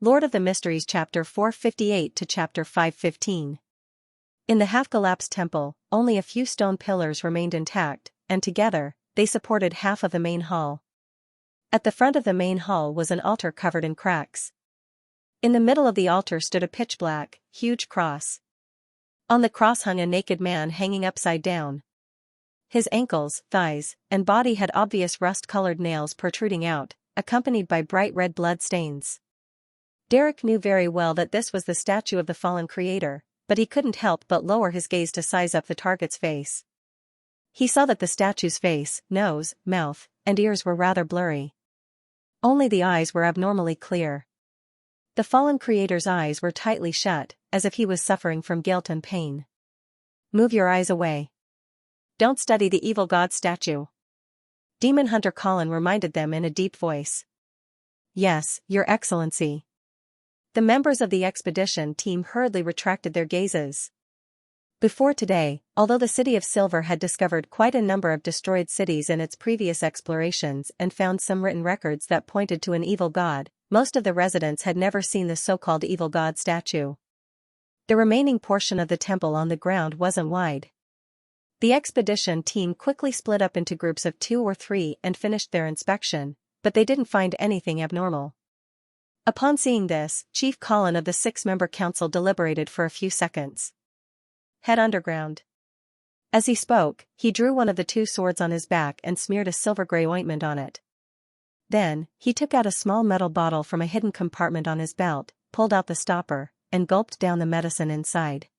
Lord of the Mysteries chapter 458 to chapter 515. In the half-collapsed temple, only a few stone pillars remained intact, and together, they supported half of the main hall. At the front of the main hall was an altar covered in cracks. In the middle of the altar stood a pitch-black, huge cross. On the cross hung a naked man hanging upside down. His ankles, thighs, and body had obvious rust-colored nails protruding out, accompanied by bright red blood stains. Derek knew very well that this was the statue of the fallen creator, but he couldn't help but lower his gaze to size up the target's face. He saw that the statue's face, nose, mouth, and ears were rather blurry. Only the eyes were abnormally clear. The fallen creator's eyes were tightly shut, as if he was suffering from guilt and pain. "Move your eyes away. Don't study the evil god statue," Demon Hunter Colin reminded them in a deep voice. "Yes, Your Excellency." The members of the expedition team hurriedly retracted their gazes. Before today, although the City of Silver had discovered quite a number of destroyed cities in its previous explorations and found some written records that pointed to an evil god, most of the residents had never seen the so-called evil god statue. The remaining portion of the temple on the ground wasn't wide. The expedition team quickly split up into groups of 2 or 3 and finished their inspection, but they didn't find anything abnormal. Upon seeing this, Chief Colin of the 6-member council deliberated for a few seconds. "Head underground." As he spoke, he drew one of the 2 swords on his back and smeared a silver-gray ointment on it. Then, he took out a small metal bottle from a hidden compartment on his belt, pulled out the stopper, and gulped down the medicine inside.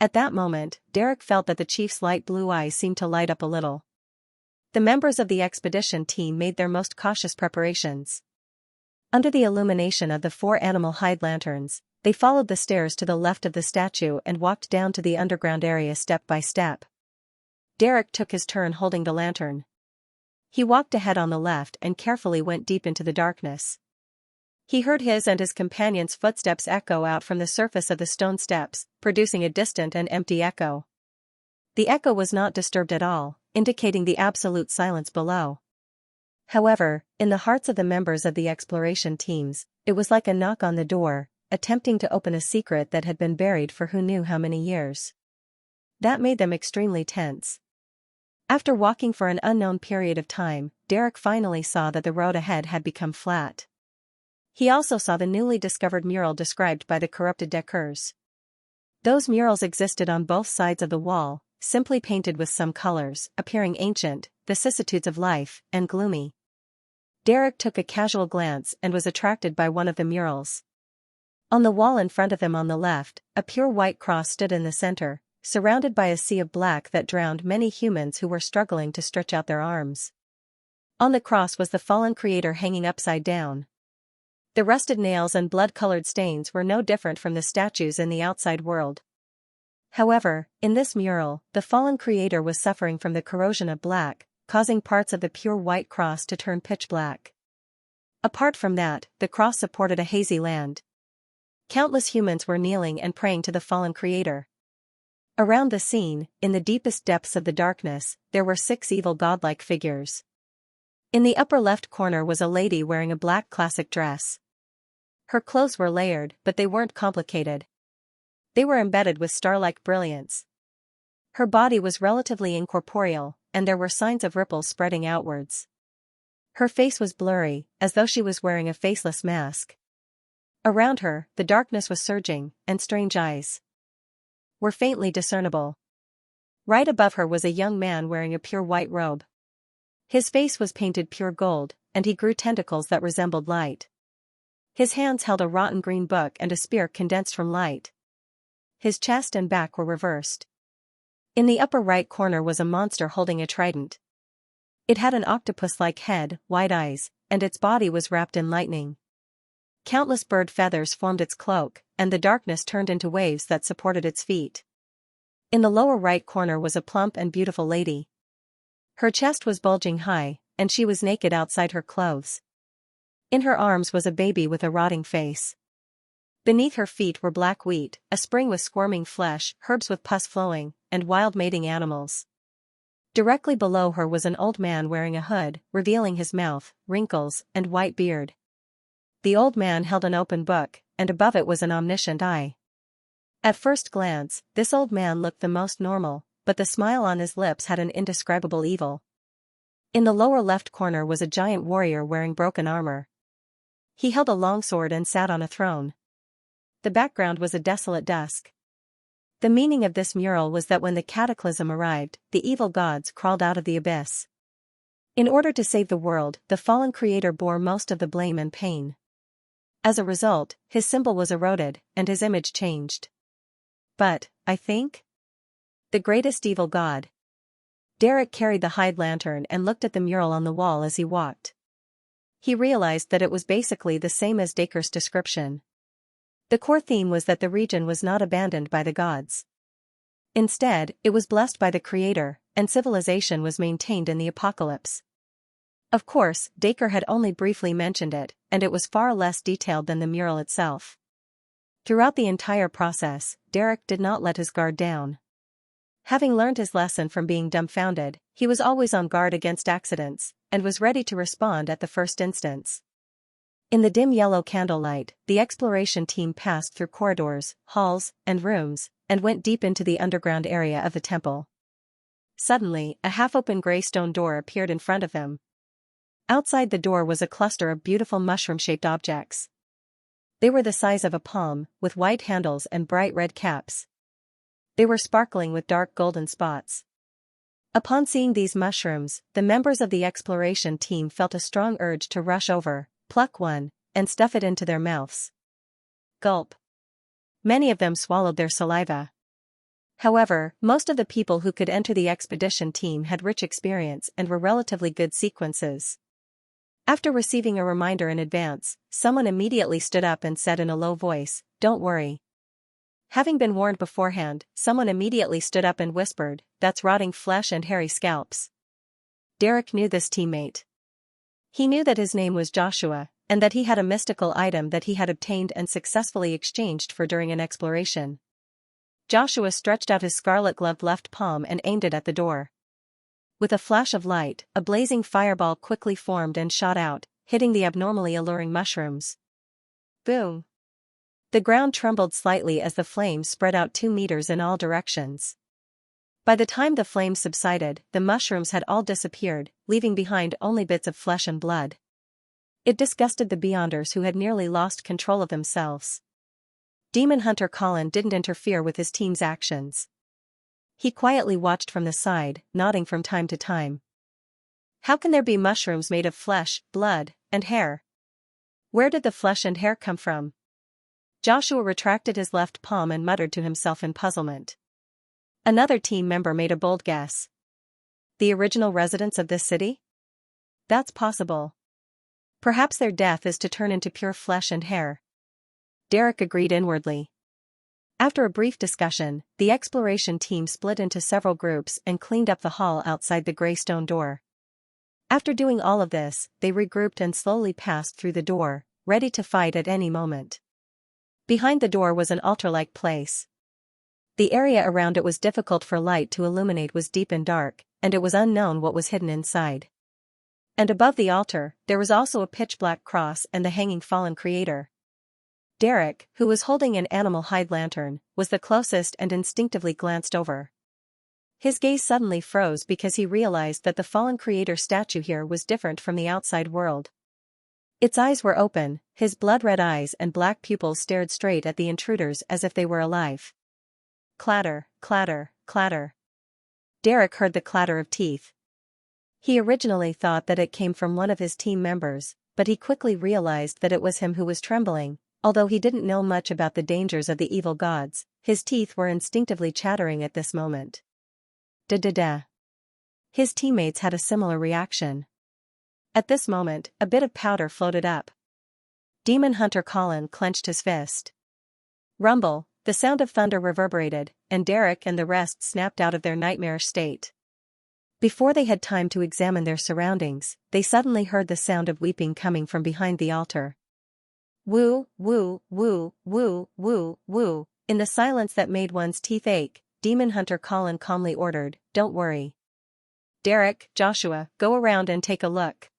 At that moment, Derek felt that the chief's light blue eyes seemed to light up a little. The members of the expedition team made their most cautious preparations. Under the illumination of the 4 animal hide lanterns, they followed the stairs to the left of the statue and walked down to the underground area step by step. Derek took his turn holding the lantern. He walked ahead on the left and carefully went deep into the darkness. He heard his and his companion's footsteps echo out from the surface of the stone steps, producing a distant and empty echo. The echo was not disturbed at all, indicating the absolute silence below. However, in the hearts of the members of the exploration teams, it was like a knock on the door, attempting to open a secret that had been buried for who knew how many years. That made them extremely tense. After walking for an unknown period of time, Derek finally saw that the road ahead had become flat. He also saw the newly discovered mural described by the corrupted Deckers. Those murals existed on both sides of the wall, simply painted with some colors, appearing ancient, vicissitudes of life, and gloomy. Derek took a casual glance and was attracted by one of the murals. On the wall in front of them on the left, a pure white cross stood in the center, surrounded by a sea of black that drowned many humans who were struggling to stretch out their arms. On the cross was the fallen creator hanging upside down. The rusted nails and blood-colored stains were no different from the statues in the outside world. However, in this mural, the fallen creator was suffering from the corrosion of black, causing parts of the pure white cross to turn pitch black. Apart from that, the cross supported a hazy land. Countless humans were kneeling and praying to the fallen creator. Around the scene, in the deepest depths of the darkness, there were 6 evil godlike figures. In the upper left corner was a lady wearing a black classic dress. Her clothes were layered, but they weren't complicated. They were embedded with star-like brilliance. Her body was relatively incorporeal, and there were signs of ripples spreading outwards. Her face was blurry, as though she was wearing a faceless mask. Around her, the darkness was surging, and strange eyes were faintly discernible. Right above her was a young man wearing a pure white robe. His face was painted pure gold, and he grew tentacles that resembled light. His hands held a rotten green book and a spear condensed from light. His chest and back were reversed. In the upper right corner was a monster holding a trident. It had an octopus-like head, wide eyes, and its body was wrapped in lightning. Countless bird feathers formed its cloak, and the darkness turned into waves that supported its feet. In the lower right corner was a plump and beautiful lady. Her chest was bulging high, and she was naked outside her clothes. In her arms was a baby with a rotting face. Beneath her feet were black wheat, a spring with squirming flesh, herbs with pus flowing, and wild mating animals. Directly below her was an old man wearing a hood, revealing his mouth, wrinkles, and white beard. the old man held an open book, and above it was an omniscient eye. At first glance, this old man looked the most normal, but the smile on his lips had an indescribable evil. In the lower left corner was a giant warrior wearing broken armor. He held a long sword and sat on a throne. The background was a desolate dusk. The meaning of this mural was that when the cataclysm arrived, the evil gods crawled out of the abyss. In order to save the world, the fallen creator bore most of the blame and pain. As a result, his symbol was eroded, and his image changed. But, I think? The greatest evil god. Derek carried the hide lantern and looked at the mural on the wall as he walked. He realized that it was basically the same as Dacre's description. The core theme was that the region was not abandoned by the gods. Instead, it was blessed by the creator, and civilization was maintained in the apocalypse. Of course, Dacre had only briefly mentioned it, and it was far less detailed than the mural itself. Throughout the entire process, Derek did not let his guard down. Having learned his lesson from being dumbfounded, he was always on guard against accidents, and was ready to respond at the first instance. In the dim yellow candlelight, the exploration team passed through corridors, halls, and rooms, and went deep into the underground area of the temple. Suddenly, a half-open gray stone door appeared in front of them. Outside the door was a cluster of beautiful mushroom-shaped objects. They were the size of a palm, with white handles and bright red caps. They were sparkling with dark golden spots. Upon seeing these mushrooms, the members of the exploration team felt a strong urge to rush over, pluck one, and stuff it into their mouths. Gulp. Many of them swallowed their saliva. However, most of the people who could enter the expedition team had rich experience and were relatively good sequences. After receiving a reminder in advance, someone immediately stood up and said in a low voice, "Don't worry." Having been warned beforehand, someone immediately stood up and whispered, "That's rotting flesh and hairy scalps." Derek knew this teammate. He knew that his name was Joshua, and that he had a mystical item that he had obtained and successfully exchanged for during an exploration. Joshua stretched out his scarlet-gloved left palm and aimed it at the door. With a flash of light, a blazing fireball quickly formed and shot out, hitting the abnormally alluring mushrooms. Boom! The ground trembled slightly as the flames spread out 2 meters in all directions. By the time the flames subsided, the mushrooms had all disappeared, leaving behind only bits of flesh and blood. It disgusted the Beyonders who had nearly lost control of themselves. Demon Hunter Colin didn't interfere with his team's actions. He quietly watched from the side, nodding from time to time. How can there be mushrooms made of flesh, blood, and hair? Where did the flesh and hair come from? Joshua retracted his left palm and muttered to himself in puzzlement. Another team member made a bold guess. The original residents of this city? That's possible. Perhaps their death is to turn into pure flesh and hair. Derek agreed inwardly. After a brief discussion, the exploration team split into several groups and cleaned up the hall outside the gray stone door. After doing all of this, they regrouped and slowly passed through the door, ready to fight at any moment. Behind the door was an altar-like place. The area around it was difficult for light to illuminate, was deep and dark, and it was unknown what was hidden inside. And above the altar, there was also a pitch-black cross and the hanging fallen creator. Derek, who was holding an animal hide lantern, was the closest and instinctively glanced over. His gaze suddenly froze because he realized that the fallen creator statue here was different from the outside world. Its eyes were open, his blood-red eyes and black pupils stared straight at the intruders as if they were alive. Clatter, clatter, clatter. Derek heard the clatter of teeth. He originally thought that it came from one of his team members, but he quickly realized that it was him who was trembling. Although he didn't know much about the dangers of the evil gods, his teeth were instinctively chattering at this moment. Da-da-da. His teammates had a similar reaction. At this moment, a bit of powder floated up. Demon Hunter Colin clenched his fist. Rumble, the sound of thunder reverberated, and Derek and the rest snapped out of their nightmarish state. Before they had time to examine their surroundings, they suddenly heard the sound of weeping coming from behind the altar. Woo, woo, woo, woo, woo, woo. In the silence that made one's teeth ache, Demon Hunter Colin calmly ordered, "Don't worry. Derek, Joshua, go around and take a look."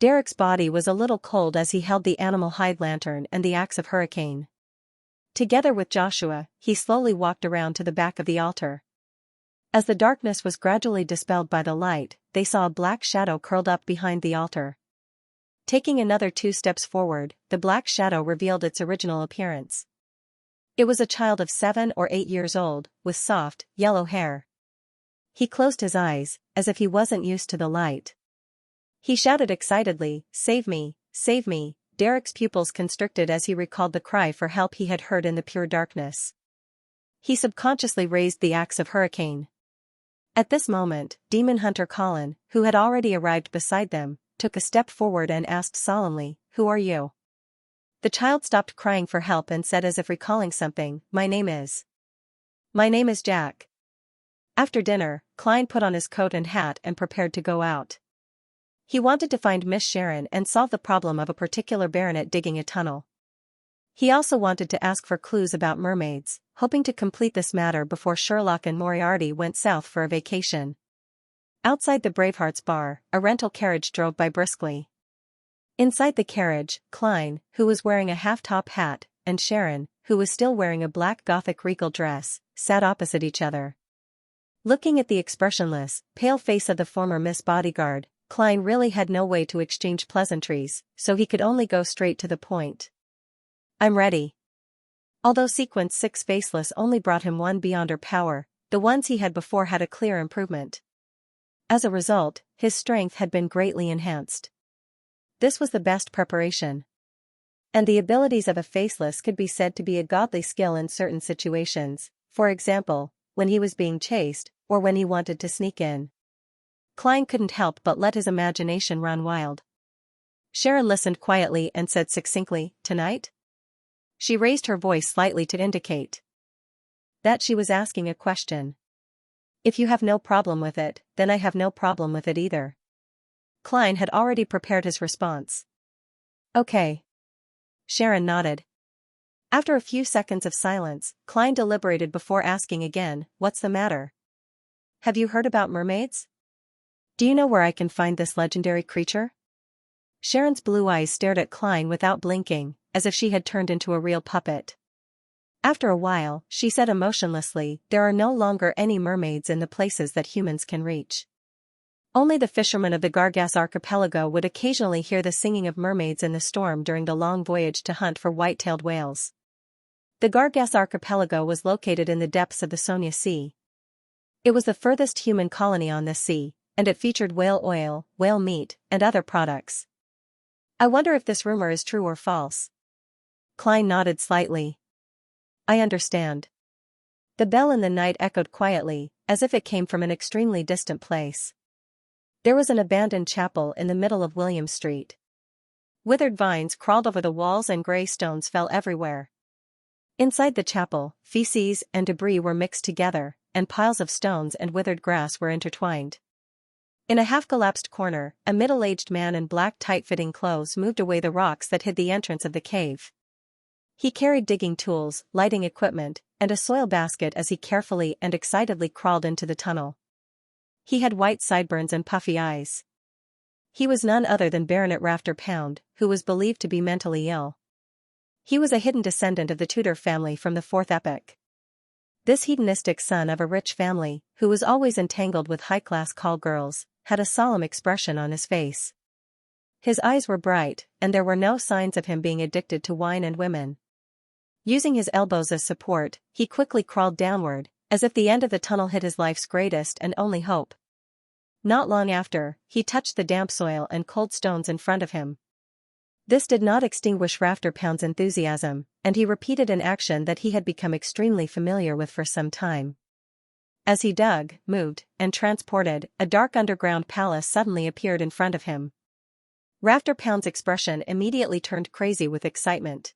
Derek's body was a little cold as he held the animal hide lantern and the axe of hurricane. Together with Joshua, he slowly walked around to the back of the altar. As the darkness was gradually dispelled by the light, they saw a black shadow curled up behind the altar. Taking another 2 steps forward, the black shadow revealed its original appearance. It was a child of 7 or 8 years old, with soft, yellow hair. He closed his eyes, as if he wasn't used to the light. He shouted excitedly, "Save me, save me!" Derek's pupils constricted as he recalled the cry for help he had heard in the pure darkness. He subconsciously raised the axe of hurricane. At this moment, Demon Hunter Colin, who had already arrived beside them, took a step forward and asked solemnly, "Who are you?" The child stopped crying for help and said as if recalling something, My name is Jack." After dinner, Klein put on his coat and hat and prepared to go out. He wanted to find Miss Sharon and solve the problem of a particular baronet digging a tunnel. He also wanted to ask for clues about mermaids, hoping to complete this matter before Sherlock and Moriarty went south for a vacation. Outside the Bravehearts bar, a rental carriage drove by briskly. Inside the carriage, Klein, who was wearing a half-top hat, and Sharon, who was still wearing a black Gothic regal dress, sat opposite each other. Looking at the expressionless, pale face of the former Miss Bodyguard, Klein really had no way to exchange pleasantries, so he could only go straight to the point. "I'm ready." Although Sequence 6 Faceless only brought him one beyond her power, the ones he had before had a clear improvement. As a result, his strength had been greatly enhanced. This was the best preparation. And the abilities of a Faceless could be said to be a godly skill in certain situations, for example, when he was being chased, or when he wanted to sneak in. Klein couldn't help but let his imagination run wild. Sharon listened quietly and said succinctly, "Tonight?" She raised her voice slightly to indicate that she was asking a question. "If you have no problem with it, then I have no problem with it either." Klein had already prepared his response. "Okay." Sharon nodded. After a few seconds of silence, Klein deliberated before asking again, "What's the matter? Have you heard about mermaids? Do you know where I can find this legendary creature?" Sharon's blue eyes stared at Klein without blinking, as if she had turned into a real puppet. After a while, she said emotionlessly, "There are no longer any mermaids in the places that humans can reach. Only the fishermen of the Gargas archipelago would occasionally hear the singing of mermaids in the storm during the long voyage to hunt for white-tailed whales." The Gargas archipelago was located in the depths of the Sonia Sea. It was the furthest human colony on this sea, and it featured whale oil, whale meat, and other products. "I wonder if this rumor is true or false." Klein nodded slightly. "I understand." The bell in the night echoed quietly, as if it came from an extremely distant place. There was an abandoned chapel in the middle of William Street. Withered vines crawled over the walls and grey stones fell everywhere. Inside the chapel, feces and debris were mixed together, and piles of stones and withered grass were intertwined. In a half-collapsed corner, a middle-aged man in black tight-fitting clothes moved away the rocks that hid the entrance of the cave. He carried digging tools, lighting equipment, and a soil basket as he carefully and excitedly crawled into the tunnel. He had white sideburns and puffy eyes. He was none other than Baronet Rafter Pound, who was believed to be mentally ill. He was a hidden descendant of the Tudor family from the 4th epoch. This hedonistic son of a rich family, who was always entangled with high-class call girls, had a solemn expression on his face. His eyes were bright, and there were no signs of him being addicted to wine and women. Using his elbows as support, he quickly crawled downward, as if the end of the tunnel hid his life's greatest and only hope. Not long after, he touched the damp soil and cold stones in front of him. This did not extinguish Rafter Pound's enthusiasm, and he repeated an action that he had become extremely familiar with for some time. As he dug, moved, and transported, a dark underground palace suddenly appeared in front of him. Rafter Pound's expression immediately turned crazy with excitement.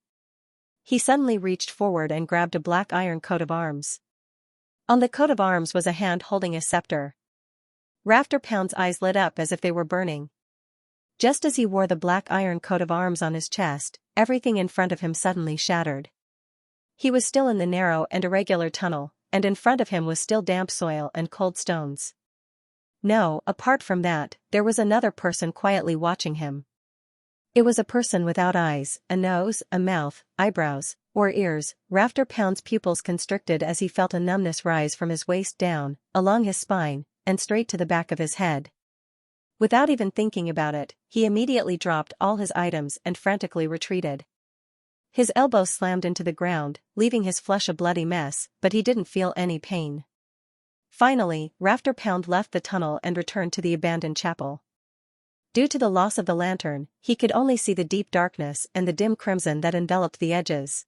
He suddenly reached forward and grabbed a black iron coat of arms. On the coat of arms was a hand holding a scepter. Rafter Pound's eyes lit up as if they were burning. Just as he wore the black iron coat of arms on his chest, everything in front of him suddenly shattered. He was still in the narrow and irregular tunnel, and in front of him was still damp soil and cold stones. No, apart from that, there was another person quietly watching him. It was a person without eyes, a nose, a mouth, eyebrows, or ears. Rafter Pound's pupils constricted as he felt a numbness rise from his waist down, along his spine, and straight to the back of his head. Without even thinking about it, he immediately dropped all his items and frantically retreated. His elbow slammed into the ground, leaving his flesh a bloody mess, but he didn't feel any pain. Finally, Rafter Pound left the tunnel and returned to the abandoned chapel. Due to the loss of the lantern, he could only see the deep darkness and the dim crimson that enveloped the edges.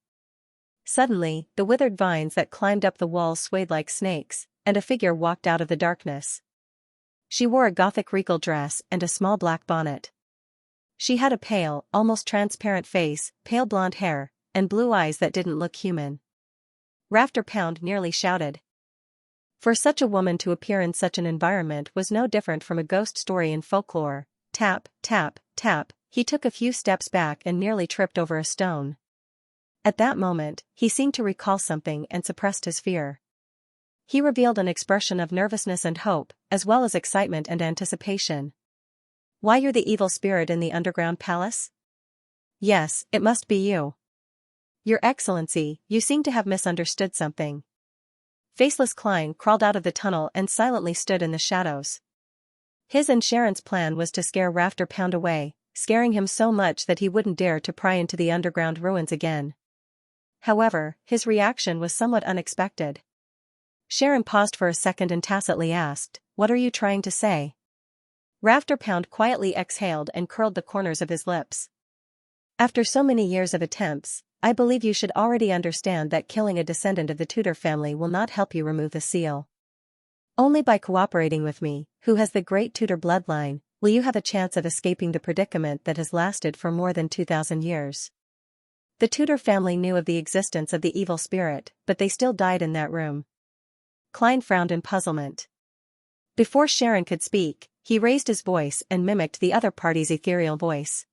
Suddenly, the withered vines that climbed up the walls swayed like snakes, and a figure walked out of the darkness. She wore a Gothic regal dress and a small black bonnet. She had a pale, almost transparent face, pale blonde hair, and blue eyes that didn't look human. Rafter Pound nearly shouted. For such a woman to appear in such an environment was no different from a ghost story in folklore. Tap, tap, tap, he took a few steps back and nearly tripped over a stone. At that moment, he seemed to recall something and suppressed his fear. He revealed an expression of nervousness and hope, as well as excitement and anticipation. Why, you're the evil spirit in the underground palace? Yes, it must be you. Your Excellency, you seem to have misunderstood something. Faceless Klein crawled out of the tunnel and silently stood in the shadows. His and Sharon's plan was to scare Rafter Pound away, scaring him so much that he wouldn't dare to pry into the underground ruins again. However, his reaction was somewhat unexpected. Sharon paused for a second and tacitly asked, "What are you trying to say?" Rafter Pound quietly exhaled and curled the corners of his lips. After so many years of attempts, I believe you should already understand that killing a descendant of the Tudor family will not help you remove the seal. Only by cooperating with me, who has the great Tudor bloodline, will you have a chance of escaping the predicament that has lasted for more than 2,000 years. The Tudor family knew of the existence of the evil spirit, but they still died in that room. Klein frowned in puzzlement. Before Sharon could speak, he raised his voice and mimicked the other party's ethereal voice.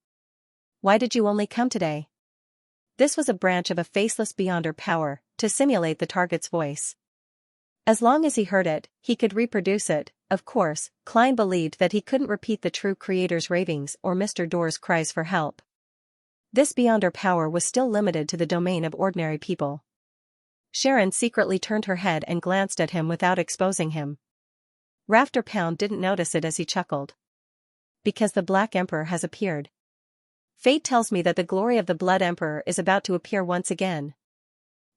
Why did you only come today? This was a branch of a faceless beyonder power, to simulate the target's voice. As long as he heard it, he could reproduce it. Of course, Klein believed that he couldn't repeat the true creator's ravings or Mr. Door's cries for help. This beyonder power was still limited to the domain of ordinary people. Sharon secretly turned her head and glanced at him without exposing him. Rafter Pound didn't notice it as he chuckled. Because the Black Emperor has appeared. Fate tells me that the glory of the Blood Emperor is about to appear once again.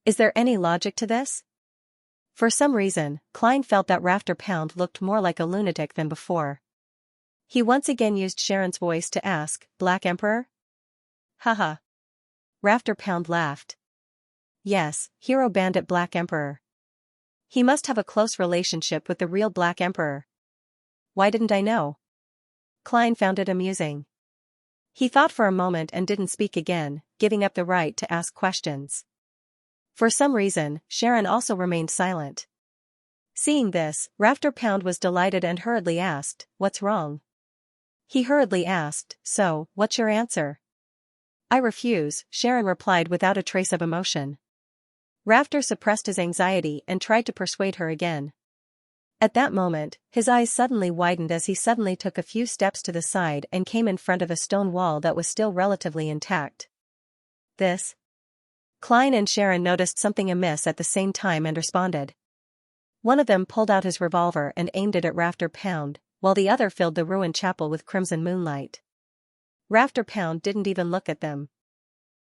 Is there any logic to this? For some reason, Klein felt that Rafter Pound looked more like a lunatic than before. He once again used Sharon's voice to ask, "Black Emperor?" Haha. Rafter Pound laughed. Yes, hero bandit Black Emperor. He must have a close relationship with the real Black Emperor. Why didn't I know? Klein found it amusing. He thought for a moment and didn't speak again, giving up the right to ask questions. For some reason, Sharon also remained silent. Seeing this, Rafter Pound was delighted and hurriedly asked, "What's wrong?" He hurriedly asked, "So, what's your answer?" "I refuse," Sharon replied without a trace of emotion. Rafter suppressed his anxiety and tried to persuade her again. At that moment, his eyes suddenly widened as he suddenly took a few steps to the side and came in front of a stone wall that was still relatively intact. This? Klein and Sharon noticed something amiss at the same time and responded. One of them pulled out his revolver and aimed it at Rafter Pound, while the other filled the ruined chapel with crimson moonlight. Rafter Pound didn't even look at them.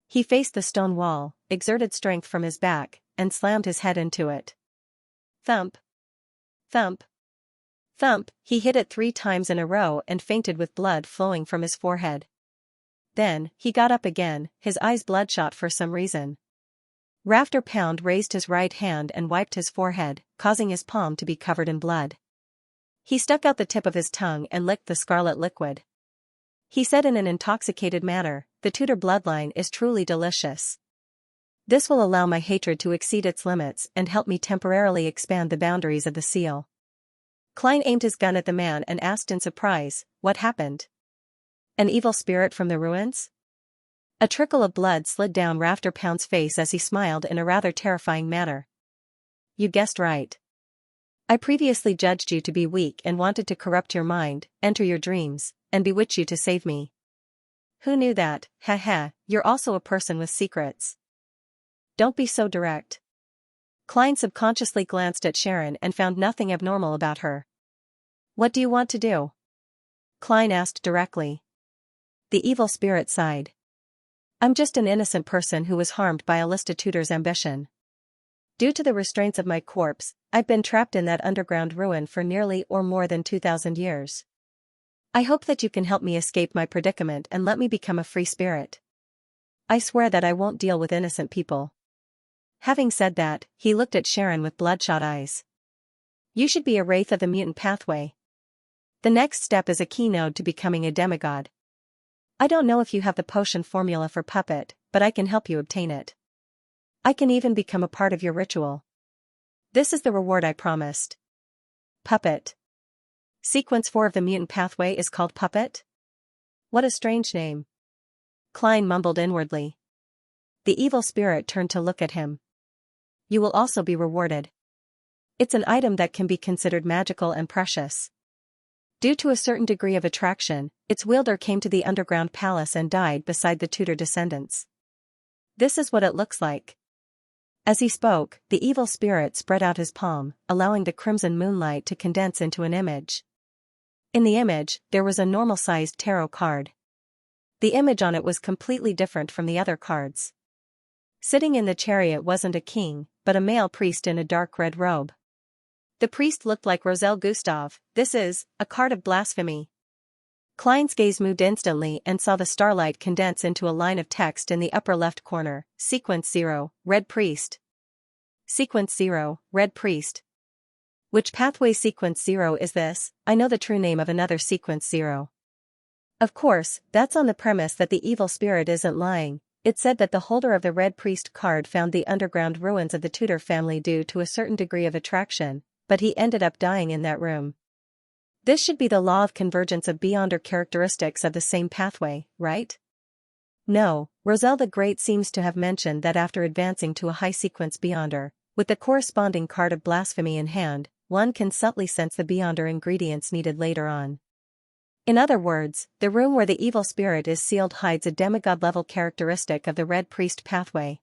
He faced the stone wall, exerted strength from his back, and slammed his head into it. Thump. Thump. Thump, he hit it 3 times in a row and fainted with blood flowing from his forehead. Then, he got up again, his eyes bloodshot for some reason. Rafter Pound raised his right hand and wiped his forehead, causing his palm to be covered in blood. He stuck out the tip of his tongue and licked the scarlet liquid. He said in an intoxicated manner, "The Tudor bloodline is truly delicious. This will allow my hatred to exceed its limits and help me temporarily expand the boundaries of the seal." Klein aimed his gun at the man and asked in surprise, "What happened? An evil spirit from the ruins?" A trickle of blood slid down Rafter Pound's face as he smiled in a rather terrifying manner. "You guessed right. I previously judged you to be weak and wanted to corrupt your mind, enter your dreams, and bewitch you to save me. Who knew that? Haha, you're also a person with secrets. Don't be so direct. Klein subconsciously glanced at Sharon and found nothing abnormal about her. What do you want to do? Klein asked directly. The evil spirit sighed. I'm just an innocent person who was harmed by a listitutor's ambition. Due to the restraints of my corpse, I've been trapped in that underground ruin for nearly or more than 2,000 years. I hope that you can help me escape my predicament and let me become a free spirit. I swear that I won't deal with innocent people. Having said that, he looked at Sharon with bloodshot eyes. You should be a wraith of the mutant pathway. The next step is a keynode to becoming a demigod. I don't know if you have the potion formula for puppet, but I can help you obtain it. I can even become a part of your ritual. This is the reward I promised. Puppet. Sequence 4 of the mutant pathway is called Puppet? What a strange name. Klein mumbled inwardly. The evil spirit turned to look at him. You will also be rewarded. It's an item that can be considered magical and precious. Due to a certain degree of attraction, its wielder came to the underground palace and died beside the Tudor descendants. This is what it looks like. As he spoke, the evil spirit spread out his palm, allowing the crimson moonlight to condense into an image. In the image, there was a normal-sized tarot card. The image on it was completely different from the other cards. Sitting in the chariot wasn't a king, but a male priest in a dark red robe. The priest looked like Roselle Gustave. This is a card of blasphemy. Klein's gaze moved instantly and saw the starlight condense into a line of text in the upper left corner. Sequence 0, Red Priest. Sequence 0, Red Priest. Which pathway sequence 0 is this? I know the true name of another sequence 0. Of course, that's on the premise that the evil spirit isn't lying. It said that the holder of the Red Priest card found the underground ruins of the Tudor family due to a certain degree of attraction, but he ended up dying in that room. This should be the law of convergence of beyonder characteristics of the same pathway, right? No, Roselle the Great seems to have mentioned that after advancing to a high sequence beyonder, with the corresponding card of blasphemy in hand, one can subtly sense the beyonder ingredients needed later on. In other words, the room where the evil spirit is sealed hides a demigod-level characteristic of the Red Priest pathway.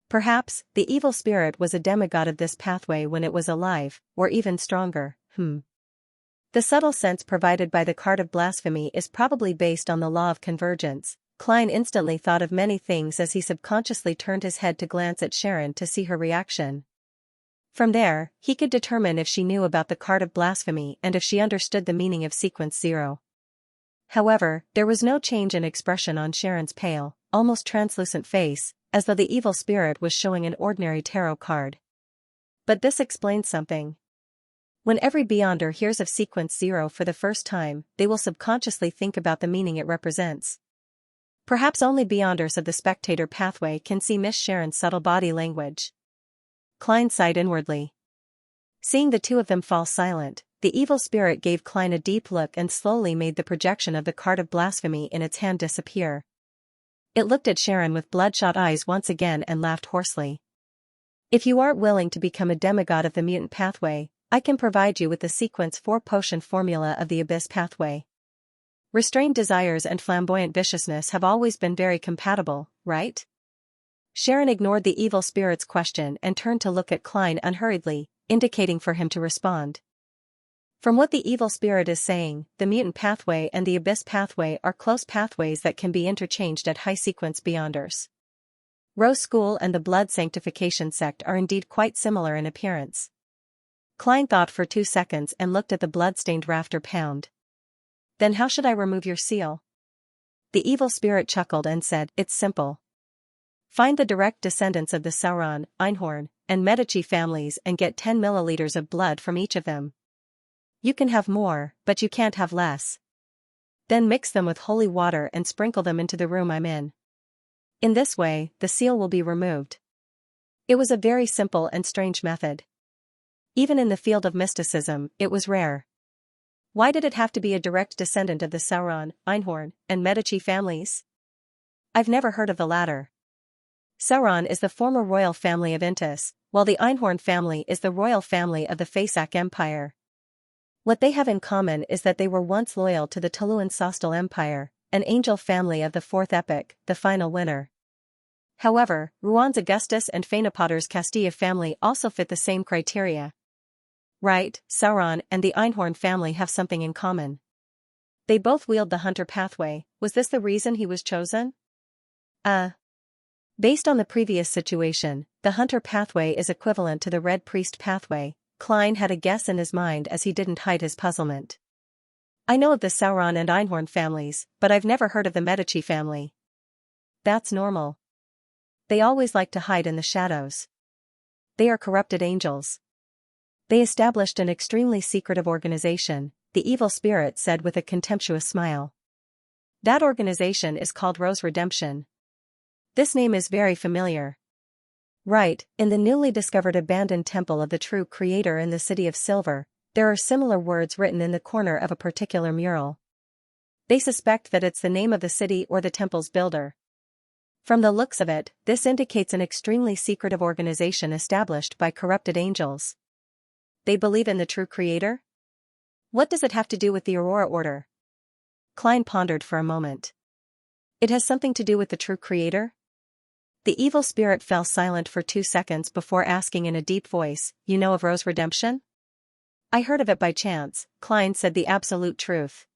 Perhaps, the evil spirit was a demigod of this pathway when it was alive, or even stronger. The subtle sense provided by the card of blasphemy is probably based on the law of convergence. Klein instantly thought of many things as he subconsciously turned his head to glance at Sharon to see her reaction. From there, he could determine if she knew about the card of blasphemy and if she understood the meaning of sequence 0. However, there was no change in expression on Sharon's pale, almost translucent face, as though the evil spirit was showing an ordinary tarot card. But this explains something. When every beyonder hears of sequence 0 for the first time, they will subconsciously think about the meaning it represents. Perhaps only beyonders of the spectator pathway can see Miss Sharon's subtle body language. Klein sighed inwardly. Seeing the two of them fall silent, the evil spirit gave Klein a deep look and slowly made the projection of the card of blasphemy in its hand disappear. It looked at Sharon with bloodshot eyes once again and laughed hoarsely. If you aren't willing to become a demigod of the mutant pathway, I can provide you with the sequence 4 potion formula of the abyss pathway. Restrained desires and flamboyant viciousness have always been very compatible, right? Sharon ignored the evil spirit's question and turned to look at Klein unhurriedly, indicating for him to respond. From what the evil spirit is saying, the mutant pathway and the abyss pathway are close pathways that can be interchanged at high sequence beyonders. Rose School and the Blood Sanctification sect are indeed quite similar in appearance. Klein thought for 2 seconds and looked at the blood-stained rafter pound. Then how should I remove your seal? The evil spirit chuckled and said, it's simple. Find the direct descendants of the Sauron, Einhorn, and Medici families and get 10 milliliters of blood from each of them. You can have more, but you can't have less. Then mix them with holy water and sprinkle them into the room I'm in. In this way, the seal will be removed. It was a very simple and strange method. Even in the field of mysticism, it was rare. Why did it have to be a direct descendant of the Sauron, Einhorn, and Medici families? I've never heard of the latter. Sauron is the former royal family of Intis, while the Einhorn family is the royal family of the Faesak Empire. What they have in common is that they were once loyal to the Tuluan Sostal Empire, an angel family of the fourth epoch, the final winner. However, Ruan's Augustus and Phaenopoder's Castilla family also fit the same criteria. Right, Sauron and the Einhorn family have something in common. They both wield the hunter pathway. Was this the reason he was chosen? Based on the previous situation, the hunter pathway is equivalent to the red priest pathway. Klein had a guess in his mind as he didn't hide his puzzlement. I know of the Sauron and Einhorn families, but I've never heard of the Medici family. That's normal. They always like to hide in the shadows. They are corrupted angels. They established an extremely secretive organization, the evil spirit said with a contemptuous smile. That organization is called Rose Redemption. This name is very familiar. Right, in the newly discovered abandoned temple of the true creator in the City of Silver, there are similar words written in the corner of a particular mural. They suspect that it's the name of the city or the temple's builder. From the looks of it, this indicates an extremely secretive organization established by corrupted angels. They believe in the true creator? What does it have to do with the Aurora Order? Klein pondered for a moment. It has something to do with the true creator? The evil spirit fell silent for 2 seconds before asking in a deep voice, "You know of Rose Redemption?" "I heard of it by chance," Klein said the absolute truth.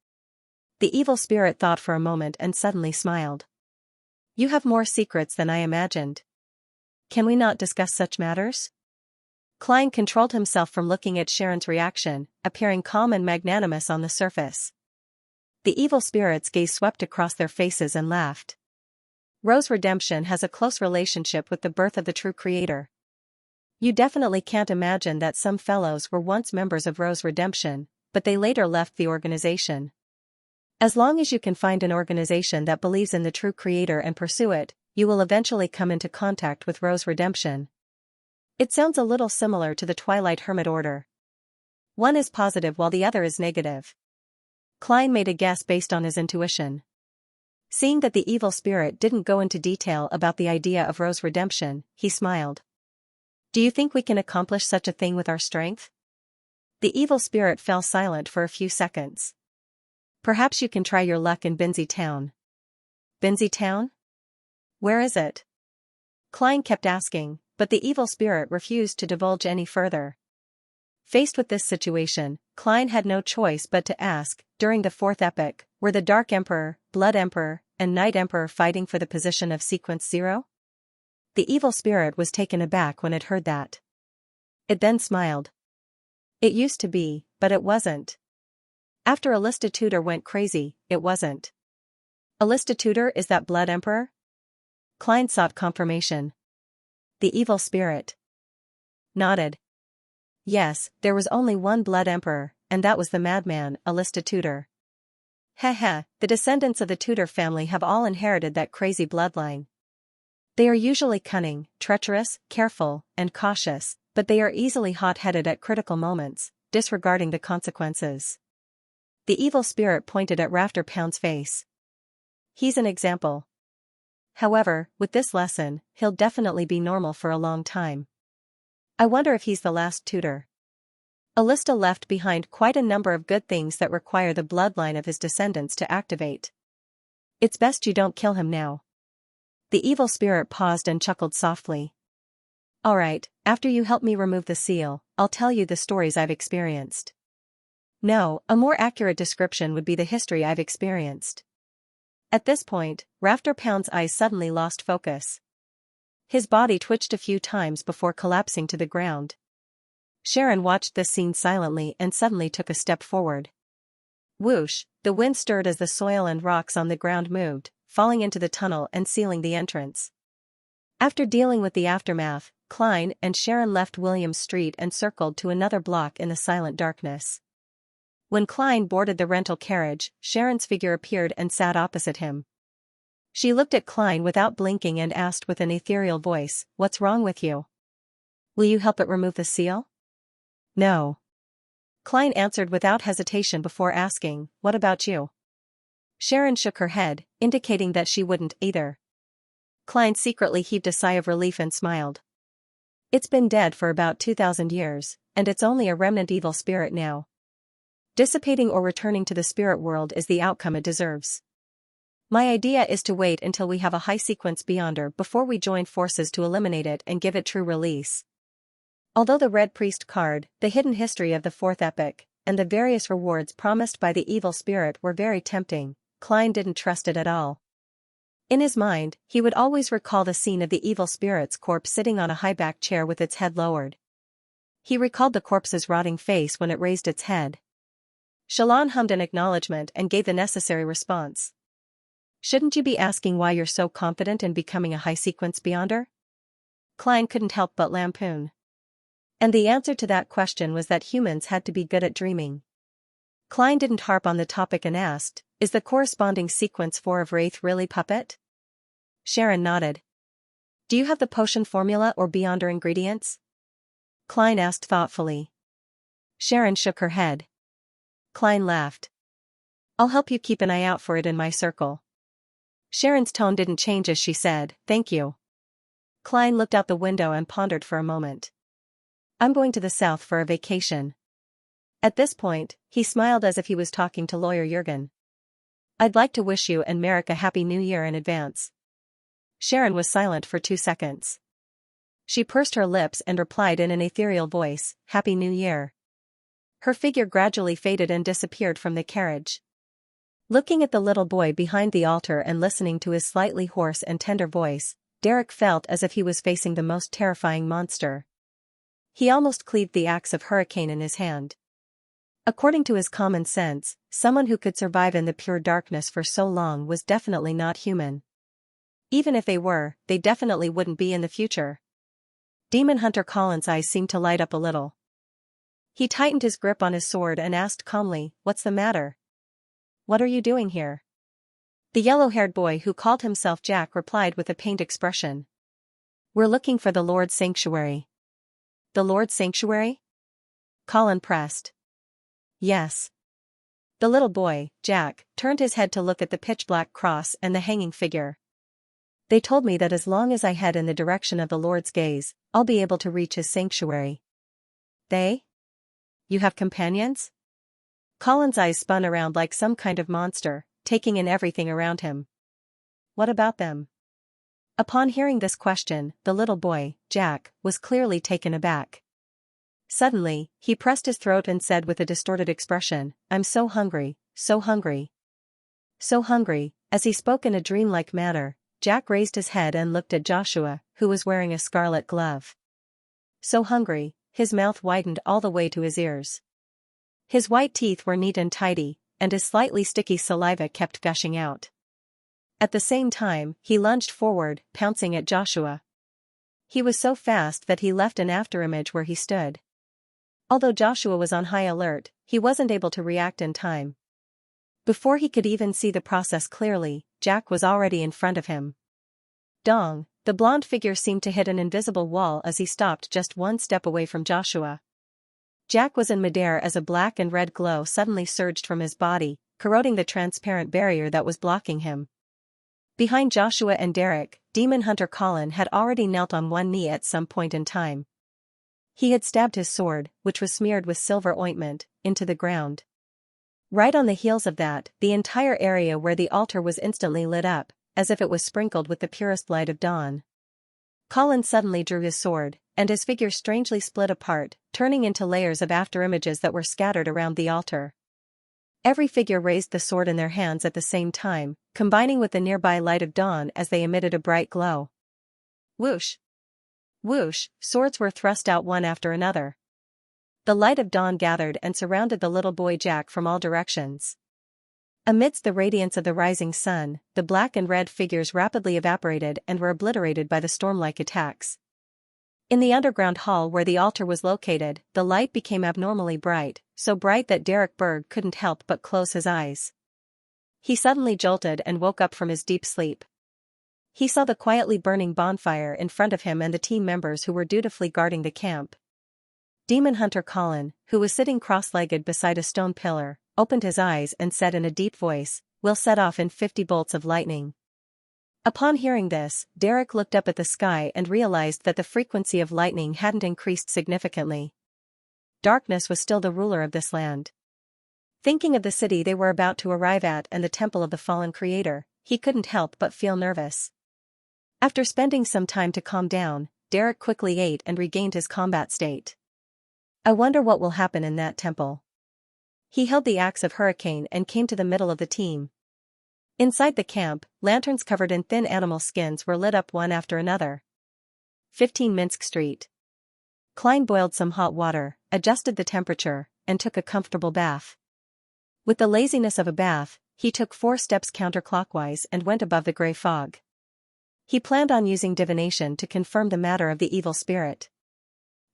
The evil spirit thought for a moment and suddenly smiled. "You have more secrets than I imagined. Can we not discuss such matters?" Klein controlled himself from looking at Sharon's reaction, appearing calm and magnanimous on the surface. The evil spirit's gaze swept across their faces and laughed. Rose Redemption has a close relationship with the birth of the true creator. You definitely can't imagine that some fellows were once members of Rose Redemption, but they later left the organization. As long as you can find an organization that believes in the true creator and pursue it, you will eventually come into contact with Rose Redemption. It sounds a little similar to the Twilight Hermit Order. One is positive while the other is negative. Klein made a guess based on his intuition. Seeing that the evil spirit didn't go into detail about the idea of Rose Redemption, he smiled. "Do you think we can accomplish such a thing with our strength?" The evil spirit fell silent for a few seconds. "Perhaps you can try your luck in Binzi Town." Binzi Town? Where is it? Klein kept asking, but the evil spirit refused to divulge any further. Faced with this situation, Klein had no choice but to ask, during the fourth epoch, were the Dark Emperor, Blood Emperor, and Night Emperor fighting for the position of Sequence 0? The evil spirit was taken aback when it heard that. It then smiled. It used to be, but it wasn't. After Alista Tudor went crazy, it wasn't. Alista Tudor is that Blood Emperor? Klein sought confirmation. The evil spirit nodded. Yes, there was only one Blood Emperor, and that was the madman, Alista Tudor. Heh, the descendants of the Tudor family have all inherited that crazy bloodline. They are usually cunning, treacherous, careful, and cautious, but they are easily hot-headed at critical moments, disregarding the consequences. The evil spirit pointed at Rafter Pound's face. He's an example. However, with this lesson, he'll definitely be normal for a long time. I wonder if he's the last Tudor. Alista left behind quite a number of good things that require the bloodline of his descendants to activate. It's best you don't kill him now. The evil spirit paused and chuckled softly. Alright, after you help me remove the seal, I'll tell you the stories I've experienced. No, a more accurate description would be the history I've experienced. At this point, Rafter Pound's eyes suddenly lost focus. His body twitched a few times before collapsing to the ground. Sharon watched this scene silently and suddenly took a step forward. Whoosh, the wind stirred as the soil and rocks on the ground moved, falling into the tunnel and sealing the entrance. After dealing with the aftermath, Klein and Sharon left Williams Street and circled to another block in the silent darkness. When Klein boarded the rental carriage, Sharon's figure appeared and sat opposite him. She looked at Klein without blinking and asked with an ethereal voice, "What's wrong with you? Will you help it remove the seal?" "No." Klein answered without hesitation before asking, "What about you?" Sharon shook her head, indicating that she wouldn't either. Klein secretly heaved a sigh of relief and smiled. It's been dead for about 2,000 years, and it's only a remnant evil spirit now. Dissipating or returning to the spirit world is the outcome it deserves. My idea is to wait until we have a high-sequence Beyonder before we join forces to eliminate it and give it true release. Although the Red Priest card, the hidden history of the fourth epic, and the various rewards promised by the evil spirit were very tempting, Klein didn't trust it at all. In his mind, he would always recall the scene of the evil spirit's corpse sitting on a high-backed chair with its head lowered. He recalled the corpse's rotting face when it raised its head. Shallan hummed an acknowledgement and gave the necessary response. Shouldn't you be asking why you're so confident in becoming a high-sequence Beyonder? Klein couldn't help but lampoon. And the answer to that question was that humans had to be good at dreaming. Klein didn't harp on the topic and asked, is the corresponding sequence 4 of Wraith really puppet? Sharon nodded. Do you have the potion formula or Beyonder ingredients? Klein asked thoughtfully. Sharon shook her head. Klein laughed. I'll help you keep an eye out for it in my circle. Sharon's tone didn't change as she said, thank you. Klein looked out the window and pondered for a moment. I'm going to the south for a vacation. At this point, he smiled as if he was talking to lawyer Jurgen. I'd like to wish you and Merrick a happy new year in advance. Sharon was silent for 2 seconds. She pursed her lips and replied in an ethereal voice, Happy New Year. Her figure gradually faded and disappeared from the carriage. Looking at the little boy behind the altar and listening to his slightly hoarse and tender voice, Derek felt as if he was facing the most terrifying monster. He almost cleaved the axe of Hurricane in his hand. According to his common sense, someone who could survive in the pure darkness for so long was definitely not human. Even if they were, they definitely wouldn't be in the future. Demon Hunter Colin's eyes seemed to light up a little. He tightened his grip on his sword and asked calmly, What's the matter? What are you doing here? The yellow-haired boy who called himself Jack replied with a pained expression. We're looking for the Lord's sanctuary. The Lord's sanctuary? Colin pressed. Yes. The little boy, Jack, turned his head to look at the pitch-black cross and the hanging figure. They told me that as long as I head in the direction of the Lord's gaze, I'll be able to reach his sanctuary. They? You have companions? Colin's eyes spun around like some kind of monster, taking in everything around him. What about them? Upon hearing this question, the little boy, Jack, was clearly taken aback. Suddenly, he pressed his throat and said with a distorted expression, I'm so hungry, so hungry. So hungry. As he spoke in a dreamlike manner, Jack raised his head and looked at Joshua, who was wearing a scarlet glove. So hungry, his mouth widened all the way to his ears. His white teeth were neat and tidy, and his slightly sticky saliva kept gushing out. At the same time, he lunged forward, pouncing at Joshua. He was so fast that he left an afterimage where he stood. Although Joshua was on high alert, he wasn't able to react in time. Before he could even see the process clearly, Jack was already in front of him. Dong, the blonde figure seemed to hit an invisible wall as he stopped just 1 step away from Joshua. Jack was in midair as a black and red glow suddenly surged from his body, corroding the transparent barrier that was blocking him. Behind Joshua and Derek, Demon Hunter Colin had already knelt on one knee at some point in time. He had stabbed his sword, which was smeared with silver ointment, into the ground. Right on the heels of that, the entire area where the altar was instantly lit up, as if it was sprinkled with the purest light of dawn. Colin suddenly drew his sword, and his figure strangely split apart, turning into layers of afterimages that were scattered around the altar. Every figure raised the sword in their hands at the same time, combining with the nearby light of dawn as they emitted a bright glow. Whoosh! Whoosh! Swords were thrust out one after another. The light of dawn gathered and surrounded the little boy Jack from all directions. Amidst the radiance of the rising sun, the black and red figures rapidly evaporated and were obliterated by the storm-like attacks. In the underground hall where the altar was located, the light became abnormally bright, so bright that Derek Berg couldn't help but close his eyes. He suddenly jolted and woke up from his deep sleep. He saw the quietly burning bonfire in front of him and the team members who were dutifully guarding the camp. Demon Hunter Colin, who was sitting cross-legged beside a stone pillar, opened his eyes and said in a deep voice, "We'll set off in 50 bolts of lightning." Upon hearing this, Derek looked up at the sky and realized that the frequency of lightning hadn't increased significantly. Darkness was still the ruler of this land. Thinking of the city they were about to arrive at and the temple of the fallen creator, he couldn't help but feel nervous. After spending some time to calm down, Derek quickly ate and regained his combat state. I wonder what will happen in that temple. He held the axe of Hurricane and came to the middle of the team. Inside the camp, lanterns covered in thin animal skins were lit up one after another. 15 Minsk Street. Klein boiled some hot water, adjusted the temperature, and took a comfortable bath. With the laziness of a bath, he took 4 steps counterclockwise and went above the gray fog. He planned on using divination to confirm the matter of the evil spirit.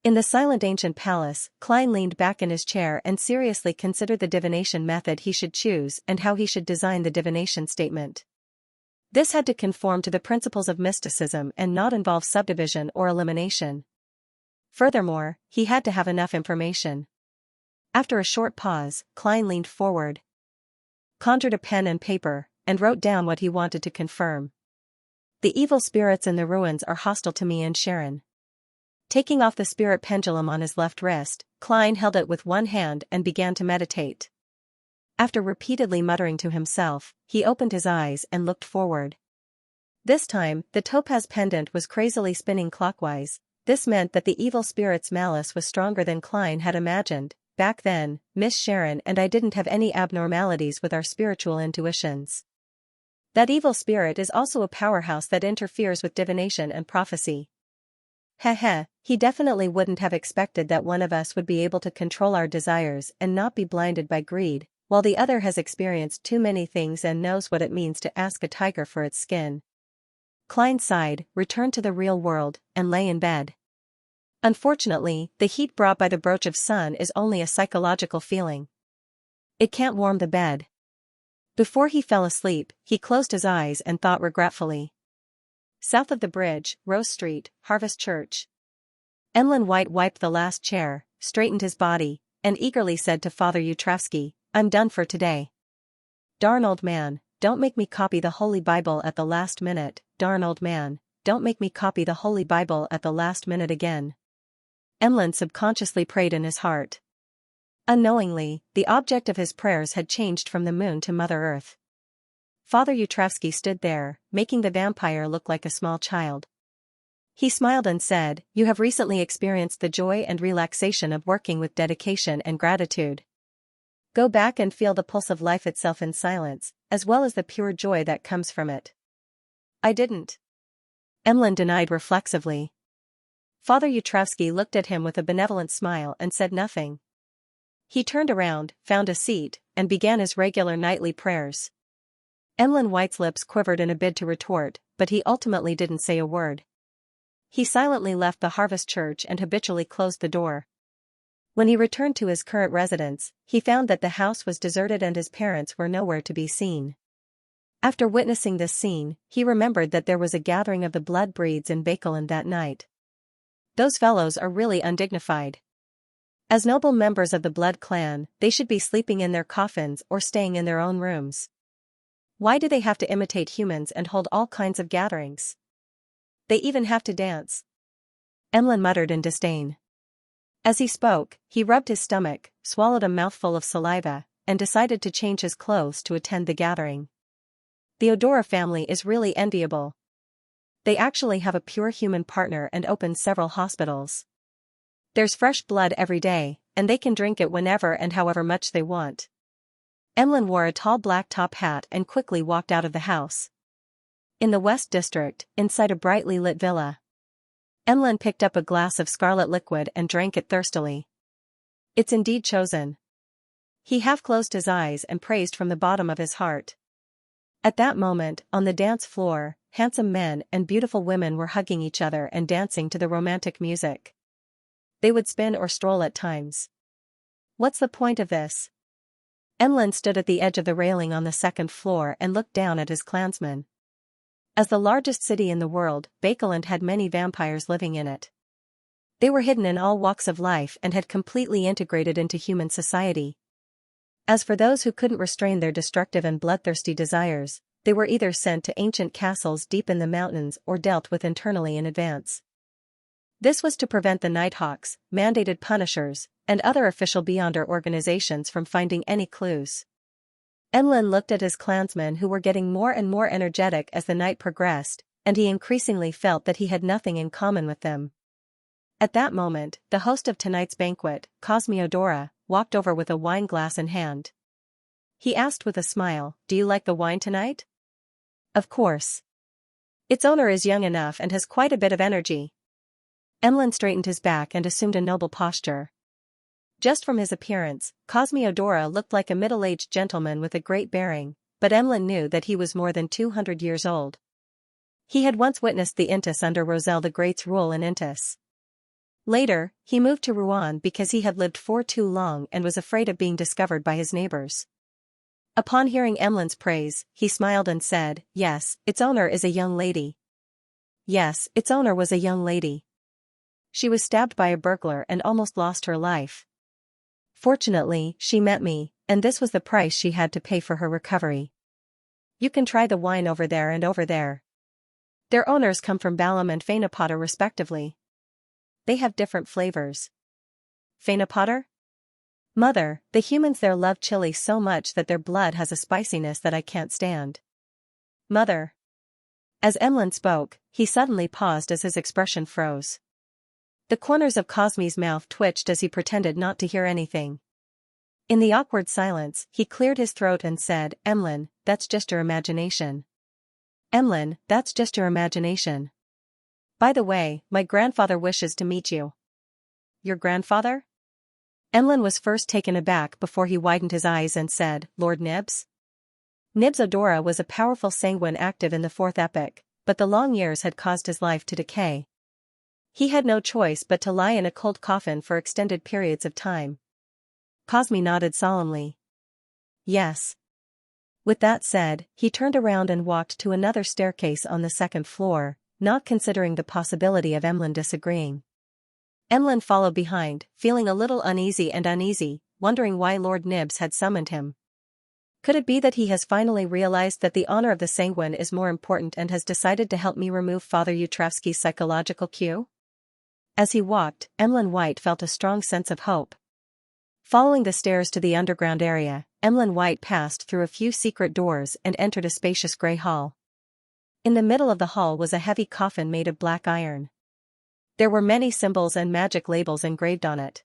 In the silent ancient palace, Klein leaned back in his chair and seriously considered the divination method he should choose and how he should design the divination statement. This had to conform to the principles of mysticism and not involve subdivision or elimination. Furthermore, he had to have enough information. After a short pause, Klein leaned forward, conjured a pen and paper, and wrote down what he wanted to confirm. The evil spirits in the ruins are hostile to me and Sharon. Taking off the spirit pendulum on his left wrist, Klein held it with one hand and began to meditate. After repeatedly muttering to himself, he opened his eyes and looked forward. This time, the topaz pendant was crazily spinning clockwise. This meant that the evil spirit's malice was stronger than Klein had imagined. Back then, Miss Sharon and I didn't have any abnormalities with our spiritual intuitions. That evil spirit is also a powerhouse that interferes with divination and prophecy. Heh, he definitely wouldn't have expected that one of us would be able to control our desires and not be blinded by greed, while the other has experienced too many things and knows what it means to ask a tiger for its skin. Klein sighed, returned to the real world, and lay in bed. Unfortunately, the heat brought by the broach of sun is only a psychological feeling. It can't warm the bed. Before he fell asleep, he closed his eyes and thought regretfully. South of the bridge, Rose Street, Harvest Church. Emlyn White wiped the last chair, straightened his body, and eagerly said to Father Yutravsky, I'm done for today. Darn old man, don't make me copy the Holy Bible at the last minute. Darn old man, don't make me copy the Holy Bible at the last minute again. Emlyn subconsciously prayed in his heart. Unknowingly, the object of his prayers had changed from the moon to Mother Earth. Father Yutravsky stood there, making the vampire look like a small child. He smiled and said, You have recently experienced the joy and relaxation of working with dedication and gratitude. Go back and feel the pulse of life itself in silence, as well as the pure joy that comes from it. I didn't. Emlyn denied reflexively. Father Yutravsky looked at him with a benevolent smile and said nothing. He turned around, found a seat, and began his regular nightly prayers. Emlyn White's lips quivered in a bid to retort, but he ultimately didn't say a word. He silently left the Harvest Church and habitually closed the door. When he returned to his current residence, he found that the house was deserted and his parents were nowhere to be seen. After witnessing this scene, he remembered that there was a gathering of the blood breeds in Bakeland that night. Those fellows are really undignified. As noble members of the blood clan, they should be sleeping in their coffins or staying in their own rooms. Why do they have to imitate humans and hold all kinds of gatherings? They even have to dance. Emlyn muttered in disdain. As he spoke, he rubbed his stomach, swallowed a mouthful of saliva, and decided to change his clothes to attend the gathering. The Odora family is really enviable. They actually have a pure human partner and open several hospitals. There's fresh blood every day, and they can drink it whenever and however much they want. Emlyn wore a tall black top hat and quickly walked out of the house. In the West District, inside a brightly lit villa, Emlyn picked up a glass of scarlet liquid and drank it thirstily. It's indeed chosen. He half closed his eyes and praised from the bottom of his heart. At that moment, on the dance floor, handsome men and beautiful women were hugging each other and dancing to the romantic music. They would spin or stroll at times. What's the point of this? Emlyn stood at the edge of the railing on the second floor and looked down at his clansmen. As the largest city in the world, Bakeland had many vampires living in it. They were hidden in all walks of life and had completely integrated into human society. As for those who couldn't restrain their destructive and bloodthirsty desires, they were either sent to ancient castles deep in the mountains or dealt with internally in advance. This was to prevent the Nighthawks, mandated punishers, and other official Beyonder organizations from finding any clues. Emlyn looked at his clansmen who were getting more and more energetic as the night progressed, and he increasingly felt that he had nothing in common with them. At that moment, the host of tonight's banquet, Cosmiodora, walked over with a wine glass in hand. He asked with a smile, "Do you like the wine tonight?" "Of course. Its owner is young enough and has quite a bit of energy." Emlyn straightened his back and assumed a noble posture. Just from his appearance, Cosmiodora looked like a middle-aged gentleman with a great bearing, but Emlyn knew that he was more than 200 years old. He had once witnessed the Intis under Roselle the Great's rule in Intis. Later, he moved to Rouen because he had lived for too long and was afraid of being discovered by his neighbors. Upon hearing Emlyn's praise, he smiled and said, "Yes, its owner is a young lady." Yes, its owner was a young lady. She was stabbed by a burglar and almost lost her life. Fortunately, she met me, and this was the price she had to pay for her recovery. You can try the wine over there and over there. Their owners come from Balam and Fainapotter respectively. They have different flavors. Fainapotter? Mother, the humans there love chili so much that their blood has a spiciness that I can't stand. Mother. As Emlyn spoke, he suddenly paused as his expression froze. The corners of Cosmi's mouth twitched as he pretended not to hear anything. In the awkward silence, he cleared his throat and said, "Emlyn, that's just your imagination. Emlyn, that's just your imagination. By the way, my grandfather wishes to meet you." "Your grandfather?" Emlyn was first taken aback before he widened his eyes and said, "Lord Nibs?" Nibs Odora was a powerful sanguine active in the fourth epoch, but the long years had caused his life to decay. He had no choice but to lie in a cold coffin for extended periods of time. Cosmi nodded solemnly. "Yes." With that said, he turned around and walked to another staircase on the second floor, not considering the possibility of Emlyn disagreeing. Emlyn followed behind, feeling a little uneasy, wondering why Lord Nibs had summoned him. Could it be that he has finally realized that the honor of the Sanguine is more important and has decided to help me remove Father Yutravsky's psychological cue? As he walked, Emlyn White felt a strong sense of hope. Following the stairs to the underground area, Emlyn White passed through a few secret doors and entered a spacious grey hall. In the middle of the hall was a heavy coffin made of black iron. There were many symbols and magic labels engraved on it.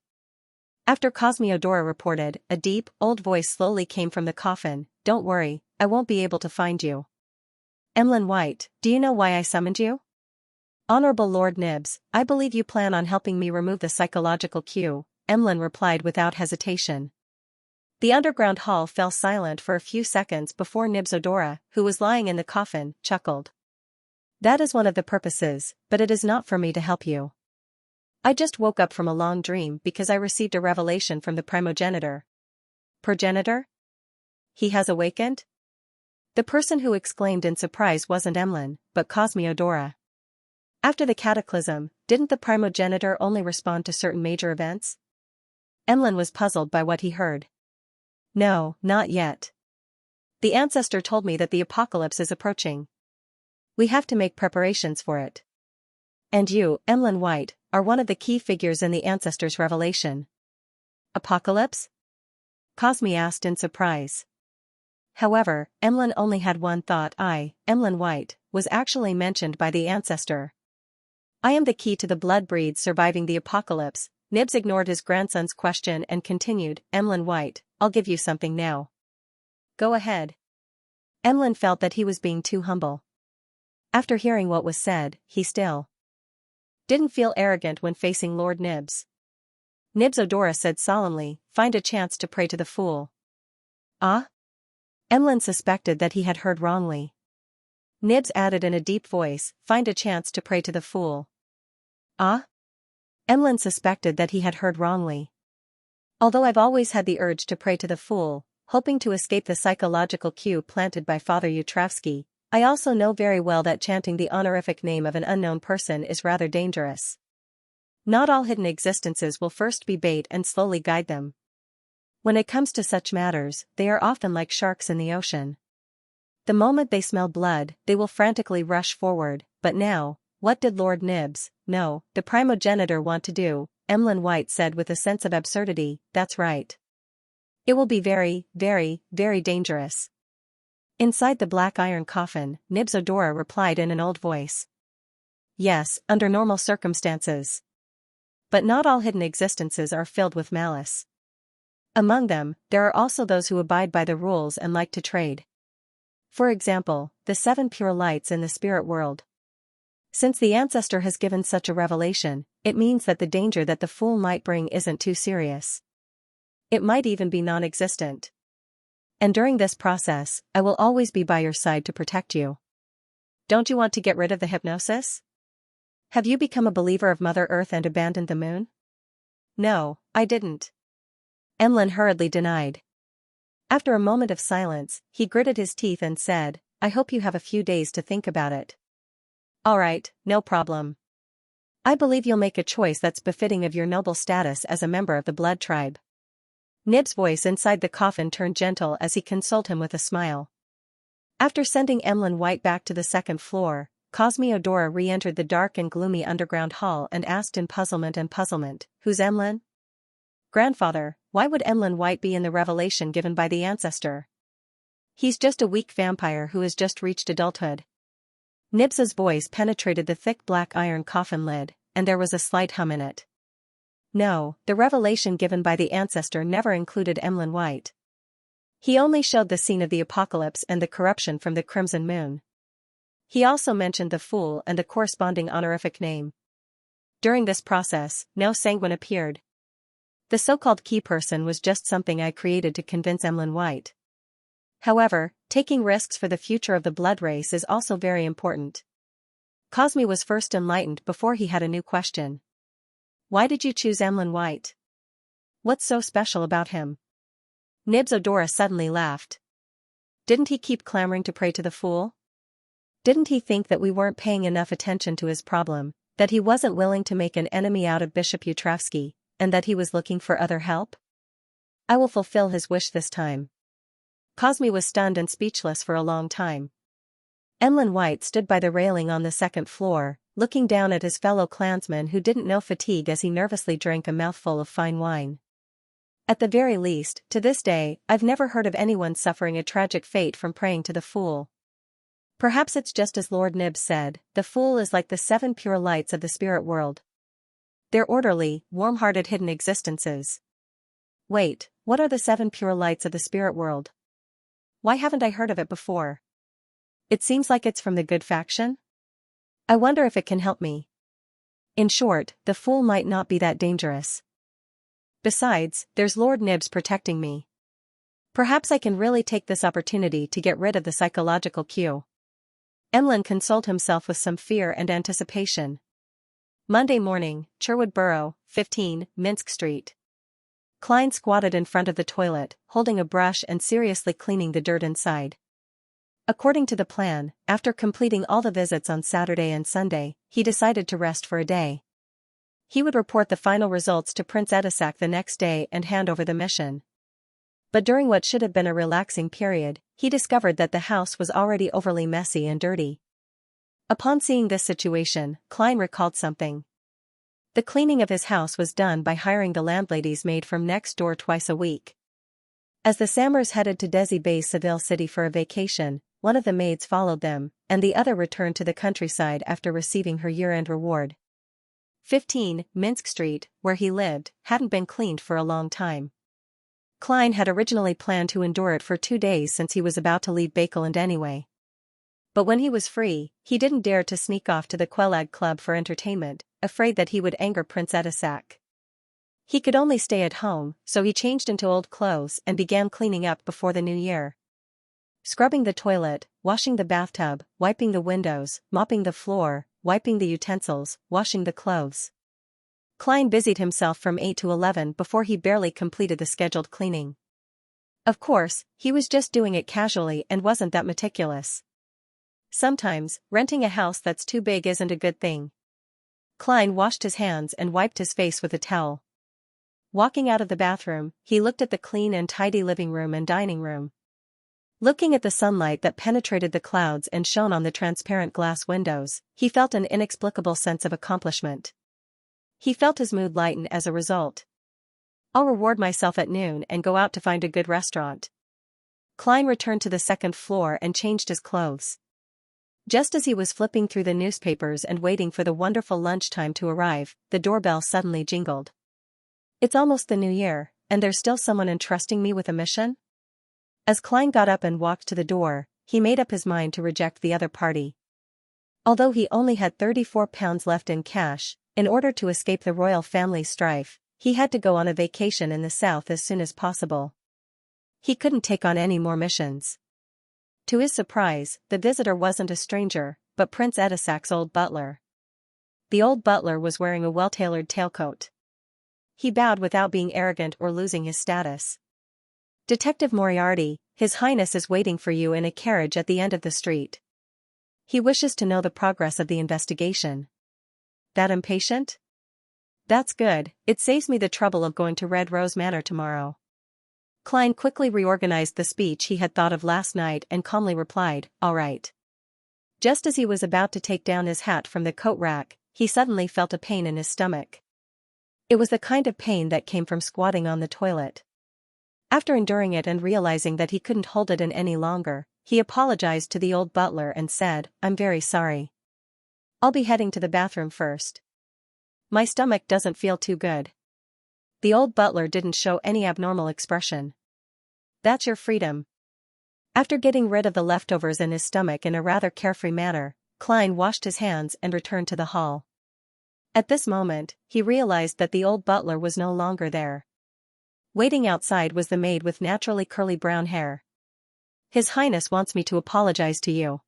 After Cosmiodora reported, a deep, old voice slowly came from the coffin, "Don't worry, I won't be able to find you." "Emlyn White, do you know why I summoned you?" "Honorable Lord Nibs, I believe you plan on helping me remove the psychological cue," Emlyn replied without hesitation. The underground hall fell silent for a few seconds before Nibs Odora, who was lying in the coffin, chuckled. "That is one of the purposes, but it is not for me to help you. I just woke up from a long dream because I received a revelation from the primogenitor." "Progenitor? He has awakened?" The person who exclaimed in surprise wasn't Emlyn, but Cosmiodora. After the cataclysm, didn't the primogenitor only respond to certain major events? Emlyn was puzzled by what he heard. "No, not yet. The ancestor told me that the apocalypse is approaching. We have to make preparations for it. And you, Emlyn White, are one of the key figures in the ancestor's revelation." "Apocalypse?" Cosmi asked in surprise. However, Emlyn only had one thought. Emlyn White, was actually mentioned by the ancestor. "I am the key to the blood breeds surviving the apocalypse." Nibs ignored his grandson's question and continued, "Emlyn White, I'll give you something now." "Go ahead." Emlyn felt that he was being too humble. After hearing what was said, he still didn't feel arrogant when facing Lord Nibs. Nibs Odora said solemnly, "Find a chance to pray to the fool." "Ah?" Emlyn suspected that he had heard wrongly. Nibs added in a deep voice, "Find a chance to pray to the fool." "Ah?" Emlyn suspected that he had heard wrongly. "Although I've always had the urge to pray to the fool, hoping to escape the psychological cue planted by Father Yutravsky, I also know very well that chanting the honorific name of an unknown person is rather dangerous. Not all hidden existences will first be bait and slowly guide them. When it comes to such matters, they are often like sharks in the ocean. The moment they smell blood, they will frantically rush forward, but now, what did Lord Nibs, no, the primogenitor want to do?" Emlyn White said with a sense of absurdity, "That's right. It will be very, very, very dangerous. Inside the black iron coffin, Nibs Odora replied in an old voice. Yes, under normal circumstances. But not all hidden existences are filled with malice. Among them, there are also those who abide by the rules and like to trade. For example, the 7 pure lights in the spirit world. Since the ancestor has given such a revelation, it means that the danger that the fool might bring isn't too serious. It might even be non-existent. And during this process, I will always be by your side to protect you. Don't you want to get rid of the hypnosis? Have you become a believer of Mother Earth and abandoned the moon? No, I didn't. Emlyn hurriedly denied. After a moment of silence, he gritted his teeth and said, I hope you have a few days to think about it. All right, no problem. I believe you'll make a choice that's befitting of your noble status as a member of the blood tribe. Nib's voice inside the coffin turned gentle as he consoled him with a smile. After sending Emlyn White back to the second floor, Cosme Odora re-entered the dark and gloomy underground hall and asked in puzzlement, Who's Emlyn? Grandfather, why would Emlyn White be in the revelation given by the ancestor? He's just a weak vampire who has just reached adulthood. Nibs's voice penetrated the thick black iron coffin lid, and there was a slight hum in it. No, the revelation given by the ancestor never included Emlyn White. He only showed the scene of the apocalypse and the corruption from the crimson moon. He also mentioned the fool and the corresponding honorific name. During this process, no sanguine appeared. The so-called key person was just something I created to convince Emlyn White. However, taking risks for the future of the blood race is also very important. Cosme was first enlightened before he had a new question. Why did you choose Emlyn White? What's so special about him? Nibs Odora suddenly laughed. Didn't he keep clamoring to pray to the fool? Didn't he think that we weren't paying enough attention to his problem, that he wasn't willing to make an enemy out of Bishop Utravsky, and that he was looking for other help? I will fulfill his wish this time. Cosme was stunned and speechless for a long time. Emlyn White stood by the railing on the second floor, looking down at his fellow clansman who didn't know fatigue as he nervously drank a mouthful of fine wine. At the very least, to this day, I've never heard of anyone suffering a tragic fate from praying to the fool. Perhaps it's just as Lord Nibs said, the fool is like the 7 pure lights of the spirit world. They're orderly, warm-hearted hidden existences. Wait, what are the 7 pure lights of the spirit world? Why haven't I heard of it before? It seems like it's from the good faction? I wonder if it can help me. In short, the fool might not be that dangerous. Besides, there's Lord Nibs protecting me. Perhaps I can really take this opportunity to get rid of the psychological cue. Emlyn consoled himself with some fear and anticipation. Monday morning, Cherwood Borough, 15, Minsk Street. Klein squatted in front of the toilet, holding a brush and seriously cleaning the dirt inside. According to the plan, after completing all the visits on Saturday and Sunday, he decided to rest for a day. He would report the final results to Prince Edisak the next day and hand over the mission. But during what should have been a relaxing period, he discovered that the house was already overly messy and dirty. Upon seeing this situation, Klein recalled something. The cleaning of his house was done by hiring the landlady's maid from next door twice a week. As the Samers headed to Desi Bay's Seville City for a vacation, one of the maids followed them, and the other returned to the countryside after receiving her year-end reward. 15, Minsk Street, where he lived, hadn't been cleaned for a long time. Klein had originally planned to endure it for 2 days since he was about to leave Bakeland anyway. But when he was free, he didn't dare to sneak off to the Quelag Club for entertainment, afraid that he would anger Prince Edisak. He could only stay at home, so he changed into old clothes and began cleaning up before the new year. Scrubbing the toilet, washing the bathtub, wiping the windows, mopping the floor, wiping the utensils, washing the clothes. Klein busied himself from 8 to 11 before he barely completed the scheduled cleaning. Of course, he was just doing it casually and wasn't that meticulous. Sometimes, renting a house that's too big isn't a good thing. Klein washed his hands and wiped his face with a towel. Walking out of the bathroom, he looked at the clean and tidy living room and dining room. Looking at the sunlight that penetrated the clouds and shone on the transparent glass windows, he felt an inexplicable sense of accomplishment. He felt his mood lighten as a result. I'll reward myself at noon and go out to find a good restaurant. Klein returned to the second floor and changed his clothes. Just as he was flipping through the newspapers and waiting for the wonderful lunchtime to arrive, the doorbell suddenly jingled. It's almost the new year, and there's still someone entrusting me with a mission? As Klein got up and walked to the door, he made up his mind to reject the other party. Although he only had £34 left in cash, in order to escape the royal family's strife, he had to go on a vacation in the south as soon as possible. He couldn't take on any more missions. To his surprise, the visitor wasn't a stranger, but Prince Edisac's old butler. The old butler was wearing a well-tailored tailcoat. He bowed without being arrogant or losing his status. Detective Moriarty, His Highness is waiting for you in a carriage at the end of the street. He wishes to know the progress of the investigation. That impatient? That's good, it saves me the trouble of going to Red Rose Manor tomorrow. Klein quickly reorganized the speech he had thought of last night and calmly replied, all right. Just as he was about to take down his hat from the coat rack, he suddenly felt a pain in his stomach. It was the kind of pain that came from squatting on the toilet. After enduring it and realizing that he couldn't hold it in any longer, he apologized to the old butler and said, I'm very sorry. I'll be heading to the bathroom first. My stomach doesn't feel too good. The old butler didn't show any abnormal expression. That's your freedom. After getting rid of the leftovers in his stomach in a rather carefree manner, Klein washed his hands and returned to the hall. At this moment, he realized that the old butler was no longer there. Waiting outside was the maid with naturally curly brown hair. His Highness wants me to apologize to you.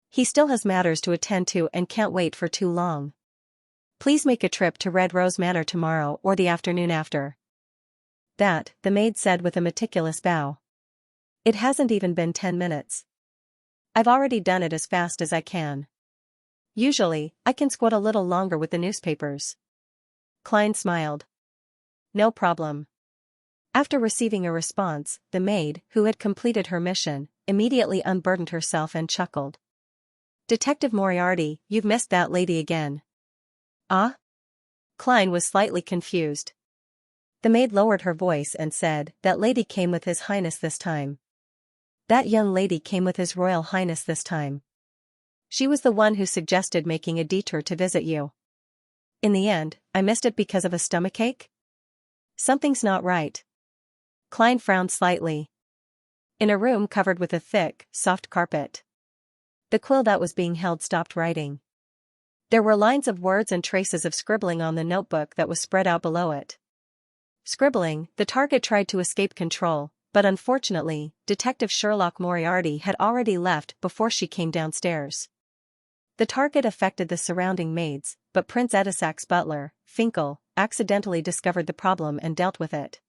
He still has matters to attend to and can't wait for too long. Please make a trip to Red Rose Manor tomorrow or the afternoon after. That, the maid said with a meticulous bow. It hasn't even been 10 minutes. I've already done it as fast as I can. Usually, I can squat a little longer with the newspapers. Klein smiled. No problem. After receiving a response, the maid, who had completed her mission, immediately unburdened herself and chuckled. Detective Moriarty, you've missed that lady again. Ah? Klein was slightly confused. The maid lowered her voice and said, that lady came with His Highness this time. That young lady came with His Royal Highness this time. She was the one who suggested making a detour to visit you. In the end, I missed it because of a stomachache? Something's not right. Klein frowned slightly. In a room covered with a thick, soft carpet. The quill that was being held stopped writing. There were lines of words and traces of scribbling on the notebook that was spread out below it. Scribbling, the target tried to escape control, but unfortunately, Detective Sherlock Moriarty had already left before she came downstairs. The target affected the surrounding maids, but Prince Edisac's butler, Finkel, accidentally discovered the problem and dealt with it.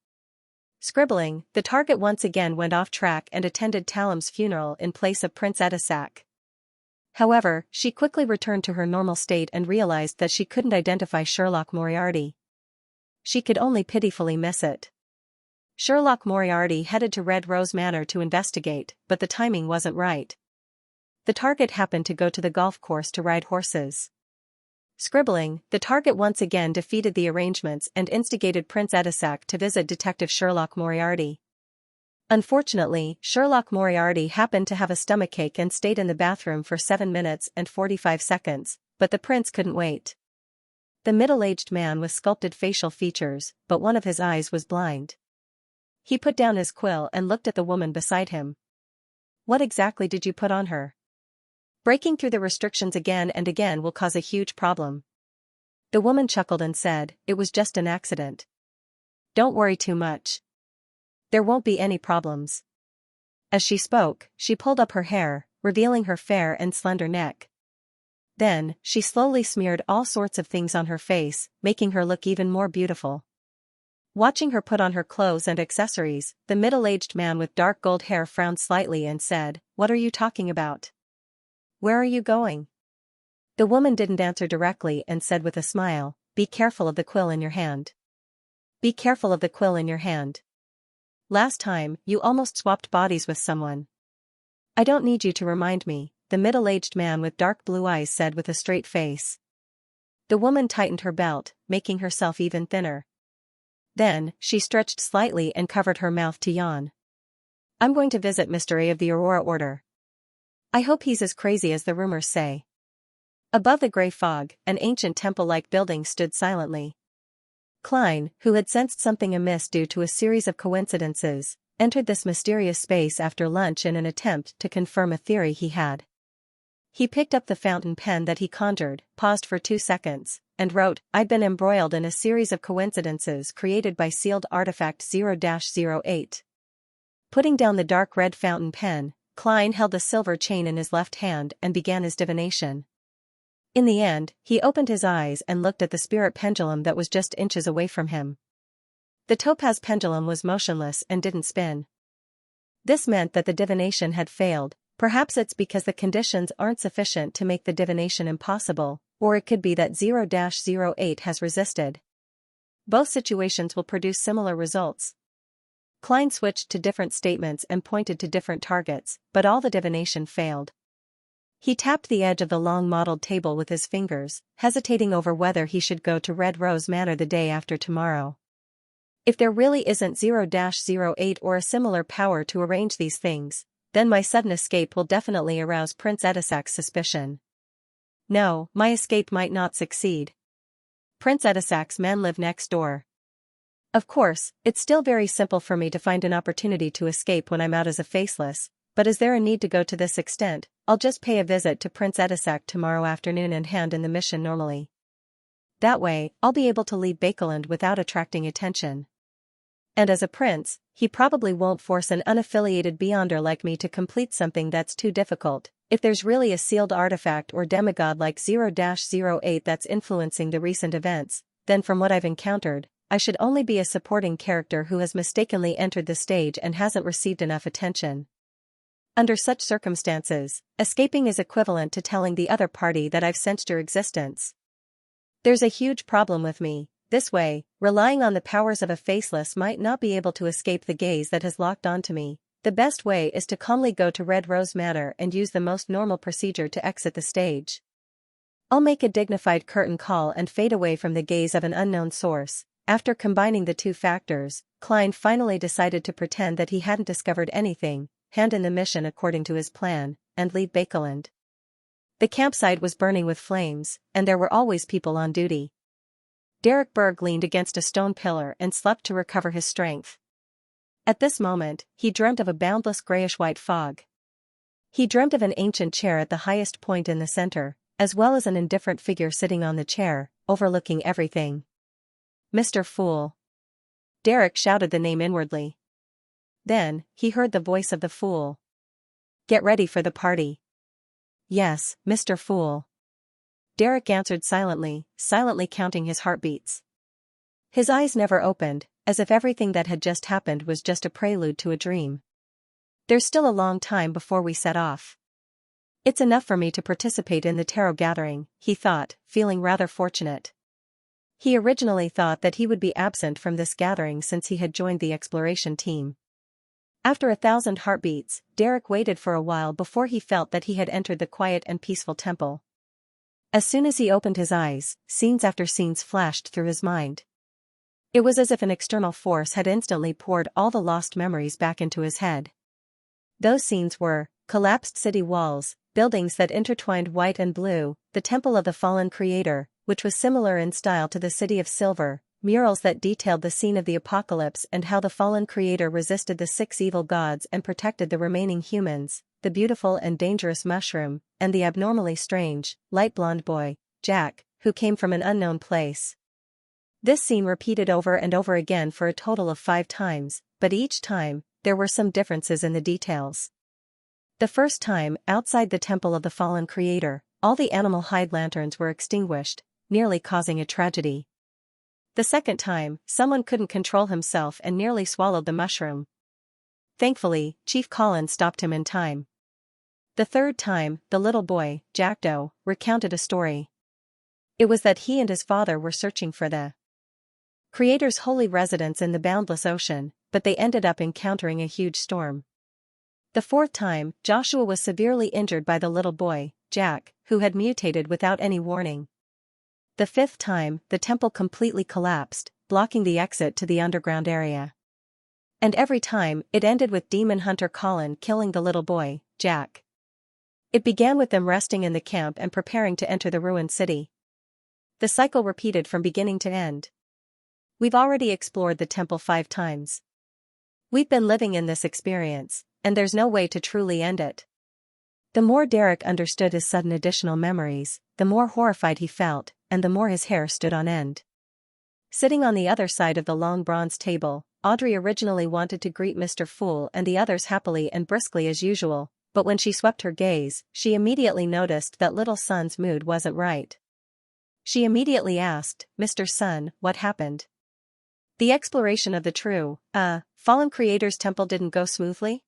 Scribbling, the target once again went off track and attended Talam's funeral in place of Prince Edisac. However, she quickly returned to her normal state and realized that she couldn't identify Sherlock Moriarty. She could only pitifully miss it. Sherlock Moriarty headed to Red Rose Manor to investigate, but the timing wasn't right. The target happened to go to the golf course to ride horses. Scribbling, the target once again defeated the arrangements and instigated Prince Edisac to visit Detective Sherlock Moriarty. Unfortunately, Sherlock Moriarty happened to have a stomachache and stayed in the bathroom for 7 minutes and 45 seconds, but the prince couldn't wait. The middle-aged man with sculpted facial features, but one of his eyes was blind. He put down his quill and looked at the woman beside him. What exactly did you put on her? Breaking through the restrictions again and again will cause a huge problem. The woman chuckled and said, it was just an accident. Don't worry too much. There won't be any problems. As she spoke, she pulled up her hair, revealing her fair and slender neck. Then, she slowly smeared all sorts of things on her face, making her look even more beautiful. Watching her put on her clothes and accessories, the middle-aged man with dark gold hair frowned slightly and said, what are you talking about? Where are you going? The woman didn't answer directly and said with a smile, be careful of the quill in your hand. Be careful of the quill in your hand. Last time, you almost swapped bodies with someone. I don't need you to remind me, the middle-aged man with dark blue eyes said with a straight face. The woman tightened her belt, making herself even thinner. Then, she stretched slightly and covered her mouth to yawn. I'm going to visit Mr. A of the Aurora Order. I hope he's as crazy as the rumors say. Above the gray fog, an ancient temple-like building stood silently. Klein, who had sensed something amiss due to a series of coincidences, entered this mysterious space after lunch in an attempt to confirm a theory he had. He picked up the fountain pen that he conjured, paused for 2 seconds, and wrote, I'd been embroiled in a series of coincidences created by sealed artifact 0-08. Putting down the dark red fountain pen, Klein held a silver chain in his left hand and began his divination. In the end, he opened his eyes and looked at the spirit pendulum that was just inches away from him. The topaz pendulum was motionless and didn't spin. This meant that the divination had failed. Perhaps it's because the conditions aren't sufficient to make the divination impossible, or it could be that 0-08 has resisted. Both situations will produce similar results. Klein switched to different statements and pointed to different targets, but all the divination failed. He tapped the edge of the long mottled table with his fingers, hesitating over whether he should go to Red Rose Manor the day after tomorrow. If there really isn't 0-08 or a similar power to arrange these things, then my sudden escape will definitely arouse Prince Edisac's suspicion. No, my escape might not succeed. Prince Edisac's men live next door. Of course, it's still very simple for me to find an opportunity to escape when I'm out as a faceless, but is there a need to go to this extent? I'll just pay a visit to Prince Edisac tomorrow afternoon and hand in the mission normally. That way, I'll be able to leave Bakeland without attracting attention. And as a prince, he probably won't force an unaffiliated beyonder like me to complete something that's too difficult. If there's really a sealed artifact or demigod like 0-08 that's influencing the recent events, then from what I've encountered, I should only be a supporting character who has mistakenly entered the stage and hasn't received enough attention. Under such circumstances, escaping is equivalent to telling the other party that I've sensed your existence. There's a huge problem with me. This way, relying on the powers of a faceless might not be able to escape the gaze that has locked onto me. The best way is to calmly go to Red Rose Manor and use the most normal procedure to exit the stage. I'll make a dignified curtain call and fade away from the gaze of an unknown source. After combining the two factors, Klein finally decided to pretend that he hadn't discovered anything, hand in the mission according to his plan, and leave Bakeland. The campsite was burning with flames, and there were always people on duty. Derek Berg leaned against a stone pillar and slept to recover his strength. At this moment, he dreamt of a boundless grayish-white fog. He dreamt of an ancient chair at the highest point in the center, as well as an indifferent figure sitting on the chair, overlooking everything. Mr. Fool. Derek shouted the name inwardly. Then, he heard the voice of the fool. Get ready for the party. Yes, Mr. Fool. Derek answered silently counting his heartbeats. His eyes never opened, as if everything that had just happened was just a prelude to a dream. There's still a long time before we set off. It's enough for me to participate in the tarot gathering, he thought, feeling rather fortunate. He originally thought that he would be absent from this gathering since he had joined the exploration team. After 1,000 heartbeats, Derek waited for a while before he felt that he had entered the quiet and peaceful temple. As soon as he opened his eyes, scenes after scenes flashed through his mind. It was as if an external force had instantly poured all the lost memories back into his head. Those scenes were collapsed city walls, buildings that intertwined white and blue, the Temple of the Fallen Creator, which was similar in style to the City of Silver, murals that detailed the scene of the apocalypse and how the fallen creator resisted the 6 evil gods and protected the remaining humans, the beautiful and dangerous mushroom, and the abnormally strange, light blonde boy, Jack, who came from an unknown place. This scene repeated over and over again for a total of 5 times, but each time, there were some differences in the details. The first time, outside the Temple of the Fallen Creator, all the animal hide lanterns were extinguished, nearly causing a tragedy. The second time, someone couldn't control himself and nearly swallowed the mushroom. Thankfully, Chief Collins stopped him in time. The third time, the little boy, Jack Doe, recounted a story. It was that he and his father were searching for the Creator's holy residence in the boundless ocean, but they ended up encountering a huge storm. The fourth time, Joshua was severely injured by the little boy, Jack, who had mutated without any warning. The fifth time, the temple completely collapsed, blocking the exit to the underground area. And every time, it ended with demon hunter Colin killing the little boy, Jack. It began with them resting in the camp and preparing to enter the ruined city. The cycle repeated from beginning to end. We've already explored the temple 5 times. We've been living in this experience, and there's no way to truly end it. The more Derek understood his sudden additional memories, the more horrified he felt, and the more his hair stood on end. Sitting on the other side of the long bronze table, Audrey originally wanted to greet Mr. Fool and the others happily and briskly as usual, but when she swept her gaze, she immediately noticed that little Sun's mood wasn't right. She immediately asked, "Mr. Sun, what happened? The exploration of the true, fallen creator's temple didn't go smoothly?"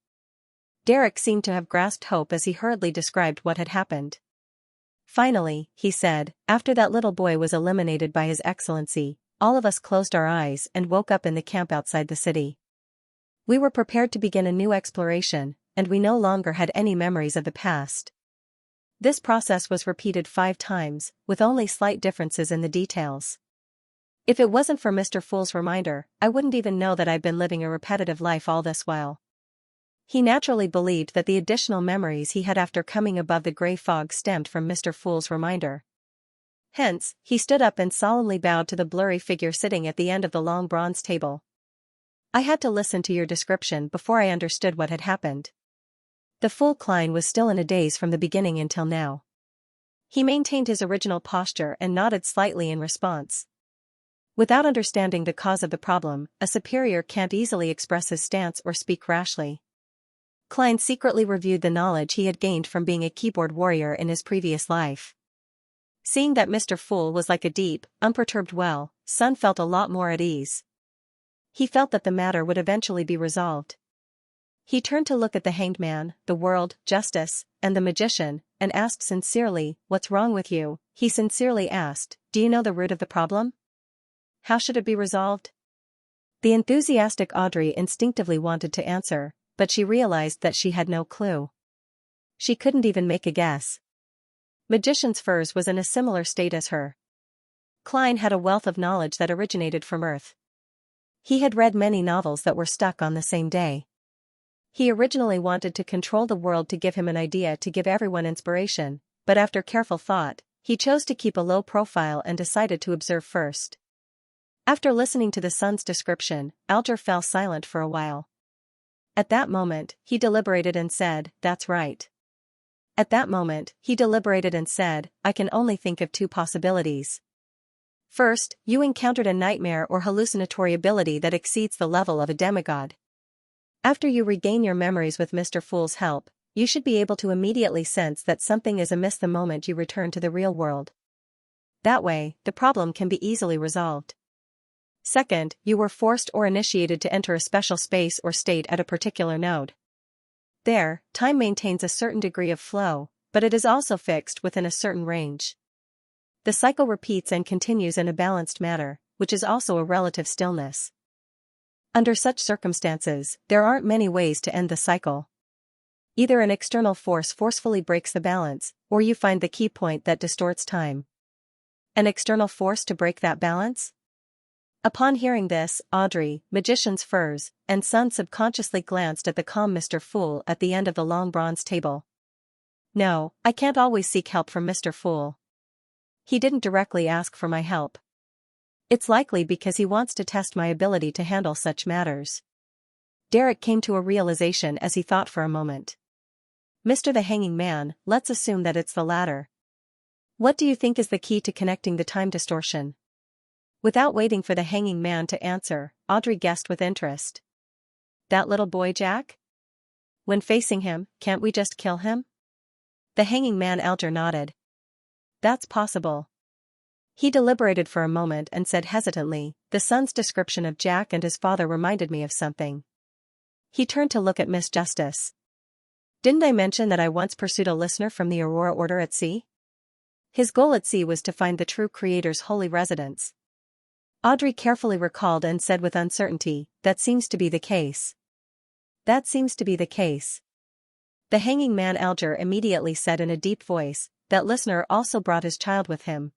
Derek seemed to have grasped hope as he hurriedly described what had happened. "Finally," he said, "after that little boy was eliminated by His Excellency, all of us closed our eyes and woke up in the camp outside the city. We were prepared to begin a new exploration, and we no longer had any memories of the past." This process was repeated 5 times, with only slight differences in the details. "If it wasn't for Mr. Fool's reminder, I wouldn't even know that I've been living a repetitive life all this while." He naturally believed that the additional memories he had after coming above the gray fog stemmed from Mr. Fool's reminder. Hence, he stood up and solemnly bowed to the blurry figure sitting at the end of the long bronze table. "I had to listen to your description before I understood what had happened." The Fool Klein was still in a daze from the beginning until now. He maintained his original posture and nodded slightly in response. Without understanding the cause of the problem, a superior can't easily express his stance or speak rashly. Klein secretly reviewed the knowledge he had gained from being a keyboard warrior in his previous life. Seeing that Mr. Fool was like a deep, unperturbed well, Sun felt a lot more at ease. He felt that the matter would eventually be resolved. He turned to look at the hanged man, the world, justice, and the magician, and asked sincerely, "What's wrong with you?" He sincerely asked, "Do you know the root of the problem? How should it be resolved?" The enthusiastic Audrey instinctively wanted to answer, but she realized that she had no clue. She couldn't even make a guess. Magician's Furs was in a similar state as her. Klein had a wealth of knowledge that originated from Earth. He had read many novels that were stuck on the same day. He originally wanted to control the world to give him an idea to give everyone inspiration, but after careful thought, he chose to keep a low profile and decided to observe first. After listening to the Sun's description, Alger fell silent for a while. At that moment, he deliberated and said, "That's right." At that moment, he deliberated and said, "I can only think of 2 possibilities. First, you encountered a nightmare or hallucinatory ability that exceeds the level of a demigod. After you regain your memories with Mr. Fool's help, you should be able to immediately sense that something is amiss the moment you return to the real world. That way, the problem can be easily resolved. Second, you were forced or initiated to enter a special space or state at a particular node. There, time maintains a certain degree of flow, but it is also fixed within a certain range. The cycle repeats and continues in a balanced manner, which is also a relative stillness. Under such circumstances, there aren't many ways to end the cycle. Either an external force forcefully breaks the balance, or you find the key point that distorts time. An external force to break that balance? Upon hearing this, Audrey, Magician's Furs, and Sun subconsciously glanced at the calm Mr. Fool at the end of the long bronze table. "No, I can't always seek help from Mr. Fool. He didn't directly ask for my help. It's likely because he wants to test my ability to handle such matters." Derek came to a realization as he thought for a moment. "Mr. the Hanging Man, let's assume that it's the latter. What do you think is the key to connecting the time distortion?" Without waiting for the Hanging Man to answer, Audrey guessed with interest. "That little boy Jack? When facing him, can't we just kill him?" The Hanging Man Alger nodded. "That's possible." He deliberated for a moment and said hesitantly, "The Sun's description of Jack and his father reminded me of something." He turned to look at Miss Justice. "Didn't I mention that I once pursued a listener from the Aurora Order at sea? His goal at sea was to find the true Creator's holy residence." Audrey carefully recalled and said with uncertainty, "That seems to be the case." "That seems to be the case." The Hanging Man Alger immediately said in a deep voice, "That listener also brought his child with him."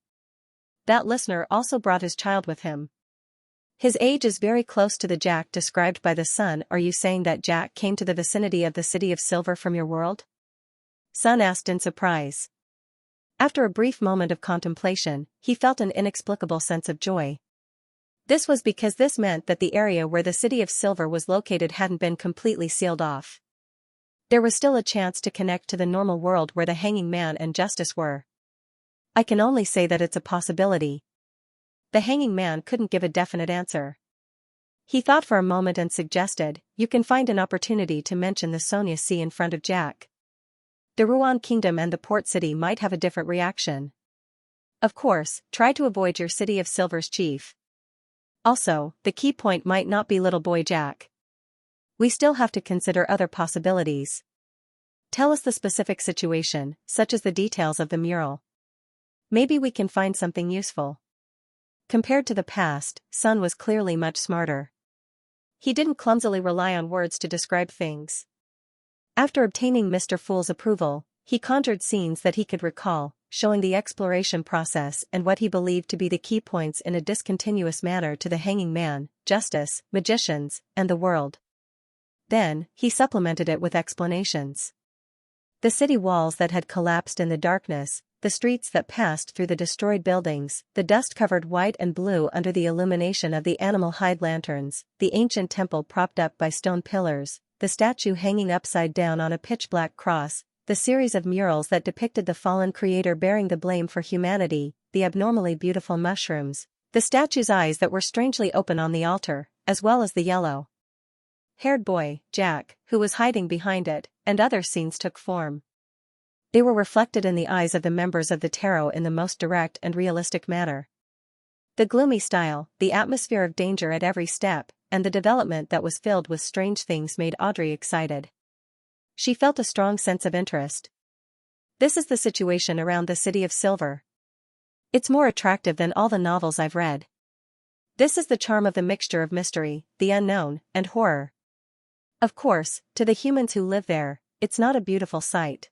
"That listener also brought his child with him." His age is very close to the Jack described by the Sun. Are you saying that Jack came to the vicinity of the City of Silver from your world? Sun asked in surprise. After a brief moment of contemplation, he felt an inexplicable sense of joy. This was because this meant that the area where the City of Silver was located hadn't been completely sealed off. There was still a chance to connect to the normal world where the Hanging Man and Justice were. I can only say that it's a possibility. The Hanging Man couldn't give a definite answer. He thought for a moment and suggested, you can find an opportunity to mention the Sonia Sea in front of Jack. The Ruan Kingdom and the port city might have a different reaction. Of course, try to avoid your City of Silver's chief. Also, the key point might not be little boy Jack. We still have to consider other possibilities. Tell us the specific situation, such as the details of the mural. Maybe we can find something useful. Compared to the past, Sun was clearly much smarter. He didn't clumsily rely on words to describe things. After obtaining Mr. Fool's approval, he conjured scenes that he could recall, showing the exploration process and what he believed to be the key points in a discontinuous manner to the Hanging Man, Justice, magicians, and the world. Then, he supplemented it with explanations. The city walls that had collapsed in the darkness, the streets that passed through the destroyed buildings, the dust covered white and blue under the illumination of the animal hide lanterns, the ancient temple propped up by stone pillars, the statue hanging upside down on a pitch-black cross, the series of murals that depicted the fallen creator bearing the blame for humanity, the abnormally beautiful mushrooms, the statue's eyes that were strangely open on the altar, as well as the yellow-haired boy, Jack, who was hiding behind it, and other scenes took form. They were reflected in the eyes of the members of the tarot in the most direct and realistic manner. The gloomy style, the atmosphere of danger at every step, and the development that was filled with strange things made Audrey excited. She felt a strong sense of interest. This is the situation around the City of Silver. It's more attractive than all the novels I've read. This is the charm of the mixture of mystery, the unknown, and horror. Of course, to the humans who live there, it's not a beautiful sight.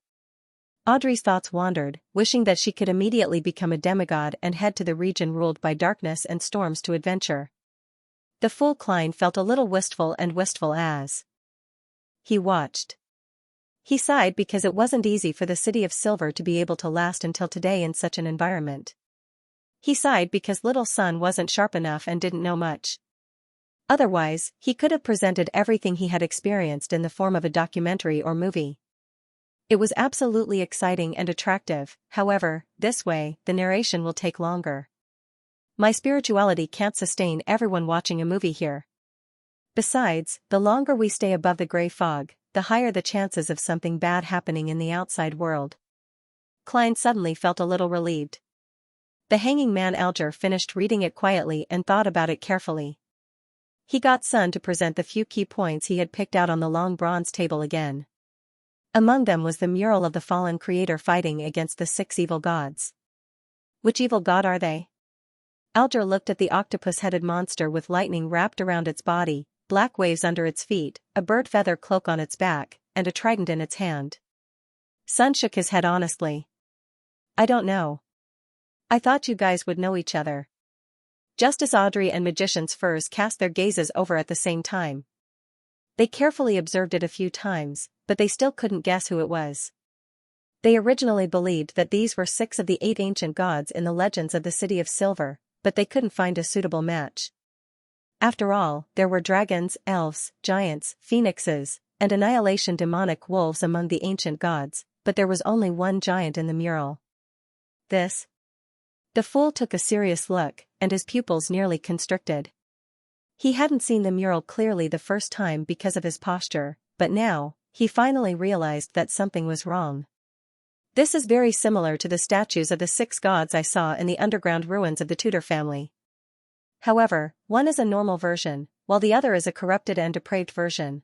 Audrey's thoughts wandered, wishing that she could immediately become a demigod and head to the region ruled by darkness and storms to adventure. The fool Klein felt a little wistful as he watched. He sighed because it wasn't easy for the City of Silver to be able to last until today in such an environment. He sighed because little Sun wasn't sharp enough and didn't know much. Otherwise, he could have presented everything he had experienced in the form of a documentary or movie. It was absolutely exciting and attractive, however, this way, the narration will take longer. My spirituality can't sustain everyone watching a movie here. Besides, the longer we stay above the gray fog, the higher the chances of something bad happening in the outside world. Klein suddenly felt a little relieved. The Hanging Man Alger finished reading it quietly and thought about it carefully. He got Sun to present the few key points he had picked out on the long bronze table again. Among them was the mural of the fallen creator fighting against the 6 evil gods. Which evil god are they? Alger looked at the octopus-headed monster with lightning wrapped around its body, black waves under its feet, a bird feather cloak on its back, and a trident in its hand. Sun shook his head honestly. I don't know. I thought you guys would know each other. Just as Audrey and Magician's Furs cast their gazes over at the same time. They carefully observed it a few times, but they still couldn't guess who it was. They originally believed that these were 6 of the 8 ancient gods in the legends of the City of Silver, but they couldn't find a suitable match. After all, there were dragons, elves, giants, phoenixes, and annihilation demonic wolves among the ancient gods, but there was only one giant in the mural. This? The fool took a serious look, and his pupils nearly constricted. He hadn't seen the mural clearly the first time because of his posture, but now, he finally realized that something was wrong. This is very similar to the statues of the 6 gods I saw in the underground ruins of the Tudor family. However, one is a normal version, while the other is a corrupted and depraved version.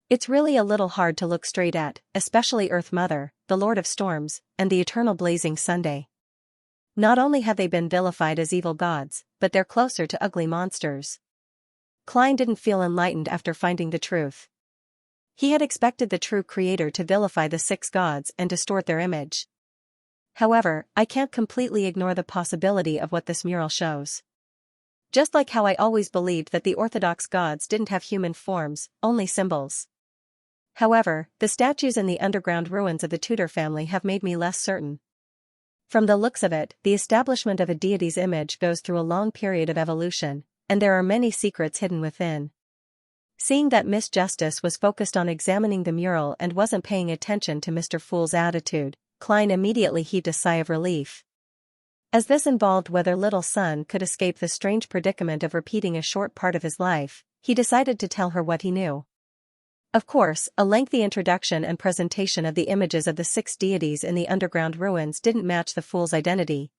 It's really a little hard to look straight at, especially Earth Mother, the Lord of Storms, and the Eternal Blazing Sunday. Not only have they been vilified as evil gods, but they're closer to ugly monsters. Klein didn't feel enlightened after finding the truth. He had expected the true creator to vilify the 6 gods and distort their image. However, I can't completely ignore the possibility of what this mural shows. Just like how I always believed that the Orthodox gods didn't have human forms, only symbols. However, the statues in the underground ruins of the Tudor family have made me less certain. From the looks of it, the establishment of a deity's image goes through a long period of evolution, and there are many secrets hidden within. Seeing that Miss Justice was focused on examining the mural and wasn't paying attention to Mr. Fool's attitude, Klein immediately heaved a sigh of relief. As this involved whether little son could escape the strange predicament of repeating a short part of his life, he decided to tell her what he knew. Of course, a lengthy introduction and presentation of the images of the 6 deities in the underground ruins didn't match the fool's identity.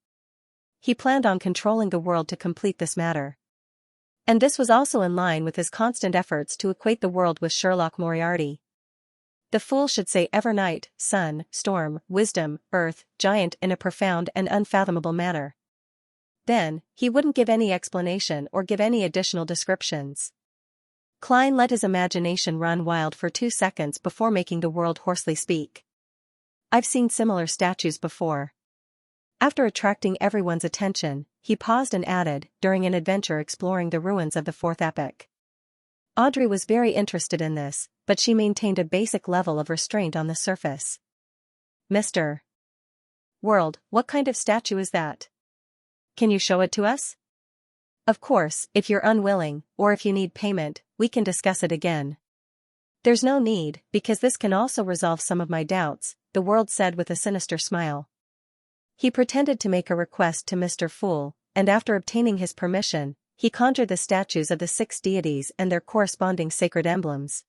He planned on controlling the world to complete this matter. And this was also in line with his constant efforts to equate the world with Sherlock Moriarty. The fool should say Evernight, sun, storm, wisdom, earth, giant in a profound and unfathomable manner. Then, he wouldn't give any explanation or give any additional descriptions. Klein let his imagination run wild for 2 seconds before making the world hoarsely speak. I've seen similar statues before. After attracting everyone's attention, he paused and added, during an adventure exploring the ruins of the 4th epoch. Audrey was very interested in this, but she maintained a basic level of restraint on the surface. Mr. World, what kind of statue is that? Can you show it to us? Of course, if you're unwilling, or if you need payment, we can discuss it again. There's no need, because this can also resolve some of my doubts, the world said with a sinister smile. He pretended to make a request to Mr. Fool, and after obtaining his permission, he conjured the statues of the 6 deities and their corresponding sacred emblems.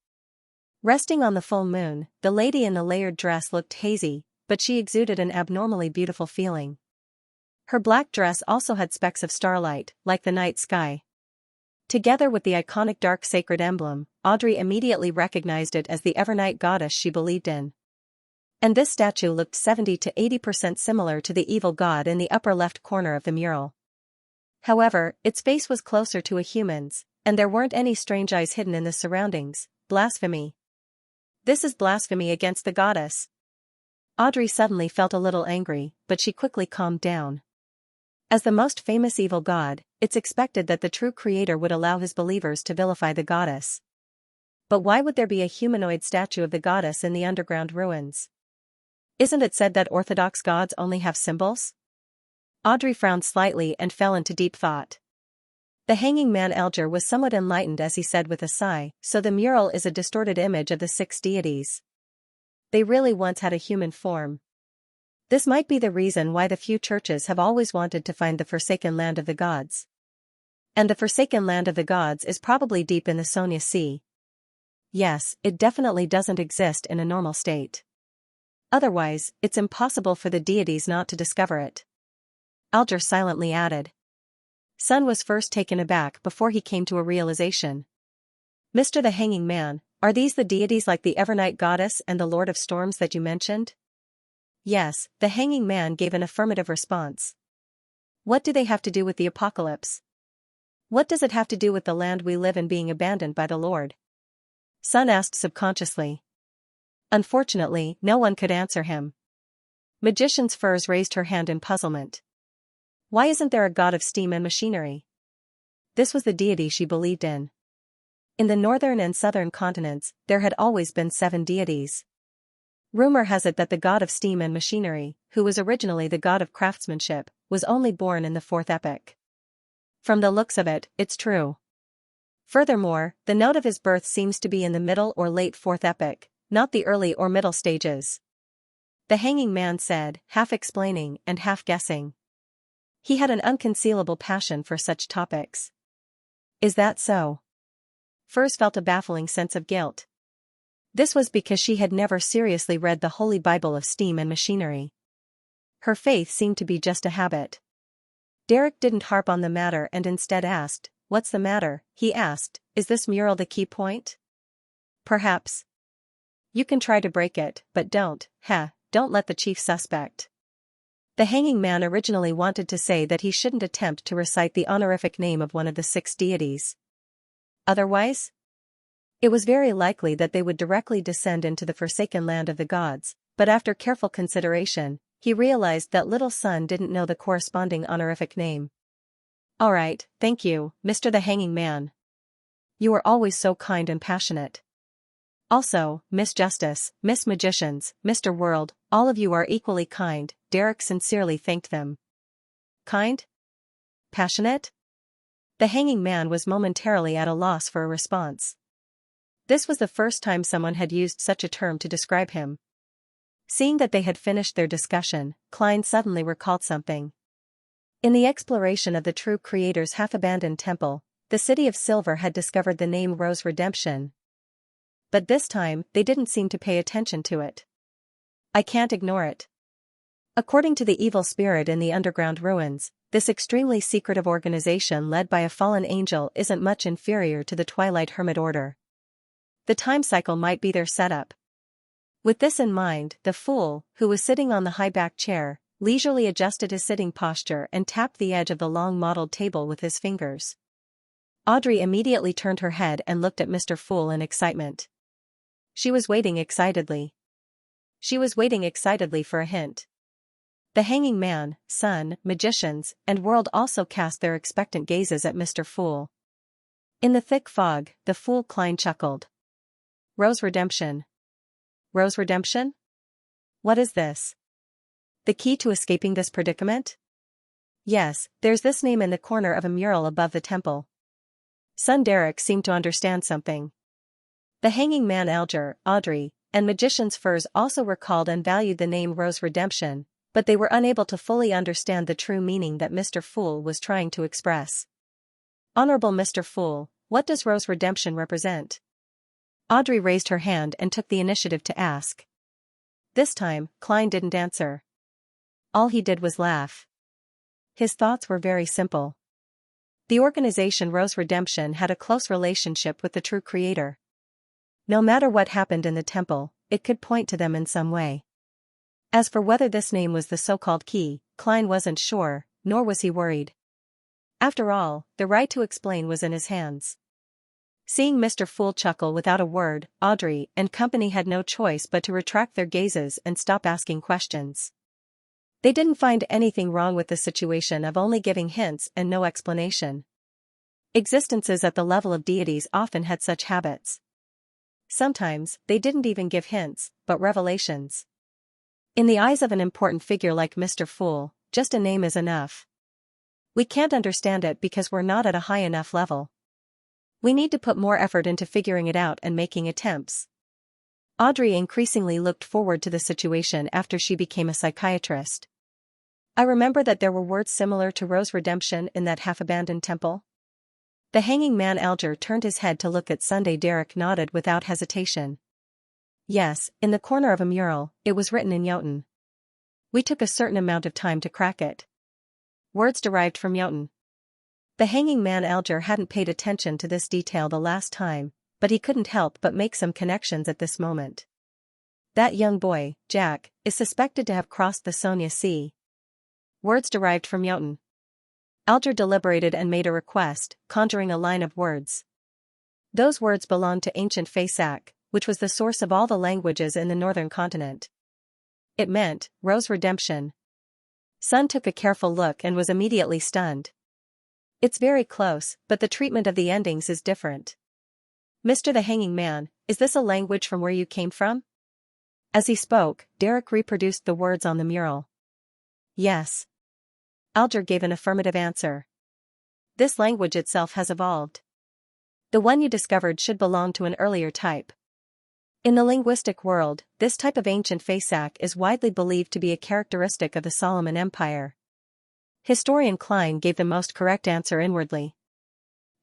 Resting on the full moon, the lady in the layered dress looked hazy, but she exuded an abnormally beautiful feeling. Her black dress also had specks of starlight, like the night sky. Together with the iconic dark sacred emblem, Audrey immediately recognized it as the Evernight goddess she believed in. And this statue looked 70 to 80% similar to the evil god in the upper left corner of the mural. However, its face was closer to a human's, and there weren't any strange eyes hidden in the surroundings. Blasphemy. This is blasphemy against the goddess. Audrey suddenly felt a little angry, but she quickly calmed down. As the most famous evil god, it's expected that the true creator would allow his believers to vilify the goddess. But why would there be a humanoid statue of the goddess in the underground ruins? Isn't it said that Orthodox gods only have symbols? Audrey frowned slightly and fell into deep thought. The hanging man Elger was somewhat enlightened as he said with a sigh, so the mural is a distorted image of the 6 deities. They really once had a human form. This might be the reason why the few churches have always wanted to find the forsaken land of the gods. And the forsaken land of the gods is probably deep in the Sonia Sea. Yes, it definitely doesn't exist in a normal state. Otherwise, it's impossible for the deities not to discover it. Alger silently added. Sun was first taken aback before he came to a realization. Mr. the Hanging Man, are these the deities like the Evernight goddess and the Lord of Storms that you mentioned? Yes, the Hanging Man gave an affirmative response. What do they have to do with the apocalypse? What does it have to do with the land we live in being abandoned by the Lord? Sun asked subconsciously. Unfortunately, no one could answer him. Magician's Furs raised her hand in puzzlement. Why isn't there a god of steam and machinery? This was the deity she believed in. In the northern and southern continents, there had always been 7 deities. Rumor has it that the god of steam and machinery, who was originally the god of craftsmanship, was only born in the 4th epoch. From the looks of it, it's true. Furthermore, the note of his birth seems to be in the middle or late 4th epoch, not the early or middle stages. The Hanging Man said, half explaining and half guessing. He had an unconcealable passion for such topics. Is that so? Furs felt a baffling sense of guilt. This was because she had never seriously read the Holy Bible of steam and machinery. Her faith seemed to be just a habit. Derek didn't harp on the matter and instead asked, "What's the matter?" He asked, "Is this mural the key point?" Perhaps. You can try to break it, but don't let the chief suspect. The Hanging Man originally wanted to say that he shouldn't attempt to recite the honorific name of one of the 6 deities. Otherwise? It was very likely that they would directly descend into the forsaken land of the gods, but after careful consideration, he realized that Little Sun didn't know the corresponding honorific name. Alright, thank you, Mr. the Hanging Man. You are always so kind and passionate. Also, Miss Justice, Miss Magicians, Mr. World, all of you are equally kind, Derek sincerely thanked them. Kind? Passionate? The Hanging Man was momentarily at a loss for a response. This was the first time someone had used such a term to describe him. Seeing that they had finished their discussion, Klein suddenly recalled something. In the exploration of the true creator's half-abandoned temple, the City of Silver had discovered the name Rose Redemption. But this time, they didn't seem to pay attention to it. I can't ignore it. According to the evil spirit in the underground ruins, this extremely secretive organization led by a fallen angel isn't much inferior to the Twilight Hermit Order. The time cycle might be their setup. With this in mind, the fool, who was sitting on the high-backed chair, leisurely adjusted his sitting posture and tapped the edge of the long mottled table with his fingers. Audrey immediately turned her head and looked at Mr. Fool in excitement. She was waiting excitedly. She was waiting excitedly for a hint. The Hanging Man, Sun, Magicians, and World also cast their expectant gazes at Mr. Fool. In the thick fog, the fool Klein chuckled. Rose Redemption. Rose Redemption? What is this? The key to escaping this predicament? Yes, there's this name in the corner of a mural above the temple. Son Derek seemed to understand something. The Hanging Man Alger, Audrey, and Magician's Furs also recalled and valued the name Rose Redemption, but they were unable to fully understand the true meaning that Mr. Fool was trying to express. Honorable Mr. Fool, what does Rose Redemption represent? Audrey raised her hand and took the initiative to ask. This time, Klein didn't answer. All he did was laugh. His thoughts were very simple. The organization Rose Redemption had a close relationship with the true creator. No matter what happened in the temple, it could point to them in some way. As for whether this name was the so-called key, Klein wasn't sure, nor was he worried. After all, the right to explain was in his hands. Seeing Mr. Fool chuckle without a word, Audrey and company had no choice but to retract their gazes and stop asking questions. They didn't find anything wrong with the situation of only giving hints and no explanation. Existences at the level of deities often had such habits. Sometimes, they didn't even give hints, but revelations. In the eyes of an important figure like Mr. Fool, just a name is enough. We can't understand it because we're not at a high enough level. We need to put more effort into figuring it out and making attempts. Audrey increasingly looked forward to the situation after she became a psychiatrist. I remember that there were words similar to Rose Redemption in that half-abandoned temple. The Hanging Man Alger turned his head to look at Sunday. Derek nodded without hesitation. Yes, in the corner of a mural, it was written in Jotun. We took a certain amount of time to crack it. Words derived from Jotun. The Hanging Man Alger hadn't paid attention to this detail the last time, but he couldn't help but make some connections at this moment. That young boy, Jack, is suspected to have crossed the Sonia Sea. Words derived from Jotun. Alger deliberated and made a request, conjuring a line of words. Those words belonged to ancient Faesak, which was the source of all the languages in the northern continent. It meant, Rose Redemption. Sun took a careful look and was immediately stunned. It's very close, but the treatment of the endings is different. Mr. the Hanging Man, is this a language from where you came from? As he spoke, Derek reproduced the words on the mural. Yes. Alger gave an affirmative answer. This language itself has evolved. The one you discovered should belong to an earlier type. In the linguistic world, this type of ancient Faesak is widely believed to be a characteristic of the Solomon Empire. Historian Klein gave the most correct answer inwardly.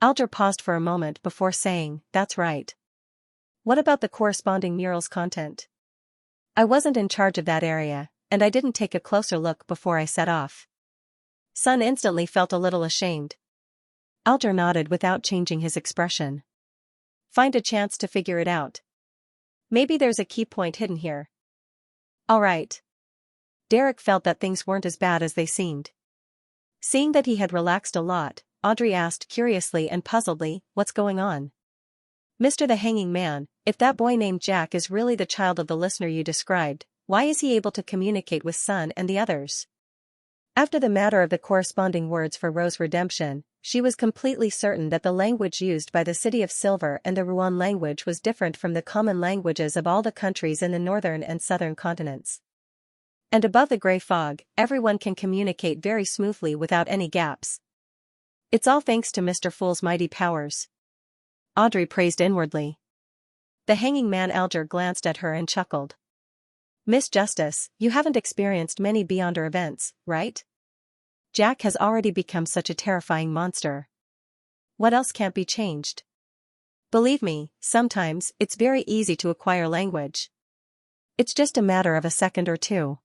Alger paused for a moment before saying, "That's right. What about the corresponding mural's content?" I wasn't in charge of that area, and I didn't take a closer look before I set off. Sun instantly felt a little ashamed. Alger nodded without changing his expression. Find a chance to figure it out. Maybe there's a key point hidden here. All right. Derek felt that things weren't as bad as they seemed. Seeing that he had relaxed a lot, Audrey asked curiously and puzzledly, "What's going on?" Mr. the Hanging Man, if that boy named Jack is really the child of the listener you described, why is he able to communicate with Sun and the others? After the matter of the corresponding words for Rose Redemption, she was completely certain that the language used by the City of Silver and the Ruan language was different from the common languages of all the countries in the northern and southern continents. And above the grey fog, everyone can communicate very smoothly without any gaps. It's all thanks to Mr. Fool's mighty powers. Audrey praised inwardly. The hanging man Alger glanced at her and chuckled. Miss Justice, you haven't experienced many Beyonder events, right? Jack has already become such a terrifying monster. What else can't be changed? Believe me, sometimes it's very easy to acquire language. It's just a matter of a second or two.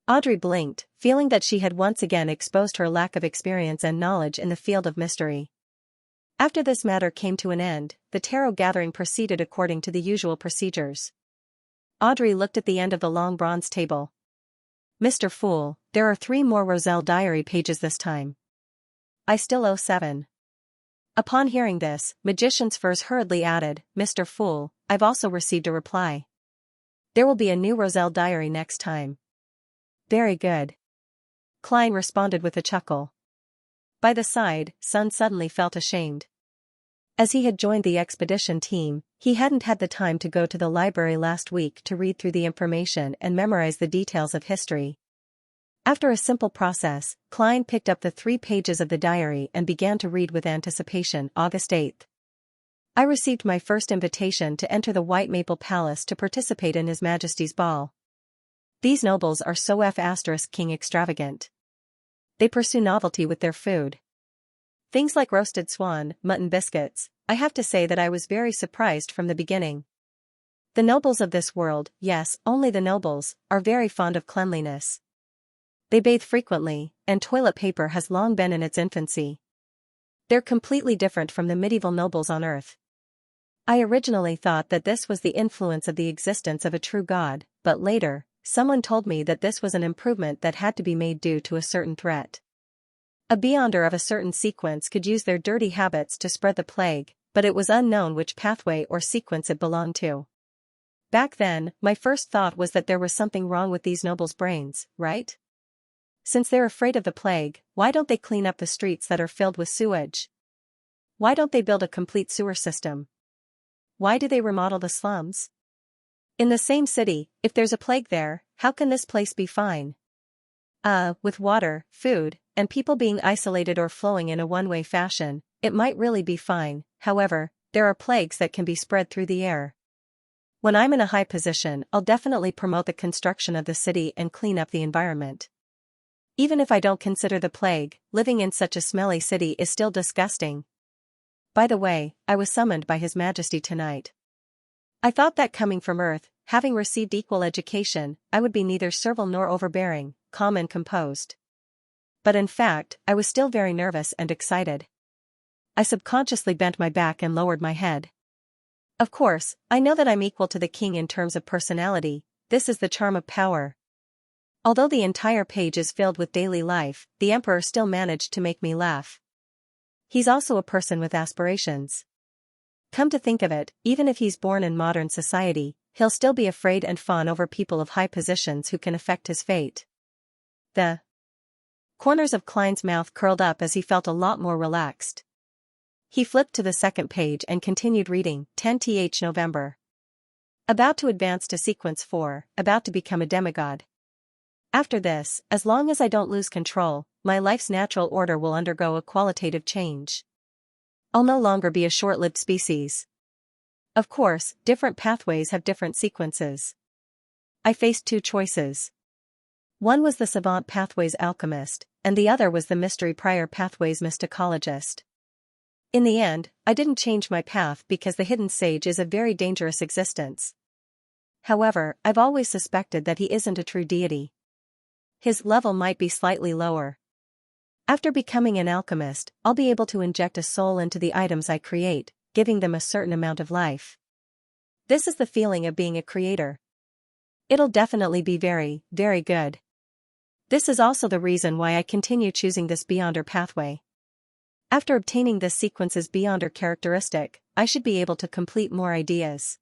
Audrey blinked, feeling that she had once again exposed her lack of experience and knowledge in the field of mystery. After this matter came to an end, the tarot gathering proceeded according to the usual procedures. Audrey looked at the end of the long bronze table. Mr. Fool, there are 3 more Roselle diary pages this time. I still owe 7. Upon hearing this, Magician's Furs hurriedly added, Mr. Fool, I've also received a reply. There will be a new Roselle diary next time. Very good. Klein responded with a chuckle. By the side, Sun suddenly felt ashamed. As he had joined the expedition team, he hadn't had the time to go to the library last week to read through the information and memorize the details of history. After a simple process, Klein picked up the 3 pages of the diary and began to read with anticipation. August 8th. I received my first invitation to enter the White Maple Palace to participate in His Majesty's ball. These nobles are so King extravagant. They pursue novelty with their food. Things like roasted swan, mutton biscuits. I have to say that I was very surprised from the beginning. The nobles of this world, yes, only the nobles, are very fond of cleanliness. They bathe frequently, and toilet paper has long been in its infancy. They're completely different from the medieval nobles on earth. I originally thought that this was the influence of the existence of a true god, but later, someone told me that this was an improvement that had to be made due to a certain threat. A Beyonder of a certain sequence could use their dirty habits to spread the plague, but it was unknown which pathway or sequence it belonged to. Back then, my first thought was that there was something wrong with these nobles' brains, right? Since they're afraid of the plague, why don't they clean up the streets that are filled with sewage? Why don't they build a complete sewer system? Why do they remodel the slums? In the same city, if there's a plague there, how can this place be fine? With water, food, and people being isolated or flowing in a one-way fashion, it might really be fine. However, there are plagues that can be spread through the air. When I'm in a high position, I'll definitely promote the construction of the city and clean up the environment. Even if I don't consider the plague, living in such a smelly city is still disgusting. By the way, I was summoned by His Majesty tonight. I thought that coming from Earth, having received equal education, I would be neither servile nor overbearing, calm and composed. But in fact, I was still very nervous and excited. I subconsciously bent my back and lowered my head. Of course, I know that I'm equal to the king in terms of personality. This is the charm of power. Although the entire page is filled with daily life, the emperor still managed to make me laugh. He's also a person with aspirations. Come to think of it, even if he's born in modern society, he'll still be afraid and fawn over people of high positions who can affect his fate. The corners of Klein's mouth curled up as he felt a lot more relaxed. He flipped to the second page and continued reading. 10th November. About to advance to sequence 4, about to become a demigod. After this, as long as I don't lose control, my life's natural order will undergo a qualitative change. I'll no longer be a short-lived species. Of course, different pathways have different sequences. I faced 2 choices. One was the Savant Pathways alchemist, and the other was the Mystery Prior Pathways mysticologist. In the end, I didn't change my path because the hidden sage is a very dangerous existence. However, I've always suspected that he isn't a true deity. His level might be slightly lower. After becoming an alchemist, I'll be able to inject a soul into the items I create, giving them a certain amount of life. This is the feeling of being a creator. It'll definitely be very, very good. This is also the reason why I continue choosing this Beyonder pathway. After obtaining this sequence's Beyonder characteristic, I should be able to complete more ideas.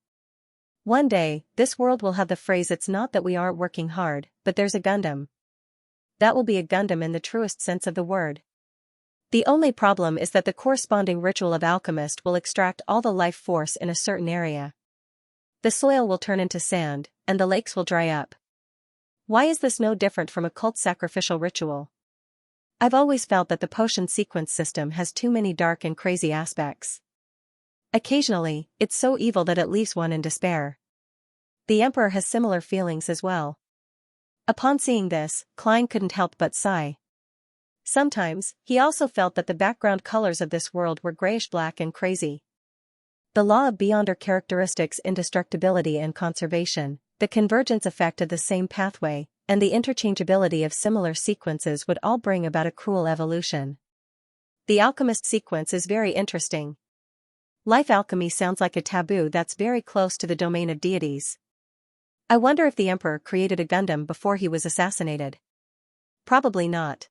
One day, this world will have the phrase "it's not that we aren't working hard, but there's a Gundam." That will be a Gundam in the truest sense of the word. The only problem is that the corresponding ritual of alchemist will extract all the life force in a certain area. The soil will turn into sand, and the lakes will dry up. Why is this no different from a cult sacrificial ritual? I've always felt that the potion sequence system has too many dark and crazy aspects. Occasionally, it's so evil that it leaves one in despair. The Emperor has similar feelings as well. Upon seeing this, Klein couldn't help but sigh. Sometimes, he also felt that the background colors of this world were grayish-black and crazy. The law of beyonder characteristics, indestructibility and conservation, the convergence effect of the same pathway, and the interchangeability of similar sequences would all bring about a cruel evolution. The alchemist sequence is very interesting. Life alchemy sounds like a taboo that's very close to the domain of deities. I wonder if the Emperor created a Gundam before he was assassinated. Probably not.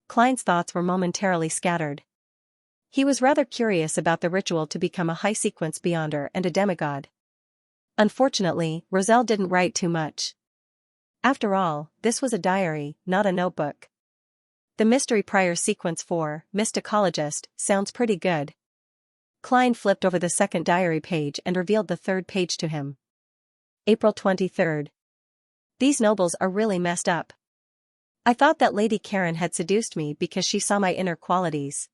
Klein's thoughts were momentarily scattered. He was rather curious about the ritual to become a high-sequence beyonder and a demigod. Unfortunately, Roselle didn't write too much. After all, this was a diary, not a notebook. The Mystery Prior Sequence 4, Mysticologist, sounds pretty good. Klein flipped over the second diary page and revealed the third page to him. April 23rd. These nobles are really messed up. I thought that Lady Karen had seduced me because she saw my inner qualities.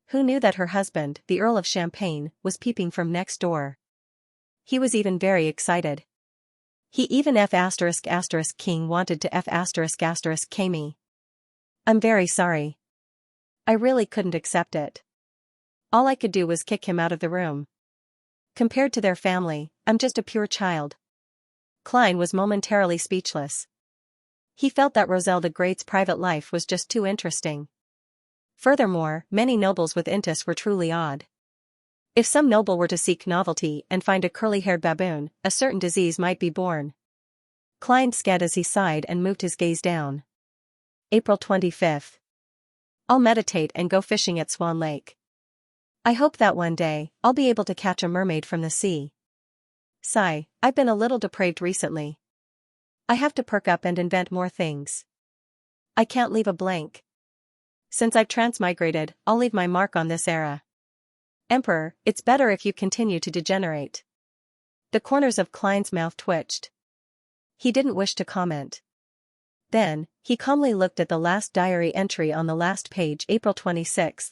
Who knew that her husband, the Earl of Champagne, was peeping from next door? He was even very excited. He even King wanted to K me. I'm very sorry. I really couldn't accept it. All I could do was kick him out of the room. Compared to their family, I'm just a pure child. Klein was momentarily speechless. He felt that Roselle the Great's private life was just too interesting. Furthermore, many nobles with Intis were truly odd. If some noble were to seek novelty and find a curly-haired baboon, a certain disease might be born. Klein sked as he sighed and moved his gaze down. April 25th. I'll meditate and go fishing at Swan Lake. I hope that one day, I'll be able to catch a mermaid from the sea. Sigh, I've been a little depraved recently. I have to perk up and invent more things. I can't leave a blank. Since I've transmigrated, I'll leave my mark on this era. Emperor, it's better if you continue to degenerate. The corners of Klein's mouth twitched. He didn't wish to comment. Then, he calmly looked at the last diary entry on the last page. April 26th.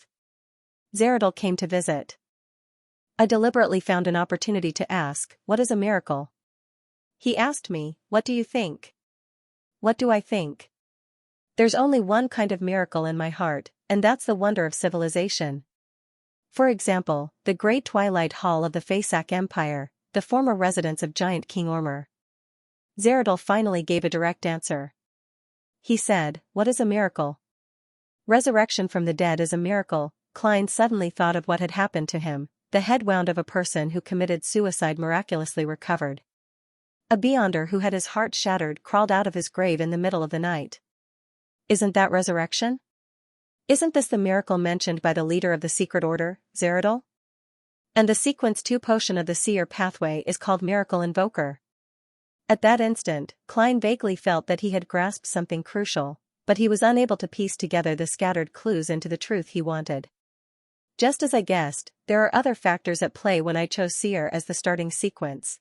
Zeradal came to visit. I deliberately found an opportunity to ask, what is a miracle? He asked me, what do you think? What do I think? There's only one kind of miracle in my heart, and that's the wonder of civilization. For example, the great Twilight Hall of the Faesak Empire, the former residence of giant King Ormur. Zeradal finally gave a direct answer. He said, what is a miracle? Resurrection from the dead is a miracle. Klein suddenly thought of what had happened to him, the head wound of a person who committed suicide miraculously recovered. A beyonder who had his heart shattered crawled out of his grave in the middle of the night. Isn't that resurrection? Isn't this the miracle mentioned by the leader of the secret order, Zeradal? And the sequence 2 potion of the seer pathway is called Miracle Invoker. At that instant, Klein vaguely felt that he had grasped something crucial, but he was unable to piece together the scattered clues into the truth he wanted. Just as I guessed, there are other factors at play when I chose seer as the starting sequence.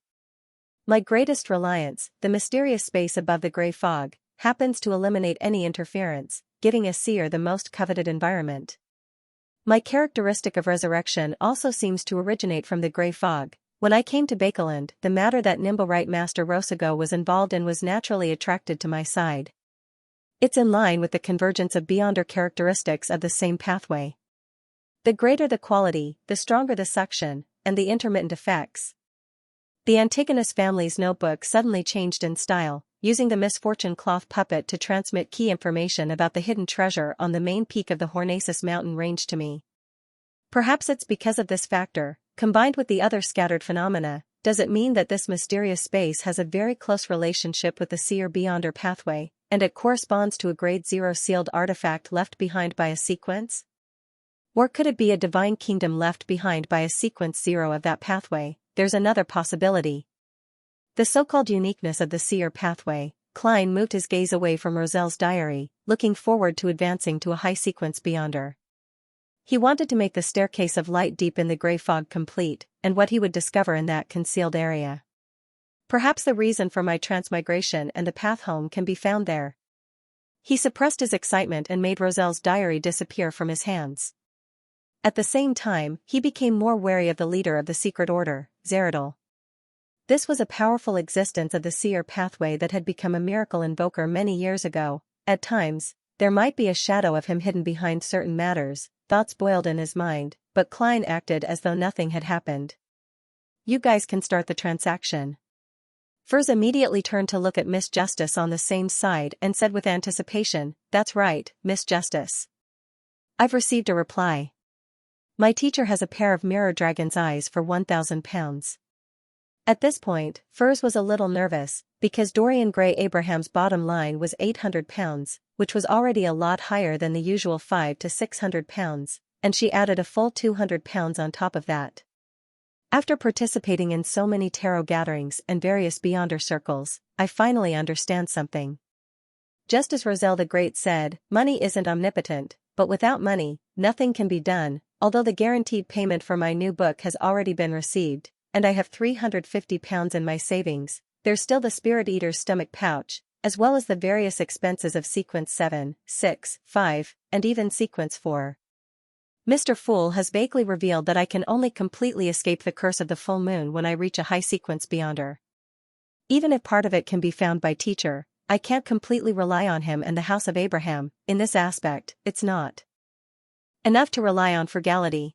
My greatest reliance, the mysterious space above the gray fog, happens to eliminate any interference, giving a seer the most coveted environment. My characteristic of resurrection also seems to originate from the gray fog. When I came to Bakeland, the matter that Nimborite Master Rosago was involved in was naturally attracted to my side. It's in line with the convergence of beyonder characteristics of the same pathway. The greater the quality, the stronger the suction, and the intermittent effects. The Antigonus family's notebook suddenly changed in style, using the misfortune cloth puppet to transmit key information about the hidden treasure on the main peak of the Hornasus mountain range to me. Perhaps it's because of this factor, combined with the other scattered phenomena, does it mean that this mysterious space has a very close relationship with the seer beyonder pathway, and it corresponds to a grade 0 sealed artifact left behind by a sequence? Or could it be a divine kingdom left behind by a sequence 0 of that pathway? There's another possibility. The so-called uniqueness of the seer pathway. Klein moved his gaze away from Roselle's diary, looking forward to advancing to a high-sequence beyonder. He wanted to make the staircase of light deep in the grey fog complete, and what he would discover in that concealed area. Perhaps the reason for my transmigration and the path home can be found there. He suppressed his excitement and made Roselle's diary disappear from his hands. At the same time, he became more wary of the leader of the secret order, Zeradol. This was a powerful existence of the seer pathway that had become a miracle invoker many years ago. At times, there might be a shadow of him hidden behind certain matters. Thoughts boiled in his mind, but Klein acted as though nothing had happened. You guys can start the transaction. Furs immediately turned to look at Miss Justice on the same side and said with anticipation, "That's right, Miss Justice. I've received a reply. My teacher has a pair of mirror dragon's eyes for £1,000. At this point, Furs was a little nervous, because Dorian Gray Abraham's bottom line was £800, which was already a lot higher than the usual £500 to £600, and she added a full £200 on top of that. After participating in so many tarot gatherings and various Beyonder circles, I finally understand something. Just as Roselle the Great said, money isn't omnipotent, but without money, nothing can be done. Although the guaranteed payment for my new book has already been received, and I have £350 in my savings, there's still the Spirit Eater's stomach pouch, as well as the various expenses of Sequence 7, 6, 5, and even Sequence 4. Mr. Fool has vaguely revealed that I can only completely escape the curse of the full moon when I reach a high sequence Beyonder. Even if part of it can be found by teacher, I can't completely rely on him and the House of Abraham. In this aspect, it's not enough to rely on frugality.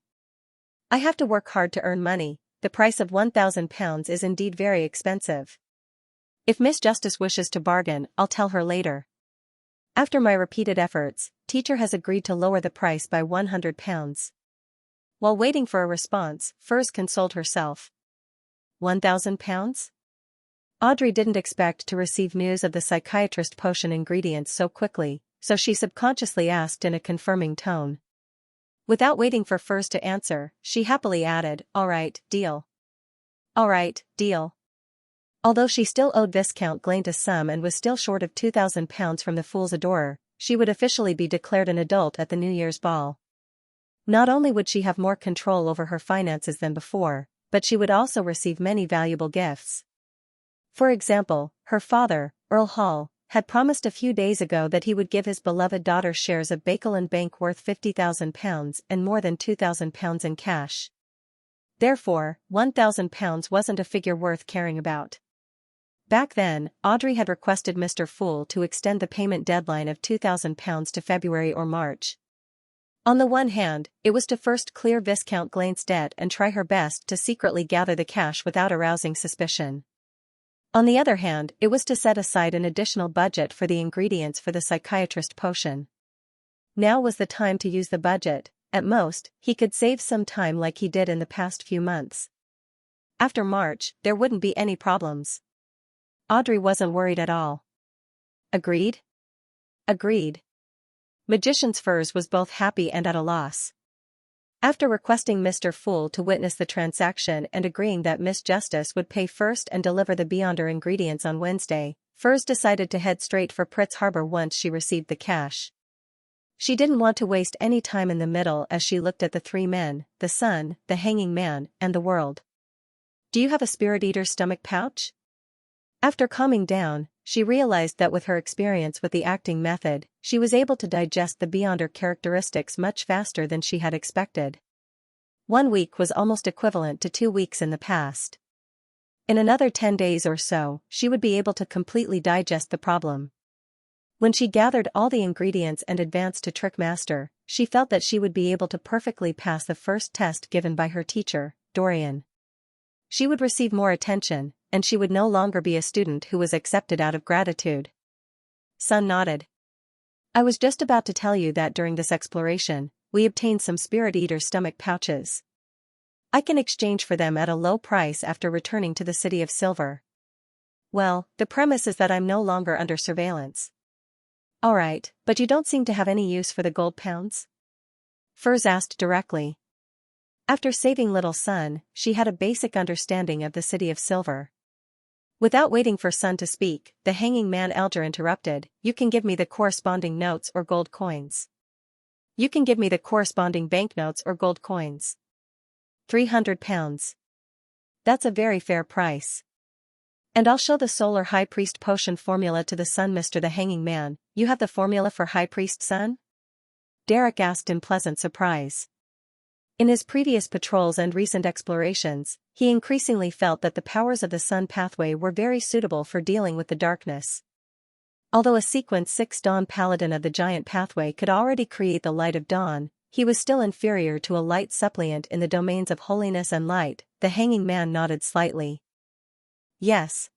I have to work hard to earn money. The price of £1,000 is indeed very expensive. If Miss Justice wishes to bargain, I'll tell her later. After my repeated efforts, teacher has agreed to lower the price by £100. While waiting for a response, Furs consoled herself. £1,000? Audrey didn't expect to receive news of the psychiatrist potion ingredients so quickly, so she subconsciously asked in a confirming tone. Without waiting for Furs to answer, she happily added, "All right, deal." All right, deal. Although she still owed Viscount Glaint a sum and was still short of £2,000 from the Fool's Adorer, she would officially be declared an adult at the New Year's ball. Not only would she have more control over her finances than before, but she would also receive many valuable gifts. For example, her father, Earl Hall, had promised a few days ago that he would give his beloved daughter shares of Bakel & Bank worth £50,000 and more than £2,000 in cash. Therefore, £1,000 wasn't a figure worth caring about. Back then, Audrey had requested Mr. Fool to extend the payment deadline of £2,000 to February or March. On the one hand, it was to first clear Viscount Glaint's debt and try her best to secretly gather the cash without arousing suspicion. On the other hand, it was to set aside an additional budget for the ingredients for the psychiatrist potion. Now was the time to use the budget. At most, he could save some time like he did in the past few months. After March, there wouldn't be any problems. Audrey wasn't worried at all. Agreed? Agreed. Magician's Furs was both happy and at a loss. After requesting Mr. Fool to witness the transaction and agreeing that Miss Justice would pay first and deliver the Beyonder ingredients on Wednesday, Furs decided to head straight for Pritz Harbor once she received the cash. She didn't want to waste any time in the middle as she looked at the three men, the sun, the hanging man, and the world. Do you have a Spirit Eater's stomach pouch? After calming down, she realized that with her experience with the acting method, she was able to digest the Beyonder characteristics much faster than she had expected. 1 week was almost equivalent to 2 weeks in the past. In another 10 days or so, she would be able to completely digest the problem. When she gathered all the ingredients and advanced to Trickmaster, she felt that she would be able to perfectly pass the first test given by her teacher, Dorian. She would receive more attention, and she would no longer be a student who was accepted out of gratitude. Sun nodded. I was just about to tell you that during this exploration, we obtained some Spirit Eater stomach pouches. I can exchange for them at a low price after returning to the City of Silver. Well, the premise is that I'm no longer under surveillance. Alright, but you don't seem to have any use for the gold pounds? Furs asked directly. After saving Little Sun, she had a basic understanding of the City of Silver. Without waiting for Sun to speak, the hanging man Alger interrupted, You can give me the corresponding notes or gold coins. You can give me the corresponding banknotes or gold coins. 300 pounds. That's a very fair price. And I'll show the Solar High Priest potion formula to the sun. Mr. the Hanging Man, you have the formula for High Priest Sun? Derek asked in pleasant surprise. In his previous patrols and recent explorations, he increasingly felt that the powers of the sun pathway were very suitable for dealing with the darkness. Although a Sequence 6 Dawn Paladin of the Giant Pathway could already create the light of dawn, he was still inferior to a light suppliant in the domains of holiness and light. The Hanging Man nodded slightly. Yes.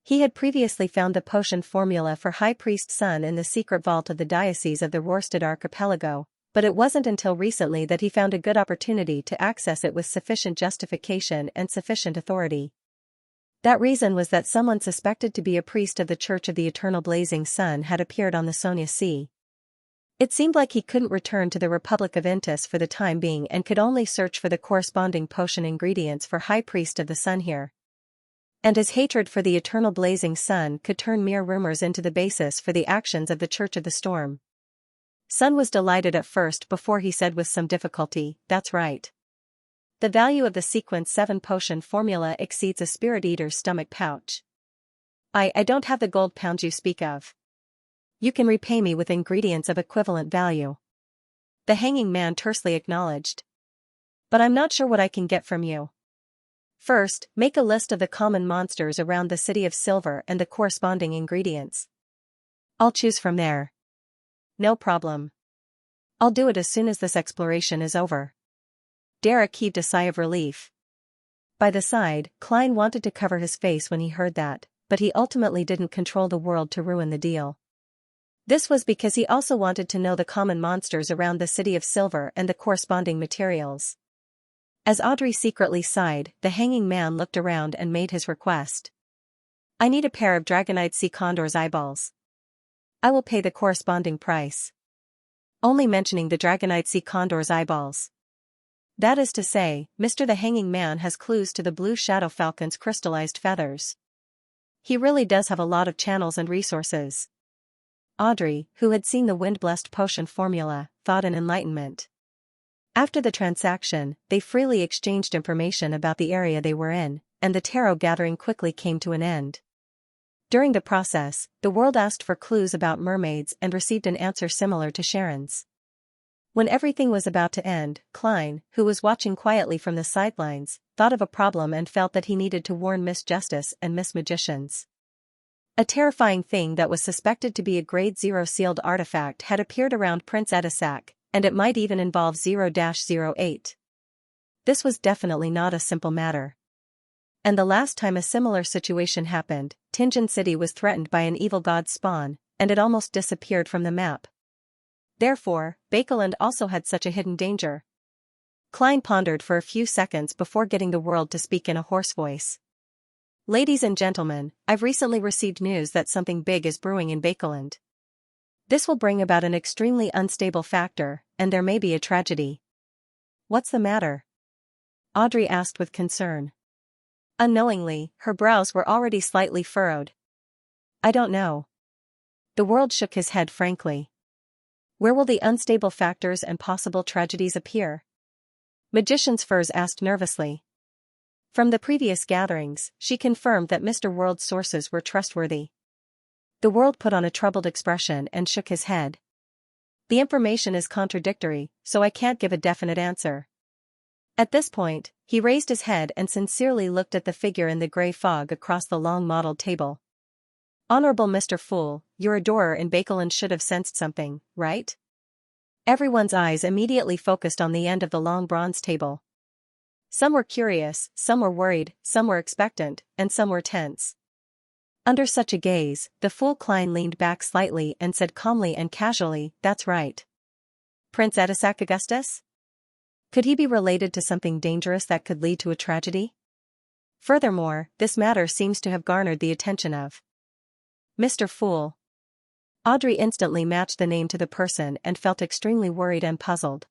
He had previously found the potion formula for High Priest Sun in the secret vault of the Diocese of the Rorstad Archipelago, but it wasn't until recently that he found a good opportunity to access it with sufficient justification and sufficient authority. That reason was that someone suspected to be a priest of the Church of the Eternal Blazing Sun had appeared on the Sonia Sea. It seemed like he couldn't return to the Republic of Intis for the time being and could only search for the corresponding potion ingredients for High Priest of the Sun here. And his hatred for the Eternal Blazing Sun could turn mere rumors into the basis for the actions of the Church of the Storm. Sun was delighted at first before he said with some difficulty, "That's right. The value of the Sequence 7 potion formula exceeds a Spirit Eater's stomach pouch. I don't have the gold pounds you speak of. You can repay me with ingredients of equivalent value." The Hanging Man tersely acknowledged. "But I'm not sure what I can get from you. First, make a list of the common monsters around the City of Silver and the corresponding ingredients. I'll choose from there." "No problem. I'll do it as soon as this exploration is over." Derek heaved a sigh of relief. By the side, Klein wanted to cover his face when he heard that, but he ultimately didn't control the world to ruin the deal. This was because he also wanted to know the common monsters around the City of Silver and the corresponding materials. As Audrey secretly sighed, the Hanging Man looked around and made his request. "I need a pair of Dragonite Sea Condor's eyeballs. I will pay the corresponding price." Only mentioning the Dragonite Sea Condor's eyeballs. That is to say, Mr. the Hanging Man has clues to the Blue Shadow Falcon's crystallized feathers. He really does have a lot of channels and resources. Audrey, who had seen the wind-blessed potion formula, thought in enlightenment. After the transaction, they freely exchanged information about the area they were in, and the tarot gathering quickly came to an end. During the process, the world asked for clues about mermaids and received an answer similar to Sharon's. When everything was about to end, Klein, who was watching quietly from the sidelines, thought of a problem and felt that he needed to warn Miss Justice and Miss Magicians. A terrifying thing that was suspected to be a Grade 0 sealed artifact had appeared around Prince Edisac, and it might even involve 0-08. This was definitely not a simple matter. And the last time a similar situation happened, Tingen City was threatened by an evil god spawn, and it almost disappeared from the map. Therefore, Bakeland also had such a hidden danger. Klein pondered for a few seconds before getting the world to speak in a hoarse voice. "Ladies and gentlemen, I've recently received news that something big is brewing in Bakeland. This will bring about an extremely unstable factor, and there may be a tragedy." "What's the matter?" Audrey asked with concern. Unknowingly, her brows were already slightly furrowed. "I don't know." The world shook his head frankly. "Where will the unstable factors and possible tragedies appear?" Magician's Furs asked nervously. From the previous gatherings, she confirmed that Mr. World's sources were trustworthy. The world put on a troubled expression and shook his head. "The information is contradictory, so I can't give a definite answer." At this point, he raised his head and sincerely looked at the figure in the gray fog across the long mottled table. "Honorable Mr. Fool, your adorer in Bakeland should have sensed something, right?" Everyone's eyes immediately focused on the end of the long bronze table. Some were curious, some were worried, some were expectant, and some were tense. Under such a gaze, the fool Klein leaned back slightly and said calmly and casually, "That's right. Prince Edisac Augustus? Could he be related to something dangerous that could lead to a tragedy? Furthermore, this matter seems to have garnered the attention of Mr. Fool." Audrey instantly matched the name to the person and felt extremely worried and puzzled.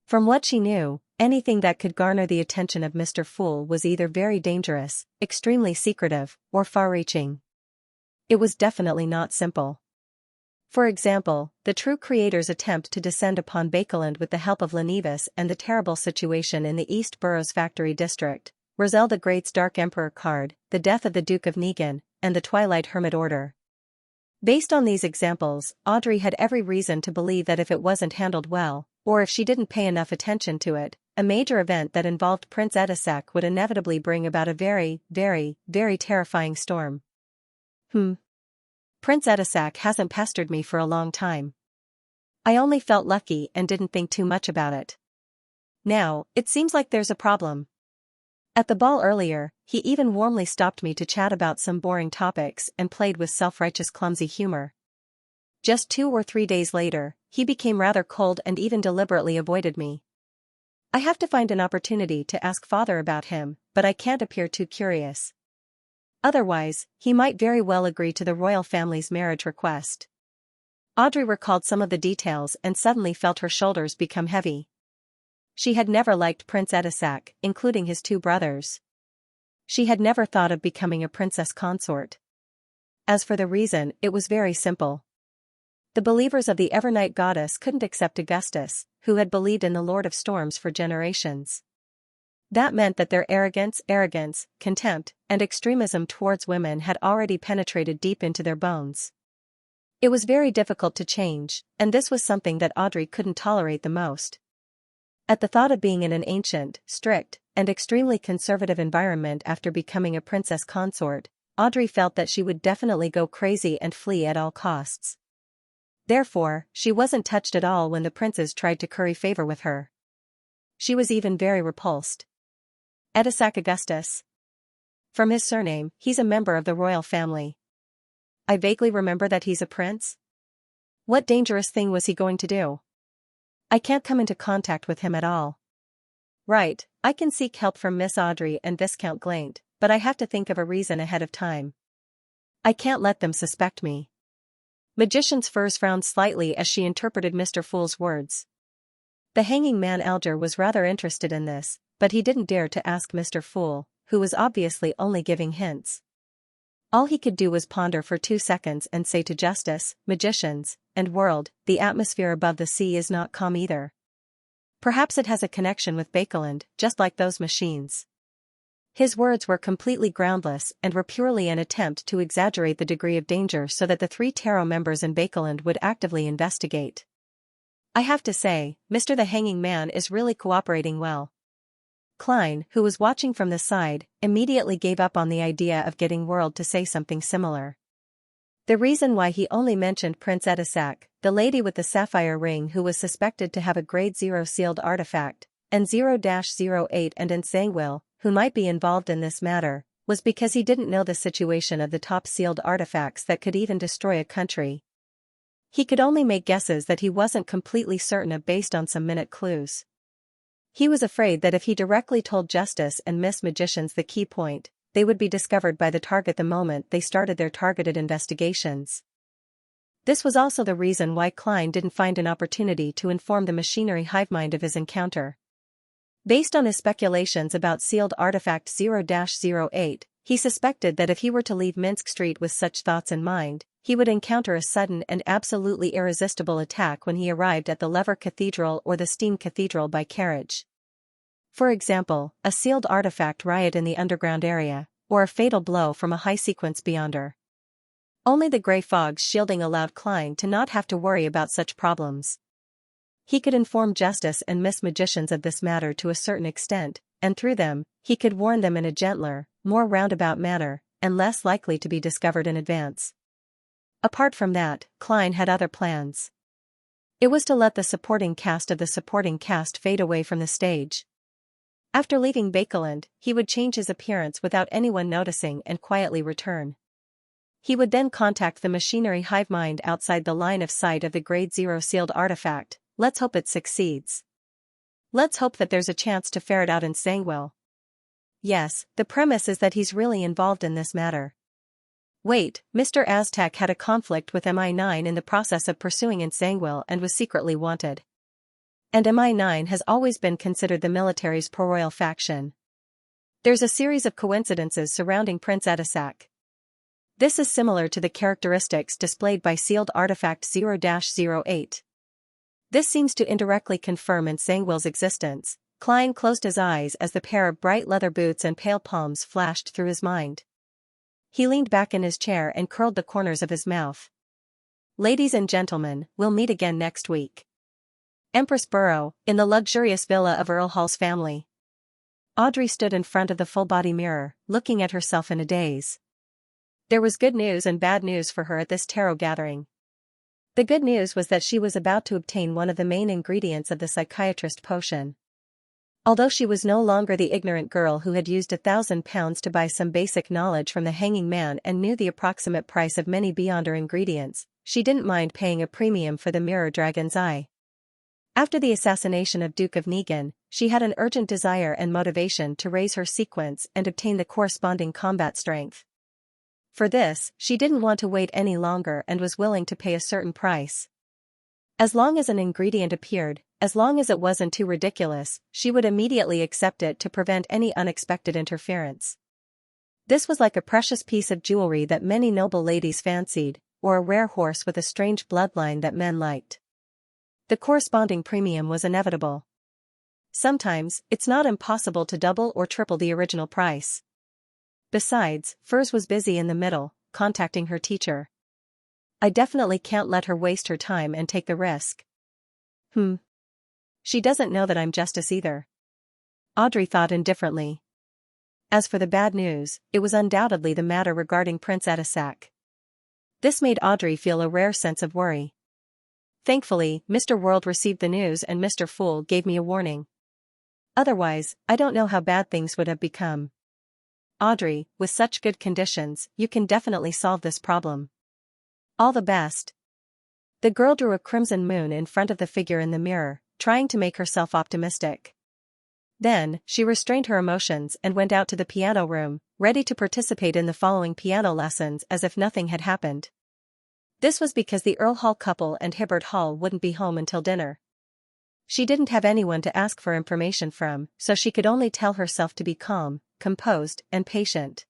From what she knew, anything that could garner the attention of Mr. Fool was either very dangerous, extremely secretive, or far-reaching. It was definitely not simple. For example, the true creator's attempt to descend upon Bakeland with the help of Lenivus and the terrible situation in the East Boroughs factory district, Rozel the Great's Dark Emperor card, the death of the Duke of Negan, and the Twilight Hermit Order. Based on these examples, Audrey had every reason to believe that if it wasn't handled well, or if she didn't pay enough attention to it, a major event that involved Prince Edisak would inevitably bring about a very, very, very terrifying storm. Prince Edisak hasn't pestered me for a long time. I only felt lucky and didn't think too much about it. Now, it seems like there's a problem. At the ball earlier, he even warmly stopped me to chat about some boring topics and played with self-righteous clumsy humor. Just 2 or 3 days later, he became rather cold and even deliberately avoided me. I have to find an opportunity to ask father about him, but I can't appear too curious. Otherwise, he might very well agree to the royal family's marriage request. Audrey recalled some of the details and suddenly felt her shoulders become heavy. She had never liked Prince Edisak, including his 2 brothers. She had never thought of becoming a princess consort. As for the reason, it was very simple. The believers of the Evernight goddess couldn't accept Augustus, who had believed in the Lord of Storms for generations. That meant that their arrogance, contempt, and extremism towards women had already penetrated deep into their bones. It was very difficult to change, and this was something that Audrey couldn't tolerate the most. At the thought of being in an ancient, strict, and extremely conservative environment after becoming a princess consort, Audrey felt that she would definitely go crazy and flee at all costs. Therefore, she wasn't touched at all when the princes tried to curry favor with her. She was even very repulsed. Edisak Augustus. From his surname, he's a member of the royal family. I vaguely remember that he's a prince. What dangerous thing was he going to do? I can't come into contact with him at all. Right, I can seek help from Miss Audrey and Viscount Glaint, but I have to think of a reason ahead of time. I can't let them suspect me. Magician's Furs frowned slightly as she interpreted Mr. Fool's words. The hanging man Alger was rather interested in this, but he didn't dare to ask Mr. Fool, who was obviously only giving hints. All he could do was ponder for 2 seconds and say to Justice, magicians, and world, the atmosphere above the sea is not calm either. Perhaps it has a connection with Bakeland, just like those machines. His words were completely groundless and were purely an attempt to exaggerate the degree of danger so that the 3 Tarot members in Bakeland would actively investigate. I have to say, Mr. the Hanging Man is really cooperating well. Klein, who was watching from the side, immediately gave up on the idea of getting World to say something similar. The reason why he only mentioned Prince Edisak, the lady with the sapphire ring who was suspected to have a Grade 0 sealed artifact, and 0-08 and Nsangwil, who might be involved in this matter, was because he didn't know the situation of the top sealed artifacts that could even destroy a country. He could only make guesses that he wasn't completely certain of based on some minute clues. He was afraid that if he directly told Justice and Miss Magicians the key point, they would be discovered by the target the moment they started their targeted investigations. This was also the reason why Klein didn't find an opportunity to inform the machinery hivemind of his encounter. Based on his speculations about sealed artifact 0-08, he suspected that if he were to leave Minsk Street with such thoughts in mind, he would encounter a sudden and absolutely irresistible attack when he arrived at the Lever Cathedral or the Steam Cathedral by carriage. For example, a sealed artifact riot in the underground area, or a fatal blow from a high-sequence beyonder. Only the grey fog's shielding allowed Klein to not have to worry about such problems. He could inform Justice and Miss Magicians of this matter to a certain extent, and through them, he could warn them in a gentler, more roundabout manner, and less likely to be discovered in advance. Apart from that, Klein had other plans. It was to let the supporting cast of the supporting cast fade away from the stage. After leaving Bakeland, he would change his appearance without anyone noticing and quietly return. He would then contact the machinery hivemind outside the line of sight of the Grade 0 sealed artifact. Let's hope it succeeds. Let's hope that there's a chance to ferret out Nsangwil. Yes, the premise is that he's really involved in this matter. Wait, Mr. Aztec had a conflict with MI9 in the process of pursuing Nsangwil and was secretly wanted. And MI9 has always been considered the military's pro-royal faction. There's a series of coincidences surrounding Prince Edisak. This is similar to the characteristics displayed by sealed artifact 0-08. This seems to indirectly confirm Nsangwil's existence. Klein closed his eyes as the pair of bright leather boots and pale palms flashed through his mind. He leaned back in his chair and curled the corners of his mouth. Ladies and gentlemen, we'll meet again next week. Empress Burrow, in the luxurious villa of Earl Hall's family. Audrey stood in front of the full-body mirror, looking at herself in a daze. There was good news and bad news for her at this tarot gathering. The good news was that she was about to obtain one of the main ingredients of the psychiatrist potion. Although she was no longer the ignorant girl who had used £1,000 to buy some basic knowledge from the hanging man and knew the approximate price of many beyonder ingredients, she didn't mind paying a premium for the mirror dragon's eye. After the assassination of Duke of Negan, she had an urgent desire and motivation to raise her sequence and obtain the corresponding combat strength. For this, she didn't want to wait any longer and was willing to pay a certain price. As long as an ingredient appeared, as long as it wasn't too ridiculous, she would immediately accept it to prevent any unexpected interference. This was like a precious piece of jewelry that many noble ladies fancied, or a rare horse with a strange bloodline that men liked. The corresponding premium was inevitable. Sometimes, it's not impossible to double or triple the original price. Besides, Furs was busy in the middle, contacting her teacher. I definitely can't let her waste her time and take the risk. She doesn't know that I'm Justice either. Audrey thought indifferently. As for the bad news, it was undoubtedly the matter regarding Prince Edisac. This made Audrey feel a rare sense of worry. Thankfully, Mr. World received the news and Mr. Fool gave me a warning. Otherwise, I don't know how bad things would have become. Audrey, with such good conditions, you can definitely solve this problem. All the best. The girl drew a crimson moon in front of the figure in the mirror, trying to make herself optimistic. Then, she restrained her emotions and went out to the piano room, ready to participate in the following piano lessons as if nothing had happened. This was because the Earl Hall couple and Hibbert Hall wouldn't be home until dinner. She didn't have anyone to ask for information from, so she could only tell herself to be calm, composed, and patient.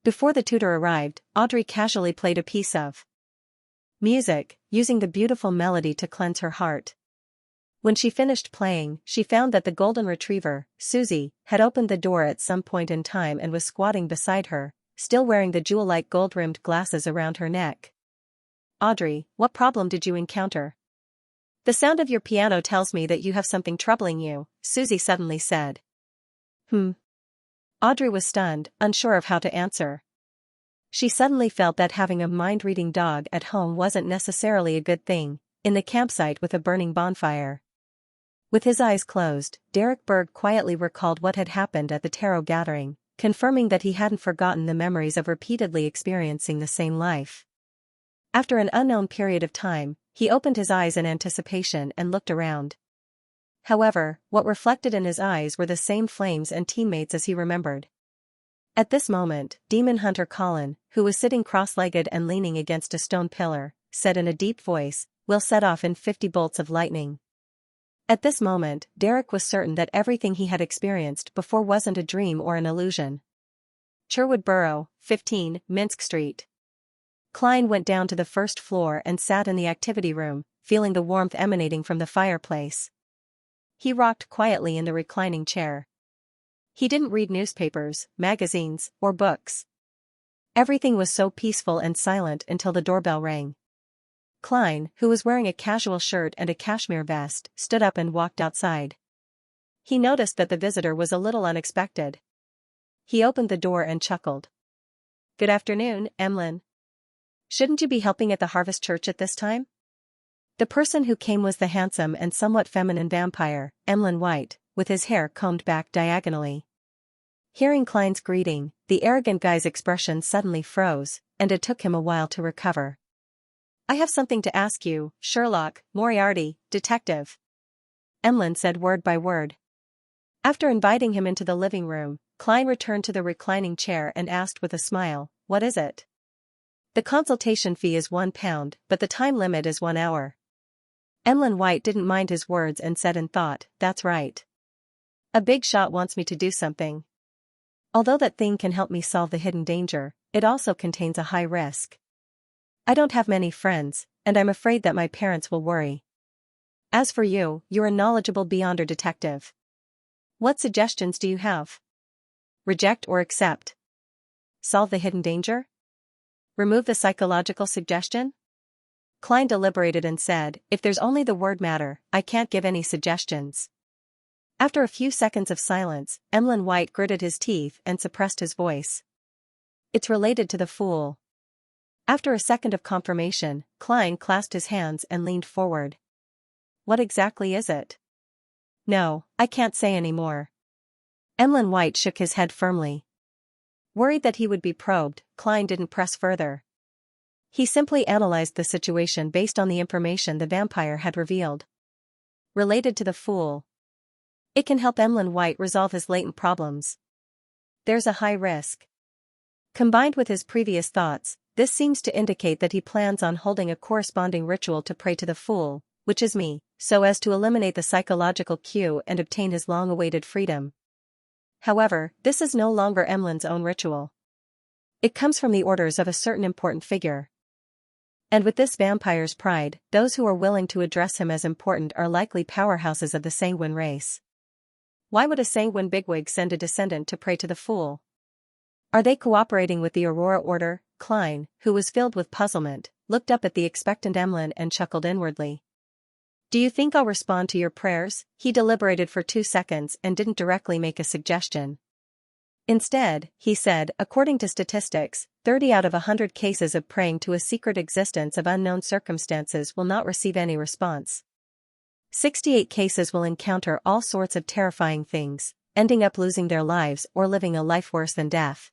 Before the tutor arrived, Audrey casually played a piece of music, using the beautiful melody to cleanse her heart. When she finished playing, she found that the golden retriever, Susie, had opened the door at some point in time and was squatting beside her, still wearing the jewel-like gold-rimmed glasses around her neck. Audrey, what problem did you encounter? The sound of your piano tells me that you have something troubling you, Susie suddenly said. Audrey was stunned, unsure of how to answer. She suddenly felt that having a mind-reading dog at home wasn't necessarily a good thing, in the campsite with a burning bonfire. With his eyes closed, Derek Berg quietly recalled what had happened at the tarot gathering, confirming that he hadn't forgotten the memories of repeatedly experiencing the same life. After an unknown period of time, he opened his eyes in anticipation and looked around. However, what reflected in his eyes were the same flames and teammates as he remembered. At this moment, Demon Hunter Colin, who was sitting cross-legged and leaning against a stone pillar, said in a deep voice, "We'll set off in 50 bolts of lightning." At this moment, Derek was certain that everything he had experienced before wasn't a dream or an illusion. Sherwood Borough, 15, Minsk Street. Klein went down to the first floor and sat in the activity room, feeling the warmth emanating from the fireplace. He rocked quietly in the reclining chair. He didn't read newspapers, magazines, or books. Everything was so peaceful and silent until the doorbell rang. Klein, who was wearing a casual shirt and a cashmere vest, stood up and walked outside. He noticed that the visitor was a little unexpected. He opened the door and chuckled. "Good afternoon, Emlyn. Shouldn't you be helping at the Harvest Church at this time?" The person who came was the handsome and somewhat feminine vampire, Emlyn White, with his hair combed back diagonally. Hearing Klein's greeting, the arrogant guy's expression suddenly froze, and it took him a while to recover. "I have something to ask you, Sherlock, Moriarty, detective," Emlyn said word by word. After inviting him into the living room, Klein returned to the reclining chair and asked with a smile, "What is it?" "The consultation fee is £1, but the time limit is 1 hour. Emlyn White didn't mind his words and said in thought, "That's right. A big shot wants me to do something. Although that thing can help me solve the hidden danger, it also contains a high risk. I don't have many friends, and I'm afraid that my parents will worry. As for you, you're a knowledgeable beyonder detective. What suggestions do you have? Reject or accept? Solve the hidden danger? Remove the psychological suggestion? Klein deliberated and said, if there's only the word matter, I can't give any suggestions. After a few seconds of silence, Emlyn White gritted his teeth and suppressed his voice. It's related to the fool. After a second of confirmation, Klein clasped his hands and leaned forward. What exactly is it? No, I can't say any more. Emlyn White shook his head firmly. Worried that he would be probed, Klein didn't press further. He simply analyzed the situation based on the information the vampire had revealed. Related to the fool. It can help Emlyn White resolve his latent problems. There's a high risk. Combined with his previous thoughts, this seems to indicate that he plans on holding a corresponding ritual to pray to the fool, which is me, so as to eliminate the psychological cue and obtain his long-awaited freedom. However, this is no longer Emlyn's own ritual. It comes from the orders of a certain important figure. And with this vampire's pride, those who are willing to address him as important are likely powerhouses of the sanguine race. Why would a sanguine bigwig send a descendant to pray to the fool? Are they cooperating with the Aurora Order? Klein, who was filled with puzzlement, looked up at the expectant Emlyn and chuckled inwardly. Do you think I'll respond to your prayers? He deliberated for 2 seconds and didn't directly make a suggestion. Instead, he said, according to statistics, 30 out of 100 cases of praying to a secret existence of unknown circumstances will not receive any response. 68 cases will encounter all sorts of terrifying things, ending up losing their lives or living a life worse than death.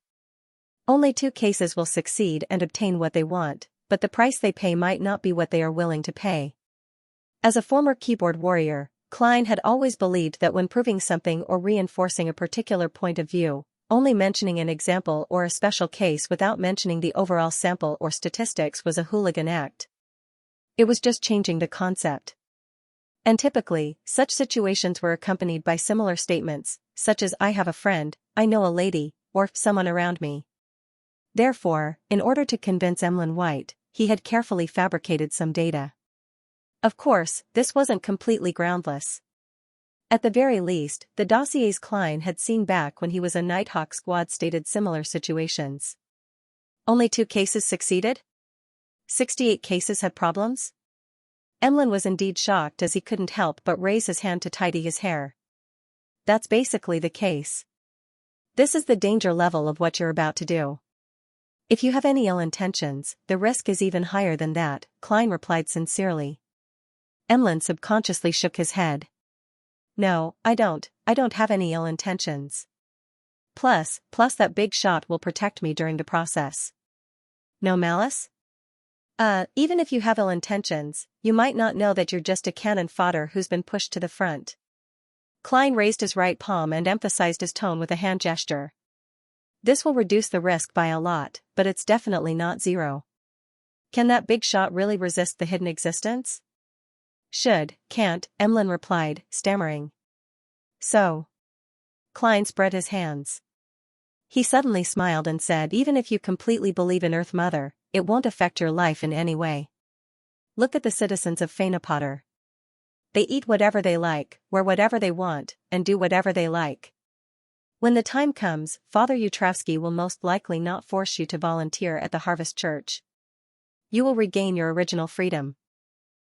Only 2 cases will succeed and obtain what they want, but the price they pay might not be what they are willing to pay. As a former keyboard warrior, Klein had always believed that when proving something or reinforcing a particular point of view, only mentioning an example or a special case without mentioning the overall sample or statistics was a hooligan act. It was just changing the concept. And typically, such situations were accompanied by similar statements, such as I have a friend, I know a lady, or someone around me. Therefore, in order to convince Emlyn White, he had carefully fabricated some data. Of course, this wasn't completely groundless. At the very least, the dossiers Klein had seen back when he was a Nighthawk squad stated similar situations. Only 2 cases succeeded? 68 cases had problems? Emlyn was indeed shocked as he couldn't help but raise his hand to tidy his hair. That's basically the case. This is the danger level of what you're about to do. If you have any ill intentions, the risk is even higher than that, Klein replied sincerely. Emlyn subconsciously shook his head. No, I don't have any ill intentions. Plus that big shot will protect me during the process. No malice? Even if you have ill intentions, you might not know that you're just a cannon fodder who's been pushed to the front. Klein raised his right palm and emphasized his tone with a hand gesture. This will reduce the risk by a lot, but it's definitely not zero. Can that big shot really resist the hidden existence? Can't, Emlyn replied, stammering. So. Klein spread his hands. He suddenly smiled and said, even if you completely believe in Earth Mother, it won't affect your life in any way. Look at the citizens of Fainapotter. They eat whatever they like, wear whatever they want, and do whatever they like. When the time comes, Father Yutravsky will most likely not force you to volunteer at the Harvest Church. You will regain your original freedom.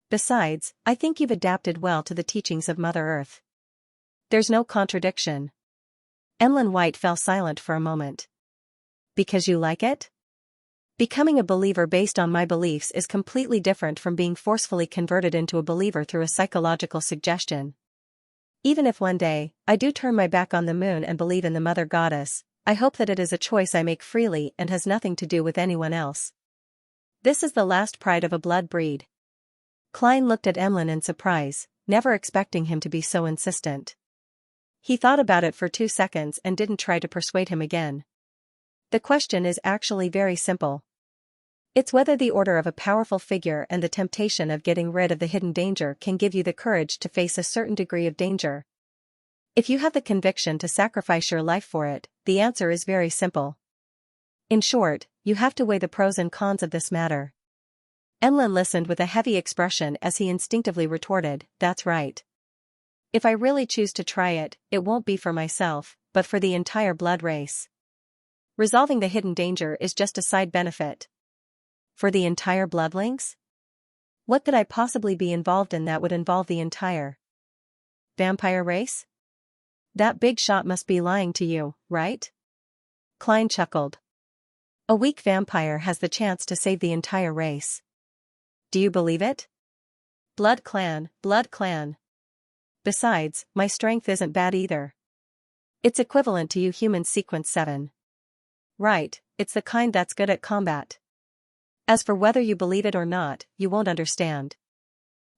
Besides, I think you've adapted well to the teachings of Mother Earth. There's no contradiction. Emlyn White fell silent for a moment. Because you like it? Becoming a believer based on my beliefs is completely different from being forcefully converted into a believer through a psychological suggestion. Even if one day, I do turn my back on the moon and believe in the Mother Goddess, I hope that it is a choice I make freely and has nothing to do with anyone else. This is the last pride of a blood breed. Klein looked at Emlyn in surprise, never expecting him to be so insistent. He thought about it for 2 seconds and didn't try to persuade him again. The question is actually very simple. It's whether the order of a powerful figure and the temptation of getting rid of the hidden danger can give you the courage to face a certain degree of danger. If you have the conviction to sacrifice your life for it, the answer is very simple. In short, you have to weigh the pros and cons of this matter. Enlin listened with a heavy expression as he instinctively retorted, that's right. If I really choose to try it, it won't be for myself, but for the entire blood race. Resolving the hidden danger is just a side benefit. For the entire bloodlings? What could I possibly be involved in that would involve the entire vampire race? That big shot must be lying to you, right? Klein chuckled. A weak vampire has the chance to save the entire race. Do you believe it? Blood clan, blood clan. Besides, my strength isn't bad either. It's equivalent to you humans sequence 7. Right, it's the kind that's good at combat. As for whether you believe it or not, you won't understand.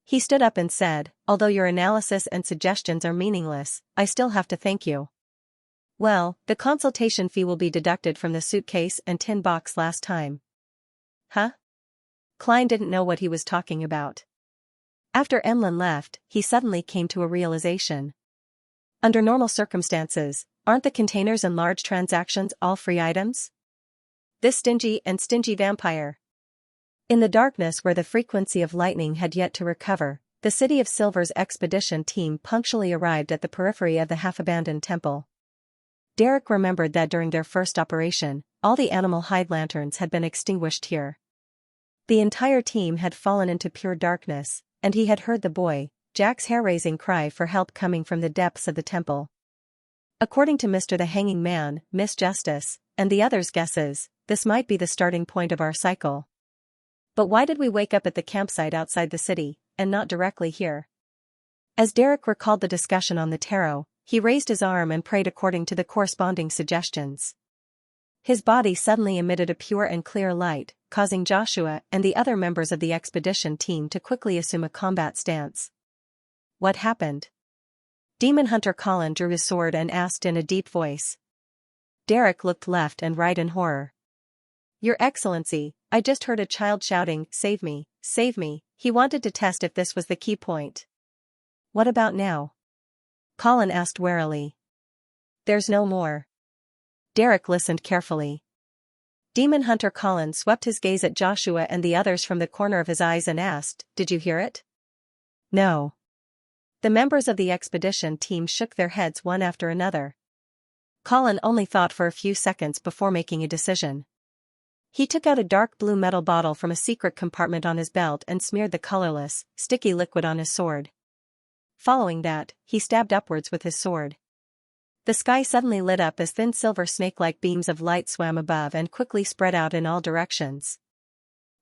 He stood up and said, although your analysis and suggestions are meaningless, I still have to thank you. Well, the consultation fee will be deducted from the suitcase and tin box last time. Huh? Klein didn't know what he was talking about. After Emlyn left, he suddenly came to a realization. Under normal circumstances, aren't the containers and large transactions all free items? This stingy vampire. In the darkness where the frequency of lightning had yet to recover, the City of Silver's expedition team punctually arrived at the periphery of the half-abandoned temple. Derek remembered that during their first operation, all the animal hide lanterns had been extinguished here. The entire team had fallen into pure darkness, and he had heard the boy, Jack's hair-raising cry for help coming from the depths of the temple. According to Mr. the Hanging Man, Miss Justice, and the others' guesses, this might be the starting point of our cycle. But why did we wake up at the campsite outside the city, and not directly here? As Derek recalled the discussion on the tarot, he raised his arm and prayed according to the corresponding suggestions. His body suddenly emitted a pure and clear light, causing Joshua and the other members of the expedition team to quickly assume a combat stance. What happened? Demon Hunter Colin drew his sword and asked in a deep voice. Derek looked left and right in horror. Your Excellency, I just heard a child shouting, "Save me, save me." He wanted to test if this was the key point. What about now? Colin asked warily. There's no more. Derek listened carefully. Demon Hunter Colin swept his gaze at Joshua and the others from the corner of his eyes and asked, Did you hear it? No. The members of the expedition team shook their heads one after another. Colin only thought for a few seconds before making a decision. He took out a dark blue metal bottle from a secret compartment on his belt and smeared the colorless, sticky liquid on his sword. Following that, he stabbed upwards with his sword. The sky suddenly lit up as thin silver snake-like beams of light swam above and quickly spread out in all directions.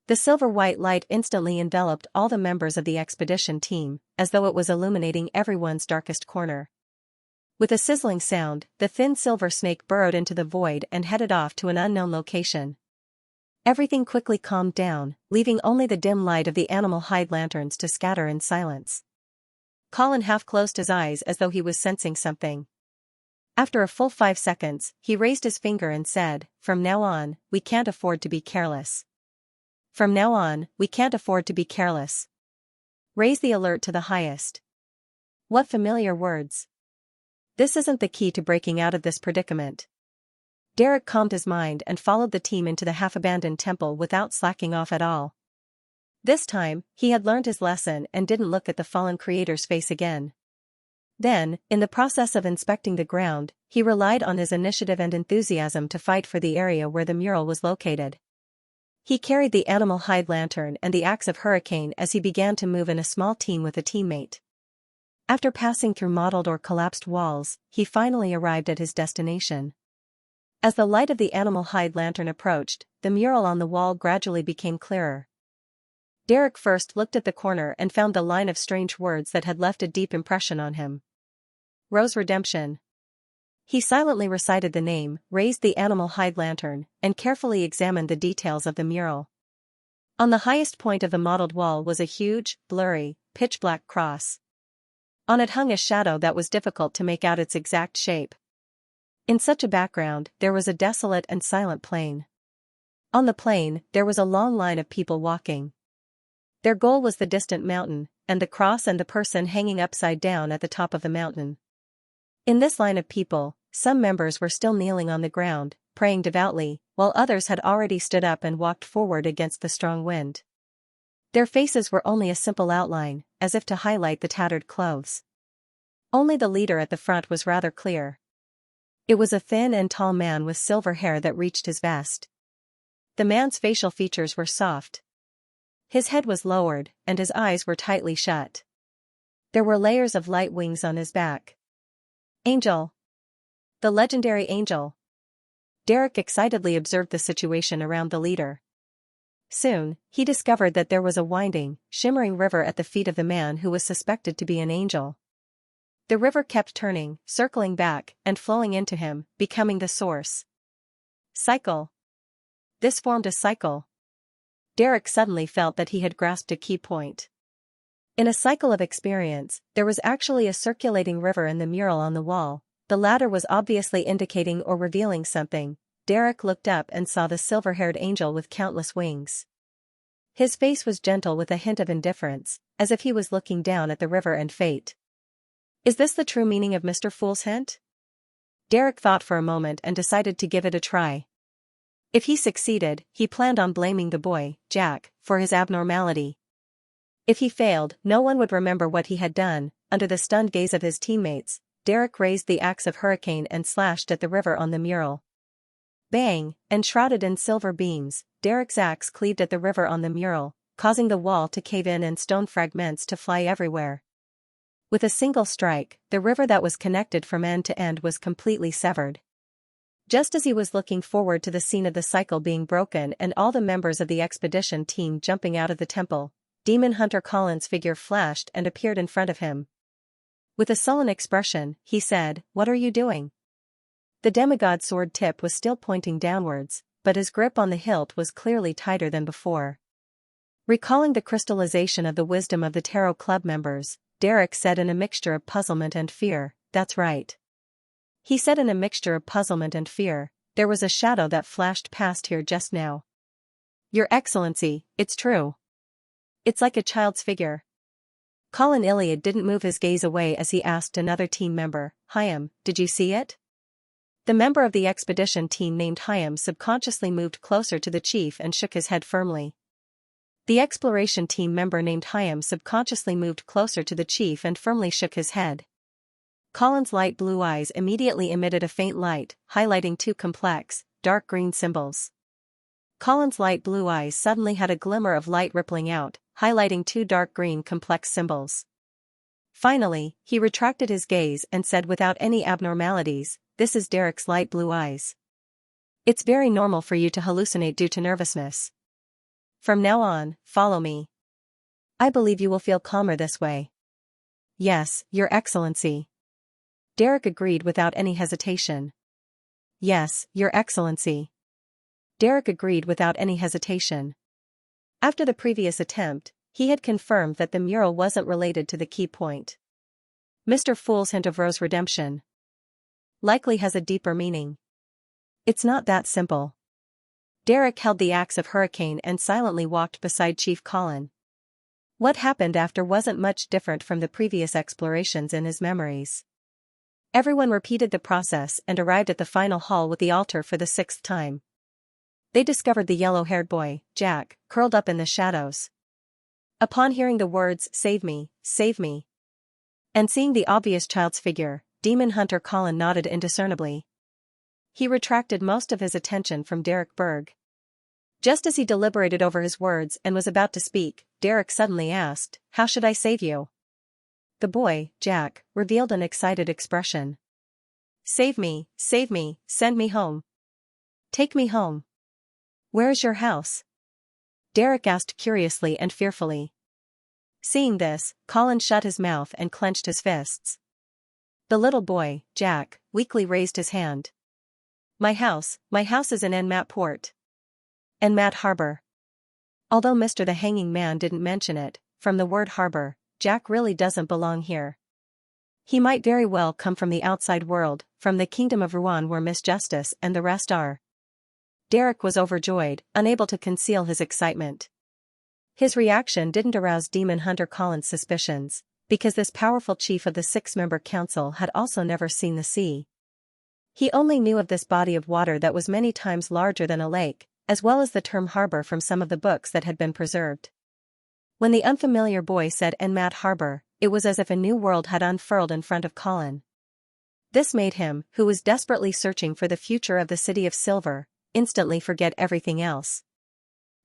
The silver-white light instantly enveloped all the members of the expedition team, as though it was illuminating everyone's darkest corner. With a sizzling sound, the thin silver snake burrowed into the void and headed off to an unknown location. Everything quickly calmed down, leaving only the dim light of the animal hide lanterns to scatter in silence. Colin half closed his eyes as though he was sensing something. After a full 5 seconds, he raised his finger and said, From now on, we can't afford to be careless. From now on, we can't afford to be careless. Raise the alert to the highest. What familiar words. This isn't the key to breaking out of this predicament. Derek calmed his mind and followed the team into the half-abandoned temple without slacking off at all. This time, he had learned his lesson and didn't look at the fallen creator's face again. Then, in the process of inspecting the ground, he relied on his initiative and enthusiasm to fight for the area where the mural was located. He carried the animal hide lantern and the axe of hurricane as he began to move in a small team with a teammate. After passing through mottled or collapsed walls, he finally arrived at his destination. As the light of the animal hide lantern approached, the mural on the wall gradually became clearer. Derek first looked at the corner and found the line of strange words that had left a deep impression on him. Rose Redemption. He silently recited the name, raised the animal hide lantern, and carefully examined the details of the mural. On the highest point of the mottled wall was a huge, blurry, pitch-black cross. On it hung a shadow that was difficult to make out its exact shape. In such a background, there was a desolate and silent plain. On the plain, there was a long line of people walking. Their goal was the distant mountain, and the cross and the person hanging upside down at the top of the mountain. In this line of people, some members were still kneeling on the ground, praying devoutly, while others had already stood up and walked forward against the strong wind. Their faces were only a simple outline, as if to highlight the tattered clothes. Only the leader at the front was rather clear. It was a thin and tall man with silver hair that reached his vest. The man's facial features were soft. His head was lowered, and his eyes were tightly shut. There were layers of light wings on his back. Angel! The legendary Angel! Derek excitedly observed the situation around the leader. Soon, he discovered that there was a winding, shimmering river at the feet of the man who was suspected to be an angel. The river kept turning, circling back, and flowing into him, becoming the source. Cycle. This formed a cycle. Derek suddenly felt that he had grasped a key point. In a cycle of experience, there was actually a circulating river in the mural on the wall. The latter was obviously indicating or revealing something. Derek looked up and saw the silver-haired angel with countless wings. His face was gentle with a hint of indifference, as if he was looking down at the river and fate. Is this the true meaning of Mr. Fool's hint? Derek thought for a moment and decided to give it a try. If he succeeded, he planned on blaming the boy, Jack, for his abnormality. If he failed, no one would remember what he had done. Under the stunned gaze of his teammates, Derek raised the axe of hurricane and slashed at the river on the mural. Bang! Enshrouded in silver beams, Derek's axe cleaved at the river on the mural, causing the wall to cave in and stone fragments to fly everywhere. With a single strike, the river that was connected from end to end was completely severed. Just as he was looking forward to the scene of the cycle being broken and all the members of the expedition team jumping out of the temple, Demon Hunter Colin's figure flashed and appeared in front of him. With a sullen expression, he said, "What are you doing?" The demigod's sword tip was still pointing downwards, but his grip on the hilt was clearly tighter than before. Recalling the crystallization of the wisdom of the Tarot Club members, Derek said in a mixture of puzzlement and fear, "That's right." He said in a mixture of puzzlement and fear, "There was a shadow that flashed past here just now." "Your Excellency, it's true. It's like a child's figure." Colin Iliad didn't move his gaze away as he asked another team member, "Hyam, did you see it?" The member of the expedition team named Hyam subconsciously moved closer to the chief and shook his head firmly. The exploration team member named Hyam subconsciously moved closer to the chief and firmly shook his head. Colin's light blue eyes immediately emitted a faint light, highlighting two complex, dark green symbols. Colin's light blue eyes suddenly had a glimmer of light rippling out, highlighting two dark green complex symbols. Finally, he retracted his gaze and said without any abnormalities, "This is Derek's light blue eyes. It's very normal for you to hallucinate due to nervousness. From now on, follow me. I believe you will feel calmer this way." "Yes, Your Excellency." Derek agreed without any hesitation. "Yes, Your Excellency." Derek agreed without any hesitation. After the previous attempt, he had confirmed that the mural wasn't related to the key point. Mr. Fool's hint of Rose redemption likely has a deeper meaning. It's not that simple. Derek held the axe of hurricane and silently walked beside Chief Colin. What happened after wasn't much different from the previous explorations in his memories. Everyone repeated the process and arrived at the final hall with the altar for the 6th time. They discovered the yellow-haired boy, Jack, curled up in the shadows. Upon hearing the words, save me," and seeing the obvious child's figure, Demon Hunter Colin nodded indiscernibly. He retracted most of his attention from Derek Berg. Just as he deliberated over his words and was about to speak, Derek suddenly asked, "How should I save you?" The boy, Jack, revealed an excited expression. Save me, send me home. Take me home." "Where is your house?" Derek asked curiously and fearfully. Seeing this, Colin shut his mouth and clenched his fists. The little boy, Jack, weakly raised his hand. My house is in Enmat Port. Enmat Harbor." Although Mr. the Hanging Man didn't mention it, from the word harbor, Jack really doesn't belong here. He might very well come from the outside world, from the kingdom of Ruan where Miss Justice and the rest are. Derek was overjoyed, unable to conceal his excitement. His reaction didn't arouse Demon Hunter Colin's suspicions, because this powerful chief of the 6-member council had also never seen the sea. He only knew of this body of water that was many times larger than a lake, as well as the term harbor from some of the books that had been preserved. When the unfamiliar boy said Enmat Harbor, it was as if a new world had unfurled in front of Colin. This made him, who was desperately searching for the future of the City of Silver, instantly forget everything else.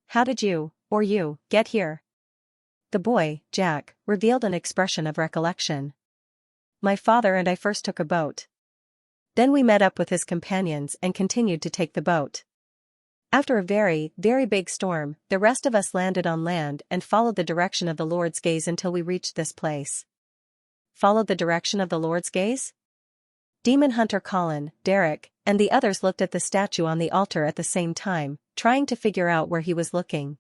How did you, get here? The boy, Jack, revealed an expression of recollection. My father and I first took a boat. Then we met up with his companions and continued to take the boat. After a very, very big storm, the rest of us landed on land and followed the direction of the Lord's gaze until we reached this place. Followed the direction of the Lord's gaze? Demon Hunter Colin, Derek, and the others looked at the statue on the altar at the same time, trying to figure out where he was looking.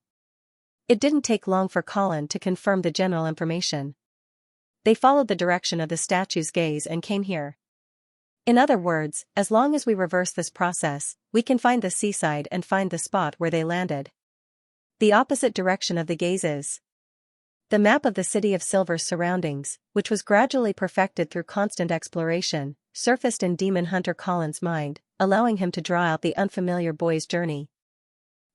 It didn't take long for Colin to confirm the general information. They followed the direction of the statue's gaze and came here. In other words, as long as we reverse this process, we can find the seaside and find the spot where they landed. The opposite direction of the gaze is. The map of the City of Silver's surroundings, which was gradually perfected through constant exploration, surfaced in Demon Hunter Colin's mind, allowing him to draw out the unfamiliar boy's journey.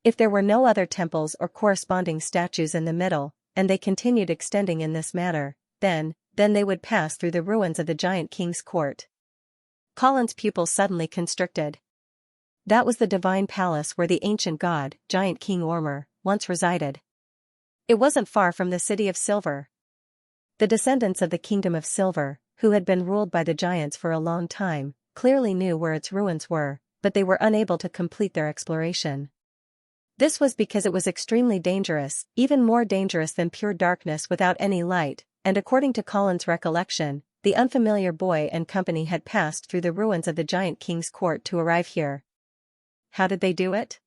If there were no other temples or corresponding statues in the middle, and they continued extending in this manner, then they would pass through the ruins of the giant king's court. Colin's pupils suddenly constricted. That was the divine palace where the ancient god, giant King Ormer, once resided. It wasn't far from the City of Silver. The descendants of the Kingdom of Silver, who had been ruled by the giants for a long time, clearly knew where its ruins were, but they were unable to complete their exploration. This was because it was extremely dangerous, even more dangerous than pure darkness without any light, and according to Colin's recollection, the unfamiliar boy and company had passed through the ruins of the giant king's court to arrive here. How did they do it?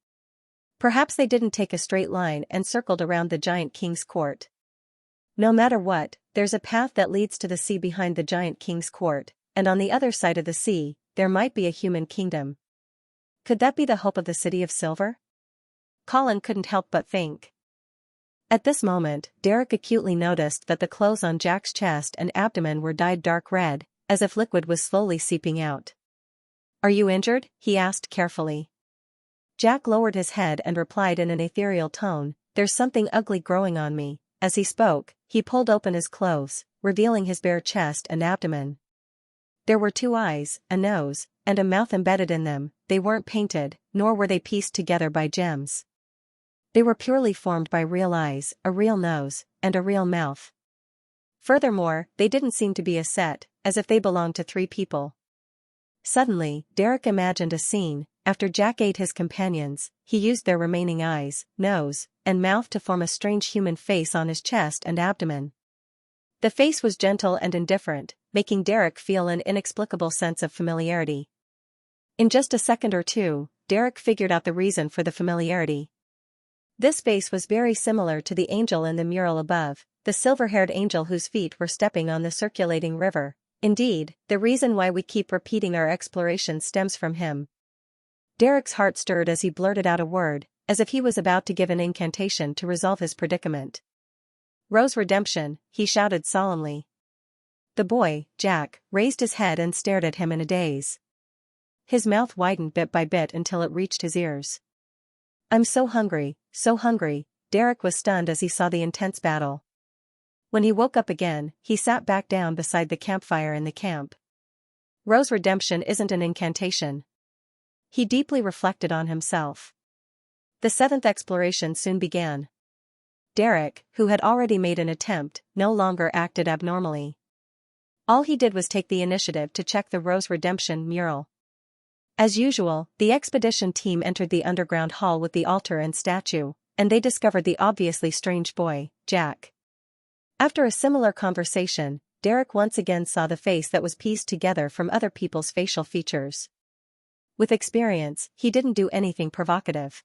Perhaps they didn't take a straight line and circled around the giant king's court. No matter what, there's a path that leads to the sea behind the giant king's court, and on the other side of the sea, there might be a human kingdom. Could that be the hope of the City of Silver? Colin couldn't help but think. At this moment, Derek acutely noticed that the clothes on Jack's chest and abdomen were dyed dark red, as if liquid was slowly seeping out. Are you injured? He asked carefully. Jack lowered his head and replied in an ethereal tone, There's something ugly growing on me. As he spoke, he pulled open his clothes, revealing his bare chest and abdomen. There were 2 eyes, a nose, and a mouth embedded in them. They weren't painted, nor were they pieced together by gems. They were purely formed by real eyes, a real nose, and a real mouth. Furthermore, they didn't seem to be a set, as if they belonged to 3 people. Suddenly, Derek imagined a scene. After Jack ate his companions, he used their remaining eyes, nose, and mouth to form a strange human face on his chest and abdomen. The face was gentle and indifferent, making Derek feel an inexplicable sense of familiarity. In just a second or two, Derek figured out the reason for the familiarity. This face was very similar to the angel in the mural above, the silver-haired angel whose feet were stepping on the circulating river. Indeed, the reason why we keep repeating our exploration stems from him. Derek's heart stirred as he blurted out a word, as if he was about to give an incantation to resolve his predicament. Rose Redemption, he shouted solemnly. The boy, Jack, raised his head and stared at him in a daze. His mouth widened bit by bit until it reached his ears. I'm so hungry, Derek was stunned as he saw the intense battle. When he woke up again, he sat back down beside the campfire in the camp. Rose Redemption isn't an incantation. He deeply reflected on himself. The 7th exploration soon began. Derek, who had already made an attempt, no longer acted abnormally. All he did was take the initiative to check the Rose Redemption mural. As usual, the expedition team entered the underground hall with the altar and statue, and they discovered the obviously strange boy, Jack. After a similar conversation, Derek once again saw the face that was pieced together from other people's facial features. With experience, he didn't do anything provocative.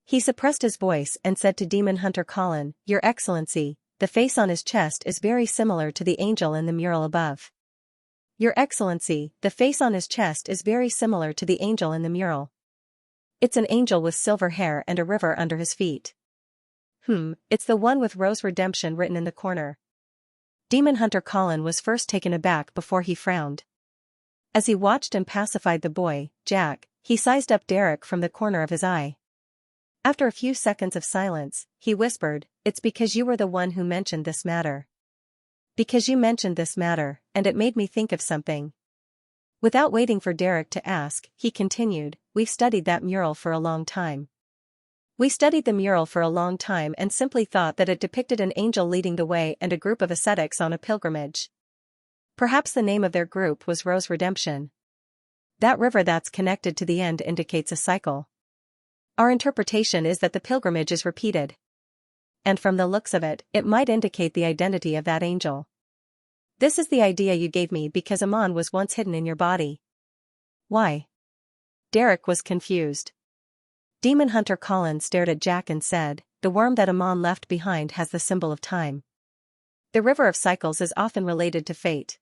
He suppressed his voice and said to Demon Hunter Colin, Your Excellency, the face on his chest is very similar to the angel in the mural above. Your Excellency, the face on his chest is very similar to the angel in the mural. It's an angel with silver hair and a river under his feet. It's the one with Rose Redemption written in the corner. Demon Hunter Colin was first taken aback before he frowned. As he watched and pacified the boy, Jack, he sized up Derek from the corner of his eye. After a few seconds of silence, he whispered, "It's because you were the one who mentioned this matter. Because you mentioned this matter, and it made me think of something." Without waiting for Derek to ask, he continued, "We've studied that mural for a long time. We studied the mural for a long time and simply thought that it depicted an angel leading the way and a group of ascetics on a pilgrimage. Perhaps the name of their group was Rose Redemption. That river that's connected to the end indicates a cycle. Our interpretation is that the pilgrimage is repeated. And from the looks of it, it might indicate the identity of that angel. This is the idea you gave me because Amon was once hidden in your body." "Why?" Derek was confused. Demon Hunter Colin stared at Jack and said, "The worm that Amon left behind has the symbol of time. The river of cycles is often related to fate.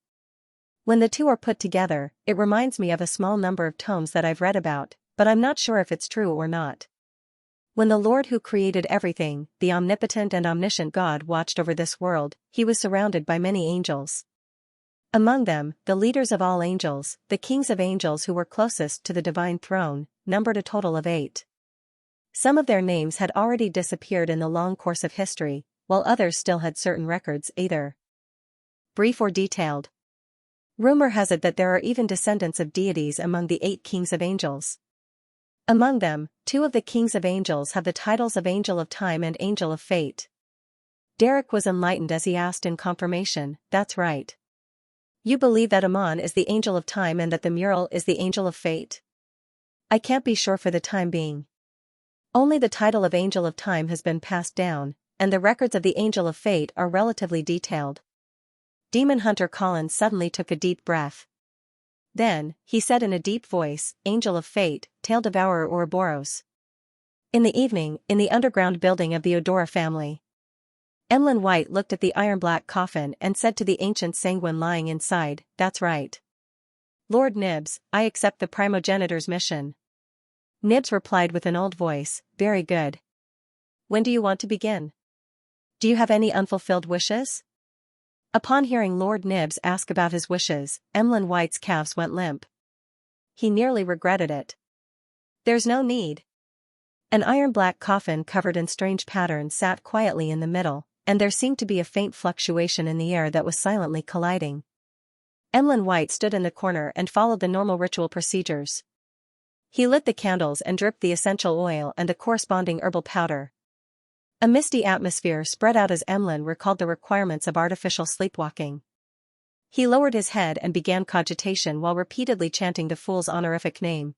When the two are put together, it reminds me of a small number of tomes that I've read about, but I'm not sure if it's true or not. When the Lord who created everything, the omnipotent and omniscient God, watched over this world, he was surrounded by many angels. Among them, the leaders of all angels, the kings of angels who were closest to the divine throne, numbered a total of 8. Some of their names had already disappeared in the long course of history, while others still had certain records, either brief or detailed. Rumor has it that there are even descendants of deities among the 8 kings of angels. Among them, 2 of the kings of angels have the titles of Angel of Time and Angel of Fate." Derek was enlightened as he asked in confirmation, "That's right. You believe that Amon is the Angel of Time and that the mural is the Angel of Fate?" "I can't be sure for the time being. Only the title of Angel of Time has been passed down, and the records of the Angel of Fate are relatively detailed." Demon Hunter Colin suddenly took a deep breath. Then, he said in a deep voice, "Angel of Fate, Tail Devourer Ouroboros." In the evening, in the underground building of the Odora family, Emlyn White looked at the iron-black coffin and said to the ancient sanguine lying inside, "That's right. Lord Nibs, I accept the primogenitor's mission." Nibs replied with an old voice, "Very good. When do you want to begin? Do you have any unfulfilled wishes?" Upon hearing Lord Nibs ask about his wishes, Emlyn White's calves went limp. He nearly regretted it. "There's no need." An iron-black coffin covered in strange patterns sat quietly in the middle, and there seemed to be a faint fluctuation in the air that was silently colliding. Emlyn White stood in the corner and followed the normal ritual procedures. He lit the candles and dripped the essential oil and the corresponding herbal powder. A misty atmosphere spread out as Emlyn recalled the requirements of artificial sleepwalking. He lowered his head and began cogitation while repeatedly chanting the fool's honorific name.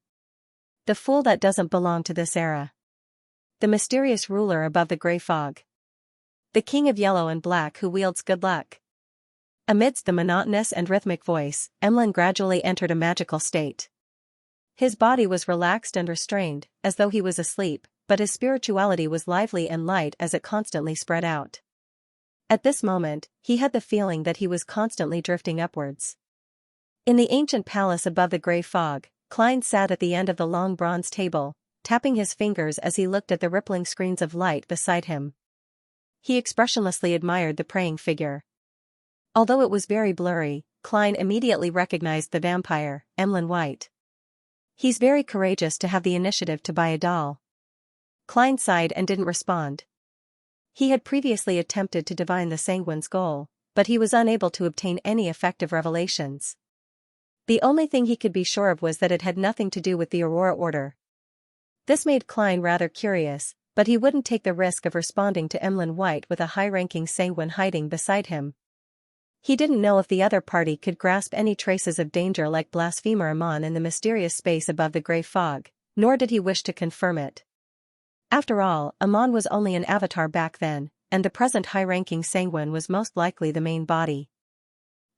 "The fool that doesn't belong to this era. The mysterious ruler above the gray fog. The king of yellow and black who wields good luck." Amidst the monotonous and rhythmic voice, Emlyn gradually entered a magical state. His body was relaxed and restrained, as though he was asleep, but his spirituality was lively and light as it constantly spread out. At this moment, he had the feeling that he was constantly drifting upwards. In the ancient palace above the gray fog, Klein sat at the end of the long bronze table, tapping his fingers as he looked at the rippling screens of light beside him. He expressionlessly admired the praying figure. Although it was very blurry, Klein immediately recognized the vampire, Emlyn White. "He's very courageous to have the initiative to buy a doll." Klein sighed and didn't respond. He had previously attempted to divine the sanguine's goal, but he was unable to obtain any effective revelations. The only thing he could be sure of was that it had nothing to do with the Aurora Order. This made Klein rather curious, but he wouldn't take the risk of responding to Emlyn White with a high-ranking sanguine hiding beside him. He didn't know if the other party could grasp any traces of danger like blasphemer Amon in the mysterious space above the gray fog, nor did he wish to confirm it. After all, Amon was only an avatar back then, and the present high-ranking sanguine was most likely the main body.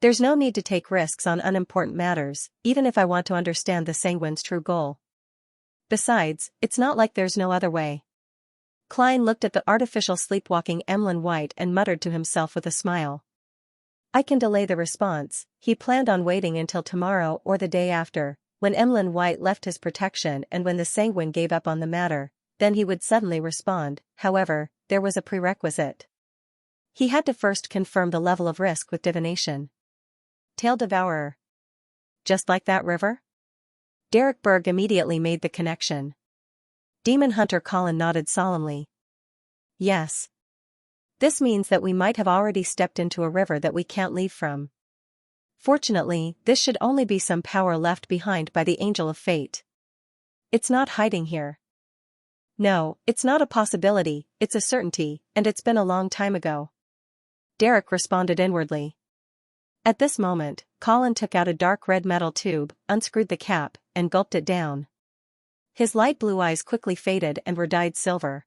"There's no need to take risks on unimportant matters, even if I want to understand the sanguine's true goal. Besides, it's not like there's no other way." Klein looked at the artificial sleepwalking Emlyn White and muttered to himself with a smile. I can delay the response. He planned on waiting until tomorrow or the day after, when Emlyn White left his protection and when the sanguine gave up on the matter. Then he would suddenly respond. However, there was a prerequisite. He had to first confirm the level of risk with divination. Tail Devourer. just like that river? Derek Berg immediately made the connection. Demon Hunter Colin nodded solemnly. Yes. This means that we might have already stepped into a river that we can't leave from. Fortunately, this should only be some power left behind by the Angel of Fate. It's not hiding here. No, it's not a possibility, it's a certainty, and it's been a long time ago. Derek responded inwardly. At this moment, Colin took out a dark red metal tube, unscrewed the cap, and gulped it down. His light blue eyes quickly faded and were dyed silver.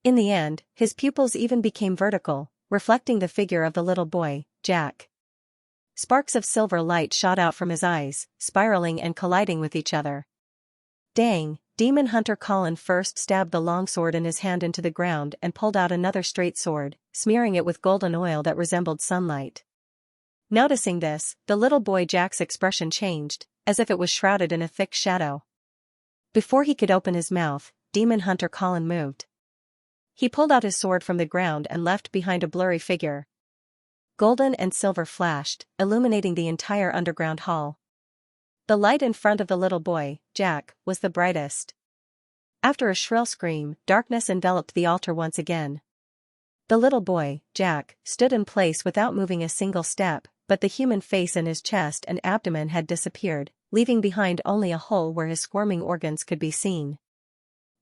In the end, his pupils even became vertical, reflecting the figure of the little boy, Jack. Sparks of silver light shot out from his eyes, spiraling and colliding with each other. Dang, Demon Hunter Colin first stabbed the longsword in his hand into the ground and pulled out another straight sword, smearing it with golden oil that resembled sunlight. Noticing this, the little boy Jack's expression changed, as if it was shrouded in a thick shadow. Before he could open his mouth, Demon Hunter Colin moved. He pulled out his sword from the ground and left behind a blurry figure. Golden and silver flashed, illuminating the entire underground hall. The light in front of the little boy, Jack, was the brightest. After a shrill scream, darkness enveloped the altar once again. The little boy, Jack, stood in place without moving a single step, but the human face in his chest and abdomen had disappeared, leaving behind only a hole where his squirming organs could be seen.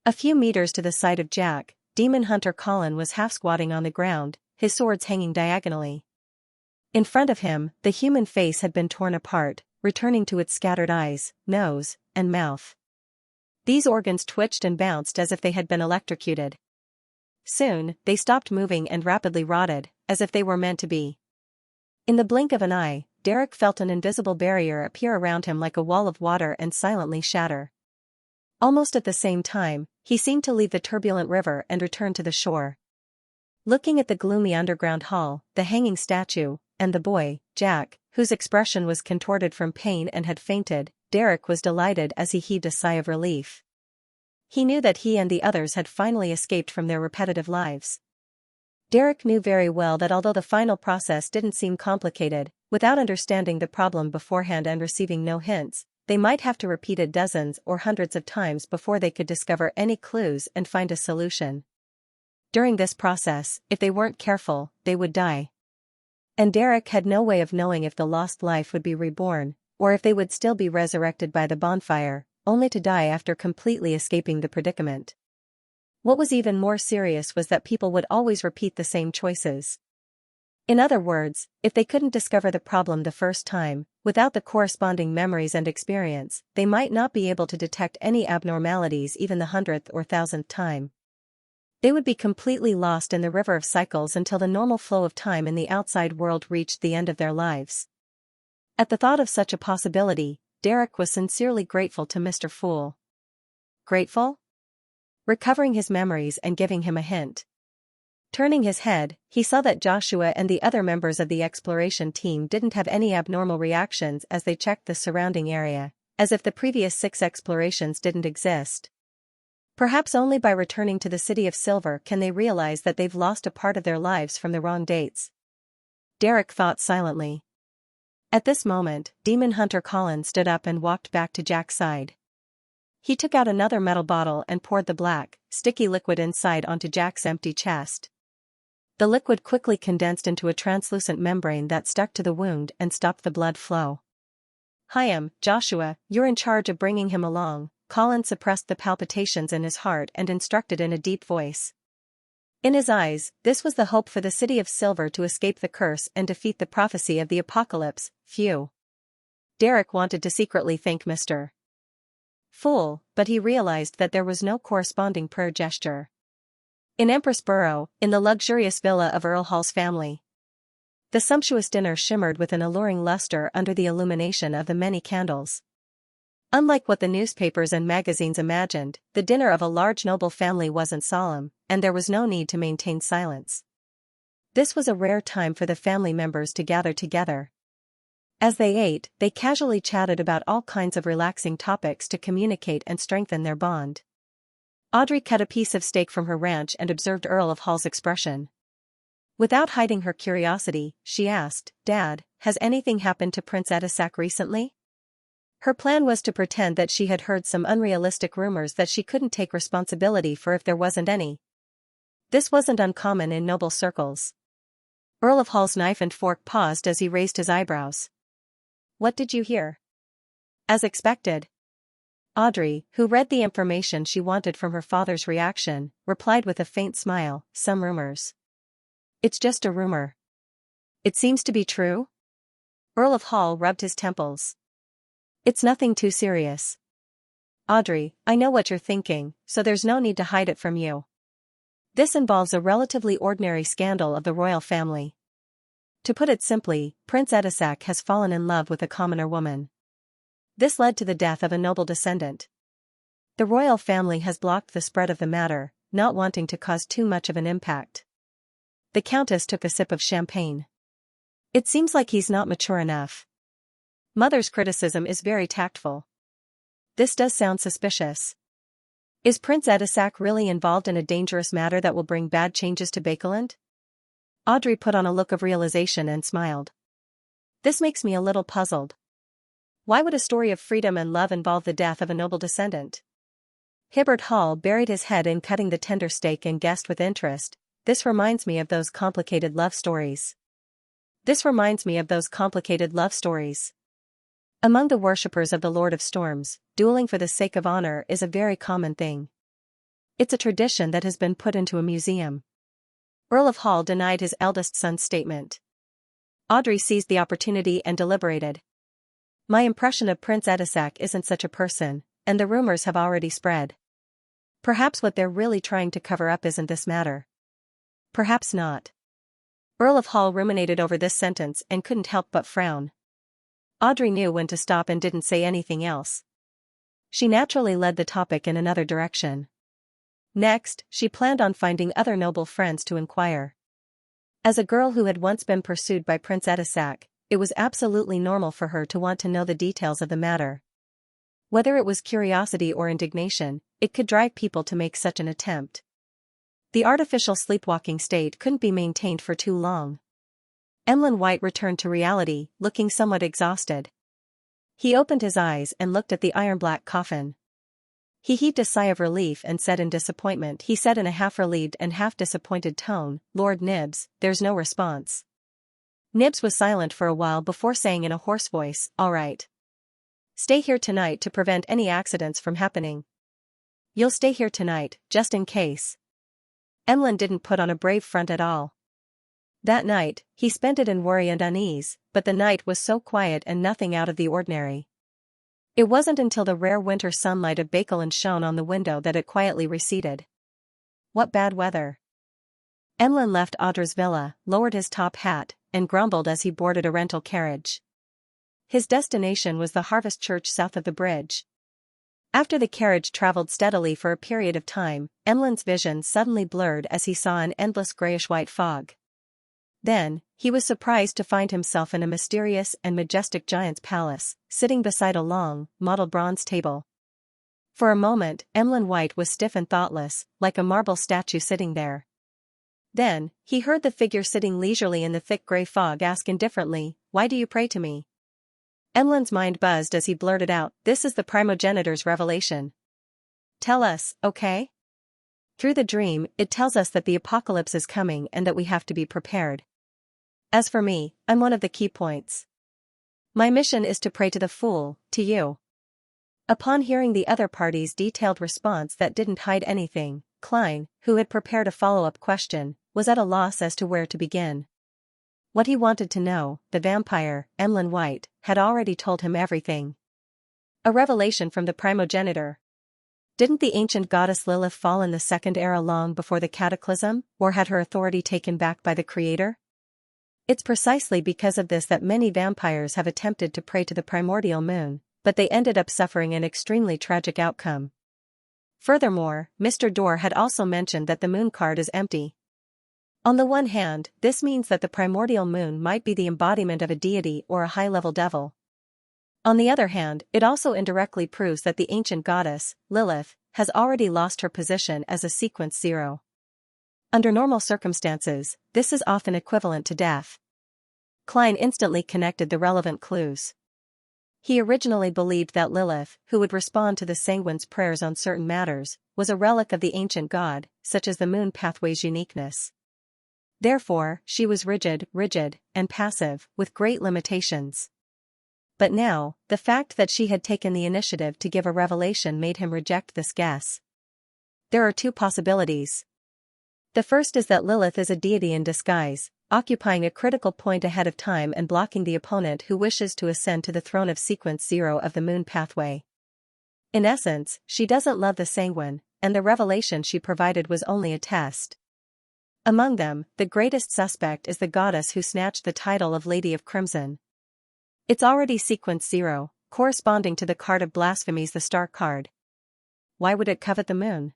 A few meters to the side of Jack, Demon Hunter Colin was half squatting on the ground, his swords hanging diagonally. In front of him, the human face had been torn apart, returning to its scattered eyes, nose, and mouth. These organs twitched and bounced as if they had been electrocuted. Soon, they stopped moving and rapidly rotted, as if they were meant to be. In the blink of an eye, Derek felt an invisible barrier appear around him like a wall of water and silently shatter. Almost at the same time, he seemed to leave the turbulent river and return to the shore. Looking at the gloomy underground hall, the hanging statue, and the boy, Jack, whose expression was contorted from pain and had fainted, Derek was delighted as he heaved a sigh of relief. He knew that he and the others had finally escaped from their repetitive lives. Derek knew very well that although the final process didn't seem complicated, without understanding the problem beforehand and receiving no hints, they might have to repeat it dozens or hundreds of times before they could discover any clues and find a solution. During this process, if they weren't careful, they would die. And Derek had no way of knowing if the lost life would be reborn, or if they would still be resurrected by the bonfire, only to die after completely escaping the predicament. What was even more serious was that people would always repeat the same choices. In other words, if they couldn't discover the problem the first time, without the corresponding memories and experience, they might not be able to detect any abnormalities even the 100th or 1000th time. They would be completely lost in the river of cycles until the normal flow of time in the outside world reached the end of their lives. At the thought of such a possibility, Derek was sincerely grateful to Mr. Fool. Grateful? Recovering his memories and giving him a hint. Turning his head, he saw that Joshua and the other members of the exploration team didn't have any abnormal reactions as they checked the surrounding area, as if the previous 6 explorations didn't exist. Perhaps only by returning to the City of Silver can they realize that they've lost a part of their lives from the wrong dates. Derek thought silently. At this moment, Demon Hunter Colin stood up and walked back to Jack's side. He took out another metal bottle and poured the black, sticky liquid inside onto Jack's empty chest. The liquid quickly condensed into a translucent membrane that stuck to the wound and stopped the blood flow. "Hi, Joshua, you're in charge of bringing him along." Colin suppressed the palpitations in his heart and instructed in a deep voice. In his eyes, this was the hope for the City of Silver to escape the curse and defeat the prophecy of the apocalypse. Phew. Derek wanted to secretly thank Mr. Fool, but he realized that there was no corresponding prayer gesture. In Empress Borough, in the luxurious villa of Earl Hall's family, the sumptuous dinner shimmered with an alluring luster under the illumination of the many candles. Unlike what the newspapers and magazines imagined, the dinner of a large noble family wasn't solemn, and there was no need to maintain silence. This was a rare time for the family members to gather together. As they ate, they casually chatted about all kinds of relaxing topics to communicate and strengthen their bond. Audrey cut a piece of steak from her ranch and observed Earl of Hall's expression. Without hiding her curiosity, she asked, "Dad, has anything happened to Prince Edisac recently?" Her plan was to pretend that she had heard some unrealistic rumors that she couldn't take responsibility for if there wasn't any. This wasn't uncommon in noble circles. Earl of Hall's knife and fork paused as he raised his eyebrows. What did you hear? As expected. Audrey, who read the information she wanted from her father's reaction, replied with a faint smile, some rumors. It's just a rumor. It seems to be true? Earl of Hall rubbed his temples. It's nothing too serious. Audrey, I know what you're thinking, so there's no need to hide it from you. This involves a relatively ordinary scandal of the royal family. To put it simply, Prince Edisac has fallen in love with a commoner woman. This led to the death of a noble descendant. The royal family has blocked the spread of the matter, not wanting to cause too much of an impact. The countess took a sip of champagne. It seems like he's not mature enough. Mother's criticism is very tactful. This does sound suspicious. Is Prince Edisac really involved in a dangerous matter that will bring bad changes to Bakeland? Audrey put on a look of realization and smiled. This makes me a little puzzled. Why would a story of freedom and love involve the death of a noble descendant? Hibbert Hall buried his head in cutting the tender steak and guessed with interest, this reminds me of those complicated love stories. Among the worshippers of the Lord of Storms, dueling for the sake of honor is a very common thing. It's a tradition that has been put into a museum. Earl of Hall denied his eldest son's statement. Audrey seized the opportunity and deliberated. My impression of Prince Edisac isn't such a person, and the rumors have already spread. Perhaps what they're really trying to cover up isn't this matter. Perhaps not. Earl of Hall ruminated over this sentence and couldn't help but frown. Audrey knew when to stop and didn't say anything else. She naturally led the topic in another direction. Next, she planned on finding other noble friends to inquire. As a girl who had once been pursued by Prince Edisac, it was absolutely normal for her to want to know the details of the matter. Whether it was curiosity or indignation, it could drive people to make such an attempt. The artificial sleepwalking state couldn't be maintained for too long. Emlyn White returned to reality, looking somewhat exhausted. He opened his eyes and looked at the iron-black coffin. He heaved a sigh of relief and said in disappointment, he said in a half-relieved and half-disappointed tone, Lord Nibs, there's no response. Nibs was silent for a while before saying in a hoarse voice, all right. Stay here tonight to prevent any accidents from happening. You'll stay here tonight, just in case. Emlyn didn't put on a brave front at all. That night, he spent it in worry and unease, but the night was so quiet and nothing out of the ordinary. It wasn't until the rare winter sunlight of Bakeland shone on the window that it quietly receded. What bad weather. Emlyn left Audrey's villa, lowered his top hat, and grumbled as he boarded a rental carriage. His destination was the Harvest Church south of the bridge. After the carriage traveled steadily for a period of time, Emlyn's vision suddenly blurred as he saw an endless grayish-white fog. Then, he was surprised to find himself in a mysterious and majestic giant's palace, sitting beside a long, mottled bronze table. For a moment, Emlyn White was stiff and thoughtless, like a marble statue sitting there. Then, he heard the figure sitting leisurely in the thick gray fog ask indifferently, "Why do you pray to me?" Emlyn's mind buzzed as he blurted out, "This is the primogenitor's revelation. Tell us, okay?" Through the dream, it tells us that the apocalypse is coming and that we have to be prepared. As for me, I'm one of the key points. My mission is to pray to the fool, to you. Upon hearing the other party's detailed response that didn't hide anything, Klein, who had prepared a follow-up question, was at a loss as to where to begin. What he wanted to know, the vampire, Emlyn White, had already told him everything. A revelation from the primogenitor. Didn't the ancient goddess Lilith fall in the Second Era long before the Cataclysm, or had her authority taken back by the Creator? It's precisely because of this that many vampires have attempted to pray to the primordial moon, but they ended up suffering an extremely tragic outcome. Furthermore, Mr. Dorr had also mentioned that the moon card is empty. On the one hand, this means that the primordial moon might be the embodiment of a deity or a high-level devil. On the other hand, it also indirectly proves that the ancient goddess, Lilith, has already lost her position as a sequence 0. Under normal circumstances, this is often equivalent to death. Klein instantly connected the relevant clues. He originally believed that Lilith, who would respond to the Sanguine's prayers on certain matters, was a relic of the ancient god, such as the moon pathway's uniqueness. Therefore, she was rigid, and passive, with great limitations. But now, the fact that she had taken the initiative to give a revelation made him reject this guess. There are two possibilities. The first is that Lilith is a deity in disguise, occupying a critical point ahead of time and blocking the opponent who wishes to ascend to the throne of Sequence 0 of the moon pathway. In essence, she doesn't love the Sanguine, and the revelation she provided was only a test. Among them, the greatest suspect is the goddess who snatched the title of Lady of Crimson. It's already Sequence 0, corresponding to the card of blasphemies, the star card. Why would it covet the moon?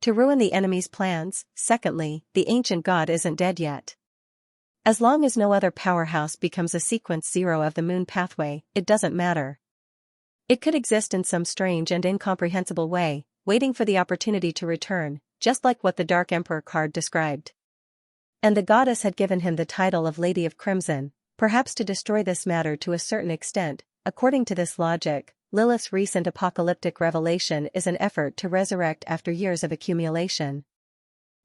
To ruin the enemy's plans. Secondly, the ancient god isn't dead yet. As long as no other powerhouse becomes a Sequence 0 of the moon pathway, it doesn't matter. It could exist in some strange and incomprehensible way, waiting for the opportunity to return, just like what the Dark Emperor card described. And the goddess had given him the title of Lady of Crimson, perhaps to destroy this matter to a certain extent. According to this logic, Lilith's recent apocalyptic revelation is an effort to resurrect after years of accumulation.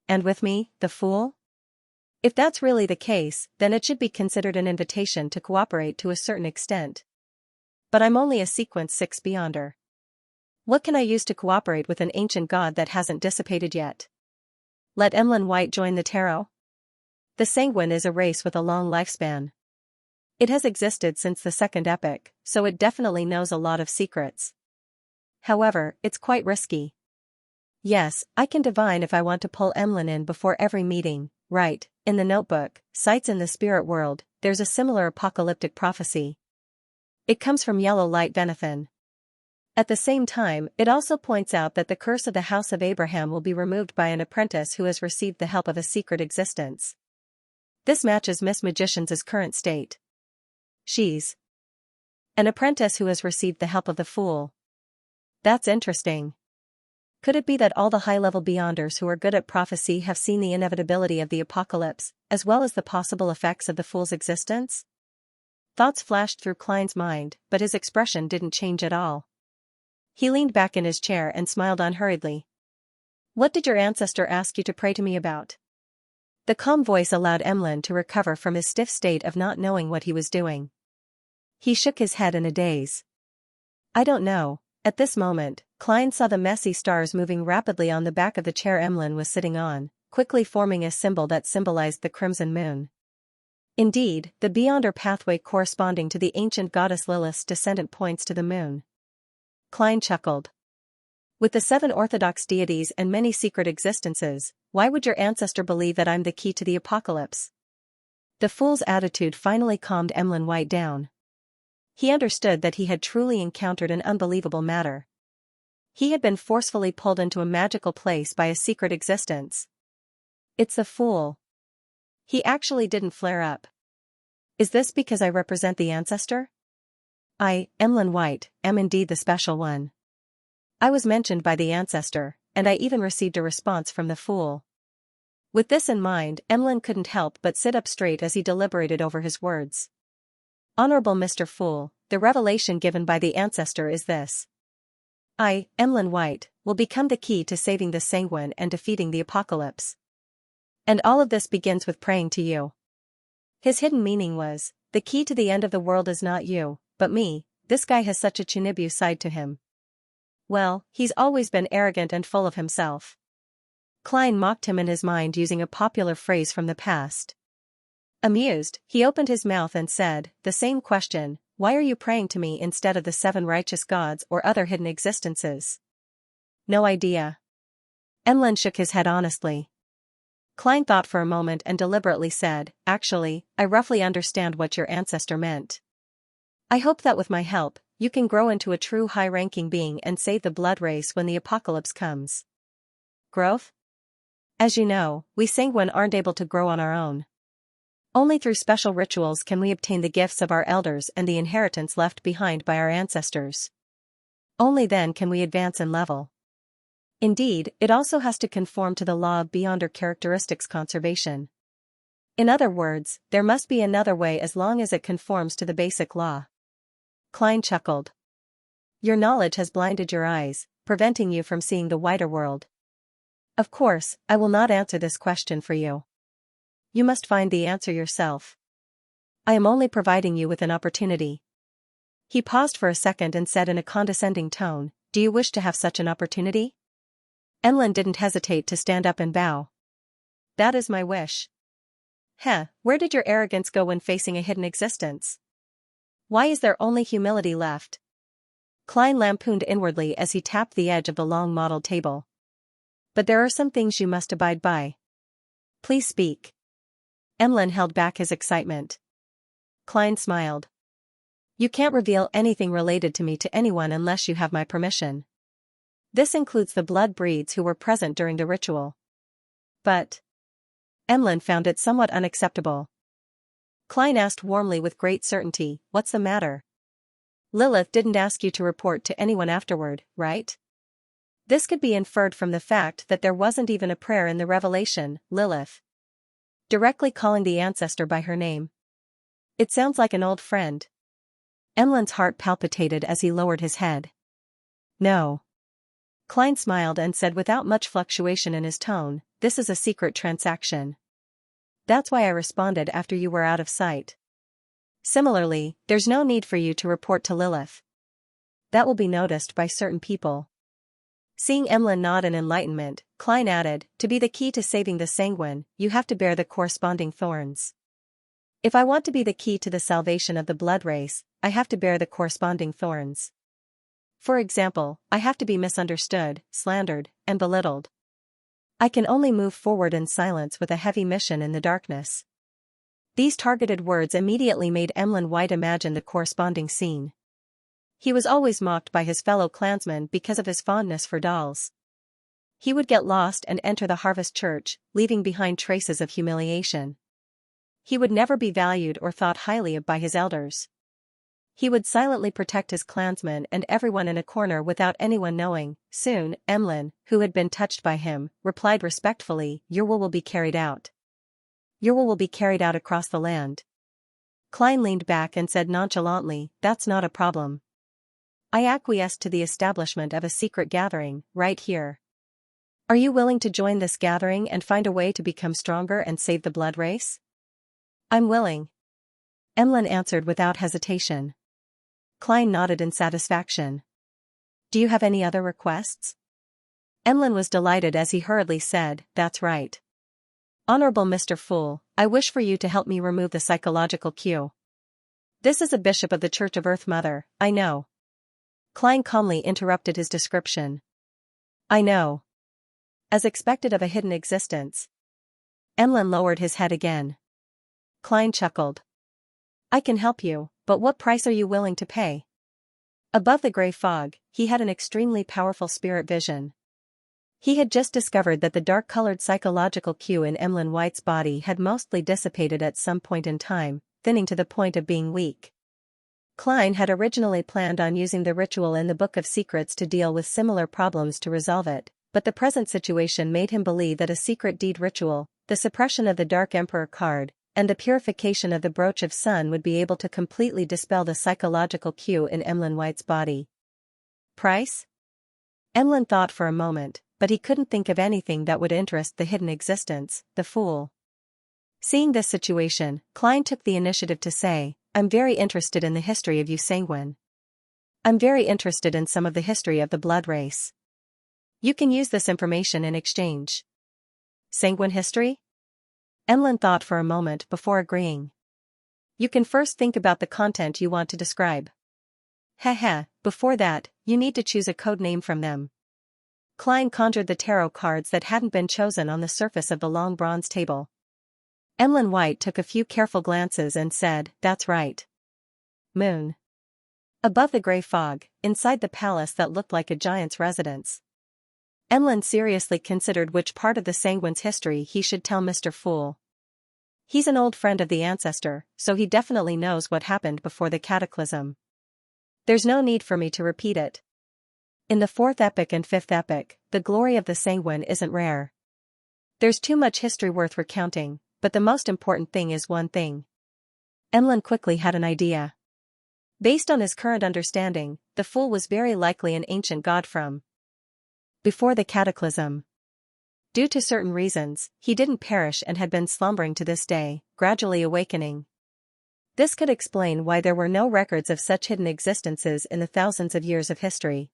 And with me, the fool? If that's really the case, then it should be considered an invitation to cooperate to a certain extent. But I'm only a Sequence 6 Beyonder. What can I use to cooperate with an ancient god that hasn't dissipated yet? Let Emlyn White join the tarot? The Sanguine is a race with a long lifespan. It has existed since the Second Epoch, so it definitely knows a lot of secrets. However, it's quite risky. Yes, I can divine if I want to pull Emlyn in before every meeting, right? In the notebook, Sights in the Spirit World, there's a similar apocalyptic prophecy. It comes from Yellow Light Venethan. At the same time, it also points out that the curse of the House of Abraham will be removed by an apprentice who has received the help of a secret existence. This matches Miss Magician's current state. She's an apprentice who has received the help of the fool. That's interesting. Could it be that all the high-level Beyonders who are good at prophecy have seen the inevitability of the apocalypse, as well as the possible effects of the fool's existence? Thoughts flashed through Klein's mind, but his expression didn't change at all. He leaned back in his chair and smiled unhurriedly. What did your ancestor ask you to pray to me about? The calm voice allowed Emlyn to recover from his stiff state of not knowing what he was doing. He shook his head in a daze. I don't know. At this moment, Klein saw the messy stars moving rapidly on the back of the chair Emlyn was sitting on, quickly forming a symbol that symbolized the crimson moon. Indeed, the Beyonder pathway corresponding to the ancient goddess Lilith's descendant points to the moon. Klein chuckled. With the 7 orthodox deities and many secret existences, why would your ancestor believe that I'm the key to the apocalypse? The fool's attitude finally calmed Emlyn White down. He understood that he had truly encountered an unbelievable matter. He had been forcefully pulled into a magical place by a secret existence. It's the fool. He actually didn't flare up. Is this because I represent the ancestor? I, Emlyn White, am indeed the special one. I was mentioned by the ancestor, and I even received a response from the fool. With this in mind, Emlyn couldn't help but sit up straight as he deliberated over his words. Honorable Mr. Fool, the revelation given by the ancestor is this. I, Emlyn White, will become the key to saving the Sanguine and defeating the apocalypse. And all of this begins with praying to you. His hidden meaning was, the key to the end of the world is not you, but me. This guy has such a Chinibu side to him. Well, he's always been arrogant and full of himself. Klein mocked him in his mind using a popular phrase from the past. Amused, he opened his mouth and said, the same question, why are you praying to me instead of the 7 righteous gods or other hidden existences? No idea. Emlyn shook his head honestly. Klein thought for a moment and deliberately said, actually, I roughly understand what your ancestor meant. I hope that with my help, you can grow into a true high-ranking being and save the blood race when the apocalypse comes. Growth? As you know, we Sanguine aren't able to grow on our own. Only through special rituals can we obtain the gifts of our elders and the inheritance left behind by our ancestors. Only then can we advance in level. Indeed, it also has to conform to the law of Beyonder characteristics conservation. In other words, there must be another way as long as it conforms to the basic law. Klein chuckled. Your knowledge has blinded your eyes, preventing you from seeing the wider world. Of course, I will not answer this question for you. You must find the answer yourself. I am only providing you with an opportunity. He paused for a second and said in a condescending tone, do you wish to have such an opportunity? Emlyn didn't hesitate to stand up and bow. That is my wish. Where did your arrogance go when facing a hidden existence? Why is there only humility left? Klein lampooned inwardly as he tapped the edge of the long model table. But there are some things you must abide by. Please speak. Emlyn held back his excitement. Klein smiled. You can't reveal anything related to me to anyone unless you have my permission. This includes the blood breeds who were present during the ritual. But Emlyn found it somewhat unacceptable. Klein asked warmly with great certainty, what's the matter? Lilith didn't ask you to report to anyone afterward, right? This could be inferred from the fact that there wasn't even a prayer in the revelation, Lilith. Directly calling the ancestor by her name. It sounds like an old friend. Emlyn's heart palpitated as he lowered his head. No. Klein smiled and said without much fluctuation in his tone, this is a secret transaction. That's why I responded after you were out of sight. Similarly, there's no need for you to report to Lilith. That will be noticed by certain people. Seeing Emlyn nod in enlightenment, Klein added, to be the key to saving the sanguine, you have to bear the corresponding thorns. If I want to be the key to the salvation of the blood race, I have to bear the corresponding thorns. For example, I have to be misunderstood, slandered, and belittled. I can only move forward in silence with a heavy mission in the darkness. These targeted words immediately made Emlyn White imagine the corresponding scene. He was always mocked by his fellow clansmen because of his fondness for dolls. He would get lost and enter the harvest church, leaving behind traces of humiliation. He would never be valued or thought highly of by his elders. He would silently protect his clansmen and everyone in a corner without anyone knowing. Soon, Emlyn, who had been touched by him, replied respectfully, your will be carried out. Your will be carried out across the land. Klein leaned back and said nonchalantly, that's not a problem. I acquiesced to the establishment of a secret gathering, right here. Are you willing to join this gathering and find a way to become stronger and save the blood race? I'm willing. Emlyn answered without hesitation. Klein nodded in satisfaction. Do you have any other requests? Emlyn was delighted as he hurriedly said, that's right. Honorable Mr. Fool, I wish for you to help me remove the psychological cue. This is a bishop of the Church of Earth Mother, I know. Klein calmly interrupted his description. I know. As expected of a hidden existence. Emlyn lowered his head again. Klein chuckled. I can help you, but what price are you willing to pay? Above the gray fog, he had an extremely powerful spirit vision. He had just discovered that the dark-colored psychological cue in Emlyn White's body had mostly dissipated at some point in time, thinning to the point of being weak. Klein had originally planned on using the ritual in the Book of Secrets to deal with similar problems to resolve it, but the present situation made him believe that a secret deed ritual, the suppression of the Dark Emperor card, and the purification of the Brooch of Sun would be able to completely dispel the psychological cue in Emlyn White's body. Price? Emlyn thought for a moment, but he couldn't think of anything that would interest the hidden existence, the fool. Seeing this situation, Klein took the initiative to say, I'm very interested in the history of you sanguine. I'm very interested in some of the history of the blood race. You can use this information in exchange. Sanguine history? Emlyn thought for a moment before agreeing. You can first think about the content you want to describe. Before that, you need to choose a code name from them. Klein conjured the tarot cards that hadn't been chosen on the surface of the long bronze table. Emlyn White took a few careful glances and said, that's right. Moon. Above the gray fog, inside the palace that looked like a giant's residence. Emlyn seriously considered which part of the sanguine's history he should tell Mr. Fool. He's an old friend of the ancestor, so he definitely knows what happened before the cataclysm. There's no need for me to repeat it. In the fourth epic and fifth epic, the glory of the sanguine isn't rare. There's too much history worth recounting, but the most important thing is one thing. Emlyn quickly had an idea. Based on his current understanding, the fool was very likely an ancient god from before the cataclysm. Due to certain reasons, he didn't perish and had been slumbering to this day, gradually awakening. This could explain why there were no records of such hidden existences in the thousands of years of history.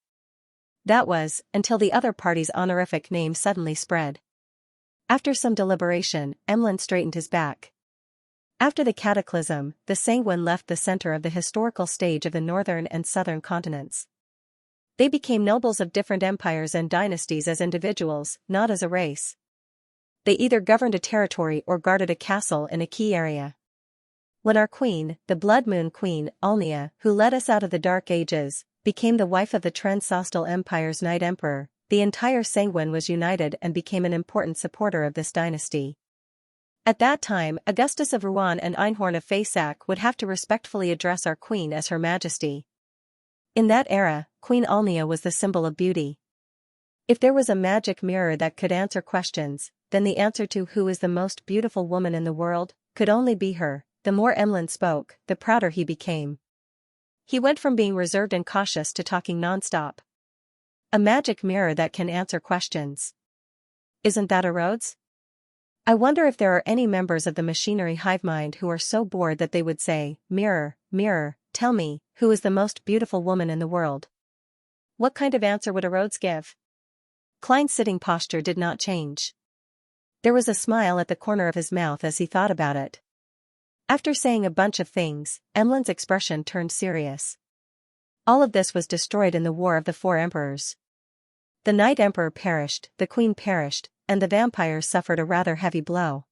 That was, until the other party's honorific name suddenly spread. After some deliberation, Emlyn straightened his back. After the cataclysm, the Sanguine left the center of the historical stage of the northern and southern continents. They became nobles of different empires and dynasties as individuals, not as a race. They either governed a territory or guarded a castle in a key area. When our queen, the Blood Moon Queen, Xianxia, who led us out of the Dark Ages, became the wife of the Transostal Empire's Night Emperor, the entire Sanguine was united and became an important supporter of this dynasty. At that time, Augustus of Rouen and Einhorn of Faisac would have to respectfully address our queen as Her Majesty. In that era, Queen Xianxia was the symbol of beauty. If there was a magic mirror that could answer questions, then the answer to who is the most beautiful woman in the world could only be her. The more Emlyn spoke, the prouder he became. He went from being reserved and cautious to talking non-stop. A magic mirror that can answer questions. Isn't that a Rhodes? I wonder if there are any members of the machinery hive mind who are so bored that they would say, "Mirror, mirror, tell me, who is the most beautiful woman in the world?" What kind of answer would a Rhodes give? Klein's sitting posture did not change. There was a smile at the corner of his mouth as he thought about it. After saying a bunch of things, Emlyn's expression turned serious. All of this was destroyed in the War of the Four Emperors. The Night Emperor perished, the Queen perished, and the vampires suffered a rather heavy blow.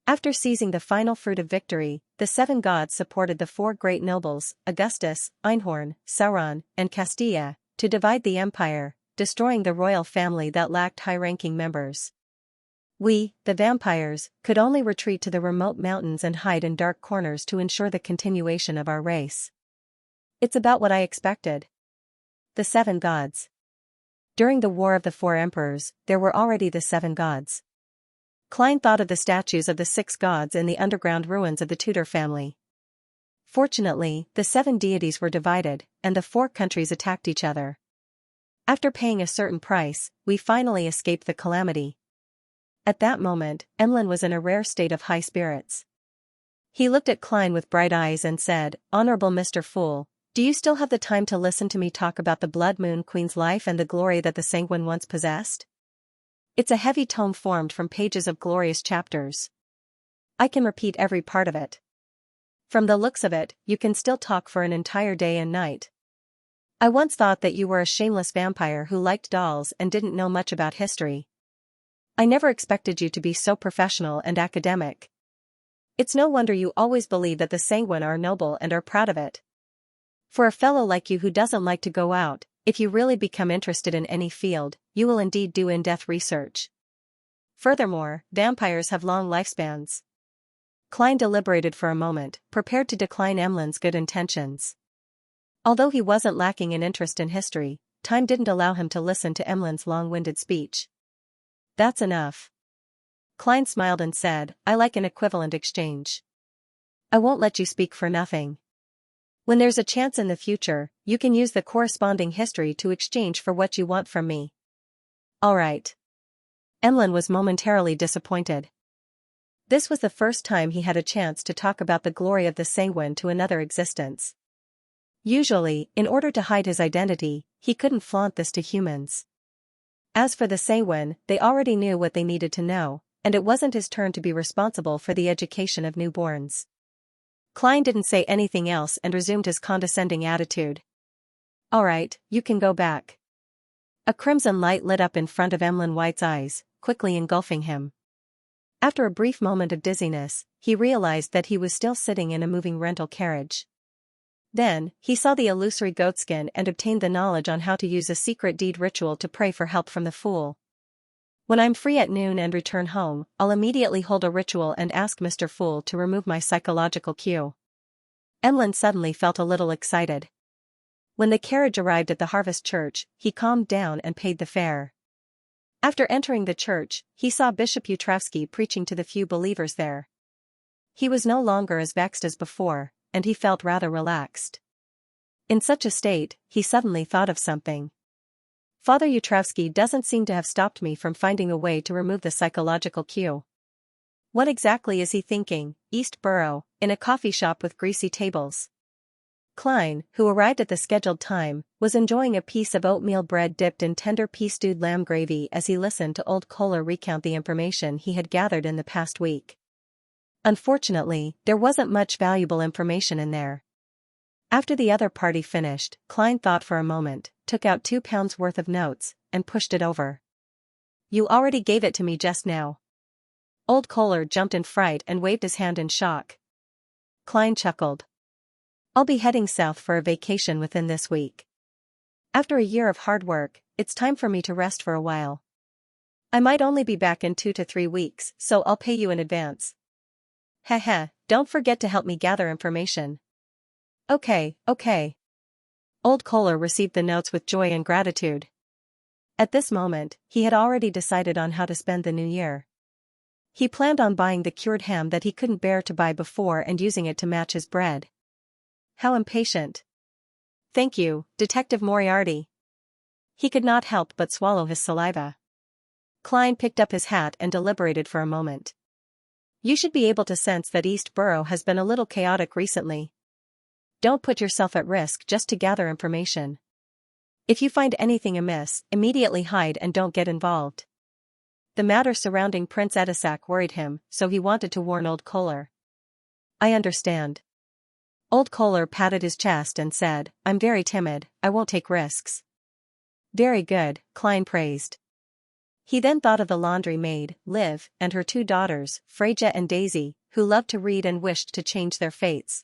After seizing the final fruit of victory, the seven gods supported the four great nobles, Augustus, Einhorn, Sauron, and Castilla, to divide the empire, destroying the royal family that lacked high-ranking members. We, the vampires, could only retreat to the remote mountains and hide in dark corners to ensure the continuation of our race. It's about what I expected. The seven gods. During the War of the Four Emperors, there were already the seven gods. Klein thought of the statues of the six gods in the underground ruins of the Tudor family. Fortunately, the seven deities were divided, and the four countries attacked each other. After paying a certain price, we finally escaped the calamity. At that moment, Emlyn was in a rare state of high spirits. He looked at Klein with bright eyes and said, "Honorable Mr. Fool, do you still have the time to listen to me talk about the Blood Moon Queen's life and the glory that the Sanguine once possessed? It's a heavy tome formed from pages of glorious chapters. I can repeat every part of it. From the looks of it, you can still talk for an entire day and night. I once thought that you were a shameless vampire who liked dolls and didn't know much about history. I never expected you to be so professional and academic. It's no wonder you always believe that the Sanguine are noble and are proud of it. For a fellow like you who doesn't like to go out, if you really become interested in any field, you will indeed do in-depth research. Furthermore, vampires have long lifespans." Klein deliberated for a moment, prepared to decline Emlyn's good intentions. Although he wasn't lacking in interest in history, time didn't allow him to listen to Emlyn's long-winded speech. "That's enough." Klein smiled and said, "I like an equivalent exchange. I won't let you speak for nothing. When there's a chance in the future, you can use the corresponding history to exchange for what you want from me." "All right." Emlyn was momentarily disappointed. This was the first time he had a chance to talk about the glory of the Sanguine to another existence. Usually, in order to hide his identity, he couldn't flaunt this to humans. As for the Sanguine, they already knew what they needed to know, and it wasn't his turn to be responsible for the education of newborns. Klein didn't say anything else and resumed his condescending attitude. "All right, you can go back." A crimson light lit up in front of Emlyn White's eyes, quickly engulfing him. After a brief moment of dizziness, he realized that he was still sitting in a moving rental carriage. Then, he saw the illusory goatskin and obtained the knowledge on how to use a secret deed ritual to pray for help from the fool. "When I'm free at noon and return home, I'll immediately hold a ritual and ask Mr. Fool to remove my psychological cue." Emlyn suddenly felt a little excited. When the carriage arrived at the Harvest Church, he calmed down and paid the fare. After entering the church, he saw Bishop Utravsky preaching to the few believers there. He was no longer as vexed as before, and he felt rather relaxed. In such a state, he suddenly thought of something. Father Yutrovsky doesn't seem to have stopped me from finding a way to remove the psychological cue. What exactly is he thinking? East Borough, in a coffee shop with greasy tables. Klein, who arrived at the scheduled time, was enjoying a piece of oatmeal bread dipped in tender pea-stewed lamb gravy as he listened to old Kohler recount the information he had gathered in the past week. Unfortunately, there wasn't much valuable information in there. After the other party finished, Klein thought for a moment, took out £2 worth of notes, and pushed it over. You already gave it to me just now. Old Kohler jumped in fright and waved his hand in shock. Klein chuckled. I'll be heading south for a vacation within this week. After a year of hard work, it's time for me to rest for a while. I might only be back in 2 to 3 weeks, so I'll pay you in advance. Heh, don't forget to help me gather information. Okay. Old Kohler received the notes with joy and gratitude. At this moment, he had already decided on how to spend the new year. He planned on buying the cured ham that he couldn't bear to buy before and using it to match his bread. How impatient. Thank you, Detective Moriarty. He could not help but swallow his saliva. Klein picked up his hat and deliberated for a moment. You should be able to sense that East Borough has been a little chaotic recently. Don't put yourself at risk just to gather information. If you find anything amiss, immediately hide and don't get involved. The matter surrounding Prince Edisak worried him, so he wanted to warn Old Kohler. I understand. Old Kohler patted his chest and said, I'm very timid, I won't take risks. Very good, Klein praised. He then thought of the laundry maid, Liv, and her 2 daughters, Freja and Daisy, who loved to read and wished to change their fates.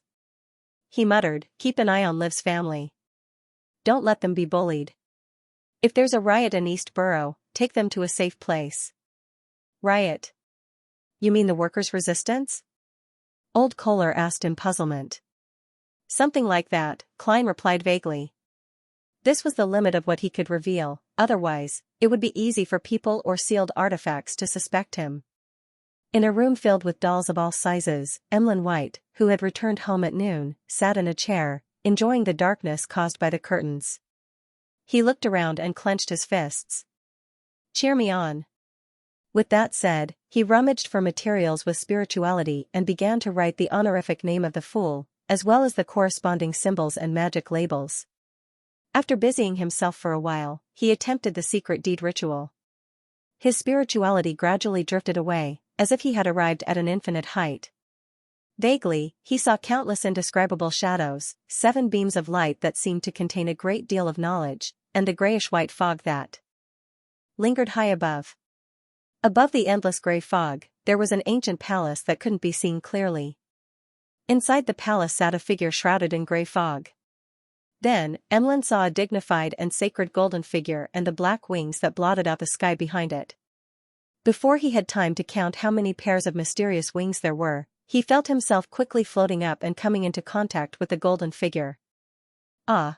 He muttered, keep an eye on Liv's family. Don't let them be bullied. If there's a riot in East Borough, take them to a safe place. Riot? You mean the workers' resistance? Old Kohler asked in puzzlement. Something like that, Klein replied vaguely. This was the limit of what he could reveal, otherwise, it would be easy for people or sealed artifacts to suspect him. In a room filled with dolls of all sizes, Emlyn White, who had returned home at noon, sat in a chair, enjoying the darkness caused by the curtains. He looked around and clenched his fists. Cheer me on. With that said, he rummaged for materials with spirituality and began to write the honorific name of the fool, as well as the corresponding symbols and magic labels. After busying himself for a while, he attempted the secret deed ritual. His spirituality gradually drifted away, as if he had arrived at an infinite height. Vaguely, he saw countless indescribable shadows, 7 beams of light that seemed to contain a great deal of knowledge, and the grayish-white fog that lingered high above. Above the endless gray fog, there was an ancient palace that couldn't be seen clearly. Inside the palace sat a figure shrouded in gray fog. Then, Emlyn saw a dignified and sacred golden figure and the black wings that blotted out the sky behind it. Before he had time to count how many pairs of mysterious wings there were, he felt himself quickly floating up and coming into contact with the golden figure. Ah!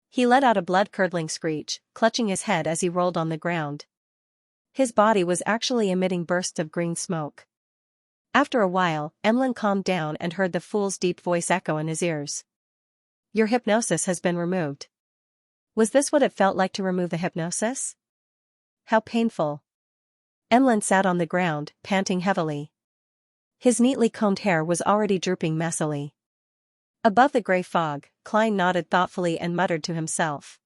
He let out a blood-curdling screech, clutching his head as he rolled on the ground. His body was actually emitting bursts of green smoke. After a while, Emlyn calmed down and heard the fool's deep voice echo in his ears. Your hypnosis has been removed. Was this what it felt like to remove the hypnosis? How painful. Emlyn sat on the ground, panting heavily. His neatly combed hair was already drooping messily. Above the gray fog, Klein nodded thoughtfully and muttered to himself.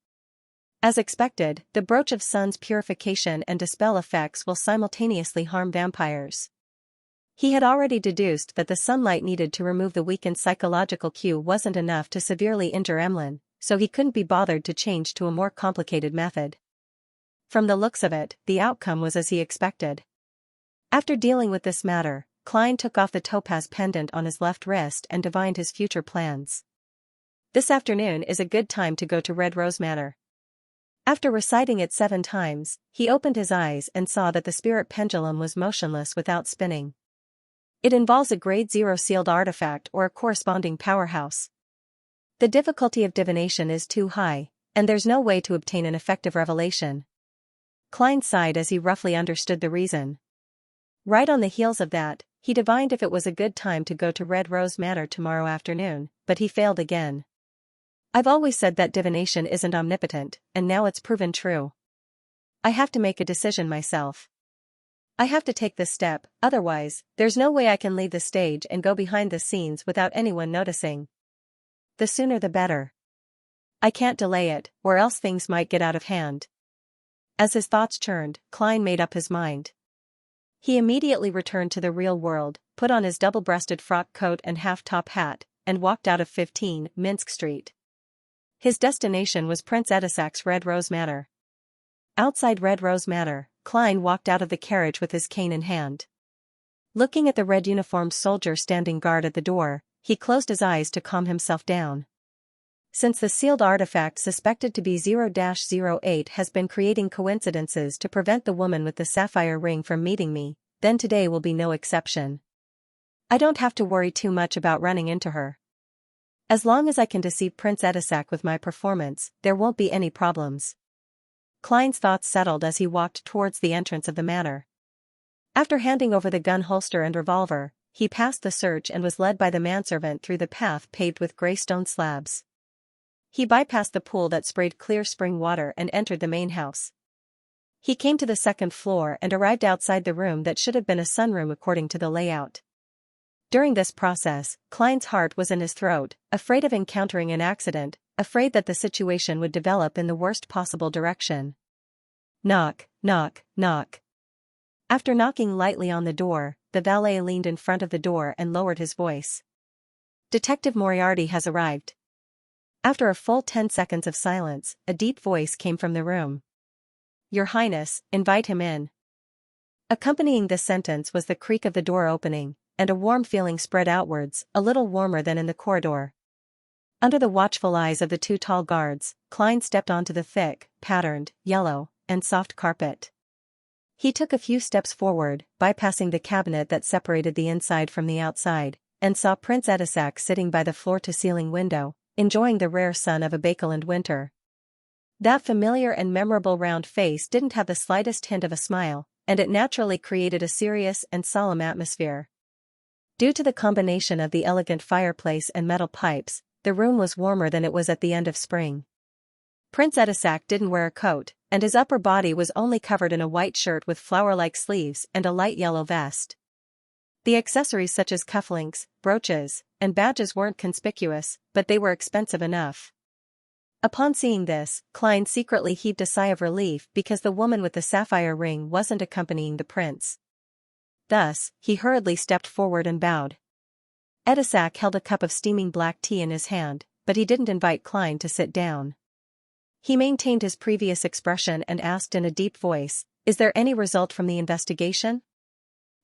As expected, the brooch of sun's purification and dispel effects will simultaneously harm vampires. He had already deduced that the sunlight needed to remove the weakened psychological cue wasn't enough to severely injure Emlyn, so he couldn't be bothered to change to a more complicated method. From the looks of it, the outcome was as he expected. After dealing with this matter, Klein took off the topaz pendant on his left wrist and divined his future plans. This afternoon is a good time to go to Red Rose Manor. After reciting it 7 times, he opened his eyes and saw that the spirit pendulum was motionless without spinning. It involves a grade 0 sealed artifact or a corresponding powerhouse. The difficulty of divination is too high, and there's no way to obtain an effective revelation. Klein sighed as he roughly understood the reason. Right on the heels of that, he divined if it was a good time to go to Red Rose Manor tomorrow afternoon, but he failed again. I've always said that divination isn't omnipotent, and now it's proven true. I have to make a decision myself. I have to take this step, otherwise, there's no way I can leave the stage and go behind the scenes without anyone noticing. The sooner the better. I can't delay it, or else things might get out of hand. As his thoughts churned, Klein made up his mind. He immediately returned to the real world, put on his double-breasted frock coat and half-top hat, and walked out of 15 Minsk Street. His destination was Prince Edisak's Red Rose Manor. Outside Red Rose Manor, Klein walked out of the carriage with his cane in hand. Looking at the red-uniformed soldier standing guard at the door, he closed his eyes to calm himself down. Since the sealed artifact suspected to be 0-08 has been creating coincidences to prevent the woman with the sapphire ring from meeting me, then today will be no exception. I don't have to worry too much about running into her. As long as I can deceive Prince Edisak with my performance, there won't be any problems. Klein's thoughts settled as he walked towards the entrance of the manor. After handing over the gun holster and revolver, he passed the search and was led by the manservant through the path paved with grey stone slabs. He bypassed the pool that sprayed clear spring water and entered the main house. He came to the second floor and arrived outside the room that should have been a sunroom according to the layout. During this process, Klein's heart was in his throat, afraid of encountering an accident, afraid that the situation would develop in the worst possible direction. Knock, knock, knock. After knocking lightly on the door, the valet leaned in front of the door and lowered his voice. Detective Moriarty has arrived. After a full 10 seconds of silence, a deep voice came from the room. Your Highness, invite him in. Accompanying this sentence was the creak of the door opening, and a warm feeling spread outwards, a little warmer than in the corridor. Under the watchful eyes of the two tall guards, Klein stepped onto the thick, patterned, yellow, and soft carpet. He took a few steps forward, bypassing the cabinet that separated the inside from the outside, and saw Prince Edisak sitting by the floor-to-ceiling window, enjoying the rare sun of a Bakeland winter. That familiar and memorable round face didn't have the slightest hint of a smile, and it naturally created a serious and solemn atmosphere. Due to the combination of the elegant fireplace and metal pipes, the room was warmer than it was at the end of spring. Prince Edisak didn't wear a coat, and his upper body was only covered in a white shirt with flower-like sleeves and a light yellow vest. The accessories such as cufflinks, brooches, and badges weren't conspicuous, but they were expensive enough. Upon seeing this, Klein secretly heaved a sigh of relief because the woman with the sapphire ring wasn't accompanying the prince. Thus, he hurriedly stepped forward and bowed. Edisak held a cup of steaming black tea in his hand, but he didn't invite Klein to sit down. He maintained his previous expression and asked in a deep voice, "Is there any result from the investigation?"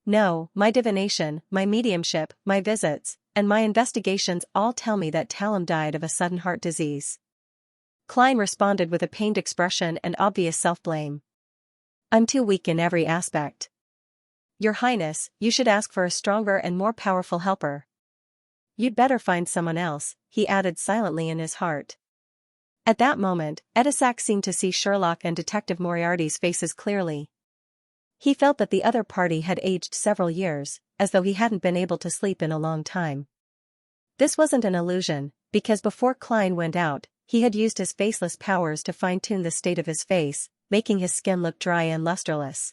"No, my divination, my mediumship, my visits, and my investigations all tell me that Talum died of a sudden heart disease." Klein responded with a pained expression and obvious self-blame. "I'm too weak in every aspect. Your Highness, you should ask for a stronger and more powerful helper. You'd better find someone else," he added silently in his heart. At that moment, Edisak seemed to see Sherlock and Detective Moriarty's faces clearly. He felt that the other party had aged several years, as though he hadn't been able to sleep in a long time. This wasn't an illusion, because before Klein went out, he had used his faceless powers to fine-tune the state of his face, making his skin look dry and lusterless.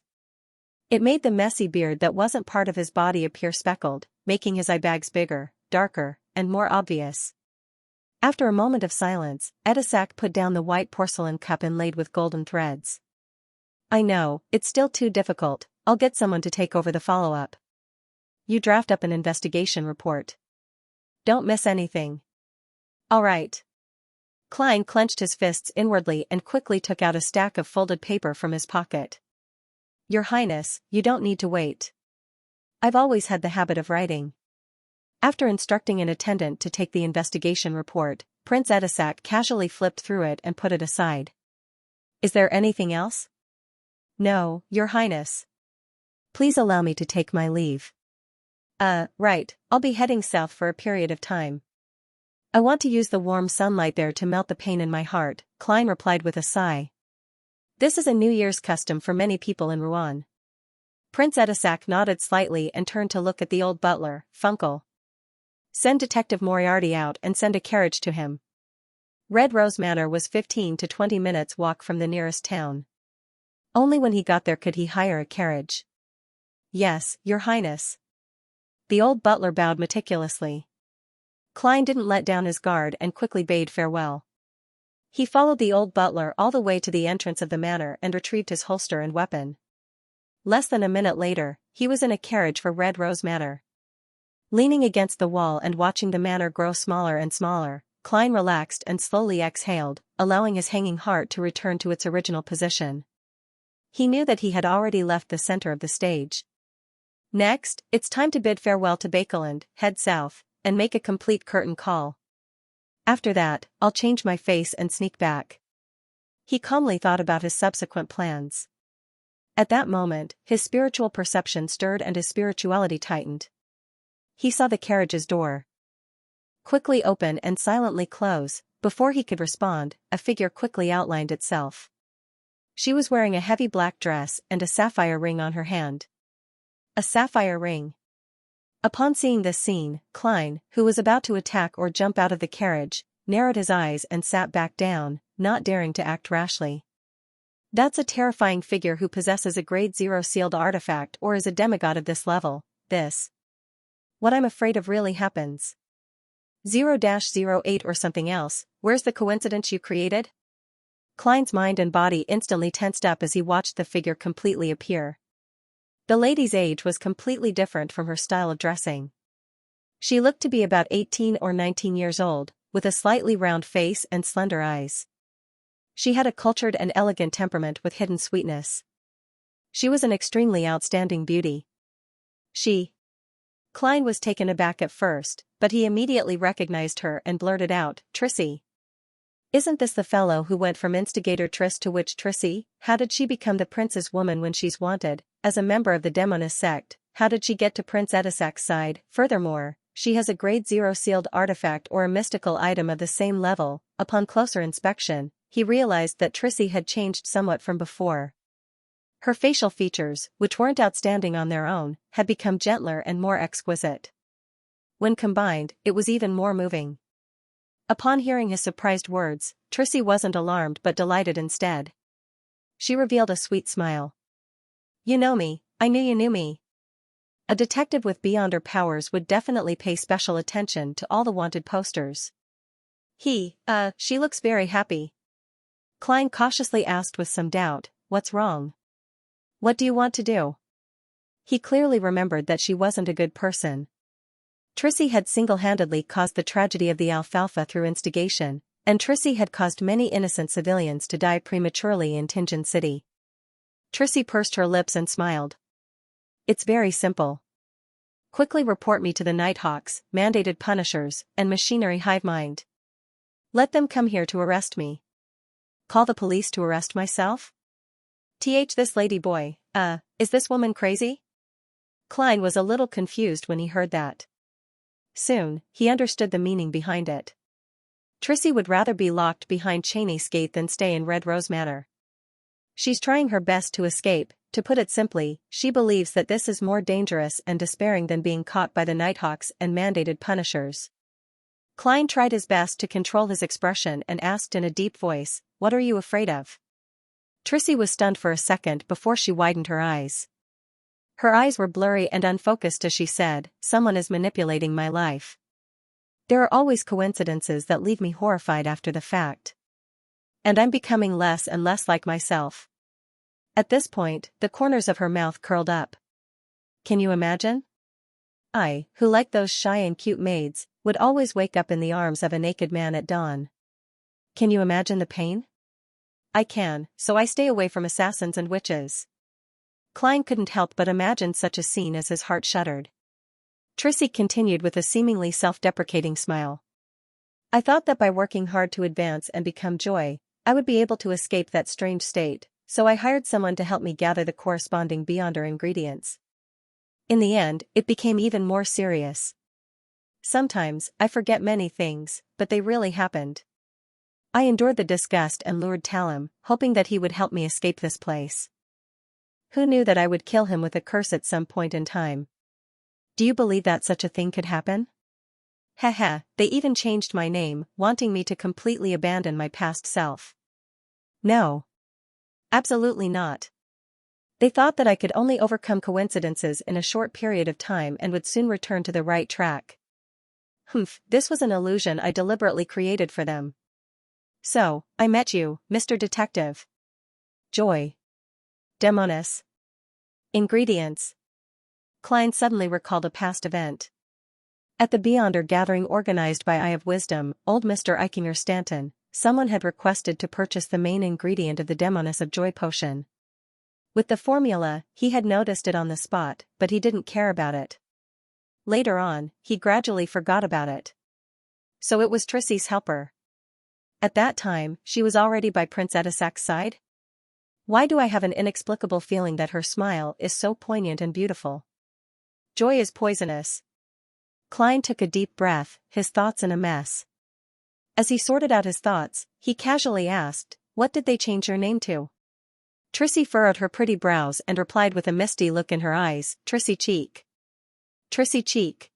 It made the messy beard that wasn't part of his body appear speckled, making his eyebags bigger, darker, and more obvious. After a moment of silence, Edisak put down the white porcelain cup inlaid with golden threads. "I know, it's still too difficult, I'll get someone to take over the follow-up. You draft up an investigation report. Don't miss anything." "All right." Klein clenched his fists inwardly and quickly took out a stack of folded paper from his pocket. "Your Highness, you don't need to wait. I've always had the habit of writing." After instructing an attendant to take the investigation report, Prince Edisak casually flipped through it and put it aside. "Is there anything else?" "No, Your Highness. Please allow me to take my leave." Right, I'll be heading south for a period of time. I want to use the warm sunlight there to melt the pain in my heart," Klein replied with a sigh. "This is a New Year's custom for many people in Rouen." Prince Edisak nodded slightly and turned to look at the old butler, Funkel. "Send Detective Moriarty out and send a carriage to him." Red Rose Manor was 15 to 20 minutes walk from the nearest town. Only when he got there could he hire a carriage. Yes, Your Highness. The old butler bowed meticulously. Klein didn't let down his guard and quickly bade farewell. He followed the old butler all the way to the entrance of the manor and retrieved his holster and weapon. Less than a minute later, he was in a carriage for Red Rose Manor. Leaning against the wall and watching the manor grow smaller and smaller, Klein relaxed and slowly exhaled, allowing his hanging heart to return to its original position. He knew that he had already left the center of the stage. Next, it's time to bid farewell to Bakeland, head south, and make a complete curtain call. After that, I'll change my face and sneak back. He calmly thought about his subsequent plans. At that moment, his spiritual perception stirred and his spirituality tightened. He saw the carriage's door quickly open and silently close. Before he could respond, a figure quickly outlined itself. She was wearing a heavy black dress and a sapphire ring on her hand. A sapphire ring. Upon seeing this scene, Klein, who was about to attack or jump out of the carriage, narrowed his eyes and sat back down, not daring to act rashly. That's a terrifying figure who possesses a grade 0 sealed artifact or is a demigod of this level. What I'm afraid of really happens. 0-08 or something else, where's the coincidence you created? Klein's mind and body instantly tensed up as he watched the figure completely appear. The lady's age was completely different from her style of dressing. She looked to be about 18 or 19 years old, with a slightly round face and slender eyes. She had a cultured and elegant temperament with hidden sweetness. She was an extremely outstanding beauty. Klein was taken aback at first, but he immediately recognized her and blurted out, "Trissy. Isn't this the fellow who went from instigator Triss to witch Trissy? How did she become the prince's woman when she's wanted? As a member of the Demoness sect, how did she get to Prince Edisak's side? Furthermore, she has a grade 0 sealed artifact or a mystical item of the same level." Upon closer inspection, he realized that Trissy had changed somewhat from before. Her facial features, which weren't outstanding on their own, had become gentler and more exquisite. When combined, it was even more moving. Upon hearing his surprised words, Trissy wasn't alarmed but delighted instead. She revealed a sweet smile. "You know me, I knew you knew me." A detective with beyonder powers would definitely pay special attention to all the wanted posters. She looks very happy." Klein cautiously asked with some doubt, "What's wrong? What do you want to do?" He clearly remembered that she wasn't a good person. Trissy had single-handedly caused the tragedy of the Alfalfa through instigation, and Trissy had caused many innocent civilians to die prematurely in Tingen City. Trissy pursed her lips and smiled. "It's very simple. Quickly report me to the Nighthawks, mandated punishers, and machinery hive mind. Let them come here to arrest me." "Call the police to arrest myself? This lady boy, is this woman crazy?" Klein was a little confused when he heard that. Soon, he understood the meaning behind it. Trissy would rather be locked behind Cheney's gate than stay in Red Rose Manor. She's trying her best to escape. To put it simply, she believes that this is more dangerous and despairing than being caught by the Nighthawks and mandated punishers. Klein tried his best to control his expression and asked in a deep voice, "What are you afraid of?" Trissy was stunned for a second before she widened her eyes. Her eyes were blurry and unfocused as she said, "Someone is manipulating my life. There are always coincidences that leave me horrified after the fact. And I'm becoming less and less like myself." At this point, the corners of her mouth curled up. "Can you imagine? I, who like those shy and cute maids, would always wake up in the arms of a naked man at dawn. Can you imagine the pain? I can, so I stay away from assassins and witches." Klein couldn't help but imagine such a scene as his heart shuddered. Trissy continued with a seemingly self-deprecating smile. "I thought that by working hard to advance and become joy, I would be able to escape that strange state, so I hired someone to help me gather the corresponding beyonder ingredients. In the end, it became even more serious. Sometimes, I forget many things, but they really happened. I endured the disgust and lured Talim, hoping that he would help me escape this place. Who knew that I would kill him with a curse at some point in time? Do you believe that such a thing could happen?" Haha, they even changed my name, wanting me to completely abandon my past self. No. Absolutely not. They thought that I could only overcome coincidences in a short period of time and would soon return to the right track. Humph, this was an illusion I deliberately created for them. So, I met you, Mr. Detective. Joy. Demonis. Ingredients. Klein suddenly recalled a past event. At the Beyonder gathering organized by Eye of Wisdom, old Mr. Eichinger Stanton, someone had requested to purchase the main ingredient of the Demonis of Joy potion. With the formula, he had noticed it on the spot, but he didn't care about it. Later on, he gradually forgot about it. So it was Trissy's helper. At that time, she was already by Prince Edisac's side? Why do I have an inexplicable feeling that her smile is so poignant and beautiful? Joy is poisonous. Klein took a deep breath, his thoughts in a mess. As he sorted out his thoughts, he casually asked, "What did they change your name to?" Trissy furrowed her pretty brows and replied with a misty look in her eyes, "Trissy Cheek." Trissy Cheek.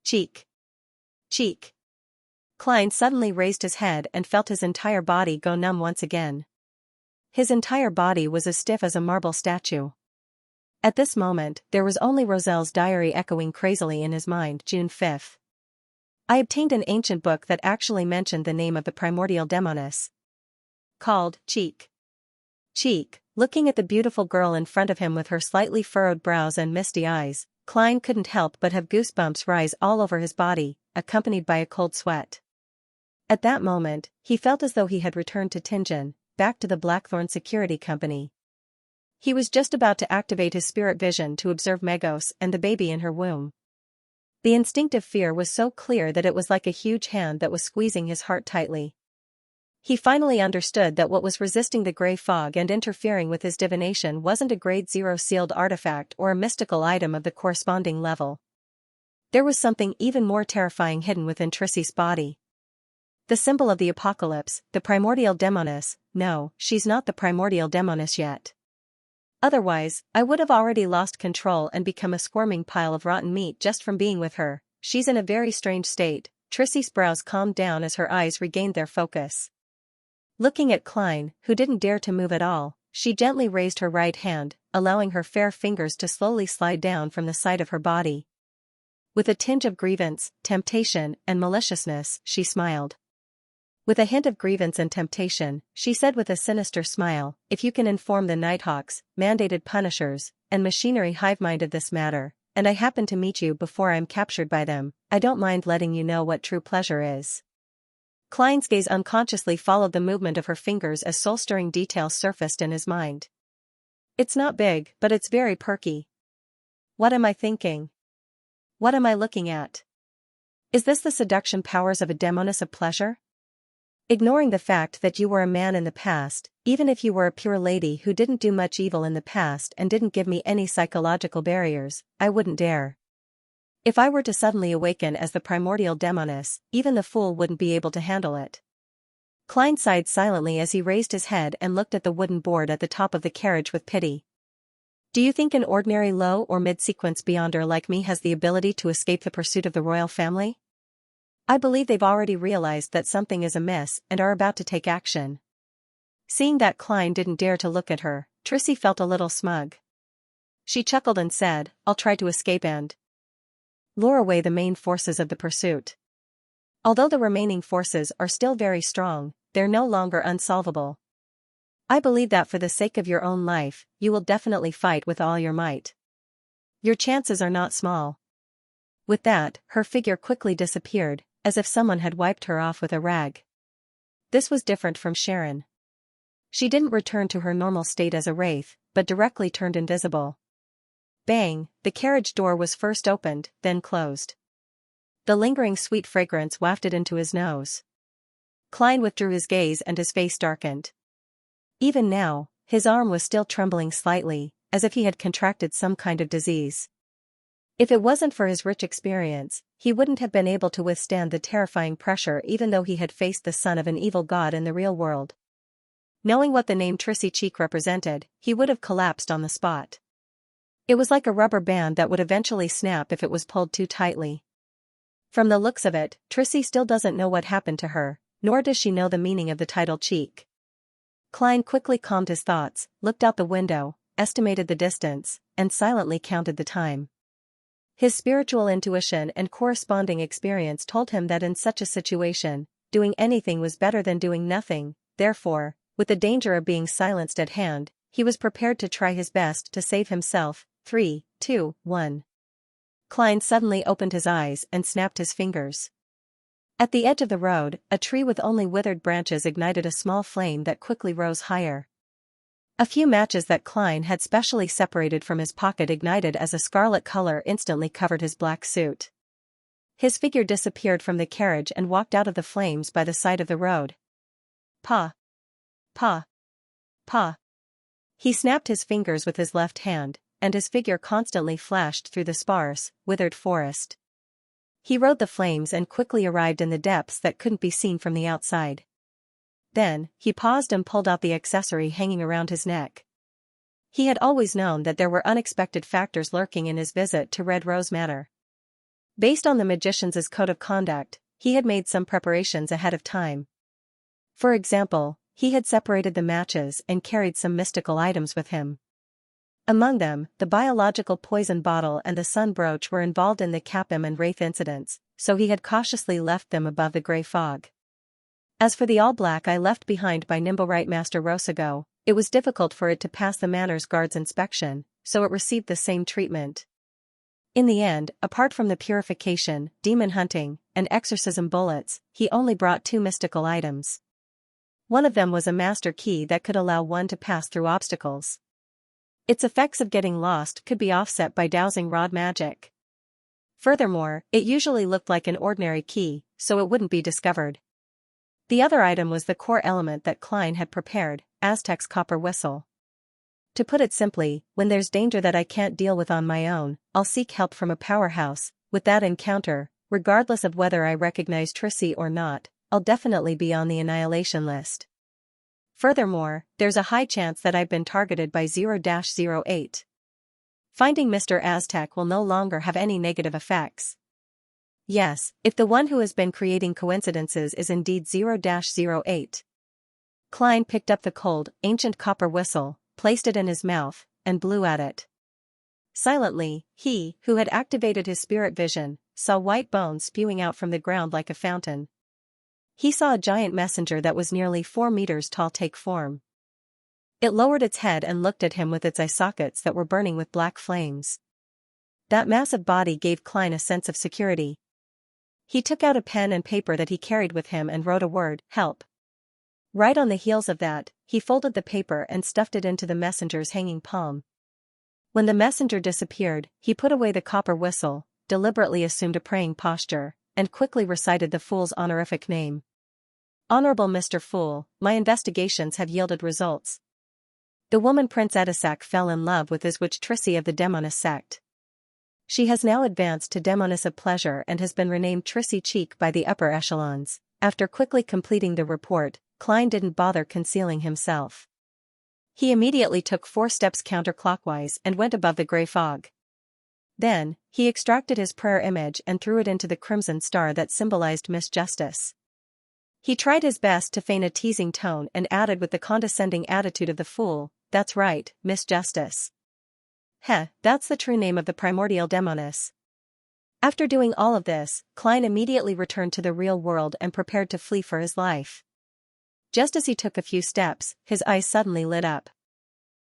Cheek. Cheek. Klein suddenly raised his head and felt his entire body go numb once again. His entire body was as stiff as a marble statue. At this moment, there was only Roselle's diary echoing crazily in his mind. June 5th. I obtained an ancient book that actually mentioned the name of the primordial demonis. Called Cheek. Cheek, looking at the beautiful girl in front of him with her slightly furrowed brows and misty eyes, Klein couldn't help but have goosebumps rise all over his body, accompanied by a cold sweat. At that moment, he felt as though he had returned to Tingen, back to the Blackthorn Security Company. He was just about to activate his spirit vision to observe Megos and the baby in her womb. The instinctive fear was so clear that it was like a huge hand that was squeezing his heart tightly. He finally understood that what was resisting the gray fog and interfering with his divination wasn't a grade 0 sealed artifact or a mystical item of the corresponding level. There was something even more terrifying hidden within Trissy's body. The symbol of the apocalypse, the primordial demonis. No, she's not the primordial demonis yet. Otherwise, I would have already lost control and become a squirming pile of rotten meat just from being with her. She's in a very strange state. Trissy's brows calmed down as her eyes regained their focus. Looking at Klein, who didn't dare to move at all, she gently raised her right hand, allowing her fair fingers to slowly slide down from the side of her body. With a tinge of grievance, temptation, and maliciousness, she smiled. With a hint of grievance and temptation, she said with a sinister smile, "If you can inform the Nighthawks, mandated punishers, and machinery hive-minded this matter, and I happen to meet you before I am captured by them, I don't mind letting you know what true pleasure is." Klein's gaze unconsciously followed the movement of her fingers as soul-stirring details surfaced in his mind. "It's not big, but it's very perky. What am I thinking? What am I looking at? Is this the seduction powers of a demonis of pleasure? Ignoring the fact that you were a man in the past, even if you were a pure lady who didn't do much evil in the past and didn't give me any psychological barriers, I wouldn't dare. If I were to suddenly awaken as the primordial demonis, even the fool wouldn't be able to handle it." Klein sighed silently as he raised his head and looked at the wooden board at the top of the carriage with pity. "Do you think an ordinary low or mid-sequence Beyonder like me has the ability to escape the pursuit of the royal family? I believe they've already realized that something is amiss and are about to take action." Seeing that Klein didn't dare to look at her, Trissy felt a little smug. She chuckled and said, "I'll try to escape and lure away the main forces of the pursuit. Although the remaining forces are still very strong, they're no longer unsolvable. I believe that for the sake of your own life, you will definitely fight with all your might. Your chances are not small." With that, her figure quickly disappeared, as if someone had wiped her off with a rag. This was different from Sharon. She didn't return to her normal state as a wraith, but directly turned invisible. Bang, the carriage door was first opened, then closed. The lingering sweet fragrance wafted into his nose. Klein withdrew his gaze and his face darkened. Even now, his arm was still trembling slightly, as if he had contracted some kind of disease. If it wasn't for his rich experience, he wouldn't have been able to withstand the terrifying pressure even though he had faced the son of an evil god in the real world. Knowing what the name Trissy Cheek represented, he would have collapsed on the spot. It was like a rubber band that would eventually snap if it was pulled too tightly. From the looks of it, Trissy still doesn't know what happened to her, nor does she know the meaning of the title cheek. Klein quickly calmed his thoughts, looked out the window, estimated the distance, and silently counted the time. His spiritual intuition and corresponding experience told him that in such a situation, doing anything was better than doing nothing. Therefore, with the danger of being silenced at hand, he was prepared to try his best to save himself. 3, 2, 1. Klein suddenly opened his eyes and snapped his fingers. At the edge of the road, a tree with only withered branches ignited a small flame that quickly rose higher. A few matches that Klein had specially separated from his pocket ignited as a scarlet color instantly covered his black suit. His figure disappeared from the carriage and walked out of the flames by the side of the road. Pa! Pa! Pa! He snapped his fingers with his left hand, and his figure constantly flashed through the sparse, withered forest. He rode the flames and quickly arrived in the depths that couldn't be seen from the outside. Then, he paused and pulled out the accessory hanging around his neck. He had always known that there were unexpected factors lurking in his visit to Red Rose Manor. Based on the magician's code of conduct, he had made some preparations ahead of time. For example, he had separated the matches and carried some mystical items with him. Among them, the biological poison bottle and the sun brooch were involved in the Capim and Wraith incidents, so he had cautiously left them above the grey fog. As for the all-black eye left behind by Nimblewright Master Rosago, it was difficult for it to pass the manor's guard's inspection, so it received the same treatment. In the end, apart from the purification, demon hunting, and exorcism bullets, he only brought 2 mystical items. One of them was a master key that could allow one to pass through obstacles. Its effects of getting lost could be offset by dowsing rod magic. Furthermore, it usually looked like an ordinary key, so it wouldn't be discovered. The other item was the core element that Klein had prepared, Aztec's copper whistle. To put it simply, when there's danger that I can't deal with on my own, I'll seek help from a powerhouse. With that encounter, regardless of whether I recognize Trissy or not, I'll definitely be on the annihilation list. Furthermore, there's a high chance that I've been targeted by 0-08. Finding Mr. Aztec will no longer have any negative effects. Yes, if the one who has been creating coincidences is indeed 0-08. Klein picked up the cold, ancient copper whistle, placed it in his mouth, and blew at it. Silently, he, who had activated his spirit vision, saw white bones spewing out from the ground like a fountain. He saw a giant messenger that was nearly 4 meters tall take form. It lowered its head and looked at him with its eye sockets that were burning with black flames. That massive body gave Klein a sense of security. He took out a pen and paper that he carried with him and wrote a word, help. Right on the heels of that, he folded the paper and stuffed it into the messenger's hanging palm. When the messenger disappeared, he put away the copper whistle, deliberately assumed a praying posture, and quickly recited the fool's honorific name. Honorable Mr. Fool, my investigations have yielded results. The woman Prince Edisac fell in love with is witch Trissy of the Demoness sect. She has now advanced to Demoness of Pleasure and has been renamed Trissy Cheek by the upper echelons. After quickly completing the report, Klein didn't bother concealing himself. He immediately took 4 steps counterclockwise and went above the grey fog. Then, he extracted his prayer image and threw it into the crimson star that symbolized Miss Justice. He tried his best to feign a teasing tone and added with the condescending attitude of the fool, that's right, Miss Justice. Heh, that's the true name of the primordial demoness. After doing all of this, Klein immediately returned to the real world and prepared to flee for his life. Just as he took a few steps, his eyes suddenly lit up.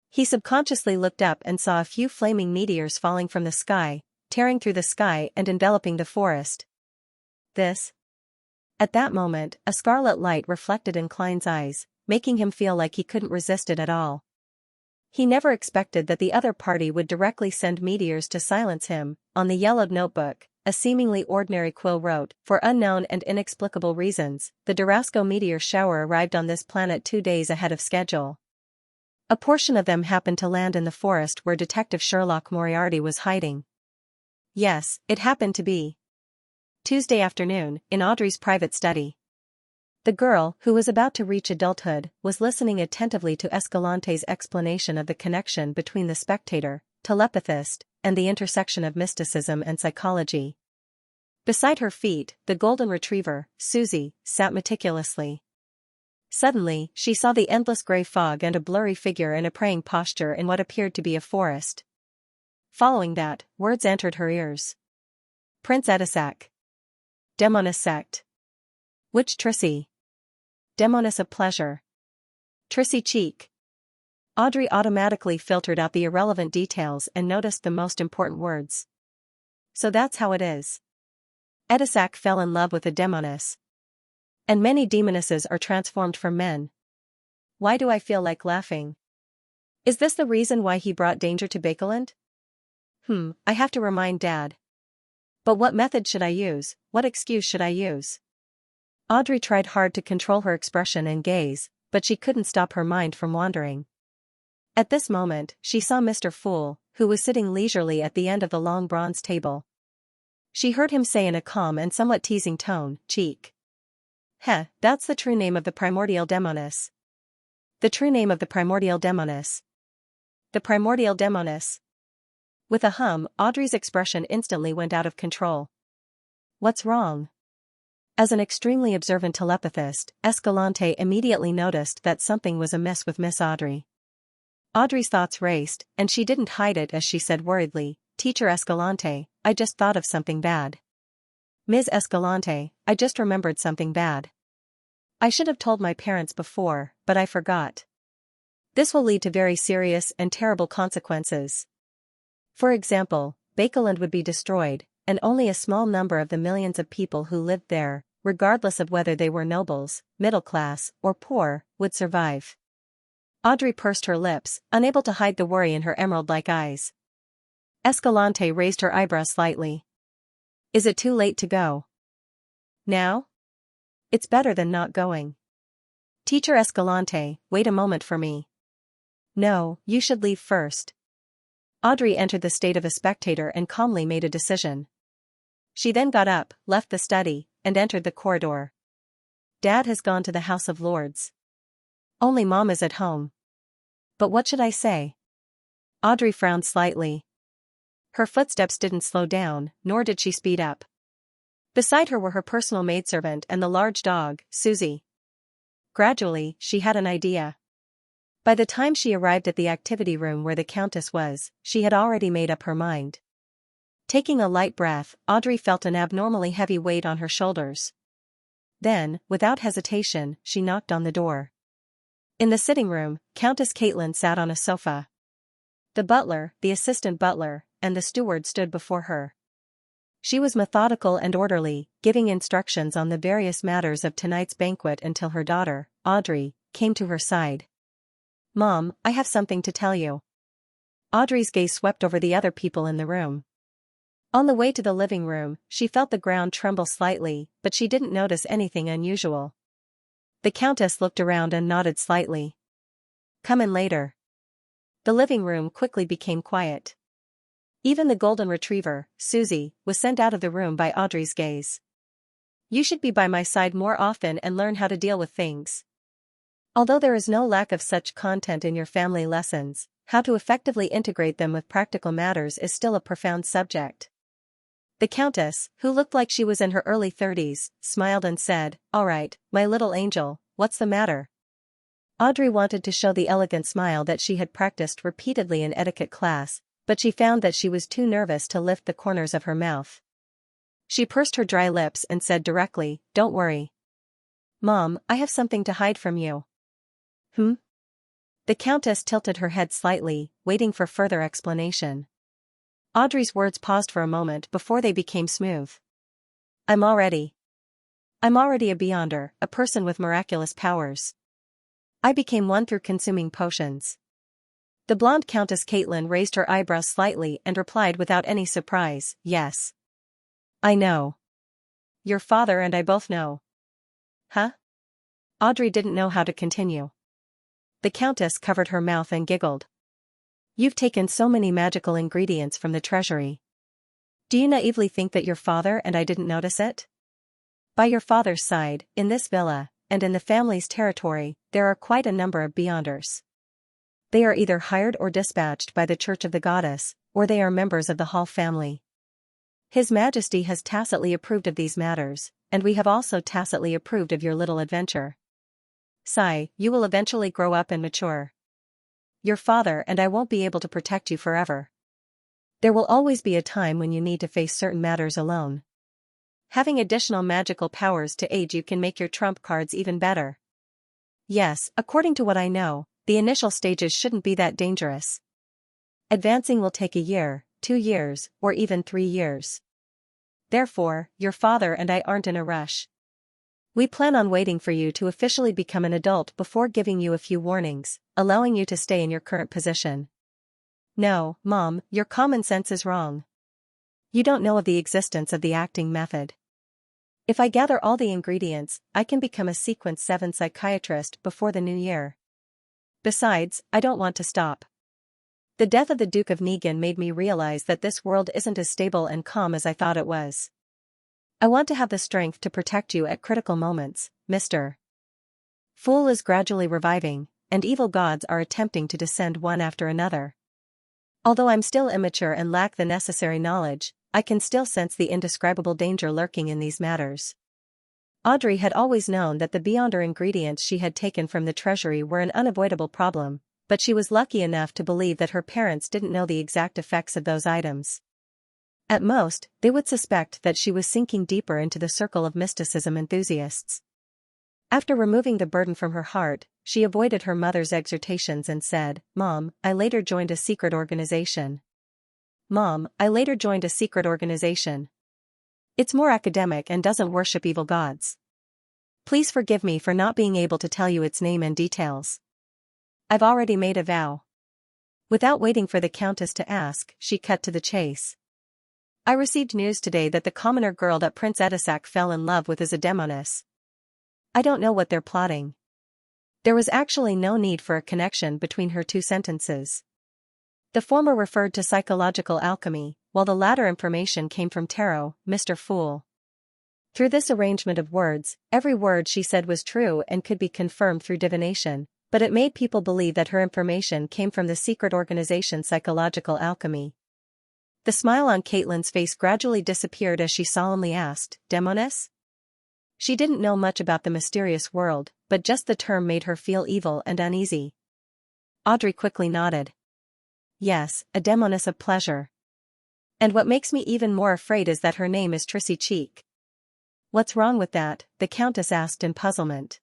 He subconsciously looked up and saw a few flaming meteors falling from the sky, tearing through the sky and enveloping the forest. This? At that moment, a scarlet light reflected in Klein's eyes, making him feel like he couldn't resist it at all. He never expected that the other party would directly send meteors to silence him. On the yellowed notebook, a seemingly ordinary quill wrote, for unknown and inexplicable reasons, the Durasco meteor shower arrived on this planet 2 days ahead of schedule. A portion of them happened to land in the forest where Detective Sherlock Moriarty was hiding. Yes, it happened to be Tuesday afternoon, in Audrey's private study. The girl, who was about to reach adulthood, was listening attentively to Escalante's explanation of the connection between the spectator, telepathist, and the intersection of mysticism and psychology. Beside her feet, the golden retriever, Susie, sat meticulously. Suddenly, she saw the endless gray fog and a blurry figure in a praying posture in what appeared to be a forest. Following that, words entered her ears. Prince Edisac. Demoness sect. Witch Trissy. Demoness of pleasure. Trissy cheek. Audrey automatically filtered out the irrelevant details and noticed the most important words. So that's how it is. Edisac fell in love with a demoness. And many demonesses are transformed from men. Why do I feel like laughing? Is this the reason why he brought danger to Bakeland? I have to remind Dad. But what method should I use, what excuse should I use? Audrey tried hard to control her expression and gaze, but she couldn't stop her mind from wandering. At this moment, she saw Mr. Fool, who was sitting leisurely at the end of the long bronze table. She heard him say in a calm and somewhat teasing tone, "Cheek. Heh, that's the true name of the primordial demoness. The true name of the primordial demoness. The primordial demoness." With a hum, Audrey's expression instantly went out of control. What's wrong? As an extremely observant telepathist, Escalante immediately noticed that something was amiss with Miss Audrey. Audrey's thoughts raced, and she didn't hide it as she said worriedly, "Teacher Escalante, I just thought of something bad. Ms. Escalante, I just remembered something bad. I should have told my parents before, but I forgot. This will lead to very serious and terrible consequences. For example, Bakeland would be destroyed, and only a small number of the millions of people who lived there, regardless of whether they were nobles, middle class, or poor, would survive." Audrey pursed her lips, unable to hide the worry in her emerald-like eyes. Escalante raised her eyebrows slightly. "Is it too late to go now? It's better than not going. Teacher Escalante, wait a moment for me." "No, you should leave first." Audrey entered the state of a spectator and calmly made a decision. She then got up, left the study, and entered the corridor. Dad has gone to the House of Lords. Only Mom is at home. But what should I say? Audrey frowned slightly. Her footsteps didn't slow down, nor did she speed up. Beside her were her personal maidservant and the large dog, Susie. Gradually, she had an idea. By the time she arrived at the activity room where the Countess was, she had already made up her mind. Taking a light breath, Audrey felt an abnormally heavy weight on her shoulders. Then, without hesitation, she knocked on the door. In the sitting room, Countess Caitlin sat on a sofa. The butler, the assistant butler, and the steward stood before her. She was methodical and orderly, giving instructions on the various matters of tonight's banquet until her daughter, Audrey, came to her side. "Mom, I have something to tell you." Audrey's gaze swept over the other people in the room. On the way to the living room, she felt the ground tremble slightly, but she didn't notice anything unusual. The Countess looked around and nodded slightly. "Come in later." The living room quickly became quiet. Even the golden retriever, Susie, was sent out of the room by Audrey's gaze. "You should be by my side more often and learn how to deal with things. Although there is no lack of such content in your family lessons, how to effectively integrate them with practical matters is still a profound subject." The Countess, who looked like she was in her early 30s, smiled and said, "All right, my little angel, what's the matter?" Audrey wanted to show the elegant smile that she had practiced repeatedly in etiquette class, but she found that she was too nervous to lift the corners of her mouth. She pursed her dry lips and said directly, "Don't worry. Mom, I have something to hide from you." The Countess tilted her head slightly, waiting for further explanation. Audrey's words paused for a moment before they became smooth. I'm already a Beyonder, a person with miraculous powers. I became one through consuming potions." The blonde Countess Caitlin raised her eyebrows slightly and replied without any surprise, "Yes. I know. Your father and I both know." Huh? Audrey didn't know how to continue. The Countess covered her mouth and giggled. "You've taken so many magical ingredients from the treasury. Do you naively think that your father and I didn't notice it? By your father's side, in this villa, and in the family's territory, there are quite a number of Beyonders. They are either hired or dispatched by the Church of the Goddess, or they are members of the Hall family. His Majesty has tacitly approved of these matters, and we have also tacitly approved of your little adventure. Sigh, you will eventually grow up and mature. Your father and I won't be able to protect you forever. There will always be a time when you need to face certain matters alone. Having additional magical powers to aid you can make your trump cards even better. Yes, according to what I know, the initial stages shouldn't be that dangerous. Advancing will take a year, 2 years, or even 3 years. Therefore, your father and I aren't in a rush. We plan on waiting for you to officially become an adult before giving you a few warnings, allowing you to stay in your current position. No, Mom, your common sense is wrong. You don't know of the existence of the acting method. If I gather all the ingredients, I can become a Sequence 7 psychiatrist before the new year. Besides, I don't want to stop. The death of the Duke of Negan made me realize that this world isn't as stable and calm as I thought it was. I want to have the strength to protect you at critical moments, Mr. Fool is gradually reviving, and evil gods are attempting to descend one after another. Although I'm still immature and lack the necessary knowledge, I can still sense the indescribable danger lurking in these matters. Audrey had always known that the Beyonder ingredients she had taken from the treasury were an unavoidable problem, but she was lucky enough to believe that her parents didn't know the exact effects of those items. At most, they would suspect that she was sinking deeper into the circle of mysticism enthusiasts. After removing the burden from her heart, she avoided her mother's exhortations and said, "Mom, I later joined a secret organization. Mom, I later joined a secret organization. It's more academic and doesn't worship evil gods. Please forgive me for not being able to tell you its name and details. I've already made a vow." Without waiting for the Countess to ask, she cut to the chase. "I received news today that the commoner girl that Prince Edisac fell in love with is a demoness. I don't know what they're plotting." There was actually no need for a connection between her two sentences. The former referred to psychological alchemy, while the latter information came from tarot, Mr. Fool. Through this arrangement of words, every word she said was true and could be confirmed through divination, but it made people believe that her information came from the secret organization Psychological Alchemy. The smile on Caitlin's face gradually disappeared as she solemnly asked, "Demoness?" She didn't know much about the mysterious world, but just the term made her feel evil and uneasy. Audrey quickly nodded. "Yes, a demoness of pleasure. And what makes me even more afraid is that her name is Trissy Cheek." "What's wrong with that?" the Countess asked in puzzlement.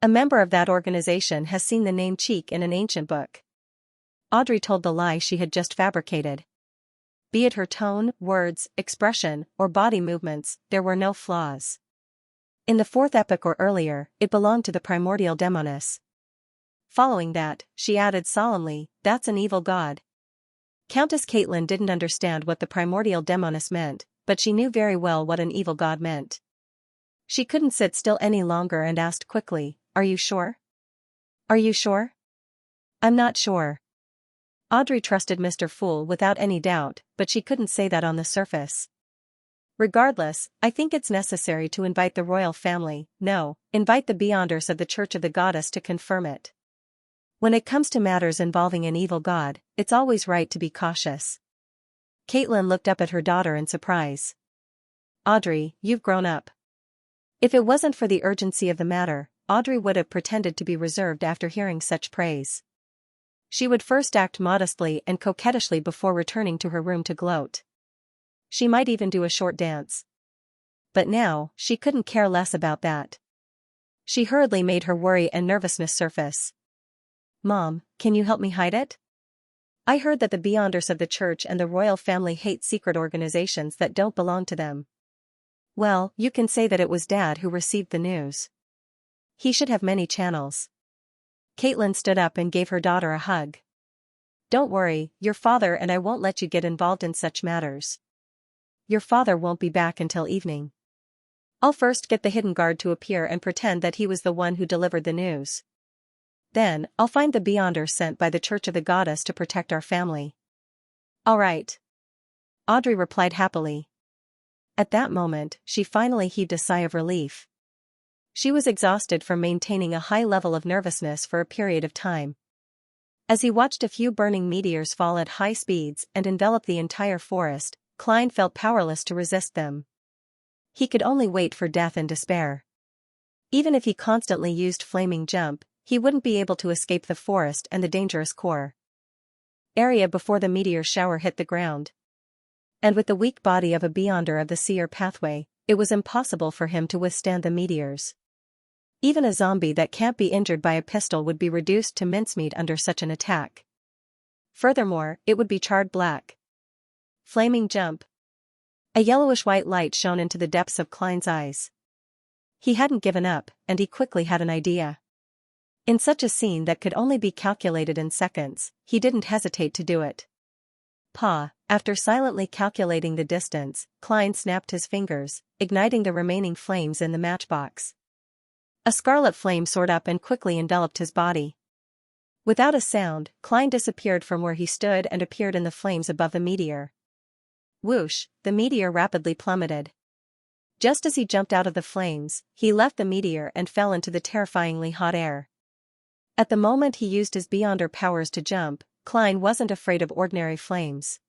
"A member of that organization has seen the name Cheek in an ancient book." Audrey told the lie she had just fabricated. Be it her tone, words, expression, or body movements, there were no flaws. In the 4th epoch or earlier, it belonged to the primordial demoness. Following that, she added solemnly, "That's an evil god." Countess Caitlin didn't understand what the primordial demoness meant, but she knew very well what an evil god meant. She couldn't sit still any longer and asked quickly, "Are you sure? Are you sure?" "I'm not sure." Audrey trusted Mr. Fool without any doubt, but she couldn't say that on the surface. "Regardless, I think it's necessary to invite the royal family, no, invite the Beyonders of the Church of the Goddess to confirm it. When it comes to matters involving an evil god, it's always right to be cautious." Caitlin looked up at her daughter in surprise. "Audrey, you've grown up." If it wasn't for the urgency of the matter, Audrey would have pretended to be reserved after hearing such praise. She would first act modestly and coquettishly before returning to her room to gloat. She might even do a short dance. But now, she couldn't care less about that. She hurriedly made her worry and nervousness surface. "Mom, can you help me hide it? I heard that the Beyonders of the church and the royal family hate secret organizations that don't belong to them." "Well, you can say that it was Dad who received the news. He should have many channels." Caitlin stood up and gave her daughter a hug. "Don't worry, your father and I won't let you get involved in such matters. Your father won't be back until evening. I'll first get the hidden guard to appear and pretend that he was the one who delivered the news. Then, I'll find the Beyonder sent by the Church of the Goddess to protect our family." "All right," Audrey replied happily. At that moment, she finally heaved a sigh of relief. She was exhausted from maintaining a high level of nervousness for a period of time. As he watched a few burning meteors fall at high speeds and envelop the entire forest, Klein felt powerless to resist them. He could only wait for death in despair. Even if he constantly used flaming jump, he wouldn't be able to escape the forest and the dangerous core area before the meteor shower hit the ground. And with the weak body of a beyonder of the seer pathway, it was impossible for him to withstand the meteors. Even a zombie that can't be injured by a pistol would be reduced to mincemeat under such an attack. Furthermore, it would be charred black. Flaming jump. A yellowish-white light shone into the depths of Klein's eyes. He hadn't given up, and he quickly had an idea. In such a scene that could only be calculated in seconds, he didn't hesitate to do it. After silently calculating the distance, Klein snapped his fingers, igniting the remaining flames in the matchbox. A scarlet flame soared up and quickly enveloped his body. Without a sound, Klein disappeared from where he stood and appeared in the flames above the meteor. Whoosh, the meteor rapidly plummeted. Just as he jumped out of the flames, he left the meteor and fell into the terrifyingly hot air. At the moment he used his beyonder powers to jump, Klein wasn't afraid of ordinary flames.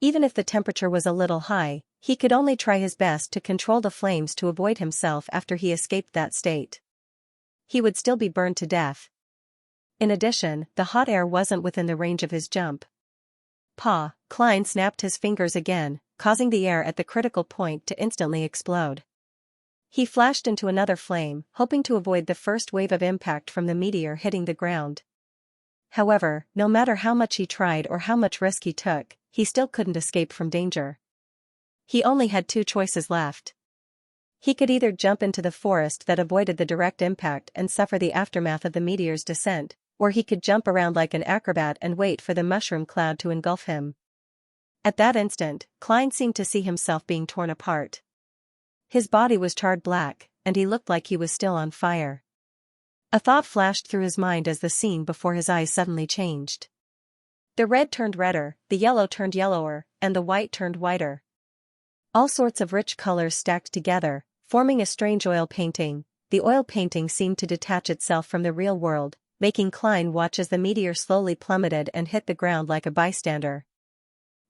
Even if the temperature was a little high, he could only try his best to control the flames to avoid himself after he escaped that state. He would still be burned to death. In addition, the hot air wasn't within the range of his jump. Klein snapped his fingers again, causing the air at the critical point to instantly explode. He flashed into another flame, hoping to avoid the first wave of impact from the meteor hitting the ground. However, no matter how much he tried or how much risk he took, he still couldn't escape from danger. He only had two choices left. He could either jump into the forest that avoided the direct impact and suffer the aftermath of the meteor's descent, or he could jump around like an acrobat and wait for the mushroom cloud to engulf him. At that instant, Klein seemed to see himself being torn apart. His body was charred black, and he looked like he was still on fire. A thought flashed through his mind as the scene before his eyes suddenly changed. The red turned redder, the yellow turned yellower, and the white turned whiter. All sorts of rich colors stacked together, forming a strange oil painting. The oil painting seemed to detach itself from the real world, making Klein watch as the meteor slowly plummeted and hit the ground like a bystander.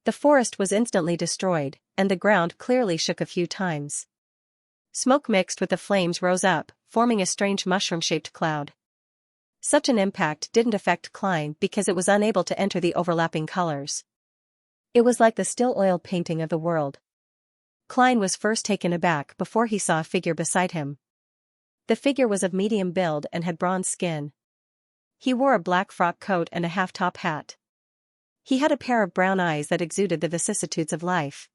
The forest was instantly destroyed, and the ground clearly shook a few times. Smoke mixed with the flames rose up, forming a strange mushroom-shaped cloud. Such an impact didn't affect Klein because it was unable to enter the overlapping colors. It was like the still oil painting of the world. Klein was first taken aback before he saw a figure beside him. The figure was of medium build and had bronze skin. He wore a black frock coat and a half-top hat. He had a pair of brown eyes that exuded the vicissitudes of life.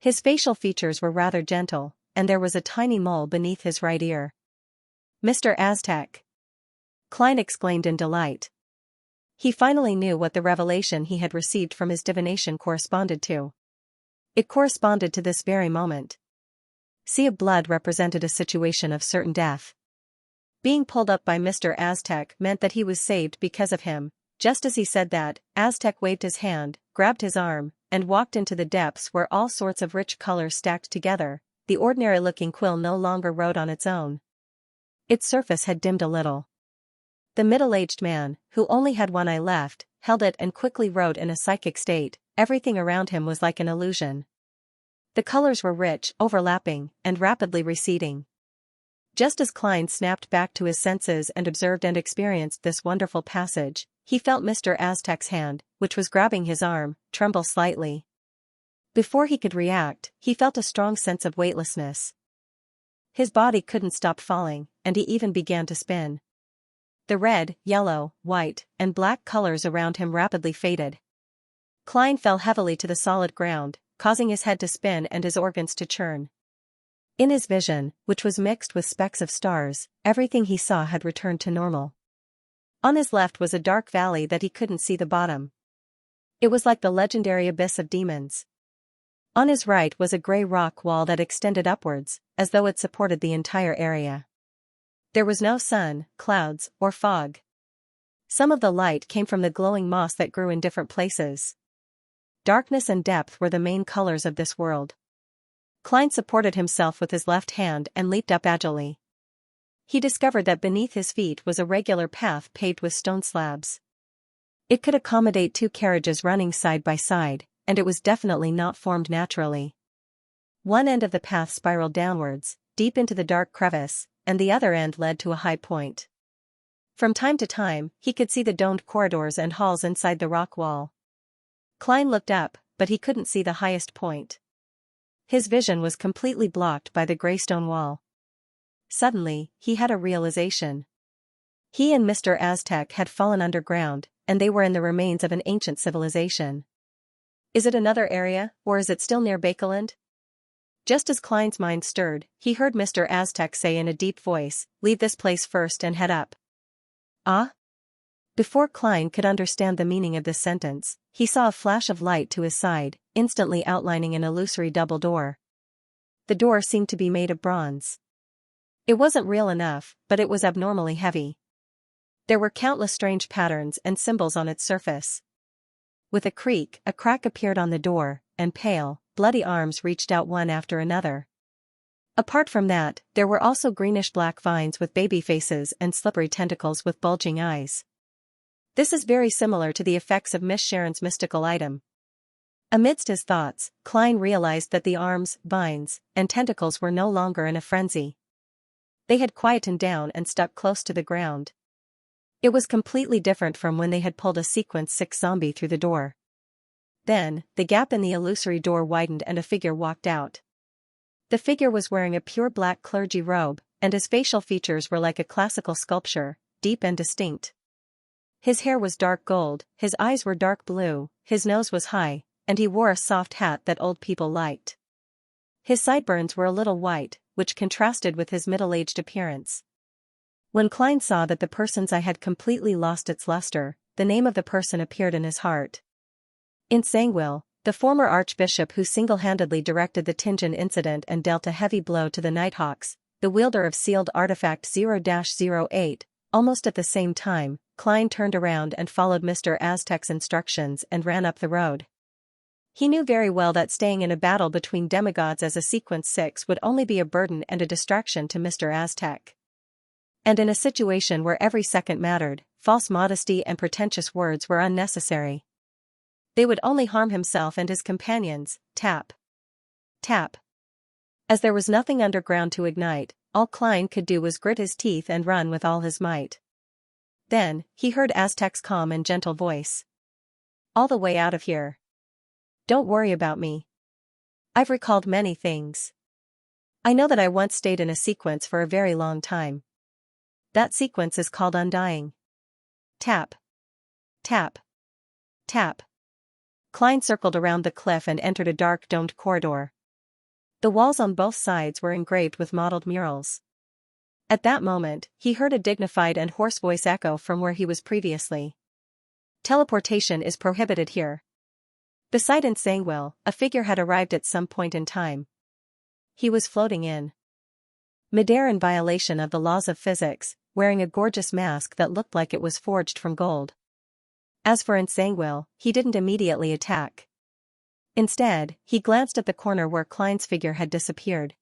His facial features were rather gentle, and there was a tiny mole beneath his right ear. "Mr. Aztec!" Klein exclaimed in delight. He finally knew what the revelation he had received from his divination corresponded to. It corresponded to this very moment. Sea of blood represented a situation of certain death. Being pulled up by Mr. Aztec meant that he was saved because of him. Just as he said that, Aztec waved his hand, grabbed his arm, and walked into the depths where all sorts of rich colors stacked together. The ordinary-looking quill no longer wrote on its own. Its surface had dimmed a little. The middle-aged man, who only had one eye left, held it and quickly wrote in a psychic state. Everything around him was like an illusion. The colors were rich, overlapping, and rapidly receding. Just as Klein snapped back to his senses and observed and experienced this wonderful passage, he felt Mr. Aztec's hand, which was grabbing his arm, tremble slightly. Before he could react, he felt a strong sense of weightlessness. His body couldn't stop falling, and he even began to spin. The red, yellow, white, and black colors around him rapidly faded. Klein fell heavily to the solid ground, causing his head to spin and his organs to churn. In his vision, which was mixed with specks of stars, everything he saw had returned to normal. On his left was a dark valley that he couldn't see the bottom. It was like the legendary abyss of demons. On his right was a gray rock wall that extended upwards, as though it supported the entire area. There was no sun, clouds, or fog. Some of the light came from the glowing moss that grew in different places. Darkness and depth were the main colors of this world. Klein supported himself with his left hand and leaped up agilely. He discovered that beneath his feet was a regular path paved with stone slabs. It could accommodate two carriages running side by side, and it was definitely not formed naturally. One end of the path spiraled downwards, deep into the dark crevice, and the other end led to a high point. From time to time, he could see the domed corridors and halls inside the rock wall. Klein looked up, but he couldn't see the highest point. His vision was completely blocked by the gray stone wall. Suddenly, he had a realization. He and Mr. Aztec had fallen underground, and they were in the remains of an ancient civilization. Is it another area, or is it still near Bakeland? Just as Klein's mind stirred, he heard Mr. Aztec say in a deep voice, "Leave this place first and head up." Ah? Before Klein could understand the meaning of this sentence, he saw a flash of light to his side, instantly outlining an illusory double door. The door seemed to be made of bronze. It wasn't real enough, but it was abnormally heavy. There were countless strange patterns and symbols on its surface. With a creak, a crack appeared on the door, and pale, bloody arms reached out one after another. Apart from that, there were also greenish-black vines with baby faces and slippery tentacles with bulging eyes. This is very similar to the effects of Miss Sharon's mystical item. Amidst his thoughts, Klein realized that the arms, vines, and tentacles were no longer in a frenzy. They had quietened down and stuck close to the ground. It was completely different from when they had pulled a Sequence 6 zombie through the door. Then, the gap in the illusory door widened and a figure walked out. The figure was wearing a pure black clergy robe, and his facial features were like a classical sculpture, deep and distinct. His hair was dark gold, his eyes were dark blue, his nose was high, and he wore a soft hat that old people liked. His sideburns were a little white, which contrasted with his middle-aged appearance. When Klein saw that the person's eye had completely lost its luster, the name of the person appeared in his heart. Xianxia, the former archbishop who single-handedly directed the Tianjin incident and dealt a heavy blow to the Nighthawks, the wielder of sealed artifact 0-08, almost at the same time, Klein turned around and followed Mr. Aztec's instructions and ran up the road. He knew very well that staying in a battle between demigods as a Sequence 6 would only be a burden and a distraction to Mr. Aztec. And in a situation where every second mattered, false modesty and pretentious words were unnecessary. They would only harm himself and his companions. Tap. Tap. As there was nothing underground to ignite, all Klein could do was grit his teeth and run with all his might. Then, he heard Aztec's calm and gentle voice. "All the way out of here. Don't worry about me. I've recalled many things. I know that I once stayed in a sequence for a very long time. That sequence is called Undying." Tap. Tap. Tap. Klein circled around the cliff and entered a dark domed corridor. The walls on both sides were engraved with mottled murals. At that moment, he heard a dignified and hoarse voice echo from where he was previously. "Teleportation is prohibited here." Beside Xianxia, a figure had arrived at some point in time. He was floating in midair in violation of the laws of physics, wearing a gorgeous mask that looked like it was forged from gold. As for Xianxia, he didn't immediately attack. Instead, he glanced at the corner where Klein's figure had disappeared.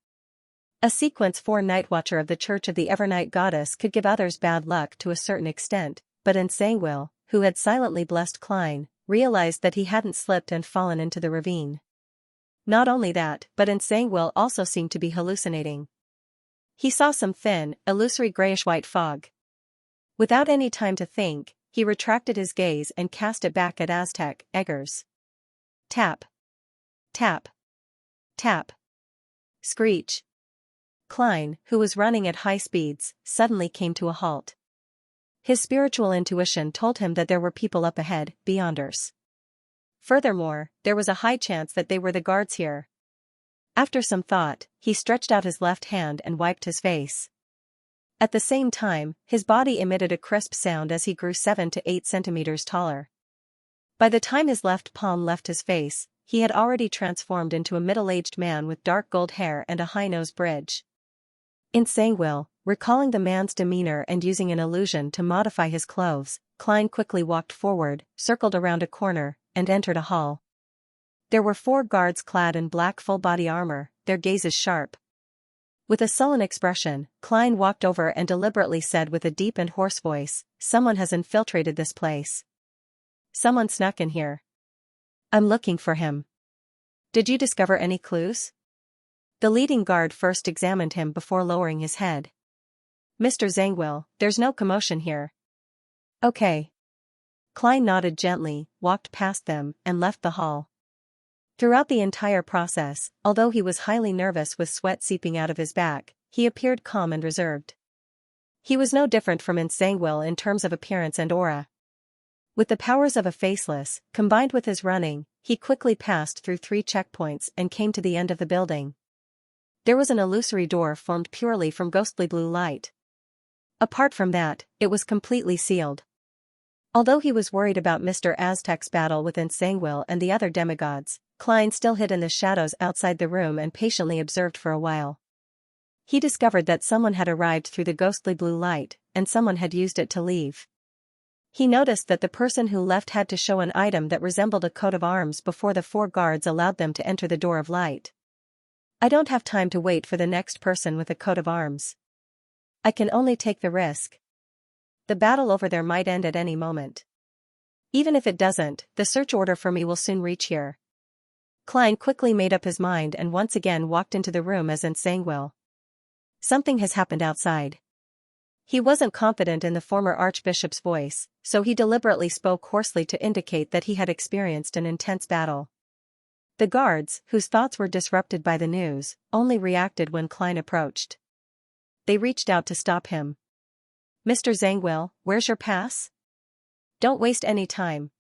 A Sequence 4 Nightwatcher of the Church of the Evernight Goddess could give others bad luck to a certain extent, but Xianxia, who had silently blessed Klein, realized that he hadn't slipped and fallen into the ravine. Not only that, but Xianxia also seemed to be hallucinating. He saw some thin, illusory grayish-white fog. Without any time to think, he retracted his gaze and cast it back at Aztec, Eggers. Tap. Tap. Tap. Screech. Klein, who was running at high speeds, suddenly came to a halt. His spiritual intuition told him that there were people up ahead, beyonders. Furthermore, there was a high chance that they were the guards here. After some thought, he stretched out his left hand and wiped his face. At the same time, his body emitted a crisp sound as he grew 7 to 8 centimeters taller. By the time his left palm left his face, he had already transformed into a middle-aged man with dark gold hair and a high-nose bridge. Xianxia, recalling the man's demeanor and using an illusion to modify his clothes, Klein quickly walked forward, circled around a corner, and entered a hall. There were 4 guards clad in black full-body armor, their gazes sharp. With a sullen expression, Klein walked over and deliberately said with a deep and hoarse voice, "Someone has infiltrated this place. Someone snuck in here." I'm looking for him. Did you discover any clues? The leading guard first examined him before lowering his head. Mr. Zangwill, there's no commotion here. Okay. Klein nodded gently, walked past them, and left the hall. Throughout the entire process, although he was highly nervous with sweat seeping out of his back, he appeared calm and reserved. He was no different from Zangwill in terms of appearance and aura. With the powers of a faceless, combined with his running, he quickly passed through 3 checkpoints and came to the end of the building. There was an illusory door formed purely from ghostly blue light. Apart from that, it was completely sealed. Although he was worried about Mr. Aztec's battle with Zangwill and the other demigods, Klein still hid in the shadows outside the room and patiently observed for a while. He discovered that someone had arrived through the ghostly blue light, and someone had used it to leave. He noticed that the person who left had to show an item that resembled a coat of arms before the 4 guards allowed them to enter the door of light. I don't have time to wait for the next person with a coat of arms. I can only take the risk. The battle over there might end at any moment. Even if it doesn't, the search order for me will soon reach here. Klein quickly made up his mind and once again walked into the room as Zangwill. Something has happened outside. He wasn't confident in the former archbishop's voice, so he deliberately spoke hoarsely to indicate that he had experienced an intense battle. The guards, whose thoughts were disrupted by the news, only reacted when Klein approached. They reached out to stop him. Mr. Zangwill, where's your pass? Don't waste any time.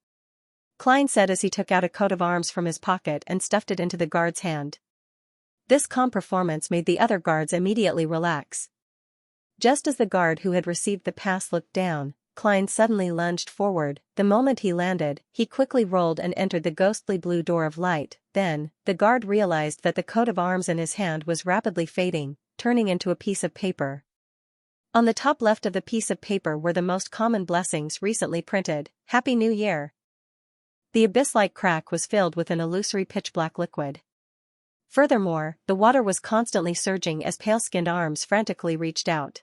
Klein said as he took out a coat of arms from his pocket and stuffed it into the guard's hand. This calm performance made the other guards immediately relax. Just as the guard who had received the pass looked down, Klein suddenly lunged forward. The moment he landed, he quickly rolled and entered the ghostly blue door of light. Then, the guard realized that the coat of arms in his hand was rapidly fading, turning into a piece of paper. On the top left of the piece of paper were the most common blessings recently printed. Happy New Year! The abyss-like crack was filled with an illusory pitch-black liquid. Furthermore, the water was constantly surging as pale-skinned arms frantically reached out.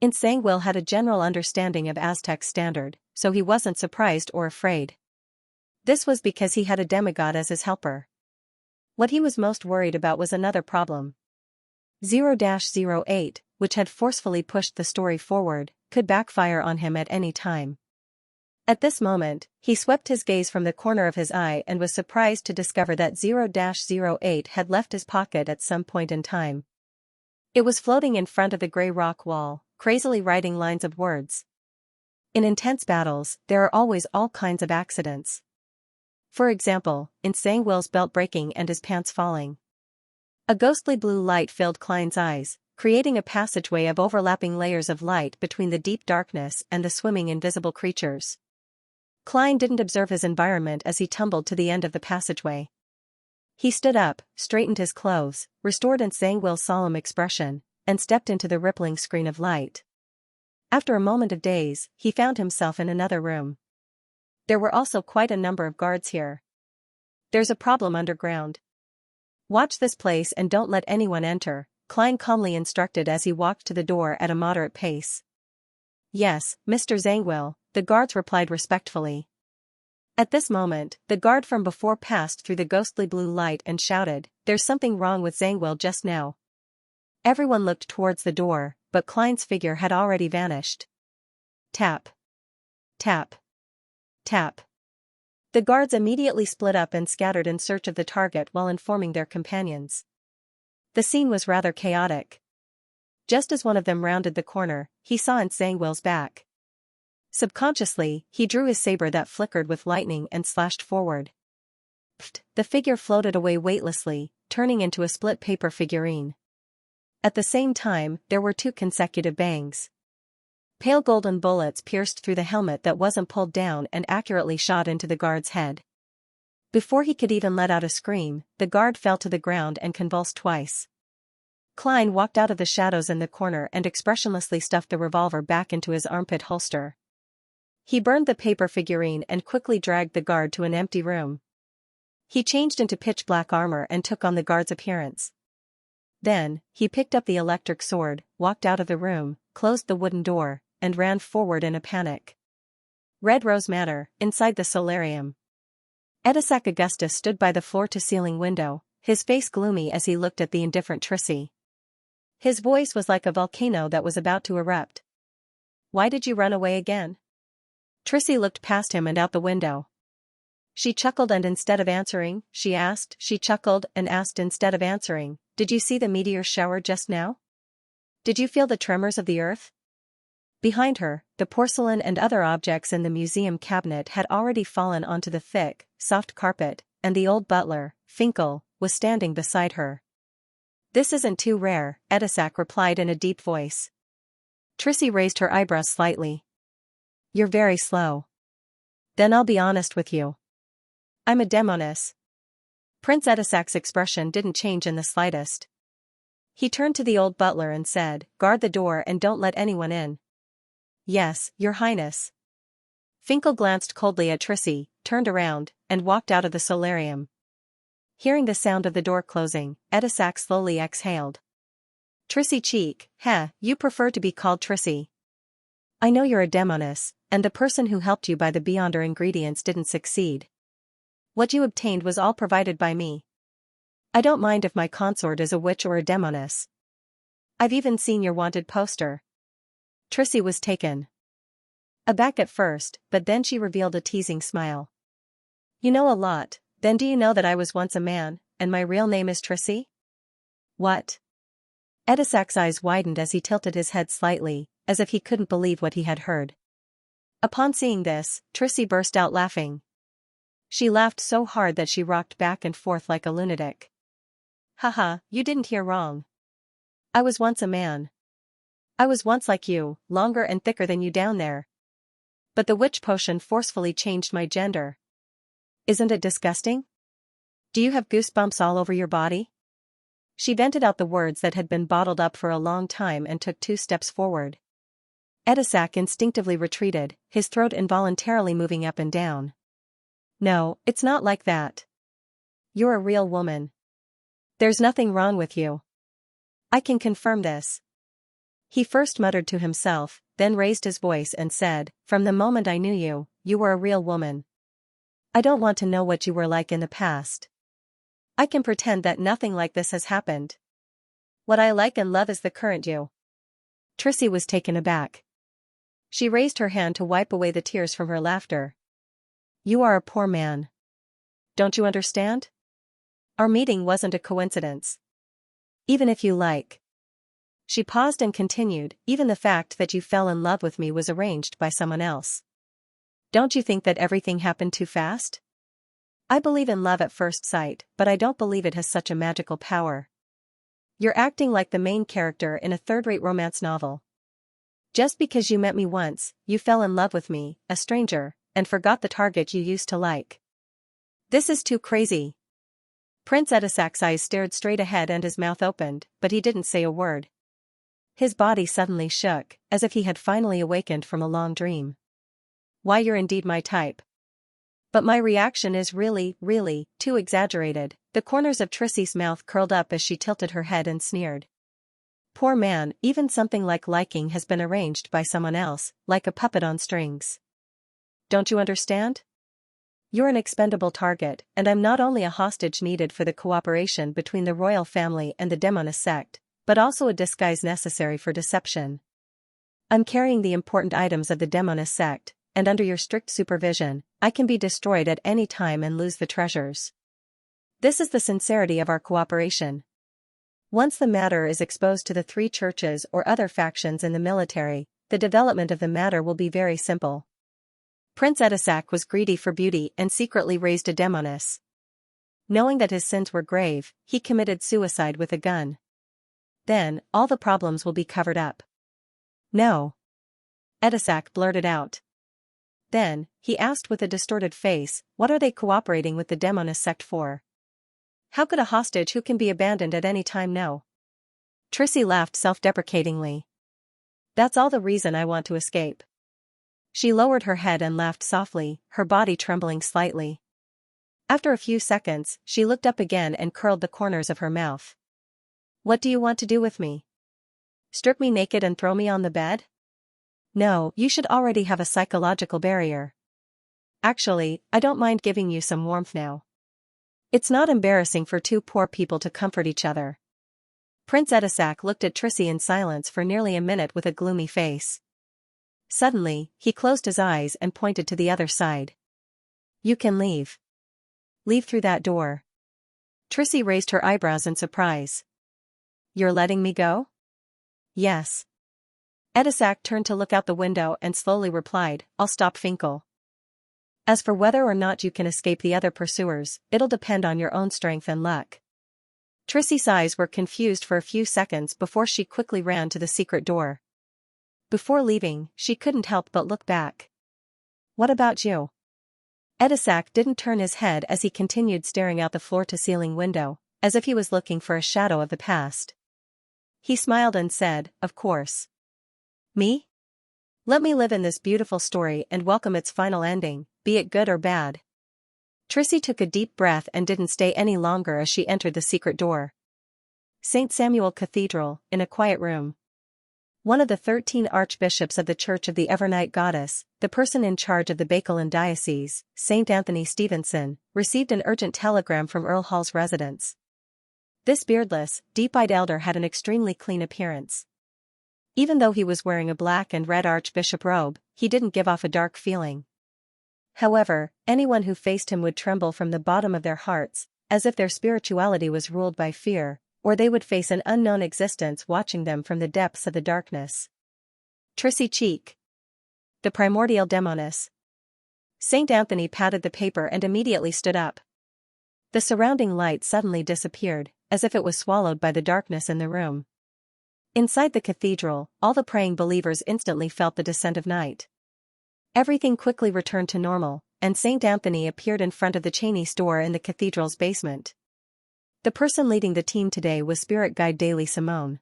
Zangwill had a general understanding of Aztec standard, so he wasn't surprised or afraid. This was because he had a demigod as his helper. What he was most worried about was another problem. 0-08, which had forcefully pushed the story forward, could backfire on him at any time. At this moment, he swept his gaze from the corner of his eye and was surprised to discover that 0-08 had left his pocket at some point in time. It was floating in front of the gray rock wall, crazily writing lines of words. In intense battles, there are always all kinds of accidents. For example, Zangwill's belt breaking and his pants falling. A ghostly blue light filled Klein's eyes, creating a passageway of overlapping layers of light between the deep darkness and the swimming invisible creatures. Klein didn't observe his environment as he tumbled to the end of the passageway. He stood up, straightened his clothes, restored Zangwill's solemn expression, and stepped into the rippling screen of light. After a moment of daze, he found himself in another room. There were also quite a number of guards here. There's a problem underground. Watch this place and don't let anyone enter, Klein calmly instructed as he walked to the door at a moderate pace. Yes, Mr. Zangwill, the guards replied respectfully. At this moment, the guard from before passed through the ghostly blue light and shouted, "There's something wrong with Zangwill just now." Everyone looked towards the door, but Klein's figure had already vanished. Tap. Tap. Tap. The guards immediately split up and scattered in search of the target while informing their companions. The scene was rather chaotic. Just as one of them rounded the corner, he saw Zangwill's back. Subconsciously, he drew his saber that flickered with lightning and slashed forward. Pfft, the figure floated away weightlessly, turning into a split paper figurine. At the same time, there were 2 consecutive bangs. Pale golden bullets pierced through the helmet that wasn't pulled down and accurately shot into the guard's head. Before he could even let out a scream, the guard fell to the ground and convulsed twice. Klein walked out of the shadows in the corner and expressionlessly stuffed the revolver back into his armpit holster. He burned the paper figurine and quickly dragged the guard to an empty room. He changed into pitch-black armor and took on the guard's appearance. Then, he picked up the electric sword, walked out of the room, closed the wooden door, and ran forward in a panic. Red Rose Manor, inside the solarium. Edisac Augustus stood by the floor-to-ceiling window, his face gloomy as he looked at the indifferent Trissy. His voice was like a volcano that was about to erupt. "Why did you run away again?" Trissy looked past him and out the window. She chuckled and instead of answering, she asked, "Did you see the meteor shower just now? Did you feel the tremors of the earth?" Behind her, the porcelain and other objects in the museum cabinet had already fallen onto the thick, soft carpet, and the old butler, Finkel, was standing beside her. "This isn't too rare," Edisac replied in a deep voice. Trissy raised her eyebrows slightly. "You're very slow. Then I'll be honest with you. I'm a demoness." Prince Edisac's expression didn't change in the slightest. He turned to the old butler and said, "Guard the door and don't let anyone in." "Yes, Your Highness." Finkel glanced coldly at Trissy, turned around, and walked out of the solarium. Hearing the sound of the door closing, Edisac slowly exhaled. "Trissy Cheek, you prefer to be called Trissy. I know you're a demoness, and the person who helped you buy the Beyonder ingredients didn't succeed. What you obtained was all provided by me. I don't mind if my consort is a witch or a demoness. I've even seen your wanted poster." Trissy was taken aback at first, but then she revealed a teasing smile. "You know a lot, then do you know that I was once a man, and my real name is Trissy?" "What?" Edisac's eyes widened as he tilted his head slightly, as if he couldn't believe what he had heard. Upon seeing this, Trissy burst out laughing. She laughed so hard that she rocked back and forth like a lunatic. "Haha, you didn't hear wrong. I was once a man. I was once like you, longer and thicker than you down there. But the witch potion forcefully changed my gender. Isn't it disgusting? Do you have goosebumps all over your body?" She vented out the words that had been bottled up for a long time and took 2 steps forward. Edisac instinctively retreated, his throat involuntarily moving up and down. "No, it's not like that. You're a real woman. There's nothing wrong with you. I can confirm this." He first muttered to himself, then raised his voice and said, "From the moment I knew you, you were a real woman. I don't want to know what you were like in the past. I can pretend that nothing like this has happened. What I like and love is the current you." Trissy was taken aback. She raised her hand to wipe away the tears from her laughter. "You are a poor man. Don't you understand? Our meeting wasn't a coincidence. Even if you like." She paused and continued, "Even the fact that you fell in love with me was arranged by someone else. Don't you think that everything happened too fast? I believe in love at first sight, but I don't believe it has such a magical power. You're acting like the main character in a third-rate romance novel. Just because you met me once, you fell in love with me, a stranger, and forgot the target you used to like. This is too crazy." Prince Edisac's eyes stared straight ahead and his mouth opened, but he didn't say a word. His body suddenly shook, as if he had finally awakened from a long dream. "Why, you're indeed my type. But my reaction is really, too exaggerated." The corners of Trissy's mouth curled up as she tilted her head and sneered. "Poor man, even something like liking has been arranged by someone else, like a puppet on strings. Don't you understand? You're an expendable target, and I'm not only a hostage needed for the cooperation between the royal family and the demoness sect, but also a disguise necessary for deception. I'm carrying the important items of the demoness sect, and under your strict supervision, I can be destroyed at any time and lose the treasures. This is the sincerity of our cooperation. Once the matter is exposed to the 3 churches or other factions in the military, the development of the matter will be very simple." Prince Edisac was greedy for beauty and secretly raised a demoness. Knowing that his sins were grave, he committed suicide with a gun. Then, all the problems will be covered up. "No." Edisac blurted out. Then, he asked with a distorted face, "What are they cooperating with the demoness sect for? How could a hostage who can be abandoned at any time know?" Trissy laughed self-deprecatingly. "That's all the reason I want to escape." She lowered her head and laughed softly, her body trembling slightly. After a few seconds, she looked up again and curled the corners of her mouth. "What do you want to do with me? Strip me naked and throw me on the bed? No, you should already have a psychological barrier. Actually, I don't mind giving you some warmth now. It's not embarrassing for two poor people to comfort each other. Prince Edisac looked at Trissy in silence for nearly a minute with a gloomy face. Suddenly, he closed his eyes and pointed to the other side. You can leave. Leave through that door. Trissy raised her eyebrows in surprise. You're letting me go? Yes. Edisac turned to look out the window and slowly replied, I'll stop Finkel. As for whether or not you can escape the other pursuers, it'll depend on your own strength and luck. Trissy's eyes were confused for a few seconds before she quickly ran to the secret door. Before leaving, she couldn't help but look back. What about you? Edisac didn't turn his head as he continued staring out the floor-to-ceiling window, as if he was looking for a shadow of the past. He smiled and said, Of course. Me? Let me live in this beautiful story and welcome its final ending, be it good or bad. Trissy took a deep breath and didn't stay any longer as she entered the secret door. St. Samuel Cathedral, in a quiet room. One of the 13 archbishops of the Church of the Evernight Goddess, the person in charge of the Bacolin Diocese, St. Anthony Stevenson, received an urgent telegram from Earl Hall's residence. This beardless, deep-eyed elder had an extremely clean appearance. Even though he was wearing a black and red archbishop robe, he didn't give off a dark feeling. However, anyone who faced him would tremble from the bottom of their hearts, as if their spirituality was ruled by fear, or they would face an unknown existence watching them from the depths of the darkness. Trissy Cheek. The primordial demoness. St. Anthony patted the paper and immediately stood up. The surrounding light suddenly disappeared, as if it was swallowed by the darkness in the room. Inside the cathedral, all the praying believers instantly felt the descent of night. Everything quickly returned to normal, and St. Anthony appeared in front of the Cheney store in the cathedral's basement. The person leading the team today was spirit guide Daly Simone.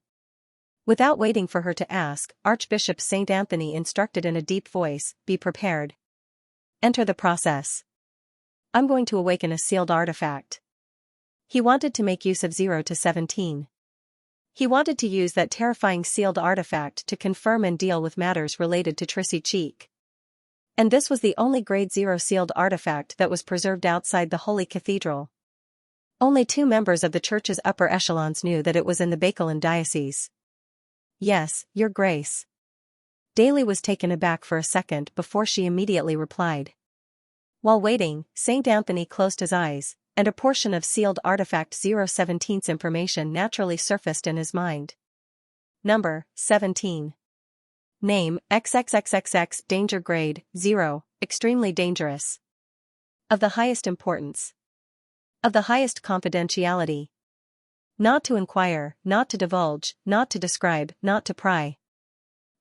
Without waiting for her to ask, Archbishop St. Anthony instructed in a deep voice, Be prepared. Enter the process. I'm going to awaken a sealed artifact. He wanted to make use of 0 to 17. He wanted to use that terrifying sealed artifact to confirm and deal with matters related to Trissy Cheek. And this was the only grade 0 sealed artifact that was preserved outside the Holy Cathedral. Only 2 members of the church's upper echelons knew that it was in the Bacolin Diocese. Yes, Your Grace. Daly was taken aback for a second before she immediately replied. While waiting, St. Anthony closed his eyes, and a portion of sealed artifact 017's information naturally surfaced in his mind. Number, 17. Name, XXXXX, danger grade, 0, extremely dangerous. Of the highest importance. Of the highest confidentiality. Not to inquire, not to divulge, not to describe, not to pry.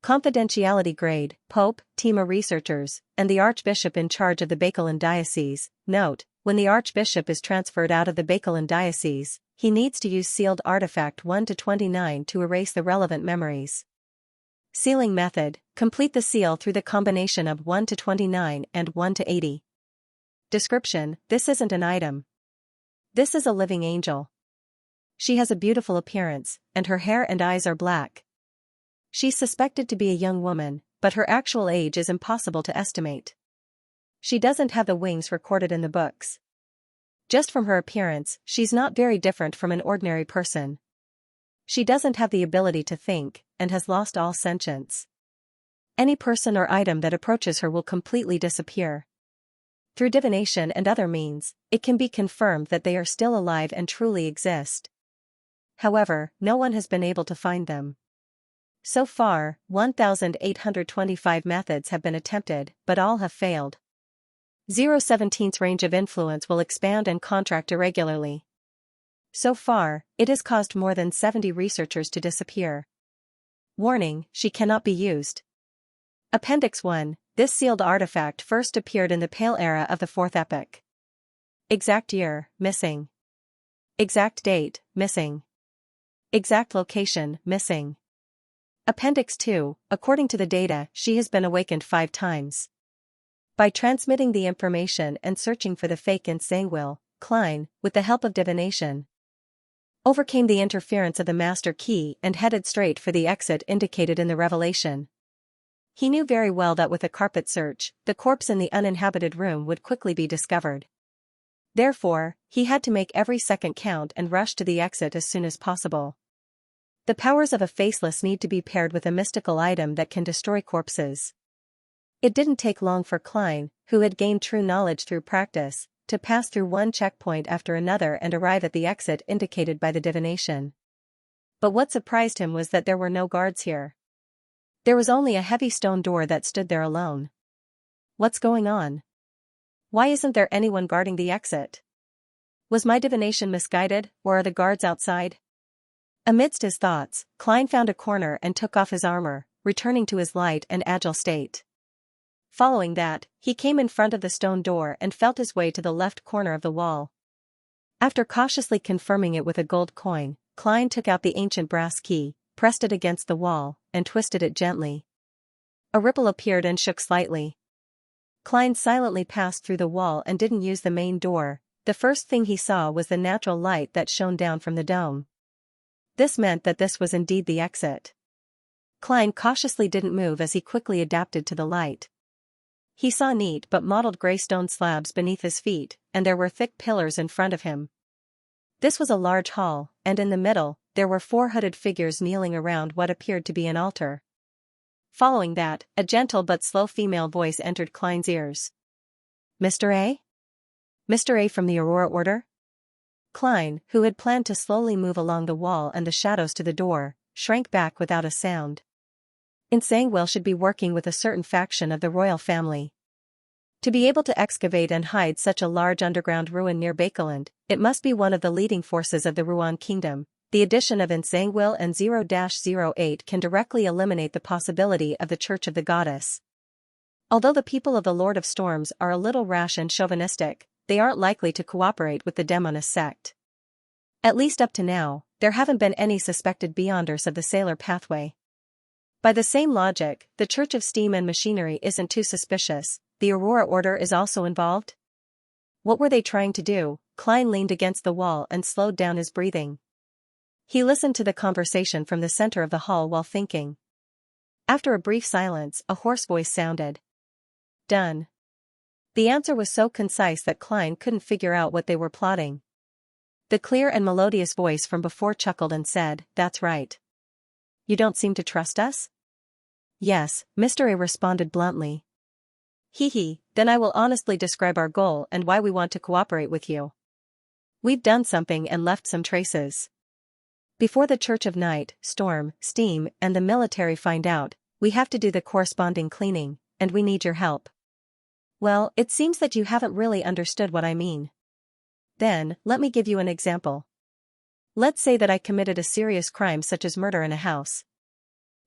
Confidentiality grade, Pope, team of researchers, and the Archbishop in charge of the Bacolin Diocese. Note, when the Archbishop is transferred out of the Bacolin Diocese, he needs to use sealed artifact 1 to 29 to erase the relevant memories. Sealing method, complete the seal through the combination of 1 to 29 and 1 to 80. Description, this isn't an item. This is a living angel. She has a beautiful appearance, and her hair and eyes are black. She's suspected to be a young woman, but her actual age is impossible to estimate. She doesn't have the wings recorded in the books. Just from her appearance, she's not very different from an ordinary person. She doesn't have the ability to think, and has lost all sentience. Any person or item that approaches her will completely disappear. Through divination and other means, it can be confirmed that they are still alive and truly exist. However, no one has been able to find them. So far, 1,825 methods have been attempted, but all have failed. 017's range of influence will expand and contract irregularly. So far, it has caused more than 70 researchers to disappear. Warning, she cannot be used. Appendix 1, this sealed artifact first appeared in the Pale Era of the 4th Epoch. Exact year, missing. Exact date, missing. Exact location, missing. Appendix 2, according to the data, she has been awakened 5 times. By transmitting the information and searching for the fake in Sangwil, Klein, with the help of divination, overcame the interference of the master key and headed straight for the exit indicated in the revelation. He knew very well that with a carpet search, the corpse in the uninhabited room would quickly be discovered. Therefore, he had to make every second count and rush to the exit as soon as possible. The powers of a faceless need to be paired with a mystical item that can destroy corpses. It didn't take long for Klein, who had gained true knowledge through practice, to pass through one checkpoint after another and arrive at the exit indicated by the divination. But what surprised him was that there were no guards here. There was only a heavy stone door that stood there alone. What's going on? Why isn't there anyone guarding the exit? Was my divination misguided, or are the guards outside? Amidst his thoughts, Klein found a corner and took off his armor, returning to his light and agile state. Following that, he came in front of the stone door and felt his way to the left corner of the wall. After cautiously confirming it with a gold coin, Klein took out the ancient brass key, pressed it against the wall, and twisted it gently. A ripple appeared and shook slightly. Klein silently passed through the wall and didn't use the main door. The first thing he saw was the natural light that shone down from the dome. This meant that this was indeed the exit. Klein cautiously didn't move as he quickly adapted to the light. He saw neat but mottled gray stone slabs beneath his feet, and there were thick pillars in front of him. This was a large hall, and in the middle, there were 4 hooded figures kneeling around what appeared to be an altar. Following that, a gentle but slow female voice entered Klein's ears. "Mr. A? Mr. A from the Aurora Order?" Klein, who had planned to slowly move along the wall and the shadows to the door, shrank back without a sound. Xianxia should be working with a certain faction of the royal family. To be able to excavate and hide such a large underground ruin near Bakeland, it must be one of the leading forces of the Ruan Kingdom. The addition of Xianxia and 0-08 can directly eliminate the possibility of the Church of the Goddess. Although the people of the Lord of Storms are a little rash and chauvinistic, they aren't likely to cooperate with the Demonist sect. At least up to now, there haven't been any suspected Beyonders of the Sailor Pathway. By the same logic, the Church of Steam and Machinery isn't too suspicious. The Aurora Order is also involved? What were they trying to do? Klein leaned against the wall and slowed down his breathing. He listened to the conversation from the center of the hall while thinking. After a brief silence, a hoarse voice sounded. "Done." The answer was so concise that Klein couldn't figure out what they were plotting. The clear and melodious voice from before chuckled and said, "That's right. You don't seem to trust us?" "Yes," Mr. A responded bluntly. "Hee, then I will honestly describe our goal and why we want to cooperate with you. We've done something and left some traces. Before the Church of Night, Storm, Steam, and the military find out, we have to do the corresponding cleaning, and we need your help." "Well, it seems that you haven't really understood what I mean. Then, let me give you an example. Let's say that I committed a serious crime such as murder in a house.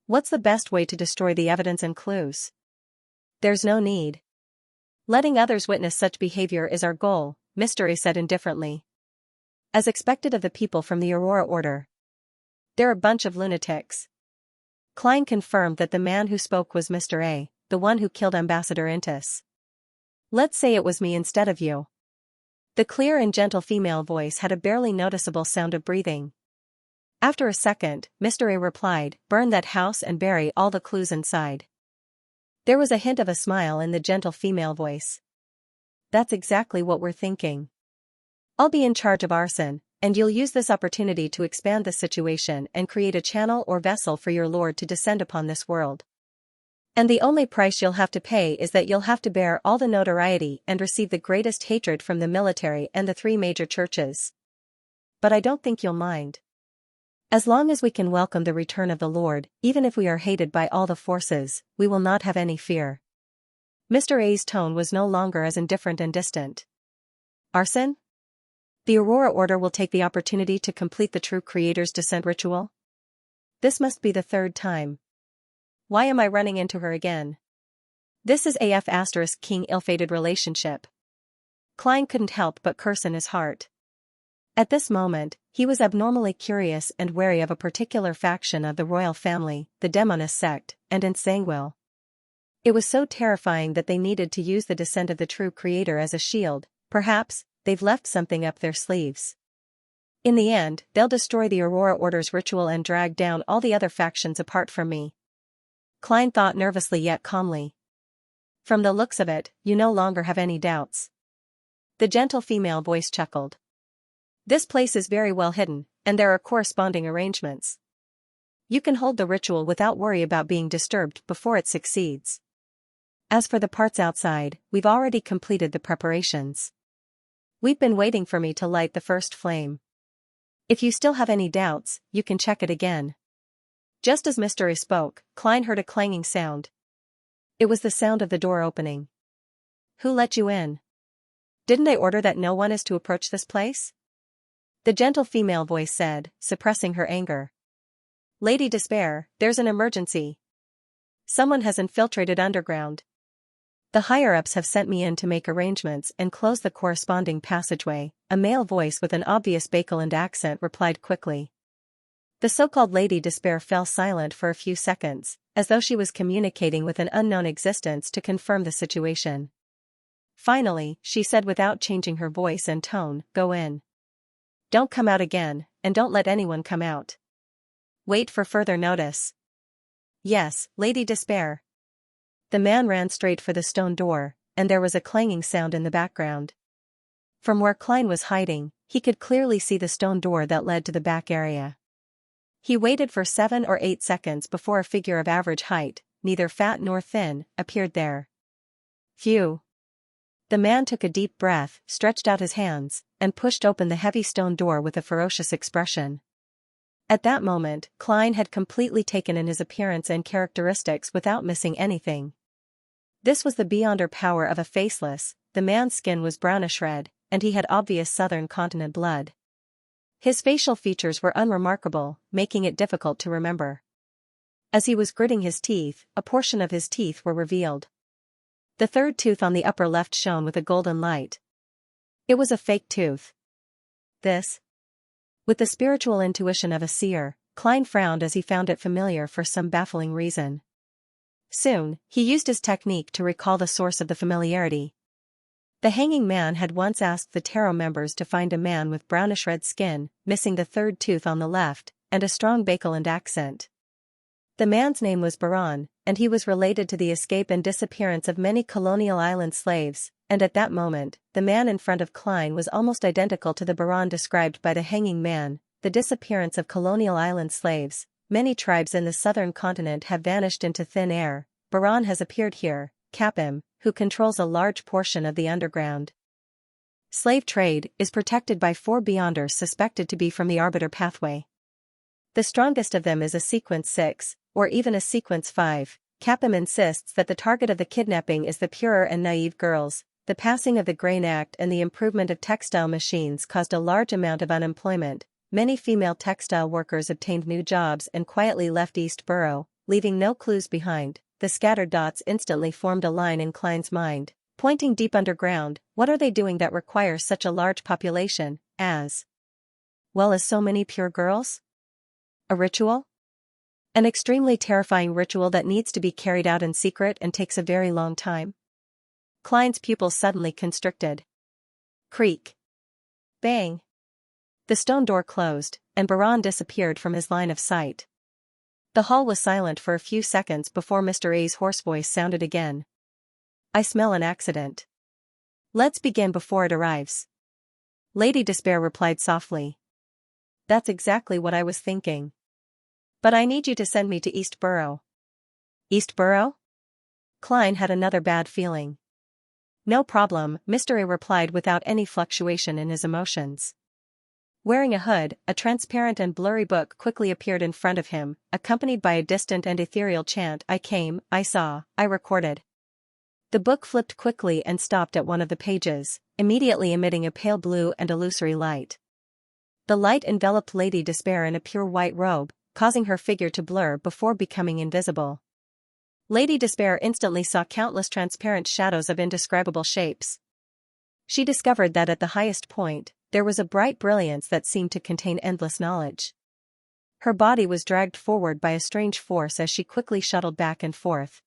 What's the best way to destroy the evidence and clues? There's no need. Letting others witness such behavior is our goal," Mr. A said indifferently. "As expected of the people from the Aurora Order. They're a bunch of lunatics." Klein confirmed that the man who spoke was Mr. A, the one who killed Ambassador Intis. "Let's say it was me instead of you." The clear and gentle female voice had a barely noticeable sound of breathing. After a second, Mr. A replied, "Burn that house and bury all the clues inside." There was a hint of a smile in the gentle female voice. "That's exactly what we're thinking. I'll be in charge of arson, and you'll use this opportunity to expand the situation and create a channel or vessel for your lord to descend upon this world. And the only price you'll have to pay is that you'll have to bear all the notoriety and receive the greatest hatred from the military and the 3 major churches. But I don't think you'll mind. As long as we can welcome the return of the Lord, even if we are hated by all the forces, we will not have any fear." Mr. A's tone was no longer as indifferent and distant. "Arson? The Aurora Order will take the opportunity to complete the true Creator's descent ritual? This must be the 3rd time. Why am I running into her again? This is AF * King ill-fated relationship." Klein couldn't help but curse in his heart. At this moment, he was abnormally curious and wary of a particular faction of the royal family, the Demonist sect, and Xianxia. It was so terrifying that they needed to use the descent of the true Creator as a shield. Perhaps they've left something up their sleeves. In the end, they'll destroy the Aurora Order's ritual and drag down all the other factions apart from me. Klein thought nervously yet calmly. From the looks of it, you no longer have any doubts. The gentle female voice chuckled. This place is very well hidden, and there are corresponding arrangements. You can hold the ritual without worry about being disturbed before it succeeds. As for the parts outside, we've already completed the preparations. We've been waiting for me to light the first flame. If you still have any doubts, you can check it again. Just as Mr. A spoke, Klein heard a clanging sound. It was the sound of the door opening. Who let you in? Didn't I order that no one is to approach this place? The gentle female voice said, suppressing her anger. Lady Despair, there's an emergency. Someone has infiltrated underground. The higher-ups have sent me in to make arrangements and close the corresponding passageway, a male voice with an obvious Bakeland accent replied quickly. The so-called Lady Despair fell silent for a few seconds, as though she was communicating with an unknown existence to confirm the situation. Finally, she said without changing her voice and tone, Go in. Don't come out again, and don't let anyone come out. Wait for further notice. Yes, Lady Despair. The man ran straight for the stone door, and there was a clanging sound in the background. From where Klein was hiding, he could clearly see the stone door that led to the back area. He waited for 7 or 8 seconds before a figure of average height, neither fat nor thin, appeared there. Phew. The man took a deep breath, stretched out his hands, and pushed open the heavy stone door with a ferocious expression. At that moment, Klein had completely taken in his appearance and characteristics without missing anything. This was the beyonder power of a faceless. The man's skin was brownish red, and he had obvious southern continent blood. His facial features were unremarkable, making it difficult to remember. As he was gritting his teeth, a portion of his teeth were revealed. The third tooth on the upper left shone with a golden light. It was a fake tooth. This? With the spiritual intuition of a seer, Klein frowned as he found it familiar for some baffling reason. Soon, he used his technique to recall the source of the familiarity. The hanging man had once asked the tarot members to find a man with brownish-red skin, missing the third tooth on the left, and a strong Bakeland accent. The man's name was Baron, and he was related to the escape and disappearance of many colonial island slaves, and at that moment, the man in front of Klein was almost identical to the Baron described by the hanging man. The disappearance of colonial island slaves. Many tribes in the southern continent have vanished into thin air. Baron has appeared here, Capim, who controls a large portion of the underground slave trade, is protected by 4 beyonders suspected to be from the Arbiter pathway. The strongest of them is a Sequence 6, or even a Sequence 5. Capim insists that the target of the kidnapping is the purer and naive girls. The passing of the Grain Act and the improvement of textile machines caused a large amount of unemployment. Many female textile workers obtained new jobs and quietly left East Borough, leaving no clues behind. The scattered dots instantly formed a line in Klein's mind, pointing deep underground. What are they doing that requires such a large population, as well as so many pure girls? A ritual? An extremely terrifying ritual that needs to be carried out in secret and takes a very long time. Klein's pupils suddenly constricted. Creak. Bang. The stone door closed, and Baron disappeared from his line of sight. The hall was silent for a few seconds before Mr. A's hoarse voice sounded again. I smell an accident. Let's begin before it arrives. Lady Despair replied softly. That's exactly what I was thinking. But I need you to send me to East Borough. East Borough? Klein had another bad feeling. No problem, Mr. A replied without any fluctuation in his emotions. Wearing a hood, a transparent and blurry book quickly appeared in front of him, accompanied by a distant and ethereal chant. I came, I saw, I recorded. The book flipped quickly and stopped at one of the pages, immediately emitting a pale blue and illusory light. The light enveloped Lady Despair in a pure white robe, causing her figure to blur before becoming invisible. Lady Despair instantly saw countless transparent shadows of indescribable shapes. She discovered that at the highest point, there was a bright brilliance that seemed to contain endless knowledge. Her body was dragged forward by a strange force as she quickly shuttled back and forth.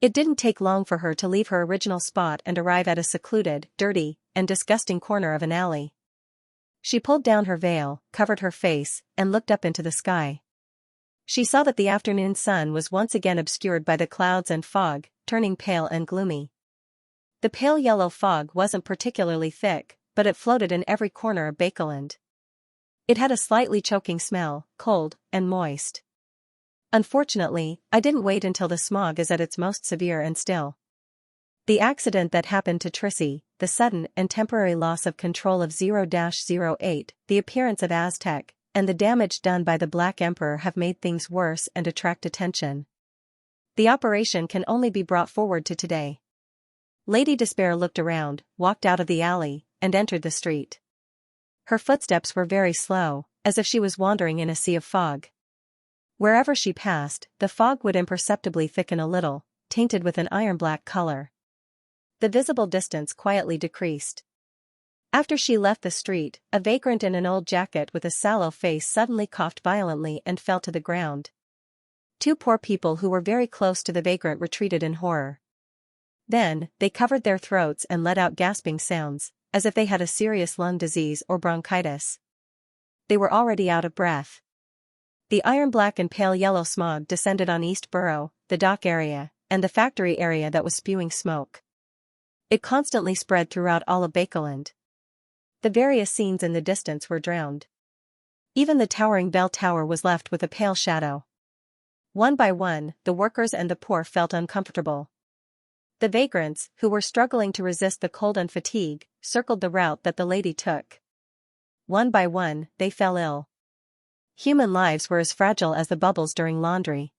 It didn't take long for her to leave her original spot and arrive at a secluded, dirty, and disgusting corner of an alley. She pulled down her veil, covered her face, and looked up into the sky. She saw that the afternoon sun was once again obscured by the clouds and fog, turning pale and gloomy. The pale yellow fog wasn't particularly thick, but it floated in every corner of Bakeland. It had a slightly choking smell, cold and moist. Unfortunately, I didn't wait until the smog is at its most severe and still. The accident that happened to Trissy, the sudden and temporary loss of control of 0-08, the appearance of Aztec, and the damage done by the Black Emperor have made things worse and attract attention. The operation can only be brought forward to today. Lady Despair looked around, walked out of the alley, and entered the street. Her footsteps were very slow, as if she was wandering in a sea of fog. Wherever she passed, the fog would imperceptibly thicken a little, tainted with an iron-black color. The visible distance quietly decreased. After she left the street, a vagrant in an old jacket with a sallow face suddenly coughed violently and fell to the ground. Two poor people who were very close to the vagrant retreated in horror. Then, they covered their throats and let out gasping sounds, as if they had a serious lung disease or bronchitis. They were already out of breath. The iron-black and pale yellow smog descended on East Borough, the dock area, and the factory area that was spewing smoke. It constantly spread throughout all of Bakeland. The various scenes in the distance were drowned. Even the towering bell tower was left with a pale shadow. One by one, the workers and the poor felt uncomfortable. The vagrants, who were struggling to resist the cold and fatigue, circled the route that the lady took. One by one, they fell ill. Human lives were as fragile as the bubbles during laundry.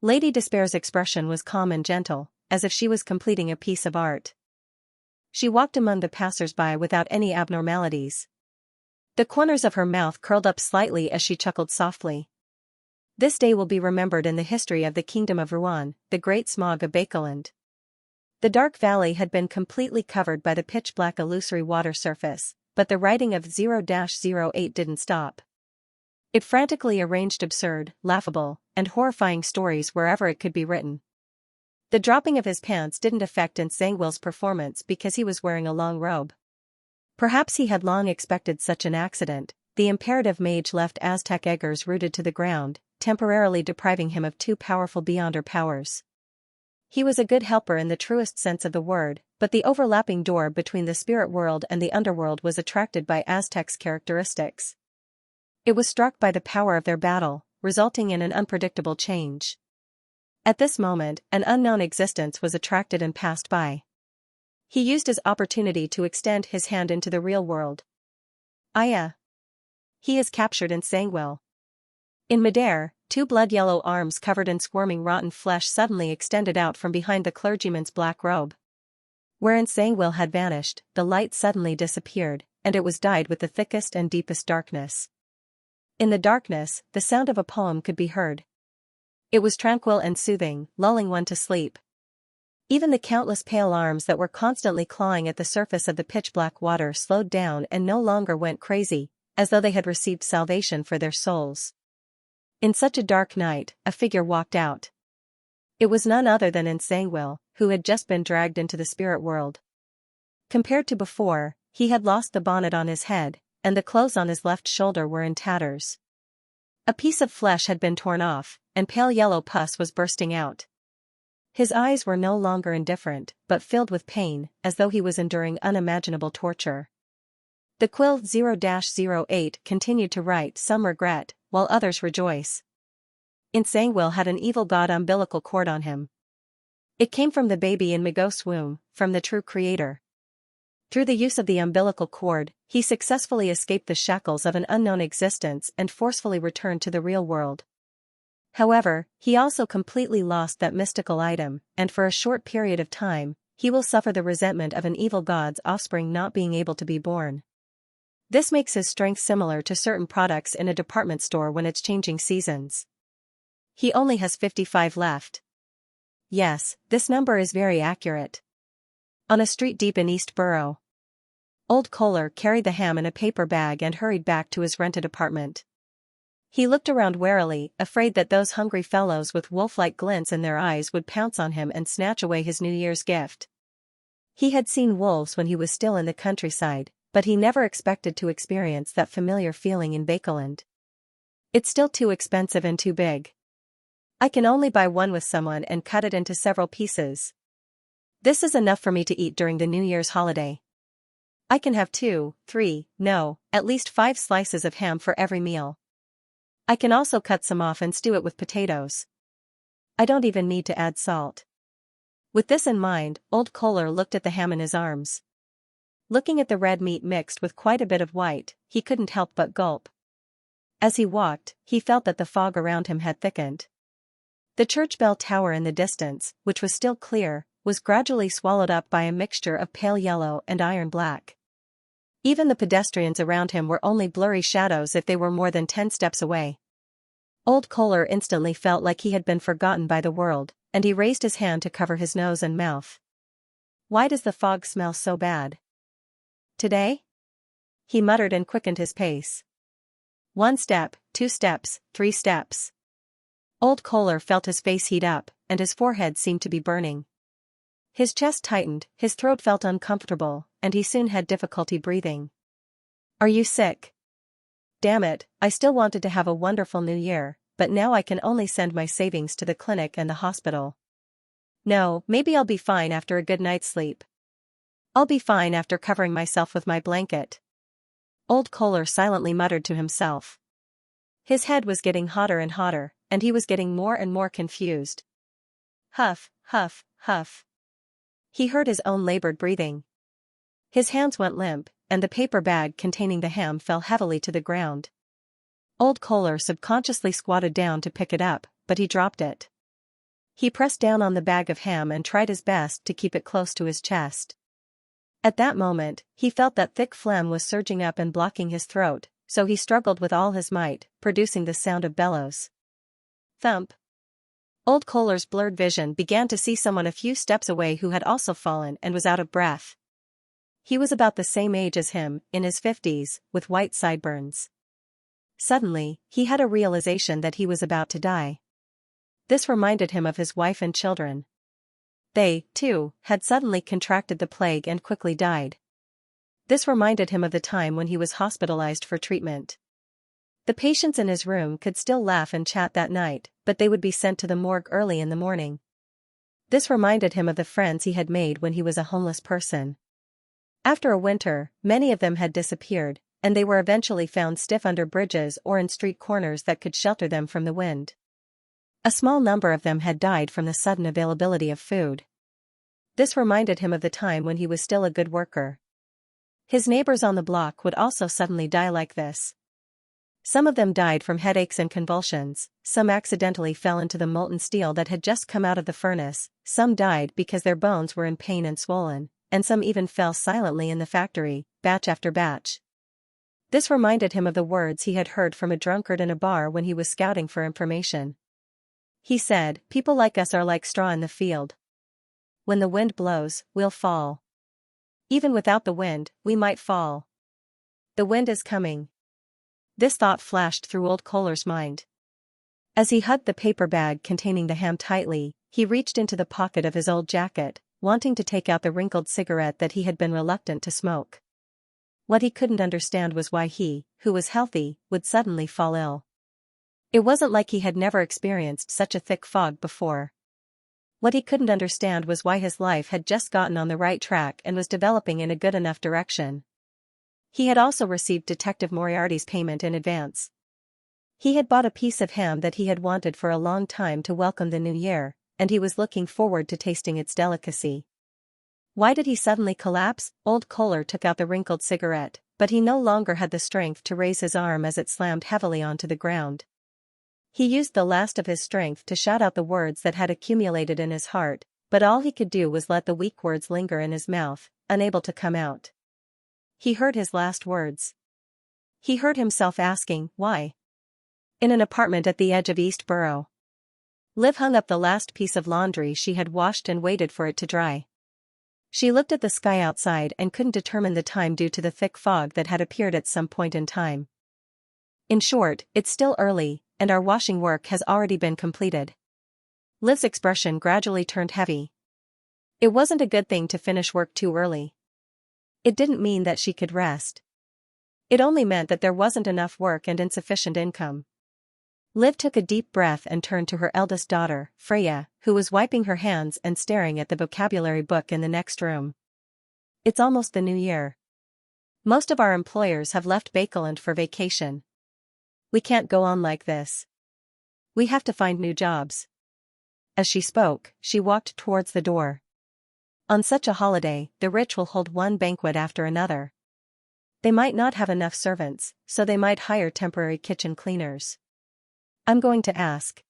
Lady Despair's expression was calm and gentle, as if she was completing a piece of art. She walked among the passers-by without any abnormalities. The corners of her mouth curled up slightly as she chuckled softly. This day will be remembered in the history of the Kingdom of Rouen, the Great Smog of Bakeland. The dark valley had been completely covered by the pitch-black illusory water surface, but the writing of 0-08 didn't stop. It frantically arranged absurd, laughable, and horrifying stories wherever it could be written. The dropping of his pants didn't affect Xianxia's performance because he was wearing a long robe. Perhaps he had long expected such an accident. The imperative mage left Aztec eggers rooted to the ground, temporarily depriving him of two powerful beyonder powers. He was a good helper in the truest sense of the word, but the overlapping door between the spirit world and the underworld was attracted by Aztec's characteristics. It was struck by the power of their battle, resulting in an unpredictable change. At this moment, an unknown existence was attracted and passed by. He used his opportunity to extend his hand into the real world. Aya! He is captured Xianxia. In midair, two blood-yellow arms covered in squirming rotten flesh suddenly extended out from behind the clergyman's black robe. Where Xianxia had vanished, the light suddenly disappeared, and it was dyed with the thickest and deepest darkness. In the darkness, the sound of a poem could be heard. It was tranquil and soothing, lulling one to sleep. Even the countless pale arms that were constantly clawing at the surface of the pitch-black water slowed down and no longer went crazy, as though they had received salvation for their souls. In such a dark night, a figure walked out. It was none other than Xianxia, who had just been dragged into the spirit world. Compared to before, he had lost the bonnet on his head, and the clothes on his left shoulder were in tatters. A piece of flesh had been torn off, and pale yellow pus was bursting out. His eyes were no longer indifferent, but filled with pain, as though he was enduring unimaginable torture. The quill 0-08 continued to write, some regret, while others rejoice. Xianxia had an evil god umbilical cord on him. It came from the baby in Magos's womb, from the true creator. Through the use of the umbilical cord, he successfully escaped the shackles of an unknown existence and forcefully returned to the real world. However, he also completely lost that mystical item, and for a short period of time, he will suffer the resentment of an evil god's offspring not being able to be born. This makes his strength similar to certain products in a department store when it's changing seasons. He only has 55 left. Yes, this number is very accurate. On a street deep in East Borough, Old Kohler carried the ham in a paper bag and hurried back to his rented apartment. He looked around warily, afraid that those hungry fellows with wolf-like glints in their eyes would pounce on him and snatch away his New Year's gift. He had seen wolves when he was still in the countryside, but he never expected to experience that familiar feeling in Bakeland. It's still too expensive and too big. I can only buy one with someone and cut it into several pieces. This is enough for me to eat during the New Year's holiday. I can have 2, 3, no, at least 5 slices of ham for every meal. I can also cut some off and stew it with potatoes. I don't even need to add salt. With this in mind, Old Kohler looked at the ham in his arms. Looking at the red meat mixed with quite a bit of white, he couldn't help but gulp. As he walked, he felt that the fog around him had thickened. The church bell tower in the distance, which was still clear, was gradually swallowed up by a mixture of pale yellow and iron black. Even the pedestrians around him were only blurry shadows if they were more than 10 steps away. Old Kohler instantly felt like he had been forgotten by the world, and he raised his hand to cover his nose and mouth. Why does the fog smell so bad today? He muttered and quickened his pace. 1 step, 2 steps, 3 steps. Old Kohler felt his face heat up, and his forehead seemed to be burning. His chest tightened, his throat felt uncomfortable, and he soon had difficulty breathing. Are you sick? Damn it, I still wanted to have a wonderful New Year, but now I can only send my savings to the clinic and the hospital. No, maybe I'll be fine after a good night's sleep. I'll be fine after covering myself with my blanket. Old Kohler silently muttered to himself. His head was getting hotter and hotter, and he was getting more and more confused. Huff, huff, huff. He heard his own labored breathing. His hands went limp, and the paper bag containing the ham fell heavily to the ground. Old Kohler subconsciously squatted down to pick it up, but he dropped it. He pressed down on the bag of ham and tried his best to keep it close to his chest. At that moment, he felt that thick phlegm was surging up and blocking his throat, so he struggled with all his might, producing the sound of bellows. Thump. Old Kohler's blurred vision began to see someone a few steps away who had also fallen and was out of breath. He was about the same age as him, in his 50s, with white sideburns. Suddenly, he had a realization that he was about to die. This reminded him of his wife and children. They, too, had suddenly contracted the plague and quickly died. This reminded him of the time when he was hospitalized for treatment. The patients in his room could still laugh and chat that night, but they would be sent to the morgue early in the morning. This reminded him of the friends he had made when he was a homeless person. After a winter, many of them had disappeared, and they were eventually found stiff under bridges or in street corners that could shelter them from the wind. A small number of them had died from the sudden availability of food. This reminded him of the time when he was still a good worker. His neighbors on the block would also suddenly die like this. Some of them died from headaches and convulsions, some accidentally fell into the molten steel that had just come out of the furnace, some died because their bones were in pain and swollen, and some even fell silently in the factory, batch after batch. This reminded him of the words he had heard from a drunkard in a bar when he was scouting for information. He said, "People like us are like straw in the field. When the wind blows, we'll fall. Even without the wind, we might fall. The wind is coming." This thought flashed through Old Kohler's mind. As he hugged the paper bag containing the ham tightly, he reached into the pocket of his old jacket, wanting to take out the wrinkled cigarette that he had been reluctant to smoke. What he couldn't understand was why he, who was healthy, would suddenly fall ill. It wasn't like he had never experienced such a thick fog before. What he couldn't understand was why his life had just gotten on the right track and was developing in a good enough direction. He had also received Detective Moriarty's payment in advance. He had bought a piece of ham that he had wanted for a long time to welcome the new year, and he was looking forward to tasting its delicacy. Why did he suddenly collapse? Old Kohler took out the wrinkled cigarette, but he no longer had the strength to raise his arm as it slammed heavily onto the ground. He used the last of his strength to shout out the words that had accumulated in his heart, but all he could do was let the weak words linger in his mouth, unable to come out. He heard his last words. He heard himself asking, why? In an apartment at the edge of East Borough. Liv hung up the last piece of laundry she had washed and waited for it to dry. She looked at the sky outside and couldn't determine the time due to the thick fog that had appeared at some point in time. In short, it's still early, and our washing work has already been completed. Liv's expression gradually turned heavy. It wasn't a good thing to finish work too early. It didn't mean that she could rest. It only meant that there wasn't enough work and insufficient income. Liv took a deep breath and turned to her eldest daughter, Freya, who was wiping her hands and staring at the vocabulary book in the next room. It's almost the new year. Most of our employers have left Bakeland for vacation. We can't go on like this. We have to find new jobs. As she spoke, she walked towards the door. On such a holiday, the rich will hold one banquet after another. They might not have enough servants, so they might hire temporary kitchen cleaners. I'm going to ask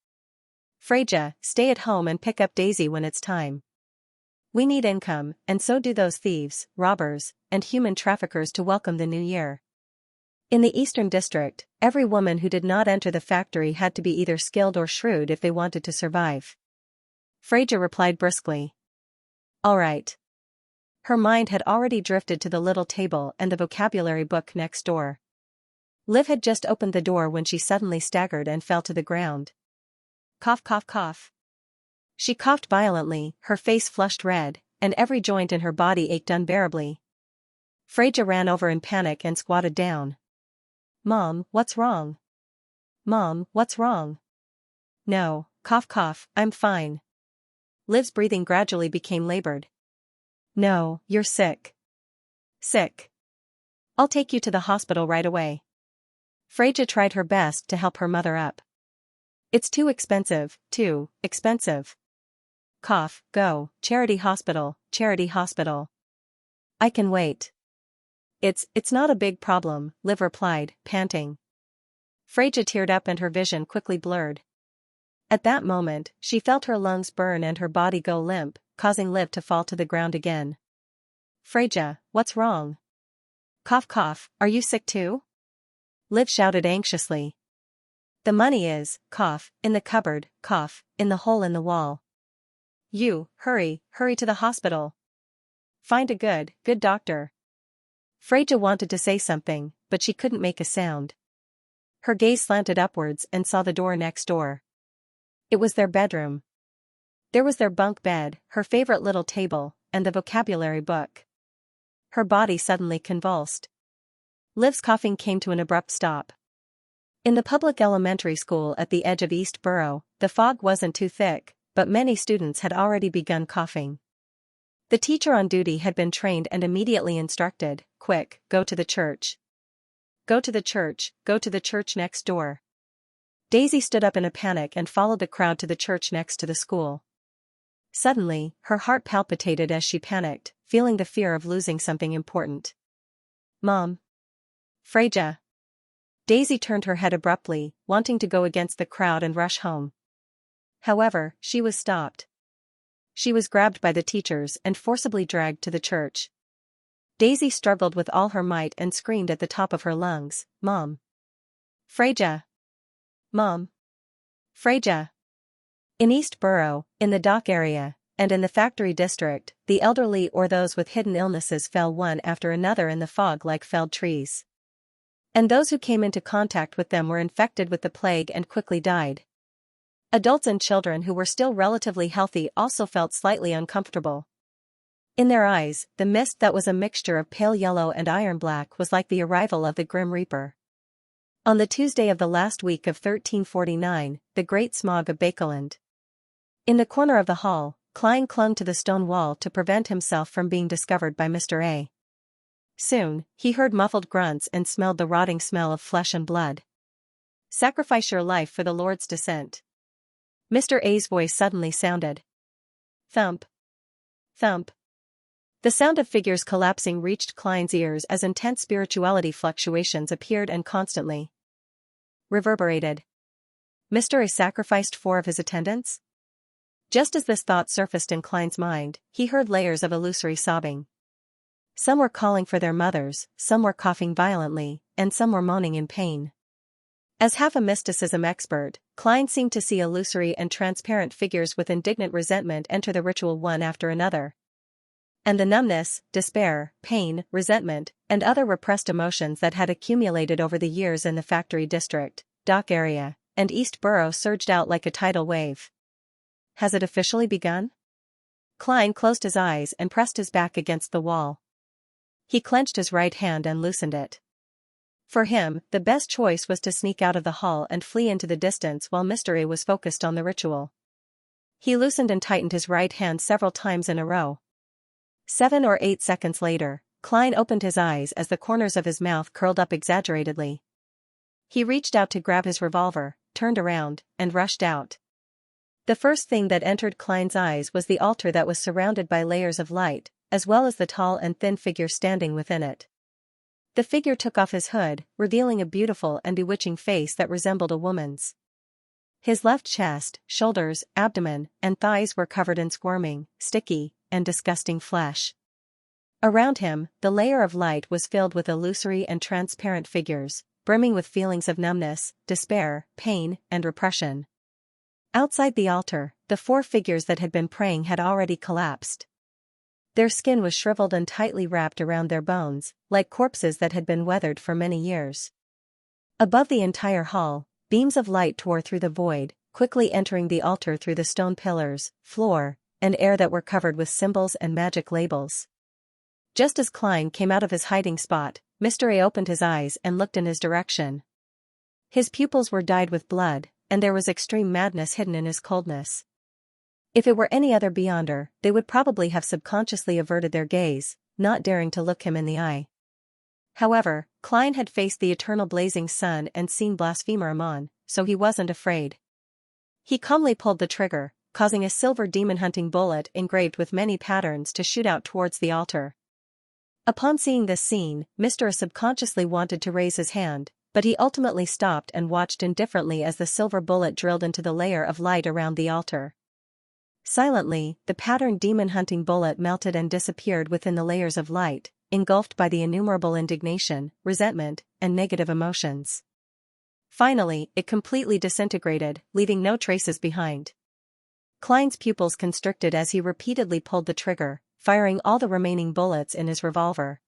Freya, stay at home and pick up Daisy when it's time. We need income, and so do those thieves, robbers, and human traffickers to welcome the new year. In the Eastern District, every woman who did not enter the factory had to be either skilled or shrewd if they wanted to survive. Freya replied briskly. All right. Her mind had already drifted to the little table and the vocabulary book next door. Liv had just opened the door when she suddenly staggered and fell to the ground. Cough, cough, cough. She coughed violently, her face flushed red, and every joint in her body ached unbearably. Freya ran over in panic and squatted down. Mom, what's wrong? Mom, what's wrong? No, cough, cough, I'm fine. Liv's breathing gradually became labored. No, you're sick. Sick. I'll take you to the hospital right away. Freya tried her best to help her mother up. It's too expensive, too expensive. Cough, go, charity hospital, charity hospital. I can wait. It's not a big problem, Liv replied, panting. Freya teared up and her vision quickly blurred. At that moment, she felt her lungs burn and her body go limp, causing Liv to fall to the ground again. Freya, what's wrong? Cough, cough, are you sick too? Liv shouted anxiously. The money is, cough, in the cupboard, cough, in the hole in the wall. You, hurry to the hospital. Find a good doctor. Freya wanted to say something, but she couldn't make a sound. Her gaze slanted upwards and saw the door next door. It was their bedroom. There was their bunk bed, her favorite little table, and the vocabulary book. Her body suddenly convulsed. Liv's coughing came to an abrupt stop. In the public elementary school at the edge of East Borough, the fog wasn't too thick, but many students had already begun coughing. The teacher on duty had been trained and immediately instructed, quick, go to the church. Go to the church next door. Daisy stood up in a panic and followed the crowd to the church next to the school. Suddenly, her heart palpitated as she panicked, feeling the fear of losing something important. Mom. Freya. Daisy turned her head abruptly, wanting to go against the crowd and rush home. However, she was stopped. She was grabbed by the teachers and forcibly dragged to the church. Daisy struggled with all her might and screamed at the top of her lungs, Mom. Freya. Mom. Freya. In East Borough, in the dock area, and in the factory district, the elderly or those with hidden illnesses fell one after another in the fog like felled trees. And those who came into contact with them were infected with the plague and quickly died. Adults and children who were still relatively healthy also felt slightly uncomfortable. In their eyes, the mist that was a mixture of pale yellow and iron black was like the arrival of the Grim Reaper. On the Tuesday of the last week of 1349, the great smog of Bakeland. In the corner of the hall, Klein clung to the stone wall to prevent himself from being discovered by Mr. A. Soon, he heard muffled grunts and smelled the rotting smell of flesh and blood. Sacrifice your life for the Lord's descent. Mr. A's voice suddenly sounded. Thump. Thump. The sound of figures collapsing reached Klein's ears as intense spirituality fluctuations appeared and constantly reverberated. Mr. A sacrificed 4 of his attendants? Just as this thought surfaced in Klein's mind, he heard layers of illusory sobbing. Some were calling for their mothers, some were coughing violently, and some were moaning in pain. As half a mysticism expert, Klein seemed to see illusory and transparent figures with indignant resentment enter the ritual one after another. And the numbness, despair, pain, resentment, and other repressed emotions that had accumulated over the years in the factory district, dock area, and East Borough surged out like a tidal wave. Has it officially begun? Klein closed his eyes and pressed his back against the wall. He clenched his right hand and loosened it. For him, the best choice was to sneak out of the hall and flee into the distance while Mr. A was focused on the ritual. He loosened and tightened his right hand several times in a row. 7 or 8 seconds later, Klein opened his eyes as the corners of his mouth curled up exaggeratedly. He reached out to grab his revolver, turned around, and rushed out. The first thing that entered Klein's eyes was the altar that was surrounded by layers of light, as well as the tall and thin figure standing within it. The figure took off his hood, revealing a beautiful and bewitching face that resembled a woman's. His left chest, shoulders, abdomen, and thighs were covered in squirming, sticky, and disgusting flesh. Around him, the layer of light was filled with illusory and transparent figures, brimming with feelings of numbness, despair, pain, and repression. Outside the altar, the 4 figures that had been praying had already collapsed. Their skin was shriveled and tightly wrapped around their bones, like corpses that had been weathered for many years. Above the entire hall, beams of light tore through the void, quickly entering the altar through the stone pillars, floor, and air that were covered with symbols and magic labels. Just as Klein came out of his hiding spot, Mr. A opened his eyes and looked in his direction. His pupils were dyed with blood, and there was extreme madness hidden in his coldness. If it were any other Beyonder, they would probably have subconsciously averted their gaze, not daring to look him in the eye. However, Klein had faced the eternal blazing sun and seen Blasphemer Amon, so he wasn't afraid. He calmly pulled the trigger, causing a silver demon-hunting bullet engraved with many patterns to shoot out towards the altar. Upon seeing this scene, Mr. A subconsciously wanted to raise his hand, but he ultimately stopped and watched indifferently as the silver bullet drilled into the layer of light around the altar. Silently, the patterned demon-hunting bullet melted and disappeared within the layers of light, engulfed by the innumerable indignation, resentment, and negative emotions. Finally, it completely disintegrated, leaving no traces behind. Klein's pupils constricted as he repeatedly pulled the trigger, firing all the remaining bullets in his revolver.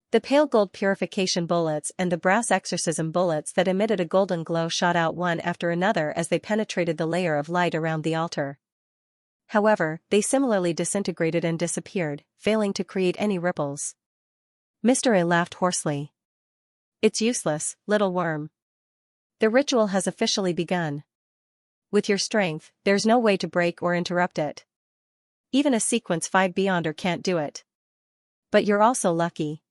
The pale gold purification bullets and the brass exorcism bullets that emitted a golden glow shot out one after another as they penetrated the layer of light around the altar. However, they similarly disintegrated and disappeared, failing to create any ripples. Mr. A laughed hoarsely. "It's useless, little worm. The ritual has officially begun. With your strength, there's no way to break or interrupt it. Even a sequence 5 Beyonder can't do it. But you're also lucky.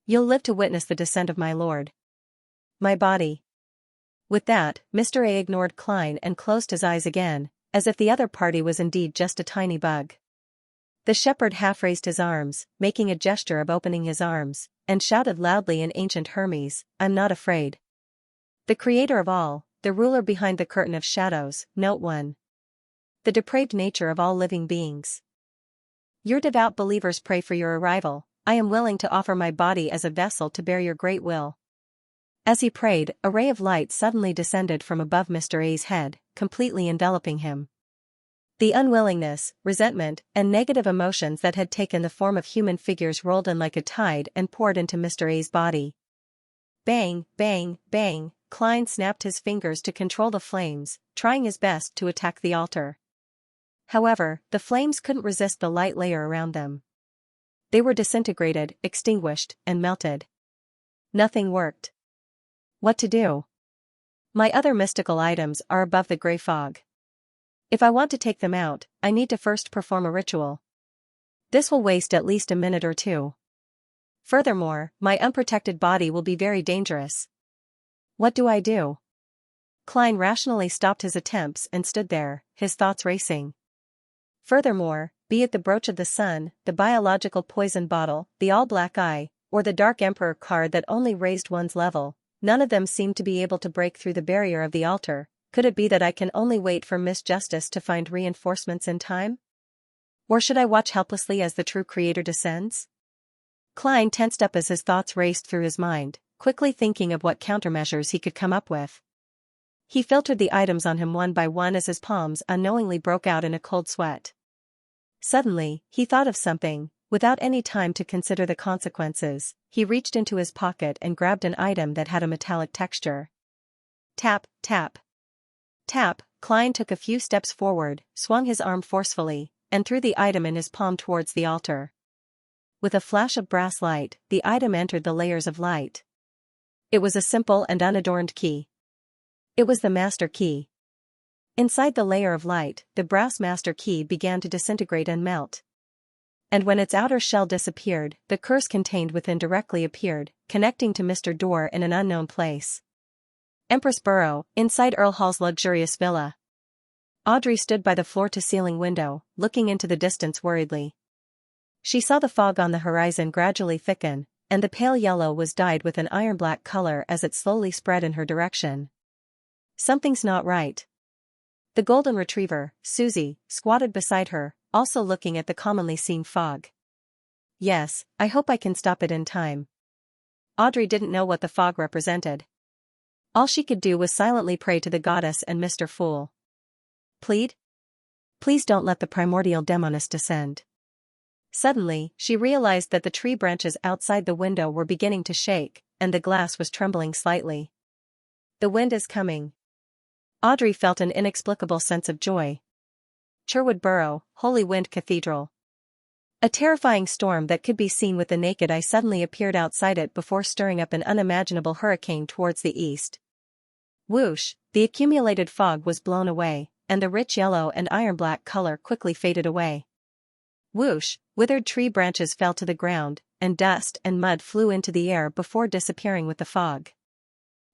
You'll live to witness the descent of my lord. My body." With that, Mr. A ignored Klein and closed his eyes again, as if the other party was indeed just a tiny bug. The shepherd half raised his arms, making a gesture of opening his arms, and shouted loudly in ancient Hermes, "I'm not afraid." The creator of all, the ruler behind the curtain of shadows, Note 1. The depraved nature of all living beings. Your devout believers pray for your arrival. I am willing to offer my body as a vessel to bear your great will. As he prayed, a ray of light suddenly descended from above Mr. A's head, completely enveloping him. The unwillingness, resentment, and negative emotions that had taken the form of human figures rolled in like a tide and poured into Mr. A's body. Bang, bang, bang, Klein snapped his fingers to control the flames, trying his best to attack the altar. However, the flames couldn't resist the light layer around them. They were disintegrated, extinguished, and melted. Nothing worked. What to do? My other mystical items are above the gray fog. If I want to take them out, I need to first perform a ritual. This will waste at least a minute or two. Furthermore, my unprotected body will be very dangerous. What do I do? Klein rationally stopped his attempts and stood there, his thoughts racing. Furthermore, be it the brooch of the sun, the biological poison bottle, the all-black eye, or the Dark Emperor card that only raised one's level, none of them seemed to be able to break through the barrier of the altar. Could it be that I can only wait for Miss Justice to find reinforcements in time? Or should I watch helplessly as the true creator descends? Klein tensed up as his thoughts raced through his mind, quickly thinking of what countermeasures he could come up with. He filtered the items on him one by one as his palms unknowingly broke out in a cold sweat. Suddenly, he thought of something. Without any time to consider the consequences, he reached into his pocket and grabbed an item that had a metallic texture. Tap, tap. Tap, Klein took a few steps forward, swung his arm forcefully, and threw the item in his palm towards the altar. With a flash of brass light, the item entered the layers of light. It was a simple and unadorned key. It was the master key. Inside the layer of light, the brass master key began to disintegrate and melt. And when its outer shell disappeared, the curse contained within directly appeared, connecting to Mr. Door in an unknown place. Empress Burrow, inside Earl Hall's luxurious villa. Audrey stood by the floor-to-ceiling window, looking into the distance worriedly. She saw the fog on the horizon gradually thicken, and the pale yellow was dyed with an iron-black color as it slowly spread in her direction. Something's not right. The golden retriever, Susie, squatted beside her, also looking at the commonly seen fog. Yes, I hope I can stop it in time. Audrey didn't know what the fog represented. All she could do was silently pray to the goddess and Mr. Fool. Plead? Please don't let the primordial demoness descend. Suddenly, she realized that the tree branches outside the window were beginning to shake, and the glass was trembling slightly. The wind is coming. Audrey felt an inexplicable sense of joy. Sherwood Burrow, Holy Wind Cathedral. A terrifying storm that could be seen with the naked eye suddenly appeared outside it before stirring up an unimaginable hurricane towards the east. Whoosh, the accumulated fog was blown away, and the rich yellow and iron-black color quickly faded away. Whoosh, withered tree branches fell to the ground, and dust and mud flew into the air before disappearing with the fog.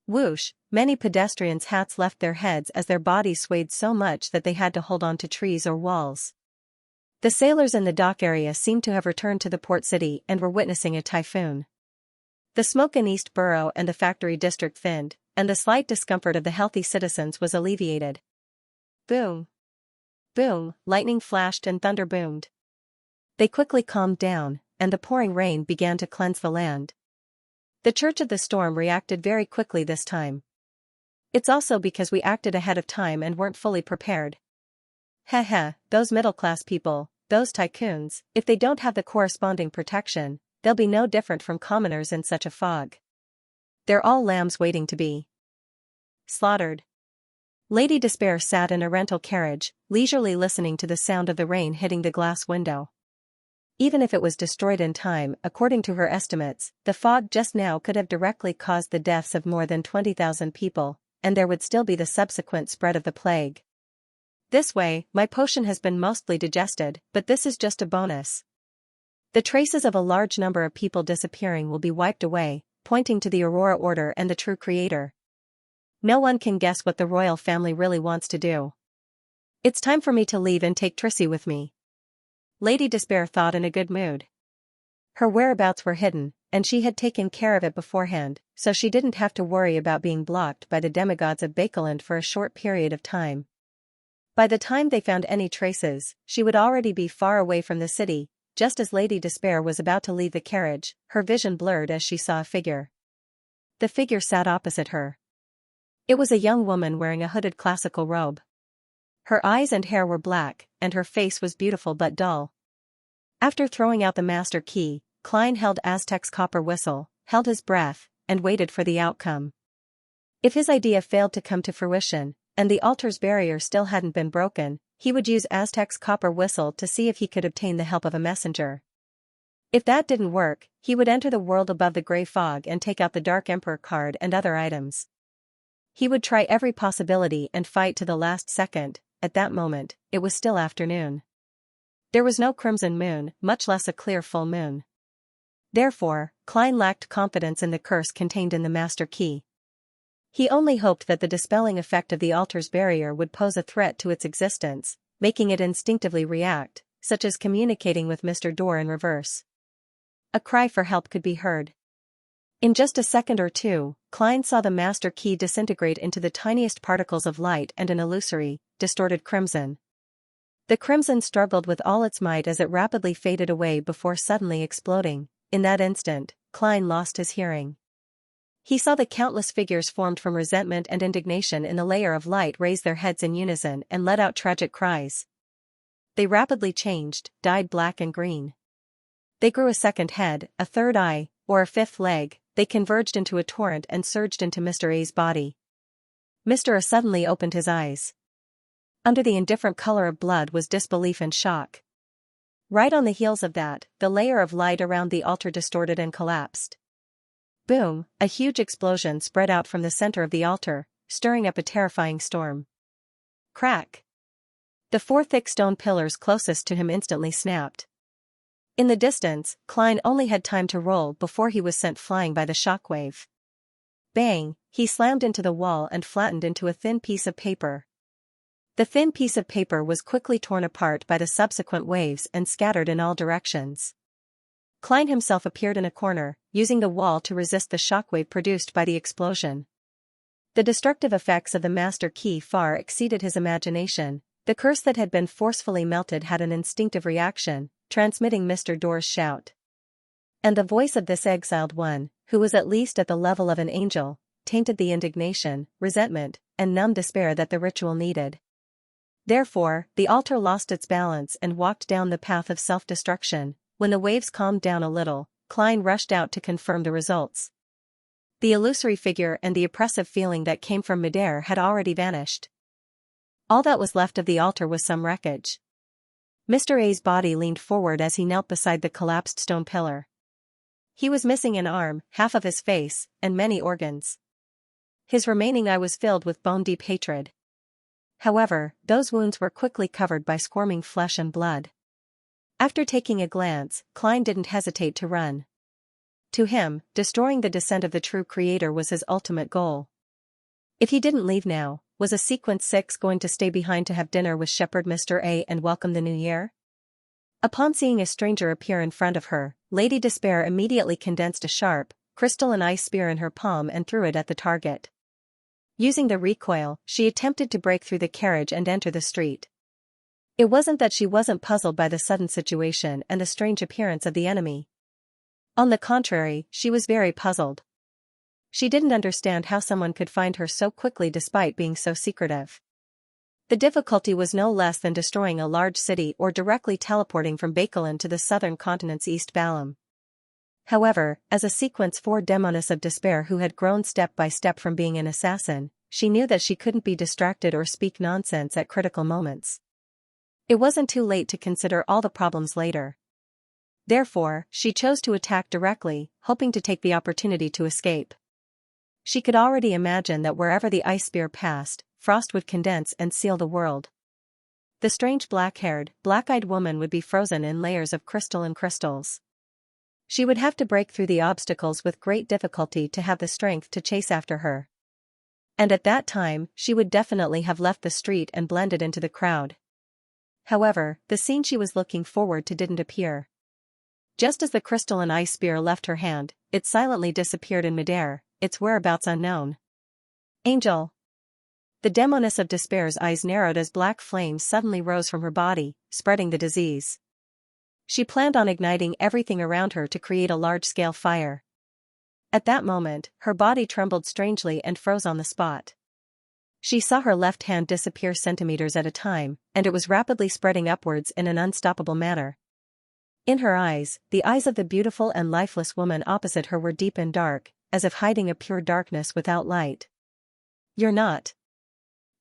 Whoosh, many pedestrians' hats left their heads as their bodies swayed so much that they had to hold on to trees or walls. The sailors in the dock area seemed to have returned to the port city and were witnessing a typhoon. The smoke in East Borough and the factory district thinned, and the slight discomfort of the healthy citizens was alleviated. Boom! Boom! Lightning flashed and thunder boomed. They quickly calmed down, and the pouring rain began to cleanse the land. The Church of the Storm reacted very quickly this time. It's also because we acted ahead of time and weren't fully prepared. Heh, those middle-class people, those tycoons, if they don't have the corresponding protection, they'll be no different from commoners in such a fog. They're all lambs waiting to be slaughtered. Lady Despair sat in a rental carriage, leisurely listening to the sound of the rain hitting the glass window. Even if it was destroyed in time, according to her estimates, the fog just now could have directly caused the deaths of more than 20,000 people, and there would still be the subsequent spread of the plague. This way, my potion has been mostly digested, but this is just a bonus. The traces of a large number of people disappearing will be wiped away, pointing to the Aurora Order and the true creator. No one can guess what the royal family really wants to do. It's time for me to leave and take Trissy with me. Lady Despair thought in a good mood. Her whereabouts were hidden, and she had taken care of it beforehand, so she didn't have to worry about being blocked by the demigods of Bakeland for a short period of time. By the time they found any traces, she would already be far away from the city. Just as Lady Despair was about to leave the carriage, her vision blurred as she saw a figure. The figure sat opposite her. It was a young woman wearing a hooded classical robe. Her eyes and hair were black, and her face was beautiful but dull. After throwing out the master key, Klein held Aztec's copper whistle, held his breath, and waited for the outcome. If his idea failed to come to fruition, and the altar's barrier still hadn't been broken, he would use Aztec's copper whistle to see if he could obtain the help of a messenger. If that didn't work, he would enter the world above the gray fog and take out the Dark Emperor card and other items. He would try every possibility and fight to the last second. At that moment, it was still afternoon. There was no crimson moon, much less a clear full moon. Therefore, Klein lacked confidence in the curse contained in the master key. He only hoped that the dispelling effect of the altar's barrier would pose a threat to its existence, making it instinctively react, such as communicating with Mr. Door in reverse. A cry for help could be heard. In just a second or two, Klein saw the master key disintegrate into the tiniest particles of light and an illusory, distorted crimson. The crimson struggled with all its might as it rapidly faded away before suddenly exploding. In that instant, Klein lost his hearing. He saw the countless figures formed from resentment and indignation in the layer of light raise their heads in unison and let out tragic cries. They rapidly changed, dyed black and green. They grew a second head, a third eye, or a fifth leg. They converged into a torrent and surged into Mr. A's body. Mr. A suddenly opened his eyes. Under the indifferent color of blood was disbelief and shock. Right on the heels of that, the layer of light around the altar distorted and collapsed. Boom, a huge explosion spread out from the center of the altar, stirring up a terrifying storm. Crack! The 4 thick stone pillars closest to him instantly snapped. In the distance, Klein only had time to roll before he was sent flying by the shockwave. Bang, he slammed into the wall and flattened into a thin piece of paper. The thin piece of paper was quickly torn apart by the subsequent waves and scattered in all directions. Klein himself appeared in a corner, using the wall to resist the shockwave produced by the explosion. The destructive effects of the master key far exceeded his imagination. The curse that had been forcefully melted had an instinctive reaction, transmitting Mr. Door's shout. And the voice of this exiled one, who was at least at the level of an angel, tainted the indignation, resentment, and numb despair that the ritual needed. Therefore, the altar lost its balance and walked down the path of self-destruction. When the waves calmed down a little, Klein rushed out to confirm the results. The illusory figure and the oppressive feeling that came from midair had already vanished. All that was left of the altar was some wreckage. Mr. A's body leaned forward as he knelt beside the collapsed stone pillar. He was missing an arm, half of his face, and many organs. His remaining eye was filled with bone-deep hatred. However, those wounds were quickly covered by squirming flesh and blood. After taking a glance, Klein didn't hesitate to run. To him, destroying the descent of the true creator was his ultimate goal. If he didn't leave now, was a Sequence 6 going to stay behind to have dinner with Shepherd Mr. A and welcome the new year? Upon seeing a stranger appear in front of her, Lady Despair immediately condensed a sharp, crystal and ice spear in her palm and threw it at the target. Using the recoil, she attempted to break through the carriage and enter the street. It wasn't that she wasn't puzzled by the sudden situation and the strange appearance of the enemy. On the contrary, she was very puzzled. She didn't understand how someone could find her so quickly despite being so secretive. The difficulty was no less than destroying a large city or directly teleporting from Bakelin to the southern continent's East Balam. However, as a Sequence 4 demoness of despair who had grown step by step from being an assassin, she knew that she couldn't be distracted or speak nonsense at critical moments. It wasn't too late to consider all the problems later. Therefore, she chose to attack directly, hoping to take the opportunity to escape. She could already imagine that wherever the ice spear passed, frost would condense and seal the world. The strange black-haired, black-eyed woman would be frozen in layers of crystal and crystals. She would have to break through the obstacles with great difficulty to have the strength to chase after her. And at that time, she would definitely have left the street and blended into the crowd. However, the scene she was looking forward to didn't appear. Just as the crystal and ice spear left her hand, it silently disappeared in midair, its whereabouts unknown. Angel! The demoness of despair's eyes narrowed as black flames suddenly rose from her body, spreading the disease. She planned on igniting everything around her to create a large-scale fire. At that moment, her body trembled strangely and froze on the spot. She saw her left hand disappear centimeters at a time, and it was rapidly spreading upwards in an unstoppable manner. In her eyes, the eyes of the beautiful and lifeless woman opposite her were deep and dark, as if hiding a pure darkness without light. You're not.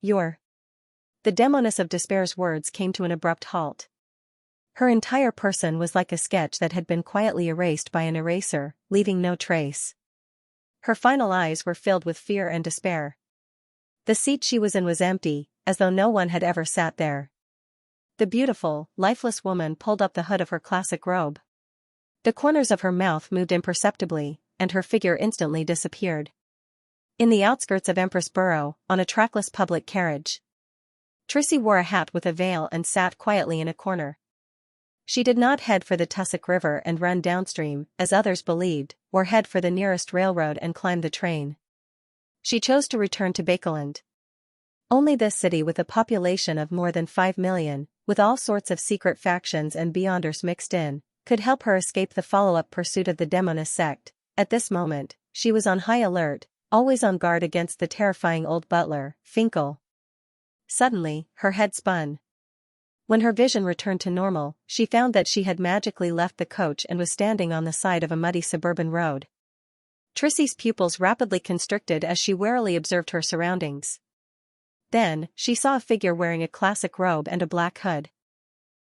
You're. The demoness of despair's words came to an abrupt halt. Her entire person was like a sketch that had been quietly erased by an eraser, leaving no trace. Her final eyes were filled with fear and despair. The seat she was in was empty, as though no one had ever sat there. The beautiful, lifeless woman pulled up the hood of her classic robe. The corners of her mouth moved imperceptibly, and her figure instantly disappeared. In the outskirts of Empress Borough, on a trackless public carriage. Trissy wore a hat with a veil and sat quietly in a corner. She did not head for the tussock River and run downstream, as others believed, or head for the nearest railroad and climb the train. She chose to return to Bakeland. Only this city with a population of more than 5 million, with all sorts of secret factions and beyonders mixed in, could help her escape the follow-up pursuit of the demoness sect. At this moment, she was on high alert, always on guard against the terrifying old butler, Finkel. Suddenly, her head spun. When her vision returned to normal, she found that she had magically left the coach and was standing on the side of a muddy suburban road. Trissy's pupils rapidly constricted as she warily observed her surroundings. Then, she saw a figure wearing a classic robe and a black hood.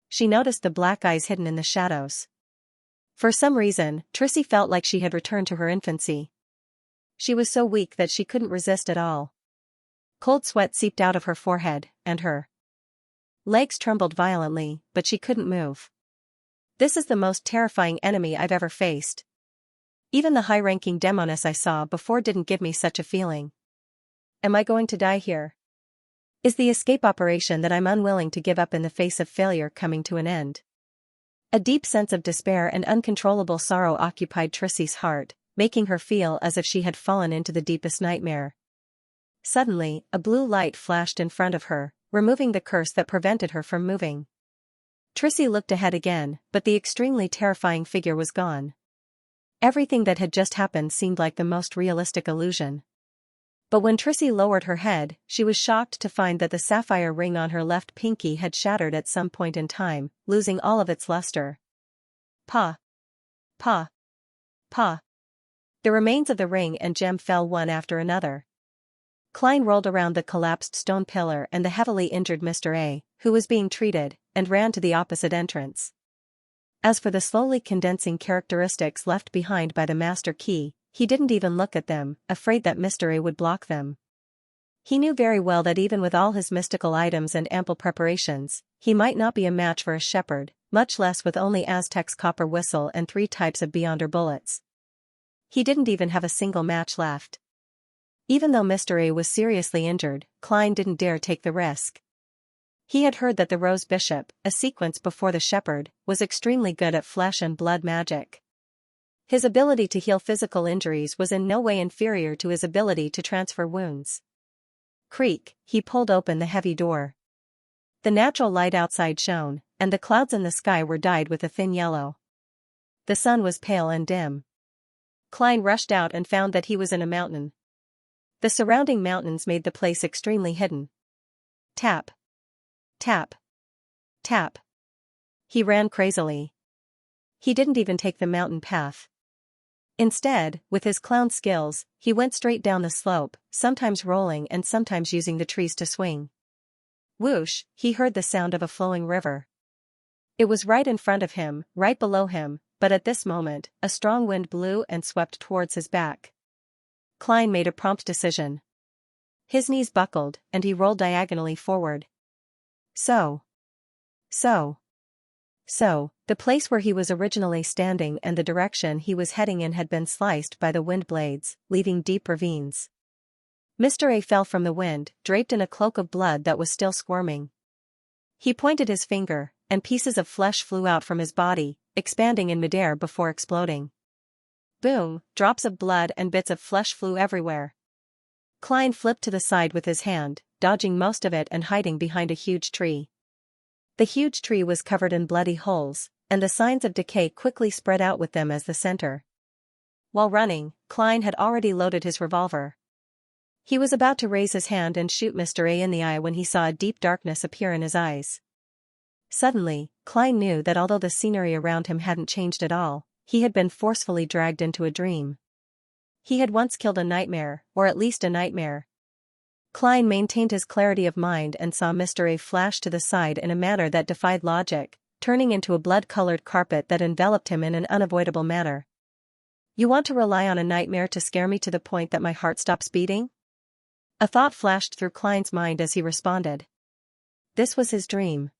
She noticed the black eyes hidden in the shadows. For some reason, Trissy felt like she had returned to her infancy. She was so weak that she couldn't resist at all. Cold sweat seeped out of her forehead, and her legs trembled violently, but she couldn't move. This is the most terrifying enemy I've ever faced. Even the high-ranking demoness I saw before didn't give me such a feeling. Am I going to die here? Is the escape operation that I'm unwilling to give up in the face of failure coming to an end? A deep sense of despair and uncontrollable sorrow occupied Trissie's heart, making her feel as if she had fallen into the deepest nightmare. Suddenly, a blue light flashed in front of her, removing the curse that prevented her from moving. Trissie looked ahead again, but the extremely terrifying figure was gone. Everything that had just happened seemed like the most realistic illusion. But when Trissie lowered her head, she was shocked to find that the sapphire ring on her left pinky had shattered at some point in time, losing all of its luster. Pa! Pa! Pa! The remains of the ring and gem fell one after another. Klein rolled around the collapsed stone pillar and the heavily injured Mr. A, who was being treated, and ran to the opposite entrance. As for the slowly condensing characteristics left behind by the master key, he didn't even look at them, afraid that Mr. A would block them. He knew very well that even with all his mystical items and ample preparations, he might not be a match for a shepherd, much less with only Aztec's copper whistle and 3 types of Beyonder bullets. He didn't even have a single match left. Even though Mr. A was seriously injured, Klein didn't dare take the risk. He had heard that the Rose Bishop, a sequence before the shepherd, was extremely good at flesh and blood magic. His ability to heal physical injuries was in no way inferior to his ability to transfer wounds. Creak, he pulled open the heavy door. The natural light outside shone, and the clouds in the sky were dyed with a thin yellow. The sun was pale and dim. Klein rushed out and found that he was in a mountain. The surrounding mountains made the place extremely hidden. Tap. Tap. Tap. He ran crazily. He didn't even take the mountain path. Instead, with his clown skills, he went straight down the slope, sometimes rolling and sometimes using the trees to swing. Whoosh, he heard the sound of a flowing river. It was right in front of him, right below him, but at this moment, a strong wind blew and swept towards his back. Klein made a prompt decision. His knees buckled, and he rolled diagonally forward. So, the place where he was originally standing and the direction he was heading in had been sliced by the wind blades, leaving deep ravines. Mr. A fell from the wind, draped in a cloak of blood that was still squirming. He pointed his finger, and pieces of flesh flew out from his body, expanding in midair before exploding. Boom, drops of blood and bits of flesh flew everywhere. Klein flipped to the side with his hand, dodging most of it and hiding behind a huge tree. The huge tree was covered in bloody holes, and the signs of decay quickly spread out with them as the center. While running, Klein had already loaded his revolver. He was about to raise his hand and shoot Mr. A in the eye when he saw a deep darkness appear in his eyes. Suddenly, Klein knew that although the scenery around him hadn't changed at all, he had been forcefully dragged into a dream. He had once killed a nightmare, or at least a nightmare. Klein maintained his clarity of mind and saw Mr. A flash to the side in a manner that defied logic, turning into a blood-colored carpet that enveloped him in an unavoidable manner. You want to rely on a nightmare to scare me to the point that my heart stops beating? A thought flashed through Klein's mind as he responded. This was his dream.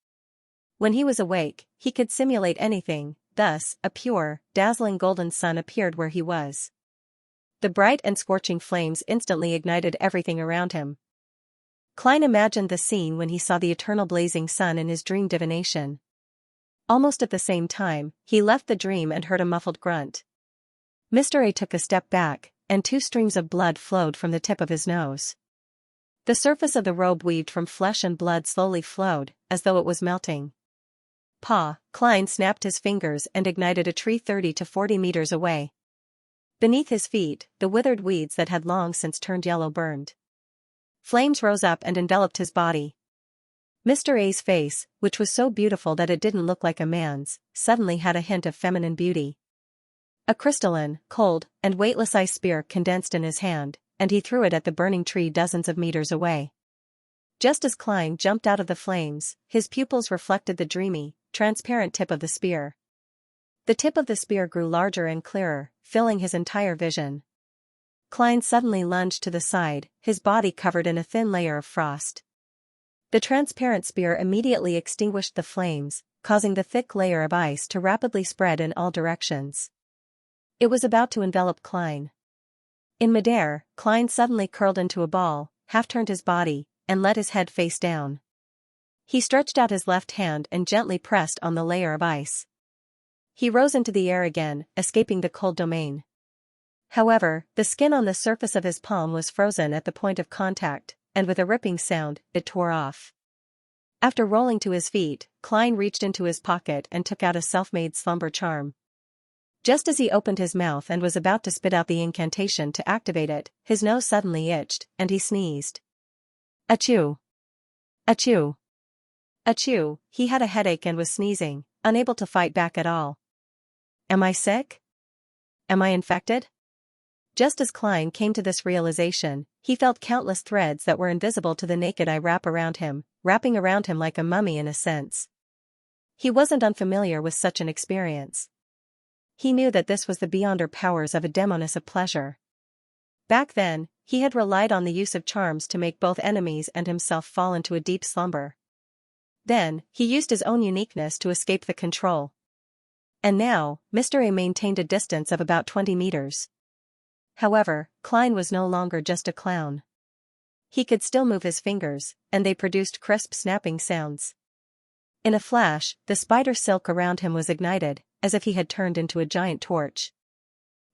When he was awake, he could simulate anything, thus, a pure, dazzling golden sun appeared where he was. The bright and scorching flames instantly ignited everything around him. Klein imagined the scene when he saw the eternal blazing sun in his dream divination. Almost at the same time, he left the dream and heard a muffled grunt. Mr. A took a step back, and 2 streams of blood flowed from the tip of his nose. The surface of the robe weaved from flesh and blood slowly flowed, as though it was melting. Pa! Klein snapped his fingers and ignited a tree 30 to 40 meters away. Beneath his feet, the withered weeds that had long since turned yellow burned. Flames rose up and enveloped his body. Mr. A's face, which was so beautiful that it didn't look like a man's, suddenly had a hint of feminine beauty. A crystalline, cold, and weightless ice spear condensed in his hand, and he threw it at the burning tree dozens of meters away. Just as Klein jumped out of the flames, his pupils reflected the dreamy, transparent tip of the spear. The tip of the spear grew larger and clearer, filling his entire vision. Klein suddenly lunged to the side, his body covered in a thin layer of frost. The transparent spear immediately extinguished the flames, causing the thick layer of ice to rapidly spread in all directions. It was about to envelop Klein. In midair, Klein suddenly curled into a ball, half-turned his body, and let his head face down. He stretched out his left hand and gently pressed on the layer of ice. He rose into the air again, escaping the cold domain. However, the skin on the surface of his palm was frozen at the point of contact, and with a ripping sound, it tore off. After rolling to his feet, Klein reached into his pocket and took out a self-made slumber charm. Just as he opened his mouth and was about to spit out the incantation to activate it, his nose suddenly itched, and he sneezed. Achoo! Achoo! Achoo! He had a headache and was sneezing, unable to fight back at all. Am I sick? Am I infected? Just as Klein came to this realization, he felt countless threads that were invisible to the naked eye wrapping around him like a mummy in a sense. He wasn't unfamiliar with such an experience. He knew that this was the beyonder powers of a demoness of pleasure. Back then, he had relied on the use of charms to make both enemies and himself fall into a deep slumber. Then, he used his own uniqueness to escape the control. And now, Mr. A maintained a distance of about 20 meters. However, Klein was no longer just a clown. He could still move his fingers, and they produced crisp snapping sounds. In a flash, the spider silk around him was ignited, as if he had turned into a giant torch.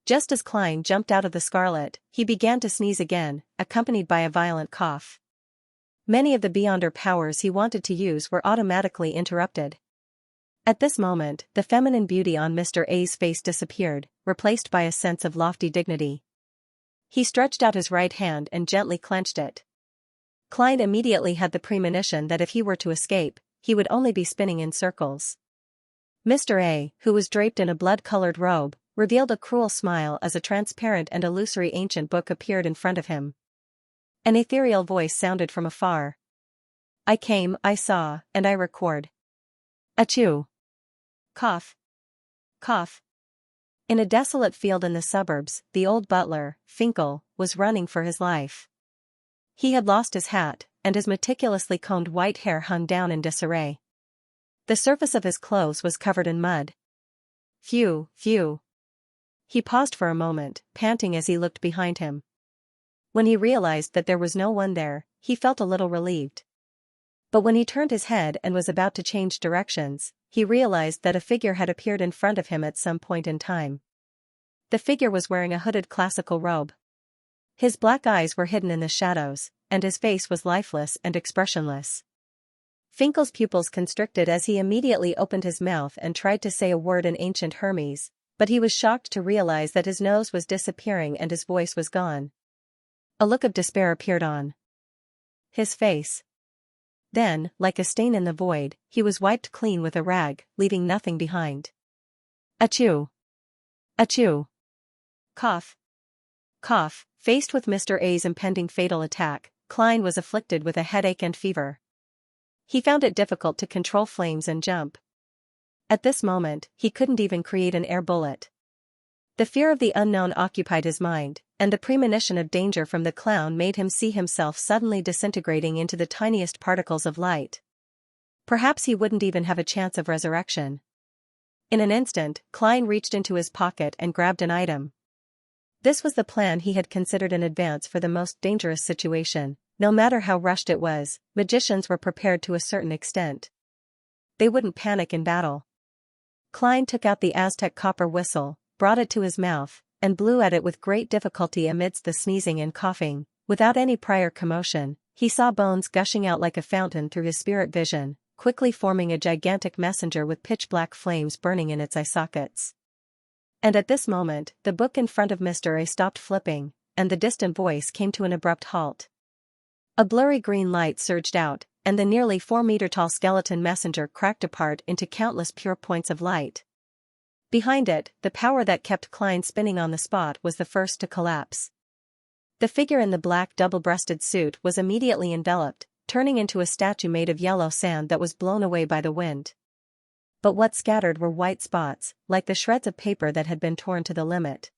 Just as Klein jumped out of the scarlet, he began to sneeze again, accompanied by a violent cough. Many of the beyonder powers he wanted to use were automatically interrupted. At this moment, the feminine beauty on Mr. A's face disappeared, replaced by a sense of lofty dignity. He stretched out his right hand and gently clenched it. Klein immediately had the premonition that if he were to escape, he would only be spinning in circles. Mr. A, who was draped in a blood-colored robe, revealed a cruel smile as a transparent and illusory ancient book appeared in front of him. An ethereal voice sounded from afar. I came, I saw, and I record. Achoo! Cough. Cough. In a desolate field in the suburbs, the old butler, Finkel, was running for his life. He had lost his hat, and his meticulously combed white hair hung down in disarray. The surface of his clothes was covered in mud. Phew, phew. He paused for a moment, panting as he looked behind him. When he realized that there was no one there, he felt a little relieved. But when he turned his head and was about to change directions, he realized that a figure had appeared in front of him at some point in time. The figure was wearing a hooded classical robe. His black eyes were hidden in the shadows, and his face was lifeless and expressionless. Finkel's pupils constricted as he immediately opened his mouth and tried to say a word in ancient Hermes, but he was shocked to realize that his nose was disappearing and his voice was gone. A look of despair appeared on his face. Then, like a stain in the void, he was wiped clean with a rag, leaving nothing behind. Achoo! Achoo! Cough. Cough. Faced with Mr. A's impending fatal attack, Klein was afflicted with a headache and fever. He found it difficult to control flames and jump. At this moment, he couldn't even create an air bullet. The fear of the unknown occupied his mind, and the premonition of danger from the clown made him see himself suddenly disintegrating into the tiniest particles of light. Perhaps he wouldn't even have a chance of resurrection. In an instant, Klein reached into his pocket and grabbed an item. This was the plan he had considered in advance for the most dangerous situation. No matter how rushed it was, magicians were prepared to a certain extent. They wouldn't panic in battle. Klein took out the Aztec copper whistle, brought it to his mouth, and blew at it with great difficulty amidst the sneezing and coughing. Without any prior commotion, he saw bones gushing out like a fountain through his spirit vision, quickly forming a gigantic messenger with pitch-black flames burning in its eye sockets. And at this moment, the book in front of Mr. A stopped flipping, and the distant voice came to an abrupt halt. A blurry green light surged out, and the nearly 4-meter-tall skeleton messenger cracked apart into countless pure points of light. Behind it, the power that kept Klein spinning on the spot was the first to collapse. The figure in the black double-breasted suit was immediately enveloped, turning into a statue made of yellow sand that was blown away by the wind. But what scattered were white spots, like the shreds of paper that had been torn to the limit.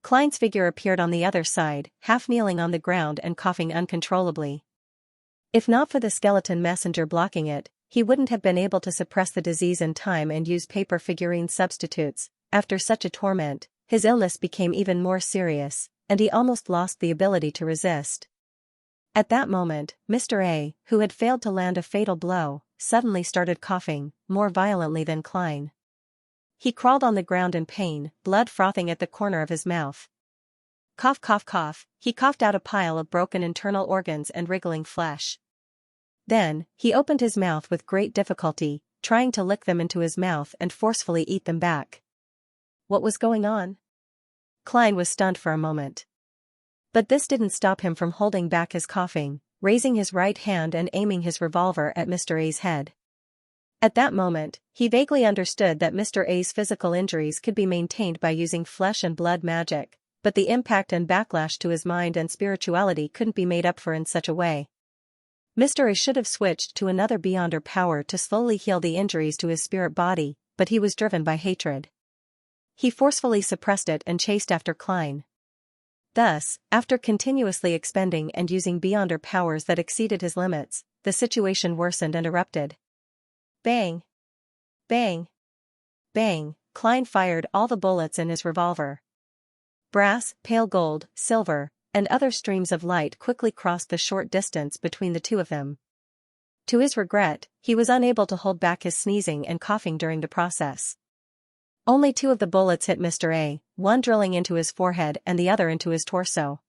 Klein's figure appeared on the other side, half kneeling on the ground and coughing uncontrollably. If not for the skeleton messenger blocking it, he wouldn't have been able to suppress the disease in time and use paper figurine substitutes. After such a torment, his illness became even more serious, and he almost lost the ability to resist. At that moment, Mr. A, who had failed to land a fatal blow, suddenly started coughing, more violently than Klein. He crawled on the ground in pain, blood frothing at the corner of his mouth. Cough, cough, cough, he coughed out a pile of broken internal organs and wriggling flesh. Then, he opened his mouth with great difficulty, trying to lick them into his mouth and forcefully eat them back. What was going on? Klein was stunned for a moment. But this didn't stop him from holding back his coughing, raising his right hand and aiming his revolver at Mr. A's head. At that moment, he vaguely understood that Mr. A's physical injuries could be maintained by using flesh and blood magic, but the impact and backlash to his mind and spirituality couldn't be made up for in such a way. Mr. A should have switched to another beyonder power to slowly heal the injuries to his spirit body, but he was driven by hatred. He forcefully suppressed it and chased after Klein. Thus, after continuously expending and using beyonder powers that exceeded his limits, the situation worsened and erupted. Bang! Bang! Bang! Klein fired all the bullets in his revolver. Brass, pale gold, silver, and other streams of light quickly crossed the short distance between the two of them. To his regret, he was unable to hold back his sneezing and coughing during the process. Only 2 of the bullets hit Mr. A, one drilling into his forehead and the other into his torso.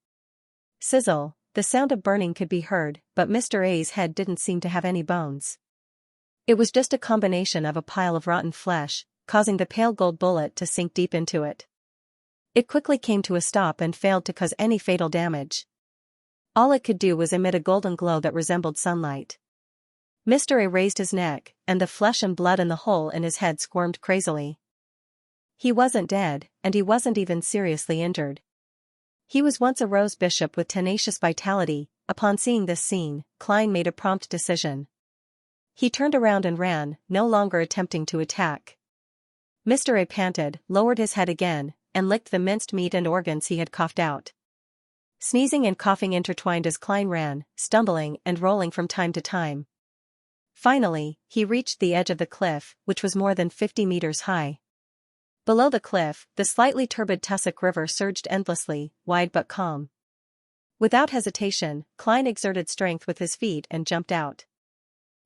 Sizzle, the sound of burning could be heard, but Mr. A's head didn't seem to have any bones. It was just a combination of a pile of rotten flesh, causing the pale gold bullet to sink deep into it. It quickly came to a stop and failed to cause any fatal damage. All it could do was emit a golden glow that resembled sunlight. Mr. A raised his neck, and the flesh and blood in the hole in his head squirmed crazily. He wasn't dead, and he wasn't even seriously injured. He was once a rose bishop with tenacious vitality. Upon seeing this scene, Klein made a prompt decision. He turned around and ran, no longer attempting to attack. Mr. A panted, lowered his head again, and licked the minced meat and organs he had coughed out. Sneezing and coughing intertwined as Klein ran, stumbling and rolling from time to time. Finally, he reached the edge of the cliff, which was more than 50 meters high. Below the cliff, the slightly turbid tussock river surged endlessly, wide but calm. Without hesitation, Klein exerted strength with his feet and jumped out.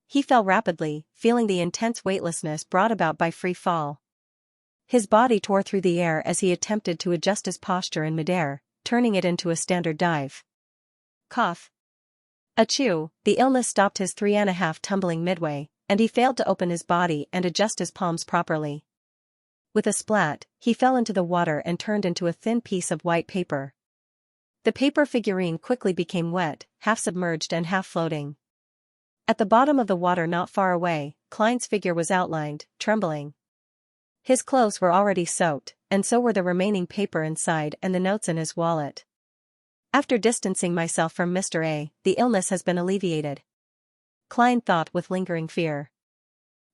He fell rapidly, feeling the intense weightlessness brought about by free fall. His body tore through the air as he attempted to adjust his posture in midair, turning it into a standard dive. Cough. Achoo, the illness stopped his 3.5 tumbling midway, and he failed to open his body and adjust his palms properly. With a splat, he fell into the water and turned into a thin piece of white paper. The paper figurine quickly became wet, half submerged and half floating. At the bottom of the water not far away, Klein's figure was outlined, trembling. His clothes were already soaked, and so were the remaining paper inside and the notes in his wallet. After distancing myself from Mr. A, the illness has been alleviated. Klein thought with lingering fear.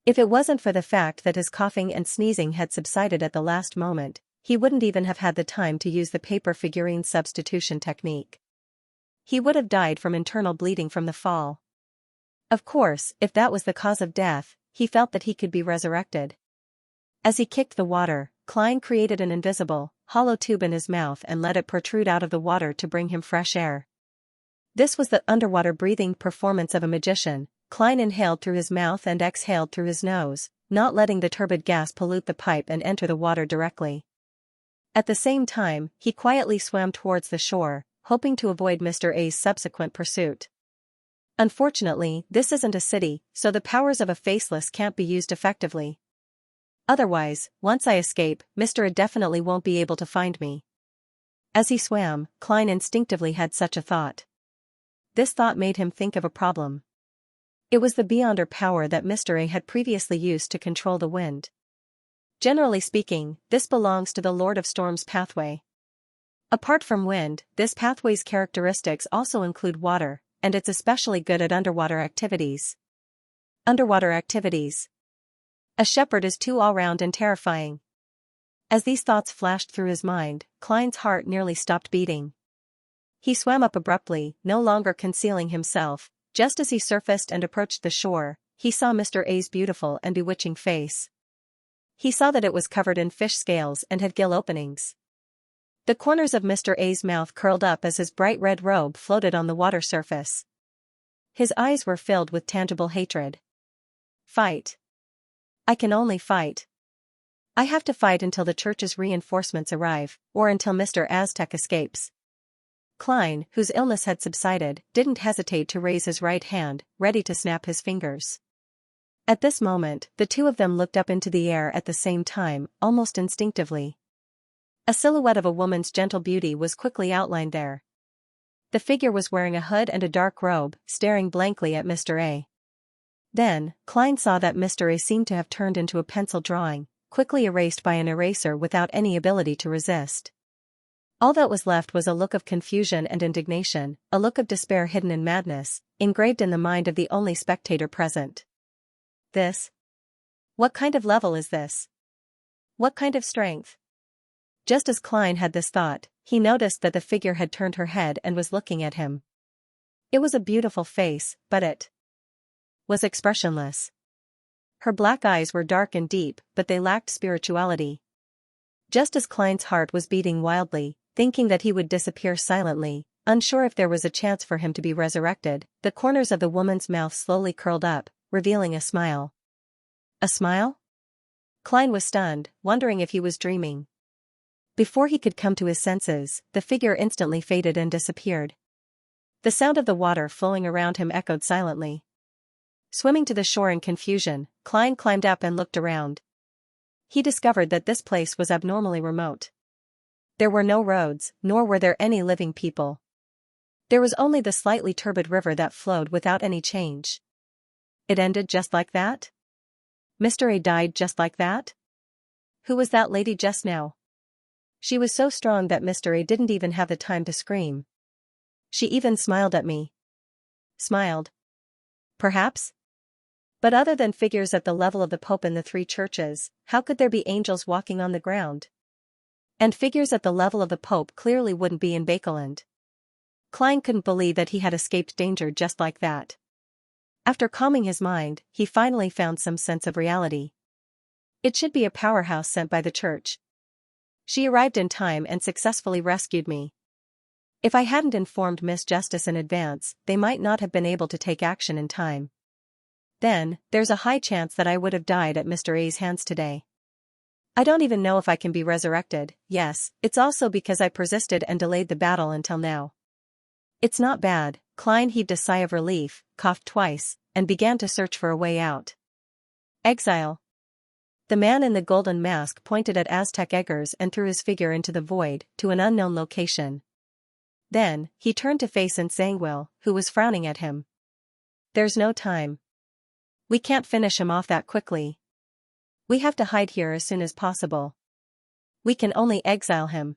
If it wasn't for the fact that his coughing and sneezing had subsided at the last moment, he wouldn't even have had the time to use the paper figurine substitution technique. He would have died from internal bleeding from the fall. Of course, if that was the cause of death, he felt that he could be resurrected. As he kicked the water, Klein created an invisible, hollow tube in his mouth and let it protrude out of the water to bring him fresh air. This was the underwater breathing performance of a magician. Klein inhaled through his mouth and exhaled through his nose, not letting the turbid gas pollute the pipe and enter the water directly. At the same time, he quietly swam towards the shore, hoping to avoid Mr. A's subsequent pursuit. Unfortunately, this isn't a city, so the powers of a faceless can't be used effectively. Otherwise, once I escape, Mr. A definitely won't be able to find me. As he swam, Klein instinctively had such a thought. This thought made him think of a problem. It was the beyonder power that Mr. A had previously used to control the wind. Generally speaking, this belongs to the Lord of Storm's pathway. Apart from wind, this pathway's characteristics also include water, and it's especially good at underwater activities. Underwater activities. A shepherd is too all-round and terrifying. As these thoughts flashed through his mind, Klein's heart nearly stopped beating. He swam up abruptly, no longer concealing himself. Just as he surfaced and approached the shore, he saw Mr. A's beautiful and bewitching face. He saw that it was covered in fish scales and had gill openings. The corners of Mr. A's mouth curled up as his bright red robe floated on the water surface. His eyes were filled with tangible hatred. Fight. I can only fight. I have to fight until the church's reinforcements arrive, or until Mr. Aztec escapes. Klein, whose illness had subsided, didn't hesitate to raise his right hand, ready to snap his fingers. At this moment, the two of them looked up into the air at the same time, almost instinctively. A silhouette of a woman's gentle beauty was quickly outlined there. The figure was wearing a hood and a dark robe, staring blankly at Mr. A. Then, Klein saw that Mr. A seemed to have turned into a pencil drawing, quickly erased by an eraser without any ability to resist. All that was left was a look of confusion and indignation, a look of despair hidden in madness, engraved in the mind of the only spectator present. This? What kind of level is this? What kind of strength? Just as Klein had this thought, he noticed that the figure had turned her head and was looking at him. It was a beautiful face, but it was expressionless. Her black eyes were dark and deep, but they lacked spirituality. Just as Klein's heart was beating wildly, thinking that he would disappear silently, unsure if there was a chance for him to be resurrected, the corners of the woman's mouth slowly curled up, revealing a smile. A smile? Klein was stunned, wondering if he was dreaming. Before he could come to his senses, the figure instantly faded and disappeared. The sound of the water flowing around him echoed silently. Swimming to the shore in confusion, Klein climbed up and looked around. He discovered that this place was abnormally remote. There were no roads, nor were there any living people. There was only the slightly turbid river that flowed without any change. It ended just like that? Mr. A died just like that? Who was that lady just now? She was so strong that Mr. A didn't even have the time to scream. She even smiled at me. Smiled. Perhaps? But other than figures at the level of the Pope in the three churches, how could there be angels walking on the ground? And figures at the level of the Pope clearly wouldn't be in Bakeland. Klein couldn't believe that he had escaped danger just like that. After calming his mind, he finally found some sense of reality. It should be a powerhouse sent by the church. She arrived in time and successfully rescued me. If I hadn't informed Miss Justice in advance, they might not have been able to take action in time. Then, there's a high chance that I would have died at Mr. A's hands today. I don't even know if I can be resurrected. Yes, it's also because I persisted and delayed the battle until now. It's not bad. Klein heaved a sigh of relief, coughed twice, and began to search for a way out. Exile. The man in the golden mask pointed at Aztec eggers and threw his figure into the void, to an unknown location. Then, he turned to face Xianxia, who was frowning at him. There's no time. We can't finish him off that quickly. We have to hide here as soon as possible. We can only exile him.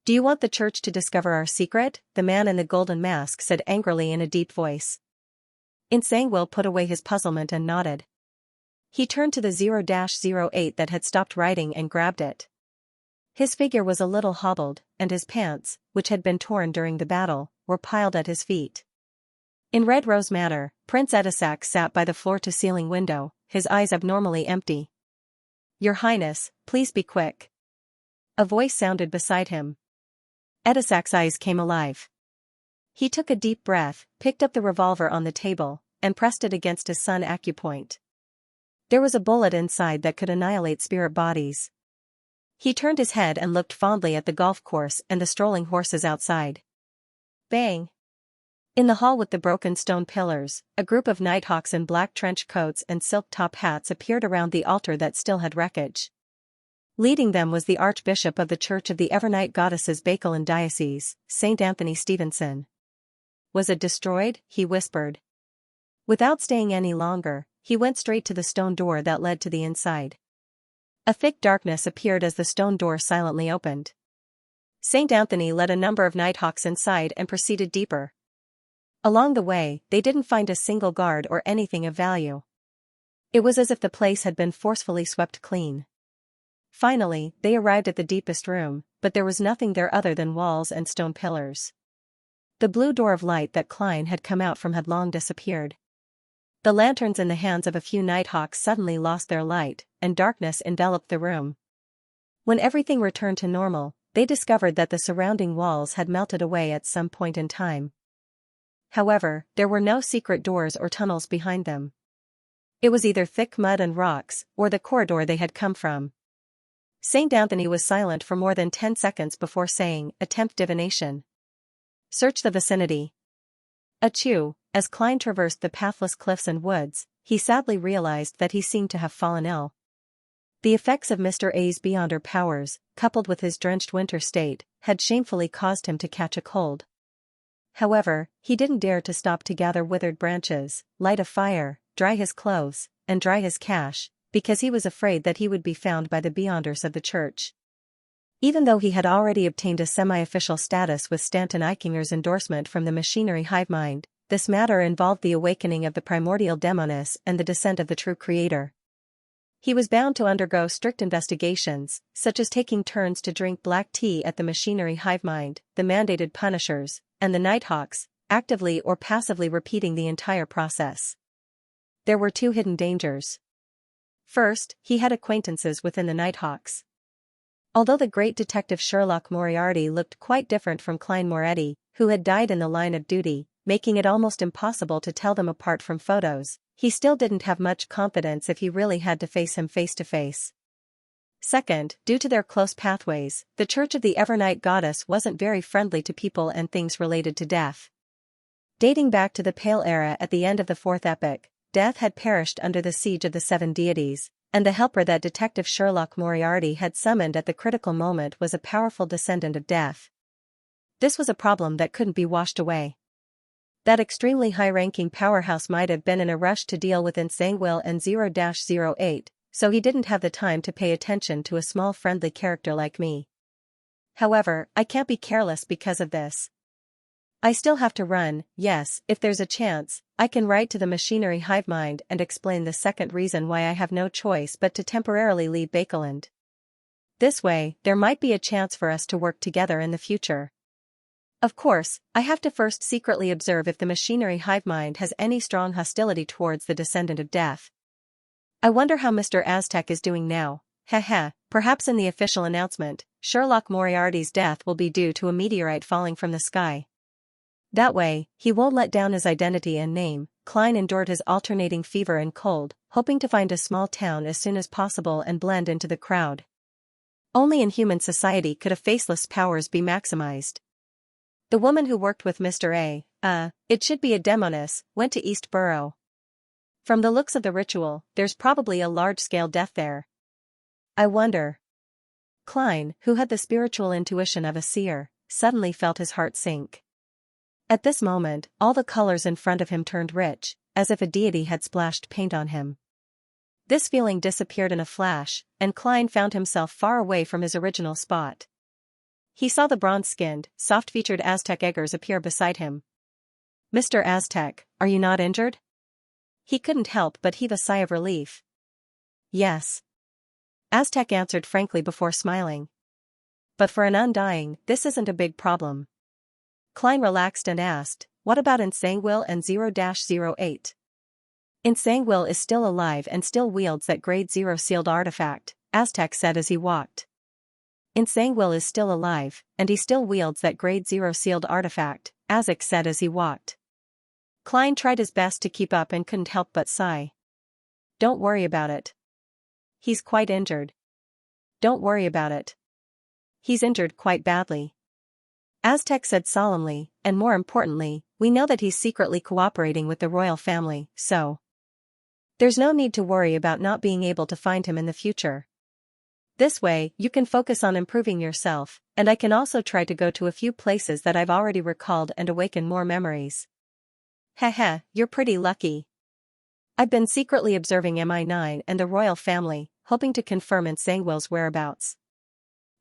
Do you want the church to discover our secret? The man in the golden mask said angrily in a deep voice. Xianxia put away his puzzlement and nodded. He turned to the 0-08 that had stopped writing and grabbed it. His figure was a little hobbled, and his pants, which had been torn during the battle, were piled at his feet. In Red Rose Manor, Prince Edisac sat by the floor-to-ceiling window, his eyes abnormally empty. Your Highness, please be quick. A voice sounded beside him. Edisac's eyes came alive. He took a deep breath, picked up the revolver on the table, and pressed it against his sun acupoint. There was a bullet inside that could annihilate spirit bodies. He turned his head and looked fondly at the golf course and the strolling horses outside. Bang! In the hall with the broken stone pillars, a group of nighthawks in black trench coats and silk top hats appeared around the altar that still had wreckage. Leading them was the Archbishop of the Church of the Evernight Goddesses Bakeland Diocese, St. Anthony Stevenson. Was it destroyed? He whispered. Without staying any longer, he went straight to the stone door that led to the inside. A thick darkness appeared as the stone door silently opened. St. Anthony led a number of nighthawks inside and proceeded deeper. Along the way, they didn't find a single guard or anything of value. It was as if the place had been forcefully swept clean. Finally, they arrived at the deepest room, but there was nothing there other than walls and stone pillars. The blue door of light that Klein had come out from had long disappeared. The lanterns in the hands of a few nighthawks suddenly lost their light, and darkness enveloped the room. When everything returned to normal, they discovered that the surrounding walls had melted away at some point in time. However, there were no secret doors or tunnels behind them. It was either thick mud and rocks, or the corridor they had come from. Saint Anthony was silent for more than 10 seconds before saying, "Attempt divination. Search the vicinity." Achoo, as Klein traversed the pathless cliffs and woods, he sadly realized that he seemed to have fallen ill. The effects of Mr. A's beyonder powers, coupled with his drenched winter state, had shamefully caused him to catch a cold. However, he didn't dare to stop to gather withered branches, light a fire, dry his clothes, and dry his cash, because he was afraid that he would be found by the beyonders of the church. Even though he had already obtained a semi-official status with Stanton Eichinger's endorsement from the machinery hive mind, this matter involved the awakening of the primordial demonis and the descent of the true creator. He was bound to undergo strict investigations, such as taking turns to drink black tea at the machinery hive mind, the mandated punishers, and the nighthawks, actively or passively repeating the entire process. There were 2 hidden dangers. First, he had acquaintances within the nighthawks. Although the great detective Sherlock Moriarty looked quite different from Klein Moretti, who had died in the line of duty, making it almost impossible to tell them apart from photos, he still didn't have much confidence if he really had to face him face to face. Second, due to their close pathways, the Church of the Evernight Goddess wasn't very friendly to people and things related to death. Dating back to the Pale Era at the end of the 4th epoch, death had perished under the siege of the 7 deities, and the helper that Detective Sherlock Moriarty had summoned at the critical moment was a powerful descendant of death. This was a problem that couldn't be washed away. That extremely high-ranking powerhouse might have been in a rush to deal with Xianxia and 0-08, so he didn't have the time to pay attention to a small friendly character like me. However, I can't be careless because of this. I still have to run. Yes, if there's a chance, I can write to the machinery hive mind and explain the second reason why I have no choice but to temporarily leave Bakeland. This way, there might be a chance for us to work together in the future. Of course, I have to first secretly observe if the machinery hive mind has any strong hostility towards the descendant of death. I wonder how Mr. Aztec is doing now. Perhaps in the official announcement, Sherlock Moriarty's death will be due to a meteorite falling from the sky. That way, he won't let down his identity and name. Klein endured his alternating fever and cold, hoping to find a small town as soon as possible and blend into the crowd. Only in human society could a faceless powers be maximized. The woman who worked with Mr. A, it should be a demoness, went to East Borough. From the looks of the ritual, there's probably a large-scale death there. I wonder. Klein, who had the spiritual intuition of a seer, suddenly felt his heart sink. At this moment, all the colors in front of him turned rich, as if a deity had splashed paint on him. This feeling disappeared in a flash, and Klein found himself far away from his original spot. He saw the bronze-skinned, soft-featured Aztec Eggers appear beside him. "Mr. Aztec, are you not injured?" He couldn't help but heave a sigh of relief. "Yes." Aztec answered frankly before smiling. "But for an undying, this isn't a big problem." Klein relaxed and asked, "What about Xianxia and 0-08? Xianxia is still alive and still wields that grade 0 sealed artifact," Aztec said as he walked. "Xianxia is still alive, and he still wields that grade 0 sealed artifact," Aztec said as he walked. Klein tried his best to keep up and couldn't help but sigh. "Don't worry about it. He's quite injured." "Don't worry about it. He's injured quite badly." Aztec said solemnly, "And more importantly, we know that he's secretly cooperating with the royal family, so there's no need to worry about not being able to find him in the future. This way, you can focus on improving yourself, and I can also try to go to a few places that I've already recalled and awaken more memories." You're pretty lucky. I've been secretly observing MI9 and the royal family, hoping to confirm Xianxia's whereabouts.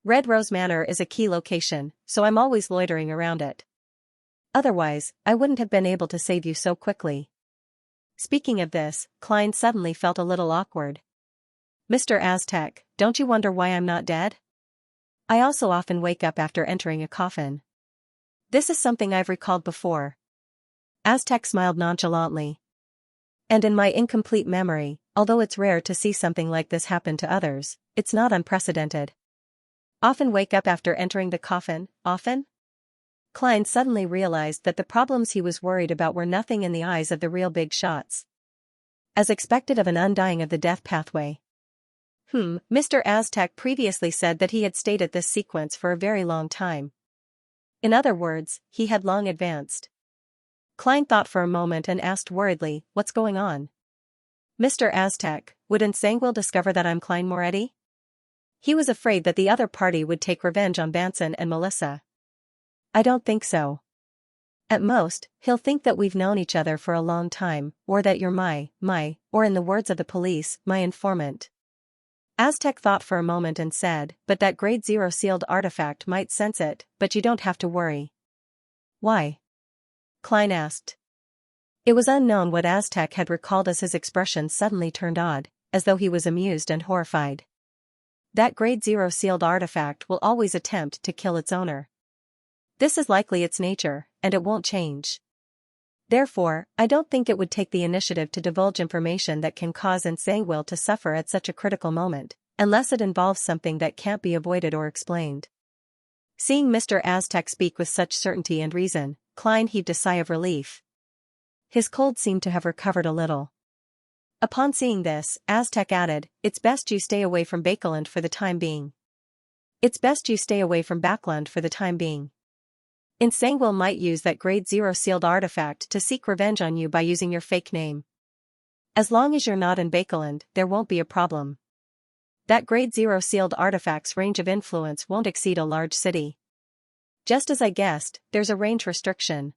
Red Rose Manor is a key location, so I'm always loitering around it. Otherwise, I wouldn't have been able to save you so quickly." Speaking of this, Klein suddenly felt a little awkward. Mr. Aztec, don't you wonder why I'm not dead? I also often wake up after entering a coffin. This is something I've recalled before. Aztec smiled nonchalantly. And in my incomplete memory, although it's rare to see something like this happen to others, it's not unprecedented. Often wake up after entering the coffin, often? Klein suddenly realized that the problems he was worried about were nothing in the eyes of the real big shots. As expected of an undying of the death pathway. Mr. Aztec previously said that he had stayed at this sequence for a very long time. In other words, he had long advanced. Klein thought for a moment and asked worriedly, what's going on? Mr. Aztec, would Xianxia discover that I'm Klein Moretti? He was afraid that the other party would take revenge on Banson and Melissa. I don't think so. At most, he'll think that we've known each other for a long time, or that you're or in the words of the police, my informant. Aztec thought for a moment and said, but that grade 0 sealed artifact might sense it, but you don't have to worry. Why? Klein asked. It was unknown what Aztec had recalled as his expression suddenly turned odd, as though he was amused and horrified. That grade 0 sealed artifact will always attempt to kill its owner. This is likely its nature, and it won't change. Therefore, I don't think it would take the initiative to divulge information that can cause Xianxia to suffer at such a critical moment, unless it involves something that can't be avoided or explained. Seeing Mr. Aztec speak with such certainty and reason, Klein heaved a sigh of relief. His cold seemed to have recovered a little. Upon seeing this, Aztec added, it's best you stay away from Bakeland for the time being. It's best you stay away from Backland for the time being. Xianxia might use that grade 0 sealed artifact to seek revenge on you by using your fake name. As long as you're not in Bakeland, there won't be a problem. That grade 0 sealed artifact's range of influence won't exceed a large city. Just as I guessed, there's a range restriction.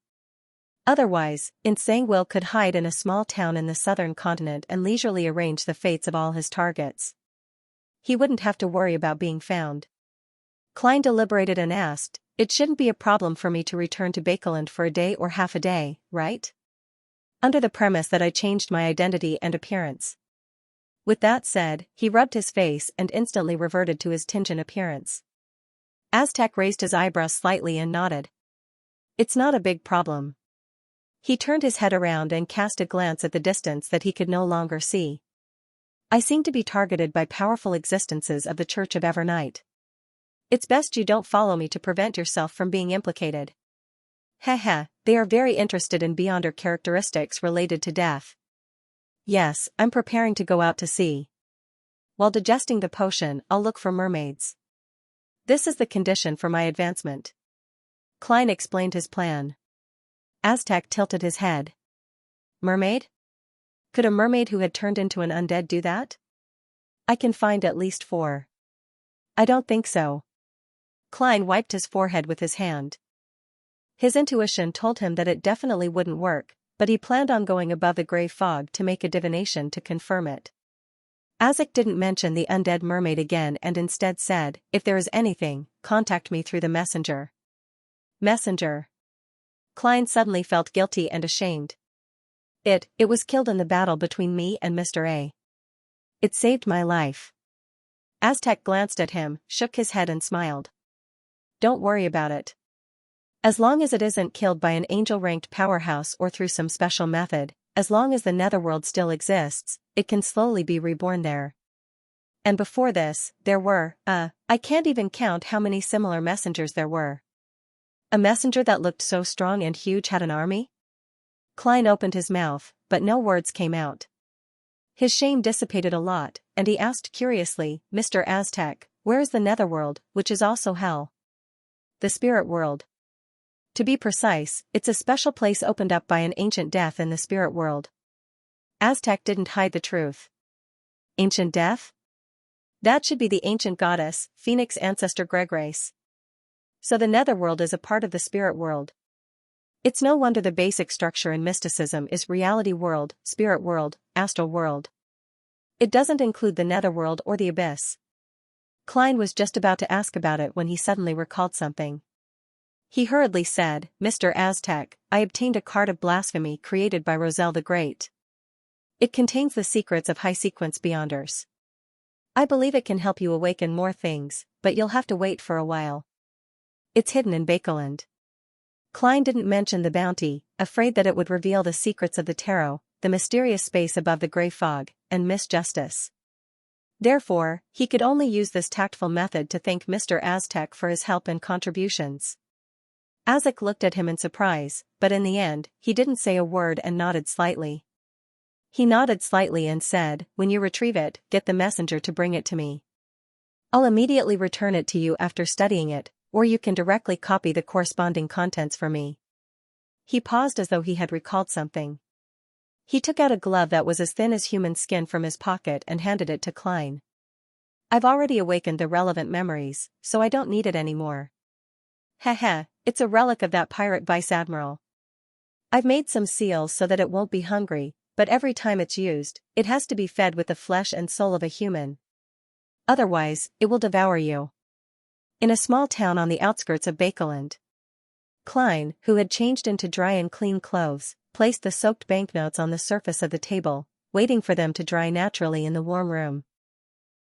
Otherwise, Xianxia could hide in a small town in the southern continent and leisurely arrange the fates of all his targets. He wouldn't have to worry about being found. Klein deliberated and asked, it shouldn't be a problem for me to return to Bakeland for a day or half a day, right? Under the premise that I changed my identity and appearance. With that said, he rubbed his face and instantly reverted to his Tinjin appearance. Aztec raised his eyebrows slightly and nodded. It's not a big problem. He turned his head around and cast a glance at the distance that he could no longer see. I seem to be targeted by powerful existences of the Church of Evernight. It's best you don't follow me to prevent yourself from being implicated. They are very interested in Beyonder characteristics related to death. Yes, I'm preparing to go out to sea. While digesting the potion, I'll look for mermaids. This is the condition for my advancement. Klein explained his plan. Aztec tilted his head. Mermaid? Could a mermaid who had turned into an undead do that? I can find at least 4. I don't think so. Klein wiped his forehead with his hand. His intuition told him that it definitely wouldn't work, but he planned on going above the gray fog to make a divination to confirm it. Aztec didn't mention the undead mermaid again and instead said, if there is anything, contact me through the messenger. Messenger. Klein suddenly felt guilty and ashamed. It was killed in the battle between me and Mr. A. It saved my life. Aztec glanced at him, shook his head and smiled. Don't worry about it. As long as it isn't killed by an angel-ranked powerhouse or through some special method, as long as the netherworld still exists, it can slowly be reborn there. And before this, there were, I can't even count how many similar messengers there were. A messenger that looked so strong and huge had an army? Klein opened his mouth, but no words came out. His shame dissipated a lot, and he asked curiously, Mr. Aztec, where is the netherworld, which is also hell? The spirit world. To be precise, it's a special place opened up by an ancient death in the spirit world. Aztec didn't hide the truth. Ancient death? That should be the ancient goddess, Phoenix ancestor Gregrace. So the netherworld is a part of the spirit world. It's no wonder the basic structure in mysticism is reality world, spirit world, astral world. It doesn't include the netherworld or the abyss. Klein was just about to ask about it when he suddenly recalled something. He hurriedly said, Mr. Aztec, I obtained a card of blasphemy created by Roselle the Great. It contains the secrets of high sequence Beyonders. I believe it can help you awaken more things, but you'll have to wait for a while. It's hidden in Bakeland. Klein didn't mention the bounty, afraid that it would reveal the secrets of the tarot, the mysterious space above the gray fog, and Miss Justice. Therefore, he could only use this tactful method to thank Mr. Aztec for his help and contributions. Aztec looked at him in surprise, but in the end, he didn't say a word and nodded slightly. He nodded slightly and said, "When you retrieve it, get the messenger to bring it to me. I'll immediately return it to you after studying it, or you can directly copy the corresponding contents for me." He paused as though he had recalled something. He took out a glove that was as thin as human skin from his pocket and handed it to Klein. "I've already awakened the relevant memories, so I don't need it anymore." "Heh, it's a relic of that pirate vice-admiral. I've made some seals so that it won't be hungry, but every time it's used, it has to be fed with the flesh and soul of a human. Otherwise, it will devour you." In a small town on the outskirts of Bakeland, Klein, who had changed into dry and clean clothes, placed the soaked banknotes on the surface of the table, waiting for them to dry naturally in the warm room.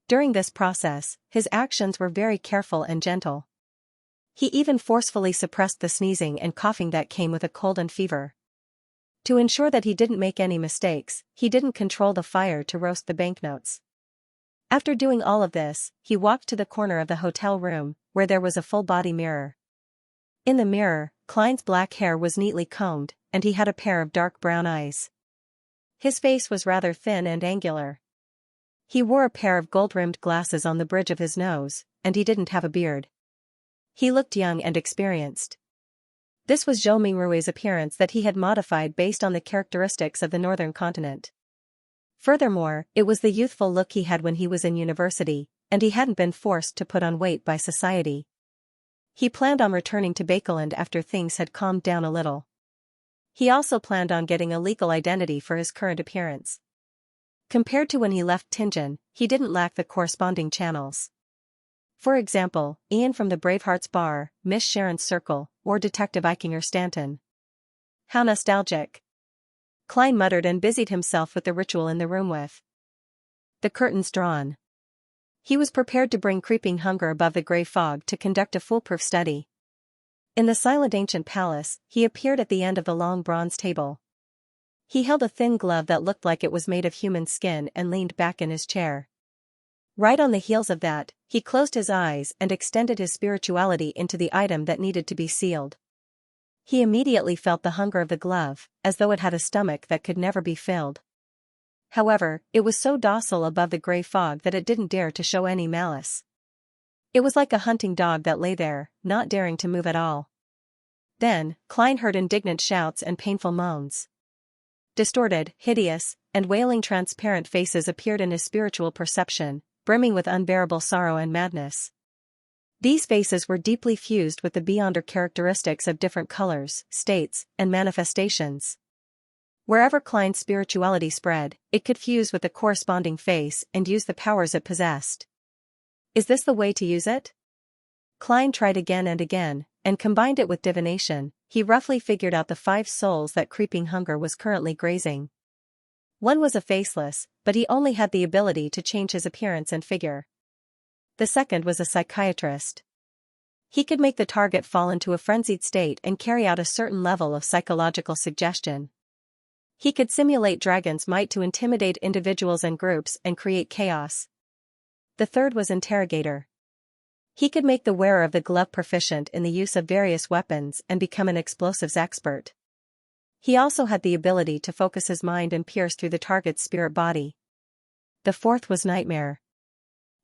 During this process, his actions were very careful and gentle. He even forcefully suppressed the sneezing and coughing that came with a cold and fever. To ensure that he didn't make any mistakes, he didn't control the fire to roast the banknotes. After doing all of this, he walked to the corner of the hotel room, where there was a full-body mirror. In the mirror, Klein's black hair was neatly combed, and he had a pair of dark brown eyes. His face was rather thin and angular. He wore a pair of gold-rimmed glasses on the bridge of his nose, and he didn't have a beard. He looked young and experienced. This was Zhou Mingrui's appearance that he had modified based on the characteristics of the northern continent. Furthermore, it was the youthful look he had when he was in university, and he hadn't been forced to put on weight by society. He planned on returning to Bakeland after things had calmed down a little. He also planned on getting a legal identity for his current appearance. Compared to when he left Tingen, he didn't lack the corresponding channels. For example, Ian from the Bravehearts Bar, Miss Sharon's Circle, or Detective Eichinger Stanton. How nostalgic. Klein muttered and busied himself with the ritual in the room with the curtains drawn. He was prepared to bring creeping hunger above the gray fog to conduct a foolproof study. In the silent ancient palace, he appeared at the end of the long bronze table. He held a thin glove that looked like it was made of human skin and leaned back in his chair. Right on the heels of that, he closed his eyes and extended his spirituality into the item that needed to be sealed. He immediately felt the hunger of the glove, as though it had a stomach that could never be filled. However, it was so docile above the gray fog that it didn't dare to show any malice. It was like a hunting dog that lay there, not daring to move at all. Then, Klein heard indignant shouts and painful moans. Distorted, hideous, and wailing transparent faces appeared in his spiritual perception, brimming with unbearable sorrow and madness. These faces were deeply fused with the beyonder characteristics of different colors, states, and manifestations. Wherever Klein's spirituality spread, it could fuse with the corresponding face and use the powers it possessed. Is this the way to use it? Klein tried again and again, and combined it with divination. He roughly figured out the 5 souls that creeping hunger was currently grazing. One was a faceless, but he only had the ability to change his appearance and figure. The second was a psychiatrist. He could make the target fall into a frenzied state and carry out a certain level of psychological suggestion. He could simulate dragon's might to intimidate individuals and groups and create chaos. The third was interrogator. He could make the wearer of the glove proficient in the use of various weapons and become an explosives expert. He also had the ability to focus his mind and pierce through the target's spirit body. The fourth was nightmare.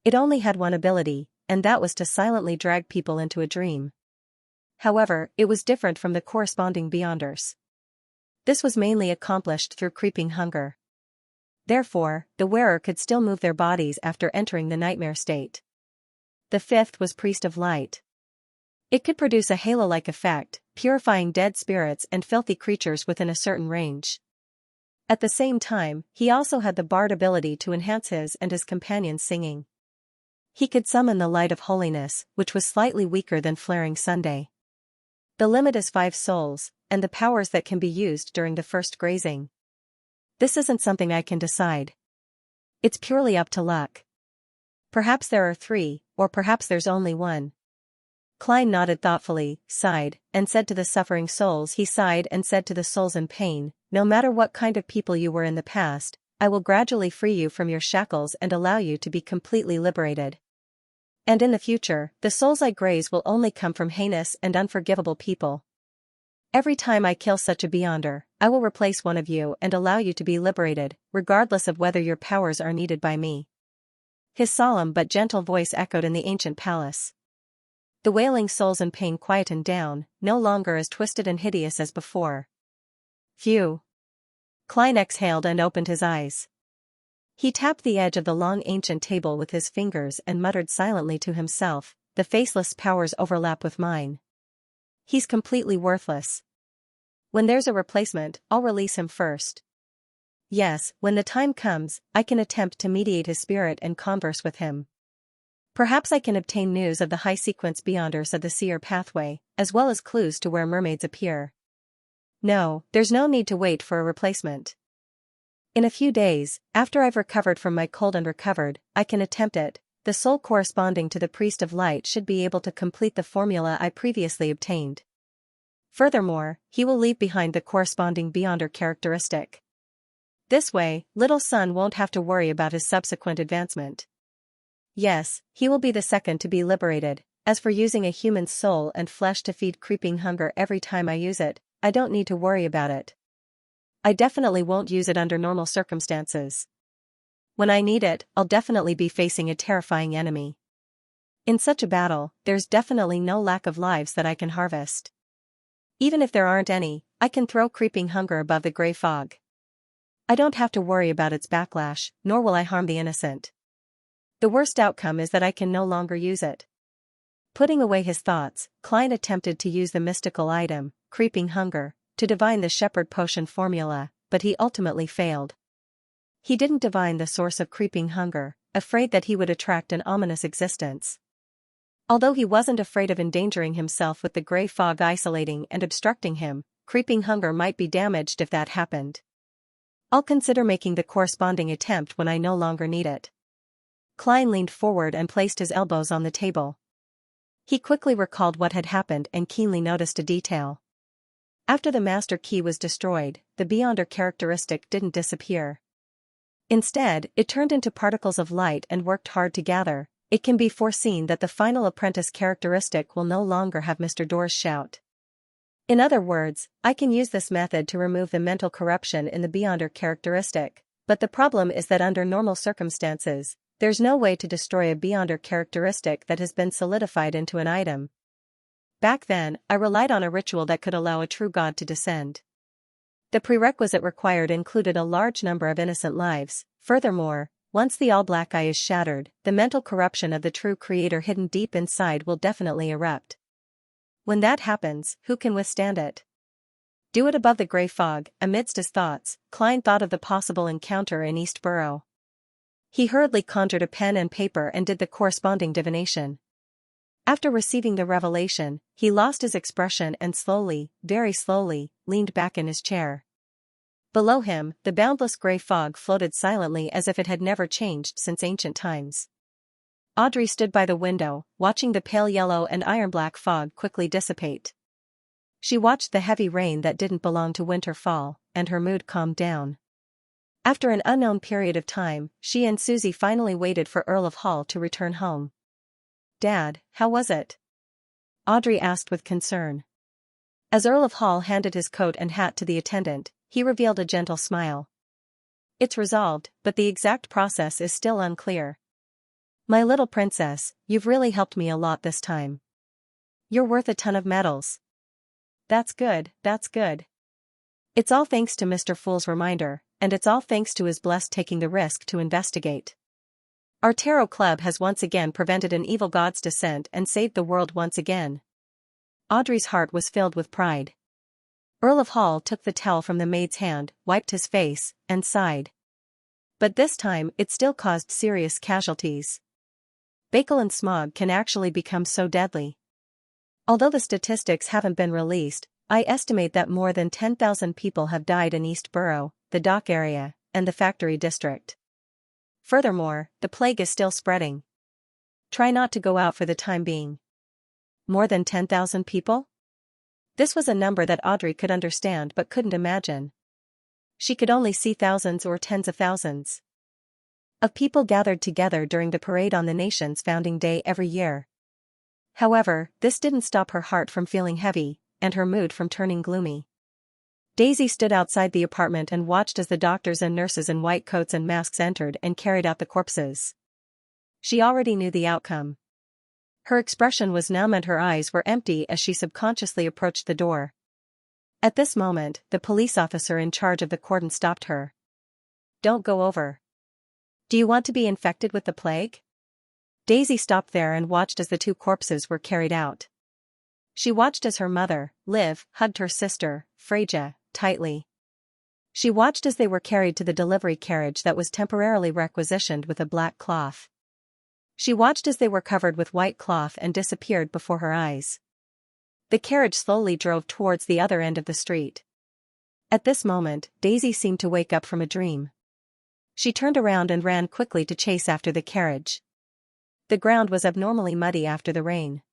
It only had one ability, and that was to silently drag people into a dream. However, it was different from the corresponding beyonders. This was mainly accomplished through creeping hunger. Therefore, the wearer could still move their bodies after entering the nightmare state. The fifth was Priest of Light. It could produce a halo-like effect, purifying dead spirits and filthy creatures within a certain range. At the same time, he also had the bard ability to enhance his and his companions' singing. He could summon the light of holiness, which was slightly weaker than flaring Sunday. The limit is 5 souls, and the powers that can be used during the first grazing. This isn't something I can decide. It's purely up to luck. Perhaps there are 3, or perhaps there's only 1. Klein nodded thoughtfully, sighed, and said to the suffering souls. He sighed and said to the souls in pain, no matter what kind of people you were in the past, I will gradually free you from your shackles and allow you to be completely liberated. And in the future, the souls I graze will only come from heinous and unforgivable people. Every time I kill such a beyonder, I will replace one of you and allow you to be liberated, regardless of whether your powers are needed by me. His solemn but gentle voice echoed in the ancient palace. The wailing souls in pain quietened down, no longer as twisted and hideous as before. Phew. Klein exhaled and opened his eyes. He tapped the edge of the long ancient table with his fingers and muttered silently to himself, the faceless powers overlap with mine. He's completely worthless. When there's a replacement, I'll release him first. Yes, when the time comes, I can attempt to mediate his spirit and converse with him. Perhaps I can obtain news of the high-sequence beyonders of the seer pathway, as well as clues to where mermaids appear. No, there's no need to wait for a replacement. In a few days, after I've recovered from my cold and recovered, I can attempt it. The soul corresponding to the priest of light should be able to complete the formula I previously obtained. Furthermore, he will leave behind the corresponding beyonder characteristic. This way, little son won't have to worry about his subsequent advancement. Yes, he will be the second to be liberated. As for using a human's soul and flesh to feed creeping hunger every time I use it, I don't need to worry about it. I definitely won't use it under normal circumstances. When I need it, I'll definitely be facing a terrifying enemy. In such a battle, there's definitely no lack of lives that I can harvest. Even if there aren't any, I can throw creeping hunger above the gray fog. I don't have to worry about its backlash, nor will I harm the innocent. The worst outcome is that I can no longer use it. Putting away his thoughts, Klein attempted to use the mystical item, creeping hunger, to divine the shepherd potion formula, but he ultimately failed. He didn't divine the source of creeping hunger, afraid that he would attract an ominous existence. Although he wasn't afraid of endangering himself with the gray fog isolating and obstructing him, creeping hunger might be damaged if that happened. I'll consider making the corresponding attempt when I no longer need it. Klein leaned forward and placed his elbows on the table. He quickly recalled what had happened and keenly noticed a detail. After the master key was destroyed, the beyonder characteristic didn't disappear. Instead, it turned into particles of light and worked hard to gather. It can be foreseen that the final apprentice characteristic will no longer have Mr. Door's shout. In other words, I can use this method to remove the mental corruption in the beyonder characteristic, but the problem is that under normal circumstances, there's no way to destroy a beyonder characteristic that has been solidified into an item. Back then, I relied on a ritual that could allow a true god to descend. The prerequisite required included a large number of innocent lives. Furthermore, once the all-black eye is shattered, the mental corruption of the true creator hidden deep inside will definitely erupt. When that happens, who can withstand it? Do it above the gray fog. Amidst his thoughts, Klein thought of the possible encounter in East Borough. He hurriedly conjured a pen and paper and did the corresponding divination. After receiving the revelation, he lost his expression and slowly, very slowly, leaned back in his chair. Below him, the boundless gray fog floated silently as if it had never changed since ancient times. Audrey stood by the window, watching the pale yellow and iron-black fog quickly dissipate. She watched the heavy rain that didn't belong to winter fall, and her mood calmed down. After an unknown period of time, she and Susie finally waited for Earl of Hall to return home. "Dad, how was it?" Audrey asked with concern. As Earl of Hall handed his coat and hat to the attendant, he revealed a gentle smile. "It's resolved, but the exact process is still unclear. My little princess, you've really helped me a lot this time. You're worth a ton of medals." That's good, that's good. It's all thanks to Mr. Fool's reminder, and it's all thanks to his blessed taking the risk to investigate. Our tarot club has once again prevented an evil god's descent and saved the world once again. Audrey's heart was filled with pride. Earl of Hall took the towel from the maid's hand, wiped his face, and sighed. But this time it still caused serious casualties. Bakal and smog can actually become so deadly. Although the statistics haven't been released, I estimate that more than 10,000 people have died in East Borough, the dock area, and the factory district. Furthermore, the plague is still spreading. Try not to go out for the time being. More than 10,000 people? This was a number that Audrey could understand but couldn't imagine. She could only see thousands or tens of thousands of people gathered together during the parade on the nation's founding day every year. However, this didn't stop her heart from feeling heavy, and her mood from turning gloomy. Daisy stood outside the apartment and watched as the doctors and nurses in white coats and masks entered and carried out the corpses. She already knew the outcome. Her expression was numb and her eyes were empty as she subconsciously approached the door. At this moment, the police officer in charge of the cordon stopped her. "Don't go over. Do you want to be infected with the plague?" Daisy stopped there and watched as the two corpses were carried out. She watched as her mother, Liv, hugged her sister, Xianxia, tightly. She watched as they were carried to the delivery carriage that was temporarily requisitioned with a black cloth. She watched as they were covered with white cloth and disappeared before her eyes. The carriage slowly drove towards the other end of the street. At this moment, Daisy seemed to wake up from a dream. She turned around and ran quickly to chase after the carriage. The ground was abnormally muddy after the rain.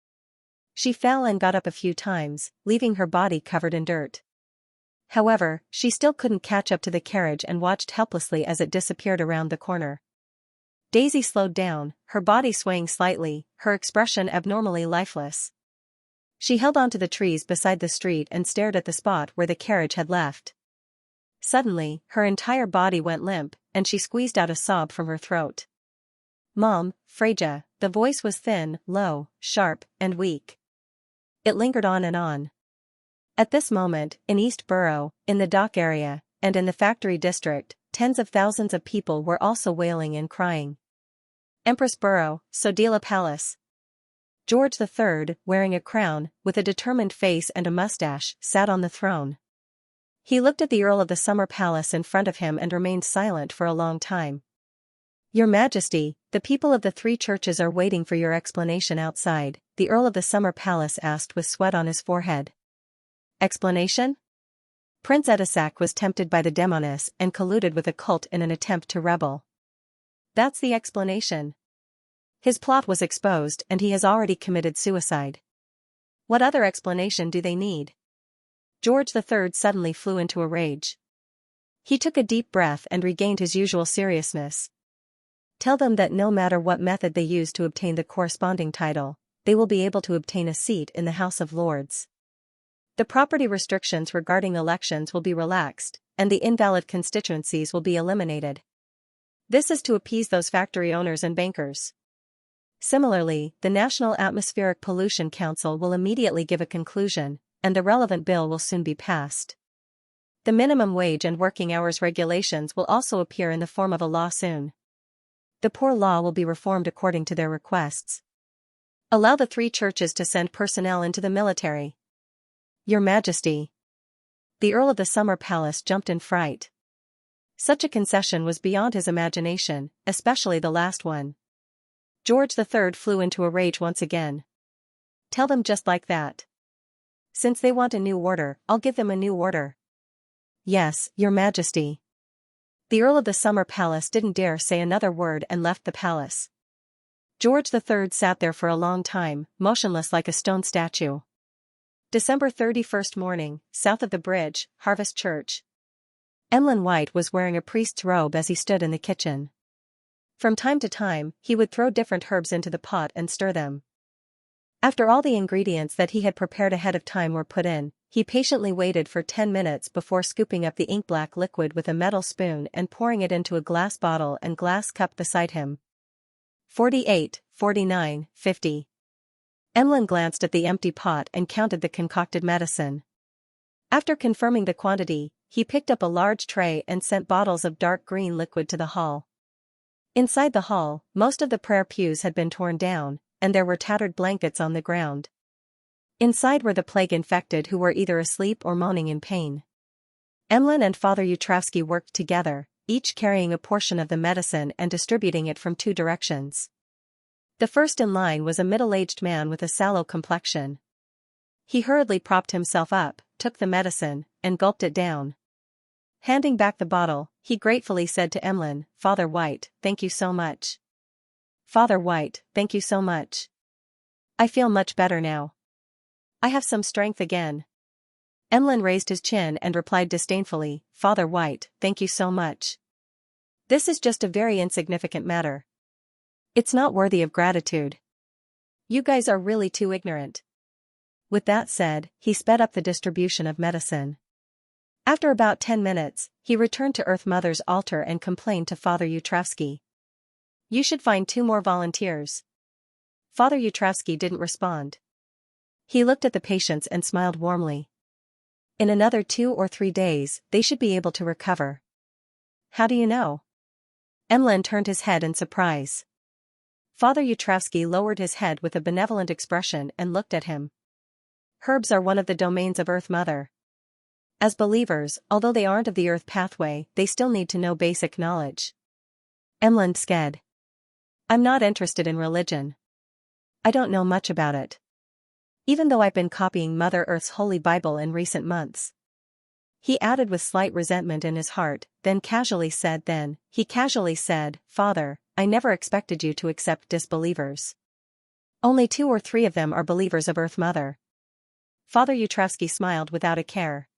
She fell and got up a few times, leaving her body covered in dirt. However, she still couldn't catch up to the carriage and watched helplessly as it disappeared around the corner. Daisy slowed down, her body swaying slightly, her expression abnormally lifeless. She held onto the trees beside the street and stared at the spot where the carriage had left. Suddenly, her entire body went limp, and she squeezed out a sob from her throat. "Mom, Xianxia," the voice was thin, low, sharp, and weak. It lingered on and on. At this moment, in East Borough, in the dock area, and in the factory district, tens of thousands of people were also wailing and crying. Empress Borough, Sodila Palace. George III, wearing a crown, with a determined face and a mustache, sat on the throne. He looked at the Earl of the Summer Palace in front of him and remained silent for a long time. "Your Majesty, the people of the three churches are waiting for your explanation outside," the Earl of the Summer Palace asked with sweat on his forehead. "Explanation?" Prince Edisac was tempted by the demonists and colluded with a cult in an attempt to rebel. That's the explanation. His plot was exposed and he has already committed suicide. What other explanation do they need? George III suddenly flew into a rage. He took a deep breath and regained his usual seriousness. "Tell them that no matter what method they use to obtain the corresponding title, they will be able to obtain a seat in the House of Lords. The property restrictions regarding elections will be relaxed, and the invalid constituencies will be eliminated. This is to appease those factory owners and bankers. Similarly, the National Atmospheric Pollution Council will immediately give a conclusion, and the relevant bill will soon be passed. The minimum wage and working hours regulations will also appear in the form of a law soon. The poor law will be reformed according to their requests. Allow the three churches to send personnel into the military." "Your Majesty." The Earl of the Summer Palace jumped in fright. Such a concession was beyond his imagination, especially the last one. George III flew into a rage once again. "Tell them just like that. Since they want a new order, I'll give them a new order." "Yes, Your Majesty." The Earl of the Summer Palace didn't dare say another word and left the palace. George III sat there for a long time, motionless like a stone statue. December 31st morning, south of the bridge, Harvest Church. Emlyn White was wearing a priest's robe as he stood in the kitchen. From time to time, he would throw different herbs into the pot and stir them. After all the ingredients that he had prepared ahead of time were put in, he patiently waited for 10 minutes before scooping up the ink-black liquid with a metal spoon and pouring it into a glass bottle and glass cup beside him. 48, 49, 50. Emlyn glanced at the empty pot and counted the concocted medicine. After confirming the quantity, he picked up a large tray and sent bottles of dark green liquid to the hall. Inside the hall, most of the prayer pews had been torn down, and there were tattered blankets on the ground. Inside were the plague-infected who were either asleep or moaning in pain. Emlyn and Father Yutrovsky worked together, each carrying a portion of the medicine and distributing it from two directions. The first in line was a middle-aged man with a sallow complexion. He hurriedly propped himself up, took the medicine, and gulped it down. Handing back the bottle, he gratefully said to Emlyn, "Father White, thank you so much." Father White, thank you so much. I feel much better now. I have some strength again. Emlyn raised his chin and replied disdainfully, Father White, thank you so much. This is just a very insignificant matter. It's not worthy of gratitude. You guys are really too ignorant. With that said, he sped up the distribution of medicine. After about 10 minutes, he returned to Earth Mother's altar and complained to Father Yutravsky. You should find 2 more volunteers. Father Yutravsky didn't respond. He looked at the patients and smiled warmly. In another 2 or 3 days, they should be able to recover. How do you know? Emlyn turned his head in surprise. Father Yutravsky lowered his head with a benevolent expression and looked at him. Herbs are one of the domains of Earth Mother. As believers, although they aren't of the Earth pathway, they still need to know basic knowledge. Emlyn sked. I'm not interested in religion. I don't know much about it. Even though I've been copying Mother Earth's Holy Bible in recent months. He added with slight resentment in his heart, then casually said, Father, I never expected you to accept disbelievers. Only 2 or 3 of them are believers of Earth Mother. Father Yutravsky smiled without a care.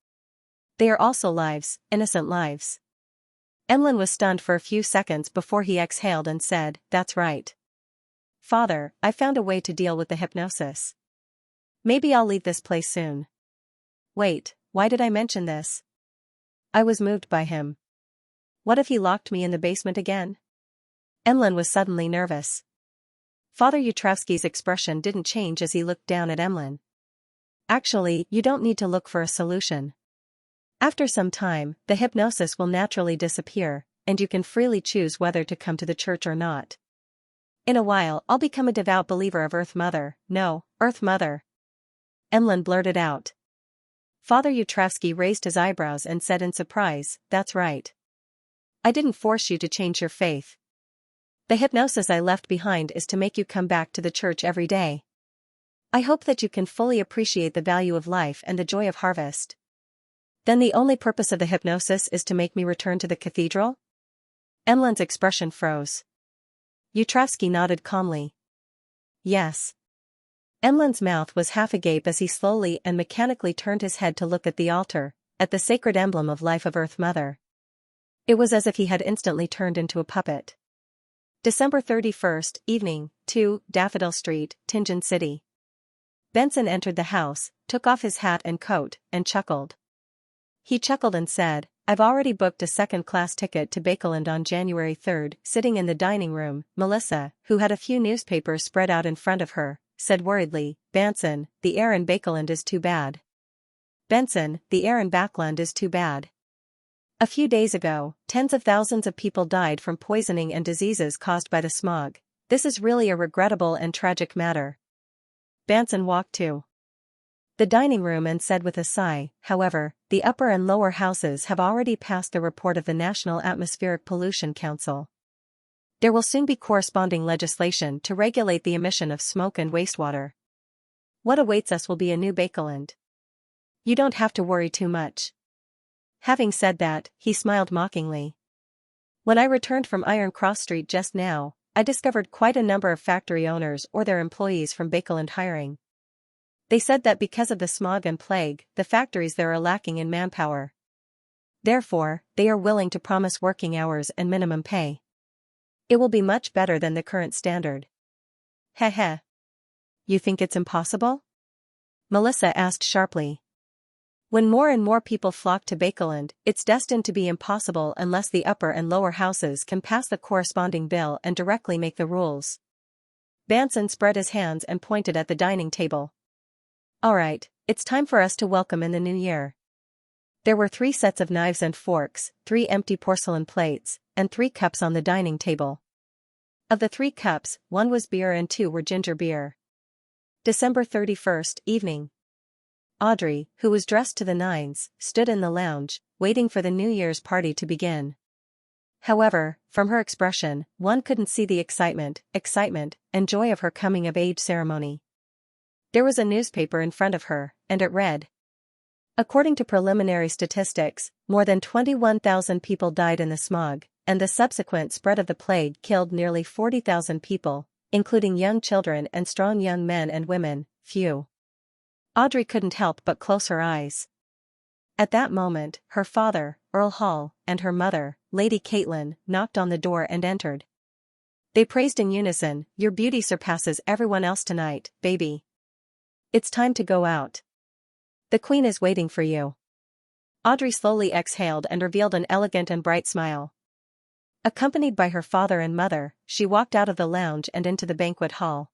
They are also lives, innocent lives. Emlyn was stunned for a few seconds before he exhaled and said, That's right. Father, I found a way to deal with the hypnosis. Maybe I'll leave this place soon. Wait, why did I mention this? I was moved by him. What if he locked me in the basement again? Emlyn was suddenly nervous. Father Yutravsky's expression didn't change as he looked down at Emlyn. Actually, you don't need to look for a solution. After some time, the hypnosis will naturally disappear, and you can freely choose whether to come to the church or not. In a while, I'll become a devout believer of Earth Mother. No, Earth Mother. Emlyn blurted out. Father Yutravsky raised his eyebrows and said in surprise, That's right. I didn't force you to change your faith. The hypnosis I left behind is to make you come back to the church every day. I hope that you can fully appreciate the value of life and the joy of harvest. Then the only purpose of the hypnosis is to make me return to the cathedral? Emlyn's expression froze. Yutravsky nodded calmly. Yes. Emlyn's mouth was half agape as he slowly and mechanically turned his head to look at the altar, at the sacred emblem of life of Earth Mother. It was as if he had instantly turned into a puppet. December 31st, evening, 2, Daffodil Street, Tianjin City. Benson entered the house, took off his hat and coat, and chuckled. He chuckled and said, I've already booked a second-class ticket to Bakeland on January 3rd. Sitting in the dining room, Melissa, who had a few newspapers spread out in front of her, said worriedly, Benson, the air in Bakeland is too bad. Benson, the air in Bakeland is too bad. A few days ago, tens of thousands of people died from poisoning and diseases caused by the smog. This is really a regrettable and tragic matter. Benson walked to the dining room and said with a sigh, however, the upper and lower houses have already passed the report of the National Atmospheric Pollution Council. There will soon be corresponding legislation to regulate the emission of smoke and wastewater. What awaits us will be a new Bakeland. You don't have to worry too much. Having said that, he smiled mockingly. When I returned from Iron Cross Street just now, I discovered quite a number of factory owners or their employees from Bakeland hiring. They said that because of the smog and plague, the factories there are lacking in manpower. Therefore, they are willing to promise working hours and minimum pay. It will be much better than the current standard. Heh. You think it's impossible? Melissa asked sharply. When more and more people flock to Bakeland, it's destined to be impossible unless the upper and lower houses can pass the corresponding bill and directly make the rules. Benson spread his hands and pointed at the dining table. All right, it's time for us to welcome in the new year. There were 3 sets of knives and forks, 3 empty porcelain plates, and 3 cups on the dining table. Of the 3 cups, 1 was beer and 2 were ginger beer. December 31st, evening. Audrey, who was dressed to the nines, stood in the lounge, waiting for the New Year's party to begin. However, from her expression, one couldn't see the excitement, and joy of her coming-of-age ceremony. There was a newspaper in front of her, and it read, According to preliminary statistics, more than 21,000 people died in the smog, and the subsequent spread of the plague killed nearly 40,000 people, including young children and strong young men and women, few. Audrey couldn't help but close her eyes. At that moment, her father, Earl Hall, and her mother, Lady Caitlin, knocked on the door and entered. They praised in unison, "Your beauty surpasses everyone else tonight, baby. It's time to go out. The Queen is waiting for you." Audrey slowly exhaled and revealed an elegant and bright smile. Accompanied by her father and mother, she walked out of the lounge and into the banquet hall.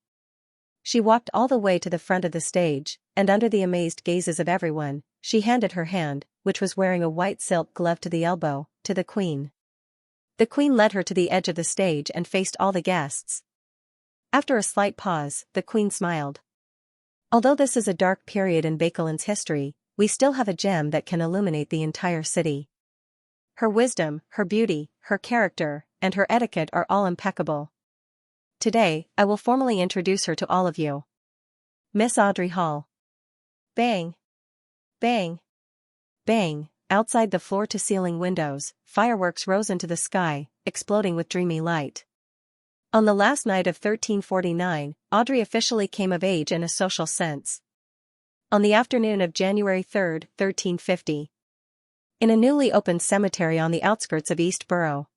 She walked all the way to the front of the stage, and under the amazed gazes of everyone, she handed her hand, which was wearing a white silk glove to the elbow, to the Queen. The Queen led her to the edge of the stage and faced all the guests. After a slight pause, the Queen smiled. "Although this is a dark period in Baekeland's history, we still have a gem that can illuminate the entire city. Her wisdom, her beauty, her character, and her etiquette are all impeccable. Today, I will formally introduce her to all of you. Miss Audrey Hall." Bang! Bang! Bang! Outside the floor-to-ceiling windows, fireworks rose into the sky, exploding with dreamy light. On the last night of 1349, Audrey officially came of age in a social sense. On the afternoon of January 3, 1350. In a newly opened cemetery on the outskirts of East Borough.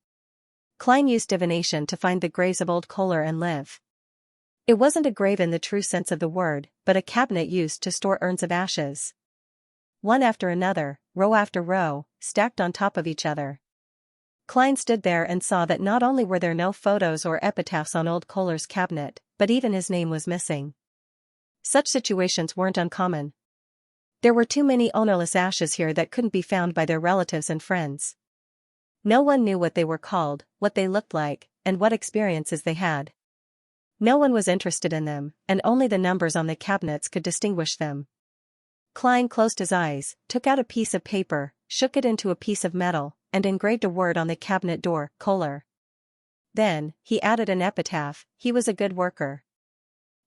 Klein used divination to find the graves of old Kohler and Liv. It wasn't a grave in the true sense of the word, but a cabinet used to store urns of ashes. One after another, row after row, stacked on top of each other. Klein stood there and saw that not only were there no photos or epitaphs on old Kohler's cabinet, but even his name was missing. Such situations weren't uncommon. There were too many ownerless ashes here that couldn't be found by their relatives and friends. No one knew what they were called, what they looked like, and what experiences they had. No one was interested in them, and only the numbers on the cabinets could distinguish them. Klein closed his eyes, took out a piece of paper, shook it into a piece of metal, and engraved a word on the cabinet door, Kohler. Then, he added an epitaph, "He was a good worker.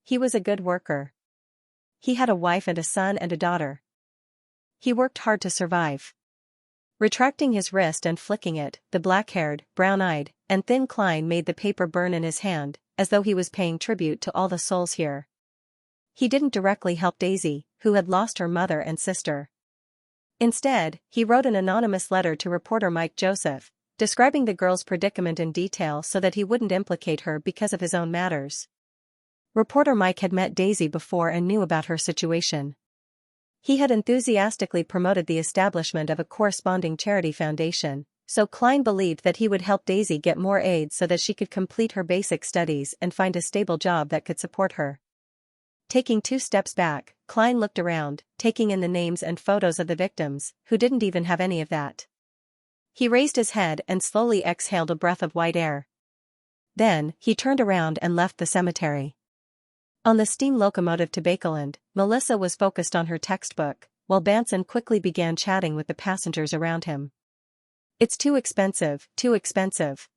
He was a good worker. He had a wife and a son and a daughter. He worked hard to survive." Retracting his wrist and flicking it, the black-haired, brown-eyed, and thin Klein made the paper burn in his hand, as though he was paying tribute to all the souls here. He didn't directly help Daisy, who had lost her mother and sister. Instead, he wrote an anonymous letter to reporter Mike Joseph, describing the girl's predicament in detail so that he wouldn't implicate her because of his own matters. Reporter Mike had met Daisy before and knew about her situation. He had enthusiastically promoted the establishment of a corresponding charity foundation, so Klein believed that he would help Daisy get more aid so that she could complete her basic studies and find a stable job that could support her. Taking 2 steps back, Klein looked around, taking in the names and photos of the victims, who didn't even have any of that. He raised his head and slowly exhaled a breath of white air. Then, he turned around and left the cemetery. On the steam locomotive to Baekeland, Melissa was focused on her textbook, while Banson quickly began chatting with the passengers around him. "It's too expensive, too expensive.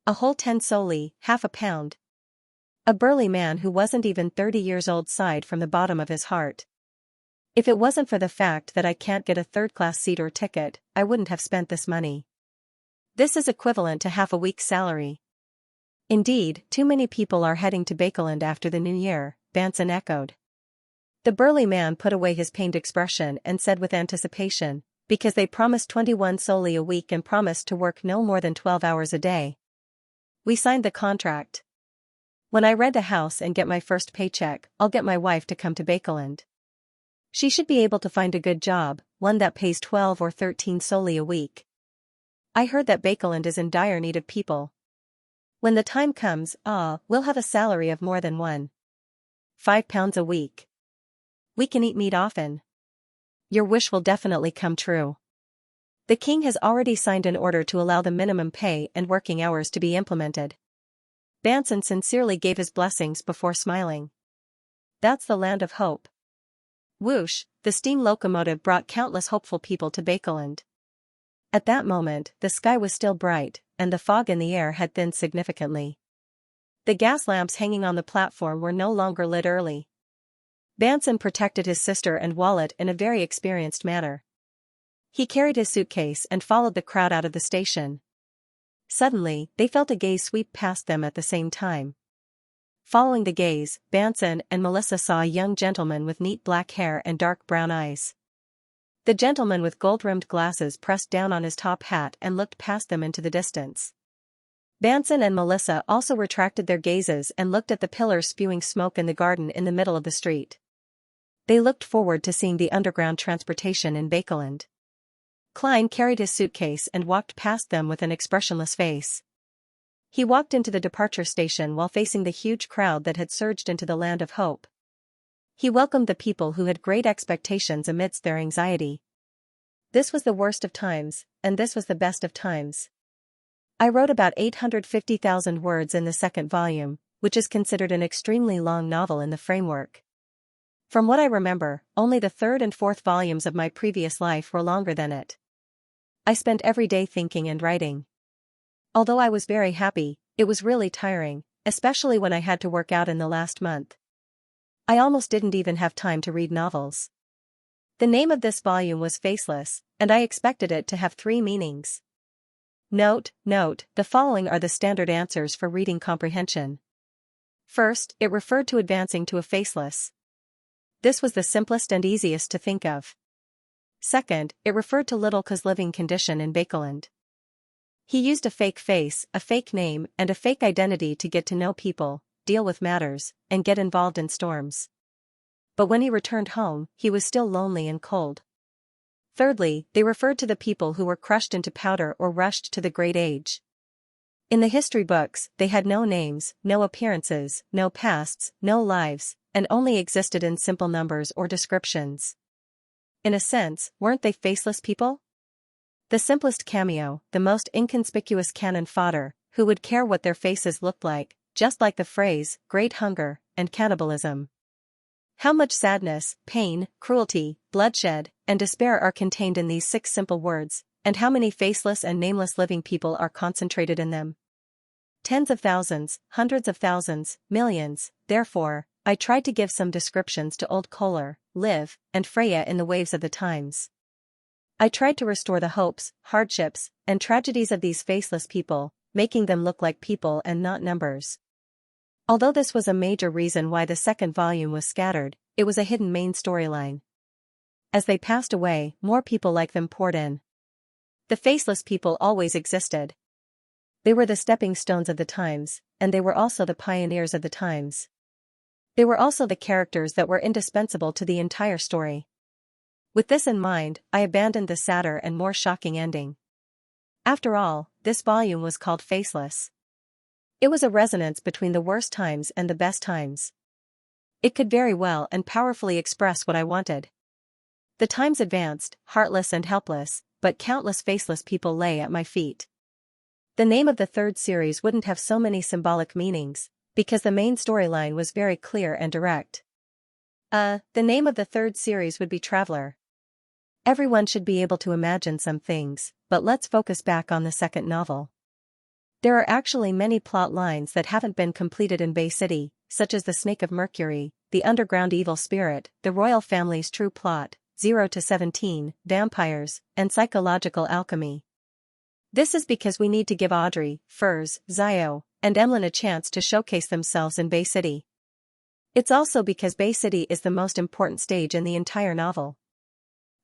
A whole 10 soldi, half a pound." A burly man who wasn't even 30 years old sighed from the bottom of his heart. "If it wasn't for the fact that I can't get a third-class seat or ticket, I wouldn't have spent this money. This is equivalent to half a week's salary." "Indeed, too many people are heading to Baekeland after the new year," Banson echoed. The burly man put away his pained expression and said with anticipation, "Because they promised 21 soldi a week and promised to work no more than 12 hours a day. We signed the contract. When I rent a house and get my first paycheck, I'll get my wife to come to Baekeland. She should be able to find a good job, one that pays 12 or 13 soldi a week. I heard that Baekeland is in dire need of people. When the time comes, we'll have a salary of more than £5 a week. We can eat meat often. Your wish will definitely come true. The king has already signed an order to allow the minimum pay and working hours to be implemented." Banson sincerely gave his blessings before smiling. That's the land of hope. Whoosh, the steam locomotive brought countless hopeful people to Baekeland. At that moment, the sky was still bright, and the fog in the air had thinned significantly. The gas lamps hanging on the platform were no longer lit early. Banson protected his sister and wallet in a very experienced manner. He carried his suitcase and followed the crowd out of the station. Suddenly, they felt a gaze sweep past them at the same time. Following the gaze, Banson and Melissa saw a young gentleman with neat black hair and dark brown eyes. The gentleman with gold-rimmed glasses pressed down on his top hat and looked past them into the distance. Banson and Melissa also retracted their gazes and looked at the pillars spewing smoke in the garden in the middle of the street. They looked forward to seeing the underground transportation in Bakeland. Klein carried his suitcase and walked past them with an expressionless face. He walked into the departure station while facing the huge crowd that had surged into the land of hope. He welcomed the people who had great expectations amidst their anxiety. This was the worst of times, and this was the best of times. I wrote about 850,000 words in the second volume, which is considered an extremely long novel in the framework. From what I remember, only the third and fourth volumes of my previous life were longer than it. I spent every day thinking and writing. Although I was very happy, it was really tiring, especially when I had to work out in the last month. I almost didn't even have time to read novels. The name of this volume was Faceless, and I expected it to have 3 meanings. Note, the following are the standard answers for reading comprehension. First, it referred to advancing to a faceless. This was the simplest and easiest to think of. Second, it referred to Little K's living condition in Bakeland. He used a fake face, a fake name, and a fake identity to get to know people, deal with matters, and get involved in storms. But when he returned home, he was still lonely and cold. Thirdly, they referred to the people who were crushed into powder or rushed to the great age. In the history books, they had no names, no appearances, no pasts, no lives, and only existed in simple numbers or descriptions. In a sense, weren't they faceless people? The simplest cameo, the most inconspicuous cannon fodder, who would care what their faces looked like, just like the phrase, great hunger, and cannibalism. How much sadness, pain, cruelty, bloodshed, and despair are contained in these 6 simple words, and how many faceless and nameless living people are concentrated in them? Tens of thousands, hundreds of thousands, millions. Therefore, I tried to give some descriptions to Old Kohler, Liv, and Freya in the waves of the times. I tried to restore the hopes, hardships, and tragedies of these faceless people, making them look like people and not numbers. Although this was a major reason why the second volume was scattered, it was a hidden main storyline. As they passed away, more people like them poured in. The faceless people always existed. They were the stepping stones of the times, and they were also the pioneers of the times. They were also the characters that were indispensable to the entire story. With this in mind, I abandoned the sadder and more shocking ending. After all, this volume was called Faceless. It was a resonance between the worst times and the best times. It could very well and powerfully express what I wanted. The times advanced, heartless and helpless, but countless faceless people lay at my feet. The name of the third series wouldn't have so many symbolic meanings, because the main storyline was very clear and direct. The name of the third series would be Traveler. Everyone should be able to imagine some things, but let's focus back on the second novel. There are actually many plot lines that haven't been completed in Bay City, such as the Snake of Mercury, the underground evil spirit, the royal family's true plot, 0 to 17, vampires, and psychological alchemy. This is because we need to give Audrey, Furs, Zio, and Emlyn a chance to showcase themselves in Bay City. It's also because Bay City is the most important stage in the entire novel.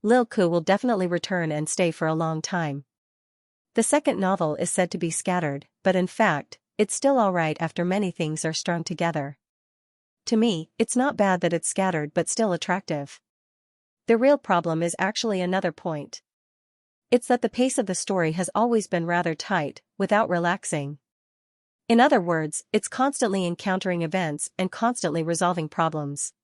Lil Ku will definitely return and stay for a long time. The second novel is said to be scattered, but in fact, it's still alright after many things are strung together. To me, it's not bad that it's scattered but still attractive. The real problem is actually another point. It's that the pace of the story has always been rather tight, without relaxing. In other words, it's constantly encountering events and constantly resolving problems.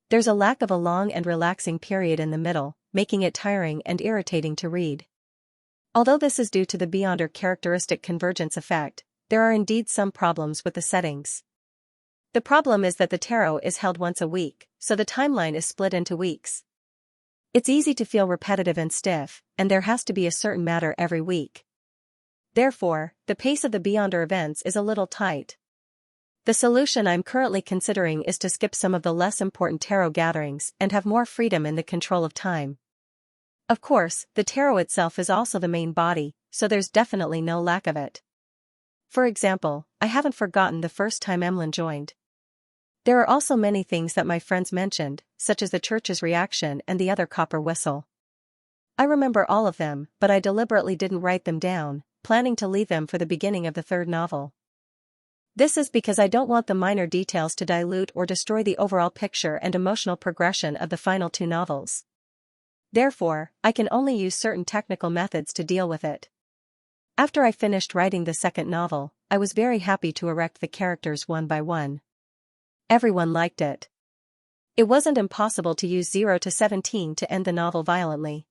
There's a lack of a long and relaxing period in the middle, making it tiring and irritating to read. Although this is due to the Beyonder characteristic convergence effect, there are indeed some problems with the settings. The problem is that the tarot is held once a week, so the timeline is split into weeks. It's easy to feel repetitive and stiff, and there has to be a certain matter every week. Therefore, the pace of the Beyonder events is a little tight. The solution I'm currently considering is to skip some of the less important tarot gatherings and have more freedom in the control of time. Of course, the tarot itself is also the main body, so there's definitely no lack of it. For example, I haven't forgotten the first time Emlyn joined. There are also many things that my friends mentioned, such as the church's reaction and the other copper whistle. I remember all of them, but I deliberately didn't write them down, planning to leave them for the beginning of the third novel. This is because I don't want the minor details to dilute or destroy the overall picture and emotional progression of the final two novels. Therefore, I can only use certain technical methods to deal with it. After I finished writing the second novel, I was very happy to erect the characters one by one. Everyone liked it. It wasn't impossible to use 0 to 17 to end the novel violently.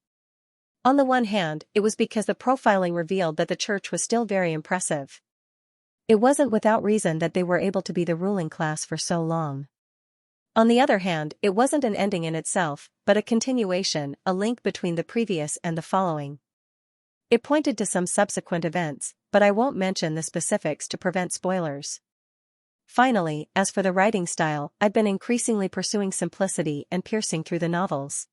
On the one hand, it was because the profiling revealed that the church was still very impressive. It wasn't without reason that they were able to be the ruling class for so long. On the other hand, it wasn't an ending in itself, but a continuation, a link between the previous and the following. It pointed to some subsequent events, but I won't mention the specifics to prevent spoilers. Finally, as for the writing style, I'd been increasingly pursuing simplicity and piercing through the novels.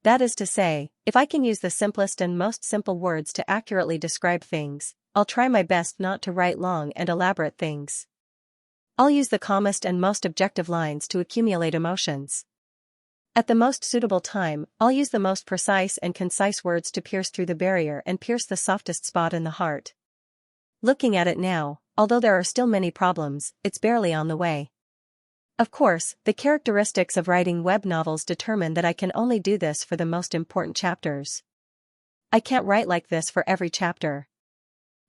That is to say, if I can use the simplest and most simple words to accurately describe things, I'll try my best not to write long and elaborate things. I'll use the calmest and most objective lines to accumulate emotions. At the most suitable time, I'll use the most precise and concise words to pierce through the barrier and pierce the softest spot in the heart. Looking at it now, although there are still many problems, it's barely on the way. Of course, the characteristics of writing web novels determine that I can only do this for the most important chapters. I can't write like this for every chapter.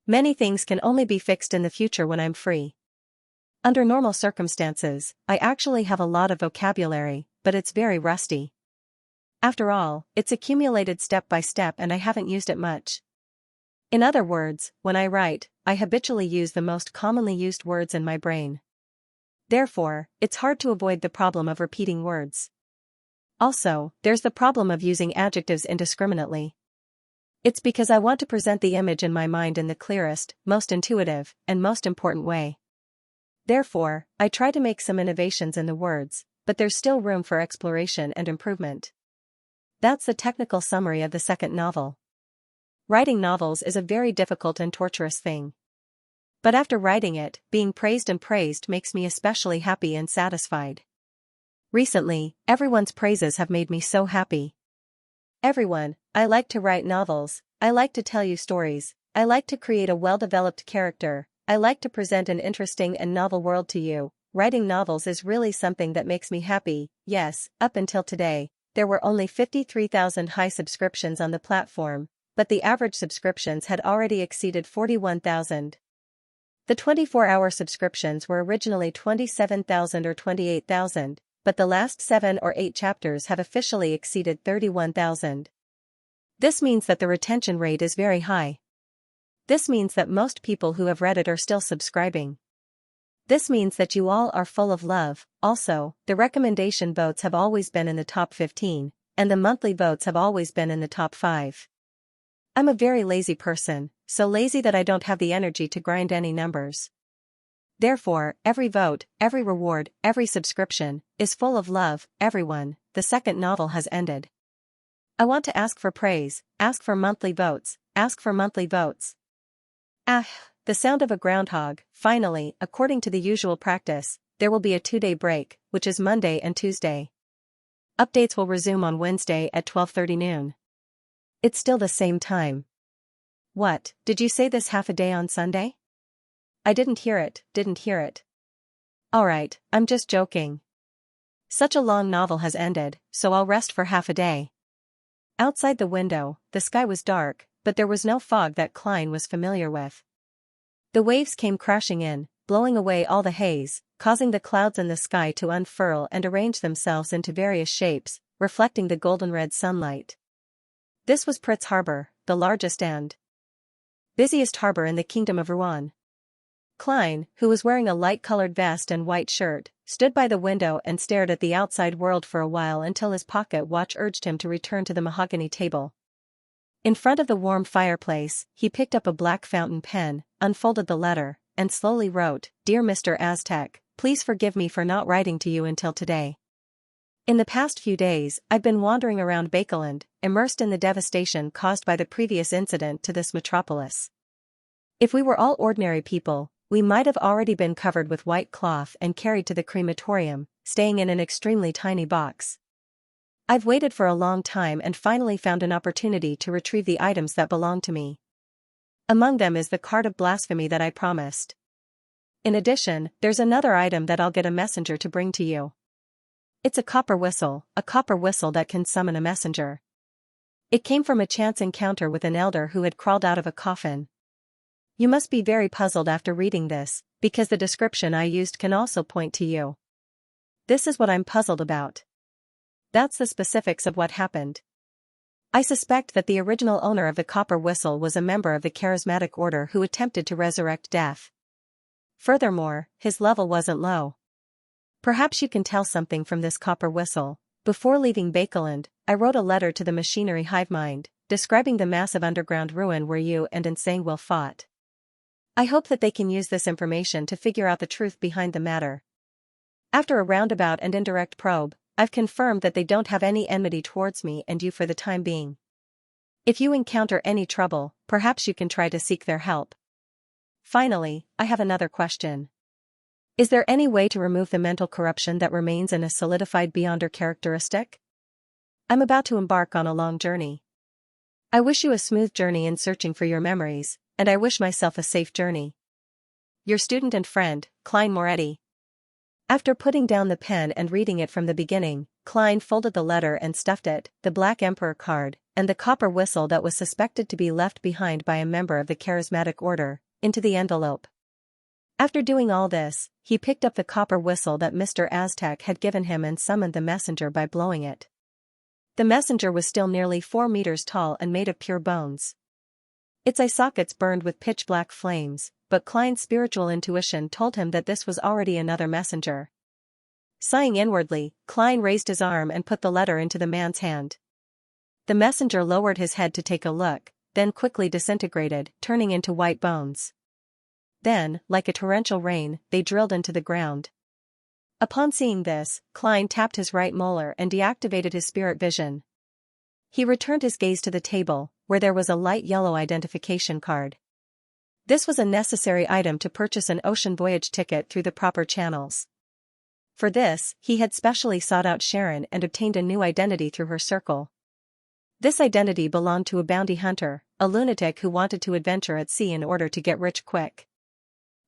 Many things can only be fixed in the future when I'm free. Under normal circumstances, I actually have a lot of vocabulary, but it's very rusty. After all, it's accumulated step by step and I haven't used it much. In other words, when I write, I habitually use the most commonly used words in my brain. Therefore, it's hard to avoid the problem of repeating words. Also, there's the problem of using adjectives indiscriminately. It's because I want to present the image in my mind in the clearest, most intuitive, and most important way. Therefore, I try to make some innovations in the words, but there's still room for exploration and improvement. That's the technical summary of the second novel. Writing novels is a very difficult and torturous thing. But after writing it, being praised and praised makes me especially happy and satisfied. Recently, everyone's praises have made me so happy. Everyone, I like to write novels, I like to tell you stories, I like to create a well-developed character, I like to present an interesting and novel world to you. Writing novels is really something that makes me happy. Yes, up until today, there were only 53,000 high subscriptions on the platform, but the average subscriptions had already exceeded 41,000. The 24-hour subscriptions were originally 27,000 or 28,000, but the last 7 or 8 chapters have officially exceeded 31,000. This means that the retention rate is very high. This means that most people who have read it are still subscribing. This means that you all are full of love. Also, the recommendation votes have always been in the top 15, and the monthly votes have always been in the top 5. I'm a very lazy person, so lazy that I don't have the energy to grind any numbers. Therefore, every vote, every reward, every subscription, is full of love. Everyone, the second novel has ended. I want to ask for praise, ask for monthly votes, ask for monthly votes. Ah, the sound of a groundhog. Finally, according to the usual practice, there will be a 2-day break, which is Monday and Tuesday. Updates will resume on Wednesday at 12:30 noon. It's still the same time. What, did you say this half a day on Sunday? I didn't hear it. Alright, I'm just joking. Such a long novel has ended, so I'll rest for half a day. Outside the window, the sky was dark, but there was no fog that Klein was familiar with. The waves came crashing in, blowing away all the haze, causing the clouds in the sky to unfurl and arrange themselves into various shapes, reflecting the golden-red sunlight. This was Pritz Harbor, the largest and busiest harbor in the Kingdom of Rouen. Klein, who was wearing a light-colored vest and white shirt, stood by the window and stared at the outside world for a while until his pocket watch urged him to return to the mahogany table. In front of the warm fireplace, he picked up a black fountain pen, unfolded the letter, and slowly wrote, "Dear Mr. Aztec, please forgive me for not writing to you until today. In the past few days, I've been wandering around Bakeland, immersed in the devastation caused by the previous incident to this metropolis. If we were all ordinary people, we might have already been covered with white cloth and carried to the crematorium, staying in an extremely tiny box. I've waited for a long time and finally found an opportunity to retrieve the items that belong to me. Among them is the card of blasphemy that I promised. In addition, there's another item that I'll get a messenger to bring to you. It's a copper whistle that can summon a messenger. It came from a chance encounter with an elder who had crawled out of a coffin. You must be very puzzled after reading this, because the description I used can also point to you. This is what I'm puzzled about. That's the specifics of what happened. I suspect that the original owner of the copper whistle was a member of the charismatic order who attempted to resurrect death. Furthermore, his level wasn't low. Perhaps you can tell something from this copper whistle. Before leaving Bakeland, I wrote a letter to the machinery hive mind, describing the massive underground ruin where you and Xianxia fought. I hope that they can use this information to figure out the truth behind the matter. After a roundabout and indirect probe, I've confirmed that they don't have any enmity towards me and you for the time being. If you encounter any trouble, perhaps you can try to seek their help. Finally, I have another question. Is there any way to remove the mental corruption that remains in a solidified Beyonder characteristic? I'm about to embark on a long journey. I wish you a smooth journey in searching for your memories, and I wish myself a safe journey. Your student and friend, Klein Moretti. After putting down the pen and reading it from the beginning, Klein folded the letter and stuffed it, the Black Emperor card, and the copper whistle that was suspected to be left behind by a member of the charismatic order, into the envelope. After doing all this, he picked up the copper whistle that Mr. Aztec had given him and summoned the messenger by blowing it. The messenger was still nearly 4 meters tall and made of pure bones. Its eye sockets burned with pitch-black flames, but Klein's spiritual intuition told him that this was already another messenger. Sighing inwardly, Klein raised his arm and put the letter into the man's hand. The messenger lowered his head to take a look, then quickly disintegrated, turning into white bones. Then, like a torrential rain, they drilled into the ground. Upon seeing this, Klein tapped his right molar and deactivated his spirit vision. He returned his gaze to the table, where there was a light yellow identification card. This was a necessary item to purchase an ocean voyage ticket through the proper channels. For this, he had specially sought out Sharon and obtained a new identity through her circle. This identity belonged to a bounty hunter, a lunatic who wanted to adventure at sea in order to get rich quick.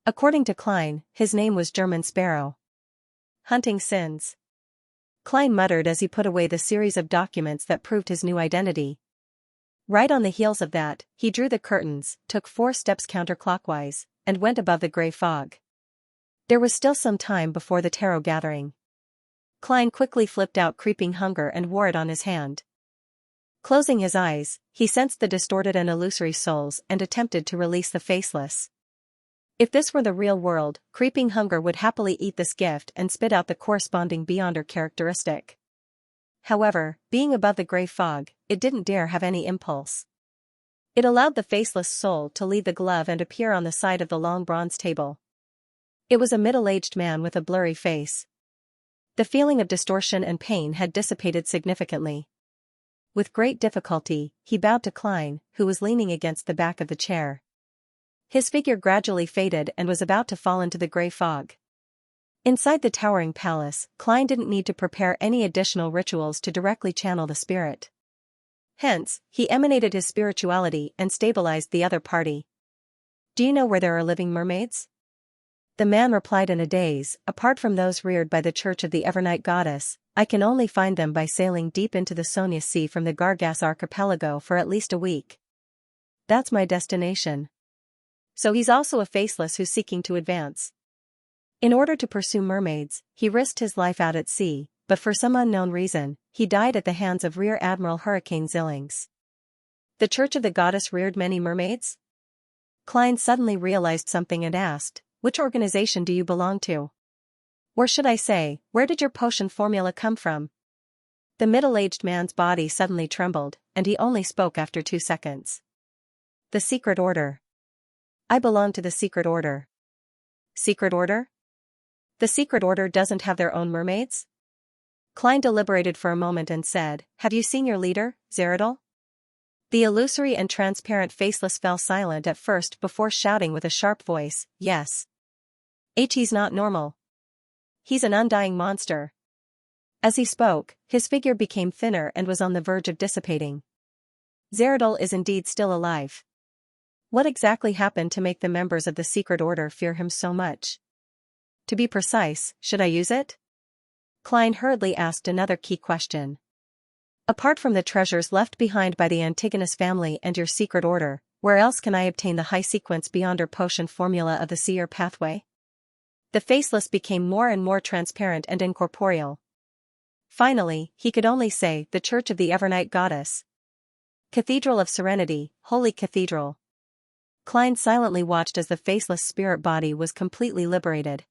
According to Klein, his name was German Sparrow. Hunting sins. Klein muttered as he put away the series of documents that proved his new identity. Right on the heels of that, he drew the curtains, took 4 steps counterclockwise, and went above the gray fog. There was still some time before the tarot gathering. Klein quickly flipped out Creeping Hunger and wore it on his hand. Closing his eyes, he sensed the distorted and illusory souls and attempted to release the faceless. If this were the real world, Creeping Hunger would happily eat this gift and spit out the corresponding Beyonder characteristic. However, being above the gray fog, it didn't dare have any impulse. It allowed the faceless soul to leave the glove and appear on the side of the long bronze table. It was a middle-aged man with a blurry face. The feeling of distortion and pain had dissipated significantly. With great difficulty, he bowed to Klein, who was leaning against the back of the chair. His figure gradually faded and was about to fall into the gray fog. Inside the towering palace, Klein didn't need to prepare any additional rituals to directly channel the spirit. Hence, he emanated his spirituality and stabilized the other party. Do you know where there are living mermaids? The man replied in a daze, apart from those reared by the Church of the Evernight Goddess, I can only find them by sailing deep into the Sonia Sea from the Gargas archipelago for at least a week. That's my destination. So he's also a faceless who's seeking to advance. In order to pursue mermaids, he risked his life out at sea, but for some unknown reason, he died at the hands of Rear Admiral Hurricane Zillings. The Church of the Goddess reared many mermaids? Klein suddenly realized something and asked, which organization do you belong to? Or should I say, where did your potion formula come from? The middle-aged man's body suddenly trembled, and he only spoke after 2 seconds. The Secret Order. I belong to the Secret Order. Secret Order? The Secret Order doesn't have their own mermaids? Klein deliberated for a moment and said, "Have you seen your leader, Zeradol?" The illusory and transparent faceless fell silent at first before shouting with a sharp voice, "Yes. He's not normal. He's an undying monster." As he spoke, his figure became thinner and was on the verge of dissipating. Zeradol is indeed still alive. What exactly happened to make the members of the secret order fear him so much? To be precise, should I use it? Klein hurriedly asked another key question. Apart from the treasures left behind by the Antigonus family and your secret order, where else can I obtain the high-sequence Beyonder potion formula of the seer pathway? The faceless became more and more transparent and incorporeal. Finally, he could only say, "The Church of the Evernight Goddess. Cathedral of Serenity, Holy Cathedral." Klein silently watched as the faceless spirit body was completely liberated.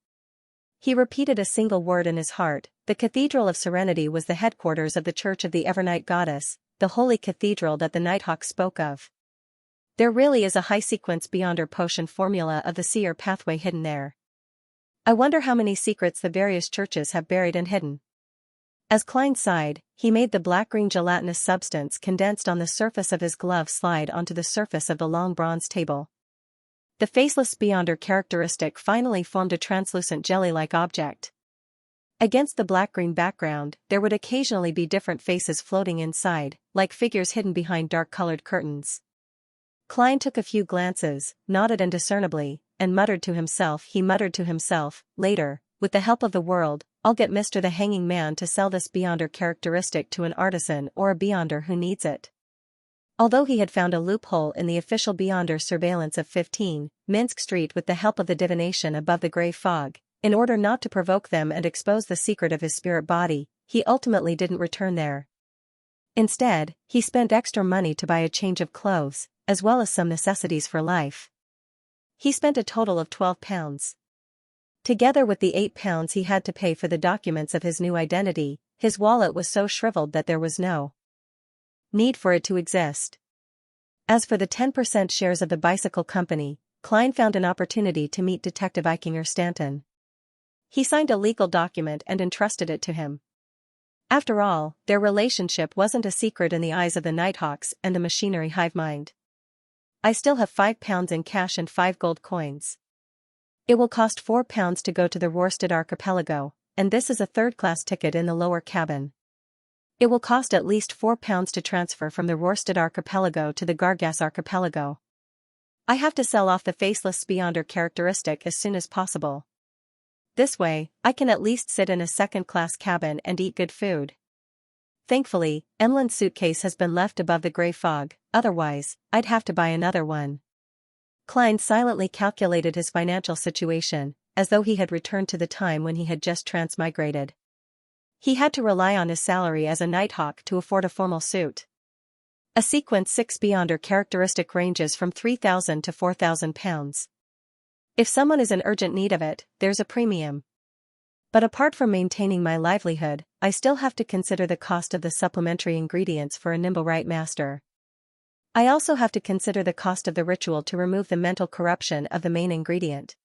He repeated a single word in his heart. The Cathedral of Serenity was the headquarters of the Church of the Evernight Goddess, the Holy Cathedral that the Nighthawk spoke of. There really is a high-sequence Beyonder potion formula of the seer pathway hidden there. I wonder how many secrets the various churches have buried and hidden. As Klein sighed, he made the black-green gelatinous substance condensed on the surface of his glove slide onto the surface of the long bronze table. The faceless Beyonder characteristic finally formed a translucent jelly-like object. Against the black-green background, there would occasionally be different faces floating inside, like figures hidden behind dark-colored curtains. Klein took a few glances, nodded indiscernibly, and muttered to himself. Later, with the help of the world, I'll get Mr. the Hanging Man to sell this Beyonder characteristic to an artisan or a Beyonder who needs it. Although he had found a loophole in the official Beyonder surveillance of 15 Minsk Street with the help of the divination above the grey fog, in order not to provoke them and expose the secret of his spirit body, he ultimately didn't return there. Instead, he spent extra money to buy a change of clothes, as well as some necessities for life. He spent a total of £12. Together with the £8 he had to pay for the documents of his new identity, his wallet was so shriveled that there was no need for it to exist. As for the 10% shares of the bicycle company, Klein found an opportunity to meet Detective Eichinger Stanton. He signed a legal document and entrusted it to him. After all, their relationship wasn't a secret in the eyes of the Nighthawks and the machinery hive mind. "I still have £5 in cash and 5 gold coins. It will cost £4 to go to the Rorstad archipelago, and this is a third-class ticket in the lower cabin. It will cost at least £4 to transfer from the Rorstad archipelago to the Gargas archipelago. I have to sell off the faceless Beyonder characteristic as soon as possible. This way, I can at least sit in a second-class cabin and eat good food. Thankfully, Emlen's suitcase has been left above the grey fog, otherwise, I'd have to buy another one." Klein silently calculated his financial situation, as though he had returned to the time when he had just transmigrated. He had to rely on his salary as a Nighthawk to afford a formal suit. A Sequence 6 Beyonder characteristic ranges from £3,000 to £4,000. If someone is in urgent need of it, there's a premium. But apart from maintaining my livelihood, I still have to consider the cost of the supplementary ingredients for a Nimblewright master. I also have to consider the cost of the ritual to remove the mental corruption of the main ingredient.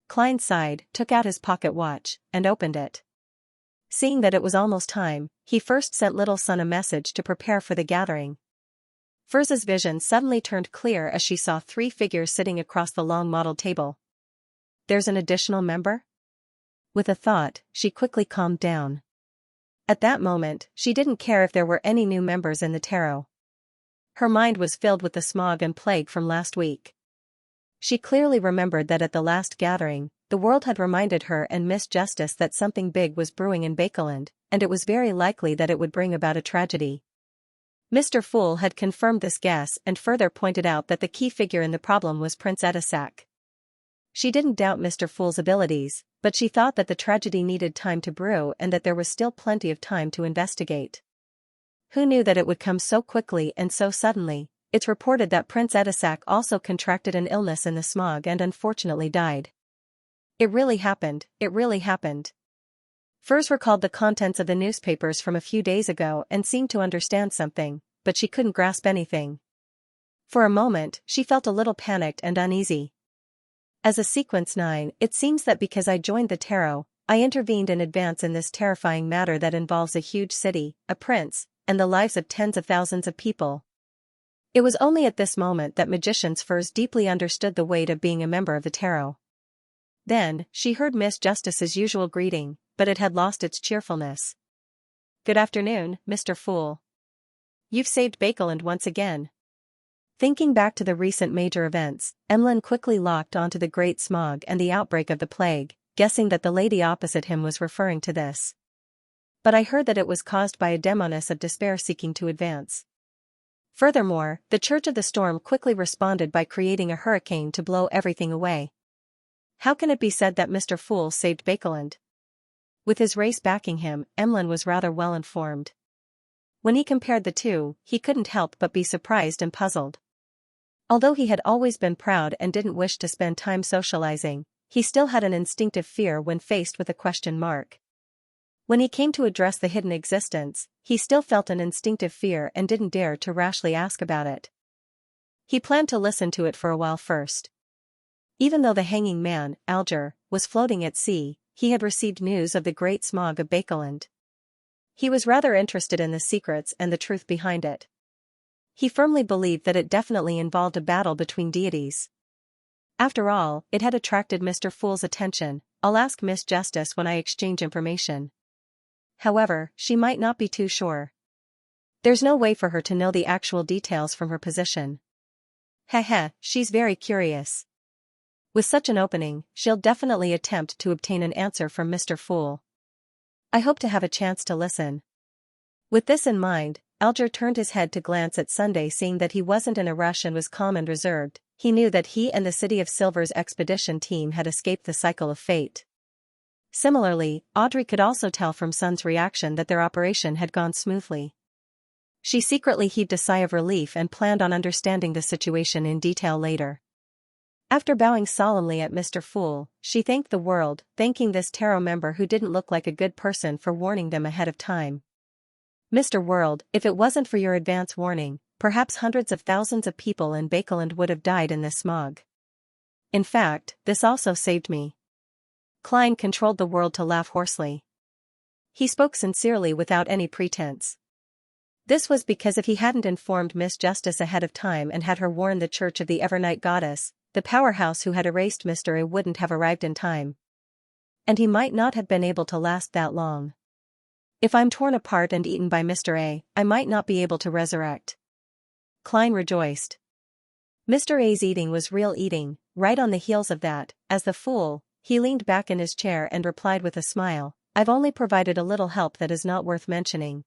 Klein sighed, took out his pocket watch, and opened it. Seeing that it was almost time, he first sent Little Son a message to prepare for the gathering. Furza's vision suddenly turned clear as she saw 3 figures sitting across the long mottled table. "There's an additional member?" With a thought, she quickly calmed down. At that moment, she didn't care if there were any new members in the tarot. Her mind was filled with the smog and plague from last week. She clearly remembered that at the last gathering, the world had reminded her and Miss Justice that something big was brewing in Bakeland, and it was very likely that it would bring about a tragedy. Mr. Fool had confirmed this guess and further pointed out that the key figure in the problem was Prince Edisak. She didn't doubt Mr. Fool's abilities, but she thought that the tragedy needed time to brew and that there was still plenty of time to investigate. Who knew that it would come so quickly and so suddenly? It's reported that Prince Edisak also contracted an illness in the smog and unfortunately died. It really happened. Furs recalled the contents of the newspapers from a few days ago and seemed to understand something, but she couldn't grasp anything. For a moment, she felt a little panicked and uneasy. As a Sequence 9, it seems that because I joined the tarot, I intervened in advance in this terrifying matter that involves a huge city, a prince, and the lives of tens of thousands of people." It was only at this moment that Magician's Furs deeply understood the weight of being a member of the tarot. Then, she heard Miss Justice's usual greeting, but it had lost its cheerfulness. "Good afternoon, Mr. Fool. You've saved Bakeland once again." Thinking back to the recent major events, Emlyn quickly locked onto the Great Smog and the outbreak of the plague, guessing that the lady opposite him was referring to this. "But I heard that it was caused by a demoness of despair seeking to advance. Furthermore, the Church of the Storm quickly responded by creating a hurricane to blow everything away. How can it be said that Mr. Fool saved Bakeland?" With his race backing him, Emlyn was rather well informed. When he compared the two, he couldn't help but be surprised and puzzled. Although he had always been proud and didn't wish to spend time socializing, he still had an instinctive fear when faced with a question mark. When he came to address the hidden existence, he still felt an instinctive fear and didn't dare to rashly ask about it. He planned to listen to it for a while first. Even though the hanging man, Alger, was floating at sea, he had received news of the Great Smog of Bakeland. He was rather interested in the secrets and the truth behind it. He firmly believed that it definitely involved a battle between deities. After all, it had attracted Mr. Fool's attention. "I'll ask Miss Justice when I exchange information." However, she might not be too sure. There's no way for her to know the actual details from her position. Heh, she's very curious. With such an opening, she'll definitely attempt to obtain an answer from Mr. Fool. I hope to have a chance to listen. With this in mind, Alger turned his head to glance at Sunday. Seeing that he wasn't in a rush and was calm and reserved, he knew that he and the City of Silver's expedition team had escaped the cycle of fate. Similarly, Audrey could also tell from Sun's reaction that their operation had gone smoothly. She secretly heaved a sigh of relief and planned on understanding the situation in detail later. After bowing solemnly at Mr. Fool, she thanked the world, thanking this tarot member who didn't look like a good person for warning them ahead of time. "Mr. World, if it wasn't for your advance warning, perhaps hundreds of thousands of people in Bakeland would have died in this smog. In fact, this also saved me." Klein controlled the world to laugh hoarsely. He spoke sincerely without any pretense. This was because if he hadn't informed Miss Justice ahead of time and had her warn the Church of the Evernight Goddess, the powerhouse who had erased Mr. A wouldn't have arrived in time. And he might not have been able to last that long. "If I'm torn apart and eaten by Mr. A, I might not be able to resurrect." Klein rejoiced. Mr. A's eating was real eating. Right on the heels of that, as the Fool, he leaned back in his chair and replied with a smile, "I've only provided a little help that is not worth mentioning."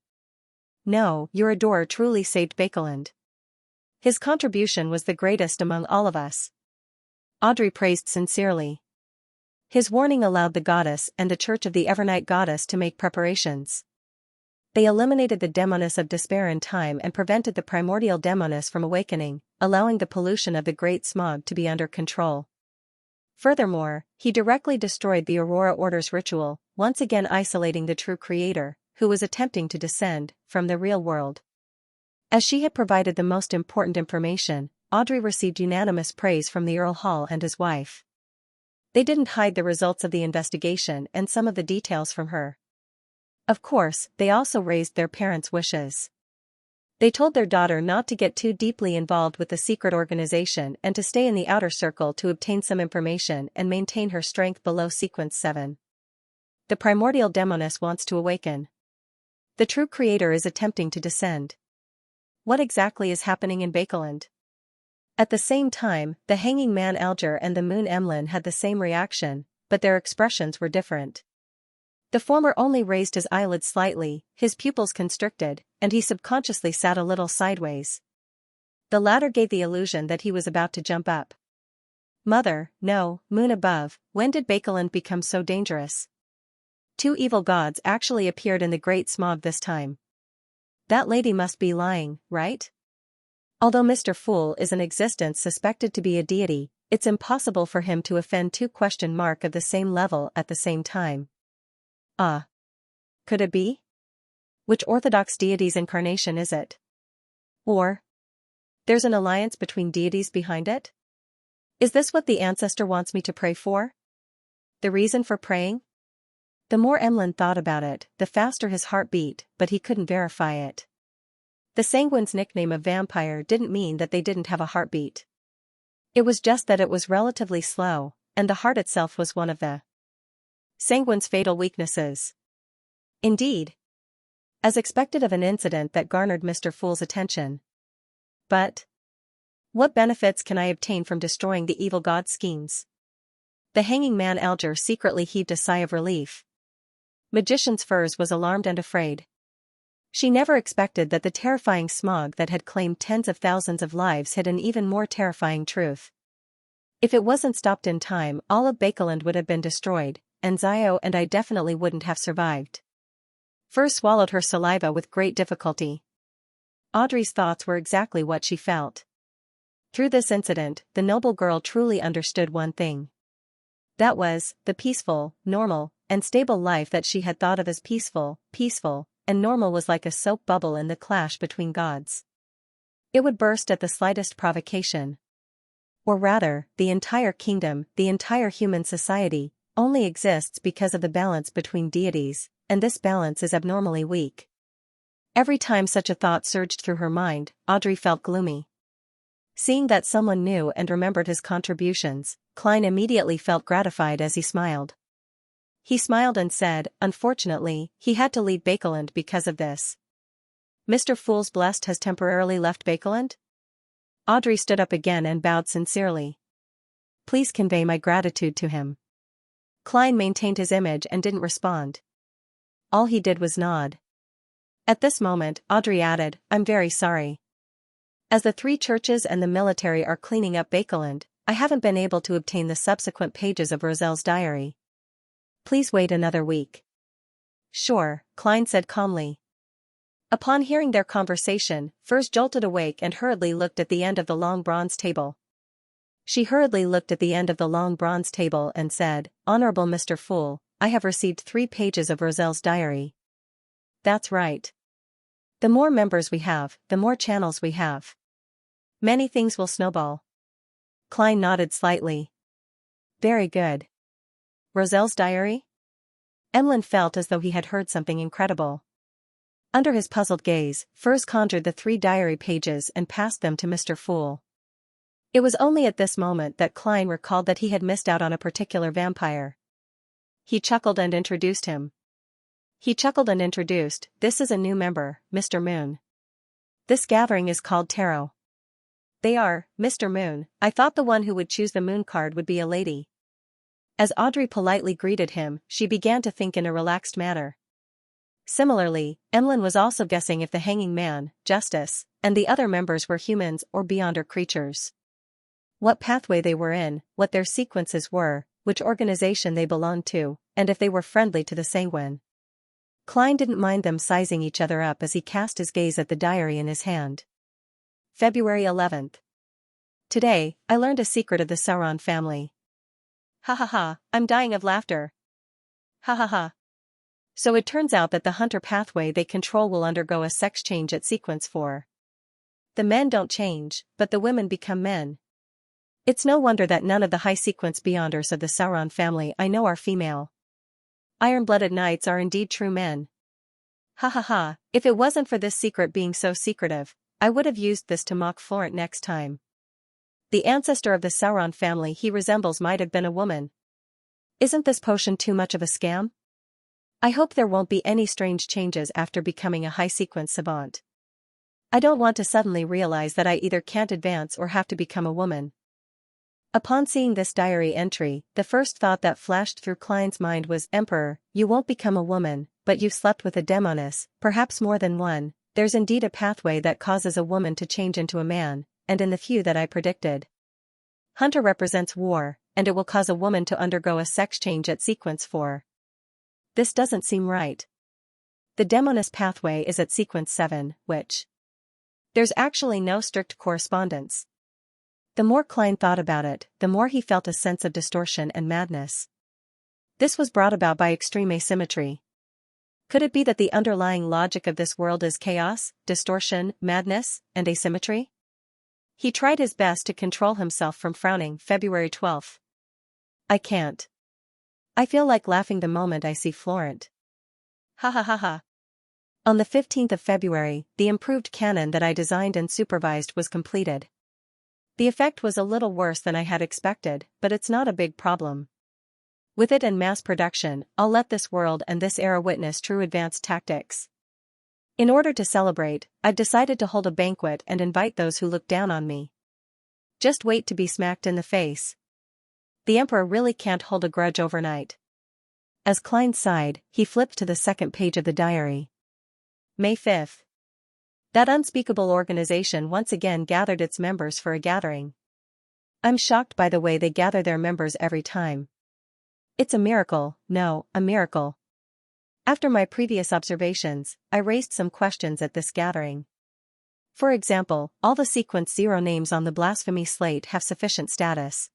"No, your adorer truly saved Bakeland. His contribution was the greatest among all of us." Audrey praised sincerely. "His warning allowed the goddess and the Church of the Evernight Goddess to make preparations. They eliminated the demoness of despair in time and prevented the primordial demoness from awakening, allowing the pollution of the Great Smog to be under control. Furthermore, he directly destroyed the Aurora Order's ritual, once again isolating the true creator, who was attempting to descend, from the real world." As she had provided the most important information, Audrey received unanimous praise from the Earl Hall and his wife. They didn't hide the results of the investigation and some of the details from her. Of course, they also raised their parents' wishes. They told their daughter not to get too deeply involved with the secret organization and to stay in the outer circle to obtain some information and maintain her strength below Sequence 7. The primordial demoness wants to awaken. The true creator is attempting to descend. What exactly is happening in Bakeland? At the same time, the hanging man Alger and the moon Emlyn had the same reaction, but their expressions were different. The former only raised his eyelids slightly, his pupils constricted, and he subconsciously sat a little sideways. The latter gave the illusion that he was about to jump up. "Mother, no, moon above, when did Bakeland become so dangerous? Two evil gods actually appeared in the Great Smog this time. That lady must be lying, right? Although Mr. Fool is an existence suspected to be a deity, it's impossible for him to offend two of the same level at the same time. Could it be? Which Orthodox deity's incarnation is it? Or there's an alliance between deities behind it? Is this what the ancestor wants me to pray for? The reason for praying? The more Emlyn thought about it, the faster his heart beat, but he couldn't verify it. The Sanguine's nickname of vampire didn't mean that they didn't have a heartbeat. It was just that it was relatively slow, and the heart itself was one of the Sanguine's fatal weaknesses. Indeed. As expected of an incident that garnered Mr. Fool's attention. But what benefits can I obtain from destroying the evil god's schemes? The hanging man Alger secretly heaved a sigh of relief. Magician's Furs was alarmed and afraid. She never expected that the terrifying smog that had claimed tens of thousands of lives hid an even more terrifying truth. If it wasn't stopped in time, all of Bakeland would have been destroyed, and Zio and I definitely wouldn't have survived. Furs swallowed her saliva with great difficulty. Audrey's thoughts were exactly what she felt. Through this incident, the noble girl truly understood one thing. That was, the peaceful, normal, and stable life that she had thought of as peaceful, and normal was like a soap bubble in the clash between gods. It would burst at the slightest provocation. Or rather, the entire kingdom, the entire human society, only exists because of the balance between deities, and this balance is abnormally weak. Every time such a thought surged through her mind, Audrey felt gloomy. Seeing that someone knew and remembered his contributions, Klein immediately felt gratified as he smiled. He smiled and said, unfortunately, he had to leave Bakeland because of this. Mr. Fool's Blessed has temporarily left Bakeland? Audrey stood up again and bowed sincerely. Please convey my gratitude to him. Klein maintained his image and didn't respond. All he did was nod. At this moment, Audrey added, I'm very sorry. As the 3 churches and the military are cleaning up Bakeland, I haven't been able to obtain the subsequent pages of Roselle's diary. Please wait another week. Sure, Klein said calmly. Upon hearing their conversation, Furs jolted awake and hurriedly looked at the end of the long bronze table. She hurriedly looked at the end of the long bronze table and said, Honorable Mr. Fool, I have received 3 pages of Roselle's diary. That's right. The more members we have, the more channels we have. Many things will snowball. Klein nodded slightly. Very good. Roselle's diary? Emlyn felt as though he had heard something incredible. Under his puzzled gaze, Furs conjured the 3 diary pages and passed them to Mr. Fool. It was only at this moment that Klein recalled that he had missed out on a particular vampire. He chuckled and introduced him. This is a new member, Mr. Moon. This gathering is called Tarot. They are, Mr. Moon, I thought the one who would choose the moon card would be a lady. As Audrey politely greeted him, she began to think in a relaxed manner. Similarly, Emlyn was also guessing if the hanging man, Justice, and the other members were humans or beyonder creatures. What pathway they were in, what their sequences were, which organization they belonged to, and if they were friendly to the Sanguine. Klein didn't mind them sizing each other up as he cast his gaze at the diary in his hand. February 11th. Today, I learned a secret of the Sauron family. Ha ha ha, I'm dying of laughter. Ha ha ha. So it turns out that the hunter pathway they control will undergo a sex change at sequence 4. The men don't change, but the women become men. It's no wonder that none of the high sequence beyonders of the Sauron family I know are female. Iron-blooded knights are indeed true men. Ha ha ha, if it wasn't for this secret being so secretive, I would have used this to mock Florent next time. The ancestor of the Sauron family he resembles might have been a woman. Isn't this potion too much of a scam? I hope there won't be any strange changes after becoming a high-sequence savant. I don't want to suddenly realize that I either can't advance or have to become a woman. Upon seeing this diary entry, the first thought that flashed through Klein's mind was, Emperor, you won't become a woman, but you've slept with a demoness, perhaps more than one. There's indeed a pathway that causes a woman to change into a man, and in the few that I predicted. Hunter represents war, and it will cause a woman to undergo a sex change at sequence 4. This doesn't seem right. The demoness pathway is at sequence 7, which... There's actually no strict correspondence. The more Klein thought about it, the more he felt a sense of distortion and madness. This was brought about by extreme asymmetry. Could it be that the underlying logic of this world is chaos, distortion, madness, and asymmetry? He tried his best to control himself from frowning. February 12th. I can't. I feel like laughing the moment I see Florent. Ha ha ha ha. On the 15th of February, the improved cannon that I designed and supervised was completed. The effect was a little worse than I had expected, but it's not a big problem. With it and mass production, I'll let this world and this era witness true advanced tactics. In order to celebrate, I've decided to hold a banquet and invite those who look down on me. Just wait to be smacked in the face. The emperor really can't hold a grudge overnight. As Klein sighed, he flipped to the second page of the diary. May 5th. That unspeakable organization once again gathered its members for a gathering. I'm shocked by the way they gather their members every time. It's a miracle, no, a miracle. After my previous observations, I raised some questions at this gathering. For example, all the sequence 0 names on the blasphemy slate have sufficient status.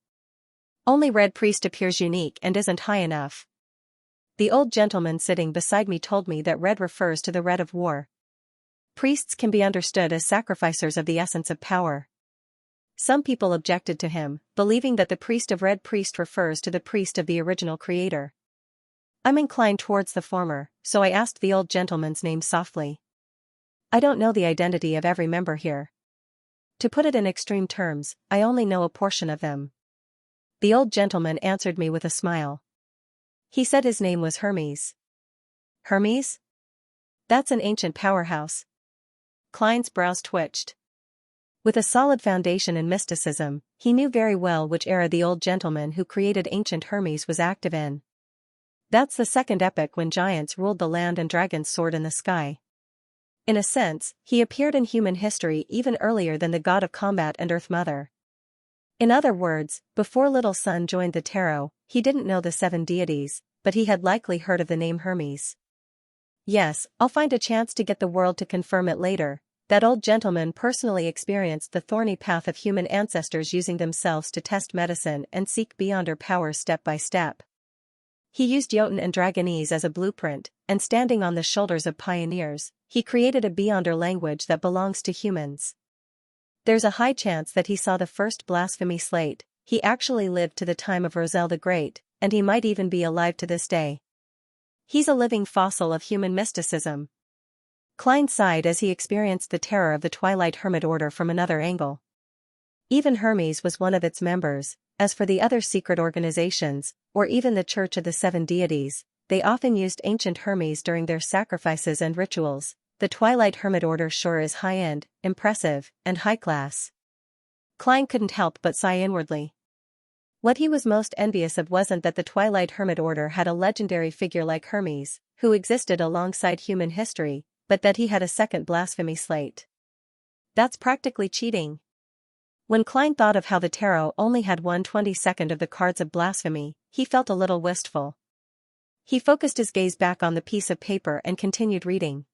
Only Red Priest appears unique and isn't high enough. The old gentleman sitting beside me told me that red refers to the red of war. Priests can be understood as sacrificers of the essence of power. Some people objected to him, believing that the priest of Red Priest refers to the priest of the original creator. I'm inclined towards the former, so I asked the old gentleman's name softly. I don't know the identity of every member here. To put it in extreme terms, I only know a portion of them. The old gentleman answered me with a smile. He said his name was Hermes. Hermes? That's an ancient powerhouse. Klein's brows twitched. With a solid foundation in mysticism, he knew very well which era the old gentleman who created ancient Hermes was active in. That's the second epoch when giants ruled the land and dragons soared in the sky. In a sense, he appeared in human history even earlier than the god of combat and Earth Mother. In other words, before Little Sun joined the tarot, he didn't know the 7 deities, but he had likely heard of the name Hermes. Yes, I'll find a chance to get the world to confirm it later. That old gentleman personally experienced the thorny path of human ancestors using themselves to test medicine and seek beyonder powers step by step. He used Jotun and Dragonese as a blueprint, and standing on the shoulders of pioneers, he created a beyonder language that belongs to humans. There's a high chance that he saw the first blasphemy slate. He actually lived to the time of Roselle the Great, and he might even be alive to this day. He's a living fossil of human mysticism. Klein sighed as he experienced the terror of the Twilight Hermit Order from another angle. Even Hermes was one of its members. As for the other secret organizations, or even the Church of the 7 Deities, they often used ancient Hermes during their sacrifices and rituals. The Twilight Hermit Order sure is high-end, impressive, and high-class. Klein couldn't help but sigh inwardly. What he was most envious of wasn't that the Twilight Hermit Order had a legendary figure like Hermes, who existed alongside human history, but that he had a second blasphemy slate. That's practically cheating. When Klein thought of how the tarot only had 1/22 of the cards of blasphemy, he felt a little wistful. He focused his gaze back on the piece of paper and continued reading.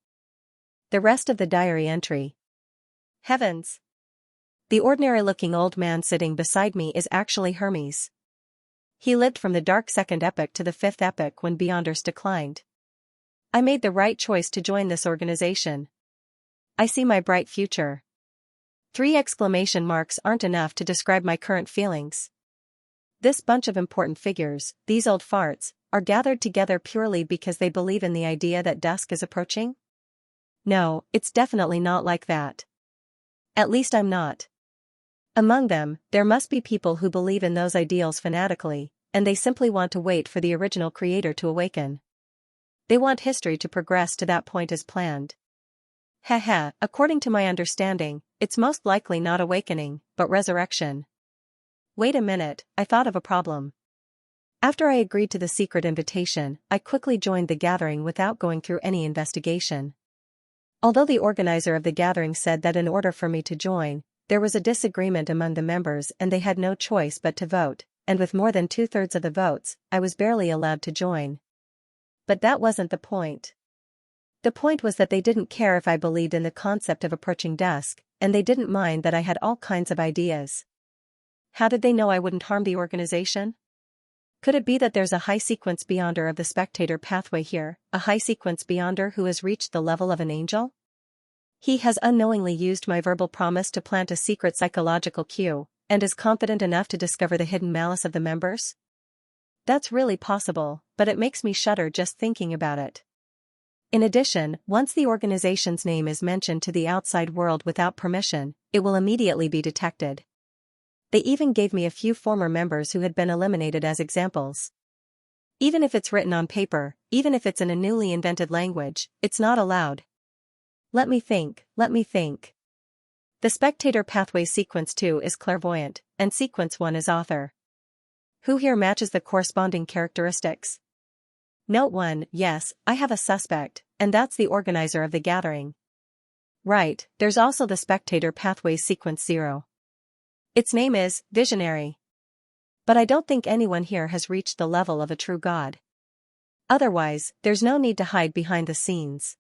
The rest of the diary entry. Heavens! The ordinary-looking old man sitting beside me is actually Hermes. He lived from the dark second epoch to the 5th epoch when Beyonders declined. I made the right choice to join this organization. I see my bright future. 3 exclamation marks aren't enough to describe my current feelings. This bunch of important figures, these old farts, are gathered together purely because they believe in the idea that dusk is approaching? No, it's definitely not like that. At least I'm not. Among them, there must be people who believe in those ideals fanatically, and they simply want to wait for the original creator to awaken. They want history to progress to that point as planned. According to my understanding, it's most likely not awakening, but resurrection. Wait a minute, I thought of a problem. After I agreed to the secret invitation, I quickly joined the gathering without going through any investigation. Although the organizer of the gathering said that in order for me to join, there was a disagreement among the members and they had no choice but to vote, and with more than 2/3 of the votes, I was barely allowed to join. But that wasn't the point. The point was that they didn't care if I believed in the concept of approaching dusk, and they didn't mind that I had all kinds of ideas. How did they know I wouldn't harm the organization? Could it be that there's a high-sequence beyonder of the spectator pathway here, a high-sequence beyonder who has reached the level of an angel? He has unknowingly used my verbal promise to plant a secret psychological cue, and is confident enough to discover the hidden malice of the members? That's really possible, but it makes me shudder just thinking about it. In addition, once the organization's name is mentioned to the outside world without permission, it will immediately be detected. They even gave me a few former members who had been eliminated as examples. Even if it's written on paper, even if it's in a newly invented language, it's not allowed. Let me think. The spectator pathway sequence 2 is clairvoyant, and sequence 1 is author. Who here matches the corresponding characteristics? Note 1, yes, I have a suspect, and that's the organizer of the gathering. Right, there's also the spectator pathway sequence 0. Its name is Visionary. But I don't think anyone here has reached the level of a true god. Otherwise, there's no need to hide behind the scenes.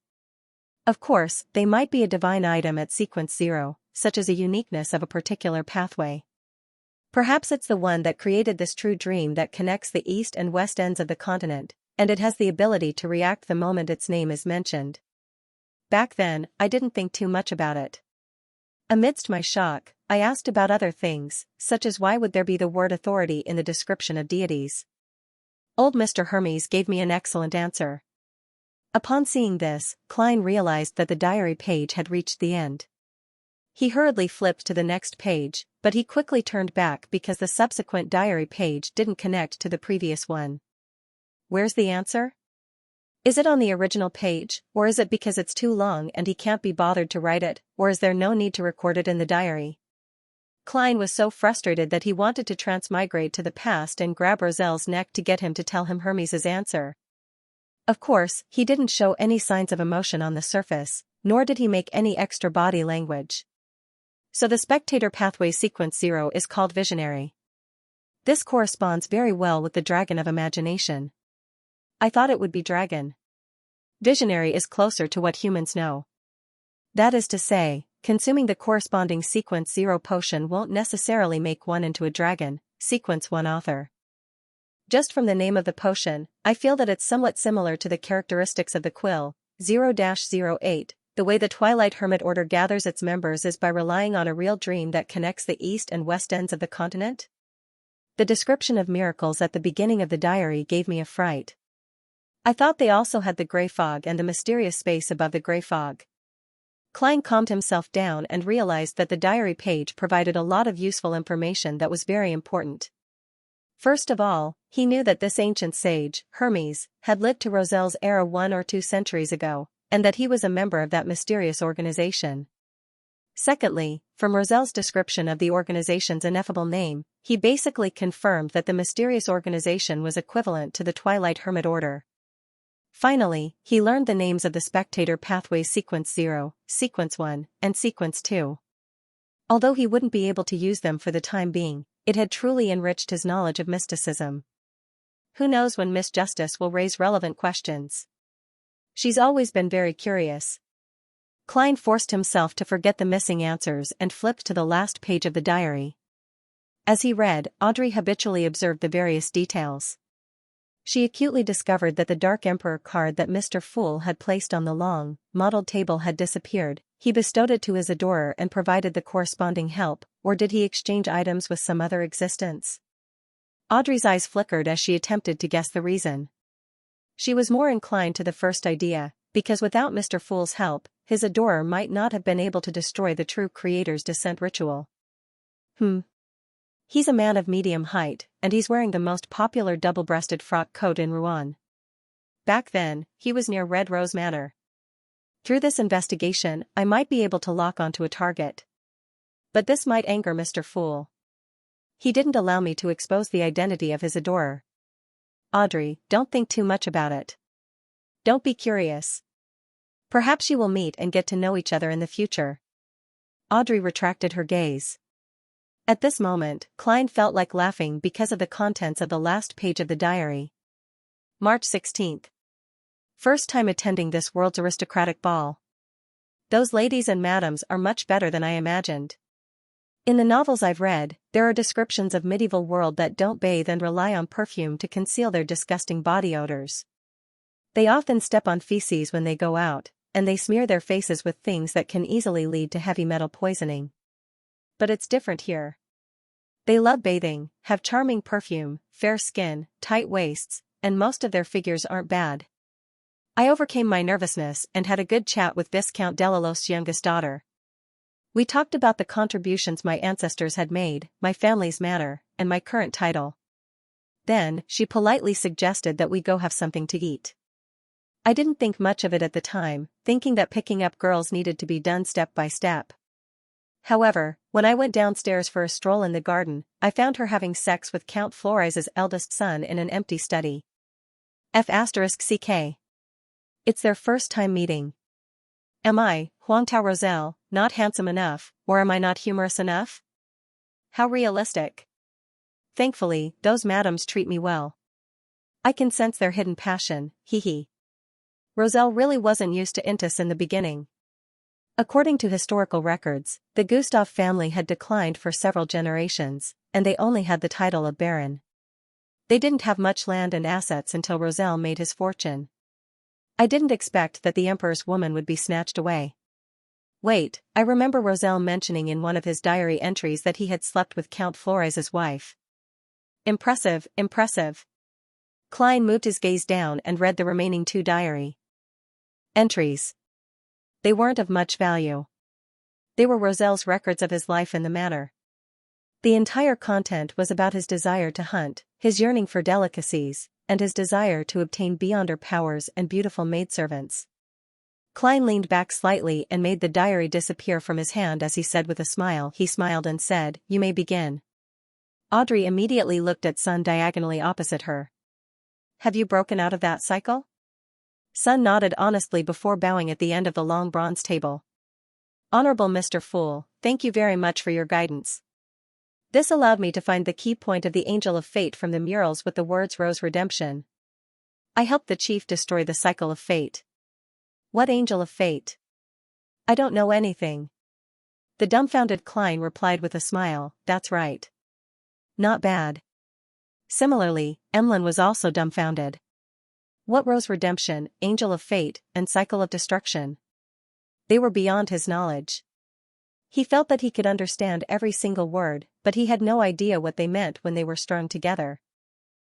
Of course, they might be a divine item at sequence 0, such as a uniqueness of a particular pathway. Perhaps it's the one that created this true dream that connects the east and west ends of the continent, and it has the ability to react the moment its name is mentioned. Back then, I didn't think too much about it. Amidst my shock, I asked about other things, such as why would there be the word authority in the description of deities. Old Mr. Hermes gave me an excellent answer. Upon seeing this, Klein realized that the diary page had reached the end. He hurriedly flipped to the next page, but he quickly turned back because the subsequent diary page didn't connect to the previous one. Where's the answer? Is it on the original page, or is it because it's too long and he can't be bothered to write it, or is there no need to record it in the diary? Klein was so frustrated that he wanted to transmigrate to the past and grab Rozelle's neck to get him to tell him Hermes's answer. Of course, he didn't show any signs of emotion on the surface, nor did he make any extra body language. So the spectator pathway sequence 0 is called Visionary. This corresponds very well with the dragon of imagination. I thought it would be dragon. Visionary is closer to what humans know. That is to say, consuming the corresponding sequence 0 potion won't necessarily make one into a dragon, sequence 1 author. Just from the name of the potion, I feel that it's somewhat similar to the characteristics of the quill, 0-08. The way the Twilight Hermit Order gathers its members is by relying on a real dream that connects the east and west ends of the continent. The description of miracles at the beginning of the diary gave me a fright. I thought they also had the gray fog and the mysterious space above the gray fog. Klein calmed himself down and realized that the diary page provided a lot of useful information that was very important. First of all, he knew that this ancient sage, Hermes, had lived to Rozelle's era 1 or 2 centuries ago, and that he was a member of that mysterious organization. Secondly, from Rozelle's description of the organization's ineffable name, he basically confirmed that the mysterious organization was equivalent to the Twilight Hermit Order. Finally, he learned the names of the spectator pathway sequence 0, sequence 1, and sequence 2. Although he wouldn't be able to use them for the time being, it had truly enriched his knowledge of mysticism. Who knows when Miss Justice will raise relevant questions? She's always been very curious. Klein forced himself to forget the missing answers and flipped to the last page of the diary. As he read, Audrey habitually observed the various details. She acutely discovered that the Dark Emperor card that Mr. Fool had placed on the long, modeled table had disappeared. He bestowed it to his adorer and provided the corresponding help, or did he exchange items with some other existence? Audrey's eyes flickered as she attempted to guess the reason. She was more inclined to the first idea, because without Mr. Fool's help, his adorer might not have been able to destroy the true creator's descent ritual. He's a man of medium height, and he's wearing the most popular double-breasted frock coat in Rouen. Back then, he was near Red Rose Manor. Through this investigation, I might be able to lock onto a target. But this might anger Mr. Fool. He didn't allow me to expose the identity of his adorer. Audrey, don't think too much about it. Don't be curious. Perhaps you will meet and get to know each other in the future. Audrey retracted her gaze. At this moment, Klein felt like laughing because of the contents of the last page of the diary. March 16th. First time attending this world's aristocratic ball. Those ladies and madams are much better than I imagined. In the novels I've read, there are descriptions of medieval world that don't bathe and rely on perfume to conceal their disgusting body odors. They often step on feces when they go out, and they smear their faces with things that can easily lead to heavy metal poisoning. But it's different here. They love bathing, have charming perfume, fair skin, tight waists, and most of their figures aren't bad. I overcame my nervousness and had a good chat with Viscount Delalos's youngest daughter. We talked about the contributions my ancestors had made, my family's manner, and my current title. Then, she politely suggested that we go have something to eat. I didn't think much of it at the time, thinking that picking up girls needed to be done step by step. However, when I went downstairs for a stroll in the garden, I found her having sex with Count Flores's eldest son in an empty study. F***ck. It's their first time meeting. Am I, Huangtao Roselle, not handsome enough, or am I not humorous enough? How realistic. Thankfully, those madams treat me well. I can sense their hidden passion, hee. Roselle really wasn't used to Intis in the beginning. According to historical records, the Gustav family had declined for several generations, and they only had the title of baron. They didn't have much land and assets until Roselle made his fortune. I didn't expect that the emperor's woman would be snatched away. Wait, I remember Roselle mentioning in one of his diary entries that he had slept with Count Flores's wife. Impressive. Klein moved his gaze down and read the remaining 2 diary entries. They weren't of much value. They were Roselle's records of his life in the manor. The entire content was about his desire to hunt, his yearning for delicacies, and his desire to obtain beyonder powers and beautiful maidservants. Klein leaned back slightly and made the diary disappear from his hand as he said with a smile. He smiled and said, "You may begin." Audrey immediately looked at Sun diagonally opposite her. "Have you broken out of that cycle?" Sun nodded honestly before bowing at the end of the long bronze table. "Honorable Mr. Fool, thank you very much for your guidance. This allowed me to find the key point of the Angel of Fate from the murals with the words Rose Redemption. I helped the chief destroy the cycle of fate." "What Angel of Fate?" "I don't know anything." The dumbfounded Klein replied with a smile, "That's right. Not bad." Similarly, Emlyn was also dumbfounded. What Rose Redemption, Angel of Fate, and Cycle of Destruction? They were beyond his knowledge. He felt that he could understand every single word, but he had no idea what they meant when they were strung together.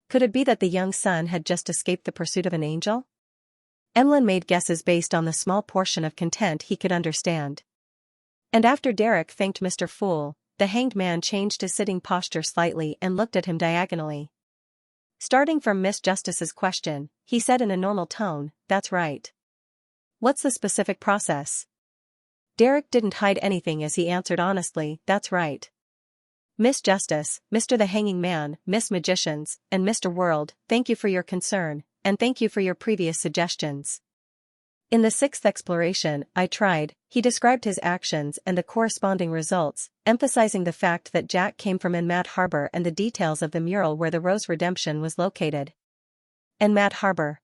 Could it be that the young son had just escaped the pursuit of an angel? Emlyn made guesses based on the small portion of content he could understand. And after Derek thanked Mr. Fool, the hanged man changed his sitting posture slightly and looked at him diagonally. Starting from Miss Justice's question, he said in a normal tone, "That's right. What's the specific process?" Derek didn't hide anything as he answered honestly, "That's right. Miss Justice, Mr. the Hanging Man, Miss Magicians, and Mr. World, thank you for your concern, and thank you for your previous suggestions. In the 6th exploration, I tried," he described his actions and the corresponding results, emphasizing the fact that Jack came from Enmat Harbor and the details of the mural where the Rose Redemption was located. Enmat Harbor.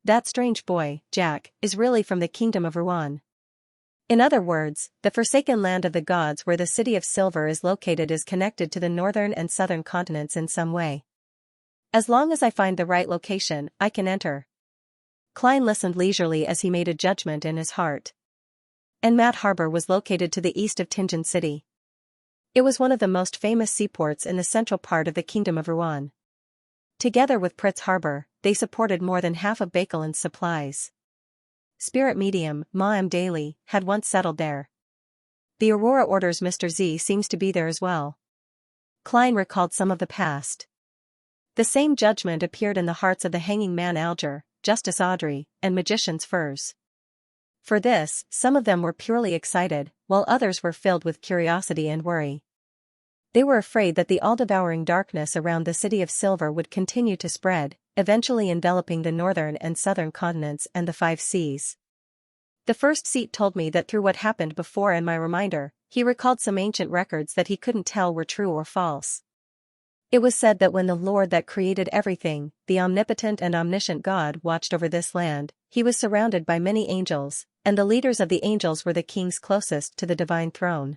That strange boy, Jack, is really from the Kingdom of Rouen. In other words, the forsaken land of the gods where the City of Silver is located is connected to the northern and southern continents in some way. As long as I find the right location, I can enter. Klein listened leisurely as he made a judgment in his heart. Enmat Harbor was located to the east of Tingen City. It was one of the most famous seaports in the central part of the Kingdom of Rouen. Together with Pritz Harbor, they supported more than half of Baekeland's supplies. Spirit medium, Ma-M Daly, had once settled there. The Aurora Order's Mr. Z seems to be there as well. Klein recalled some of the past. The same judgment appeared in the hearts of the Hanging Man Alger, Justice Audrey, and Magician's Furs. For this, some of them were purely excited, while others were filled with curiosity and worry. They were afraid that the all-devouring darkness around the City of Silver would continue to spread, eventually enveloping the northern and southern continents and the 5 seas. The first seat told me that through what happened before and my reminder, he recalled some ancient records that he couldn't tell were true or false. It was said that when the Lord that created everything, the omnipotent and omniscient God, watched over this land, he was surrounded by many angels, and the leaders of the angels were the kings closest to the divine throne.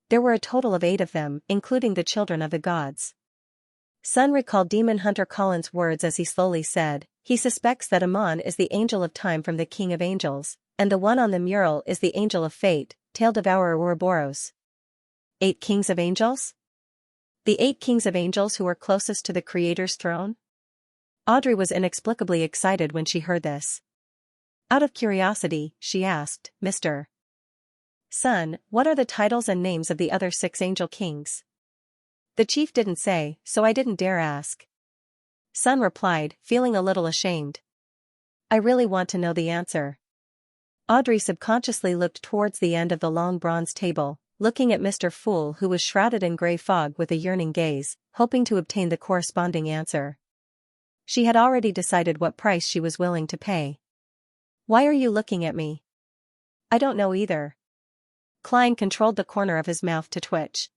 There were a total of 8 of them, including the children of the gods. Sun recalled Demon Hunter Collins' words as he slowly said, he suspects that Amon is the angel of time from the King of Angels, and the one on the mural is the angel of fate, Tail Devourer Ouroboros. 8 kings of angels? The 8 kings of angels who were closest to the Creator's throne? Audrey was inexplicably excited when she heard this. Out of curiosity, she asked, Mr. Sun, what are the titles and names of the other 6 angel kings? The chief didn't say, so I didn't dare ask. Sun replied, feeling a little ashamed. I really want to know the answer. Audrey subconsciously looked towards the end of the long bronze table, looking at Mr. Fool, who was shrouded in grey fog with a yearning gaze, hoping to obtain the corresponding answer. She had already decided what price she was willing to pay. Why are you looking at me? I don't know either. Klein controlled the corner of his mouth to twitch.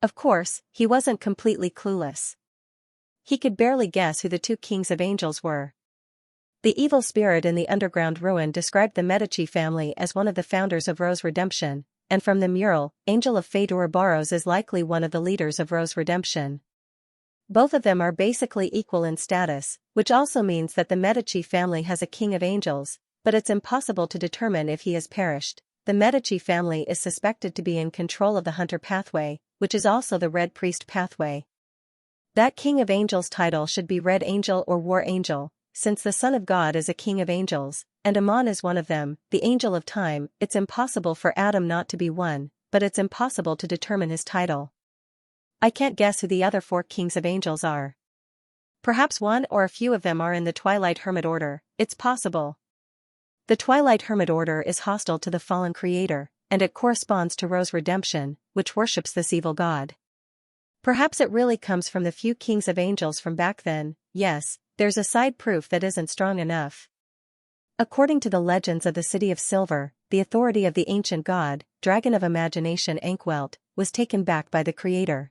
Of course, he wasn't completely clueless. He could barely guess who the 2 kings of angels were. The evil spirit in the underground ruin described the Medici family as one of the founders of Rose Redemption, and from the mural, Angel of Fate Ouroboros is likely one of the leaders of Rose Redemption. Both of them are basically equal in status, which also means that the Medici family has a king of angels, but it's impossible to determine if he has perished. The Medici family is suspected to be in control of the Hunter pathway, which is also the Red Priest pathway. That king of angels title should be Red Angel or War Angel, since the Son of God is a king of angels, and Amon is one of them, the angel of time. It's impossible for Adam not to be one, but it's impossible to determine his title. I can't guess who the other 4 kings of angels are. Perhaps one or a few of them are in the Twilight Hermit Order, it's possible. The Twilight Hermit Order is hostile to the fallen Creator, and it corresponds to Rose Redemption, which worships this evil god. Perhaps it really comes from the few kings of angels from back then. Yes, there's a side proof that isn't strong enough. According to the legends of the City of Silver, the authority of the ancient god, Dragon of Imagination Ankwelt, was taken back by the Creator.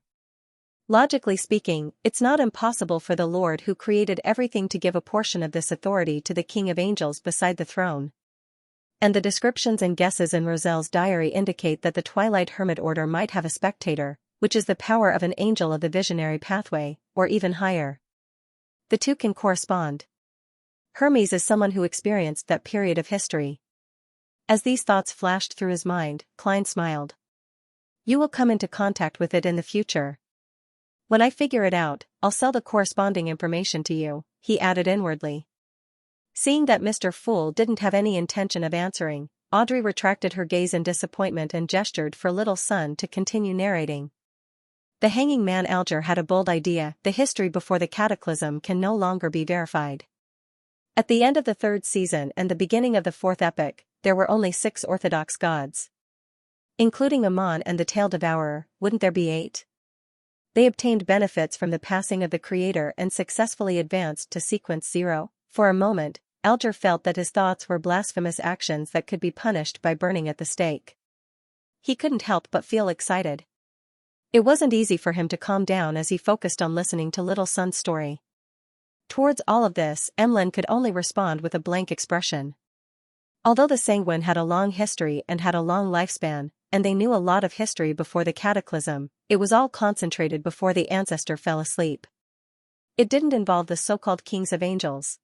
Logically speaking, it's not impossible for the Lord who created everything to give a portion of this authority to the King of Angels beside the throne. And the descriptions and guesses in Roselle's diary indicate that the Twilight Hermit Order might have a spectator, which is the power of an angel of the visionary pathway, or even higher. The 2 can correspond. Hermes is someone who experienced that period of history. As these thoughts flashed through his mind, Klein smiled. You will come into contact with it in the future. When I figure it out, I'll sell the corresponding information to you, he added inwardly. Seeing that Mr. Fool didn't have any intention of answering, Audrey retracted her gaze in disappointment and gestured for Little Sun to continue narrating. The hanging man Alger had a bold idea: the history before the cataclysm can no longer be verified. At the end of the 3rd season and the beginning of the 4th epoch, there were only 6 orthodox gods. Including Amon and the Tail Devourer, wouldn't there be 8? They obtained benefits from the passing of the Creator and successfully advanced to sequence 0. For a moment, Alger felt that his thoughts were blasphemous actions that could be punished by burning at the stake. He couldn't help but feel excited. It wasn't easy for him to calm down as he focused on listening to Little Sun's story. Towards all of this, Emlyn could only respond with a blank expression. Although the Sanguine had a long history and had a long lifespan, and they knew a lot of history before the cataclysm, it was all concentrated before the ancestor fell asleep. It didn't involve the so-called kings of angels.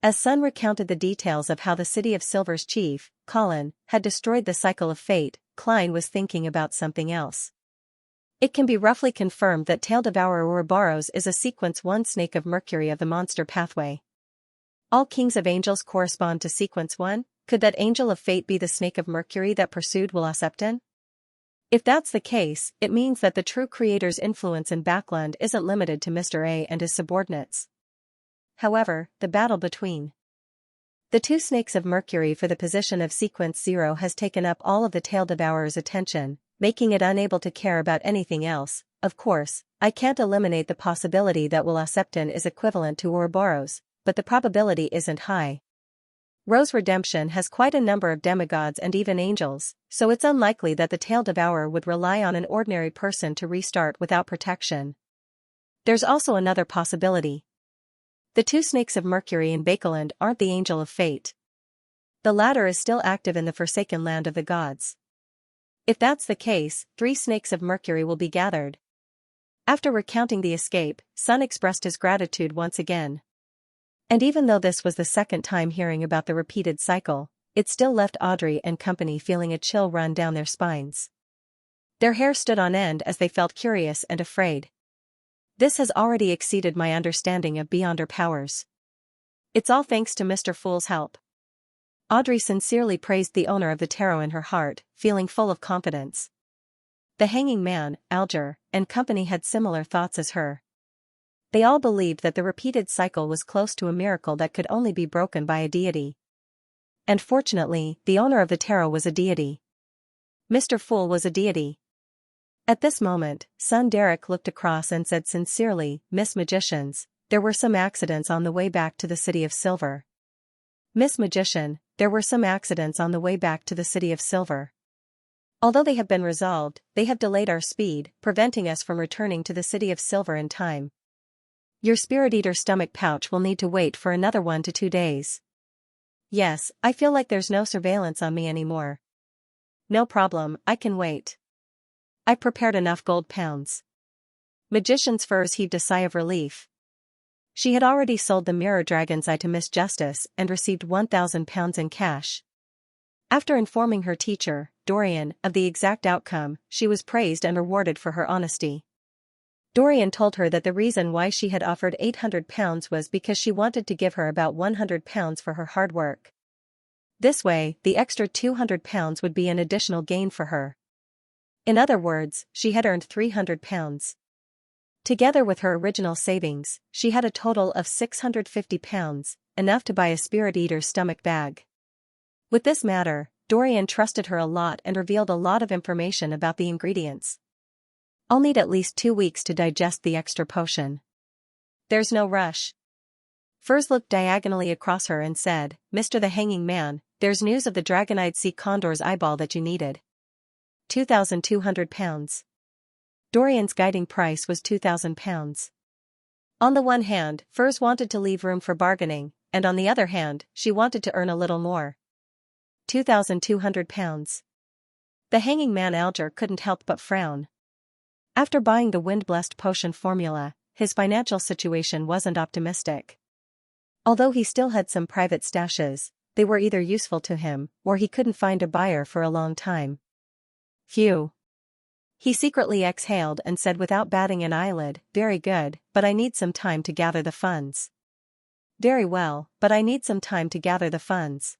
As Sun recounted the details of how the City of Silver's chief, Colin, had destroyed the cycle of fate, Klein was thinking about something else. It can be roughly confirmed that Tail Devourer Ouroboros is a sequence 1 snake of Mercury of the monster pathway. All kings of angels correspond to sequence 1. Could that angel of fate be the snake of Mercury that pursued Will Septon? If that's the case, it means that the true Creator's influence in Backland isn't limited to Mr. A and his subordinates. However, the battle between the 2 snakes of Mercury for the position of sequence 0 has taken up all of the Tail Devourer's attention, making it unable to care about anything else. Of course, I can't eliminate the possibility that Will Septon is equivalent to Ouroboros, but the probability isn't high. Rose Redemption has quite a number of demigods and even angels, so it's unlikely that the Tail Devourer would rely on an ordinary person to restart without protection. There's also another possibility. The 2 snakes of Mercury in Bakeland aren't the Angel of Fate. The latter is still active in the Forsaken Land of the Gods. If that's the case, 3 snakes of Mercury will be gathered. After recounting the escape, Sun expressed his gratitude once again. And even though this was the 2nd time hearing about the repeated cycle, it still left Audrey and company feeling a chill run down their spines. Their hair stood on end as they felt curious and afraid. This has already exceeded my understanding of Beyonder powers. It's all thanks to Mr. Fool's help. Audrey sincerely praised the owner of the tarot in her heart, feeling full of confidence. The hanging man, Alger, and company had similar thoughts as her. They all believed that the repeated cycle was close to a miracle that could only be broken by a deity. And fortunately, the owner of the tarot was a deity. Mr. Fool was a deity. At this moment, son Derek looked across and said sincerely, "Miss Magicians, there were some accidents on the way back to the City of Silver." Miss Magician, there were some accidents on the way back to the City of Silver. Although they have been resolved, they have delayed our speed, preventing us from returning to the City of Silver in time. Your Spirit Eater stomach pouch will need to wait for another 1 to 2 days. Yes, I feel like there's no surveillance on me anymore. No problem, I can wait. I prepared enough gold pounds. Magician's Furs heaved a sigh of relief. She had already sold the Mirror Dragon's eye to Miss Justice and received £1,000 in cash. After informing her teacher, Dorian, of the exact outcome, she was praised and rewarded for her honesty. Dorian told her that the reason why she had offered £800 was because she wanted to give her about £100 for her hard work. This way, the extra £200 would be an additional gain for her. In other words, she had earned £300. Together with her original savings, she had a total of £650, enough to buy a Spirit Eater's stomach bag. With this matter, Dorian trusted her a lot and revealed a lot of information about the ingredients. I'll need at least 2 weeks to digest the extra potion. There's no rush. Furs looked diagonally across her and said, "Mr. the Hanging Man, there's news of the dragon-eyed sea condor's eyeball that you needed. £2,200. Dorian's guiding price was £2,000. On the one hand, Furs wanted to leave room for bargaining, and on the other hand, she wanted to earn a little more. £2,200. The hanging man Alger couldn't help but frown. After buying the wind-blessed potion formula, his financial situation wasn't optimistic. Although he still had some private stashes, they were either useful to him, or he couldn't find a buyer for a long time. Phew. He secretly exhaled and said without batting an eyelid, "Very good, but I need some time to gather the funds." "Very well, but I need some time to gather the funds.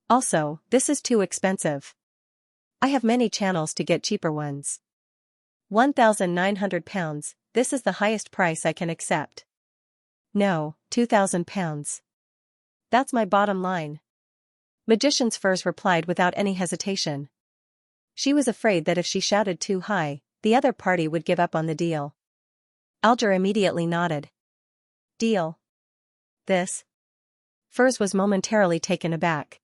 Also, this is too expensive. I have many channels to get cheaper ones." £1,900, this is the highest price I can accept. No, £2,000. That's my bottom line. Magician's Furs replied without any hesitation. She was afraid that if she shouted too high, the other party would give up on the deal. Alger immediately nodded. "Deal. This?" Furs was momentarily taken aback.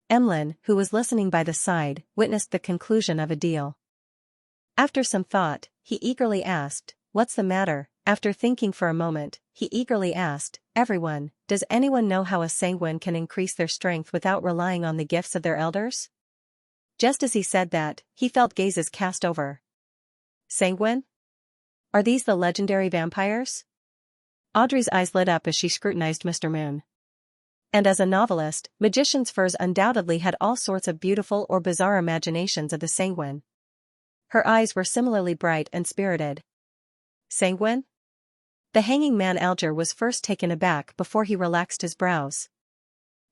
Emlyn, who was listening by the side, witnessed the conclusion of a deal. After some thought, he eagerly asked, "What's the matter?" After thinking for a moment, he eagerly asked, "Everyone, does anyone know how a sanguine can increase their strength without relying on the gifts of their elders?" Just as he said that, he felt gazes cast over. Sanguine? Are these the legendary vampires? Audrey's eyes lit up as she scrutinized Mr. Moon. And as a novelist, Magician's Furs undoubtedly had all sorts of beautiful or bizarre imaginations of the sanguine. Her eyes were similarly bright and spirited. Sanguine? The hanging man Alger was first taken aback before he relaxed his brows.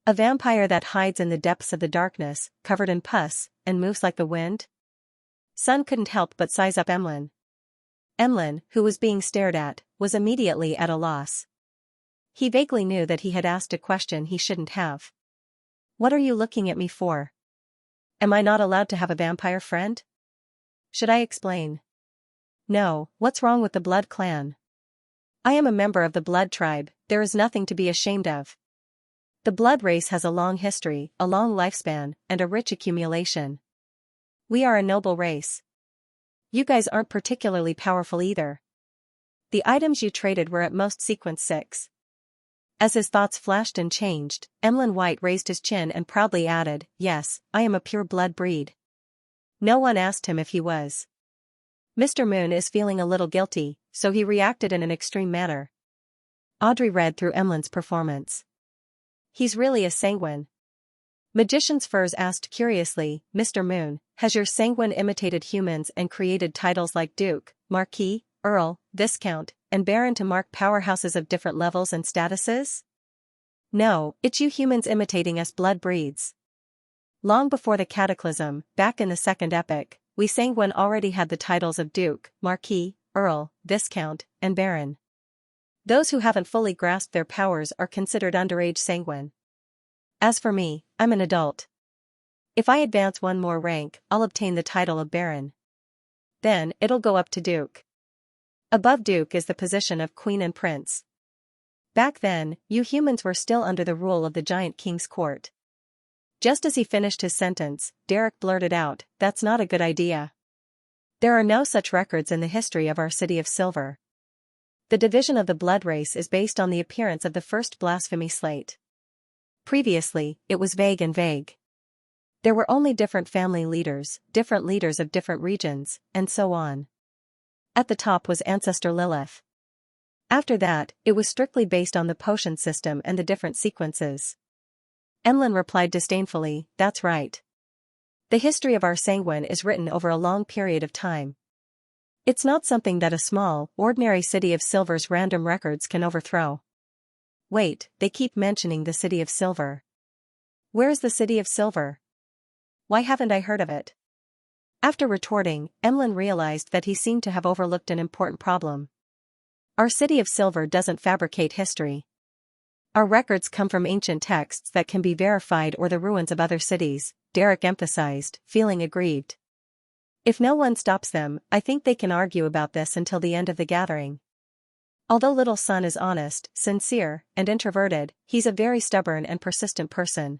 A vampire that hides in the depths of the darkness, covered in pus, and moves like the wind? Sun couldn't help but size up Emlyn. Emlyn, who was being stared at, was immediately at a loss. He vaguely knew that he had asked a question he shouldn't have. "What are you looking at me for? Am I not allowed to have a vampire friend? Should I explain?" "No, what's wrong with the Blood Clan? I am a member of the Blood Tribe, there is nothing to be ashamed of. The Blood race has a long history, a long lifespan, and a rich accumulation. We are a noble race. You guys aren't particularly powerful either. The items you traded were at most sequence 6. As his thoughts flashed and changed, Emlyn White raised his chin and proudly added, "Yes, I am a pure blood breed." No one asked him if he was. Mr. Moon is feeling a little guilty, so he reacted in an extreme manner. Audrey read through Emlyn's performance. He's really a sanguine. Magician's Furs asked curiously, Mr. Moon, has your sanguine imitated humans and created titles like Duke, Marquis, Earl, Viscount, and Baron to mark powerhouses of different levels and statuses? No, it's you humans imitating us blood breeds. Long before the cataclysm, back in the Second Epoch, we sanguine already had the titles of Duke, Marquis, Earl, Viscount, and Baron. Those who haven't fully grasped their powers are considered underage sanguine. As for me, I'm an adult. If I advance one more rank, I'll obtain the title of Baron. Then, it'll go up to Duke. Above Duke is the position of Queen and Prince. Back then, you humans were still under the rule of the giant king's court. Just as he finished his sentence, Derek blurted out, "That's not a good idea. There are no such records in the history of our city of Silver. The division of the blood race is based on the appearance of the first blasphemy slate. Previously, it was vague and vague. There were only different family leaders of different regions, and so on. At the top was Ancestor Lilith. After that, it was strictly based on the potion system and the different sequences." Emlyn replied disdainfully, "That's right. The history of our sanguine is written over a long period of time. It's not something that a small, ordinary city of Silver's random records can overthrow." Wait, they keep mentioning the City of Silver. Where is the City of Silver? Why haven't I heard of it? After retorting, Emlyn realized that he seemed to have overlooked an important problem. Our City of Silver doesn't fabricate history. Our records come from ancient texts that can be verified or the ruins of other cities, Derek emphasized, feeling aggrieved. If no one stops them, I think they can argue about this until the end of the gathering. Although Little Sun is honest, sincere, and introverted, he's a very stubborn and persistent person.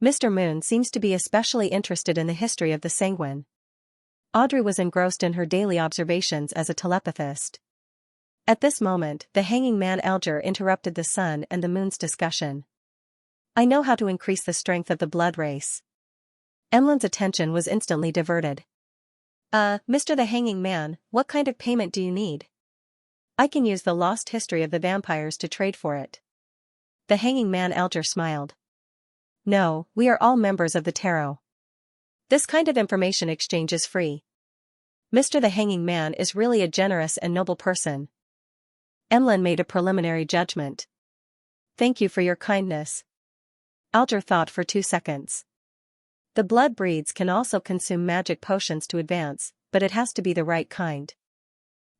Mr. Moon seems to be especially interested in the history of the sanguine. Audrey was engrossed in her daily observations as a telepathist. At this moment, the hanging man Alger interrupted the sun and the moon's discussion. "I know how to increase the strength of the blood race." Emlyn's attention was instantly diverted. Mr. the Hanging Man, what kind of payment do you need? I can use the lost history of the vampires to trade for it." The hanging man Alger smiled. "No, we are all members of the Tarot. This kind of information exchange is free. Mr. the Hanging Man is really a generous and noble person." Emlyn made a preliminary judgment. "Thank you for your kindness." Alger thought for 2 seconds. The blood breeds can also consume magic potions to advance, but it has to be the right kind.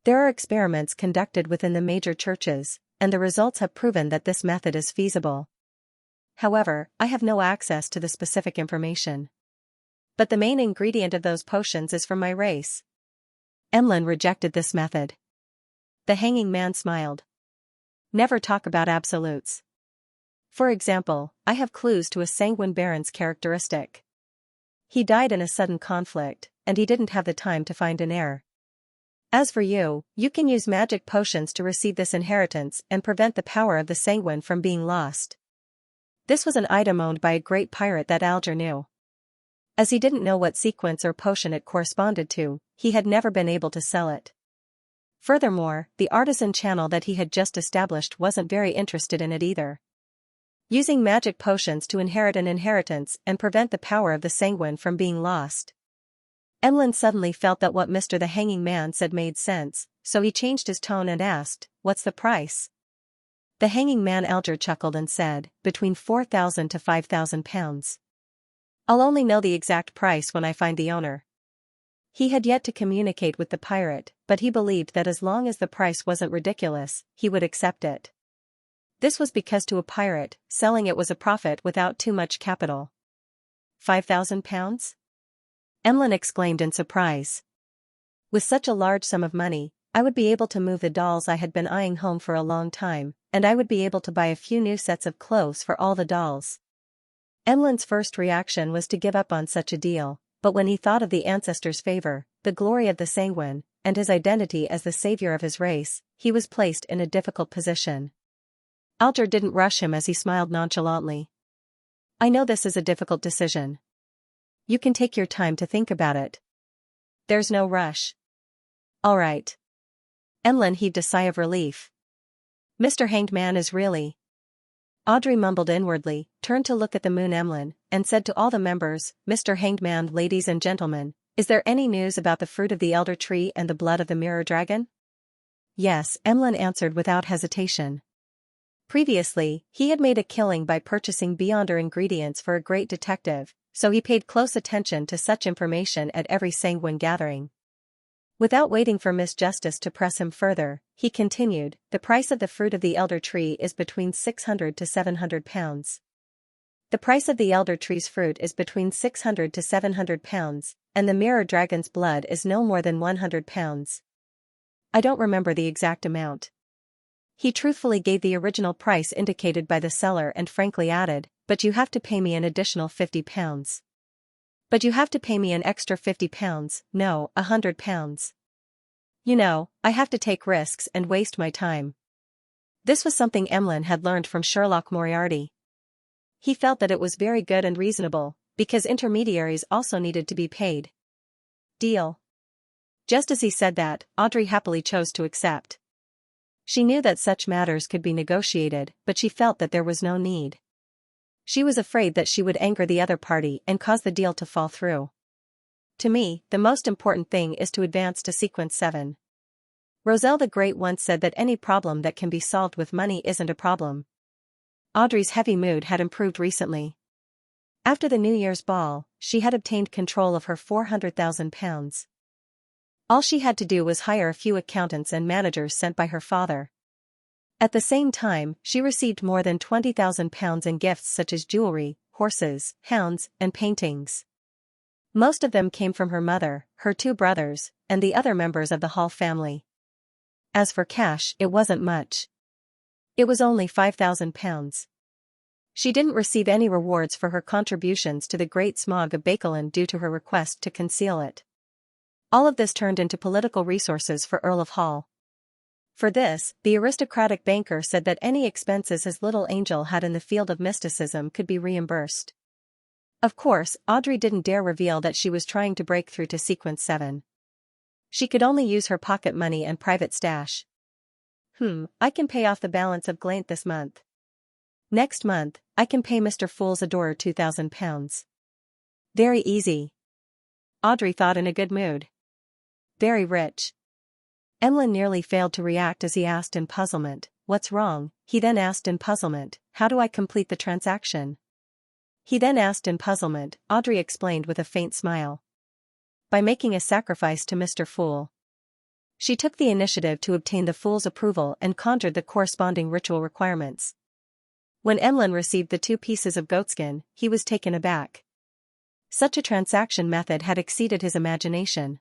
There are experiments conducted within the major churches, and the results have proven that this method is feasible. However, I have no access to the specific information. But the main ingredient of those potions is from my race. Emlyn rejected this method. The hanging man smiled. "Never talk about absolutes. For example, I have clues to a sanguine baron's characteristic. He died in a sudden conflict, and he didn't have the time to find an heir. As for you, you can use magic potions to receive this inheritance and prevent the power of the sanguine from being lost." This was an item owned by a great pirate that Alger knew. As he didn't know what sequence or potion it corresponded to, he had never been able to sell it. Furthermore, the artisan channel that he had just established wasn't very interested in it either. Using magic potions to inherit an inheritance and prevent the power of the sanguine from being lost. Emlyn suddenly felt that what Mr. the Hanging Man said made sense, so he changed his tone and asked, "What's the price?" The hanging man Alger chuckled and said, "Between 4,000 to 5,000 pounds. I'll only know the exact price when I find the owner." He had yet to communicate with the pirate, but he believed that as long as the price wasn't ridiculous, he would accept it. This was because to a pirate, selling it was a profit without too much capital. 5,000 pounds? Emlyn exclaimed in surprise. With such a large sum of money, I would be able to move the dolls I had been eyeing home for a long time, and I would be able to buy a few new sets of clothes for all the dolls. Emlyn's first reaction was to give up on such a deal, but when he thought of the ancestors' favor, the glory of the sanguine, and his identity as the savior of his race, he was placed in a difficult position. Alger didn't rush him as he smiled nonchalantly. "I know this is a difficult decision. You can take your time to think about it. There's no rush." "All right." Emlyn heaved a sigh of relief. Mr. Hanged Man is really Audrey mumbled inwardly, turned to look at the moon Emlyn, and said to all the members, "Mr. Hanged Man, ladies and gentlemen, is there any news about the fruit of the elder tree and the blood of the mirror dragon?" "Yes," Emlyn answered without hesitation. Previously, he had made a killing by purchasing Beyonder ingredients for a great detective, so he paid close attention to such information at every sanguine gathering. Without waiting for Miss Justice to press him further, he continued, "The price of the fruit of the elder tree is between 600 to 700 pounds. The price of the elder tree's fruit is between 600 to 700 pounds, and the mirror dragon's blood is no more than 100 pounds. I don't remember the exact amount." He truthfully gave the original price indicated by the seller and frankly added, "But you have to pay me an additional 50 pounds. But you have to pay me an extra 50 pounds, no, 100 pounds. You know, I have to take risks and waste my time." This was something Emlyn had learned from Sherlock Moriarty. He felt that it was very good and reasonable, because intermediaries also needed to be paid. "Deal." Just as he said that, Audrey happily chose to accept. She knew that such matters could be negotiated, but she felt that there was no need. She was afraid that she would anger the other party and cause the deal to fall through. "To me, the most important thing is to advance to sequence 7. Roselle the Great once said that any problem that can be solved with money isn't a problem." Audrey's heavy mood had improved recently. After the New Year's ball, she had obtained control of her £400,000. All she had to do was hire a few accountants and managers sent by her father. At the same time, she received more than £20,000 in gifts such as jewelry, horses, hounds, and paintings. Most of them came from her mother, her 2 brothers, and the other members of the Hall family. As for cash, it wasn't much. It was only £5,000. She didn't receive any rewards for her contributions to the Great Smog of Bakelin due to her request to conceal it. All of this turned into political resources for Earl of Hall. For this, the aristocratic banker said that any expenses his little angel had in the field of mysticism could be reimbursed. Of course, Audrey didn't dare reveal that she was trying to break through to sequence 7. She could only use her pocket money and private stash. I can pay off the balance of Glaint this month. Next month, I can pay Mr. Fool's adorer £2,000. Very easy." Audrey thought in a good mood. "Very rich." Emlyn nearly failed to react as he asked in puzzlement, "What's wrong?" He then asked in puzzlement, "How do I complete the transaction?" He then asked in puzzlement, Audrey explained with a faint smile. "By making a sacrifice to Mr. Fool." She took the initiative to obtain the Fool's approval and conjured the corresponding ritual requirements. When Emlyn received the 2 pieces of goatskin, he was taken aback. Such a transaction method had exceeded his imagination.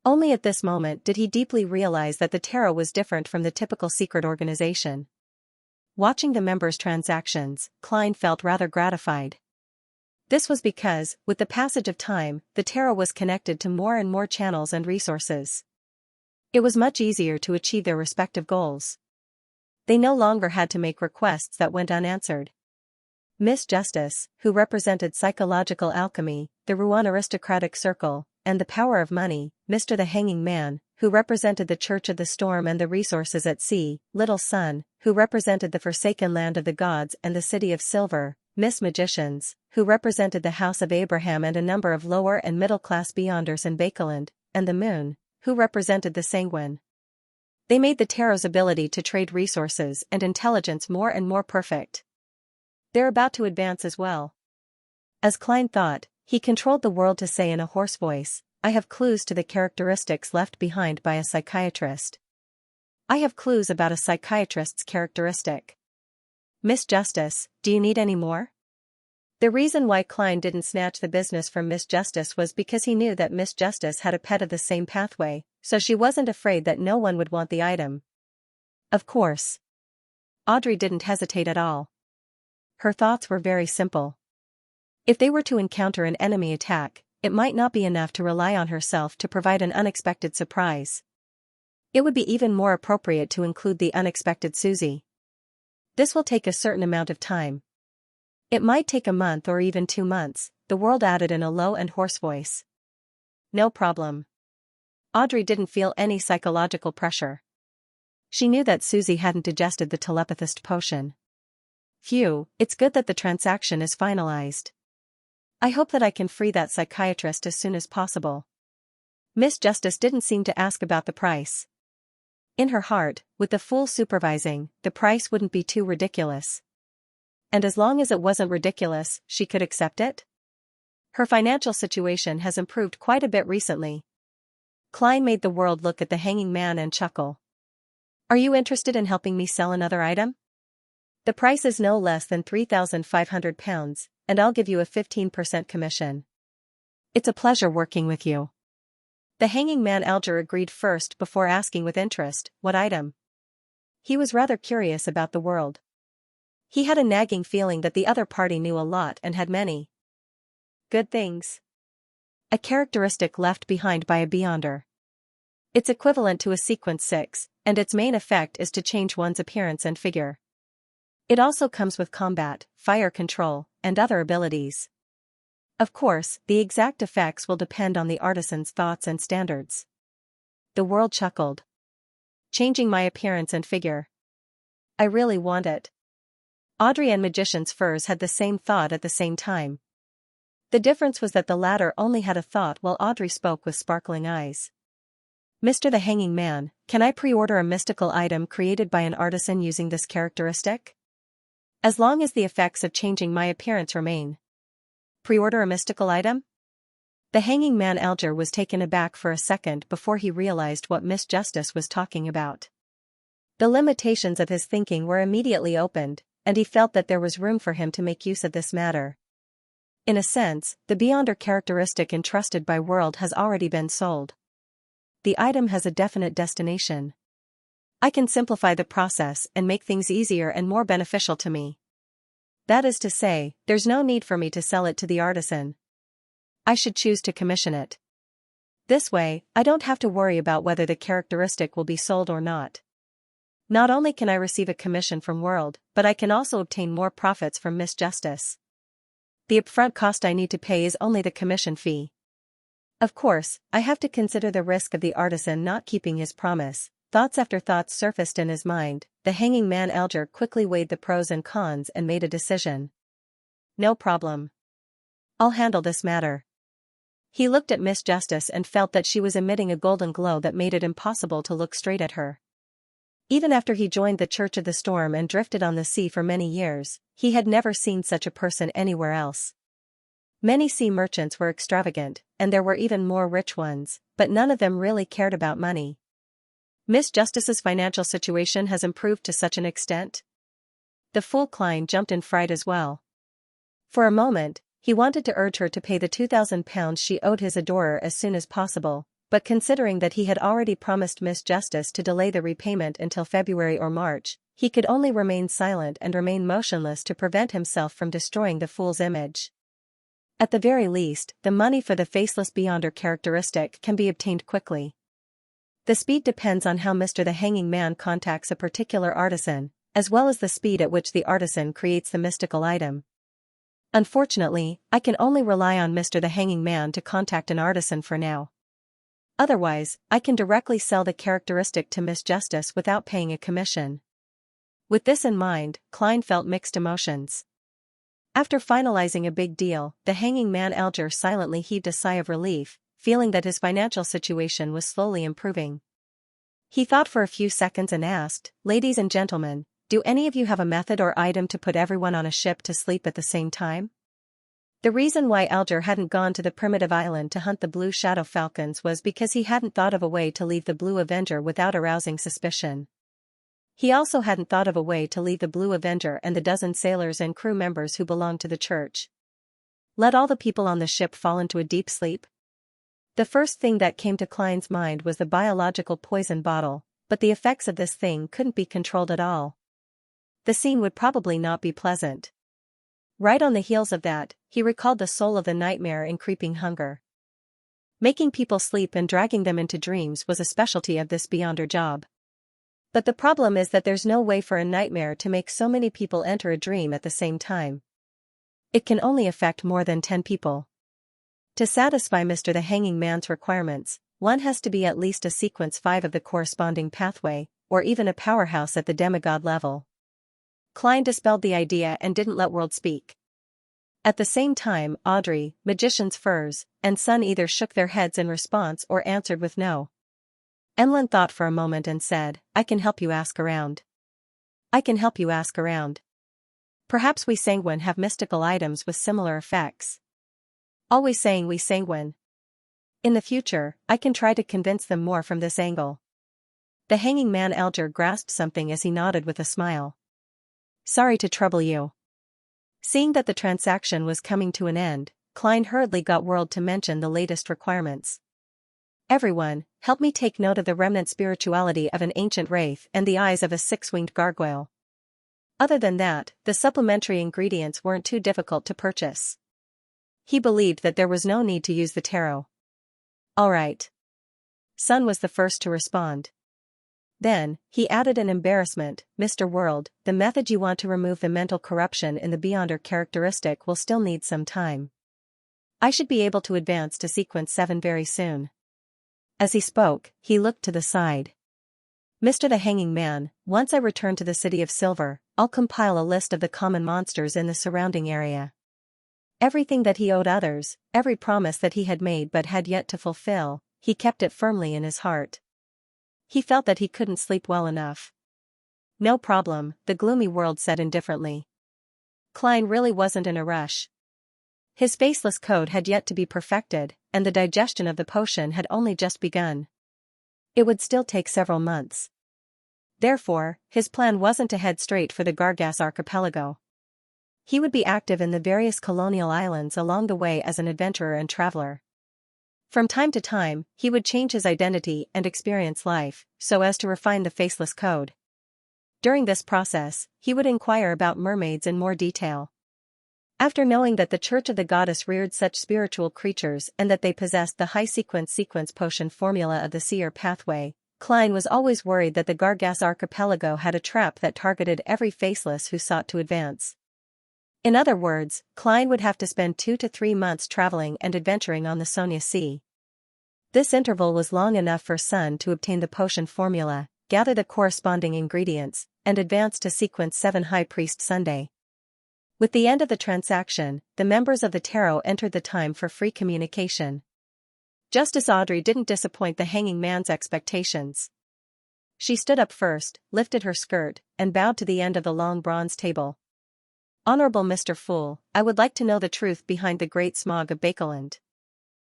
Only at this moment did he deeply realize that the tarot was different from the typical secret organization. Watching the members' transactions, Klein felt rather gratified. This was because, with the passage of time, the tarot was connected to more and more channels and resources. It was much easier to achieve their respective goals. They no longer had to make requests that went unanswered. Miss Justice, who represented psychological alchemy, the Rouen aristocratic circle, and the power of money, Mr. the Hanging Man, who represented the Church of the Storm and the resources at sea, Little Sun, who represented the forsaken land of the gods and the City of Silver, Miss Magicians, who represented the House of Abraham and a number of lower and middle-class Beyonders in Bakeland, and the Moon, who represented the Sanguine. They made the tarot's ability to trade resources and intelligence more and more perfect. They're about to advance as well. As Klein thought, he controlled the world to say in a hoarse voice, "I have clues to the characteristics left behind by a psychiatrist. I have clues about a psychiatrist's characteristic. Miss Justice, do you need any more?" The reason why Klein didn't snatch the business from Miss Justice was because he knew that Miss Justice had a pet of the same pathway, so she wasn't afraid that no one would want the item. Of course. Audrey didn't hesitate at all. Her thoughts were very simple. If they were to encounter an enemy attack, it might not be enough to rely on herself to provide an unexpected surprise. It would be even more appropriate to include the unexpected Susie. This will take a certain amount of time. It might take a month or even 2 months, the world added in a low and hoarse voice. No problem. Audrey didn't feel any psychological pressure. She knew that Susie hadn't digested the telepathist potion. Phew, it's good that the transaction is finalized. I hope that I can free that psychiatrist as soon as possible. Miss Justice didn't seem to ask about the price. In her heart, with the fool supervising, the price wouldn't be too ridiculous. And as long as it wasn't ridiculous, she could accept it? Her financial situation has improved quite a bit recently. Klein made the world look at the hanging man and chuckle. Are you interested in helping me sell another item? The price is no less than £3,500, and I'll give you a 15% commission. It's a pleasure working with you. The hanging man Alger agreed first before asking with interest, what item? He was rather curious about the world. He had a nagging feeling that the other party knew a lot and had many good things. A characteristic left behind by a Beyonder. It's equivalent to a sequence 6, and its main effect is to change one's appearance and figure. It also comes with combat, fire control, and other abilities. Of course, the exact effects will depend on the artisan's thoughts and standards. The world chuckled. Changing my appearance and figure. I really want it. Audrey and Magician's Furs had the same thought at the same time. The difference was that the latter only had a thought while Audrey spoke with sparkling eyes. Mr. the Hanging Man, can I pre-order a mystical item created by an artisan using this characteristic? As long as the effects of changing my appearance remain. Pre-order a mystical item? The Hanging Man Alger was taken aback for a second before he realized what Miss Justice was talking about. The limitations of his thinking were immediately opened, and he felt that there was room for him to make use of this matter. In a sense, the Beyonder characteristic entrusted by World has already been sold. The item has a definite destination. I can simplify the process and make things easier and more beneficial to me. That is to say, there's no need for me to sell it to the artisan. I should choose to commission it. This way, I don't have to worry about whether the characteristic will be sold or not. Not only can I receive a commission from World, but I can also obtain more profits from Miss Justice. The upfront cost I need to pay is only the commission fee. Of course, I have to consider the risk of the artisan not keeping his promise. Thoughts after thoughts surfaced in his mind. The Hanging Man Alger quickly weighed the pros and cons and made a decision. No problem. I'll handle this matter. He looked at Miss Justice and felt that she was emitting a golden glow that made it impossible to look straight at her. Even after he joined the Church of the Storm and drifted on the sea for many years, he had never seen such a person anywhere else. Many sea merchants were extravagant, and there were even more rich ones, but none of them really cared about money. Miss Justice's financial situation has improved to such an extent? The fool Klein jumped in fright as well. For a moment, he wanted to urge her to pay the £2,000 she owed his adorer as soon as possible, but considering that he had already promised Miss Justice to delay the repayment until February or March, he could only remain silent and remain motionless to prevent himself from destroying the fool's image. At the very least, the money for the faceless Beyonder characteristic can be obtained quickly. The speed depends on how Mr. the Hanging Man contacts a particular artisan, as well as the speed at which the artisan creates the mystical item. Unfortunately, I can only rely on Mr. the Hanging Man to contact an artisan for now. Otherwise, I can directly sell the characteristic to Miss Justice without paying a commission. With this in mind, Klein felt mixed emotions. After finalizing a big deal, the Hanging Man Alger silently heaved a sigh of relief, feeling that his financial situation was slowly improving. He thought for a few seconds and asked, "Ladies and gentlemen, do any of you have a method or item to put everyone on a ship to sleep at the same time?" The reason why Alger hadn't gone to the primitive island to hunt the Blue Shadow Falcons was because he hadn't thought of a way to leave the Blue Avenger without arousing suspicion. He also hadn't thought of a way to leave the Blue Avenger and the dozen sailors and crew members who belonged to the church. Let all the people on the ship fall into a deep sleep? The first thing that came to Klein's mind was the biological poison bottle, but the effects of this thing couldn't be controlled at all. The scene would probably not be pleasant. Right on the heels of that, he recalled the soul of the nightmare in Creeping Hunger. Making people sleep and dragging them into dreams was a specialty of this Beyonder job. But the problem is that there's no way for a nightmare to make so many people enter a dream at the same time. It can only affect more than 10 people. To satisfy Mr. the Hanging Man's requirements, one has to be at least a sequence 5 of the corresponding pathway, or even a powerhouse at the demigod level. Klein dispelled the idea and didn't let World speak. At the same time, Audrey, Magician's Furs, and Sun either shook their heads in response or answered with no. Emlyn thought for a moment and said, I can help you ask around. I can help you ask around. Perhaps we sanguine have mystical items with similar effects. Always saying we sanguine. In the future, I can try to convince them more from this angle. The hanging man Alger grasped something as he nodded with a smile. Sorry to trouble you. Seeing that the transaction was coming to an end, Klein hurriedly got World to mention the latest requirements. Everyone, help me take note of the remnant spirituality of an ancient wraith and the eyes of a six-winged gargoyle. Other than that, the supplementary ingredients weren't too difficult to purchase. He believed that there was no need to use the tarot. All right. Sun was the first to respond. Then, he added in embarrassment, Mr. World, the method you want to remove the mental corruption in the Beyonder characteristic will still need some time. I should be able to advance to sequence 7 very soon. As he spoke, he looked to the side. Mr. the Hanging Man, once I return to the City of Silver, I'll compile a list of the common monsters in the surrounding area. Everything that he owed others, every promise that he had made but had yet to fulfill, he kept it firmly in his heart. He felt that he couldn't sleep well enough. No problem, the gloomy World said indifferently. Klein really wasn't in a rush. His faceless code had yet to be perfected, and the digestion of the potion had only just begun. It would still take several months. Therefore, his plan wasn't to head straight for the Gargas archipelago. He would be active in the various colonial islands along the way as an adventurer and traveler. From time to time, he would change his identity and experience life, so as to refine the faceless code. During this process, he would inquire about mermaids in more detail. After knowing that the Church of the Goddess reared such spiritual creatures and that they possessed the high sequence potion formula of the seer pathway, Klein was always worried that the Gargas archipelago had a trap that targeted every faceless who sought to advance. In other words, Klein would have to spend 2 to 3 months traveling and adventuring on the Sonia Sea. This interval was long enough for Sun to obtain the potion formula, gather the corresponding ingredients, and advance to sequence 7 High Priest Sunday. With the end of the transaction, the members of the tarot entered the time for free communication. Justice Audrey didn't disappoint the hanging man's expectations. She stood up first, lifted her skirt, and bowed to the end of the long bronze table. Honorable Mr. Fool, I would like to know the truth behind the Great Smog of Bakeland.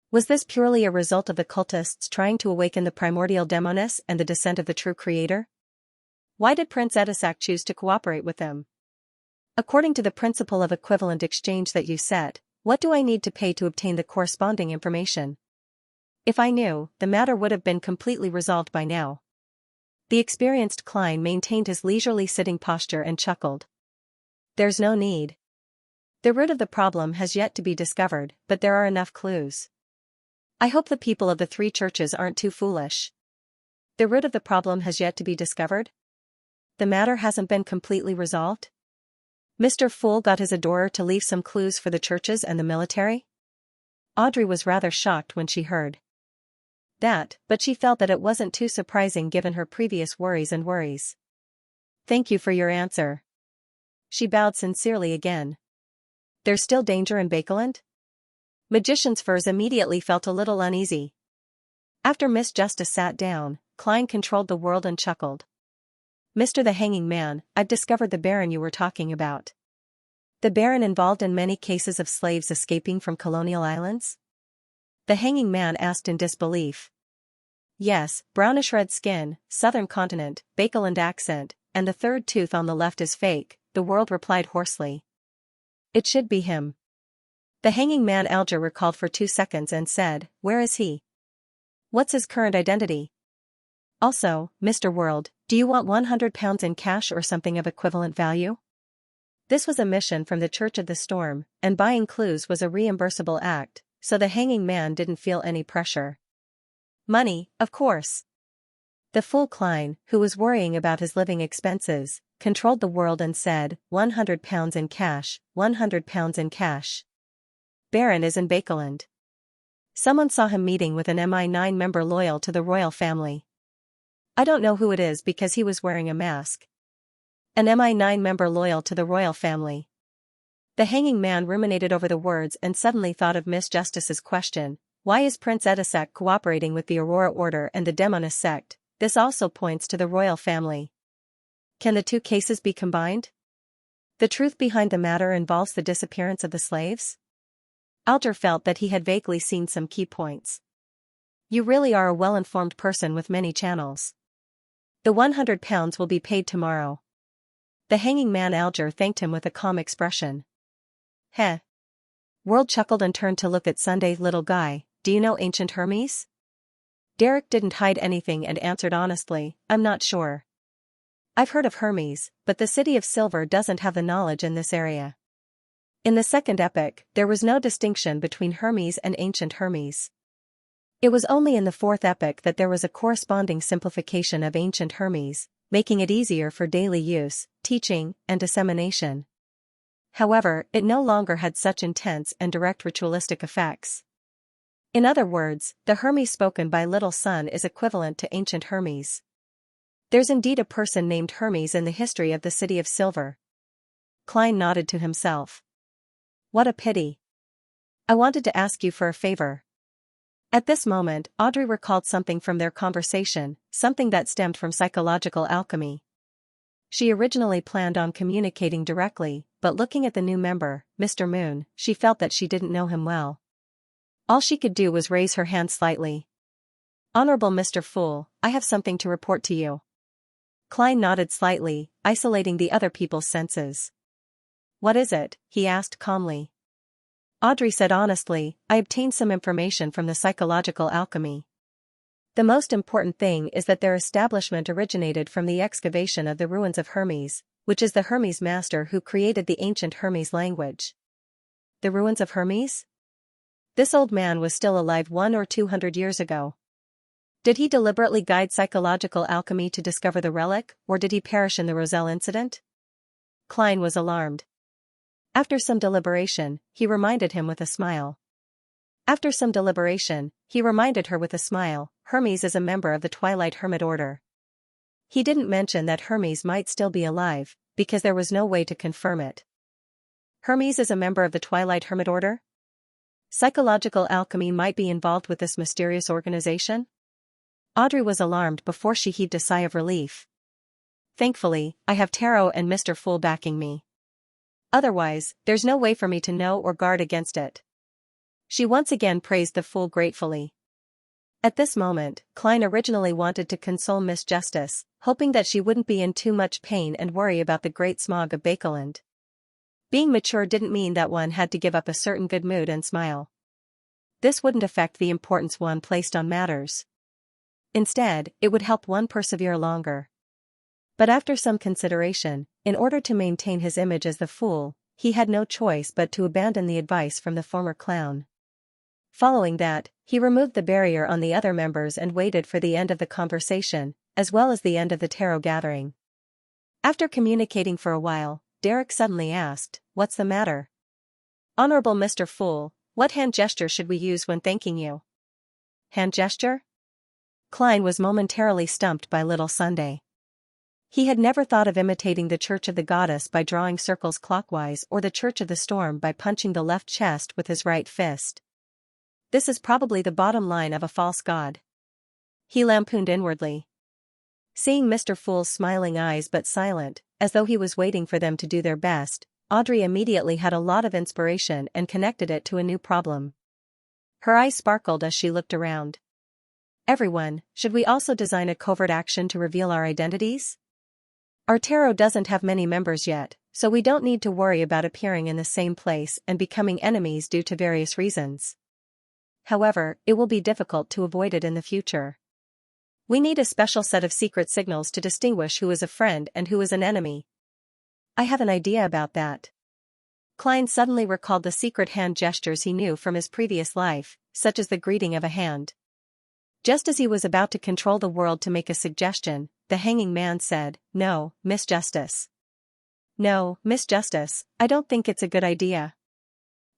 Was this purely a result of the cultists trying to awaken the primordial demoness and the descent of the true creator? Why did Prince Edisac choose to cooperate with them? According to the principle of equivalent exchange that you set, what do I need to pay to obtain the corresponding information? If I knew, the matter would have been completely resolved by now. The experienced Klein maintained his leisurely sitting posture and chuckled. There's no need. The root of the problem has yet to be discovered, but there are enough clues. I hope the people of the 3 churches aren't too foolish. The root of the problem has yet to be discovered? The matter hasn't been completely resolved? Mr. Fool got his adorer to leave some clues for the churches and the military? Audrey was rather shocked when she heard that, but she felt that it wasn't too surprising given her previous worries. Thank you for your answer. She bowed sincerely again. There's still danger in Bakeland? Magician's Furs immediately felt a little uneasy. After Miss Justice sat down, Klein controlled the World and chuckled. Mr. the Hanging Man, I've discovered the Baron you were talking about. The Baron involved in many cases of slaves escaping from colonial islands? The Hanging Man asked in disbelief. Yes, brownish red skin, southern continent, Bakeland accent, and the 3rd tooth on the left is fake, the World replied hoarsely. It should be him. The Hanging Man Alger recalled for 2 seconds and said, where is he? What's his current identity? Also, Mr. World, do you want £100 in cash or something of equivalent value? This was a mission from the Church of the Storm, and buying clues was a reimbursable act, so the Hanging Man didn't feel any pressure. Money, of course. The fool Klein, who was worrying about his living expenses, controlled the World and said, £100 in cash, £100 in cash. Baron is in Bakeland. Someone saw him meeting with an MI9 member loyal to the royal family. I don't know who it is because he was wearing a mask. An MI9 member loyal to the royal family. The hanging man ruminated over the words and suddenly thought of Miss Justice's question, why is Prince Edisek cooperating with the Aurora Order and the Demonist sect? This also points to the royal family. Can the two cases be combined? The truth behind the matter involves the disappearance of the slaves? Alger felt that he had vaguely seen some key points. You really are a well-informed person with many channels. The £100 will be paid tomorrow. The hanging man Alger thanked him with a calm expression. Heh. World chuckled and turned to look at Sunday. Little guy, do you know ancient Hermes? Derek didn't hide anything and answered honestly, I'm not sure. I've heard of Hermes, but the City of Silver doesn't have the knowledge in this area. In the second epic, there was no distinction between Hermes and ancient Hermes. It was only in the fourth epic that there was a corresponding simplification of ancient Hermes, making it easier for daily use, teaching, and dissemination. However, it no longer had such intense and direct ritualistic effects. In other words, the Hermes spoken by Little Sun is equivalent to ancient Hermes. There's indeed a person named Hermes in the history of the City of Silver. Klein nodded to himself. What a pity. I wanted to ask you for a favor. At this moment, Audrey recalled something from their conversation, something that stemmed from psychological alchemy. She originally planned on communicating directly, but looking at the new member, Mr. Moon, she felt that she didn't know him well. All she could do was raise her hand slightly. Honorable Mr. Fool, I have something to report to you. Klein nodded slightly, isolating the other people's senses. What is it? He asked calmly. Audrey said honestly, I obtained some information from the psychological alchemy. The most important thing is that their establishment originated from the excavation of the ruins of Hermes, which is the Hermes master who created the ancient Hermes language. The ruins of Hermes? This old man was still alive 100 or 200 years ago. Did he deliberately guide psychological alchemy to discover the relic, or did he perish in the Roselle incident? Klein was alarmed. After some deliberation, he reminded him with a smile. After some deliberation, he reminded her with a smile, Hermes is a member of the Twilight Hermit Order. He didn't mention that Hermes might still be alive, because there was no way to confirm it. Hermes is a member of the Twilight Hermit Order? Psychological alchemy might be involved with this mysterious organization? Audrey was alarmed before she heaved a sigh of relief. Thankfully, I have Tarot and Mr. Fool backing me. Otherwise, there's no way for me to know or guard against it. She once again praised the Fool gratefully. At this moment, Klein originally wanted to console Miss Justice, hoping that she wouldn't be in too much pain and worry about the great smog of Bakeland. Being mature didn't mean that one had to give up a certain good mood and smile. This wouldn't affect the importance one placed on matters. Instead, it would help one persevere longer. But after some consideration, in order to maintain his image as the Fool, he had no choice but to abandon the advice from the former clown. Following that, he removed the barrier on the other members and waited for the end of the conversation, as well as the end of the tarot gathering. After communicating for a while, Derek suddenly asked, What's the matter? Honorable Mr. Fool, what hand gesture should we use when thanking you? Hand gesture? Klein was momentarily stumped by Little Sunday. He had never thought of imitating the Church of the Goddess by drawing circles clockwise or the Church of the Storm by punching the left chest with his right fist. This is probably the bottom line of a false god. He lampooned inwardly. Seeing Mr. Fool's smiling eyes but silent, as though he was waiting for them to do their best, Audrey immediately had a lot of inspiration and connected it to a new problem. Her eyes sparkled as she looked around. Everyone, should we also design a covert action to reveal our identities? Our tarot doesn't have many members yet, so we don't need to worry about appearing in the same place and becoming enemies due to various reasons. However, it will be difficult to avoid it in the future. We need a special set of secret signals to distinguish who is a friend and who is an enemy. I have an idea about that. Klein suddenly recalled the secret hand gestures he knew from his previous life, such as the greeting of a hand. Just as he was about to control the world to make a suggestion, the hanging man said, No, Miss Justice. No, Miss Justice, I don't think it's a good idea.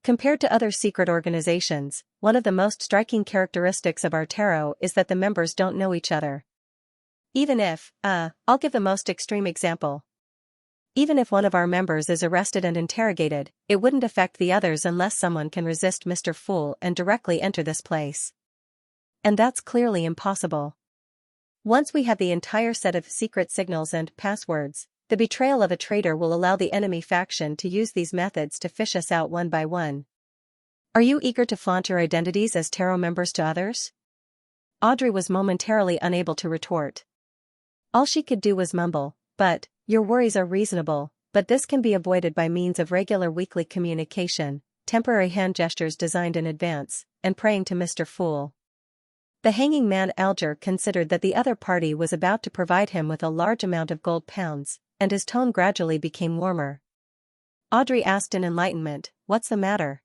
Compared to other secret organizations, one of the most striking characteristics of our tarot is that the members don't know each other. Even if, I'll give the most extreme example. Even if one of our members is arrested and interrogated, it wouldn't affect the others unless someone can resist Mr. Fool and directly enter this place. And that's clearly impossible. Once we have the entire set of secret signals and passwords, the betrayal of a traitor will allow the enemy faction to use these methods to fish us out one by one. Are you eager to flaunt your identities as Tarot members to others? Audrey was momentarily unable to retort. All she could do was mumble, "But, your worries are reasonable, but this can be avoided by means of regular weekly communication, temporary hand gestures designed in advance, and praying to Mr. Fool." The hanging man Alger considered that the other party was about to provide him with a large amount of gold pounds, and his tone gradually became warmer. Audrey asked in enlightenment, "What's the matter?"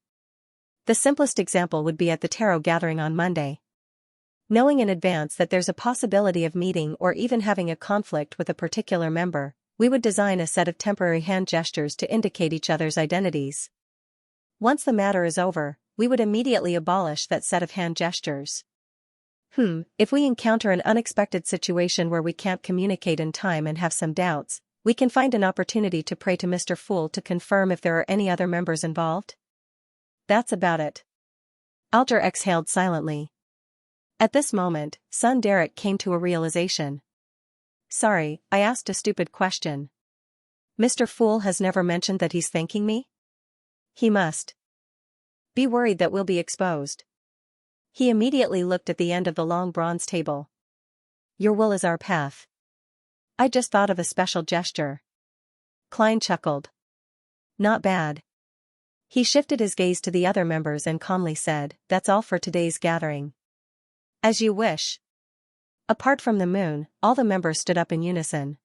The simplest example would be at the tarot gathering on Monday. Knowing in advance that there's a possibility of meeting or even having a conflict with a particular member, we would design a set of temporary hand gestures to indicate each other's identities. Once the matter is over, we would immediately abolish that set of hand gestures. If we encounter an unexpected situation where we can't communicate in time and have some doubts, we can find an opportunity to pray to Mr. Fool to confirm if there are any other members involved. That's about it. Alger exhaled silently. At this moment, son Derek came to a realization. "Sorry, I asked a stupid question. Mr. Fool has never mentioned that he's thanking me? He must be worried that we'll be exposed." He immediately looked at the end of the long bronze table. "Your will is our path. I just thought of a special gesture." Klein chuckled. "Not bad." He shifted his gaze to the other members and calmly said, "That's all for today's gathering." "As you wish." Apart from the moon, all the members stood up in unison.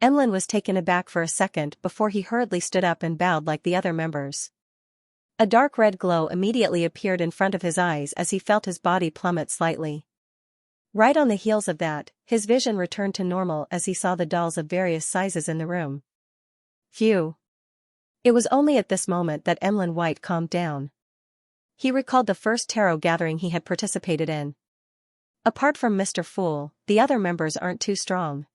Emlyn was taken aback for a second before he hurriedly stood up and bowed like the other members. A dark red glow immediately appeared in front of his eyes as he felt his body plummet slightly. Right on the heels of that, his vision returned to normal as he saw the dolls of various sizes in the room. Phew. It was only at this moment that Emlyn White calmed down. He recalled the first tarot gathering he had participated in. Apart from Mr. Fool, the other members aren't too strong.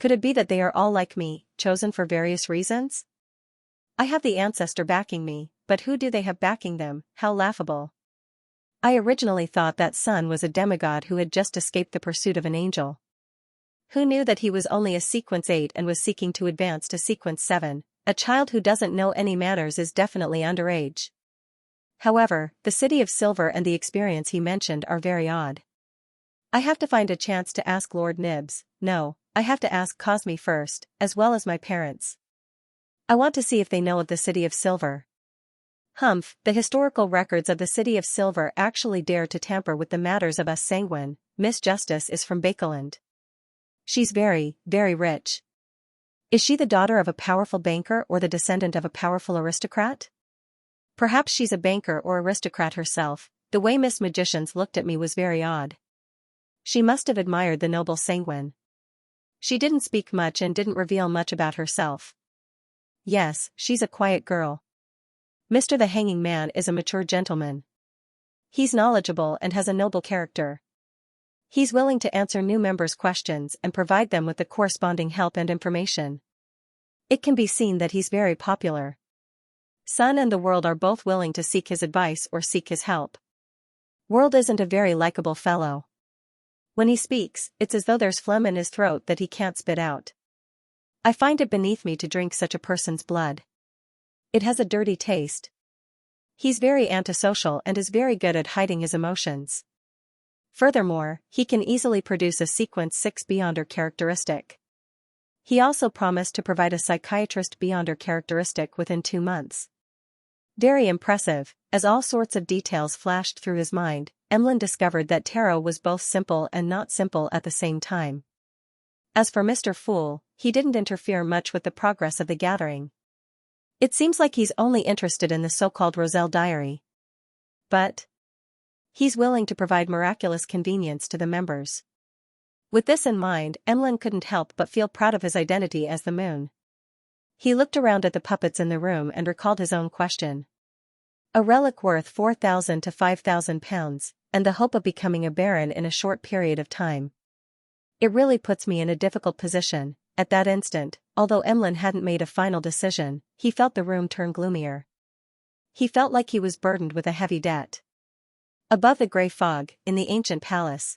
Could it be that they are all like me, chosen for various reasons? I have the ancestor backing me, but who do they have backing them? How laughable. I originally thought that son was a demigod who had just escaped the pursuit of an angel. Who knew that he was only a sequence 8 and was seeking to advance to sequence 7, a child who doesn't know any manners is definitely underage. However, the City of Silver and the experience he mentioned are very odd. I have to find a chance to ask Lord Nibs. No, I have to ask Cosme first, as well as my parents. I want to see if they know of the City of Silver. Humph, the historical records of the City of Silver actually dare to tamper with the matters of us sanguine. Miss Justice is from Bakeland. She's very, very rich. Is she the daughter of a powerful banker or the descendant of a powerful aristocrat? Perhaps she's a banker or aristocrat herself. The way Miss Magicians looked at me was very odd. She must have admired the noble sanguine. She didn't speak much and didn't reveal much about herself. Yes, she's a quiet girl. Mr. the Hanging Man is a mature gentleman. He's knowledgeable and has a noble character. He's willing to answer new members' questions and provide them with the corresponding help and information. It can be seen that he's very popular. Sun and the World are both willing to seek his advice or seek his help. World isn't a very likable fellow. When he speaks, it's as though there's phlegm in his throat that he can't spit out. I find it beneath me to drink such a person's blood. It has a dirty taste. He's very antisocial and is very good at hiding his emotions. Furthermore, he can easily produce a sequence 6 Beyonder characteristic. He also promised to provide a psychiatrist Beyonder characteristic within 2 months. Very impressive. As all sorts of details flashed through his mind, Emlyn discovered that tarot was both simple and not simple at the same time. As for Mr. Fool, he didn't interfere much with the progress of the gathering. It seems like he's only interested in the so-called Roselle diary. But he's willing to provide miraculous convenience to the members. With this in mind, Emlyn couldn't help but feel proud of his identity as the moon. He looked around at the puppets in the room and recalled his own question. A relic worth 4,000 to 5,000 pounds, and the hope of becoming a baron in a short period of time. It really puts me in a difficult position. At that instant, although Emlyn hadn't made a final decision, he felt the room turn gloomier. He felt like he was burdened with a heavy debt. Above the grey fog, in the ancient palace,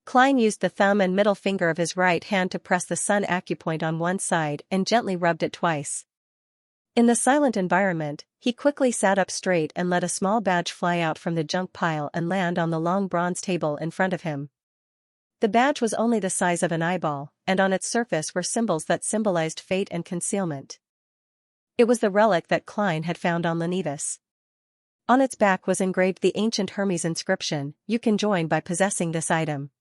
Klein used the thumb and middle finger of his right hand to press the sun acupoint on one side and gently rubbed it twice. In the silent environment, he quickly sat up straight and let a small badge fly out from the junk pile and land on the long bronze table in front of him. The badge was only the size of an eyeball, and on its surface were symbols that symbolized fate and concealment. It was the relic that Klein had found on Lenivus. On its back was engraved the ancient Hermes inscription, "You can join by possessing this item."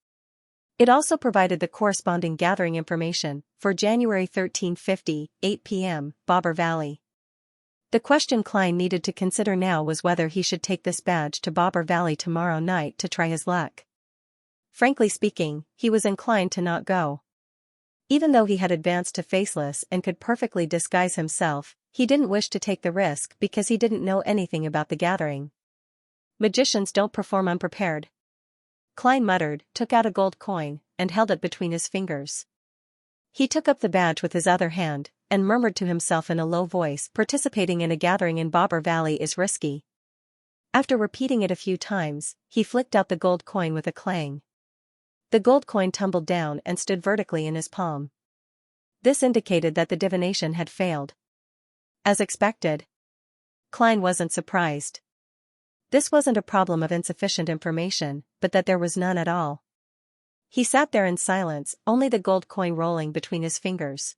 It also provided the corresponding gathering information, for January 1350, 8 p.m., Bobber Valley. The question Klein needed to consider now was whether he should take this badge to Bobber Valley tomorrow night to try his luck. Frankly speaking, he was inclined to not go. Even though he had advanced to Faceless and could perfectly disguise himself, he didn't wish to take the risk because he didn't know anything about the gathering. Magicians don't perform unprepared. Klein muttered, took out a gold coin, and held it between his fingers. He took up the badge with his other hand, and murmured to himself in a low voice, "Participating in a gathering in Bobber Valley is risky." After repeating it a few times, he flicked out the gold coin with a clang. The gold coin tumbled down and stood vertically in his palm. This indicated that the divination had failed. As expected, Klein wasn't surprised. This wasn't a problem of insufficient information, but that there was none at all. He sat there in silence, only the gold coin rolling between his fingers.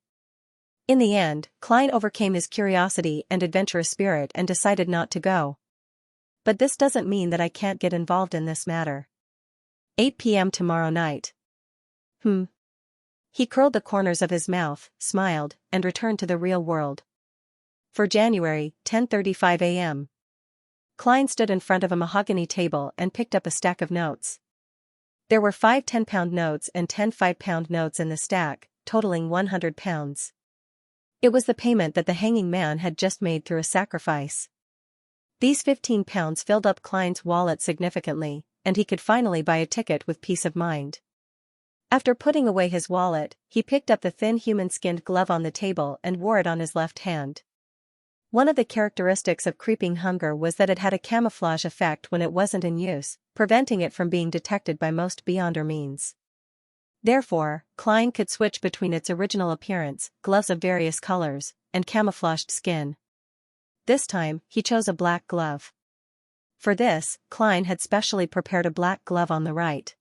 In the end, Klein overcame his curiosity and adventurous spirit and decided not to go. But this doesn't mean that I can't get involved in this matter. 8 p.m. tomorrow night. He curled the corners of his mouth, smiled, and returned to the real world. For January, 10:35 a.m. Klein stood in front of a mahogany table and picked up a stack of notes. There were 5 10-pound notes and 10 5-pound notes in the stack, totaling 100 pounds. It was the payment that the hanging man had just made through a sacrifice. These 15 pounds filled up Klein's wallet significantly, and he could finally buy a ticket with peace of mind. After putting away his wallet, he picked up the thin human-skinned glove on the table and wore it on his left hand. One of the characteristics of creeping hunger was that it had a camouflage effect when it wasn't in use, preventing it from being detected by most beyonder means. Therefore, Klein could switch between its original appearance, gloves of various colors, and camouflaged skin. This time, he chose a black glove. For this, Klein had specially prepared a black glove on the right.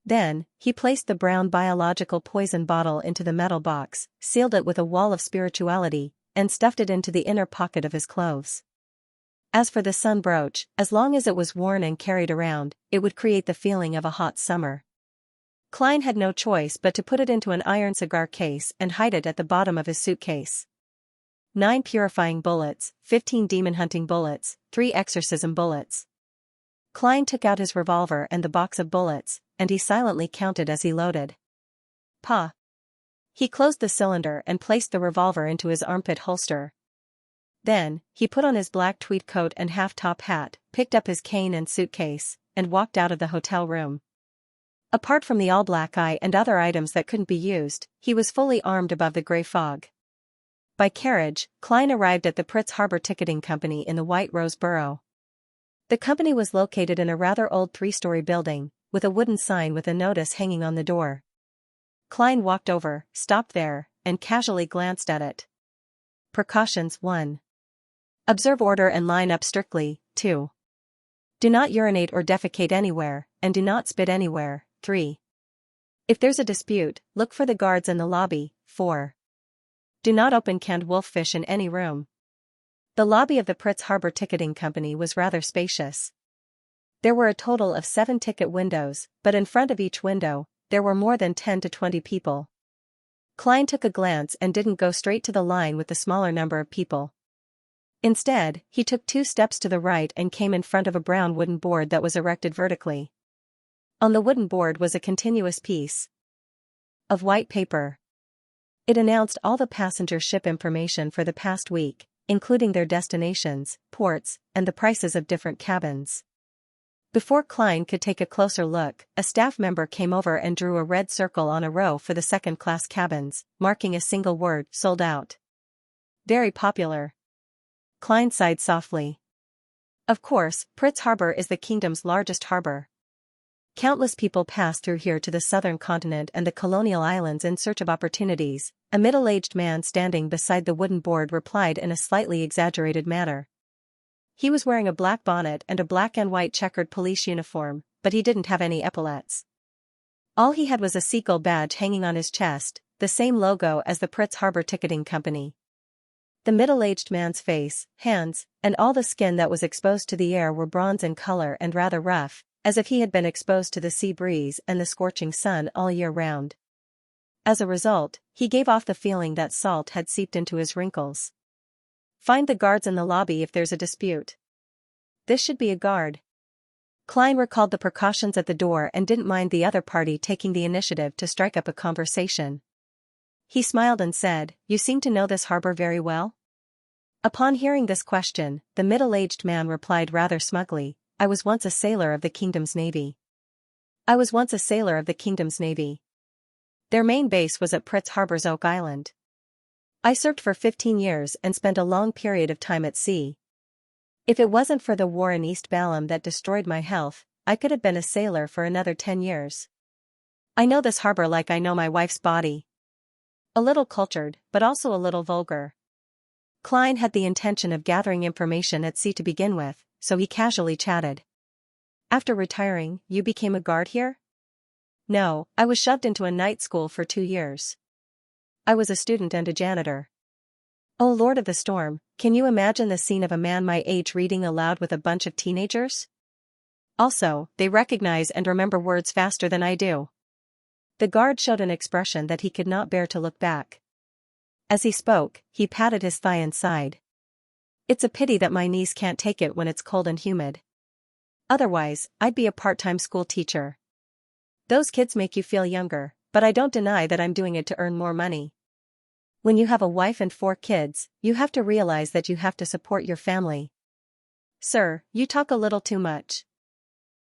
Then, he placed the brown biological poison bottle into the metal box, sealed it with a wall of spirituality, and stuffed it into the inner pocket of his clothes. As for the sun brooch, as long as it was worn and carried around, it would create the feeling of a hot summer. Klein had no choice but to put it into an iron cigar case and hide it at the bottom of his suitcase. 9 purifying bullets, 15 demon hunting bullets, 3 exorcism bullets. Klein took out his revolver and the box of bullets, and he silently counted as he loaded. Pa. He closed the cylinder and placed the revolver into his armpit holster. Then, he put on his black tweed coat and half-top hat, picked up his cane and suitcase, and walked out of the hotel room. Apart from the all-black eye and other items that couldn't be used, he was fully armed above the grey fog. By carriage, Klein arrived at the Pritz Harbor Ticketing Company in the White Rose Borough. The company was located in a rather old 3-story building, with a wooden sign with a notice hanging on the door. Klein walked over, stopped there, and casually glanced at it. Precautions 1. Observe order and line up strictly. 2. Do not urinate or defecate anywhere, and do not spit anywhere. 3. If there's a dispute, look for the guards in the lobby. 4. Do not open canned wolffish in any room. The lobby of the Pritz Harbor Ticketing Company was rather spacious. There were a total of 7 ticket windows, but in front of each window, there were more than 10 to 20 people. Klein took a glance and didn't go straight to the line with the smaller number of people. Instead, he took 2 steps to the right and came in front of a brown wooden board that was erected vertically. On the wooden board was a continuous piece of white paper. It announced all the passenger ship information for the past week, including their destinations, ports, and the prices of different cabins. Before Klein could take a closer look, a staff member came over and drew a red circle on a row for the second-class cabins, marking a single word, sold out. Very popular. Klein sighed softly. Of course, Pritz Harbor is the kingdom's largest harbor. Countless people pass through here to the southern continent and the colonial islands in search of opportunities, a middle-aged man standing beside the wooden board replied in a slightly exaggerated manner. He was wearing a black bonnet and a black and white checkered police uniform, but he didn't have any epaulets. All he had was a seagull badge hanging on his chest, the same logo as the Pritz Harbor Ticketing Company. The middle-aged man's face, hands, and all the skin that was exposed to the air were bronze in color and rather rough, as if he had been exposed to the sea breeze and the scorching sun all year round. As a result, he gave off the feeling that salt had seeped into his wrinkles. Find the guards in the lobby if there's a dispute. This should be a guard. Klein recalled the precautions at the door and didn't mind the other party taking the initiative to strike up a conversation. He smiled and said, "You seem to know this harbor very well?" Upon hearing this question, the middle-aged man replied rather smugly, "I was once a sailor of the kingdom's navy." I was once a sailor of the kingdom's navy. Their main base was at Pritz Harbor's Oak Island. I served for 15 years and spent a long period of time at sea. If it wasn't for the war in East Balam that destroyed my health, I could have been a sailor for another 10 years. I know this harbor like I know my wife's body. A little cultured, but also a little vulgar. Klein had the intention of gathering information at sea to begin with, so he casually chatted. After retiring, you became a guard here? No, I was shoved into a night school for 2 years. I was a student and a janitor. Oh Lord of the Storm, can you imagine the scene of a man my age reading aloud with a bunch of teenagers? Also, they recognize and remember words faster than I do. The guard showed an expression that he could not bear to look back. As he spoke, he patted his thigh and sighed. It's a pity that my knees can't take it when it's cold and humid. Otherwise, I'd be a part-time school teacher. Those kids make you feel younger, but I don't deny that I'm doing it to earn more money. When you have a wife and 4 kids, you have to realize that you have to support your family. Sir, you talk a little too much.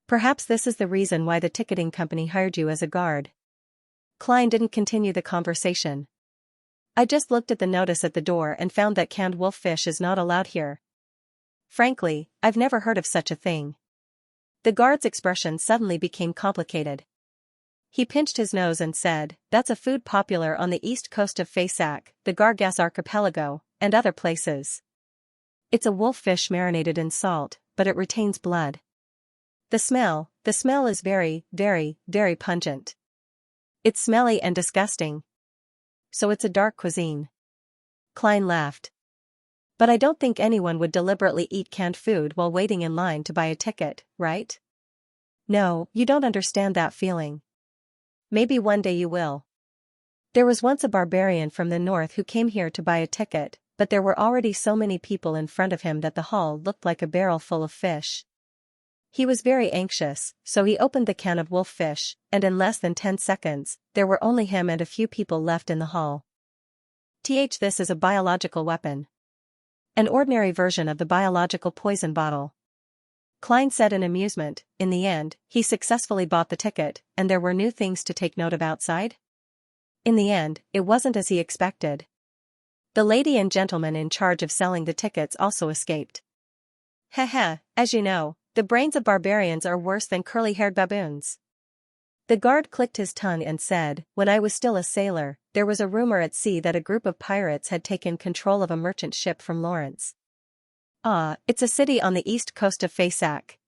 Perhaps this is the reason why the ticketing company hired you as a guard. Klein didn't continue the conversation. I just looked at the notice at the door and found that canned wolf fish is not allowed here. Frankly, I've never heard of such a thing. The guard's expression suddenly became complicated. He pinched his nose and said, "That's a food popular on the east coast of Faisac, the Gargas archipelago, and other places. It's a wolf fish marinated in salt, but it retains blood. The smell is very, very, very pungent. It's smelly and disgusting. So it's a dark cuisine." Klein laughed. But I don't think anyone would deliberately eat canned food while waiting in line to buy a ticket, right? No, you don't understand that feeling. Maybe one day you will. There was once a barbarian from the north who came here to buy a ticket, but there were already so many people in front of him that the hall looked like a barrel full of fish. He was very anxious, so he opened the can of wolf fish, and in less than 10 seconds, there were only him and a few people left in the hall. This is a biological weapon. An ordinary version of the biological poison bottle. Klein said in amusement. In the end, he successfully bought the ticket, and there were new things to take note of outside. In the end, it wasn't as he expected. The lady and gentleman in charge of selling the tickets also escaped. Heh, as you know, the brains of barbarians are worse than curly-haired baboons. The guard clicked his tongue and said, "When I was still a sailor, there was a rumor at sea that a group of pirates had taken control of a merchant ship from Lawrence. It's a city on the east coast of Faisac.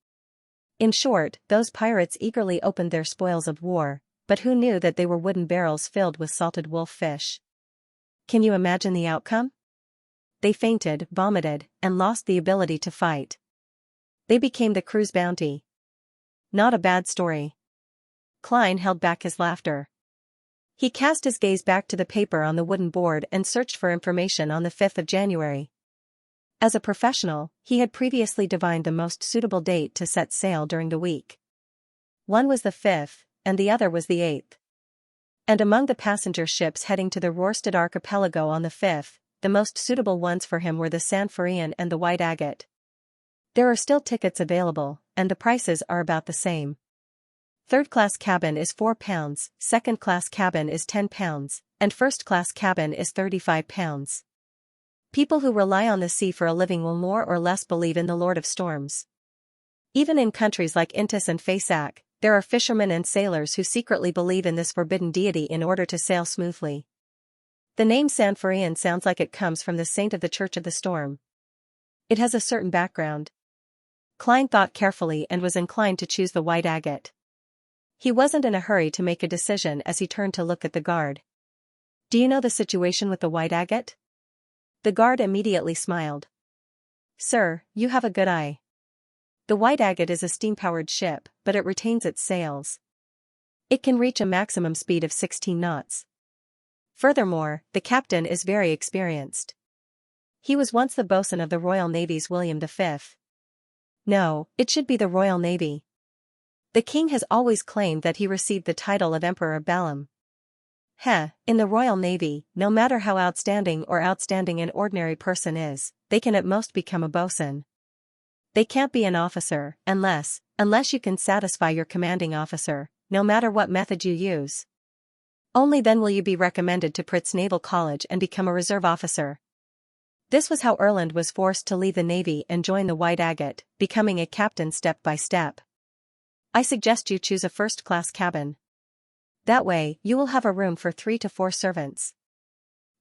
In short, those pirates eagerly opened their spoils of war, but who knew that they were wooden barrels filled with salted wolf fish? Can you imagine the outcome? They fainted, vomited, and lost the ability to fight. They became the crew's bounty. Not a bad story." Klein held back his laughter. He cast his gaze back to the paper on the wooden board and searched for information on the 5th of January. As a professional, he had previously divined the most suitable date to set sail during the week. One was the 5th, and the other was the 8th. And among the passenger ships heading to the Rorstad archipelago on the 5th, the most suitable ones for him were the Sanfarian and the White Agate. There are still tickets available, and the prices are about the same. Third-class cabin is £4, second-class cabin is £10, and first-class cabin is £35. People who rely on the sea for a living will more or less believe in the Lord of Storms. Even in countries like Intis and Faisac, there are fishermen and sailors who secretly believe in this forbidden deity in order to sail smoothly. The name Sanfarian sounds like it comes from the saint of the Church of the Storm. It has a certain background. Klein thought carefully and was inclined to choose the white agate. He wasn't in a hurry to make a decision as he turned to look at the guard. "Do you know the situation with the white agate?" The guard immediately smiled. "Sir, you have a good eye. The white agate is a steam-powered ship, but it retains its sails. It can reach a maximum speed of 16 knots. Furthermore, the captain is very experienced. He was once the boatswain of the Royal Navy's William V. No, it should be the Royal Navy. The king has always claimed that he received the title of Emperor Balaam. In the Royal Navy, no matter how outstanding an ordinary person is, they can at most become a boatswain. They can't be an officer, unless you can satisfy your commanding officer, no matter what method you use. Only then will you be recommended to Pritz Naval College and become a reserve officer." This was how Erland was forced to leave the Navy and join the White Agate, becoming a captain step by step. "I suggest you choose a first-class cabin. That way, you will have a room for 3 to 4 servants.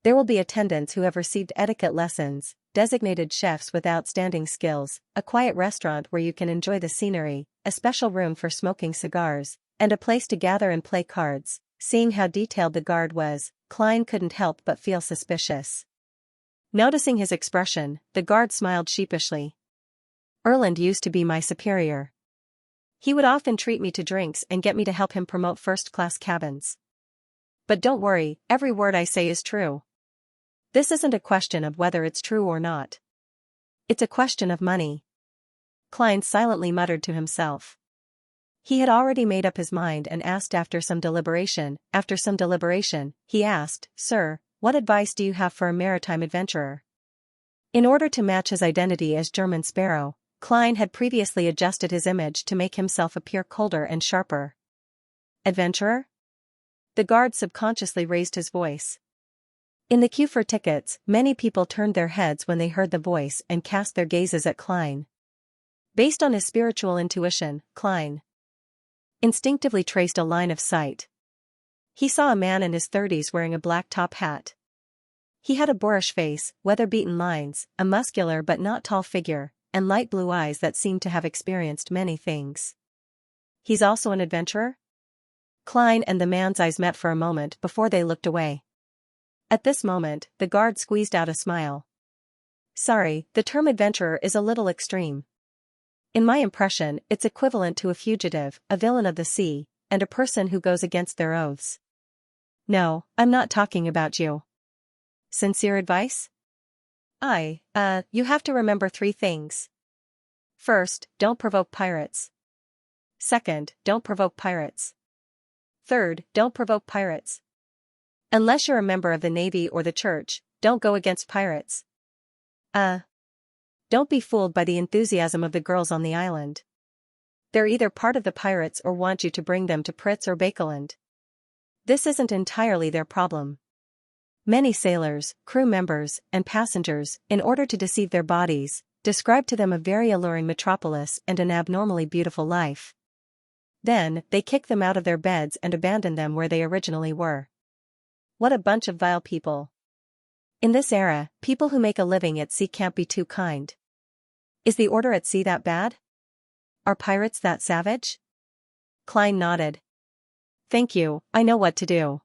There will be attendants who have received etiquette lessons, designated chefs with outstanding skills, a quiet restaurant where you can enjoy the scenery, a special room for smoking cigars, and a place to gather and play cards." Seeing how detailed the guard was, Klein couldn't help but feel suspicious. Noticing his expression, the guard smiled sheepishly. "Erland used to be my superior. He would often treat me to drinks and get me to help him promote first-class cabins. But don't worry, every word I say is true. This isn't a question of whether it's true or not. It's a question of money." Klein silently muttered to himself. He had already made up his mind and asked after some deliberation, he asked, "Sir, what advice do you have for a maritime adventurer?" In order to match his identity as German Sparrow, Klein had previously adjusted his image to make himself appear colder and sharper. "Adventurer?" The guard subconsciously raised his voice. In the queue for tickets, many people turned their heads when they heard the voice and cast their gazes at Klein. Based on his spiritual intuition, Klein instinctively traced a line of sight. He saw a man in his 30s wearing a black top hat. He had a boorish face, weather-beaten lines, a muscular but not tall figure, and light blue eyes that seemed to have experienced many things. "He's also an adventurer?" Klein and the man's eyes met for a moment before they looked away. At this moment, the guard squeezed out a smile. "Sorry, the term adventurer is a little extreme. In my impression, it's equivalent to a fugitive, a villain of the sea, and a person who goes against their oaths. No, I'm not talking about you." "Sincere advice?" You have to remember 3 things. First, don't provoke pirates. Second, don't provoke pirates. Third, don't provoke pirates. Unless you're a member of the Navy or the Church, don't go against pirates. Don't be fooled by the enthusiasm of the girls on the island. They're either part of the pirates or want you to bring them to Pritz or Bakeland. This isn't entirely their problem. Many sailors, crew members, and passengers, in order to deceive their bodies, describe to them a very alluring metropolis and an abnormally beautiful life. Then, they kick them out of their beds and abandon them where they originally were. What a bunch of vile people. In this era, people who make a living at sea can't be too kind. Is the order at sea that bad? Are pirates that savage? Klein nodded. "Thank you, I know what to do."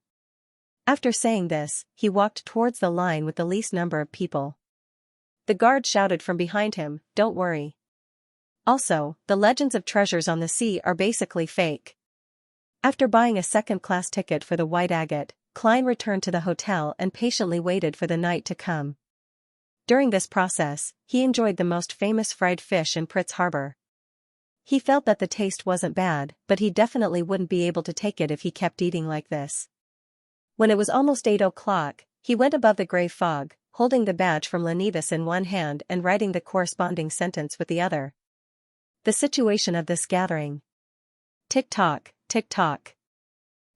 After saying this, he walked towards the line with the least number of people. The guard shouted from behind him, "Don't worry. Also, the legends of treasures on the sea are basically fake." After buying a second-class ticket for the White Agate, Klein returned to the hotel and patiently waited for the night to come. During this process, he enjoyed the most famous fried fish in Pritz Harbor. He felt that the taste wasn't bad, but he definitely wouldn't be able to take it if he kept eating like this. When it was almost 8 o'clock, he went above the gray fog, holding the badge from Lenivas in one hand and writing the corresponding sentence with the other. The situation of this gathering. Tick-tock, tick-tock.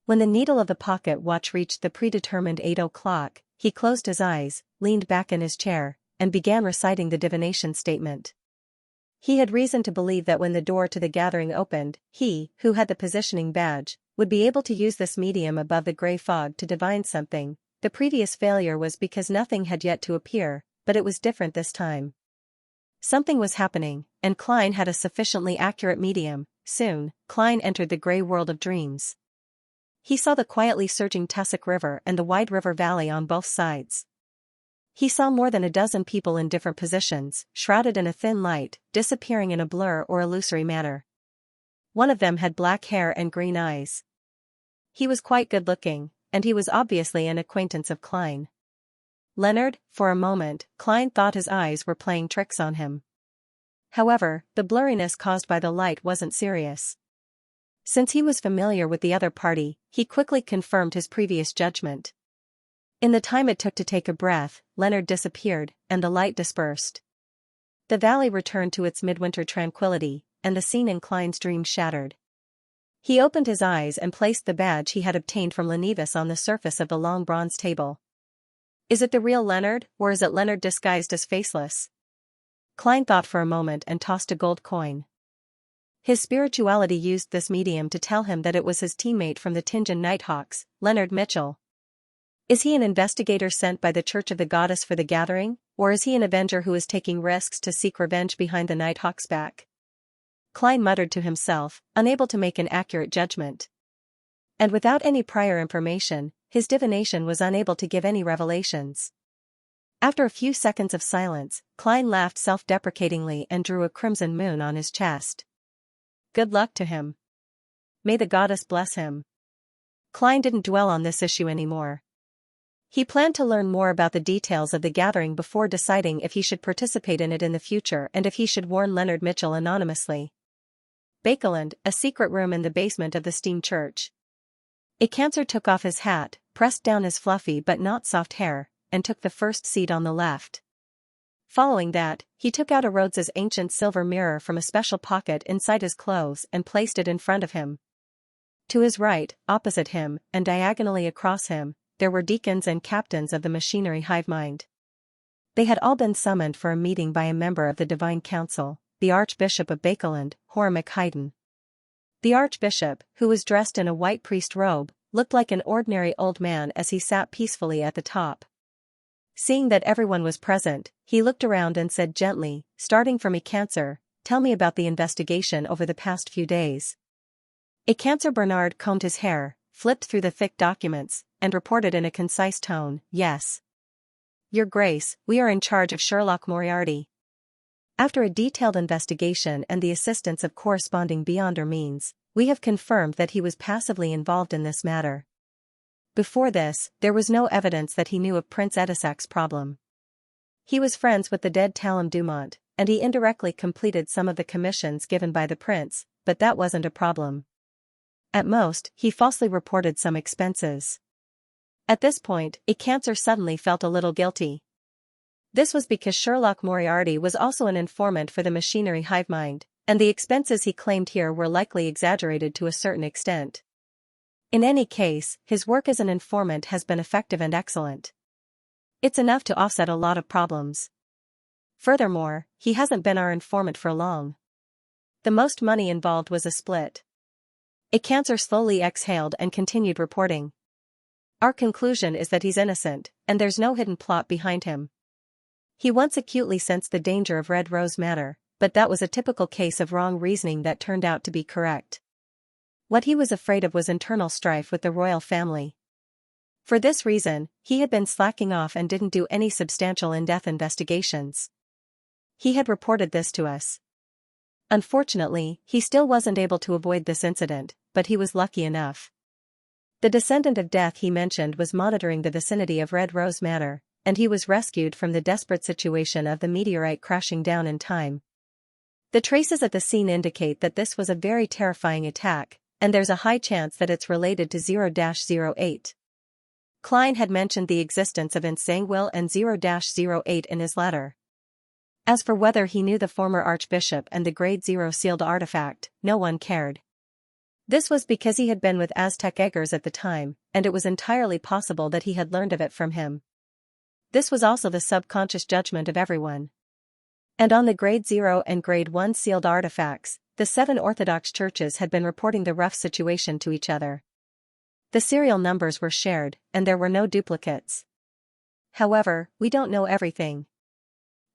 When the needle of the pocket watch reached the predetermined 8 o'clock, he closed his eyes, leaned back in his chair, and began reciting the divination statement. He had reason to believe that when the door to the gathering opened, he, who had the positioning badge, would be able to use this medium above the gray fog to divine something. The previous failure was because nothing had yet to appear, but it was different this time. Something was happening, and Klein had a sufficiently accurate medium. Soon, Klein entered the gray world of dreams. He saw the quietly surging tussock river and the wide river valley on both sides. He saw more than a dozen people in different positions, shrouded in a thin light, disappearing in a blur or illusory manner. One of them had black hair and green eyes. He was quite good-looking, and he was obviously an acquaintance of Klein. Leonard, for a moment, Klein thought his eyes were playing tricks on him. However, the blurriness caused by the light wasn't serious. Since he was familiar with the other party, he quickly confirmed his previous judgment. In the time it took to take a breath, Leonard disappeared, and the light dispersed. The valley returned to its midwinter tranquility, and the scene in Klein's dream shattered. He opened his eyes and placed the badge he had obtained from Lenivus on the surface of the long bronze table. Is it the real Leonard, or is it Leonard disguised as faceless? Klein thought for a moment and tossed a gold coin. His spirituality used this medium to tell him that it was his teammate from the Tingen Nighthawks, Leonard Mitchell. Is he an investigator sent by the Church of the Goddess for the gathering, or is he an avenger who is taking risks to seek revenge behind the Nighthawk's back? Klein muttered to himself, unable to make an accurate judgment. And without any prior information, his divination was unable to give any revelations. After a few seconds of silence, Klein laughed self-deprecatingly and drew a crimson moon on his chest. Good luck to him. May the goddess bless him. Klein didn't dwell on this issue anymore. He planned to learn more about the details of the gathering before deciding if he should participate in it in the future and if he should warn Leonard Mitchell anonymously. Bakeland, a secret room in the basement of the Steam Church. Xianxia took off his hat, pressed down his fluffy but not soft hair, and took the first seat on the left. Following that, he took out a Rhodes's ancient silver mirror from a special pocket inside his clothes and placed it in front of him. To his right, opposite him, and diagonally across him, there were deacons and captains of the machinery hive mind. They had all been summoned for a meeting by a member of the Divine Council, the Archbishop of Bakeland, Horamic Haydn. The Archbishop, who was dressed in a white priest robe, looked like an ordinary old man as he sat peacefully at the top. Seeing that everyone was present, he looked around and said gently, starting from Xianxia, "Tell me about the investigation over the past few days." Xianxia Bernard combed his hair, flipped through the thick documents, and reported in a concise tone, "Yes. Your Grace, we are in charge of Sherlock Moriarty. After a detailed investigation and the assistance of corresponding beyond our means, we have confirmed that he was passively involved in this matter. Before this, there was no evidence that he knew of Prince Edisac's problem. He was friends with the dead Talon Dumont, and he indirectly completed some of the commissions given by the prince, but that wasn't a problem. At most, he falsely reported some expenses. At this point, Xianxia suddenly felt a little guilty. This was because Sherlock Moriarty was also an informant for the machinery hive mind, and the expenses he claimed here were likely exaggerated to a certain extent. In any case, his work as an informant has been effective and excellent. It's enough to offset a lot of problems. Furthermore, he hasn't been our informant for long. The most money involved was a split. Xianxia slowly exhaled and continued reporting. Our conclusion is that he's innocent, and there's no hidden plot behind him. He once acutely sensed the danger of Red Rose Manor, but that was a typical case of wrong reasoning that turned out to be correct. What he was afraid of was internal strife with the royal family. For this reason, he had been slacking off and didn't do any substantial in-depth investigations. He had reported this to us. Unfortunately, he still wasn't able to avoid this incident, but he was lucky enough. The descendant of death he mentioned was monitoring the vicinity of Red Rose Manor, and he was rescued from the desperate situation of the meteorite crashing down in time. The traces at the scene indicate that this was a very terrifying attack, and there's a high chance that it's related to 0-08. Klein had mentioned the existence of Insanguil and 0-08 in his letter. As for whether he knew the former archbishop and the Grade 0 sealed artifact, no one cared. This was because he had been with Aztec Eggers at the time, and it was entirely possible that he had learned of it from him. This was also the subconscious judgment of everyone. And on the Grade 0 and Grade 1 sealed artifacts, the 7 Orthodox churches had been reporting the rough situation to each other. The serial numbers were shared, and there were no duplicates. However, we don't know everything.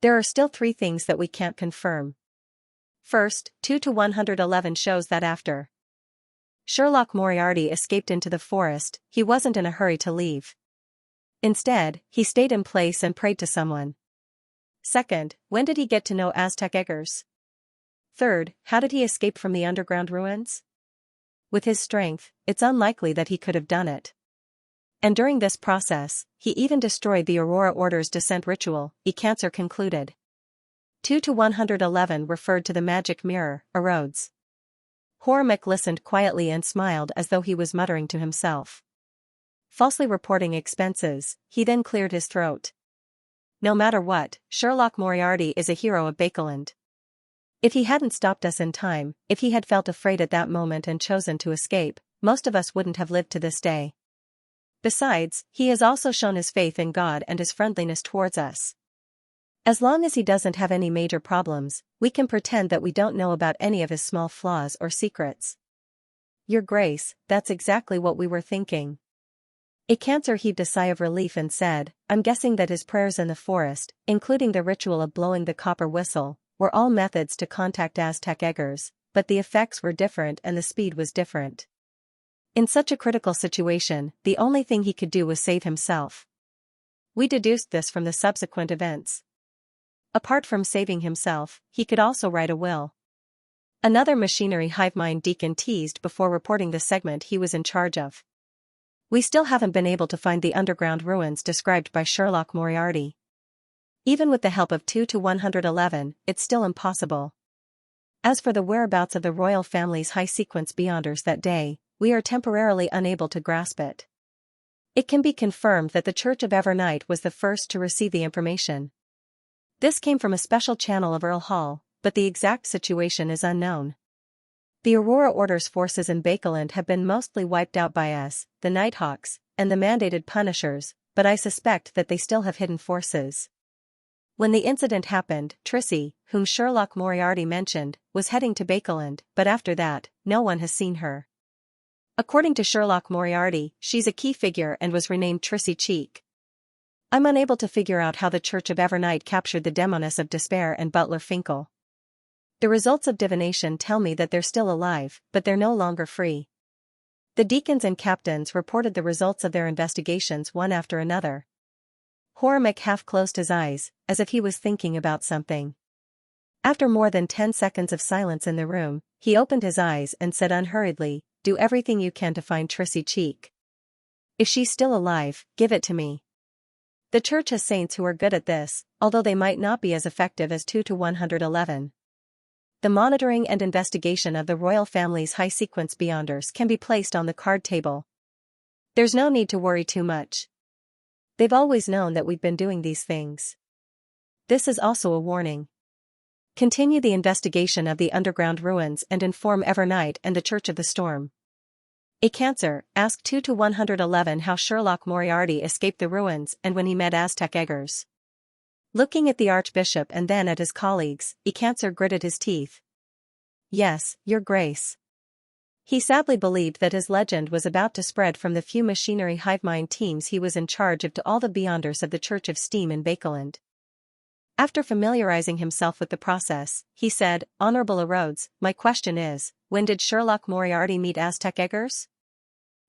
There are still 3 things that we can't confirm. First, 2 to 111 shows that after Sherlock Moriarty escaped into the forest, he wasn't in a hurry to leave. Instead, he stayed in place and prayed to someone. Second, when did he get to know Aztec Eggers? Third, how did he escape from the underground ruins? With his strength, it's unlikely that he could have done it. And during this process, he even destroyed the Aurora Order's descent ritual, Xianxia concluded. 2 to 111 referred to the magic mirror, Erodes. Hormick listened quietly and smiled as though he was muttering to himself. Falsely reporting expenses, he then cleared his throat. No matter what, Sherlock Moriarty is a hero of Bakeland. If he hadn't stopped us in time, if he had felt afraid at that moment and chosen to escape, most of us wouldn't have lived to this day. Besides, he has also shown his faith in God and his friendliness towards us. As long as he doesn't have any major problems, we can pretend that we don't know about any of his small flaws or secrets. Your Grace, that's exactly what we were thinking. Xianxia heaved a sigh of relief and said, I'm guessing that his prayers in the forest, including the ritual of blowing the copper whistle, were all methods to contact Aztec Eggers, but the effects were different and the speed was different. In such a critical situation, the only thing he could do was save himself. We deduced this from the subsequent events. Apart from saving himself, he could also write a will. Another machinery hive mind deacon teased before reporting the segment he was in charge of. We still haven't been able to find the underground ruins described by Sherlock Moriarty. Even with the help of 2 to 111, it's still impossible. As for the whereabouts of the royal family's high-sequence Beyonders that day, we are temporarily unable to grasp it. It can be confirmed that the Church of Evernight was the first to receive the information. This came from a special channel of Earl Hall, but the exact situation is unknown. The Aurora Order's forces in Bakeland have been mostly wiped out by us, the Nighthawks, and the mandated Punishers, but I suspect that they still have hidden forces. When the incident happened, Trissy, whom Sherlock Moriarty mentioned, was heading to Bakeland, but after that, no one has seen her. According to Sherlock Moriarty, she's a key figure and was renamed Trissy Cheek. I'm unable to figure out how the Church of Evernight captured the Demoness of Despair and Butler Finkel. The results of divination tell me that they're still alive, but they're no longer free. The deacons and captains reported the results of their investigations one after another. Hormick half closed his eyes, as if he was thinking about something. After more than 10 seconds of silence in the room, he opened his eyes and said unhurriedly, do everything you can to find Trissy Cheek. If she's still alive, give it to me. The Church has saints who are good at this, although they might not be as effective as 2 to 111. The monitoring and investigation of the royal family's high-sequence Beyonders can be placed on the card table. There's no need to worry too much. They've always known that we've been doing these things. This is also a warning. Continue the investigation of the underground ruins and inform Evernight and the Church of the Storm. Xianxia, ask 2 to 111 how Sherlock Moriarty escaped the ruins and when he met Aztec Eggers. Looking at the Archbishop and then at his colleagues, Xianxia gritted his teeth. Yes, Your Grace. He sadly believed that his legend was about to spread from the few machinery hive mind teams he was in charge of to all the Beyonders of the Church of Steam in Bakeland. After familiarizing himself with the process, he said, Honorable Erodes, my question is, when did Sherlock Moriarty meet Aztec Eggers?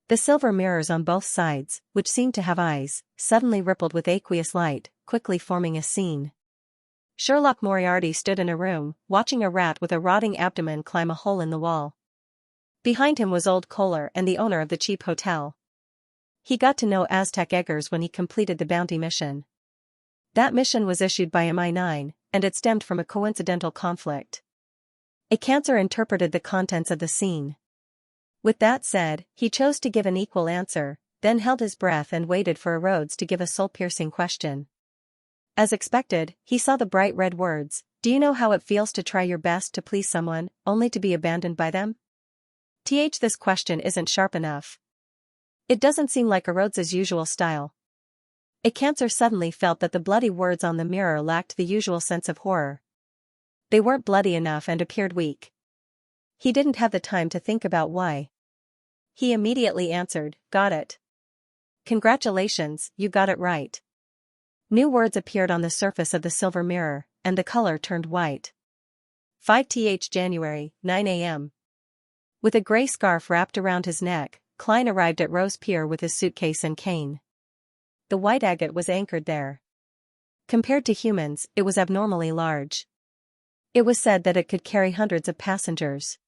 The silver mirrors on both sides, which seemed to have eyes, suddenly rippled with aqueous light, quickly forming a scene. Sherlock Moriarty stood in a room, watching a rat with a rotting abdomen climb a hole in the wall. Behind him was old Kohler and the owner of the cheap hotel. He got to know Aztec Eggers when he completed the bounty mission. That mission was issued by MI9, and it stemmed from a coincidental conflict. Xianxia interpreted the contents of the scene. With that said, he chose to give an equal answer, then held his breath and waited for Erodes to give a soul-piercing question. As expected, he saw the bright red words, "Do you know how it feels to try your best to please someone, only to be abandoned by them?" This question isn't sharp enough. It doesn't seem like a Rhodes's usual style. A Cancer suddenly felt that the bloody words on the mirror lacked the usual sense of horror. They weren't bloody enough and appeared weak. He didn't have the time to think about why. He immediately answered, "Got it. Congratulations, you got it right." New words appeared on the surface of the silver mirror, and the color turned white. 5th January, 9 a.m. With a gray scarf wrapped around his neck, Klein arrived at Rose Pier with his suitcase and cane. The white agate was anchored there. Compared to humans, it was abnormally large. It was said that it could carry hundreds of passengers.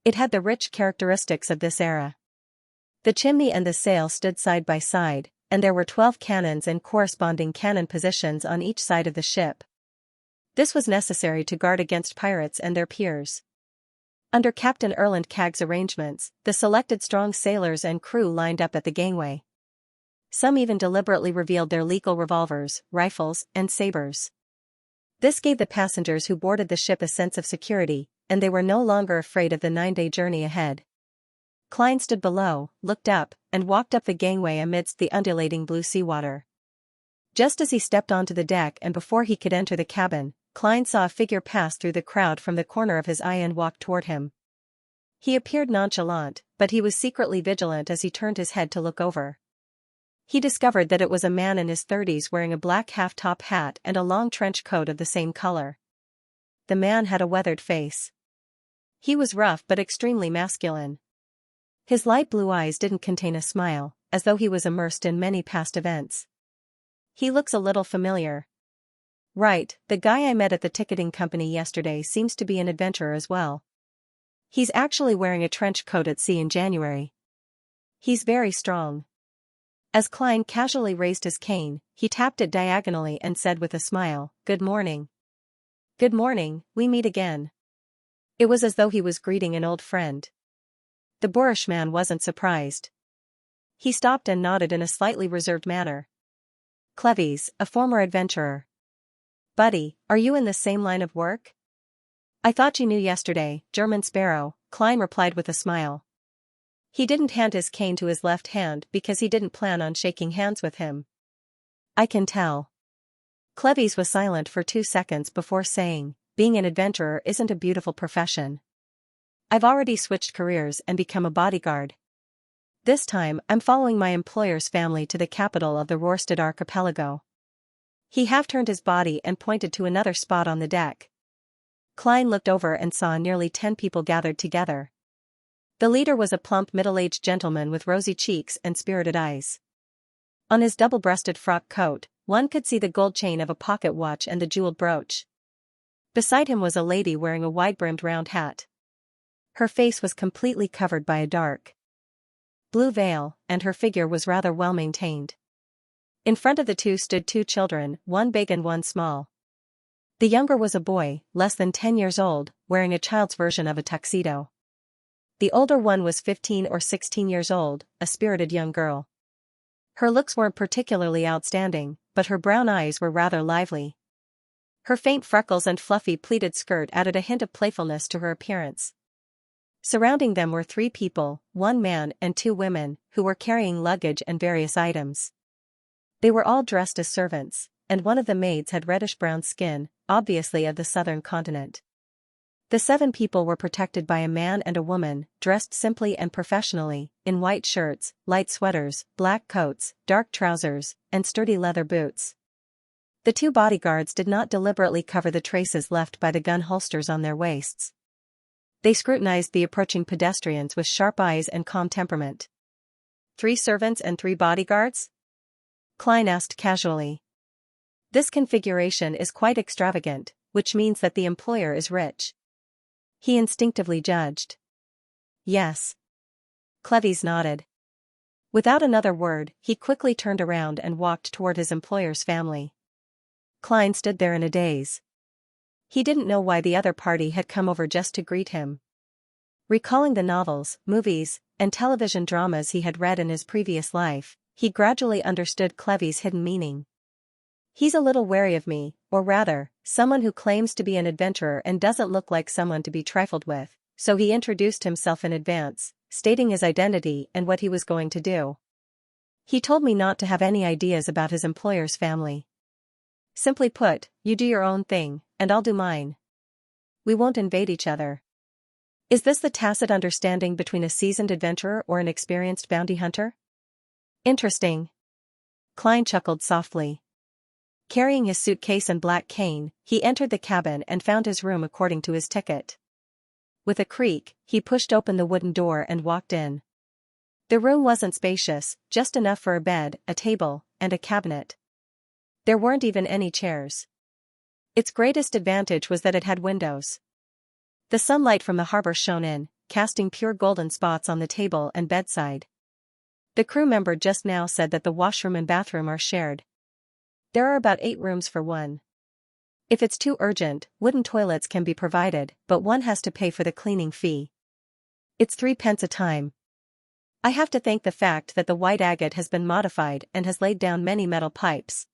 It had the rich characteristics of this era. The chimney and the sail stood side by side, and there were 12 cannons in corresponding cannon positions on each side of the ship. This was necessary to guard against pirates and their peers. Under Captain Erland Kagg's arrangements, the selected strong sailors and crew lined up at the gangway. Some even deliberately revealed their lethal revolvers, rifles, and sabers. This gave the passengers who boarded the ship a sense of security, and they were no longer afraid of the 9-day journey ahead. Klein stood below, looked up, and walked up the gangway amidst the undulating blue seawater. Just as he stepped onto the deck and before he could enter the cabin, Klein saw a figure pass through the crowd from the corner of his eye and walk toward him. He appeared nonchalant, but he was secretly vigilant as he turned his head to look over. He discovered that it was a man in his 30s wearing a black half-top hat and a long trench coat of the same color. The man had a weathered face. He was rough but extremely masculine. His light blue eyes didn't contain a smile, as though he was immersed in many past events. "He looks a little familiar." "Right, the guy I met at the ticketing company yesterday seems to be an adventurer as well. He's actually wearing a trench coat at sea in January. He's very strong." As Klein casually raised his cane, he tapped it diagonally and said with a smile, "Good morning." "Good morning, we meet again." It was as though he was greeting an old friend. The boorish man wasn't surprised. He stopped and nodded in a slightly reserved manner. "Cleves, a former adventurer." "Buddy, are you in the same line of work?" "I thought you knew yesterday, German Sparrow," Klein replied with a smile. He didn't hand his cane to his left hand because he didn't plan on shaking hands with him. "I can tell." Cleves was silent for 2 seconds before saying, "Being an adventurer isn't a beautiful profession. I've already switched careers and become a bodyguard. This time, I'm following my employer's family to the capital of the Rorstad archipelago." He half-turned his body and pointed to another spot on the deck. Klein looked over and saw nearly 10 people gathered together. The leader was a plump middle-aged gentleman with rosy cheeks and spirited eyes. On his double-breasted frock coat, one could see the gold chain of a pocket watch and the jeweled brooch. Beside him was a lady wearing a wide-brimmed round hat. Her face was completely covered by a dark blue veil, and her figure was rather well-maintained. In front of the two stood 2 children, one big and one small. The younger was a boy, less than 10 years old, wearing a child's version of a tuxedo. The older one was 15 or 16 years old, a spirited young girl. Her looks weren't particularly outstanding, but her brown eyes were rather lively. Her faint freckles and fluffy pleated skirt added a hint of playfulness to her appearance. Surrounding them were 3 people, 1 man and 2 women, who were carrying luggage and various items. They were all dressed as servants, and one of the maids had reddish-brown skin, obviously of the southern continent. The 7 people were protected by a man and a woman, dressed simply and professionally, in white shirts, light sweaters, black coats, dark trousers, and sturdy leather boots. The 2 bodyguards did not deliberately cover the traces left by the gun holsters on their waists. They scrutinized the approaching pedestrians with sharp eyes and calm temperament. 3 servants and 3 bodyguards?" Klein asked casually. "This configuration is quite extravagant, which means that the employer is rich." He instinctively judged. "Yes." Cleves nodded. Without another word, he quickly turned around and walked toward his employer's family. Klein stood there in a daze. He didn't know why the other party had come over just to greet him. Recalling the novels, movies, and television dramas he had read in his previous life, he gradually understood Cleves' hidden meaning. He's a little wary of me, or rather, someone who claims to be an adventurer and doesn't look like someone to be trifled with, so he introduced himself in advance, stating his identity and what he was going to do. He told me not to have any ideas about his employer's family. Simply put, you do your own thing, and I'll do mine. We won't invade each other. Is this the tacit understanding between a seasoned adventurer or an experienced bounty hunter? Interesting. Klein chuckled softly. Carrying his suitcase and black cane, he entered the cabin and found his room according to his ticket. With a creak, he pushed open the wooden door and walked in. The room wasn't spacious, just enough for a bed, a table, and a cabinet. There weren't even any chairs. Its greatest advantage was that it had windows. The sunlight from the harbor shone in, casting pure golden spots on the table and bedside. The crew member just now said that the washroom and bathroom are shared. There are about 8 rooms for one. If it's too urgent, wooden toilets can be provided, but one has to pay for the cleaning fee. It's 3 pence a time. I have to thank the fact that the white agate has been modified and has laid down many metal pipes.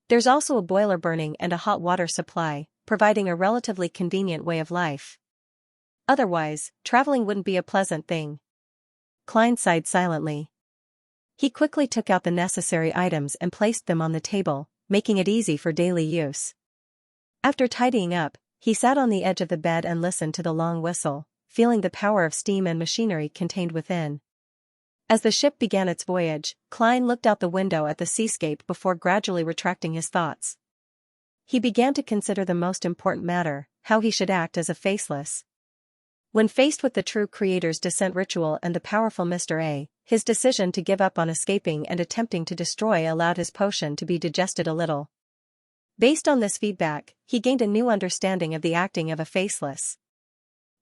There's also a boiler burning and a hot water supply, providing a relatively convenient way of life. Otherwise, traveling wouldn't be a pleasant thing. Klein sighed silently. He quickly took out the necessary items and placed them on the table, making it easy for daily use. After tidying up, he sat on the edge of the bed and listened to the long whistle, feeling the power of steam and machinery contained within. As the ship began its voyage, Klein looked out the window at the seascape before gradually retracting his thoughts. He began to consider the most important matter, how he should act as a faceless. When faced with the true creator's descent ritual and the powerful Mr. A, his decision to give up on escaping and attempting to destroy allowed his potion to be digested a little. Based on this feedback, he gained a new understanding of the acting of a faceless.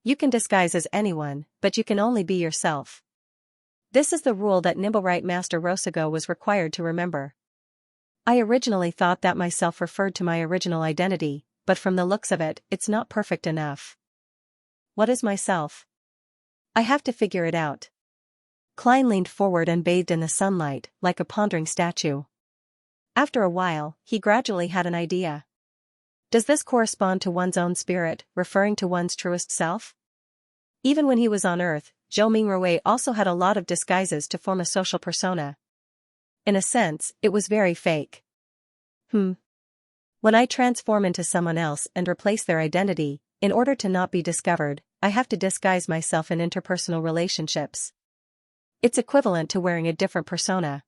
You can disguise as anyone, but you can only be yourself. This is the rule that Nimblewright Master Rosago was required to remember. I originally thought that myself referred to my original identity, but from the looks of it, it's not perfect enough. What is myself? I have to figure it out. Klein leaned forward and bathed in the sunlight, like a pondering statue. After a while, he gradually had an idea. Does this correspond to one's own spirit, referring to one's truest self? Even when he was on Earth, Zhou Mingrui also had a lot of disguises to form a social persona. In a sense, it was very fake. When I transform into someone else and replace their identity, in order to not be discovered, I have to disguise myself in interpersonal relationships. It's equivalent to wearing a different persona.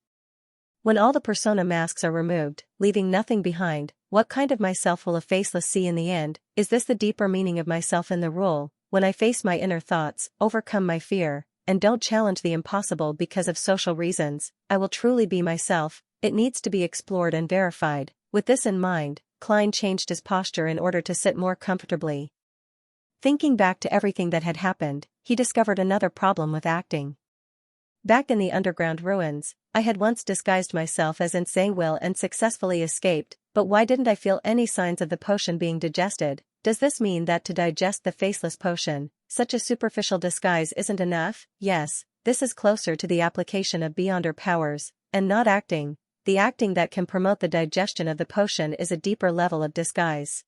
When all the persona masks are removed, leaving nothing behind, what kind of myself will a faceless see in the end? Is this the deeper meaning of myself in the rule? When I face my inner thoughts, overcome my fear, and don't challenge the impossible because of social reasons, I will truly be myself. It needs to be explored and verified. With this in mind, Klein changed his posture in order to sit more comfortably. Thinking back to everything that had happened, he discovered another problem with acting. Back in the underground ruins, I had once disguised myself as Insane Will and successfully escaped, but why didn't I feel any signs of the potion being digested? Does this mean that to digest the faceless potion, such a superficial disguise isn't enough? Yes, this is closer to the application of Beyonder powers, and not acting. The acting that can promote the digestion of the potion is a deeper level of disguise.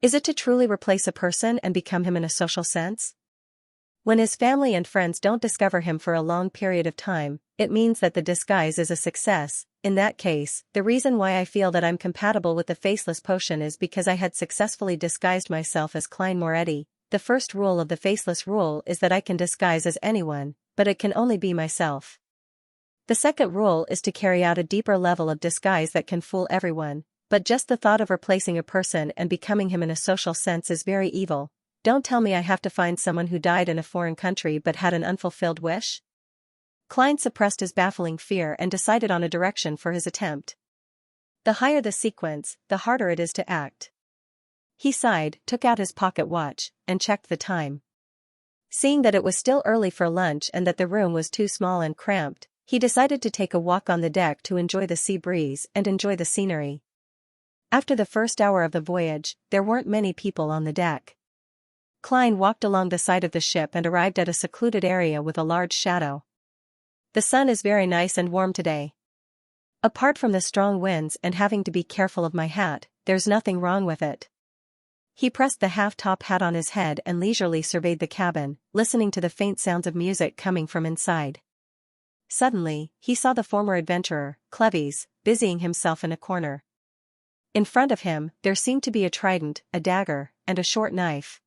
Is it to truly replace a person and become him in a social sense? When his family and friends don't discover him for a long period of time, it means that the disguise is a success. In that case, the reason why I feel that I'm compatible with the faceless potion is because I had successfully disguised myself as Klein Moretti. The first rule of the faceless rule is that I can disguise as anyone, but it can only be myself. The second rule is to carry out a deeper level of disguise that can fool everyone, but just the thought of replacing a person and becoming him in a social sense is very evil. Don't tell me I have to find someone who died in a foreign country but had an unfulfilled wish? Klein suppressed his baffling fear and decided on a direction for his attempt. The higher the sequence, the harder it is to act. He sighed, took out his pocket watch, and checked the time. Seeing that it was still early for lunch and that the room was too small and cramped, he decided to take a walk on the deck to enjoy the sea breeze and enjoy the scenery. After the first hour of the voyage, there weren't many people on the deck. Klein walked along the side of the ship and arrived at a secluded area with a large shadow. The sun is very nice and warm today. Apart from the strong winds and having to be careful of my hat, there's nothing wrong with it. He pressed the half-top hat on his head and leisurely surveyed the cabin, listening to the faint sounds of music coming from inside. Suddenly, he saw the former adventurer, Cleves, busying himself in a corner. In front of him, there seemed to be a trident, a dagger, and a short knife.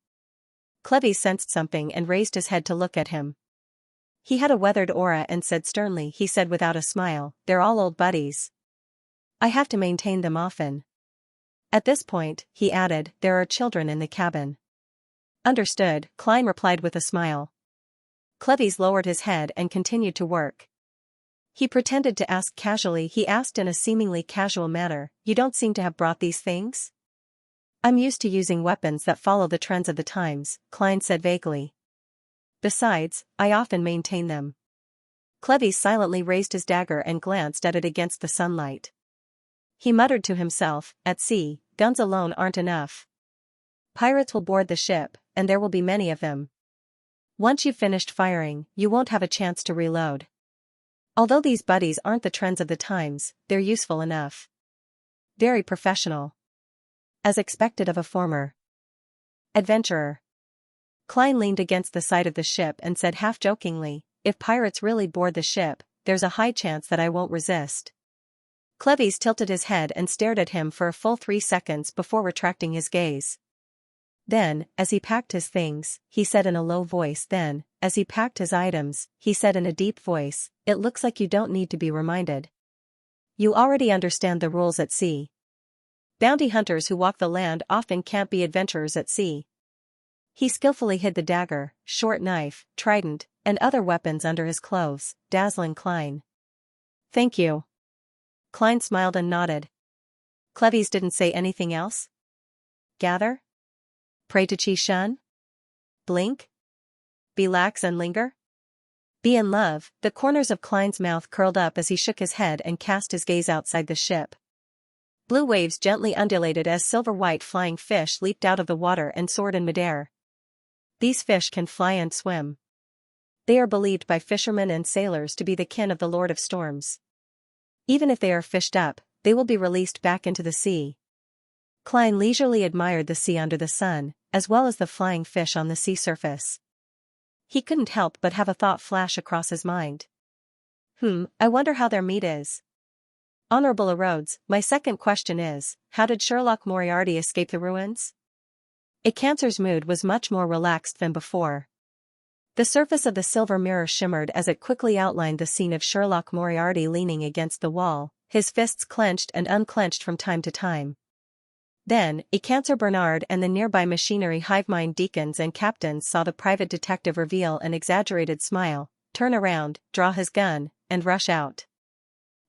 Cleves sensed something and raised his head to look at him. He had a weathered aura and said sternly, he said without a smile, "They're all old buddies. I have to maintain them often." At this point, he added, "There are children in the cabin." "Understood," Klein replied with a smile. Cleves lowered his head and continued to work. He pretended to ask casually. He asked in a seemingly casual manner, "You don't seem to have brought these things?" "I'm used to using weapons that follow the trends of the times," Klein said vaguely. "Besides, I often maintain them." Cleves silently raised his dagger and glanced at it against the sunlight. He muttered to himself, "At sea, guns alone aren't enough. Pirates will board the ship, and there will be many of them. Once you've finished firing, you won't have a chance to reload. Although these buddies aren't the trends of the times, they're useful enough. Very professional. As expected of a former adventurer." Klein leaned against the side of the ship and said half-jokingly, "If pirates really board the ship, there's a high chance that I won't resist." Cleves tilted his head and stared at him for a full 3 seconds before retracting his gaze. Then, as he packed his things, he said in a low voice. Then, as he packed his items, he said in a deep voice, "It looks like you don't need to be reminded. You already understand the rules at sea. Bounty hunters who walk the land often can't be adventurers at sea." He skillfully hid the dagger, short knife, trident, and other weapons under his clothes, dazzling Klein. "Thank you." Klein smiled and nodded. Cleves didn't say anything else? Gather? Pray to Chi Shun? Blink? Be lax and linger? Be in love. The corners of Klein's mouth curled up as he shook his head and cast his gaze outside the ship. Blue waves gently undulated as silver-white flying fish leaped out of the water and soared in midair. These fish can fly and swim. They are believed by fishermen and sailors to be the kin of the Lord of Storms. Even if they are fished up, they will be released back into the sea. Klein leisurely admired the sea under the sun, as well as the flying fish on the sea surface. He couldn't help but have a thought flash across his mind. I wonder how their meat is. Honorable Erodes, my second question is, how did Sherlock Moriarty escape the ruins? Xianxia's mood was much more relaxed than before. The surface of the silver mirror shimmered as it quickly outlined the scene of Sherlock Moriarty leaning against the wall, his fists clenched and unclenched from time to time. Then, Xianxia Bernard and the nearby machinery hive mind deacons and captains saw the private detective reveal an exaggerated smile, turn around, draw his gun, and rush out.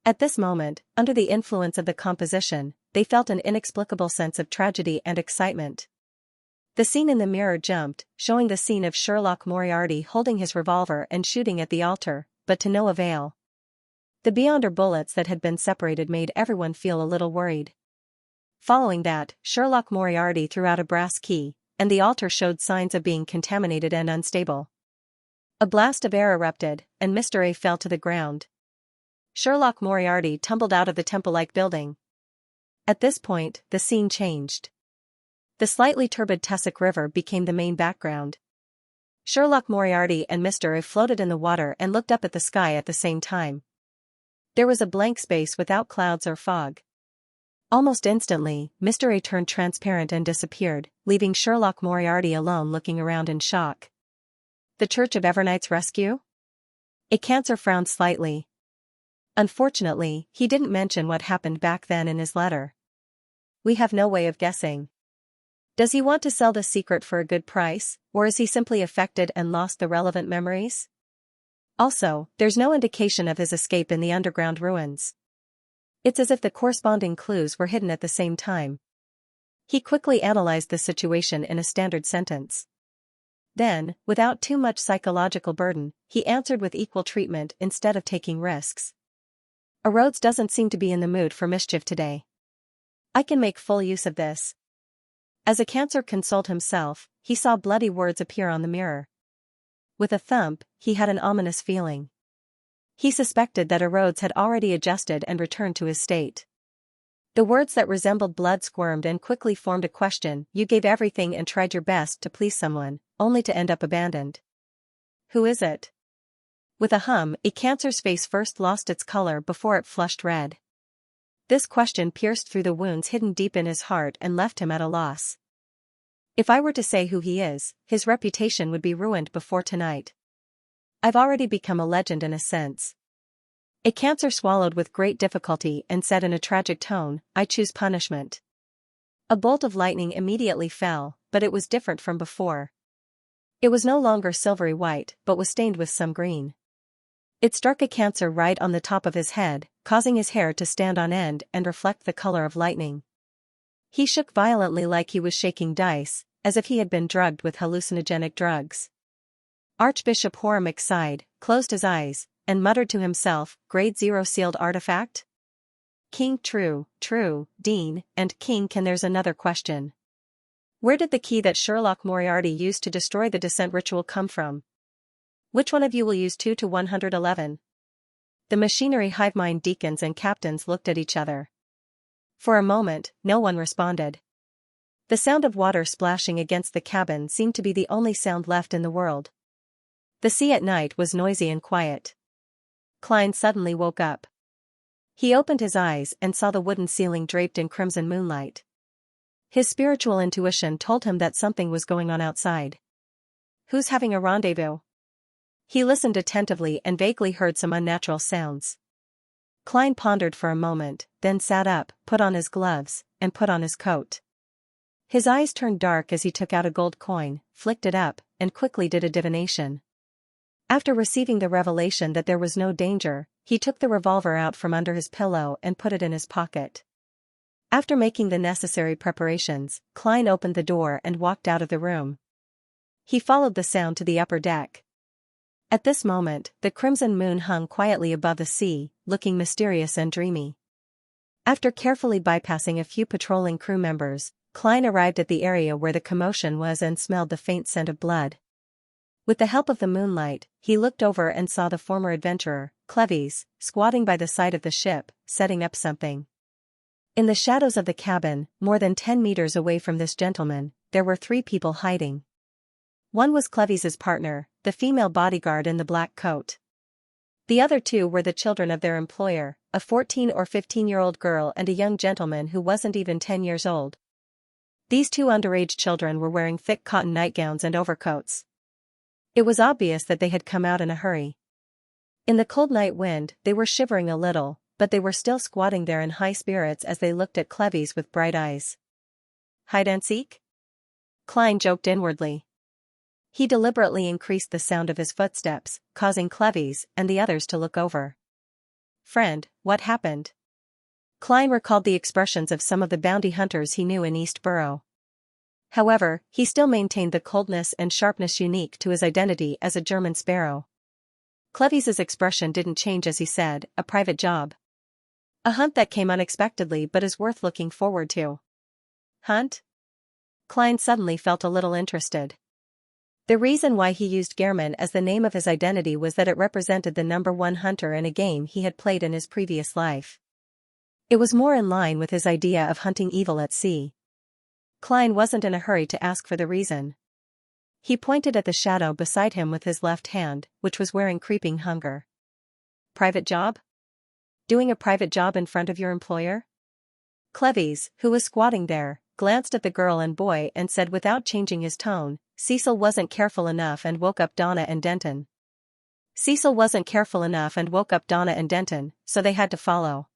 At this moment, under the influence of the composition, they felt an inexplicable sense of tragedy and excitement. The scene in the mirror jumped, showing the scene of Sherlock Moriarty holding his revolver and shooting at the altar, but to no avail. The beyonder bullets that had been separated made everyone feel a little worried. Following that, Sherlock Moriarty threw out a brass key, and the altar showed signs of being contaminated and unstable. A blast of air erupted, and Mr. A fell to the ground. Sherlock Moriarty tumbled out of the temple-like building. At this point, the scene changed. The slightly turbid Tussock River became the main background. Sherlock Moriarty and Mr. A floated in the water and looked up at the sky at the same time. There was a blank space without clouds or fog. Almost instantly, Mr. A turned transparent and disappeared, leaving Sherlock Moriarty alone looking around in shock. The Church of Evernight's rescue? Xianxia frowned slightly. Unfortunately, he didn't mention what happened back then in his letter. We have no way of guessing. Does he want to sell the secret for a good price, or is he simply affected and lost the relevant memories? Also, there's no indication of his escape in the underground ruins. It's as if the corresponding clues were hidden at the same time. He quickly analyzed the situation in a standard sentence. Then, without too much psychological burden, he answered with equal treatment instead of taking risks. Rhodes doesn't seem to be in the mood for mischief today. I can make full use of this. As Xianxia consoled himself, he saw bloody words appear on the mirror. With a thump, he had an ominous feeling. He suspected that Erodes had already adjusted and returned to his state. The words that resembled blood squirmed and quickly formed a question. You gave everything and tried your best to please someone, only to end up abandoned. Who is it? With a hum, Xianxia's face first lost its color before it flushed red. This question pierced through the wounds hidden deep in his heart and left him at a loss. If I were to say who he is, his reputation would be ruined before tonight. I've already become a legend in a sense. Xianxia swallowed with great difficulty and said in a tragic tone, I choose punishment. A bolt of lightning immediately fell, but it was different from before. It was no longer silvery white, but was stained with some green. It struck Xianxia right on the top of his head, causing his hair to stand on end and reflect the color of lightning. He shook violently like he was shaking dice, as if he had been drugged with hallucinogenic drugs. Archbishop Horemheb sighed, closed his eyes, and muttered to himself, Grade 0 sealed artifact? King true, Dean, and King can there's another question. Where did the key that Sherlock Moriarty used to destroy the descent ritual come from? Which one of you will use 2 to 111? The machinery hive mind deacons and captains looked at each other. For a moment, no one responded. The sound of water splashing against the cabin seemed to be the only sound left in the world. The sea at night was noisy and quiet. Klein suddenly woke up. He opened his eyes and saw the wooden ceiling draped in crimson moonlight. His spiritual intuition told him that something was going on outside. Who's having a rendezvous? He listened attentively and vaguely heard some unnatural sounds. Klein pondered for a moment, then sat up, put on his gloves, and put on his coat. His eyes turned dark as he took out a gold coin, flicked it up, and quickly did a divination. After receiving the revelation that there was no danger, he took the revolver out from under his pillow and put it in his pocket. After making the necessary preparations, Klein opened the door and walked out of the room. He followed the sound to the upper deck. At this moment, the crimson moon hung quietly above the sea, looking mysterious and dreamy. After carefully bypassing a few patrolling crew members, Klein arrived at the area where the commotion was and smelled the faint scent of blood. With the help of the moonlight, he looked over and saw the former adventurer, Cleves, squatting by the side of the ship, setting up something. In the shadows of the cabin, more than 10 meters away from this gentleman, there were 3 people hiding. One was Cleves's partner, the female bodyguard in the black coat. The other 2 were the children of their employer, a 14 or 15-year-old girl and a young gentleman who wasn't even 10 years old. These 2 underage children were wearing thick cotton nightgowns and overcoats. It was obvious that they had come out in a hurry. In the cold night wind, they were shivering a little, but they were still squatting there in high spirits as they looked at Cleves with bright eyes. Hide and seek? Klein joked inwardly. He deliberately increased the sound of his footsteps, causing Cleves and the others to look over. Friend, what happened? Klein recalled the expressions of some of the bounty hunters he knew in East Borough. However, he still maintained the coldness and sharpness unique to his identity as a German sparrow. Cleves's expression didn't change as he said, a private job. A hunt that came unexpectedly but is worth looking forward to. Hunt? Klein suddenly felt a little interested. The reason why he used Gehrman as the name of his identity was that it represented the #1 hunter in a game he had played in his previous life. It was more in line with his idea of hunting evil at sea. Klein wasn't in a hurry to ask for the reason. He pointed at the shadow beside him with his left hand, which was wearing creeping hunger. Private job? Doing a private job in front of your employer? Cleves, who was squatting there, glanced at the girl and boy and said without changing his tone, Cecil wasn't careful enough and woke up Donna and Denton. Cecil wasn't careful enough and woke up Donna and Denton, so they had to follow.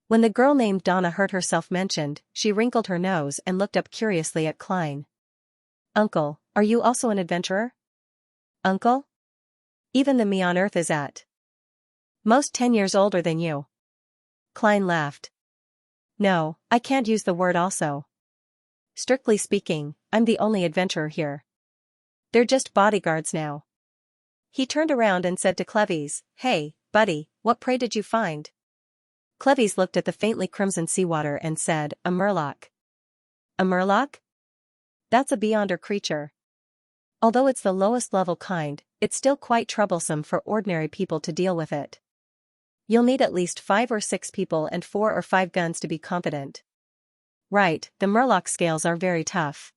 When the girl named Donna heard herself mentioned, she wrinkled her nose and looked up curiously at Klein. Uncle, are you also an adventurer? Uncle? Even the me on Earth is at most 10 years older than you. Klein laughed. No, I can't use the word also. Strictly speaking, I'm the only adventurer here. They're just bodyguards now. He turned around and said to Cleves, Hey, buddy, what prey did you find? Cleves looked at the faintly crimson seawater and said, A murloc. A murloc? That's a beyonder creature. Although it's the lowest level kind, it's still quite troublesome for ordinary people to deal with it. You'll need at least 5 or 6 people and 4 or 5 guns to be competent. Right, the Murloc scales are very tough.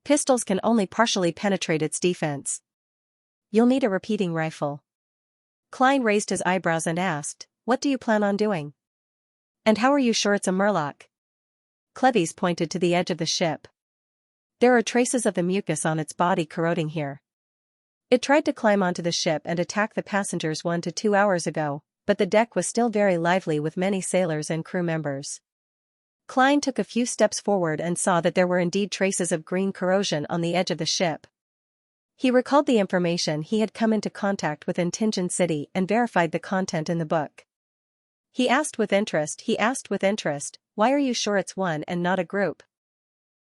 Pistols can only partially penetrate its defense. You'll need a repeating rifle. Klein raised his eyebrows and asked, what do you plan on doing? And how are you sure it's a Murloc? Cleves pointed to the edge of the ship. There are traces of the mucus on its body corroding here. It tried to climb onto the ship and attack the passengers 1 to 2 hours ago, but the deck was still very lively with many sailors and crew members. Klein took a few steps forward and saw that there were indeed traces of green corrosion on the edge of the ship. He recalled the information he had come into contact with in Tingen City and verified the content in the book. He asked with interest, why are you sure it's one and not a group?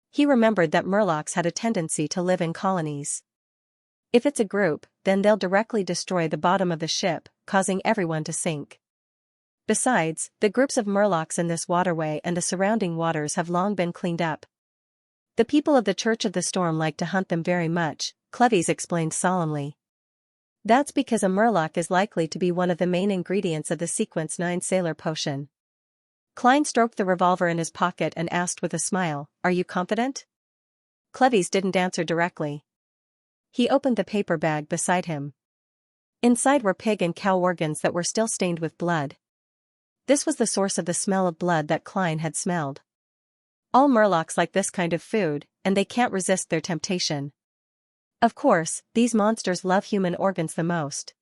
He remembered that Murlocs had a tendency to live in colonies. If it's a group, then they'll directly destroy the bottom of the ship, causing everyone to sink. Besides, the groups of Murlocs in this waterway and the surrounding waters have long been cleaned up. The people of the Church of the Storm like to hunt them very much, Cleves explained solemnly. That's because a Murloc is likely to be one of the main ingredients of the Sequence 9 Sailor Potion. Klein stroked the revolver in his pocket and asked with a smile, are you confident? Cleves didn't answer directly. He opened the paper bag beside him. Inside were pig and cow organs that were still stained with blood. This was the source of the smell of blood that Klein had smelled. All Murlocs like this kind of food, and they can't resist their temptation. Of course, these monsters love human organs the most.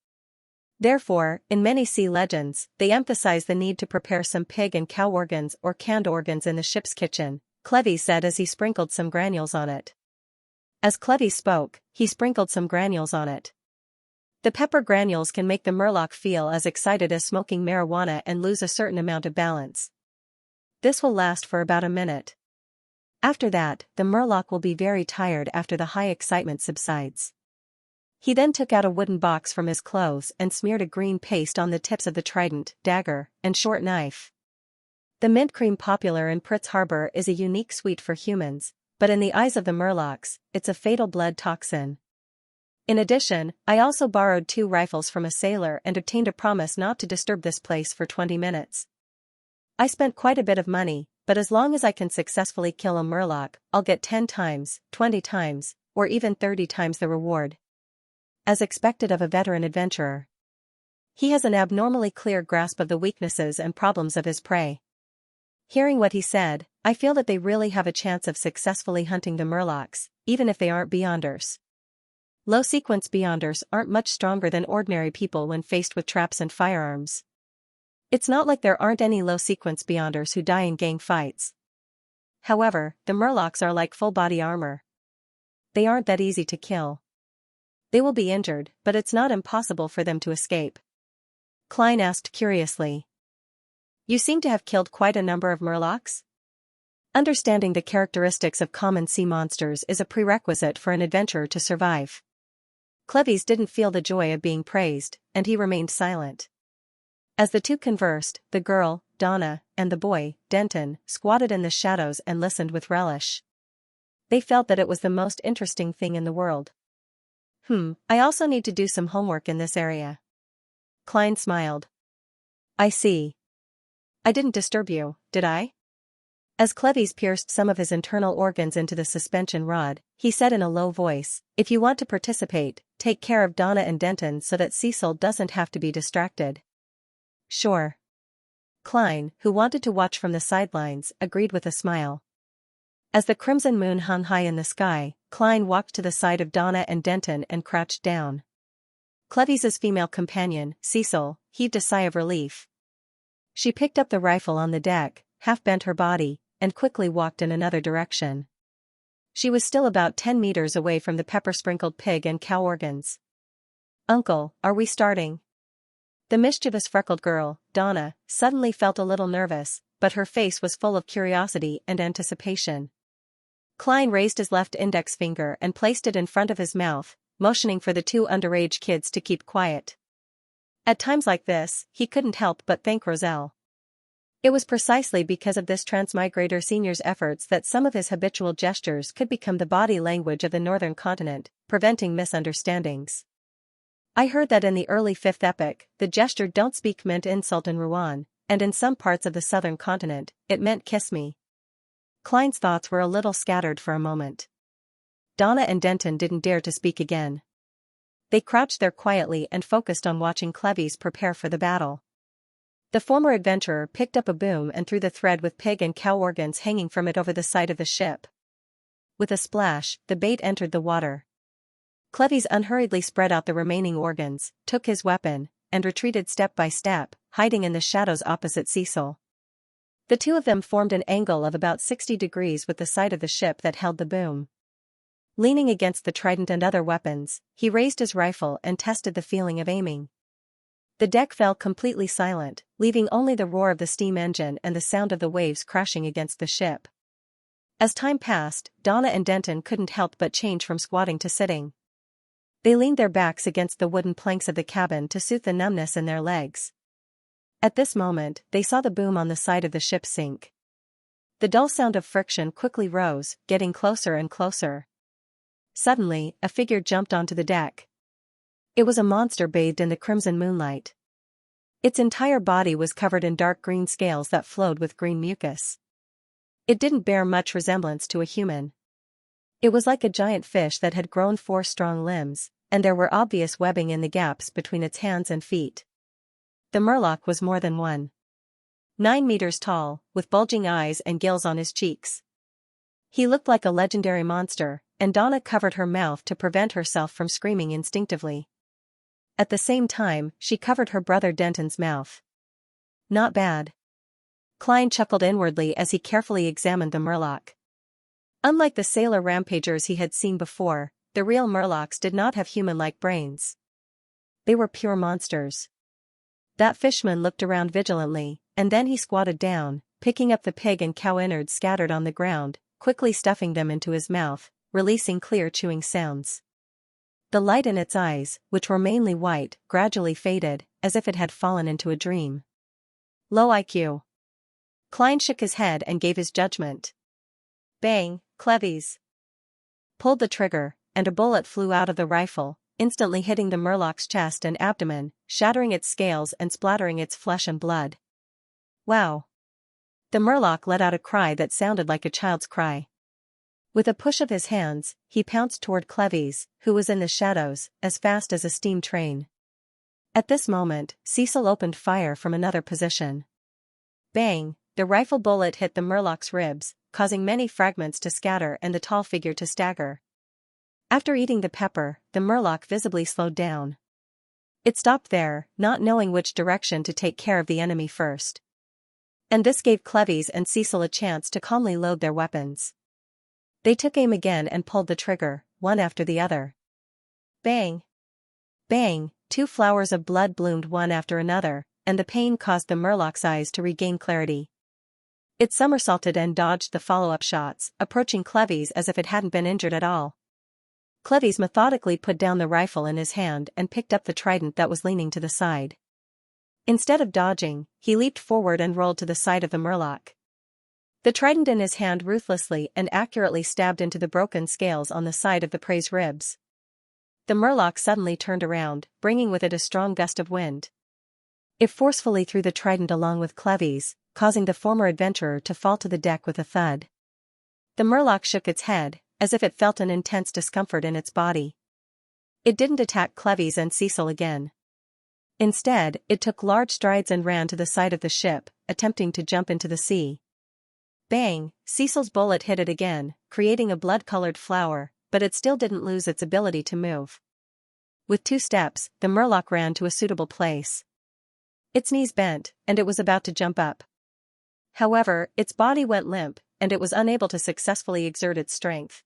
Therefore, in many sea legends, they emphasize the need to prepare some pig and cow organs or canned organs in the ship's kitchen, Cleves said as he sprinkled some granules on it. As Cleves spoke, he sprinkled some granules on it. The pepper granules can make the Murloc feel as excited as smoking marijuana and lose a certain amount of balance. This will last for about a minute. After that, the Murloc will be very tired after the high excitement subsides. He then took out a wooden box from his clothes and smeared a green paste on the tips of the trident, dagger, and short knife. The mint cream popular in Pritz Harbor is a unique sweet for humans, but in the eyes of the Murlocs, it's a fatal blood toxin. In addition, I also borrowed 2 rifles from a sailor and obtained a promise not to disturb this place for 20 minutes. I spent quite a bit of money, but as long as I can successfully kill a Murloc, I'll get 10 times, 20 times, or even 30 times the reward. As expected of a veteran adventurer. He has an abnormally clear grasp of the weaknesses and problems of his prey. Hearing what he said, I feel that they really have a chance of successfully hunting the Murlocs, even if they aren't Beyonders. Low-sequence Beyonders aren't much stronger than ordinary people when faced with traps and firearms. It's not like there aren't any low-sequence Beyonders who die in gang fights. However, the Murlocs are like full-body armor. They aren't that easy to kill. They will be injured, but it's not impossible for them to escape. Klein asked curiously. You seem to have killed quite a number of Murlocs? Understanding the characteristics of common sea monsters is a prerequisite for an adventurer to survive. Cleves didn't feel the joy of being praised, and he remained silent. As the two conversed, the girl, Donna, and the boy, Denton, squatted in the shadows and listened with relish. They felt that it was the most interesting thing in the world. I also need to do some homework in this area. Klein smiled. I see. I didn't disturb you, did I? As Cleves pierced some of his internal organs into the suspension rod, he said in a low voice, if you want to participate, take care of Donna and Denton so that Cecil doesn't have to be distracted. Sure. Klein, who wanted to watch from the sidelines, agreed with a smile. As the crimson moon hung high in the sky, Klein walked to the side of Donna and Denton and crouched down. Cleves's female companion, Cecil, heaved a sigh of relief. She picked up the rifle on the deck, half-bent her body, and quickly walked in another direction. She was still about 10 meters away from the pepper-sprinkled pig and cow organs. Uncle, are we starting? The mischievous freckled girl, Donna, suddenly felt a little nervous, but her face was full of curiosity and anticipation. Klein raised his left index finger and placed it in front of his mouth, motioning for the 2 underage kids to keep quiet. At times like this, he couldn't help but thank Roselle. It was precisely because of this Transmigrator Senior's efforts that some of his habitual gestures could become the body language of the northern continent, preventing misunderstandings. I heard that in the early 5th epoch, the gesture "don't speak" meant insult in Rouen, and in some parts of the southern continent, it meant "kiss me." Klein's thoughts were a little scattered for a moment. Donna and Denton didn't dare to speak again. They crouched there quietly and focused on watching Cleves prepare for the battle. The former adventurer picked up a boom and threw the thread with pig and cow organs hanging from it over the side of the ship. With a splash, the bait entered the water. Cleves unhurriedly spread out the remaining organs, took his weapon, and retreated step by step, hiding in the shadows opposite Cecil. The two of them formed an angle of about 60 degrees with the side of the ship that held the boom. Leaning against the trident and other weapons, he raised his rifle and tested the feeling of aiming. The deck fell completely silent, leaving only the roar of the steam engine and the sound of the waves crashing against the ship. As time passed, Donna and Denton couldn't help but change from squatting to sitting. They leaned their backs against the wooden planks of the cabin to soothe the numbness in their legs. At this moment, they saw the boom on the side of the ship sink. The dull sound of friction quickly rose, getting closer and closer. Suddenly, a figure jumped onto the deck. It was a monster bathed in the crimson moonlight. Its entire body was covered in dark green scales that flowed with green mucus. It didn't bear much resemblance to a human. It was like a giant fish that had grown 4 strong limbs, and there were obvious webbing in the gaps between its hands and feet. The Murloc was more than 9 meters tall, with bulging eyes and gills on his cheeks. He looked like a legendary monster, and Donna covered her mouth to prevent herself from screaming instinctively. At the same time, she covered her brother Denton's mouth. Not bad. Klein chuckled inwardly as he carefully examined the Murloc. Unlike the sailor rampagers he had seen before, the real Murlocs did not have human-like brains. They were pure monsters. That fishman looked around vigilantly, and then he squatted down, picking up the pig and cow innards scattered on the ground, quickly stuffing them into his mouth, releasing clear chewing sounds. The light in its eyes, which were mainly white, gradually faded, as if it had fallen into a dream. Low IQ. Klein shook his head and gave his judgment. Bang, Cleves pulled the trigger, and a bullet flew out of the rifle, instantly hitting the Murloc's chest and abdomen, shattering its scales and splattering its flesh and blood. Wow! The Murloc let out a cry that sounded like a child's cry. With a push of his hands, he pounced toward Cleves, who was in the shadows, as fast as a steam train. At this moment, Cecil opened fire from another position. Bang! The rifle bullet hit the Murloc's ribs, causing many fragments to scatter and the tall figure to stagger. After eating the pepper, the Murloc visibly slowed down. It stopped there, not knowing which direction to take care of the enemy first. And this gave Cleves and Cecil a chance to calmly load their weapons. They took aim again and pulled the trigger, one after the other. Bang! Bang! 2 flowers of blood bloomed one after another, and the pain caused the Murloc's eyes to regain clarity. It somersaulted and dodged the follow-up shots, approaching Cleves as if it hadn't been injured at all. Cleves methodically put down the rifle in his hand and picked up the trident that was leaning to the side. Instead of dodging, he leaped forward and rolled to the side of the Murloc. The trident in his hand ruthlessly and accurately stabbed into the broken scales on the side of the prey's ribs. The Murloc suddenly turned around, bringing with it a strong gust of wind. It forcefully threw the trident along with Cleves, causing the former adventurer to fall to the deck with a thud. The Murloc shook its head, as if it felt an intense discomfort in its body. It didn't attack Cleves and Cecil again. Instead, it took large strides and ran to the side of the ship, attempting to jump into the sea. Bang! Cecil's bullet hit it again, creating a blood-colored flower, but it still didn't lose its ability to move. With 2 steps, the Murloc ran to a suitable place. Its knees bent, and it was about to jump up. However, its body went limp, and it was unable to successfully exert its strength.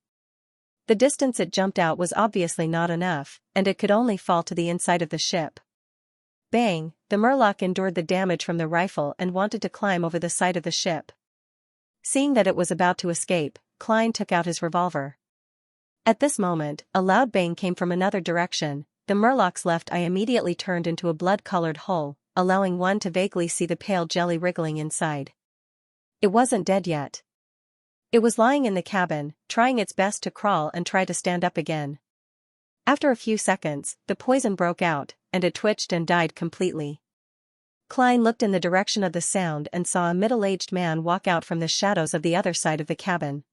The distance it jumped out was obviously not enough, and it could only fall to the inside of the ship. Bang! The Murloc endured the damage from the rifle and wanted to climb over the side of the ship. Seeing that it was about to escape, Klein took out his revolver. At this moment, a loud bang came from another direction. The Murloc's left eye immediately turned into a blood-colored hole, allowing one to vaguely see the pale jelly wriggling inside. It wasn't dead yet. It was lying in the cabin, trying its best to crawl and try to stand up again. After a few seconds, the poison broke out, and it twitched and died completely. Klein looked in the direction of the sound and saw a middle-aged man walk out from the shadows of the other side of the cabin.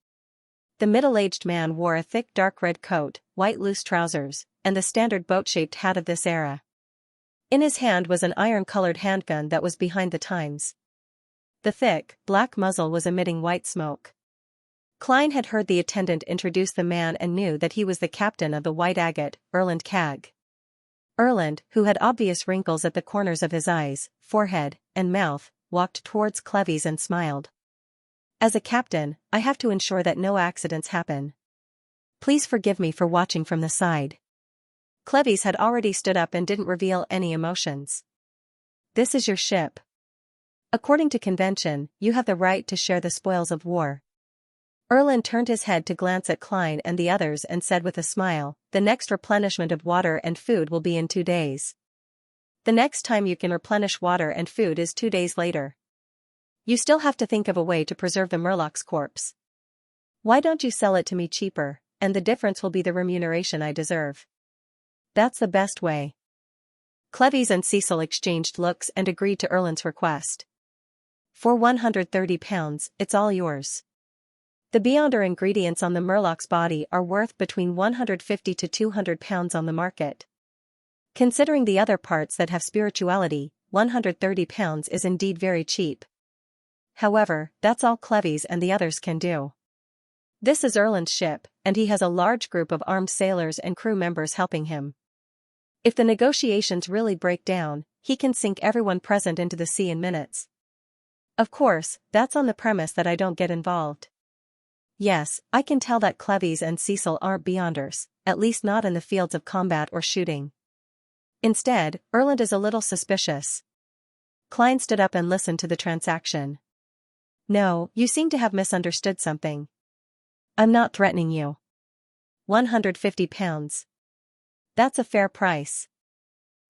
The middle-aged man wore a thick dark red coat, white loose trousers, and the standard boat-shaped hat of this era. In his hand was an iron-colored handgun that was behind the times. The thick, black muzzle was emitting white smoke. Klein had heard the attendant introduce the man and knew that he was the captain of the White Agate, Erland Kag. Erland, who had obvious wrinkles at the corners of his eyes, forehead, and mouth, walked towards Cleves and smiled. As a captain, I have to ensure that no accidents happen. Please forgive me for watching from the side. Cleves had already stood up and didn't reveal any emotions. This is your ship. According to convention, you have the right to share the spoils of war. Erland turned his head to glance at Klein and the others and said with a smile, the next replenishment of water and food will be in 2 days. The next time you can replenish water and food is 2 days later. You still have to think of a way to preserve the Murloc's corpse. Why don't you sell it to me cheaper, and the difference will be the remuneration I deserve. That's the best way. Cleves and Cecil exchanged looks and agreed to Erland's request. For 130 pounds, it's all yours. The Beyonder ingredients on the Murloc's body are worth between 150 to 200 pounds on the market. Considering the other parts that have spirituality, 130 pounds is indeed very cheap. However, that's all Cleves and the others can do. This is Erland's ship, and he has a large group of armed sailors and crew members helping him. If the negotiations really break down, he can sink everyone present into the sea in minutes. Of course, that's on the premise that I don't get involved. Yes, I can tell that Cleves and Cecil aren't Beyonders, at least not in the fields of combat or shooting. Instead, Erland is a little suspicious. Klein stood up and listened to the transaction. No, you seem to have misunderstood something. I'm not threatening you. 150 pounds. That's a fair price.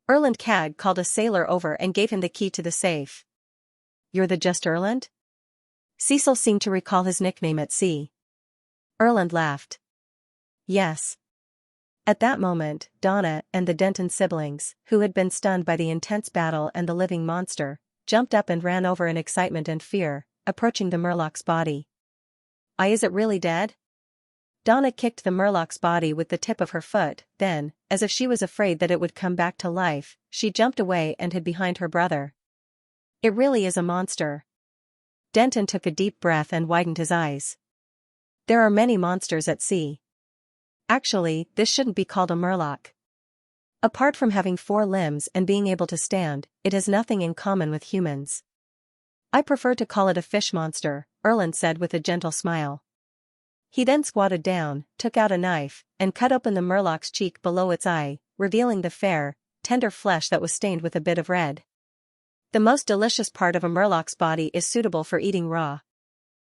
Erland Kag called a sailor over and gave him the key to the safe. You're the just Erland? Cecil seemed to recall his nickname at sea. Erland laughed. Yes. At that moment, Donna and the Denton siblings, who had been stunned by the intense battle and the living monster, jumped up and ran over in excitement and fear, approaching the Murloc's body. Is it really dead? Donna kicked the Murloc's body with the tip of her foot, then, as if she was afraid that it would come back to life, she jumped away and hid behind her brother. It really is a monster. Denton took a deep breath and widened his eyes. There are many monsters at sea. Actually, this shouldn't be called a Murloc. Apart from having 4 limbs and being able to stand, it has nothing in common with humans. I prefer to call it a fish monster, Erland said with a gentle smile. He then squatted down, took out a knife, and cut open the Murloc's cheek below its eye, revealing the fair, tender flesh that was stained with a bit of red. The most delicious part of a Murloc's body is suitable for eating raw.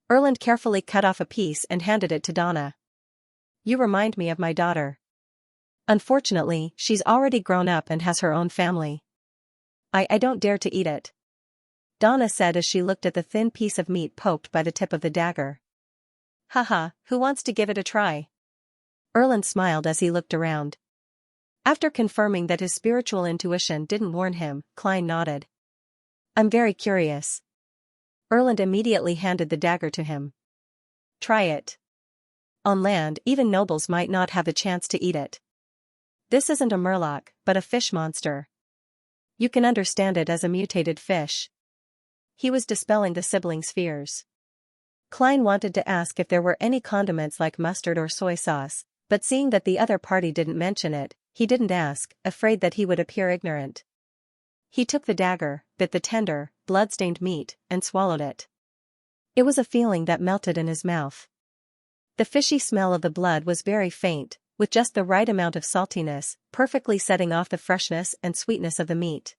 Erland carefully cut off a piece and handed it to Donna. You remind me of my daughter. Unfortunately, she's already grown up and has her own family. I don't dare to eat it. Donna said as she looked at the thin piece of meat poked by the tip of the dagger. Haha, who wants to give it a try? Erland smiled as he looked around. After confirming that his spiritual intuition didn't warn him, Klein nodded. I'm very curious. Erland immediately handed the dagger to him. Try it. On land, even nobles might not have the chance to eat it. This isn't a Murloc, but a fish monster. You can understand it as a mutated fish. He was dispelling the siblings' fears. Klein wanted to ask if there were any condiments like mustard or soy sauce, but seeing that the other party didn't mention it, he didn't ask, afraid that he would appear ignorant. He took the dagger, bit the tender, blood-stained meat, and swallowed it. It was a feeling that melted in his mouth. The fishy smell of the blood was very faint, with just the right amount of saltiness, perfectly setting off the freshness and sweetness of the meat.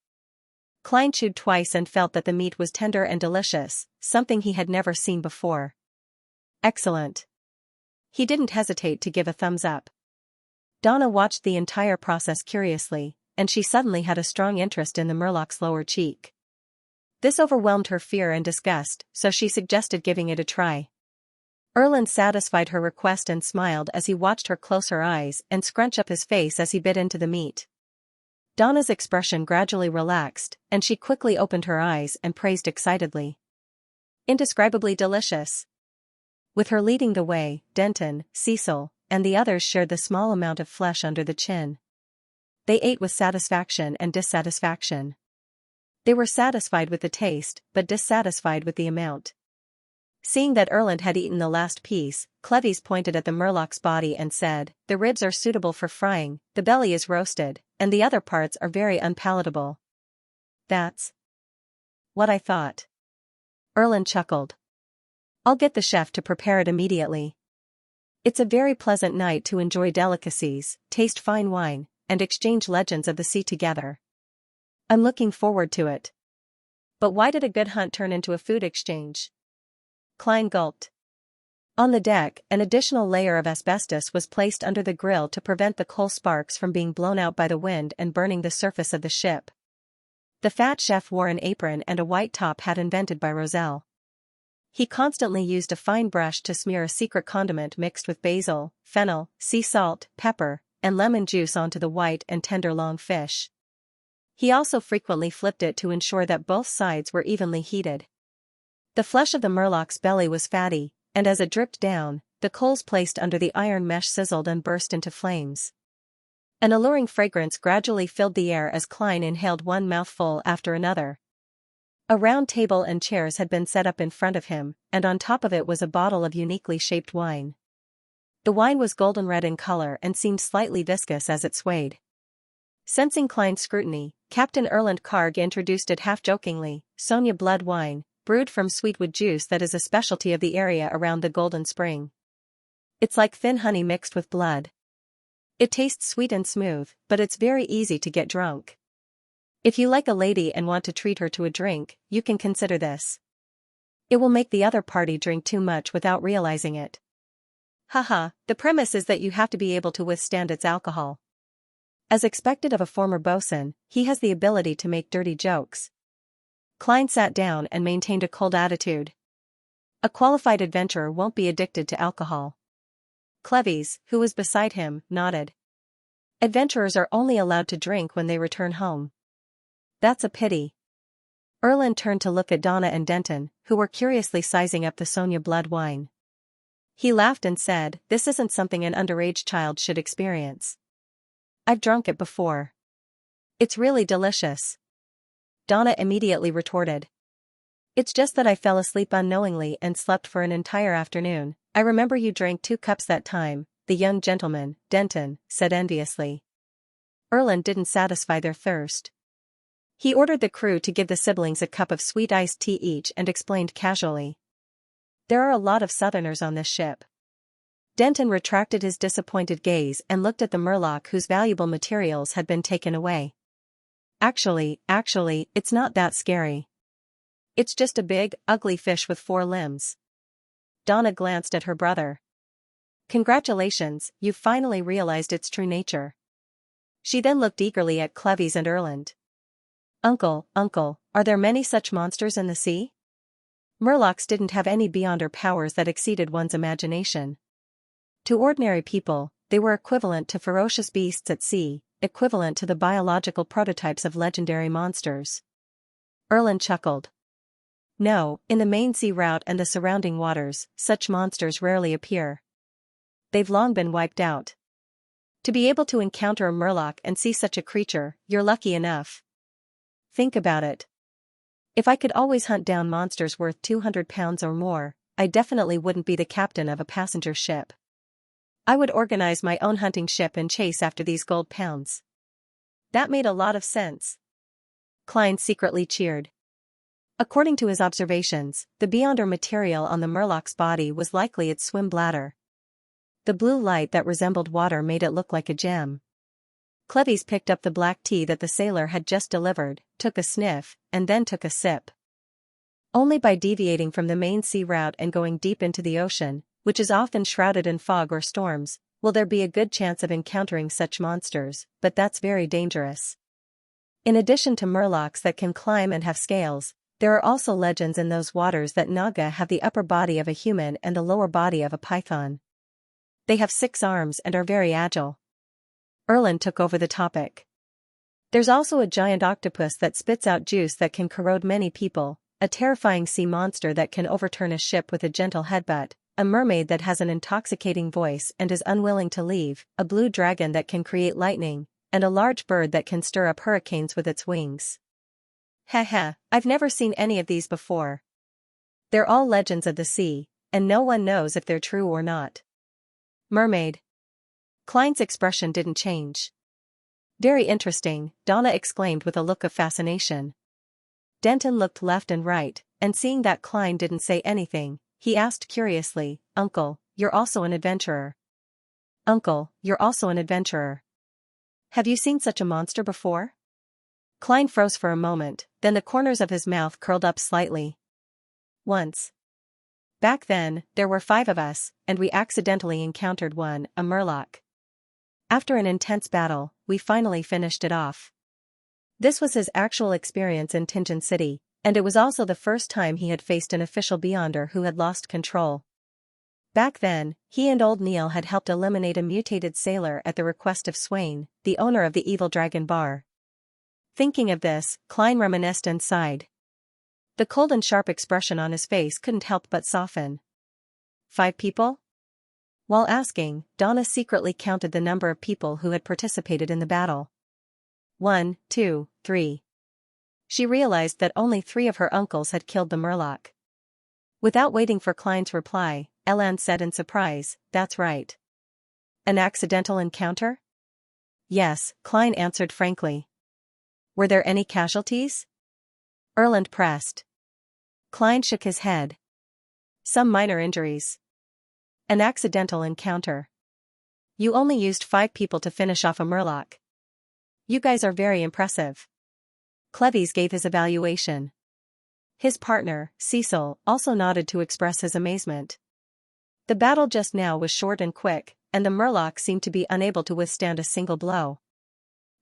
Klein chewed twice and felt that the meat was tender and delicious, something he had never seen before. Excellent. He didn't hesitate to give a thumbs up. Donna watched the entire process curiously, and she suddenly had a strong interest in the Murloc's lower cheek. This overwhelmed her fear and disgust, so she suggested giving it a try. Erland satisfied her request and smiled as he watched her close her eyes and scrunch up his face as he bit into the meat. Donna's expression gradually relaxed, and she quickly opened her eyes and praised excitedly. Indescribably delicious. With her leading the way, Denton, Cecil, and the others shared the small amount of flesh under the chin. They ate with satisfaction and dissatisfaction. They were satisfied with the taste, but dissatisfied with the amount. Seeing that Erland had eaten the last piece, Cleves pointed at the murloc's body and said, "The ribs are suitable for frying, the belly is roasted, and the other parts are very unpalatable." "That's what I thought." Erland chuckled. "I'll get the chef to prepare it immediately. It's a very pleasant night to enjoy delicacies, taste fine wine, and exchange legends of the sea together. I'm looking forward to it." "But why did a good hunt turn into a food exchange?" Klein gulped. On the deck, an additional layer of asbestos was placed under the grill to prevent the coal sparks from being blown out by the wind and burning the surface of the ship. The fat chef wore an apron and a white top hat invented by Roselle. He constantly used a fine brush to smear a secret condiment mixed with basil, fennel, sea salt, pepper, and lemon juice onto the white and tender long fish. He also frequently flipped it to ensure that both sides were evenly heated. The flesh of the murloc's belly was fatty, and as it dripped down, the coals placed under the iron mesh sizzled and burst into flames. An alluring fragrance gradually filled the air as Klein inhaled one mouthful after another. A round table and chairs had been set up in front of him, and on top of it was a bottle of uniquely shaped wine. The wine was golden red in color and seemed slightly viscous as it swayed. Sensing Klein's scrutiny, Captain Erland Karg introduced it half-jokingly, "Sonia blood wine, brewed from sweetwood juice that is a specialty of the area around the Golden Spring. It's like thin honey mixed with blood. It tastes sweet and smooth, but it's very easy to get drunk. If you like a lady and want to treat her to a drink, you can consider this. It will make the other party drink too much without realizing it. Haha, the premise is that you have to be able to withstand its alcohol." As expected of a former bosun, he has the ability to make dirty jokes. Klein sat down and maintained a cold attitude. A qualified adventurer won't be addicted to alcohol. Cleves, who was beside him, nodded. "Adventurers are only allowed to drink when they return home." "That's a pity." Erland turned to look at Donna and Denton, who were curiously sizing up the Sonia blood wine. He laughed and said, "This isn't something an underage child should experience. I've drunk it before. It's really delicious." Donna immediately retorted. "It's just that I fell asleep unknowingly and slept for an entire afternoon. I remember you drank 2 cups that time," the young gentleman, Denton, said enviously. Erland didn't satisfy their thirst. He ordered the crew to give the siblings a cup of sweet iced tea each and explained casually, "There are a lot of Southerners on this ship." Denton retracted his disappointed gaze and looked at the murloc whose valuable materials had been taken away. Actually, it's not that scary. It's just a big, ugly fish with 4 limbs." Donna glanced at her brother. "Congratulations, you've finally realized its true nature." She then looked eagerly at Cleves and Erland. Uncle, are there many such monsters in the sea?" Murlocs didn't have any beyonder powers that exceeded one's imagination. To ordinary people, they were equivalent to ferocious beasts at sea, equivalent to the biological prototypes of legendary monsters. Erland chuckled. "No, in the main sea route and the surrounding waters, such monsters rarely appear. They've long been wiped out. To be able to encounter a murloc and see such a creature, you're lucky enough. Think about it. If I could always hunt down monsters worth 200 pounds or more, I definitely wouldn't be the captain of a passenger ship. I would organize my own hunting ship and chase after these gold pounds." That made a lot of sense. Klein secretly cheered. According to his observations, the beyonder material on the murloc's body was likely its swim bladder. The blue light that resembled water made it look like a gem. Cleves picked up the black tea that the sailor had just delivered, took a sniff, and then took a sip. Only by deviating from the main sea route and going deep into the ocean, which is often shrouded in fog or storms, will there be a good chance of encountering such monsters, but that's very dangerous. In addition to murlocs that can climb and have scales, There are also legends in those waters that Naga have the upper body of a human and the lower body of a python. They have 6 arms and are very agile. Erland took over the topic. There's also a giant octopus that spits out juice that can corrode many people, a terrifying sea monster that can overturn a ship with a gentle headbutt, a mermaid that has an intoxicating voice and is unwilling to leave, a blue dragon that can create lightning, and a large bird that can stir up hurricanes with its wings. Haha, I've never seen any of these before. They're all legends of the sea, and no one knows if they're true or not. Mermaid. Klein's expression didn't change. Very interesting, Donna exclaimed with a look of fascination. Denton looked left and right, and seeing that Klein didn't say anything, he asked curiously, "Uncle, you're also an adventurer?" "Uncle, you're also an adventurer. Have you seen such a monster before?" Klein froze for a moment, then the corners of his mouth curled up slightly. "Once. Back then, there were 5 of us, and we accidentally encountered one, a murloc. After an intense battle, we finally finished it off." This was his actual experience in Tingen City, and it was also the first time he had faced an official Beyonder who had lost control. Back then, he and Old Neil had helped eliminate a mutated sailor at the request of Swain, the owner of the Evil Dragon Bar. Thinking of this, Klein reminisced and sighed. The cold and sharp expression on his face couldn't help but soften. 5 people? While asking, Donna secretly counted the number of people who had participated in the battle. 1, 2, 3. She realized that only 3 of her uncles had killed the murloc. Without waiting for Klein's reply, Elan said in surprise, "That's right." "An accidental encounter?" "Yes," Klein answered frankly. "Were there any casualties?" Erland pressed. Klein shook his head. "Some minor injuries. An accidental encounter. You only used 5 people to finish off a murloc. You guys are very impressive." Cleves gave his evaluation. His partner, Cecil, also nodded to express his amazement. The battle just now was short and quick, and the murloc seemed to be unable to withstand a single blow.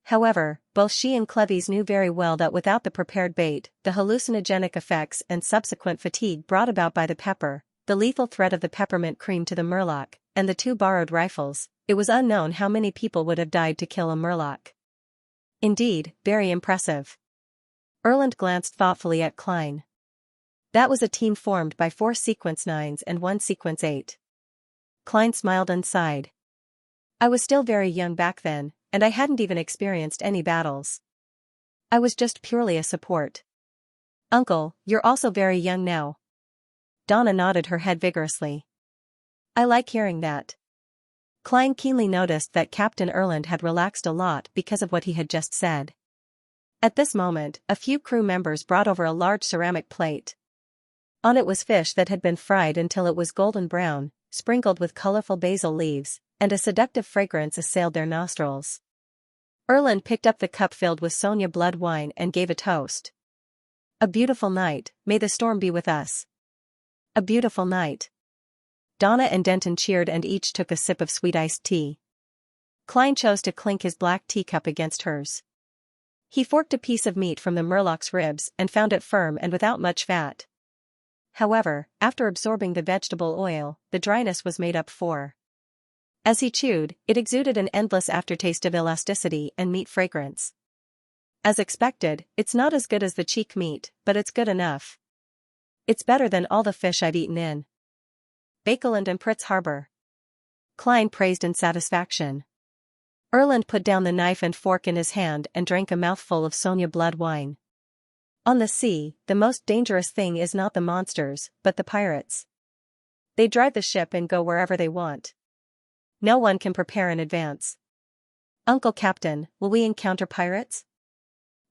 However, both she and Cleves knew very well that without the prepared bait, the hallucinogenic effects and subsequent fatigue brought about by the pepper, the lethal threat of the peppermint cream to the murloc, and the 2 borrowed rifles, it was unknown how many people would have died to kill a murloc. Indeed, very impressive. Erland glanced thoughtfully at Klein. That was a team formed by 4 sequence 9s and 1 sequence 8. Klein smiled and sighed. "I was still very young back then, and I hadn't even experienced any battles. I was just purely a support." "Uncle, you're also very young now." Donna nodded her head vigorously. "I like hearing that." Klein keenly noticed that Captain Erland had relaxed a lot because of what he had just said. At this moment, a few crew members brought over a large ceramic plate. On it was fish that had been fried until it was golden brown, sprinkled with colorful basil leaves, and a seductive fragrance assailed their nostrils. Erland picked up the cup filled with Sonia blood wine and gave a toast. "A beautiful night, may the storm be with us." "A beautiful night." Donna and Denton cheered and each took a sip of sweet iced tea. Klein chose to clink his black teacup against hers. He forked a piece of meat from the murloc's ribs and found it firm and without much fat. However, after absorbing the vegetable oil, the dryness was made up for. As he chewed, it exuded an endless aftertaste of elasticity and meat fragrance. As expected, it's not as good as the cheek meat, but it's good enough. It's better than all the fish I've eaten in Bakeland and Pritz Harbor. Klein praised in satisfaction. Erland put down the knife and fork in his hand and drank a mouthful of Sonia blood wine. On the sea, the most dangerous thing is not the monsters, but the pirates. They drive the ship and go wherever they want. No one can prepare in advance. "Uncle Captain, will we encounter pirates?"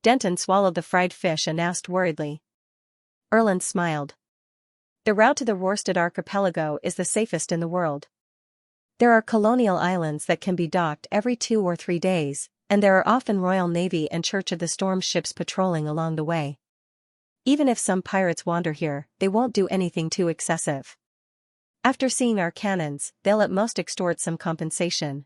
Denton swallowed the fried fish and asked worriedly. Erland smiled. "The route to the Rorsted Archipelago is the safest in the world. There are colonial islands that can be docked every 2 or 3 days, and there are often Royal Navy and Church of the Storm ships patrolling along the way. Even if some pirates wander here, they won't do anything too excessive. After seeing our cannons, they'll at most extort some compensation."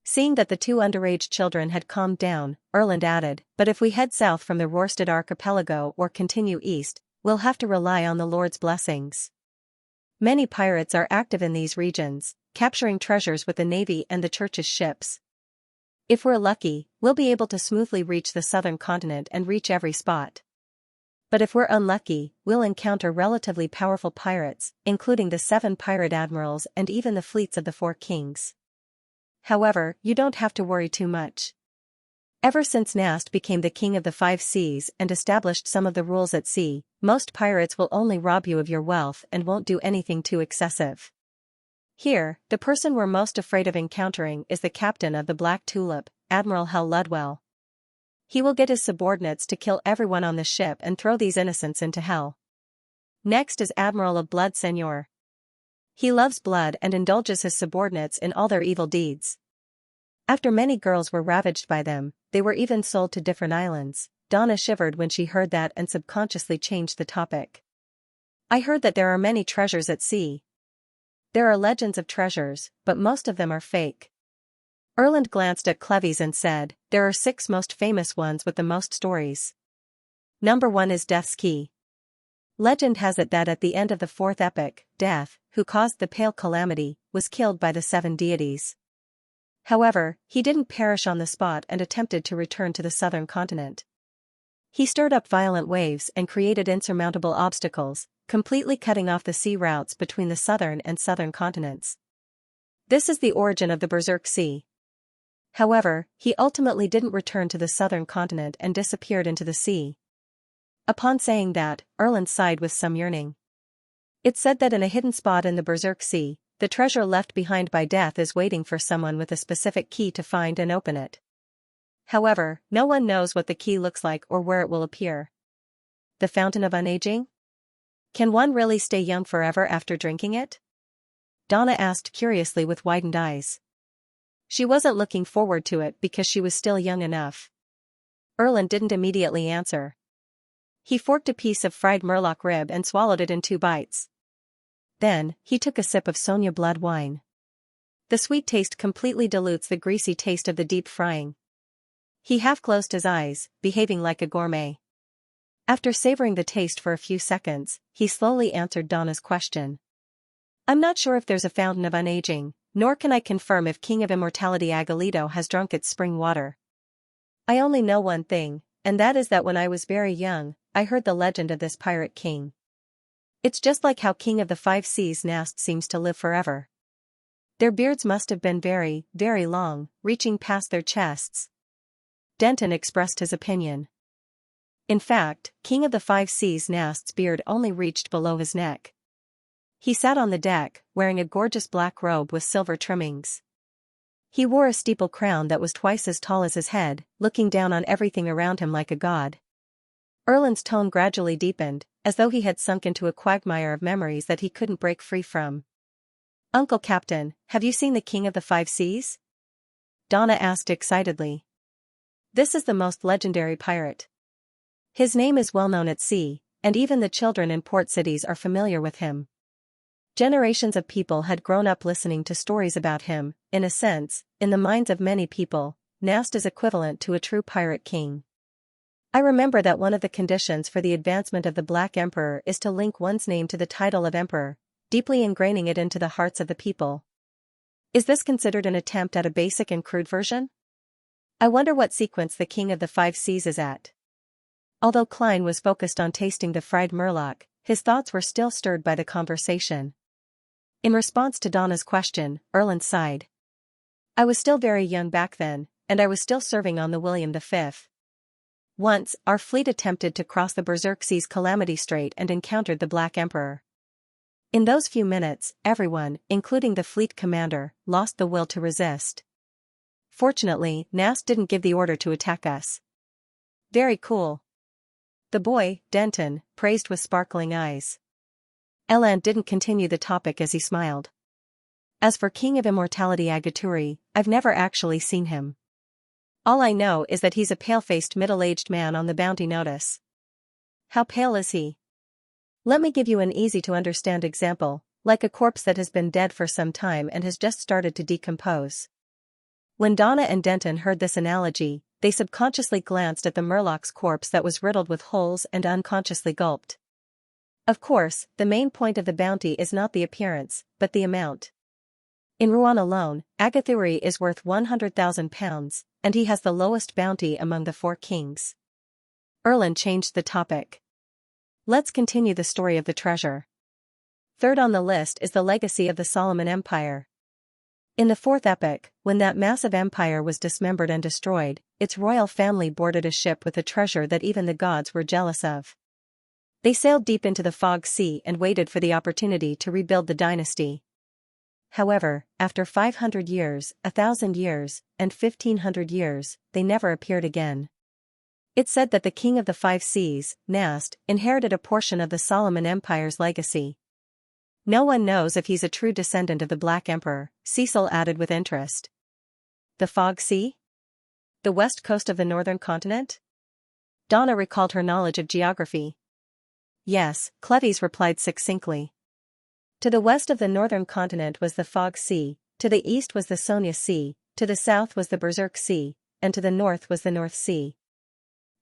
Seeing that the two underage children had calmed down, Erland added, "But if we head south from the Rørsted archipelago or continue east, we'll have to rely on the Lord's blessings. Many pirates are active in these regions, capturing treasures with the Navy and the Church's ships. If we're lucky, we'll be able to smoothly reach the southern continent and reach every spot. But if we're unlucky, we'll encounter relatively powerful pirates, including the 7 pirate admirals and even the fleets of the 4 kings. However, you don't have to worry too much. Ever since Nast became the king of the 5 seas and established some of the rules at sea, most pirates will only rob you of your wealth and won't do anything too excessive. Here, the person we're most afraid of encountering is the captain of the Black Tulip, Admiral Hal Ludwell. He will get his subordinates to kill everyone on the ship and throw these innocents into hell. Next is Admiral of Blood Seigneur. He loves blood and indulges his subordinates in all their evil deeds. After many girls were ravaged by them, they were even sold to different islands. Donna shivered when she heard that and subconsciously changed the topic. I heard that there are many treasures at sea. There are legends of treasures, but most of them are fake. Erland glanced at Cleves and said, "There are 6 most famous ones with the most stories. Number 1 is Death's Key. Legend has it that at the end of the 4th epic, Death, who caused the Pale Calamity, was killed by the 7 deities. However, he didn't perish on the spot and attempted to return to the southern continent. He stirred up violent waves and created insurmountable obstacles, completely cutting off the sea routes between the southern and southern continents. This is the origin of the Berserk Sea. However, he ultimately didn't return to the southern continent and disappeared into the sea." Upon saying that, Erland sighed with some yearning. It's said that in a hidden spot in the Berserk Sea, the treasure left behind by Death is waiting for someone with a specific key to find and open it. However, no one knows what the key looks like or where it will appear. The Fountain of Unaging? Can one really stay young forever after drinking it? Donna asked curiously with widened eyes. She wasn't looking forward to it because she was still young enough. Erland didn't immediately answer. He forked a piece of fried murloc rib and swallowed it in 2 bites. Then, he took a sip of Sonia blood wine. The sweet taste completely dilutes the greasy taste of the deep frying. He half closed his eyes, behaving like a gourmet. After savoring the taste for a few seconds, he slowly answered Donna's question. "I'm not sure if there's a Fountain of Unaging, nor can I confirm if King of Immortality Agolito has drunk its spring water. I only know one thing, and that is that when I was very young, I heard the legend of this pirate king. It's just like how King of the 5 Seas Nast seems to live forever. Their beards must have been very, very long, reaching past their chests." Denton expressed his opinion. In fact, King of the 5 Seas Nast's beard only reached below his neck. He sat on the deck, wearing a gorgeous black robe with silver trimmings. He wore a steeple crown that was twice as tall as his head, looking down on everything around him like a god. Erland's tone gradually deepened, as though he had sunk into a quagmire of memories that he couldn't break free from. "Uncle Captain, have you seen the King of the 5 Seas?" Donna asked excitedly. "This is the most legendary pirate. His name is well known at sea, and even the children in port cities are familiar with him. Generations of people had grown up listening to stories about him. In a sense, in the minds of many people, Nast is equivalent to a true pirate king. I remember that one of the conditions for the advancement of the Black Emperor is to link one's name to the title of emperor, deeply ingraining it into the hearts of the people. Is this considered an attempt at a basic and crude version? I wonder what sequence the King of the 5 Seas is at." Although Klein was focused on tasting the fried murloc, his thoughts were still stirred by the conversation. In response to Donna's question, Erland sighed. "I was still very young back then, and I was still serving on the William V. Once, our fleet attempted to cross the Berserk Sea's Calamity Strait and encountered the Black Emperor. In those few minutes, everyone, including the fleet commander, lost the will to resist. Fortunately, Nast didn't give the order to attack us." "Very cool." The boy, Denton, praised with sparkling eyes. Erland didn't continue the topic as he smiled. "As for King of Immortality Agaturi, I've never actually seen him. All I know is that he's a pale-faced middle-aged man on the bounty notice." "How pale is he?" "Let me give you an easy-to-understand example, like a corpse that has been dead for some time and has just started to decompose." When Donna and Denton heard this analogy, they subconsciously glanced at the Murloc's corpse that was riddled with holes and unconsciously gulped. Of course, the main point of the bounty is not the appearance, but the amount. In Rouen alone, Agathuri is worth £100,000, and he has the lowest bounty among the 4 kings. Erland changed the topic. Let's continue the story of the treasure. Third on the list is the legacy of the Solomon Empire. In the 4th epoch, when that massive empire was dismembered and destroyed, its royal family boarded a ship with a treasure that even the gods were jealous of. They sailed deep into the Fog Sea and waited for the opportunity to rebuild the dynasty. However, after 500 years, 1,000 years, and 1,500 years, they never appeared again. It's said that the king of the 5 seas, Nast, inherited a portion of the Solomon Empire's legacy. No one knows if he's a true descendant of the Black Emperor, Cecil added with interest. The Fog Sea? The west coast of the northern continent? Donna recalled her knowledge of geography. Yes, Cleves replied succinctly. To the west of the northern continent was the Fog Sea, to the east was the Sonia Sea, to the south was the Berserk Sea, and to the north was the North Sea.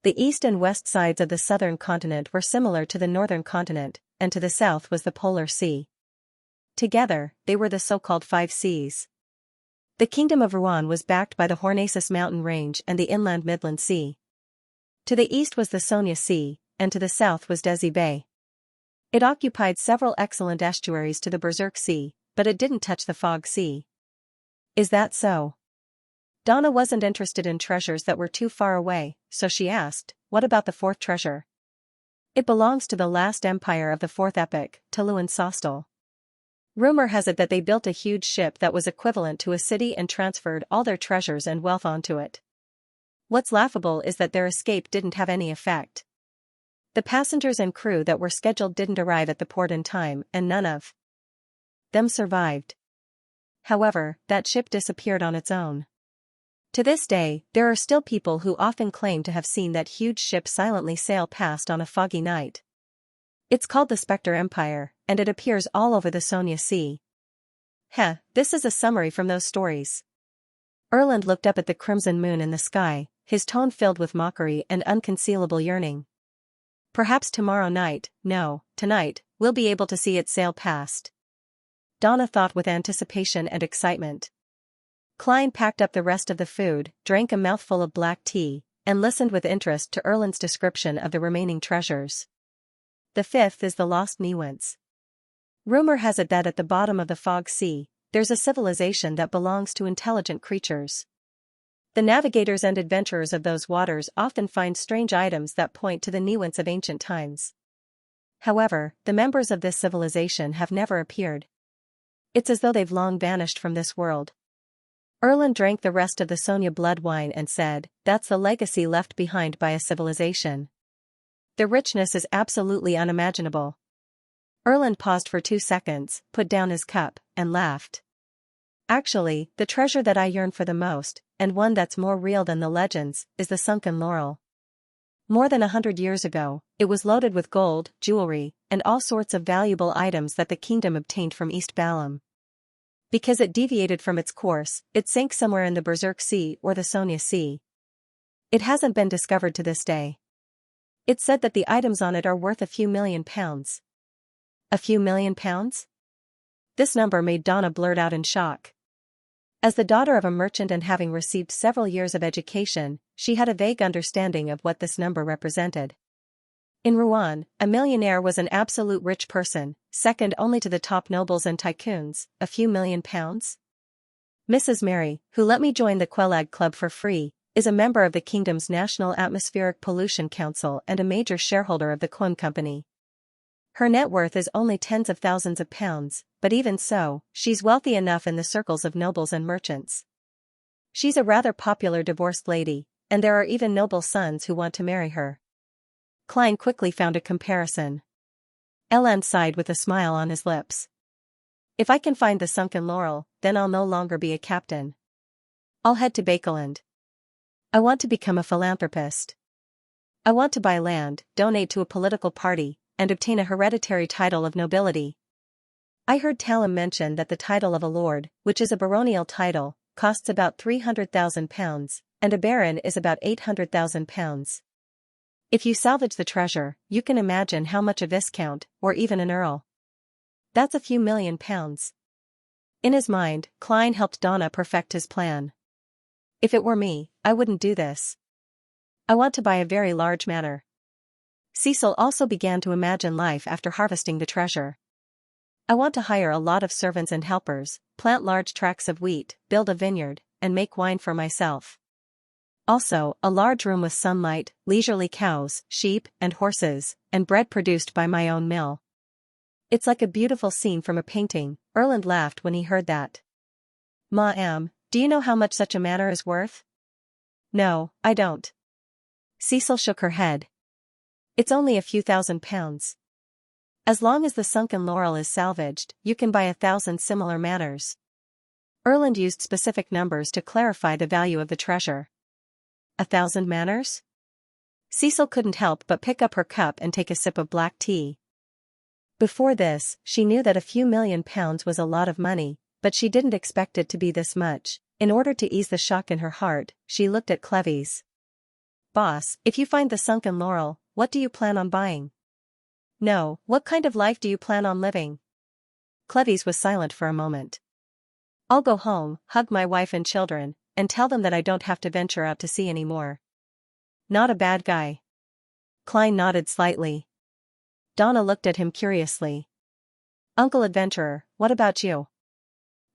The east and west sides of the southern continent were similar to the northern continent, and to the south was the Polar Sea. Together, they were the so-called 5 seas. The Kingdom of Rouen was backed by the Hornacis mountain range and the inland Midland Sea. To the east was the Sonia Sea, and to the south was Desi Bay. It occupied several excellent estuaries to the Berserk Sea, but it didn't touch the Fog Sea. Is that so? Donna wasn't interested in treasures that were too far away, so she asked, what about the 4th treasure? It belongs to the last empire of the 4th epoch, Tulu and Sostal. Rumor has it that they built a huge ship that was equivalent to a city and transferred all their treasures and wealth onto it. What's laughable is that their escape didn't have any effect. The passengers and crew that were scheduled didn't arrive at the port in time, and none of them survived. However, that ship disappeared on its own. To this day, there are still people who often claim to have seen that huge ship silently sail past on a foggy night. It's called the Spectre Empire, and it appears all over the Sonia Sea. This is a summary from those stories. Erland looked up at the crimson moon in the sky, his tone filled with mockery and unconcealable yearning. Perhaps tomorrow night, no, tonight, we'll be able to see it sail past. Donna thought with anticipation and excitement. Klein packed up the rest of the food, drank a mouthful of black tea, and listened with interest to Erland's description of the remaining treasures. The 5th is the Lost Niwents. Rumor has it that at the bottom of the Fog Sea, there's a civilization that belongs to intelligent creatures. The navigators and adventurers of those waters often find strange items that point to the Niwents of ancient times. However, the members of this civilization have never appeared. It's as though they've long vanished from this world. Erland drank the rest of the Sonia blood wine and said, that's the legacy left behind by a civilization. The richness is absolutely unimaginable. Erland paused for 2 seconds, put down his cup, and laughed. Actually, the treasure that I yearn for the most, and one that's more real than the legends, is the sunken laurel. More than 100 years ago, it was loaded with gold, jewelry, and all sorts of valuable items that the kingdom obtained from East Balam. Because it deviated from its course, it sank somewhere in the Berserk Sea or the Sonia Sea. It hasn't been discovered to this day. It's said that the items on it are worth a few £1,000,000. A few £1,000,000? This number made Donna blurt out in shock. As the daughter of a merchant and having received several years of education, she had a vague understanding of what this number represented. In Rouen, a millionaire was an absolute rich person, second only to the top nobles and tycoons. A few £1,000,000? Mrs. Mary, who let me join the Quelag Club for free, is a member of the kingdom's National Atmospheric Pollution Council and a major shareholder of the Quim Company. Her net worth is only tens of thousands of pounds, but even so, she's wealthy enough in the circles of nobles and merchants. She's a rather popular divorced lady, and there are even noble sons who want to marry her. Klein quickly found a comparison. Erland sighed with a smile on his lips. If I can find the sunken laurel, then I'll no longer be a captain. I'll head to Bakeland. I want to become a philanthropist. I want to buy land, donate to a political party, and obtain a hereditary title of nobility. I heard Talum mention that the title of a lord, which is a baronial title, costs about £300,000, and a baron is about £800,000. If you salvage the treasure, you can imagine how much a viscount, or even an earl. That's a few £1,000,000. In his mind, Klein helped Donna perfect his plan. If it were me, I wouldn't do this. I want to buy a very large manor. Cecil also began to imagine life after harvesting the treasure. I want to hire a lot of servants and helpers, plant large tracts of wheat, build a vineyard, and make wine for myself. Also, a large room with sunlight, leisurely cows, sheep, and horses, and bread produced by my own mill. It's like a beautiful scene from a painting. Erland laughed when he heard that. "Ma'am, do you know how much such a manor is worth?" "No, I don't." Cecil shook her head. "It's only a few £1,000s. As long as the sunken laurel is salvaged, you can buy 1,000 similar manors." Erland used specific numbers to clarify the value of the treasure. 1,000 manors? Cecil couldn't help but pick up her cup and take a sip of black tea. Before this, she knew that a few £1,000,000 was a lot of money, but she didn't expect it to be this much. In order to ease the shock in her heart, she looked at Cleves. "Boss, if you find the sunken laurel, what do you plan on buying?" "No, what kind of life do you plan on living?" Cleves was silent for a moment. "I'll go home, hug my wife and children, and tell them that I don't have to venture out to sea anymore." "Not a bad guy." Klein nodded slightly. Donna looked at him curiously. "Uncle Adventurer, what about you?"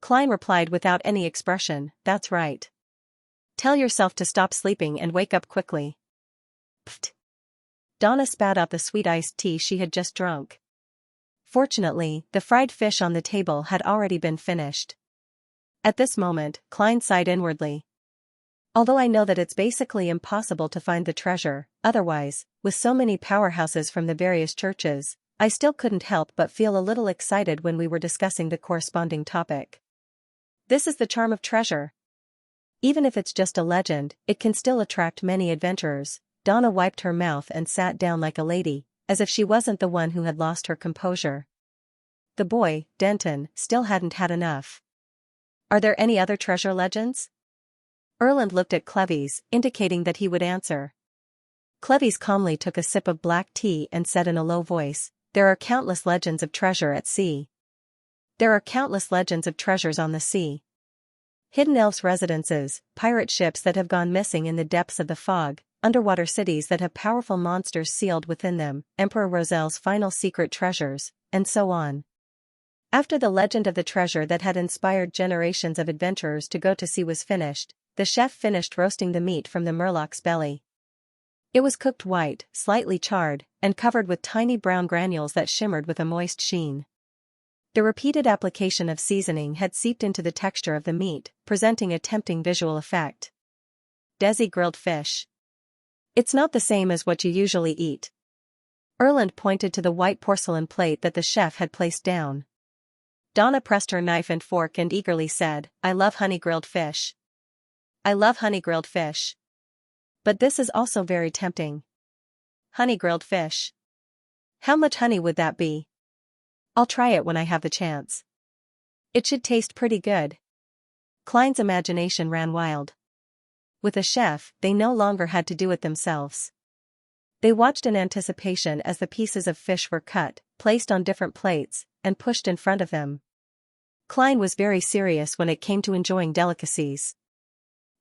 Klein replied without any expression, "That's right. Tell yourself to stop sleeping and wake up quickly." Pfft. Donna spat out the sweet iced tea she had just drunk. Fortunately, the fried fish on the table had already been finished. At this moment, Klein sighed inwardly. "Although I know that it's basically impossible to find the treasure, otherwise, with so many powerhouses from the various churches, I still couldn't help but feel a little excited when we were discussing the corresponding topic. This is the charm of treasure. Even if it's just a legend, it can still attract many adventurers." Donna wiped her mouth and sat down like a lady, as if she wasn't the one who had lost her composure. The boy, Denton, still hadn't had enough. "Are there any other treasure legends?" Erland looked at Cleves, indicating that he would answer. Cleves calmly took a sip of black tea and said in a low voice, "There are countless legends of treasure at sea. There are countless legends of treasures on the sea. Hidden elves' residences, pirate ships that have gone missing in the depths of the fog, underwater cities that have powerful monsters sealed within them, Emperor Roselle's final secret treasures, and so on." After the legend of the treasure that had inspired generations of adventurers to go to sea was finished, the chef finished roasting the meat from the murloc's belly. It was cooked white, slightly charred, and covered with tiny brown granules that shimmered with a moist sheen. The repeated application of seasoning had seeped into the texture of the meat, presenting a tempting visual effect. Desi grilled fish. "It's not the same as what you usually eat." Erland pointed to the white porcelain plate that the chef had placed down. Donna pressed her knife and fork and eagerly said, "I love honey-grilled fish. I love honey-grilled fish. But this is also very tempting." "Honey-grilled fish. How much honey would that be?" "I'll try it when I have the chance. It should taste pretty good." Klein's imagination ran wild. With a chef, they no longer had to do it themselves. They watched in anticipation as the pieces of fish were cut, placed on different plates, and pushed in front of them. Klein was very serious when it came to enjoying delicacies.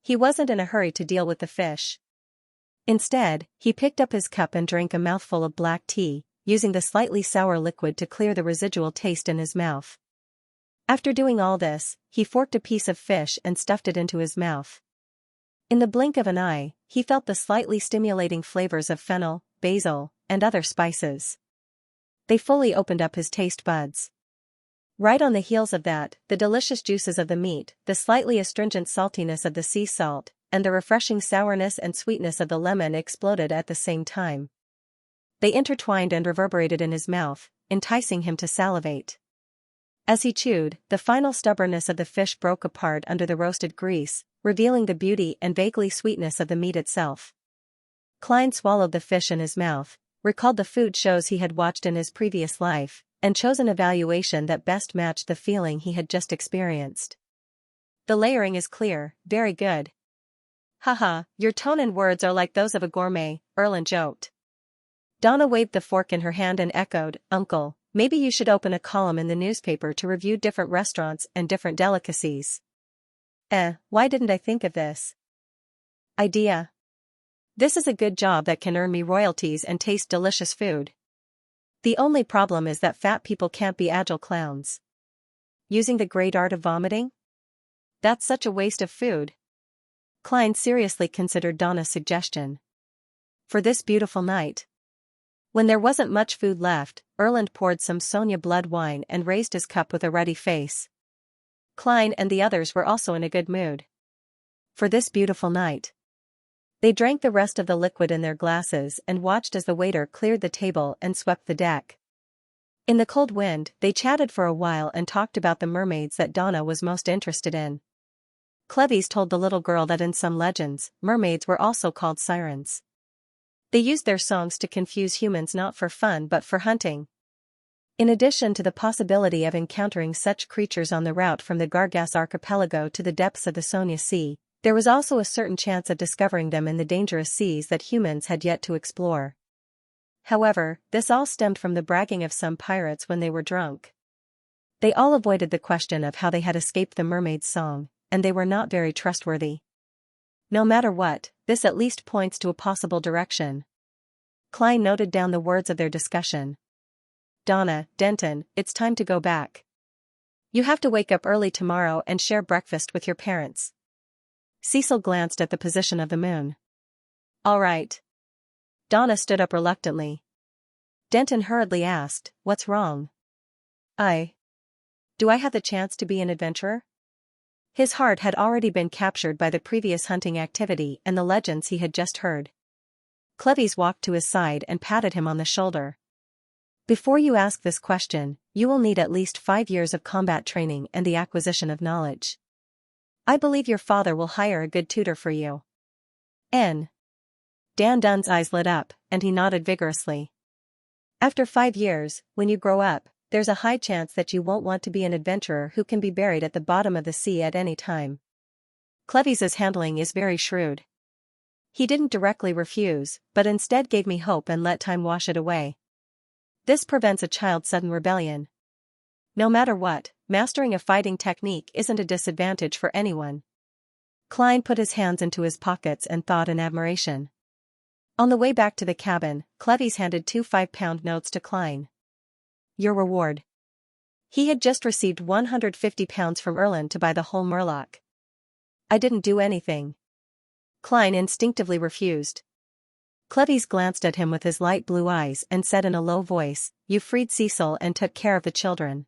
He wasn't in a hurry to deal with the fish. Instead, he picked up his cup and drank a mouthful of black tea, using the slightly sour liquid to clear the residual taste in his mouth. After doing all this, he forked a piece of fish and stuffed it into his mouth. In the blink of an eye, he felt the slightly stimulating flavors of fennel, basil, and other spices. They fully opened up his taste buds. Right on the heels of that, the delicious juices of the meat, the slightly astringent saltiness of the sea salt, and the refreshing sourness and sweetness of the lemon exploded at the same time. They intertwined and reverberated in his mouth, enticing him to salivate. As he chewed, the final stubbornness of the fish broke apart under the roasted grease, revealing the beauty and vaguely sweetness of the meat itself. Klein swallowed the fish in his mouth, recalled the food shows he had watched in his previous life, and chose an evaluation that best matched the feeling he had just experienced. The layering is clear, very good. Haha, your tone and words are like those of a gourmet, Erland joked. Donna waved the fork in her hand and echoed, Uncle, maybe you should open a column in the newspaper to review different restaurants and different delicacies. Why didn't I think of this? Idea. This is a good job that can earn me royalties and taste delicious food. The only problem is that fat people can't be agile clowns. Using the great art of vomiting? That's such a waste of food. Klein seriously considered Donna's suggestion. For this beautiful night. When there wasn't much food left, Erland poured some Sonia blood wine and raised his cup with a ruddy face. Klein and the others were also in a good mood. For this beautiful night. They drank the rest of the liquid in their glasses and watched as the waiter cleared the table and swept the deck. In the cold wind, they chatted for a while and talked about the mermaids that Donna was most interested in. Cleves told the little girl that in some legends, mermaids were also called sirens. They used their songs to confuse humans not for fun but for hunting. In addition to the possibility of encountering such creatures on the route from the Gargas archipelago to the depths of the Sonia Sea, there was also a certain chance of discovering them in the dangerous seas that humans had yet to explore. However, this all stemmed from the bragging of some pirates when they were drunk. They all avoided the question of how they had escaped the mermaid's song, and they were not very trustworthy. No matter what, this at least points to a possible direction. Klein noted down the words of their discussion. Donna, Denton, it's time to go back. You have to wake up early tomorrow and share breakfast with your parents. Cecil glanced at the position of the moon. All right. Donna stood up reluctantly. Denton hurriedly asked, What's wrong? Do I have the chance to be an adventurer? His heart had already been captured by the previous hunting activity and the legends he had just heard. Cleves walked to his side and patted him on the shoulder. Before you ask this question, you will need at least 5 years of combat training and the acquisition of knowledge. I believe your father will hire a good tutor for you. Dan Dunn's eyes lit up, and he nodded vigorously. After 5 years, when you grow up, there's a high chance that you won't want to be an adventurer who can be buried at the bottom of the sea at any time. Cleves's handling is very shrewd. He didn't directly refuse, but instead gave me hope and let time wash it away. This prevents a child's sudden rebellion. No matter what, mastering a fighting technique isn't a disadvantage for anyone. Klein put his hands into his pockets and thought in admiration. On the way back to the cabin, Cleves handed 2 5-pound notes to Klein. Your reward. He had just received 150 pounds from Erland to buy the whole Murloc. I didn't do anything. Klein instinctively refused. Cleves glanced at him with his light blue eyes and said in a low voice, You freed Cecil and took care of the children.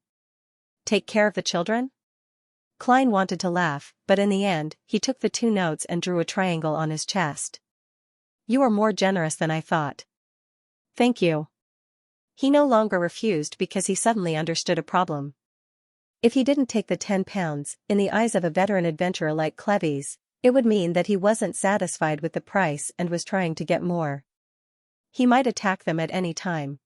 Take care of the children? Klein wanted to laugh, but in the end, he took the 2 notes and drew a triangle on his chest. You are more generous than I thought. Thank you. He no longer refused because he suddenly understood a problem. If he didn't take the 10 pounds, in the eyes of a veteran adventurer like Cleves, it would mean that he wasn't satisfied with the price and was trying to get more. He might attack them at any time.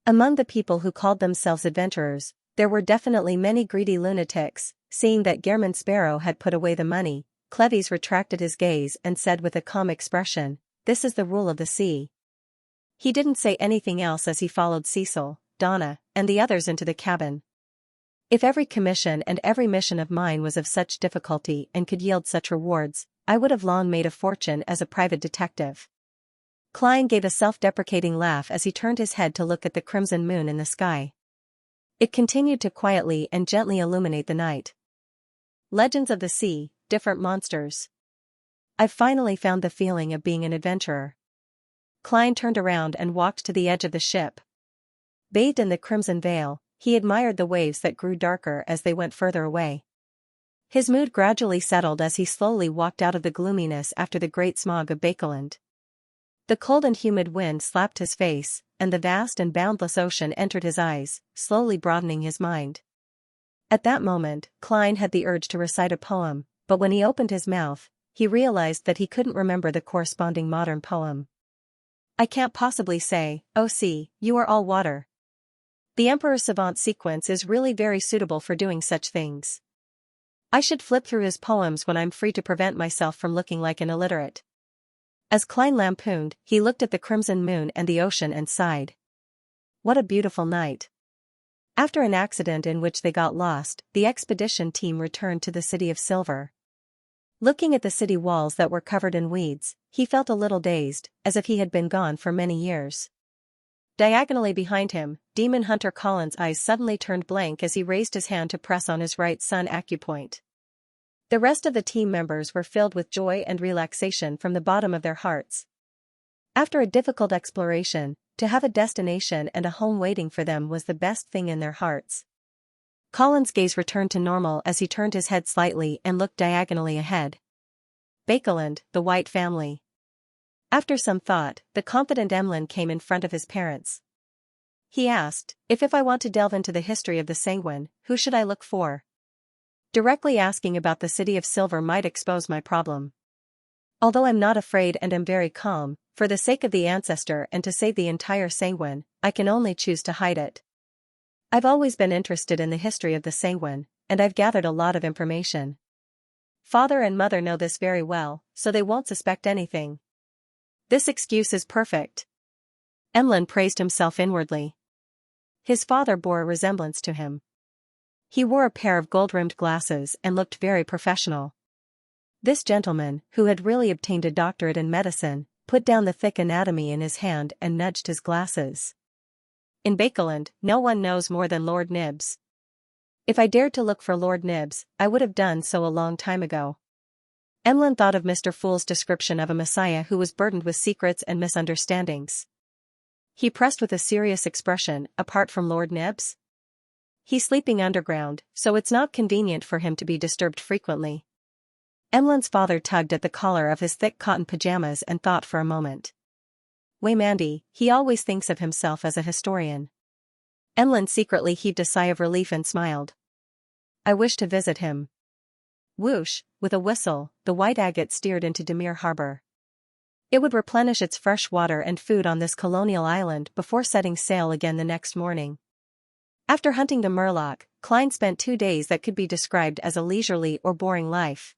Among the people who called themselves adventurers, there were definitely many greedy lunatics. Seeing that Gehrman Sparrow had put away the money, Cleves retracted his gaze and said with a calm expression, This is the rule of the sea. He didn't say anything else as he followed Cecil, Donna, and the others into the cabin. If every commission and every mission of mine was of such difficulty and could yield such rewards, I would have long made a fortune as a private detective. Klein gave a self-deprecating laugh as he turned his head to look at the crimson moon in the sky. It continued to quietly and gently illuminate the night. Legends of the sea, different monsters. I've finally found the feeling of being an adventurer. Klein turned around and walked to the edge of the ship. Bathed in the crimson veil, he admired the waves that grew darker as they went further away. His mood gradually settled as he slowly walked out of the gloominess after the great smog of Bakeland. The cold and humid wind slapped his face, and the vast and boundless ocean entered his eyes, slowly broadening his mind. At that moment, Klein had the urge to recite a poem, but when he opened his mouth, he realized that he couldn't remember the corresponding modern poem. I can't possibly say, Oh sea, you are all water. The Emperor's Savant sequence is really very suitable for doing such things. I should flip through his poems when I'm free to prevent myself from looking like an illiterate. As Klein lampooned, he looked at the crimson moon and the ocean and sighed. What a beautiful night. After an accident in which they got lost, the expedition team returned to the City of Silver. Looking at the city walls that were covered in weeds, he felt a little dazed, as if he had been gone for many years. Diagonally behind him, Demon Hunter Colin's eyes suddenly turned blank as he raised his hand to press on his right sun acupoint. The rest of the team members were filled with joy and relaxation from the bottom of their hearts. After a difficult exploration, to have a destination and a home waiting for them was the best thing in their hearts. Colin's gaze returned to normal as he turned his head slightly and looked diagonally ahead. Bakeland, the White family. After some thought, the confident Emlyn came in front of his parents. He asked, if I want to delve into the history of the Sanguine, who should I look for? Directly asking about the City of Silver might expose my problem. Although I'm not afraid and am very calm, for the sake of the ancestor and to save the entire Sanguine, I can only choose to hide it. I've always been interested in the history of the Sanguine, and I've gathered a lot of information. Father and mother know this very well, so they won't suspect anything. This excuse is perfect. Emlyn praised himself inwardly. His father bore a resemblance to him. He wore a pair of gold-rimmed glasses and looked very professional. This gentleman, who had really obtained a doctorate in medicine, put down the thick anatomy in his hand and nudged his glasses. In Bakeland, no one knows more than Lord Nibs. If I dared to look for Lord Nibs, I would have done so a long time ago. Emlyn thought of Mr. Fool's description of a messiah who was burdened with secrets and misunderstandings. He pressed with a serious expression, apart from Lord Nibs? He's sleeping underground, so it's not convenient for him to be disturbed frequently. Emlyn's father tugged at the collar of his thick cotton pajamas and thought for a moment. Mandy, he always thinks of himself as a historian. Emlyn secretly heaved a sigh of relief and smiled. I wish to visit him. Whoosh, with a whistle, the white agate steered into Demir Harbor. It would replenish its fresh water and food on this colonial island before setting sail again the next morning. After hunting the Murloc, Klein spent 2 days that could be described as a leisurely or boring life.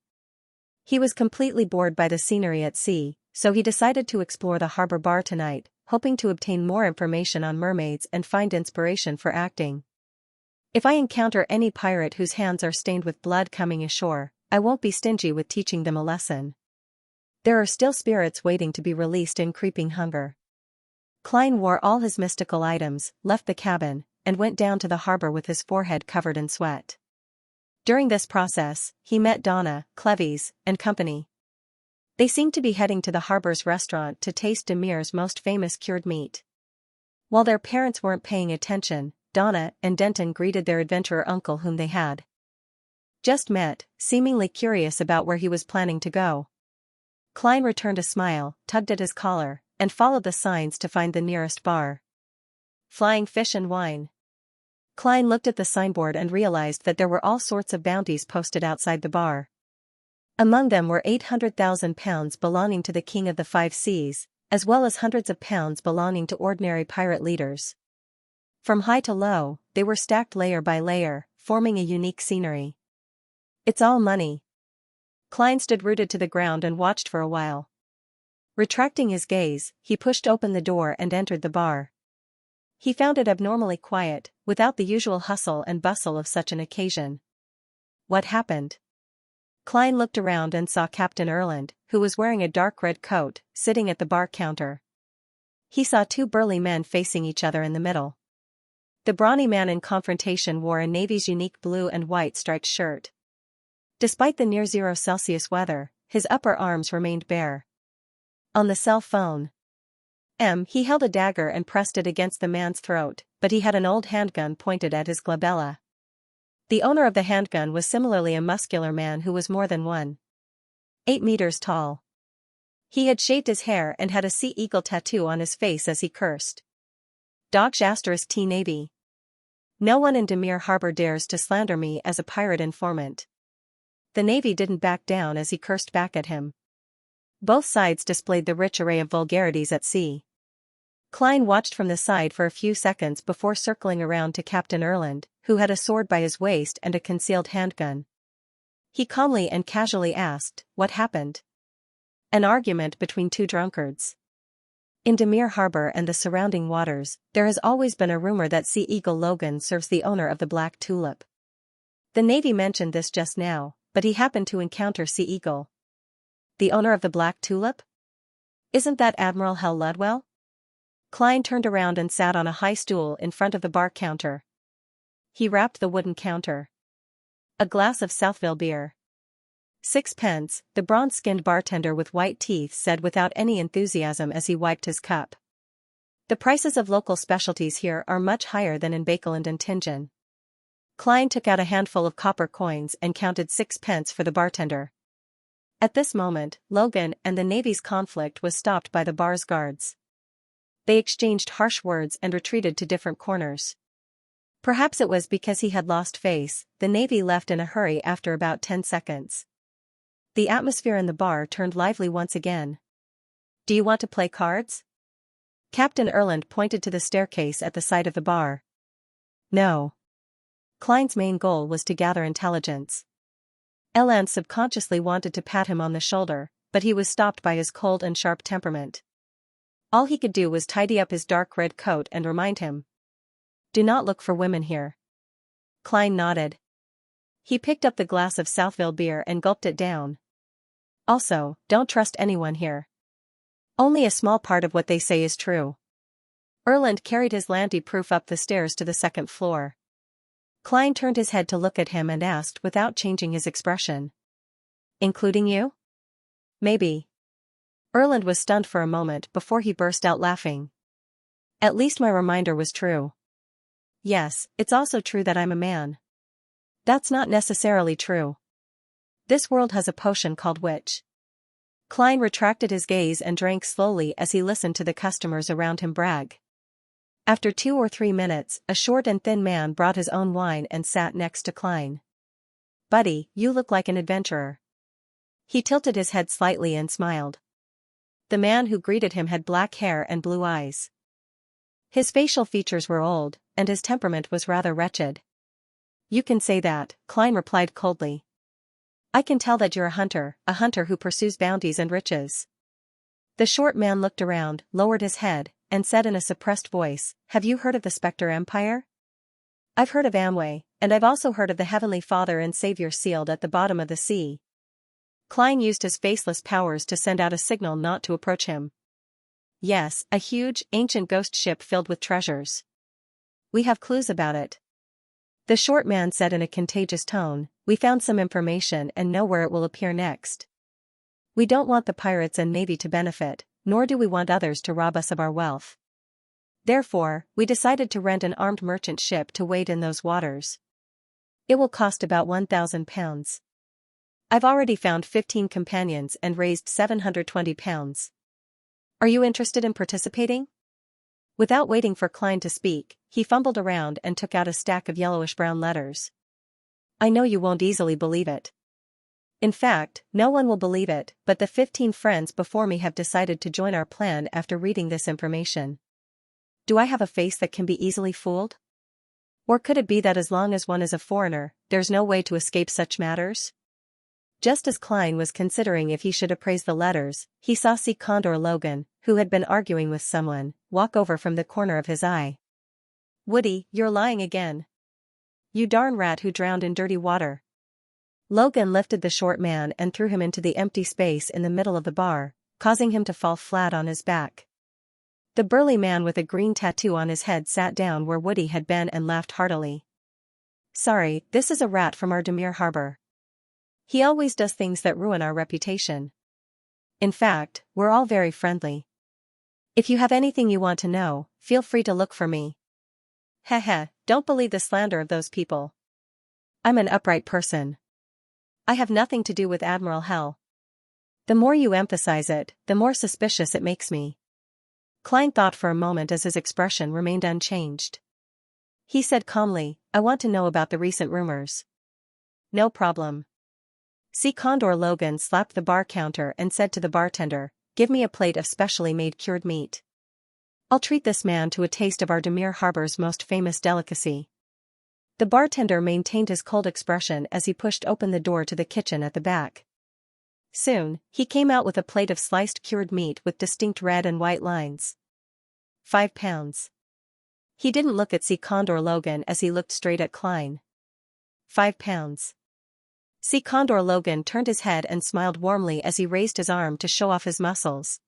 He was completely bored by the scenery at sea, so he decided to explore the harbor bar tonight, hoping to obtain more information on mermaids and find inspiration for acting. If I encounter any pirate whose hands are stained with blood coming ashore, I won't be stingy with teaching them a lesson. There are still spirits waiting to be released in Creeping Hunger. Klein wore all his mystical items, left the cabin, and went down to the harbor with his forehead covered in sweat. During this process, he met Donna, Cleves, and company. They seemed to be heading to the harbor's restaurant to taste Demir's most famous cured meat. While their parents weren't paying attention, Donna and Denton greeted their adventurer uncle whom they had just met, seemingly curious about where he was planning to go. Klein returned a smile, tugged at his collar, and followed the signs to find the nearest bar. Flying Fish and Wine. Klein looked at the signboard and realized that there were all sorts of bounties posted outside the bar. Among them were 800,000 pounds belonging to the King of the Five Seas, as well as hundreds of pounds belonging to ordinary pirate leaders. From high to low, they were stacked layer by layer, forming a unique scenery. It's all money. Klein stood rooted to the ground and watched for a while. Retracting his gaze, he pushed open the door and entered the bar. He found it abnormally quiet, without the usual hustle and bustle of such an occasion. What happened? Klein looked around and saw Captain Erland, who was wearing a dark red coat, sitting at the bar counter. He saw 2 burly men facing each other in the middle. The brawny man in confrontation wore a Navy's unique blue and white striped shirt. Despite the near 0 Celsius weather, his upper arms remained bare. On the cell phone, he held a dagger and pressed it against the man's throat, but he had an old handgun pointed at his glabella. The owner of the handgun was similarly a muscular man who was more than 1.8 meters tall. He had shaved his hair and had a sea eagle tattoo on his face as he cursed. Dogsh *T Navy. No one in Demir Harbor dares to slander me as a pirate informant. The Navy didn't back down as he cursed back at him. Both sides displayed the rich array of vulgarities at sea. Klein watched from the side for a few seconds before circling around to Captain Erland, who had a sword by his waist and a concealed handgun. He calmly and casually asked, "What happened?" An argument between two drunkards. In Demir Harbor and the surrounding waters, there has always been a rumor that Sea Eagle Logan serves the owner of the Black Tulip. The Navy mentioned this just now, but he happened to encounter Sea Eagle. The owner of the Black Tulip? Isn't that Admiral Hal Ludwell? Klein turned around and sat on a high stool in front of the bar counter. He rapped the wooden counter. "A glass of Southville beer." "6 pence," the bronze-skinned bartender with white teeth said without any enthusiasm as he wiped his cup. The prices of local specialties here are much higher than in Bakeland and Tingen. Klein took out a handful of copper coins and counted 6 pence for the bartender. At this moment, Logan and the Navy's conflict was stopped by the bar's guards. They exchanged harsh words and retreated to different corners. Perhaps it was because he had lost face, the Navy left in a hurry after about 10 seconds. The atmosphere in the bar turned lively once again. "Do you want to play cards?" Captain Erland pointed to the staircase at the side of the bar. "No." Klein's main goal was to gather intelligence. Erland subconsciously wanted to pat him on the shoulder, but he was stopped by his cold and sharp temperament. All he could do was tidy up his dark red coat and remind him. "Do not look for women here." Klein nodded. He picked up the glass of Southville beer and gulped it down. "Also, don't trust anyone here. Only a small part of what they say is true." Erland carried his Lanty proof up the stairs to the second floor. Klein turned his head to look at him and asked without changing his expression. "Including you?" "Maybe." Erland was stunned for a moment before he burst out laughing. "At least my reminder was true." "Yes, it's also true that I'm a man." "That's not necessarily true. This world has a potion called witch." Klein retracted his gaze and drank slowly as he listened to the customers around him brag. After 2 or 3 minutes, a short and thin man brought his own wine and sat next to Klein. "Buddy, you look like an adventurer." He tilted his head slightly and smiled. The man who greeted him had black hair and blue eyes. His facial features were old, and his temperament was rather wretched. "You can say that," Klein replied coldly. "I can tell that you're a hunter who pursues bounties and riches." The short man looked around, lowered his head, and said in a suppressed voice, "Have you heard of the Spectre Empire?" "I've heard of Amway, and I've also heard of the Heavenly Father and Savior sealed at the bottom of the sea." Klein used his faceless powers to send out a signal not to approach him. "Yes, a huge, ancient ghost ship filled with treasures. We have clues about it." The short man said in a contagious tone, "We found some information and know where it will appear next. We don't want the pirates and Navy to benefit, nor do we want others to rob us of our wealth. Therefore, we decided to rent an armed merchant ship to wade in those waters. It will cost about £1,000. I've already found 15 companions and raised £720. Are you interested in participating?" Without waiting for Klein to speak, he fumbled around and took out a stack of yellowish-brown letters. "I know you won't easily believe it. In fact, no one will believe it, but the 15 friends before me have decided to join our plan after reading this information. Do I have a face that can be easily fooled? Or could it be that as long as one is a foreigner, there's no way to escape such matters?" Just as Klein was considering if he should appraise the letters, he saw Sea Condor Logan, who had been arguing with someone, walk over from the corner of his eye. "Woody, you're lying again. You darn rat who drowned in dirty water." Logan lifted the short man and threw him into the empty space in the middle of the bar, causing him to fall flat on his back. The burly man with a green tattoo on his head sat down where Woody had been and laughed heartily. "Sorry, this is a rat from our Demir Harbor. He always does things that ruin our reputation. In fact, we're all very friendly. If you have anything you want to know, feel free to look for me." "Heh, don't believe the slander of those people. I'm an upright person. I have nothing to do with Admiral Hell. The more you emphasize it, the more suspicious it makes me." Klein thought for a moment as his expression remained unchanged. He said calmly, "I want to know about the recent rumors." "No problem." Sea Condor Logan slapped the bar counter and said to the bartender, "Give me a plate of specially made cured meat. I'll treat this man to a taste of our Demir Harbor's most famous delicacy." The bartender maintained his cold expression as he pushed open the door to the kitchen at the back. Soon, he came out with a plate of sliced cured meat with distinct red and white lines. 5 pounds. He didn't look at C. Condor Logan as he looked straight at Klein. 5 pounds. C. Condor Logan turned his head and smiled warmly as he raised his arm to show off his muscles.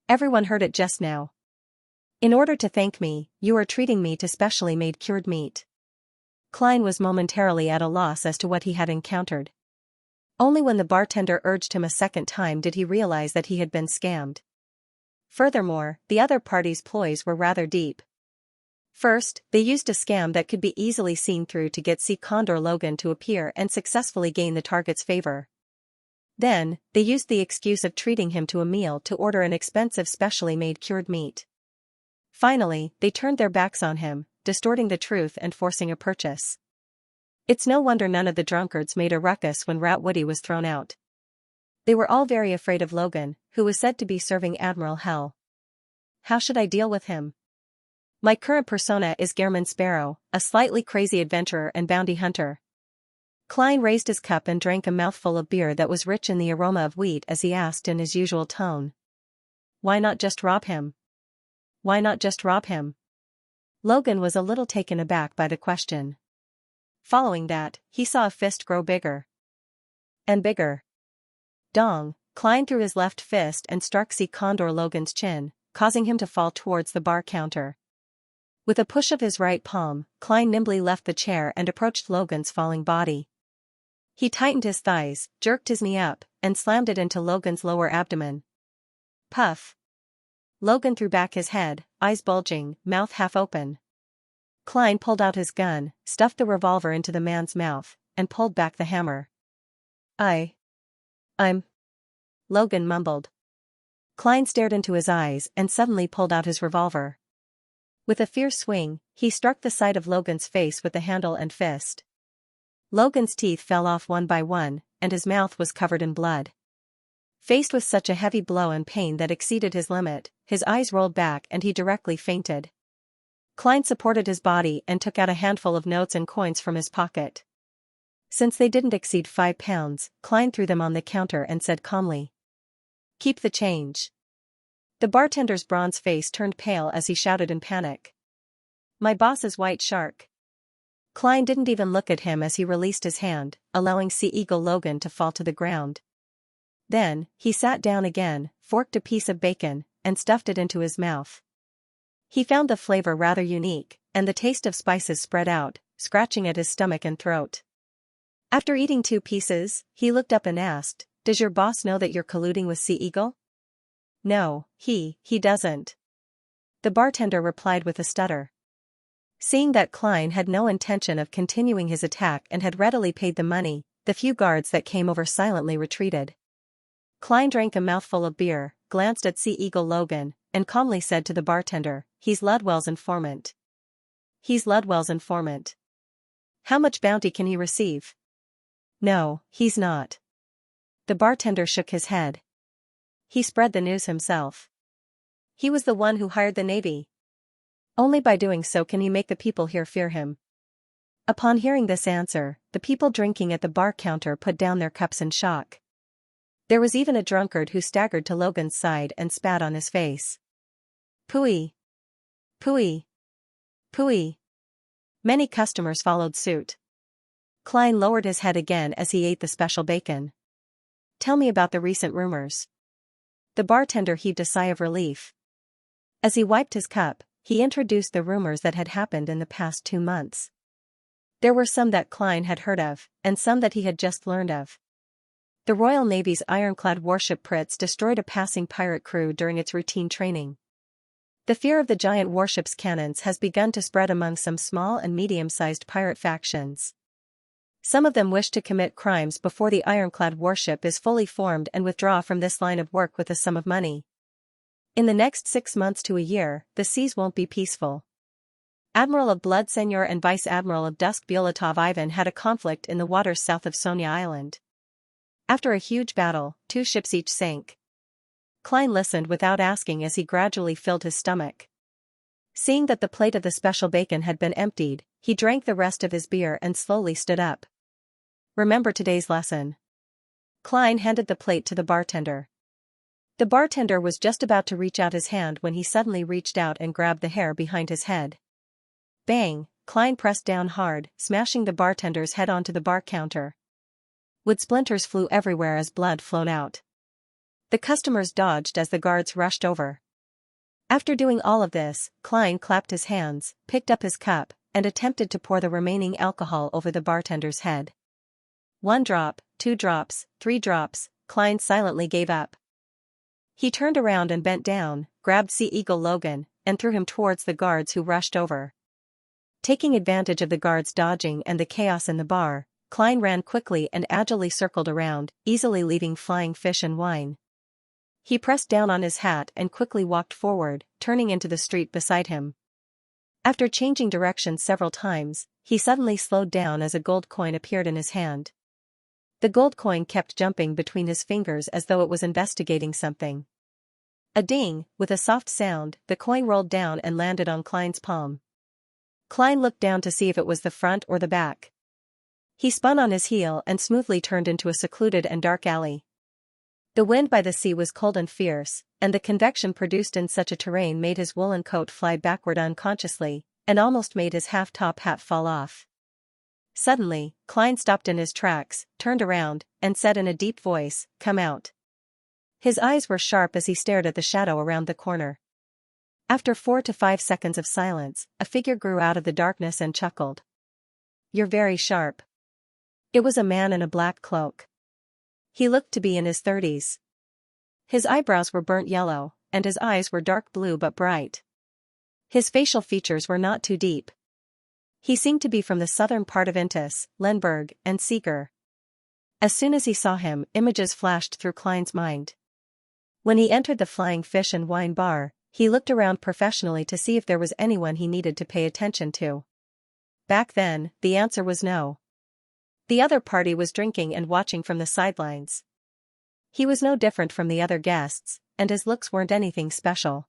Everyone heard it just now. In order to thank me, you are treating me to specially made cured meat. Klein was momentarily at a loss as to what he had encountered. Only when the bartender urged him a second time did he realize that he had been scammed. Furthermore, the other party's ploys were rather deep. First, they used a scam that could be easily seen through to get C. Condor Logan to appear and successfully gain the target's favor. Then, they used the excuse of treating him to a meal to order an expensive specially made cured meat. Finally, they turned their backs on him, distorting the truth and forcing a purchase. It's no wonder none of the drunkards made a ruckus when Rat Woody was thrown out. They were all very afraid of Logan, who was said to be serving Admiral Hell. How should I deal with him? My current persona is Gehrman Sparrow, a slightly crazy adventurer and bounty hunter. Klein raised his cup and drank a mouthful of beer that was rich in the aroma of wheat as he asked in his usual tone. Why not just rob him? Why not just rob him? Logan was a little taken aback by the question. Following that, he saw a fist grow bigger. And bigger. Dong, Klein threw his left fist and struck C. Condor Logan's chin, causing him to fall towards the bar counter. With a push of his right palm, Klein nimbly left the chair and approached Logan's falling body. He tightened his thighs, jerked his knee up, and slammed it into Logan's lower abdomen. Puff. Logan threw back his head, eyes bulging, mouth half open. Klein pulled out his gun, stuffed the revolver into the man's mouth, and pulled back the hammer. I'm... Logan mumbled. Klein stared into his eyes and suddenly pulled out his revolver. With a fierce swing, he struck the side of Logan's face with the handle and fist. Logan's teeth fell off one by one, and his mouth was covered in blood. Faced with such a heavy blow and pain that exceeded his limit, his eyes rolled back and he directly fainted. Klein supported his body and took out a handful of notes and coins from his pocket. Since they didn't exceed 5 pounds, Klein threw them on the counter and said calmly, "Keep the change." The bartender's bronze face turned pale as he shouted in panic. "My boss is White Shark." Klein didn't even look at him as he released his hand, allowing Sea Eagle Logan to fall to the ground. Then, he sat down again, forked a piece of bacon, and stuffed it into his mouth. He found the flavor rather unique, and the taste of spices spread out, scratching at his stomach and throat. After eating 2 pieces, he looked up and asked, "Does your boss know that you're colluding with Sea Eagle?" "No, he doesn't." The bartender replied with a stutter. Seeing that Klein had no intention of continuing his attack and had readily paid the money, the few guards that came over silently retreated. Klein drank a mouthful of beer, glanced at Sea Eagle Logan, and calmly said to the bartender, "He's Ludwell's informant." "He's Ludwell's informant. How much bounty can he receive?" "No, he's not." The bartender shook his head. "He spread the news himself. He was the one who hired the Navy. Only by doing so can he make the people here fear him." Upon hearing this answer, the people drinking at the bar counter put down their cups in shock. There was even a drunkard who staggered to Logan's side and spat on his face. "Pooey! Pooey! Pooey!" Many customers followed suit. Klein lowered his head again as he ate the special bacon. "Tell me about the recent rumors." The bartender heaved a sigh of relief. As he wiped his cup, he introduced the rumors that had happened in the past 2 months. There were some that Klein had heard of, and some that he had just learned of. The Royal Navy's ironclad warship Pritz destroyed a passing pirate crew during its routine training. The fear of the giant warship's cannons has begun to spread among some small and medium-sized pirate factions. Some of them wish to commit crimes before the ironclad warship is fully formed and withdraw from this line of work with a sum of money. In the next 6 months to a year, the seas won't be peaceful. Admiral of Blood Senor and Vice Admiral of Dusk Byolatov Ivan had a conflict in the waters south of Sonia Island. After a huge battle, 2 ships each sank. Klein listened without asking as he gradually filled his stomach. Seeing that the plate of the special bacon had been emptied, he drank the rest of his beer and slowly stood up. Remember today's lesson. Klein handed the plate to the bartender. The bartender was just about to reach out his hand when he suddenly reached out and grabbed the hair behind his head. Bang! Klein pressed down hard, smashing the bartender's head onto the bar counter. Wood splinters flew everywhere as blood flowed out. The customers dodged as the guards rushed over. After doing all of this, Klein clapped his hands, picked up his cup, and attempted to pour the remaining alcohol over the bartender's head. 1 drop, 2 drops, 3 drops, Klein silently gave up. He turned around and bent down, grabbed Sea Eagle Logan, and threw him towards the guards who rushed over. Taking advantage of the guards dodging and the chaos in the bar, Klein ran quickly and agilely circled around, easily leaving flying fish and wine. He pressed down on his hat and quickly walked forward, turning into the street beside him. After changing direction several times, he suddenly slowed down as a gold coin appeared in his hand. The gold coin kept jumping between his fingers as though it was investigating something. A ding, with a soft sound, the coin rolled down and landed on Klein's palm. Klein looked down to see if it was the front or the back. He spun on his heel and smoothly turned into a secluded and dark alley. The wind by the sea was cold and fierce, and the convection produced in such a terrain made his woolen coat fly backward unconsciously, and almost made his half-top hat fall off. Suddenly, Klein stopped in his tracks, turned around, and said in a deep voice, "Come out." His eyes were sharp as he stared at the shadow around the corner. After 4 to 5 seconds of silence, a figure grew out of the darkness and chuckled. "You're very sharp." It was a man in a black cloak. He looked to be in his 30s. His eyebrows were burnt yellow, and his eyes were dark blue but bright. His facial features were not too deep. He seemed to be from the southern part of Intis, Lemberg, and Seeger. As soon as he saw him, images flashed through Klein's mind. When he entered the Flying Fish and Wine bar, he looked around professionally to see if there was anyone he needed to pay attention to. Back then, the answer was no. The other party was drinking and watching from the sidelines. He was no different from the other guests, and his looks weren't anything special.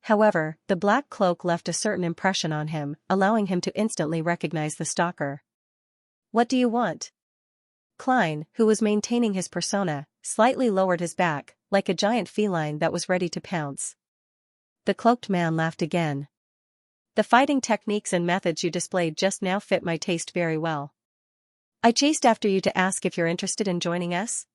However, the black cloak left a certain impression on him, allowing him to instantly recognize the stalker. "What do you want?" Klein, who was maintaining his persona, slightly lowered his back, like a giant feline that was ready to pounce. The cloaked man laughed again. "The fighting techniques and methods you displayed just now fit my taste very well. I chased after you to ask if you're interested in joining us?"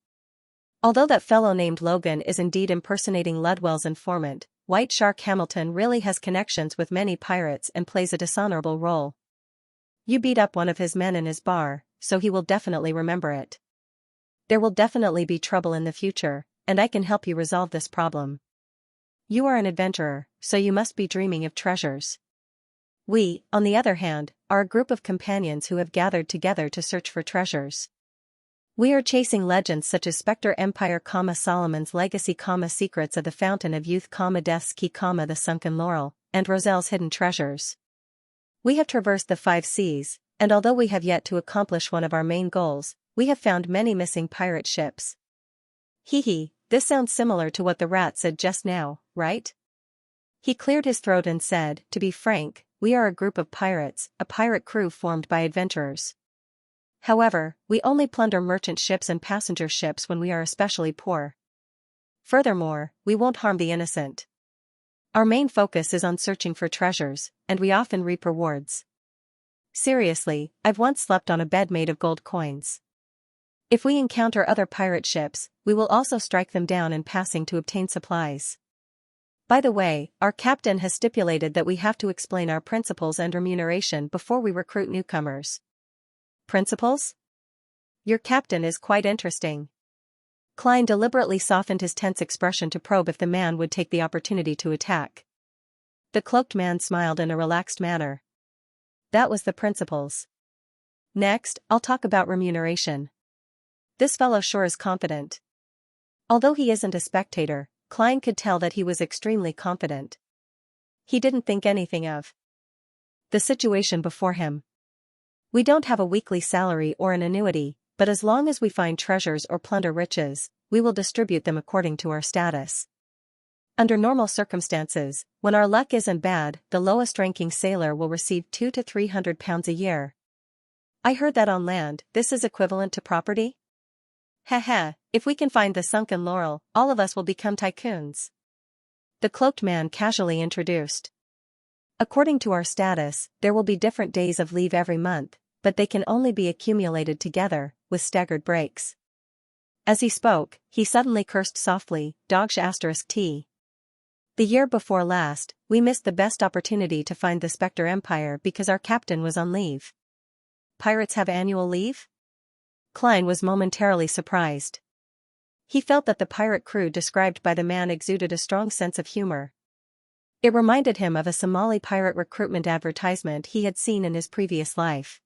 Although that fellow named Logan is indeed impersonating Ludwell's informant, White Shark Hamilton really has connections with many pirates and plays a dishonorable role. You beat up one of his men in his bar, so he will definitely remember it. There will definitely be trouble in the future, and I can help you resolve this problem. You are an adventurer, so you must be dreaming of treasures. We, on the other hand, are a group of companions who have gathered together to search for treasures. We are chasing legends such as Spectre Empire, Solomon's Legacy, Secrets of the Fountain of Youth, Death's Key, the Sunken Laurel, and Roselle's Hidden Treasures. We have traversed the 5 seas, and although we have yet to accomplish one of our main goals, we have found many missing pirate ships. Hee, this sounds similar to what the rat said just now, right? He cleared his throat and said, "To be frank, we are a group of pirates, a pirate crew formed by adventurers. However, we only plunder merchant ships and passenger ships when we are especially poor. Furthermore, we won't harm the innocent. Our main focus is on searching for treasures, and we often reap rewards. Seriously, I've once slept on a bed made of gold coins. If we encounter other pirate ships, we will also strike them down in passing to obtain supplies. By the way, our captain has stipulated that we have to explain our principles and remuneration before we recruit newcomers." "Principles? Your captain is quite interesting." Klein deliberately softened his tense expression to probe if the man would take the opportunity to attack. The cloaked man smiled in a relaxed manner. "That was the principles. Next, I'll talk about remuneration. This fellow sure is confident." Although he isn't a spectator, Klein could tell that he was extremely confident. He didn't think anything of the situation before him. "We don't have a weekly salary or an annuity, but as long as we find treasures or plunder riches, we will distribute them according to our status. Under normal circumstances, when our luck isn't bad, the lowest-ranking sailor will receive 200 to 300 pounds a year. I heard that on land, this is equivalent to property? Heh, if we can find the sunken laurel, all of us will become tycoons. The cloaked man casually introduced. According to our status, there will be different days of leave every month, but they can only be accumulated together, with staggered breaks. As he spoke, he suddenly cursed softly, T. The year before last, we missed the best opportunity to find the Spectre Empire because our captain was on leave. Pirates have annual leave? Klein was momentarily surprised. He felt that the pirate crew described by the man exuded a strong sense of humor. It reminded him of a Somali pirate recruitment advertisement he had seen in his previous life.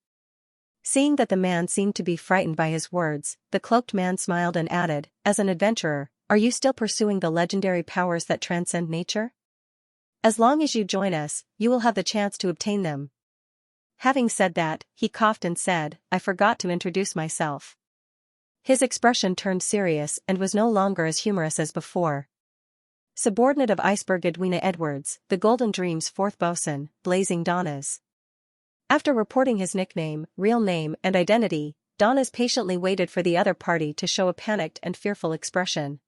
Seeing that the man seemed to be frightened by his words, the cloaked man smiled and added, "As an adventurer, are you still pursuing the legendary powers that transcend nature? As long as you join us, you will have the chance to obtain them." Having said that, he coughed and said, "I forgot to introduce myself." His expression turned serious and was no longer as humorous as before. Subordinate of Iceberg Edwina Edwards, the Golden Dream's fourth bosun, Blazing Donnas. After reporting his nickname, real name, and identity, Donnas patiently waited for the other party to show a panicked and fearful expression.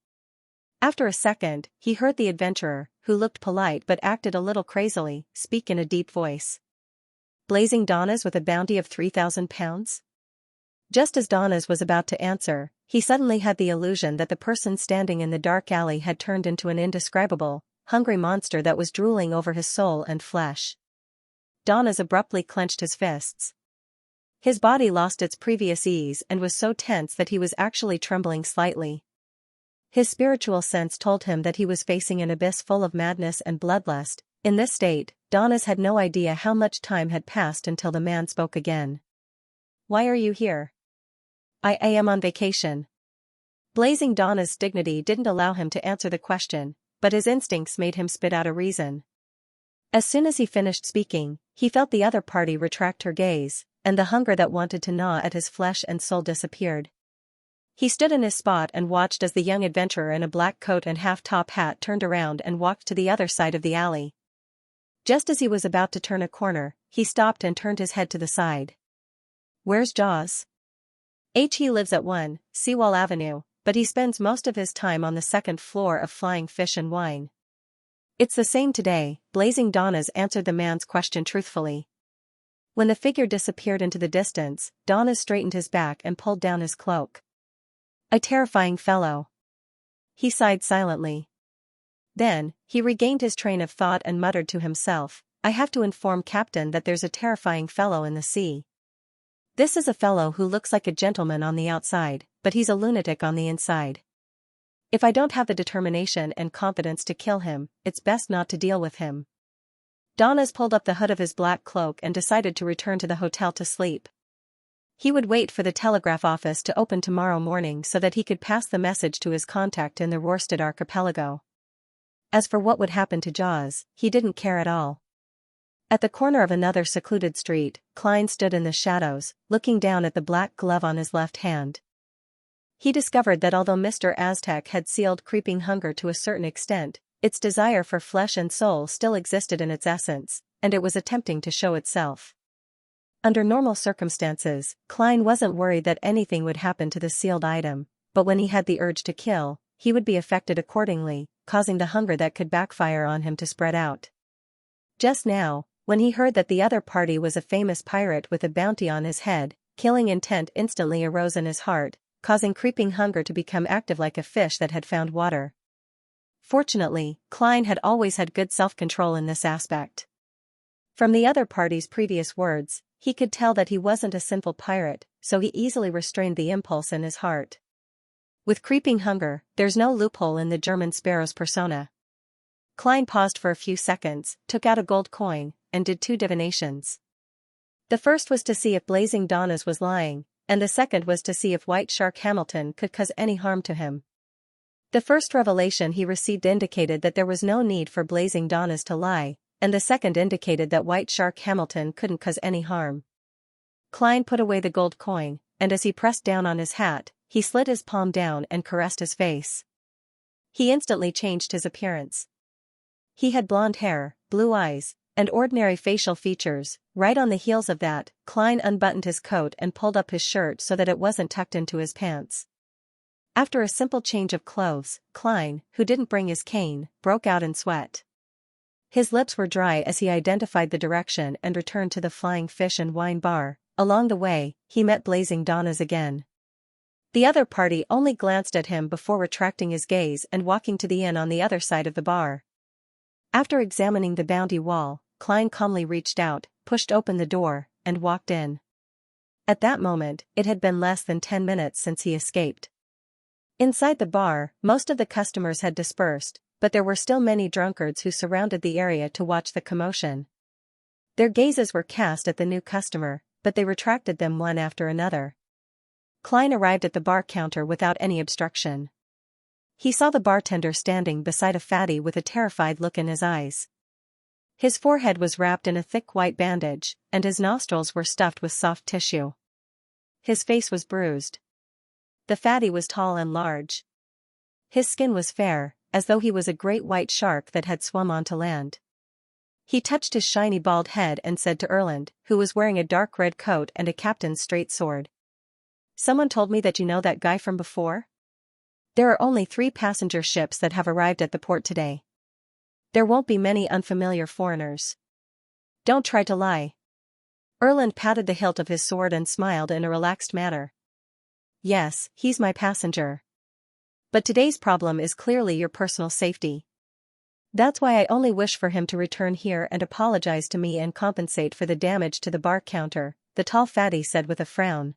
After a second, he heard the adventurer, who looked polite but acted a little crazily, speak in a deep voice. "Blazing Donnas with a bounty of 3,000 pounds? Just as Donnas was about to answer, he suddenly had the illusion that the person standing in the dark alley had turned into an indescribable, hungry monster that was drooling over his soul and flesh. Donnas abruptly clenched his fists. His body lost its previous ease and was so tense that he was actually trembling slightly. His spiritual sense told him that he was facing an abyss full of madness and bloodlust. In this state, Donnas had no idea how much time had passed until the man spoke again. "Why are you here?" I am on vacation." Blazing Donna's dignity didn't allow him to answer the question, but his instincts made him spit out a reason. As soon as he finished speaking, he felt the other party retract her gaze, and the hunger that wanted to gnaw at his flesh and soul disappeared. He stood in his spot and watched as the young adventurer in a black coat and half-top hat turned around and walked to the other side of the alley. Just as he was about to turn a corner, he stopped and turned his head to the side. "Where's Jaws?" He lives at 1 Seawall Avenue, but he spends most of his time on the second floor of Flying Fish and Wine. "It's the same today," Blazing Donnas answered the man's question truthfully. When the figure disappeared into the distance, Donnas straightened his back and pulled down his cloak. "A terrifying fellow." He sighed silently. Then, he regained his train of thought and muttered to himself, "I have to inform Captain that there's a terrifying fellow in the sea. This is a fellow who looks like a gentleman on the outside, but he's a lunatic on the inside. If I don't have the determination and confidence to kill him, it's best not to deal with him." Donnas pulled up the hood of his black cloak and decided to return to the hotel to sleep. He would wait for the telegraph office to open tomorrow morning so that he could pass the message to his contact in the Rorstad archipelago. As for what would happen to Jaws, he didn't care at all. At the corner of another secluded street, Klein stood in the shadows, looking down at the black glove on his left hand. He discovered that although Mr. Aztec had sealed creeping hunger to a certain extent, its desire for flesh and soul still existed in its essence, and it was attempting to show itself. Under normal circumstances, Klein wasn't worried that anything would happen to the sealed item, but when he had the urge to kill, he would be affected accordingly, causing the hunger that could backfire on him to spread out. Just now, when he heard that the other party was a famous pirate with a bounty on his head, killing intent instantly arose in his heart, causing creeping hunger to become active like a fish that had found water. Fortunately, Klein had always had good self-control in this aspect. From the other party's previous words, he could tell that he wasn't a sinful pirate, so he easily restrained the impulse in his heart. With creeping hunger, there's no loophole in the German sparrow's persona. Klein paused for a few seconds, took out a gold coin, and did 2 divinations. The first was to see if Blazing Donnas was lying, and the second was to see if White Shark Hamilton could cause any harm to him. The first revelation he received indicated that there was no need for Blazing Donnas to lie, and the second indicated that White Shark Hamilton couldn't cause any harm. Klein put away the gold coin, and as he pressed down on his hat, he slid his palm down and caressed his face. He instantly changed his appearance. He had blonde hair, blue eyes, and ordinary facial features. Right on the heels of that, Klein unbuttoned his coat and pulled up his shirt so that it wasn't tucked into his pants. After a simple change of clothes, Klein, who didn't bring his cane, broke out in sweat. His lips were dry as he identified the direction and returned to the Flying Fish and Wine Bar. Along the way, he met Blazing Donnas again. The other party only glanced at him before retracting his gaze and walking to the inn on the other side of the bar. After examining the bounty wall, Klein calmly reached out, pushed open the door, and walked in. At that moment, it had been less than 10 minutes since he escaped. Inside the bar, most of the customers had dispersed, but there were still many drunkards who surrounded the area to watch the commotion. Their gazes were cast at the new customer, but they retracted them one after another. Klein arrived at the bar counter without any obstruction. He saw the bartender standing beside a fatty with a terrified look in his eyes. His forehead was wrapped in a thick white bandage, and his nostrils were stuffed with soft tissue. His face was bruised. The fatty was tall and large. His skin was fair, as though he was a great white shark that had swum onto land. He touched his shiny bald head and said to Erland, who was wearing a dark red coat and a captain's straight sword, "Someone told me that you know that guy from before? There are only 3 passenger ships that have arrived at the port today. There won't be many unfamiliar foreigners. Don't try to lie." Erland patted the hilt of his sword and smiled in a relaxed manner. "Yes, he's my passenger. But today's problem is clearly your personal safety. That's why I only wish for him to return here and apologize to me and compensate for the damage to the bar counter," the tall fatty said with a frown.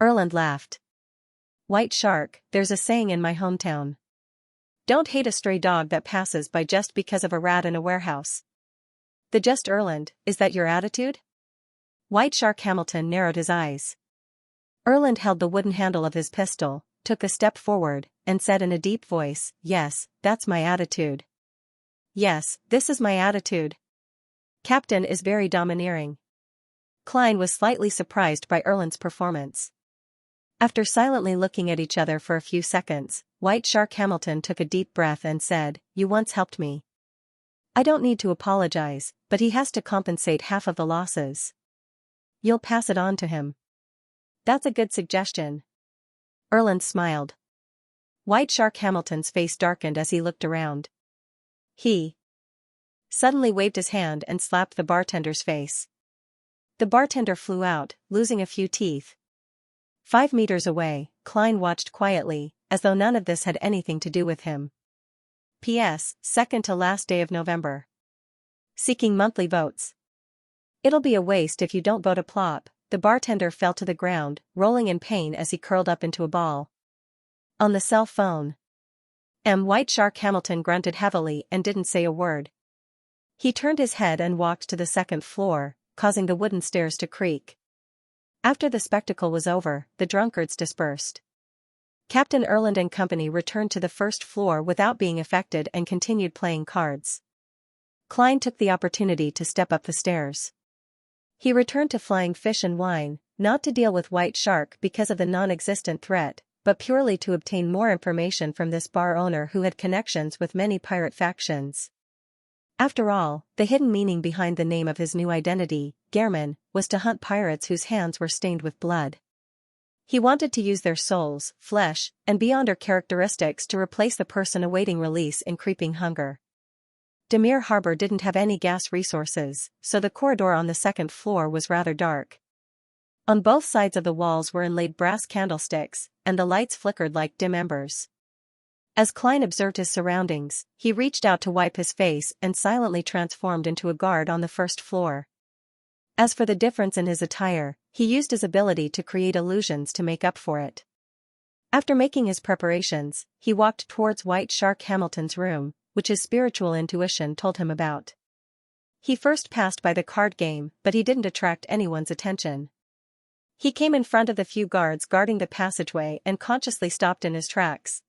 Erland laughed. "White shark, there's a saying in my hometown. Don't hate a stray dog that passes by just because of a rat in a warehouse." "The just Erland, is that your attitude?" White Shark Hamilton narrowed his eyes. Erland held the wooden handle of his pistol, took a step forward, and said in a deep voice, "Yes, that's my attitude. Yes, this is my attitude. Captain is very domineering." Klein was slightly surprised by Erland's performance. After silently looking at each other for a few seconds, White Shark Hamilton took a deep breath and said, "You once helped me. I don't need to apologize, but he has to compensate half of the losses. You'll pass it on to him." "That's a good suggestion." Erland smiled. White Shark Hamilton's face darkened as he looked around. He suddenly waved his hand and slapped the bartender's face. The bartender flew out, losing a few teeth. 5 meters away, Klein watched quietly, as though none of this had anything to do with him. P.S. Second to last day of November. Seeking monthly votes. It'll be a waste if you don't vote a plop. The bartender fell to the ground, rolling in pain as he curled up into a ball. On the cell phone. White Shark Hamilton grunted heavily and didn't say a word. He turned his head and walked to the second floor, causing the wooden stairs to creak. After the spectacle was over, the drunkards dispersed. Captain Erland and company returned to the first floor without being affected and continued playing cards. Klein took the opportunity to step up the stairs. He returned to Flying Fish and Wine, not to deal with White Shark because of the non-existent threat, but purely to obtain more information from this bar owner who had connections with many pirate factions. After all, the hidden meaning behind the name of his new identity, Gehrman, was to hunt pirates whose hands were stained with blood. He wanted to use their souls, flesh, and beyonder characteristics to replace the person awaiting release in creeping hunger. Demir Harbor didn't have any gas resources, so the corridor on the second floor was rather dark. On both sides of the walls were inlaid brass candlesticks, and the lights flickered like dim embers. As Klein observed his surroundings, he reached out to wipe his face and silently transformed into a guard on the first floor. As for the difference in his attire, he used his ability to create illusions to make up for it. After making his preparations, he walked towards White Shark Hamilton's room, which his spiritual intuition told him about. He first passed by the card game, but he didn't attract anyone's attention. He came in front of the few guards guarding the passageway and consciously stopped in his tracks.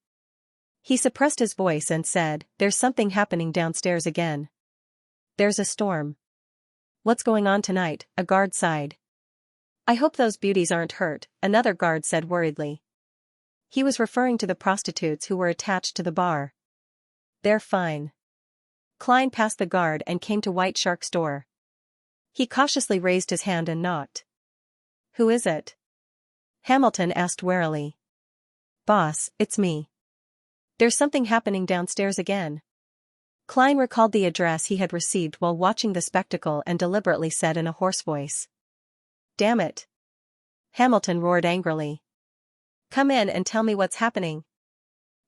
He suppressed his voice and said, "There's something happening downstairs again. There's a storm." "What's going on tonight?" a guard sighed. "I hope those beauties aren't hurt," another guard said worriedly. He was referring to the prostitutes who were attached to the bar. "They're fine. Klein passed the guard and came to White Shark's door. He cautiously raised his hand and knocked. "Who is it?" Hamilton asked warily. "Boss, it's me. There's something happening downstairs again." Klein recalled the address he had received while watching the spectacle and deliberately said in a hoarse voice. "Damn it." Hamilton roared angrily. "Come in and tell me what's happening."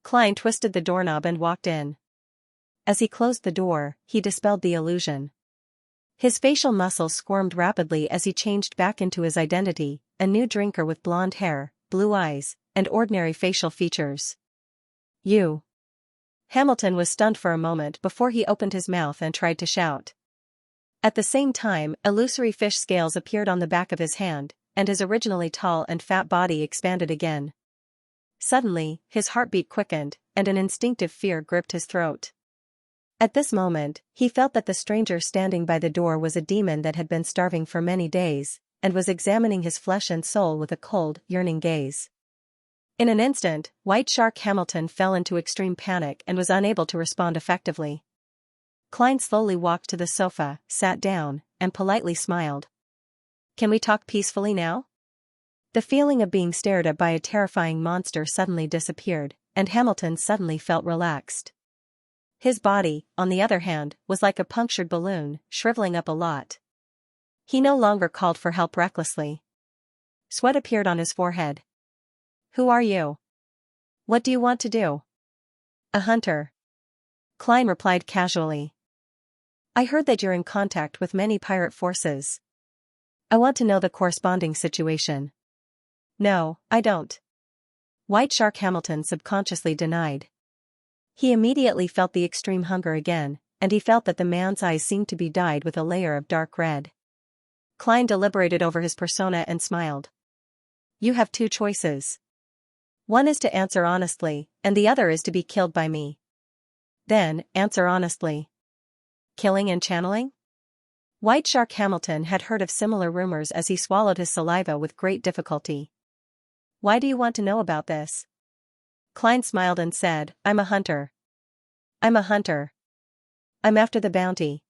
Klein twisted the doorknob and walked in. As he closed the door, he dispelled the illusion. His facial muscles squirmed rapidly as he changed back into his identity, a new drinker with blonde hair, blue eyes, and ordinary facial features. "You." Hamilton was stunned for a moment before he opened his mouth and tried to shout. At the same time, illusory fish scales appeared on the back of his hand, and his originally tall and fat body expanded again. Suddenly, his heartbeat quickened, and an instinctive fear gripped his throat. At this moment, he felt that the stranger standing by the door was a demon that had been starving for many days, and was examining his flesh and soul with a cold, yearning gaze. In an instant, White Shark Hamilton fell into extreme panic and was unable to respond effectively. Klein slowly walked to the sofa, sat down, and politely smiled. "Can we talk peacefully now?" The feeling of being stared at by a terrifying monster suddenly disappeared, and Hamilton suddenly felt relaxed. His body, on the other hand, was like a punctured balloon, shriveling up a lot. He no longer called for help recklessly. Sweat appeared on his forehead. "Who are you? What do you want to do?" "A hunter." Klein replied casually. "I heard that you're in contact with many pirate forces. I want to know the corresponding situation." "No, I don't." White Shark Hamilton subconsciously denied. He immediately felt the extreme hunger again, and he felt that the man's eyes seemed to be dyed with a layer of dark red. Klein deliberated over his persona and smiled. "You have two choices. One is to answer honestly, and the other is to be killed by me." "Then, answer honestly." "Killing and channeling?" White Shark Hamilton had heard of similar rumors as he swallowed his saliva with great difficulty. "Why do you want to know about this?" Klein smiled and said, "I'm a hunter. I'm a hunter. I'm after the bounty."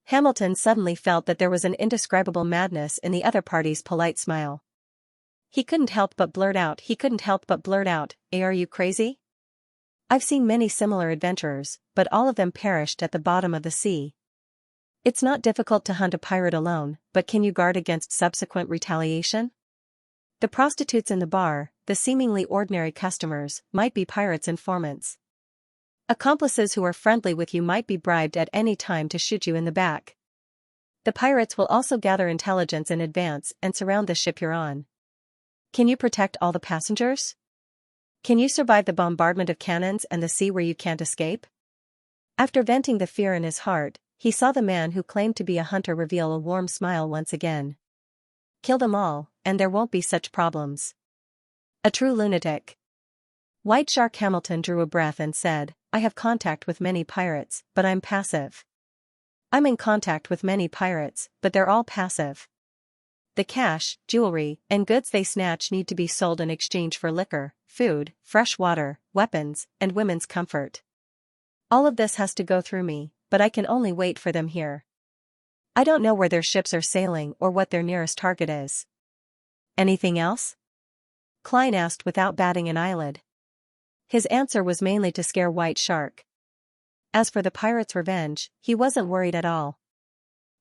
Hamilton suddenly felt that there was an indescribable madness in the other party's polite smile. He couldn't help but blurt out, Are you crazy? I've seen many similar adventurers, but all of them perished at the bottom of the sea. It's not difficult to hunt a pirate alone, but can you guard against subsequent retaliation? The prostitutes in the bar, the seemingly ordinary customers, might be pirates' informants. Accomplices who are friendly with you might be bribed at any time to shoot you in the back. The pirates will also gather intelligence in advance and surround the ship you're on. Can you protect all the passengers? Can you survive the bombardment of cannons and the sea where you can't escape? After venting the fear in his heart, he saw the man who claimed to be a hunter reveal a warm smile once again. Kill them all, and there won't be such problems. A true lunatic. White Shark Hamilton drew a breath and said, "I have contact with many pirates, but I'm passive." "I'm in contact with many pirates, but they're all passive. The cash, jewelry, and goods they snatch need to be sold in exchange for liquor, food, fresh water, weapons, and women's comfort. All of this has to go through me, but I can only wait for them here. I don't know where their ships are sailing or what their nearest target is." "Anything else?" Klein asked without batting an eyelid. His answer was mainly to scare White Shark. As for the pirate's revenge, he wasn't worried at all.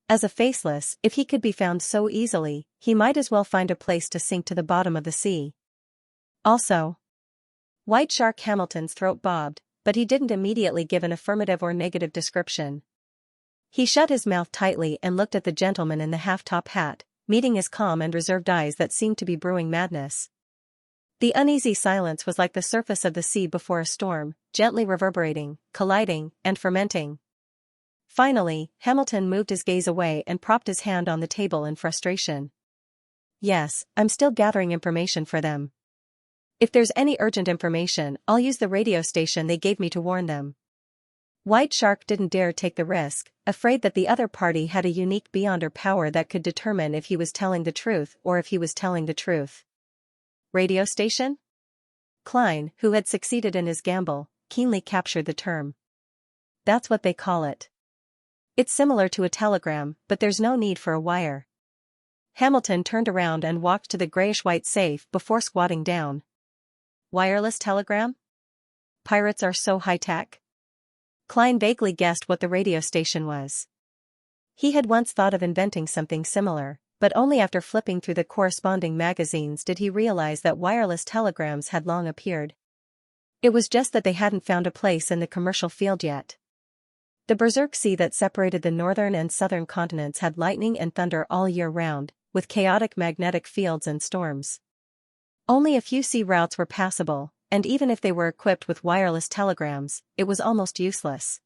As a faceless, if he could be found so easily, he might as well find a place to sink to the bottom of the sea. Also, White Shark Hamilton's throat bobbed, but he didn't immediately give an affirmative or negative description. He shut his mouth tightly and looked at the gentleman in the half-top hat, meeting his calm and reserved eyes that seemed to be brewing madness. The uneasy silence was like the surface of the sea before a storm, gently reverberating, colliding, and fermenting. Finally, Hamilton moved his gaze away and propped his hand on the table in frustration. "Yes, I'm still gathering information for them. If there's any urgent information, I'll use the radio station they gave me to warn them." White Shark didn't dare take the risk, afraid that the other party had a unique beyonder power that could determine if he was telling the truth or if he was telling the truth. Radio station? Klein, who had succeeded in his gamble, keenly captured the term. that's what they call it. It's similar to a telegram, but there's no need for a wire. Hamilton turned around and walked to the grayish-white safe before squatting down. Wireless telegram? Pirates are so high-tech? Klein vaguely guessed what the radio station was. He had once thought of inventing something similar, but only after flipping through the corresponding magazines did he realize that wireless telegrams had long appeared. It was just that they hadn't found a place in the commercial field yet. The berserk sea that separated the northern and southern continents had lightning and thunder all year round, with chaotic magnetic fields and storms. Only a few sea routes were passable, and even if they were equipped with wireless telegrams, it was almost useless.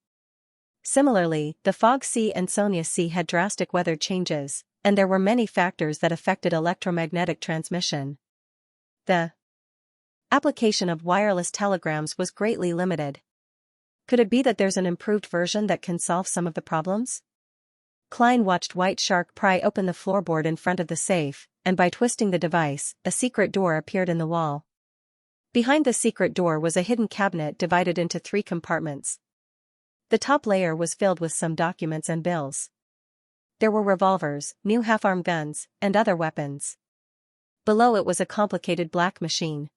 Similarly, the Fog Sea and Sonia Sea had drastic weather changes, and there were many factors that affected electromagnetic transmission. The application of wireless telegrams was greatly limited. Could it be that there's an improved version that can solve some of the problems? Klein watched White Shark pry open the floorboard in front of the safe, and by twisting the device, a secret door appeared in the wall. Behind the secret door was a hidden cabinet divided into 3 compartments. The top layer was filled with some documents and bills. There were revolvers, new half-arm guns, and other weapons. Below it was a complicated black machine.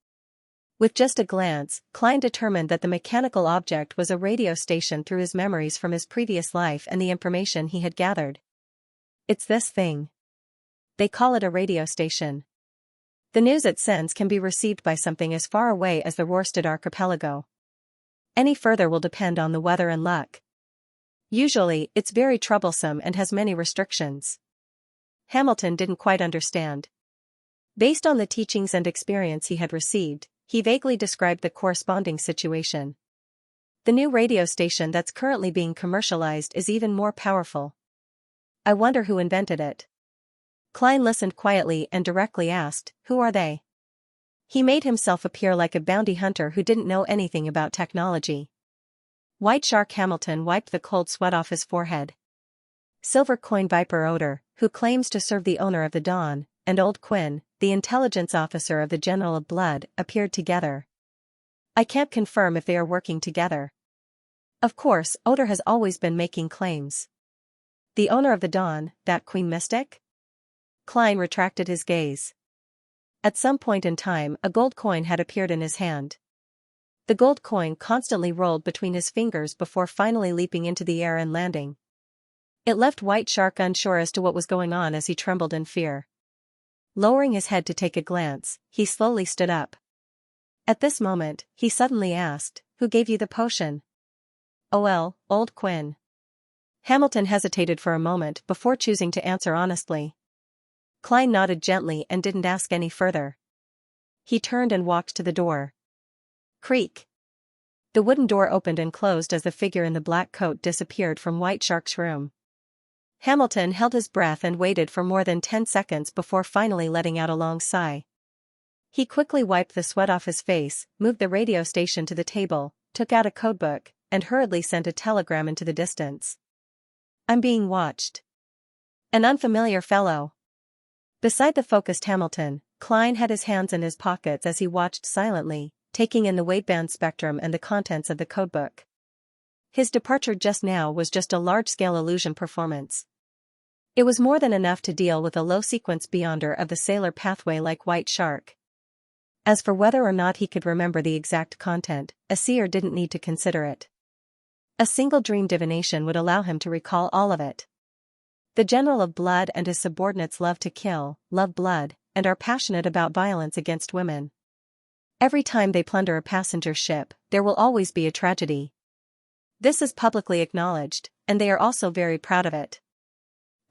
With just a glance, Klein determined that the mechanical object was a radio station through his memories from his previous life and the information he had gathered. It's this thing. They call it a radio station. The news it sends can be received by something as far away as the Rørsted archipelago. Any further will depend on the weather and luck. Usually, it's very troublesome and has many restrictions. Hamilton didn't quite understand. Based on the teachings and experience he had received, he vaguely described the corresponding situation. The new radio station that's currently being commercialized is even more powerful. I wonder who invented it. Klein listened quietly and directly asked, "Who are they?" He made himself appear like a bounty hunter who didn't know anything about technology. White Shark Hamilton wiped the cold sweat off his forehead. Silver Coin Viper Oder, who claims to serve the owner of the Dawn, and Old Quinn, the intelligence officer of the General of Blood, appeared together. I can't confirm if they are working together. Of course, Oder has always been making claims. The owner of the Dawn, that Queen Mystic? Klein retracted his gaze. At some point in time, a gold coin had appeared in his hand. The gold coin constantly rolled between his fingers before finally leaping into the air and landing. It left White Shark unsure as to what was going on as he trembled in fear. Lowering his head to take a glance, he slowly stood up. At this moment, he suddenly asked, "Who gave you the potion?" "Oh well, Old Quinn." Hamilton hesitated for a moment before choosing to answer honestly. Klein nodded gently and didn't ask any further. He turned and walked to the door. Creak. The wooden door opened and closed as the figure in the black coat disappeared from White Shark's room. Hamilton held his breath and waited for more than 10 seconds before finally letting out a long sigh. He quickly wiped the sweat off his face, moved the radio station to the table, took out a codebook, and hurriedly sent a telegram into the distance. "I'm being watched." An unfamiliar fellow. Beside the focused Hamilton, Klein had his hands in his pockets as he watched silently, taking in the weight-band spectrum and the contents of the codebook. His departure just now was just a large-scale illusion performance. It was more than enough to deal with a low-sequence beyonder of the sailor pathway like White Shark. As for whether or not he could remember the exact content, a seer didn't need to consider it. A single dream divination would allow him to recall all of it. The General of Blood and his subordinates love to kill, love blood, and are passionate about violence against women. Every time they plunder a passenger ship, there will always be a tragedy. This is publicly acknowledged, and they are also very proud of it.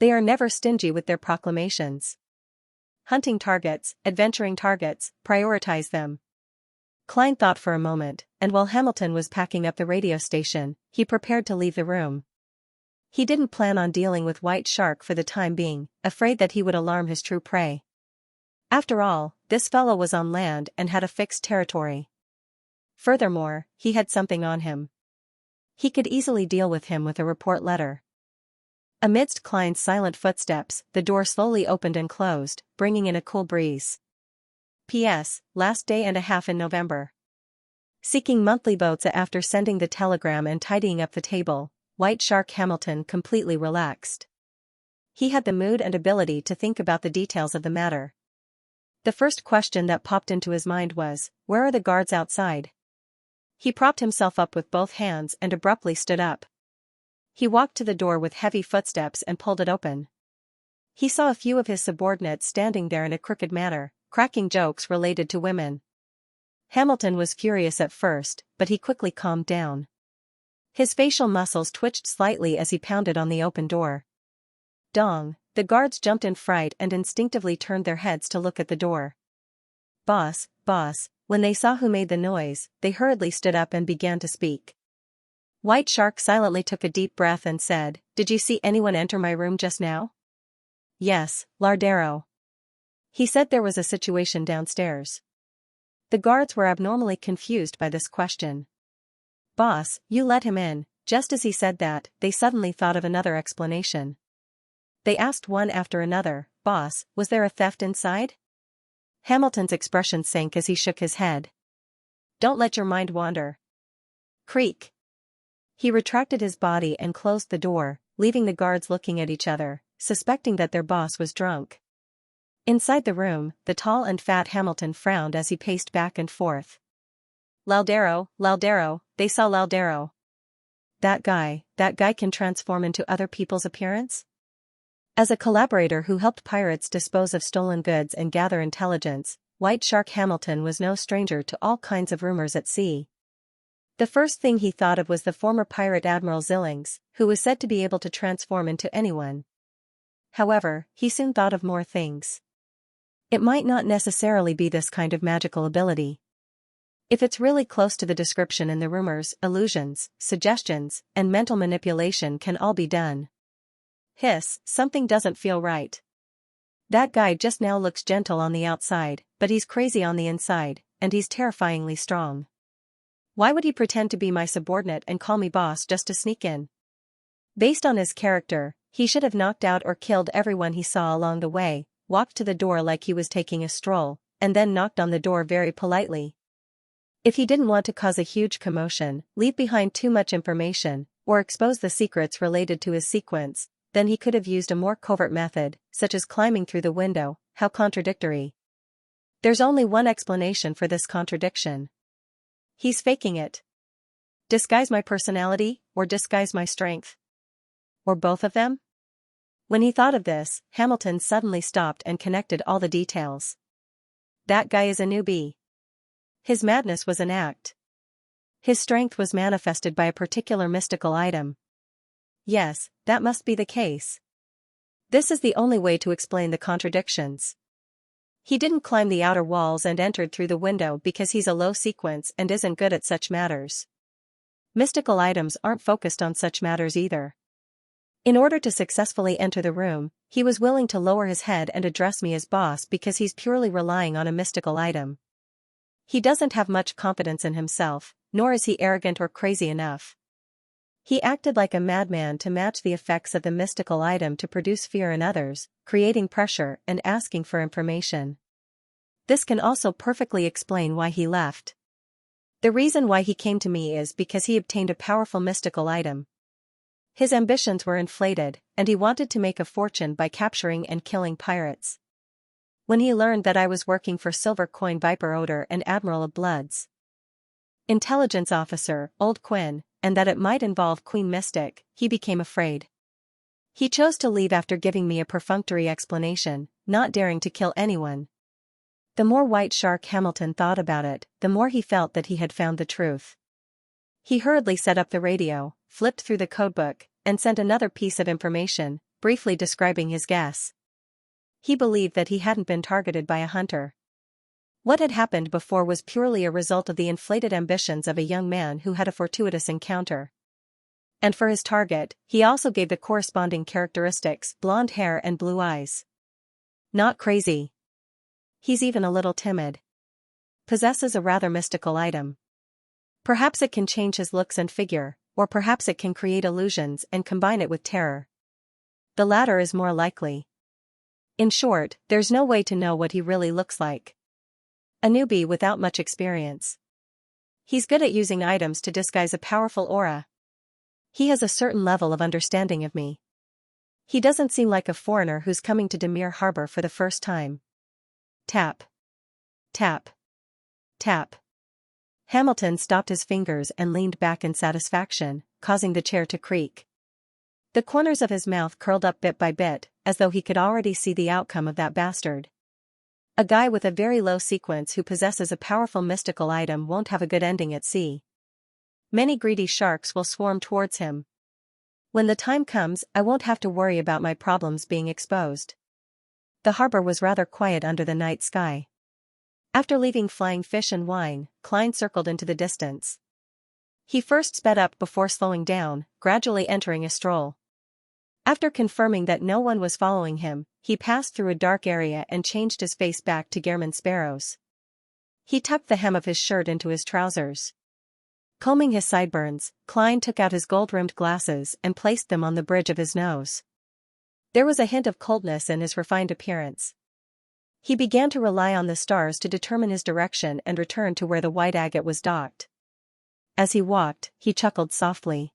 They are never stingy with their proclamations. Hunting targets, adventuring targets, prioritize them. Klein thought for a moment, and while Hamilton was packing up the radio station, he prepared to leave the room. He didn't plan on dealing with White Shark for the time being, afraid that he would alarm his true prey. After all, this fellow was on land and had a fixed territory. Furthermore, he had something on him. He could easily deal with him with a report letter. Amidst Klein's silent footsteps, the door slowly opened and closed, bringing in a cool breeze. P.S. Last day and a half in November. Seeking monthly votes after sending the telegram and tidying up the table, White Shark Hamilton completely relaxed. He had the mood and ability to think about the details of the matter. The first question that popped into his mind was, where are the guards outside? He propped himself up with both hands and abruptly stood up. He walked to the door with heavy footsteps and pulled it open. He saw a few of his subordinates standing there in a crooked manner, cracking jokes related to women. Hamilton was furious at first, but he quickly calmed down. His facial muscles twitched slightly as he pounded on the open door. Dong! The guards jumped in fright and instinctively turned their heads to look at the door. Boss, boss, when they saw who made the noise, they hurriedly stood up and began to speak. White Shark silently took a deep breath and said, "Did you see anyone enter my room just now?" "Yes, Lardero." He said there was a situation downstairs. The guards were abnormally confused by this question. "Boss, you let him in." Just as he said that, they suddenly thought of another explanation. They asked one after another, "Boss, was there a theft inside?" Hamilton's expression sank as he shook his head. "Don't let your mind wander." Creak. He retracted his body and closed the door, leaving the guards looking at each other, suspecting that their boss was drunk. Inside the room, the tall and fat Hamilton frowned as he paced back and forth. Lardero, Lardero, they saw Lardero. That guy can transform into other people's appearance? As a collaborator who helped pirates dispose of stolen goods and gather intelligence, White Shark Hamilton was no stranger to all kinds of rumors at sea. The first thing he thought of was the former pirate Admiral Xianxia, who was said to be able to transform into anyone. However, he soon thought of more things. It might not necessarily be this kind of magical ability. If it's really close to the description in the rumors, illusions, suggestions, and mental manipulation can all be done. Hiss, something doesn't feel right. That guy just now looks gentle on the outside, but he's crazy on the inside, and he's terrifyingly strong. Why would he pretend to be my subordinate and call me boss just to sneak in? Based on his character, he should have knocked out or killed everyone he saw along the way, walked to the door like he was taking a stroll, and then knocked on the door very politely. If he didn't want to cause a huge commotion, leave behind too much information, or expose the secrets related to his sequence, then he could have used a more covert method, such as climbing through the window. How contradictory. There's only one explanation for this contradiction. He's faking it. Disguise my personality, or disguise my strength? Or both of them? When he thought of this, Hamilton suddenly stopped and connected all the details. That guy is a newbie. His madness was an act. His strength was manifested by a particular mystical item. Yes, that must be the case. This is the only way to explain the contradictions. He didn't climb the outer walls and entered through the window because he's a low sequence and isn't good at such matters. Mystical items aren't focused on such matters either. In order to successfully enter the room, he was willing to lower his head and address me as boss because he's purely relying on a mystical item. He doesn't have much confidence in himself, nor is he arrogant or crazy enough. He acted like a madman to match the effects of the mystical item to produce fear in others, creating pressure and asking for information. This can also perfectly explain why he left. The reason why he came to me is because he obtained a powerful mystical item. His ambitions were inflated, and he wanted to make a fortune by capturing and killing pirates. When he learned that I was working for Silver Coin Viper Odor and Admiral of Bloods, Intelligence Officer, Old Quinn, and that it might involve Queen Mystic, he became afraid. He chose to leave after giving me a perfunctory explanation, not daring to kill anyone. The more White Shark Hamilton thought about it, the more he felt that he had found the truth. He hurriedly set up the radio, flipped through the codebook, and sent another piece of information, briefly describing his guess. He believed that he hadn't been targeted by a hunter. What had happened before was purely a result of the inflated ambitions of a young man who had a fortuitous encounter. And for his target, he also gave the corresponding characteristics: blonde hair and blue eyes. Not crazy. He's even a little timid. Possesses a rather mystical item. Perhaps it can change his looks and figure, or perhaps it can create illusions and combine it with terror. The latter is more likely. In short, there's no way to know what he really looks like. A newbie without much experience. He's good at using items to disguise a powerful aura. He has a certain level of understanding of me. He doesn't seem like a foreigner who's coming to Demir Harbor for the first time. Tap. Tap. Tap. Hamilton stopped his fingers and leaned back in satisfaction, causing the chair to creak. The corners of his mouth curled up bit by bit, as though he could already see the outcome of that bastard. A guy with a very low sequence who possesses a powerful mystical item won't have a good ending at sea. Many greedy sharks will swarm towards him. When the time comes, I won't have to worry about my problems being exposed. The harbor was rather quiet under the night sky. After leaving Flying Fish and Wine, Klein circled into the distance. He first sped up before slowing down, gradually entering a stroll. After confirming that no one was following him, he passed through a dark area and changed his face back to Gehrman Sparrow's. He tucked the hem of his shirt into his trousers. Combing his sideburns, Klein took out his gold-rimmed glasses and placed them on the bridge of his nose. There was a hint of coldness in his refined appearance. He began to rely on the stars to determine his direction and return to where the white agate was docked. As he walked, he chuckled softly.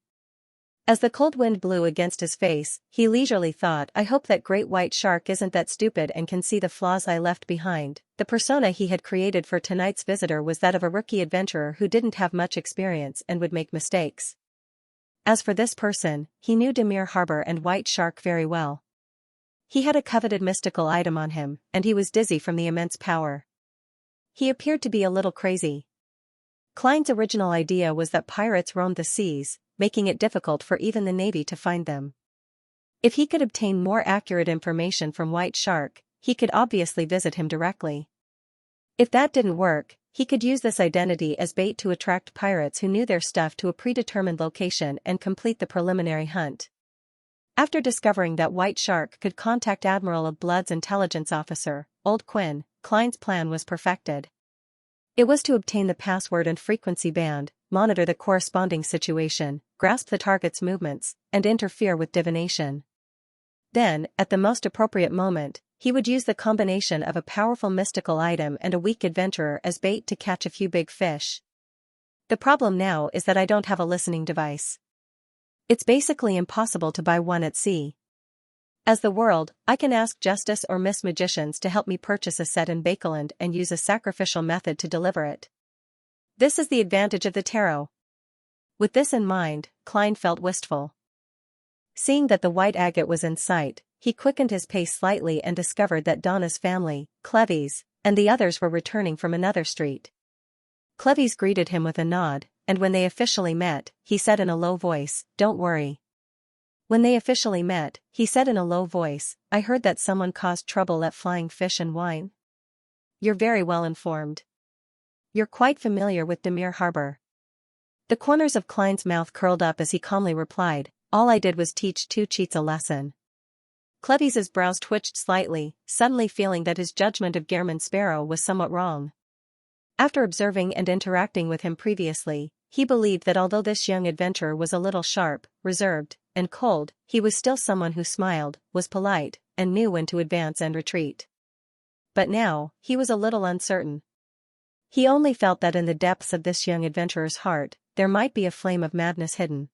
As the cold wind blew against his face, he leisurely thought, I hope that great white shark isn't that stupid and can see the flaws I left behind. The persona he had created for tonight's visitor was that of a rookie adventurer who didn't have much experience and would make mistakes. As for this person, he knew Demir Harbor and White Shark very well. He had a coveted mystical item on him, and he was dizzy from the immense power. He appeared to be a little crazy. Klein's original idea was that pirates roamed the seas, making it difficult for even the Navy to find them. If he could obtain more accurate information from White Shark, he could obviously visit him directly. If that didn't work, he could use this identity as bait to attract pirates who knew their stuff to a predetermined location and complete the preliminary hunt. After discovering that White Shark could contact Admiral of Blood's intelligence officer, Old Quinn, Klein's plan was perfected. It was to obtain the password and frequency band, monitor the corresponding situation, grasp the target's movements, and interfere with divination. Then, at the most appropriate moment, he would use the combination of a powerful mystical item and a weak adventurer as bait to catch a few big fish. The problem now is that I don't have a listening device. It's basically impossible to buy one at sea. As the world, I can ask Justice or Miss Magicians to help me purchase a set in Bakeland and use a sacrificial method to deliver it. This is the advantage of the tarot. With this in mind, Klein felt wistful. Seeing that the white agate was in sight, he quickened his pace slightly and discovered that Donna's family, Cleves, and the others were returning from another street. Cleves greeted him with a nod, and when they officially met, he said in a low voice, "Don't worry." When they officially met, he said in a low voice, "I heard that someone caused trouble at Flying Fish and Wine." "You're very well informed. You're quite familiar with Demir Harbor." The corners of Klein's mouth curled up as he calmly replied, "All I did was teach two cheats a lesson." Cleves's brows twitched slightly, suddenly feeling that his judgment of Gehrman Sparrow was somewhat wrong. After observing and interacting with him previously, he believed that although this young adventurer was a little sharp, reserved, and cold, he was still someone who smiled, was polite, and knew when to advance and retreat. But now, he was a little uncertain. He only felt that in the depths of this young adventurer's heart, there might be a flame of madness hidden.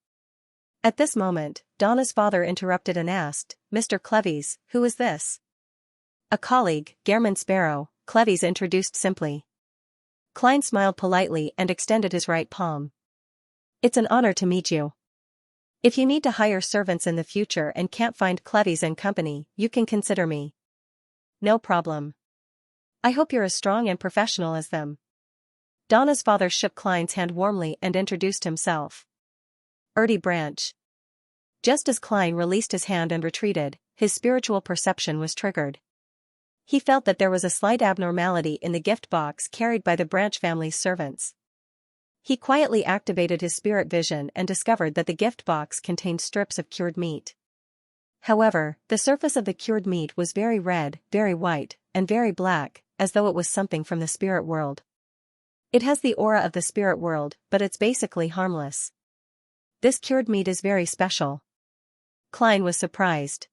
At this moment, Donna's father interrupted and asked, "Mr. Cleves, who is this?" "A colleague, Gehrman Sparrow," Cleves introduced simply. Klein smiled politely and extended his right palm. "It's an honor to meet you. If you need to hire servants in the future and can't find Cleves and company, you can consider me." "No problem. I hope you're as strong and professional as them." Donna's father shook Klein's hand warmly and introduced himself. "Ertie Branch." Just as Klein released his hand and retreated, his spiritual perception was triggered. He felt that there was a slight abnormality in the gift box carried by the Branch family's servants. He quietly activated his spirit vision and discovered that the gift box contained strips of cured meat. However, the surface of the cured meat was very red, very white, and very black, as though it was something from the spirit world. "It has the aura of the spirit world, but it's basically harmless. This cured meat is very special." Klein was surprised.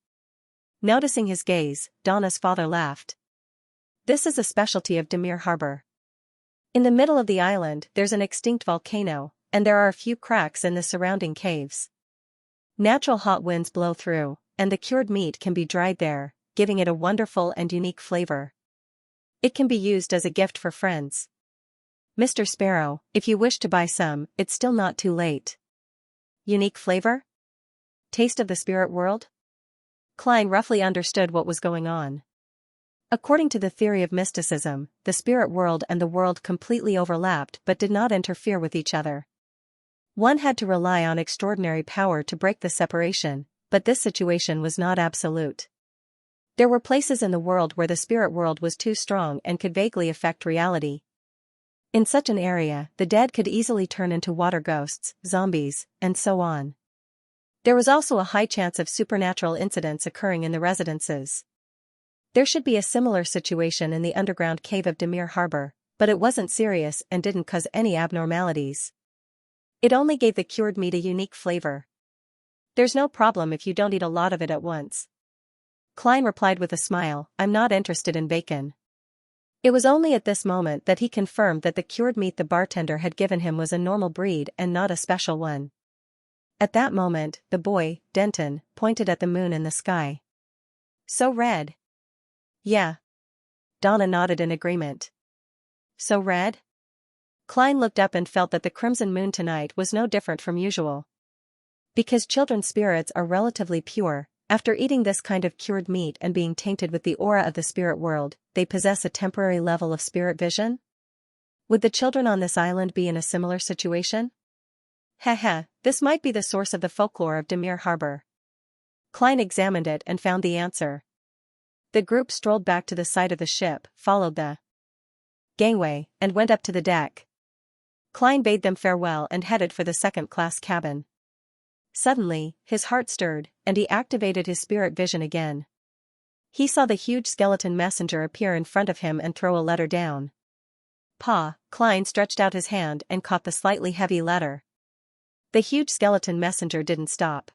Noticing his gaze, Donna's father laughed. "This is a specialty of Demir Harbor. In the middle of the island, there's an extinct volcano, and there are a few cracks in the surrounding caves. Natural hot winds blow through, and the cured meat can be dried there, giving it a wonderful and unique flavor. It can be used as a gift for friends. Mr. Sparrow, if you wish to buy some, it's still not too late. Unique flavor? Taste of the spirit world? Klein roughly understood what was going on. According to the theory of mysticism, the spirit world and the world completely overlapped but did not interfere with each other. One had to rely on extraordinary power to break the separation, but this situation was not absolute. There were places in the world where the spirit world was too strong and could vaguely affect reality. In such an area, the dead could easily turn into water ghosts, zombies, and so on. There was also a high chance of supernatural incidents occurring in the residences. There should be a similar situation in the underground cave of Demir Harbor, but it wasn't serious and didn't cause any abnormalities. It only gave the cured meat a unique flavor. There's no problem if you don't eat a lot of it at once. Klein replied with a smile, I'm not interested in bacon. It was only at this moment that he confirmed that the cured meat the bartender had given him was a normal breed and not a special one. At that moment, the boy, Denton, pointed at the moon in the sky. So red. Yeah. Donna nodded in agreement. So red? Klein looked up and felt that the crimson moon tonight was no different from usual. Because children's spirits are relatively pure, after eating this kind of cured meat and being tainted with the aura of the spirit world, they possess a temporary level of spirit vision? Would the children on this island be in a similar situation? Haha, this might be the source of the folklore of Demir Harbor. Klein examined it and found the answer. The group strolled back to the side of the ship, followed the gangway, and went up to the deck. Klein bade them farewell and headed for the second-class cabin. Suddenly, his heart stirred, and he activated his spirit vision again. He saw the huge skeleton messenger appear in front of him and throw a letter down. Pa, Klein stretched out his hand and caught the slightly heavy letter. The huge skeleton messenger didn't stop.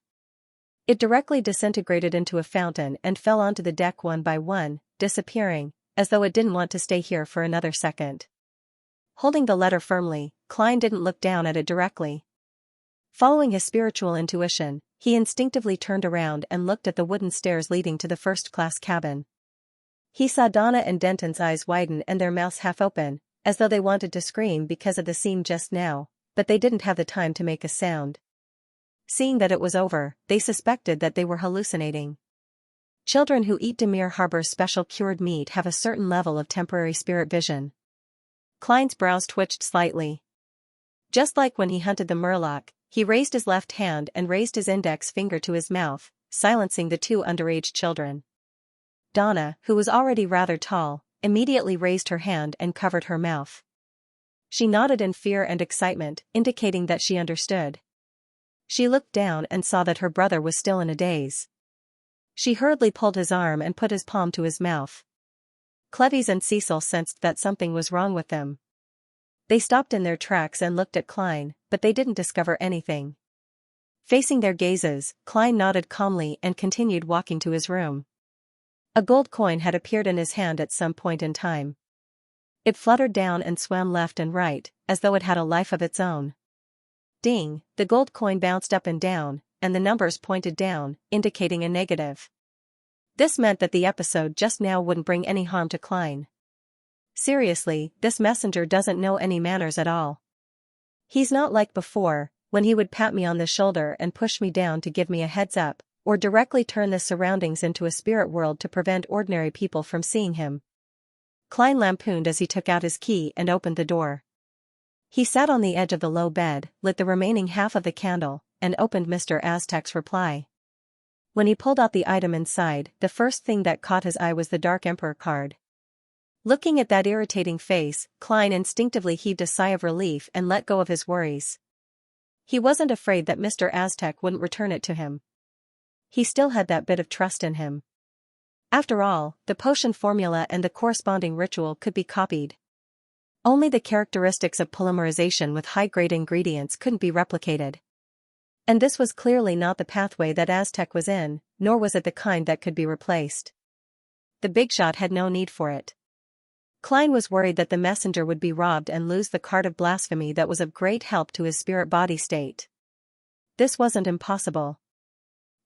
It directly disintegrated into a fountain and fell onto the deck one by one, disappearing, as though it didn't want to stay here for another second. Holding the letter firmly, Klein didn't look down at it directly. Following his spiritual intuition, he instinctively turned around and looked at the wooden stairs leading to the first-class cabin. He saw Donna and Denton's eyes widen and their mouths half open, as though they wanted to scream because of the scene just now, but they didn't have the time to make a sound. Seeing that it was over, they suspected that they were hallucinating. Children who eat Demir Harbor's special cured meat have a certain level of temporary spirit vision. Klein's brows twitched slightly. Just like when he hunted the murloc, he raised his left hand and raised his index finger to his mouth, silencing the two underage children. Donna, who was already rather tall, immediately raised her hand and covered her mouth. She nodded in fear and excitement, indicating that she understood. She looked down and saw that her brother was still in a daze. She hurriedly pulled his arm and put his palm to his mouth. Clevis and Cecil sensed that something was wrong with them. They stopped in their tracks and looked at Klein, but they didn't discover anything. Facing their gazes, Klein nodded calmly and continued walking to his room. A gold coin had appeared in his hand at some point in time. It fluttered down and swam left and right, as though it had a life of its own. Ding, the gold coin bounced up and down, and the numbers pointed down, indicating a negative. This meant that the episode just now wouldn't bring any harm to Klein. Seriously, this messenger doesn't know any manners at all. He's not like before, when he would pat me on the shoulder and push me down to give me a heads up, or directly turn the surroundings into a spirit world to prevent ordinary people from seeing him. Klein lampooned as he took out his key and opened the door. He sat on the edge of the low bed, lit the remaining half of the candle, and opened Mr. Aztec's reply. When he pulled out the item inside, the first thing that caught his eye was the Dark Emperor card. Looking at that irritating face, Klein instinctively heaved a sigh of relief and let go of his worries. He wasn't afraid that Mr. Aztec wouldn't return it to him. He still had that bit of trust in him. After all, the potion formula and the corresponding ritual could be copied. Only the characteristics of polymerization with high-grade ingredients couldn't be replicated. And this was clearly not the pathway that Aztec was in, nor was it the kind that could be replaced. The big shot had no need for it. Klein was worried that the messenger would be robbed and lose the card of blasphemy that was of great help to his spirit-body state. This wasn't impossible.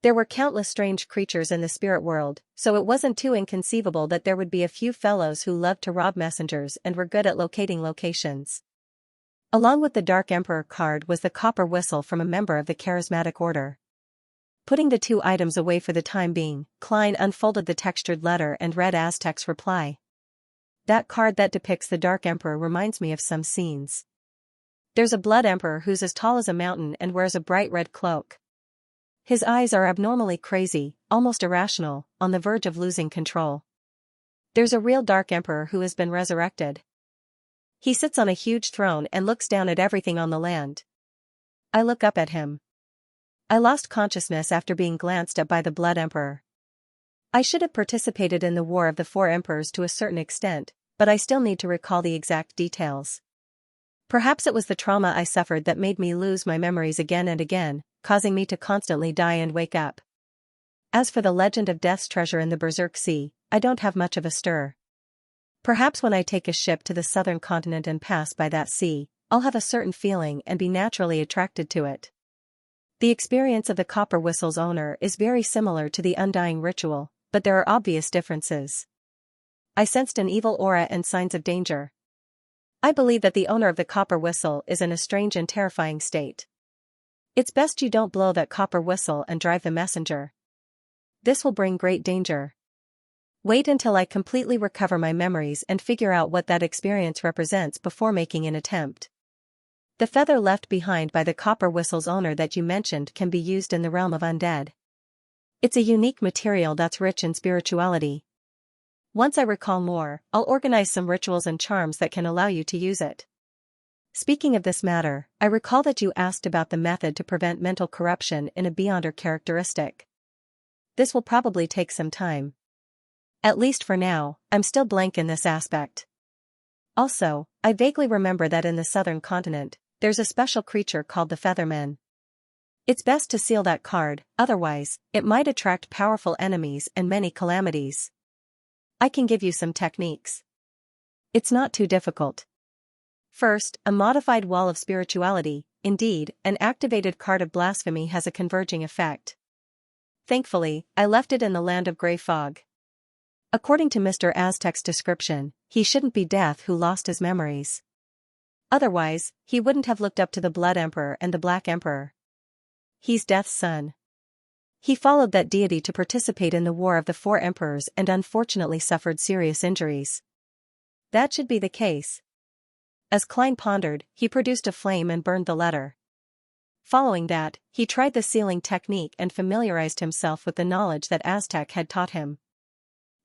There were countless strange creatures in the spirit world, so it wasn't too inconceivable that there would be a few fellows who loved to rob messengers and were good at locating locations. Along with the Dark Emperor card was the copper whistle from a member of the charismatic order. Putting the two items away for the time being, Klein unfolded the textured letter and read Aztec's reply. That card that depicts the Dark Emperor reminds me of some scenes. There's a Blood Emperor who's as tall as a mountain and wears a bright red cloak. His eyes are abnormally crazy, almost irrational, on the verge of losing control. There's a real Dark Emperor who has been resurrected. He sits on a huge throne and looks down at everything on the land. I look up at him. I lost consciousness after being glanced at by the Blood Emperor. I should have participated in the War of the Four Emperors to a certain extent, but I still need to recall the exact details. Perhaps it was the trauma I suffered that made me lose my memories again and again, causing me to constantly die and wake up. As for the legend of Death's treasure in the Berserk Sea, I don't have much of a stir. Perhaps when I take a ship to the southern continent and pass by that sea, I'll have a certain feeling and be naturally attracted to it. The experience of the copper whistle's owner is very similar to the undying ritual, but there are obvious differences. I sensed an evil aura and signs of danger. I believe that the owner of the copper whistle is in a strange and terrifying state. It's best you don't blow that copper whistle and drive the messenger. This will bring great danger. Wait until I completely recover my memories and figure out what that experience represents before making an attempt. The feather left behind by the copper whistle's owner that you mentioned can be used in the realm of undead. It's a unique material that's rich in spirituality. Once I recall more, I'll organize some rituals and charms that can allow you to use it. Speaking of this matter, I recall that you asked about the method to prevent mental corruption in a Beyonder characteristic. This will probably take some time. At least for now, I'm still blank in this aspect. Also, I vaguely remember that in the southern continent, there's a special creature called the Feathermen. It's best to seal that card, otherwise, it might attract powerful enemies and many calamities. I can give you some techniques. It's not too difficult. First, a modified wall of spirituality. Indeed, an activated card of blasphemy has a converging effect. Thankfully, I left it in the land of grey fog. According to Mr. Aztec's description, he shouldn't be Death who lost his memories. Otherwise, he wouldn't have looked up to the Blood Emperor and the Black Emperor. He's Death's son. He followed that deity to participate in the War of the Four Emperors and unfortunately suffered serious injuries. That should be the case. As Klein pondered, he produced a flame and burned the letter. Following that, he tried the sealing technique and familiarized himself with the knowledge that Aztec had taught him.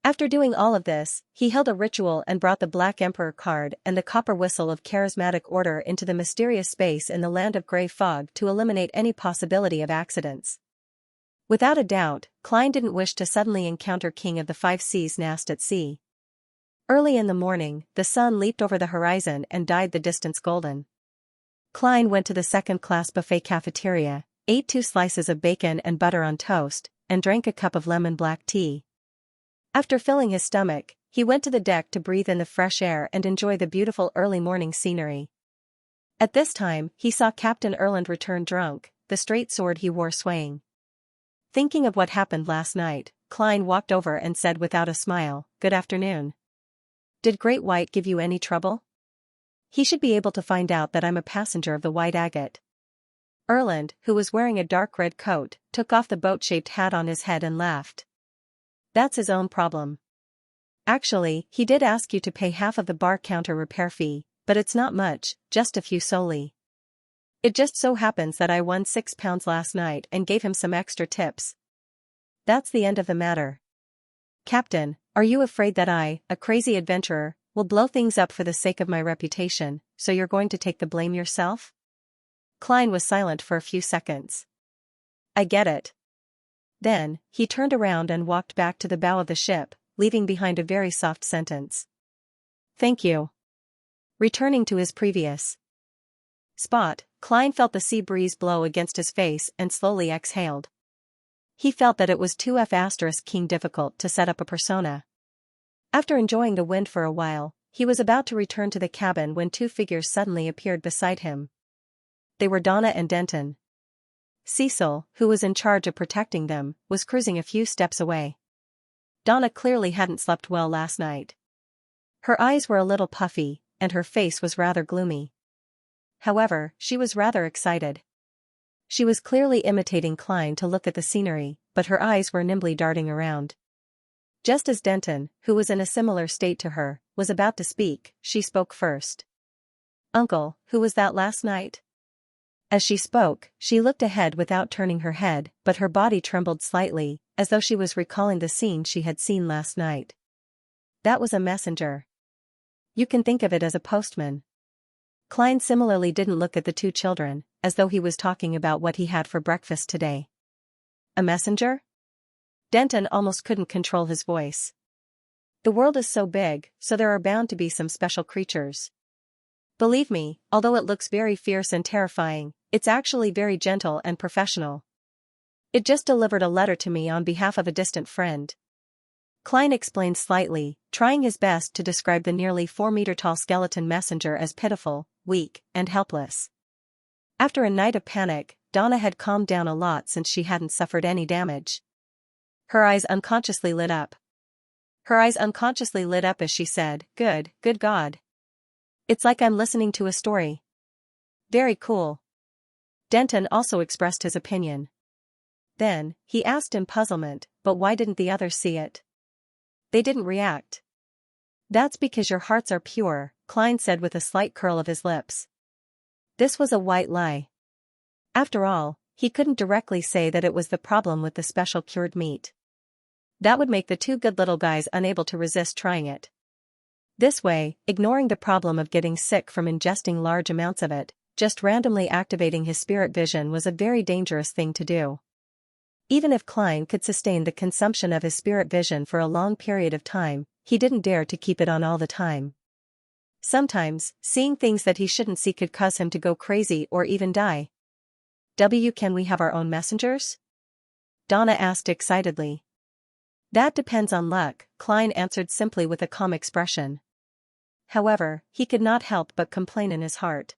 After doing all of this, he held a ritual and brought the Black Emperor card and the copper whistle of charismatic order into the mysterious space in the land of grey fog to eliminate any possibility of accidents. Without a doubt, Klein didn't wish to suddenly encounter King of the Five Seas Nast at sea. Early in the morning, the sun leaped over the horizon and dyed the distance golden. Klein went to the second-class buffet cafeteria, ate 2 slices of bacon and butter on toast, and drank a cup of lemon black tea. After filling his stomach, he went to the deck to breathe in the fresh air and enjoy the beautiful early morning scenery. At this time, he saw Captain Erland return drunk, the straight sword he wore swaying. Thinking of what happened last night, Klein walked over and said without a smile, "Good afternoon. Did Great White give you any trouble? He should be able to find out that I'm a passenger of the White Agate." Erland, who was wearing a dark red coat, took off the boat-shaped hat on his head and laughed. "That's his own problem. Actually, he did ask you to pay half of the bar counter repair fee, but it's not much, just a few solely. It just so happens that I won £6 last night and gave him some extra tips. That's the end of the matter. Captain, are you afraid that I, a crazy adventurer, will blow things up for the sake of my reputation, so you're going to take the blame yourself?" Klein was silent for a few seconds. "I get it." Then, he turned around and walked back to the bow of the ship, leaving behind a very soft sentence. "Thank you." Returning to his previous spot, Klein felt the sea breeze blow against his face and slowly exhaled. He felt that it was too difficult to set up a persona. After enjoying the wind for a while, He was about to return to the cabin when two figures suddenly appeared beside him. They were Donna and Denton. Cecil, who was in charge of protecting them, was cruising a few steps away. Donna clearly hadn't slept well last night. Her eyes were a little puffy, and her face was rather gloomy. However, she was rather excited. She was clearly imitating Klein to look at the scenery, but her eyes were nimbly darting around. Just as Denton, who was in a similar state to her, was about to speak, she spoke first. "Uncle, who was that last night?" As she spoke, she looked ahead without turning her head, but her body trembled slightly, as though she was recalling the scene she had seen last night. "That was a messenger. You can think of it as a postman." Klein similarly didn't look at the two children, as though he was talking about what he had for breakfast today. "A messenger?" Denton almost couldn't control his voice. "The world is so big, so there are bound to be some special creatures. Believe me, although it looks very fierce and terrifying, it's actually very gentle and professional. It just delivered a letter to me on behalf of a distant friend." Klein explained slightly, trying his best to describe the nearly 4-meter-tall skeleton messenger as pitiful, weak, and helpless. After a night of panic, Donna had calmed down a lot since she hadn't suffered any damage. Her eyes unconsciously lit up. As she said, good God. It's like I'm listening to a story." "Very cool." Denton also expressed his opinion. Then, he asked in puzzlement, "But why didn't the others see it? They didn't react." "That's because your hearts are pure," Klein said with a slight curl of his lips. This was a white lie. After all, he couldn't directly say that it was the problem with the special cured meat. That would make the two good little guys unable to resist trying it. This way, ignoring the problem of getting sick from ingesting large amounts of it, just randomly activating his spirit vision was a very dangerous thing to do. Even if Klein could sustain the consumption of his spirit vision for a long period of time, he didn't dare to keep it on all the time. Sometimes, seeing things that he shouldn't see could cause him to go crazy or even die. Can we have our own messengers?" Donna asked excitedly. "That depends on luck," Klein answered simply with a calm expression. However, he could not help but complain in his heart.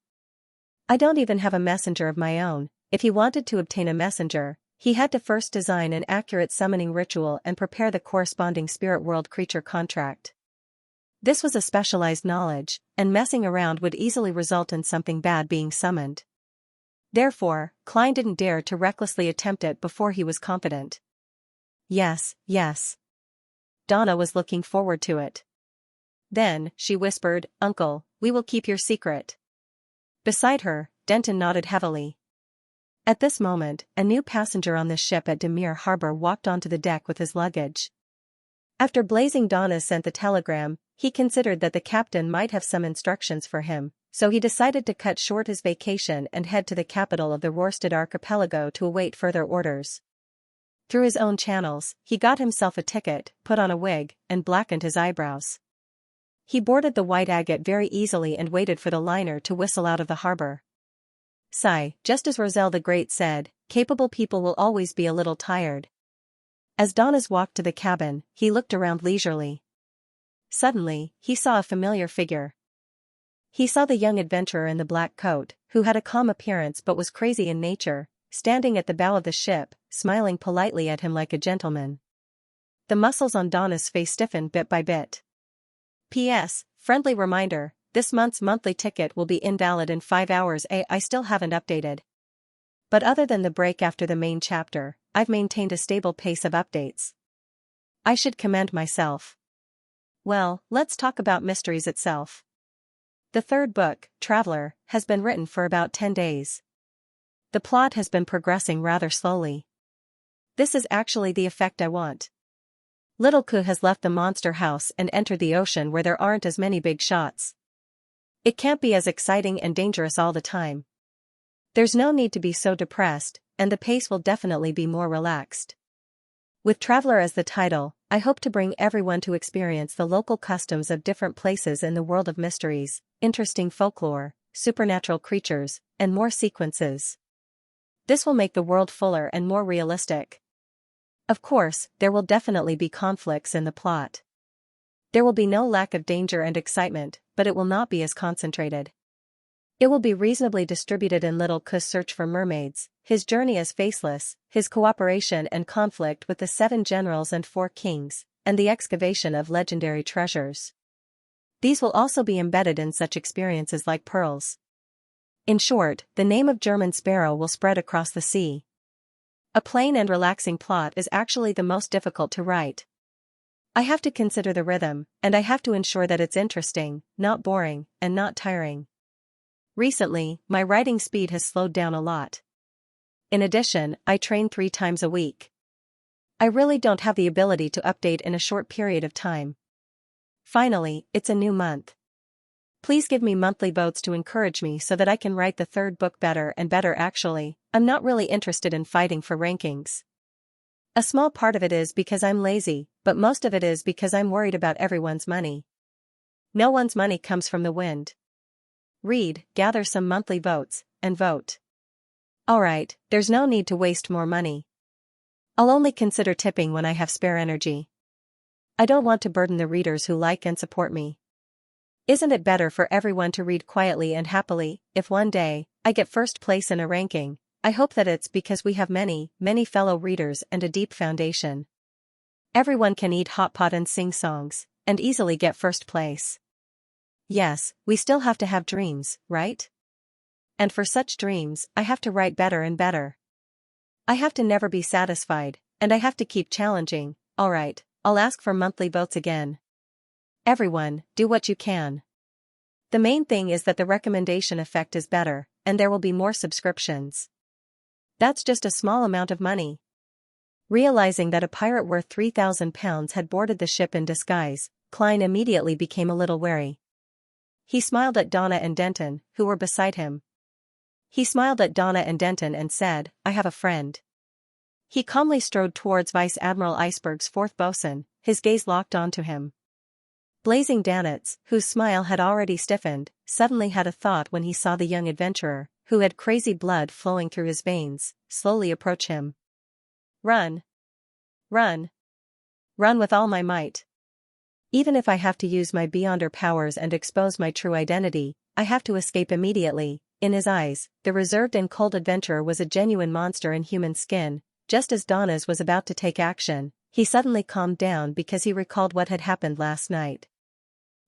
"I don't even have a messenger of my own." If he wanted to obtain a messenger, he had to first design an accurate summoning ritual and prepare the corresponding spirit world creature contract. This was a specialized knowledge, and messing around would easily result in something bad being summoned. Therefore, Klein didn't dare to recklessly attempt it before he was confident. Yes. Donna was looking forward to it. Then, she whispered, "Uncle, we will keep your secret." Beside her, Denton nodded heavily. At this moment, a new passenger on the ship at Demir Harbor walked onto the deck with his luggage. After Blazing Donna sent the telegram, he considered that the captain might have some instructions for him, so he decided to cut short his vacation and head to the capital of the Rorstad archipelago to await further orders. Through his own channels, he got himself a ticket, put on a wig, and blackened his eyebrows. He boarded the White Agate very easily and waited for the liner to whistle out of the harbor. Sigh, just as Roselle the Great said, capable people will always be a little tired. As Donna's walked to the cabin, he looked around leisurely. Suddenly, he saw a familiar figure. He saw the young adventurer in the black coat, who had a calm appearance but was crazy in nature, standing at the bow of the ship, smiling politely at him like a gentleman. The muscles on Donna's face stiffened bit by bit. "P.S. Friendly reminder, this month's monthly ticket will be invalid in 5 hours. I still haven't updated. But other than the break after the main chapter, I've maintained a stable pace of updates. I should commend myself." Well, let's talk about Mysteries itself. The third book, Traveler, has been written for about 10 days. The plot has been progressing rather slowly. This is actually the effect I want. Little Ku has left the monster house and entered the ocean where there aren't as many big shots. It can't be as exciting and dangerous all the time. There's no need to be so depressed, and the pace will definitely be more relaxed. With Traveler as the title, I hope to bring everyone to experience the local customs of different places in the world of mysteries, interesting folklore, supernatural creatures, and more sequences. This will make the world fuller and more realistic. Of course, there will definitely be conflicts in the plot. There will be no lack of danger and excitement, but it will not be as concentrated. It will be reasonably distributed in Little Ku's search for mermaids, his journey as faceless, his cooperation and conflict with the 7 generals and 4 kings, and the excavation of legendary treasures. These will also be embedded in such experiences like pearls. In short, the name of German Sparrow will spread across the sea. A plain and relaxing plot is actually the most difficult to write. I have to consider the rhythm, and I have to ensure that it's interesting, not boring, and not tiring. Recently, my writing speed has slowed down a lot. In addition, I train 3 times a week. I really don't have the ability to update in a short period of time. Finally, it's a new month. Please give me monthly votes to encourage me so that I can write the 3rd book better and better. Actually, I'm not really interested in fighting for rankings. A small part of it is because I'm lazy, but most of it is because I'm worried about everyone's money. No one's money comes from the wind. Read, gather some monthly votes, and vote. Alright, there's no need to waste more money. I'll only consider tipping when I have spare energy. I don't want to burden the readers who like and support me. Isn't it better for everyone to read quietly and happily? If one day I get first place in a ranking, I hope that it's because we have many, many fellow readers and a deep foundation. Everyone can eat hot pot and sing songs, and easily get first place. Yes, we still have to have dreams, right? And for such dreams, I have to write better and better. I have to never be satisfied, and I have to keep challenging. Alright, I'll ask for monthly votes again. Everyone, do what you can. The main thing is that the recommendation effect is better, and there will be more subscriptions. That's just a small amount of money. Realizing that a pirate worth £3,000 had boarded the ship in disguise, Klein immediately became a little wary. He smiled at Donna and Denton, who were beside him. He smiled at Donna and Denton and said, "I have a friend." He calmly strode towards Vice Admiral Iceberg's 4th bosun, his gaze locked onto him. Blazing Danitz, whose smile had already stiffened, suddenly had a thought when he saw the young adventurer, who had crazy blood flowing through his veins, slowly approach him. Run! Run! Run with all my might. Even if I have to use my beyonder powers and expose my true identity, I have to escape immediately. In his eyes, the reserved and cold adventurer was a genuine monster in human skin. Just as Donna's was about to take action, he suddenly calmed down because he recalled what had happened last night.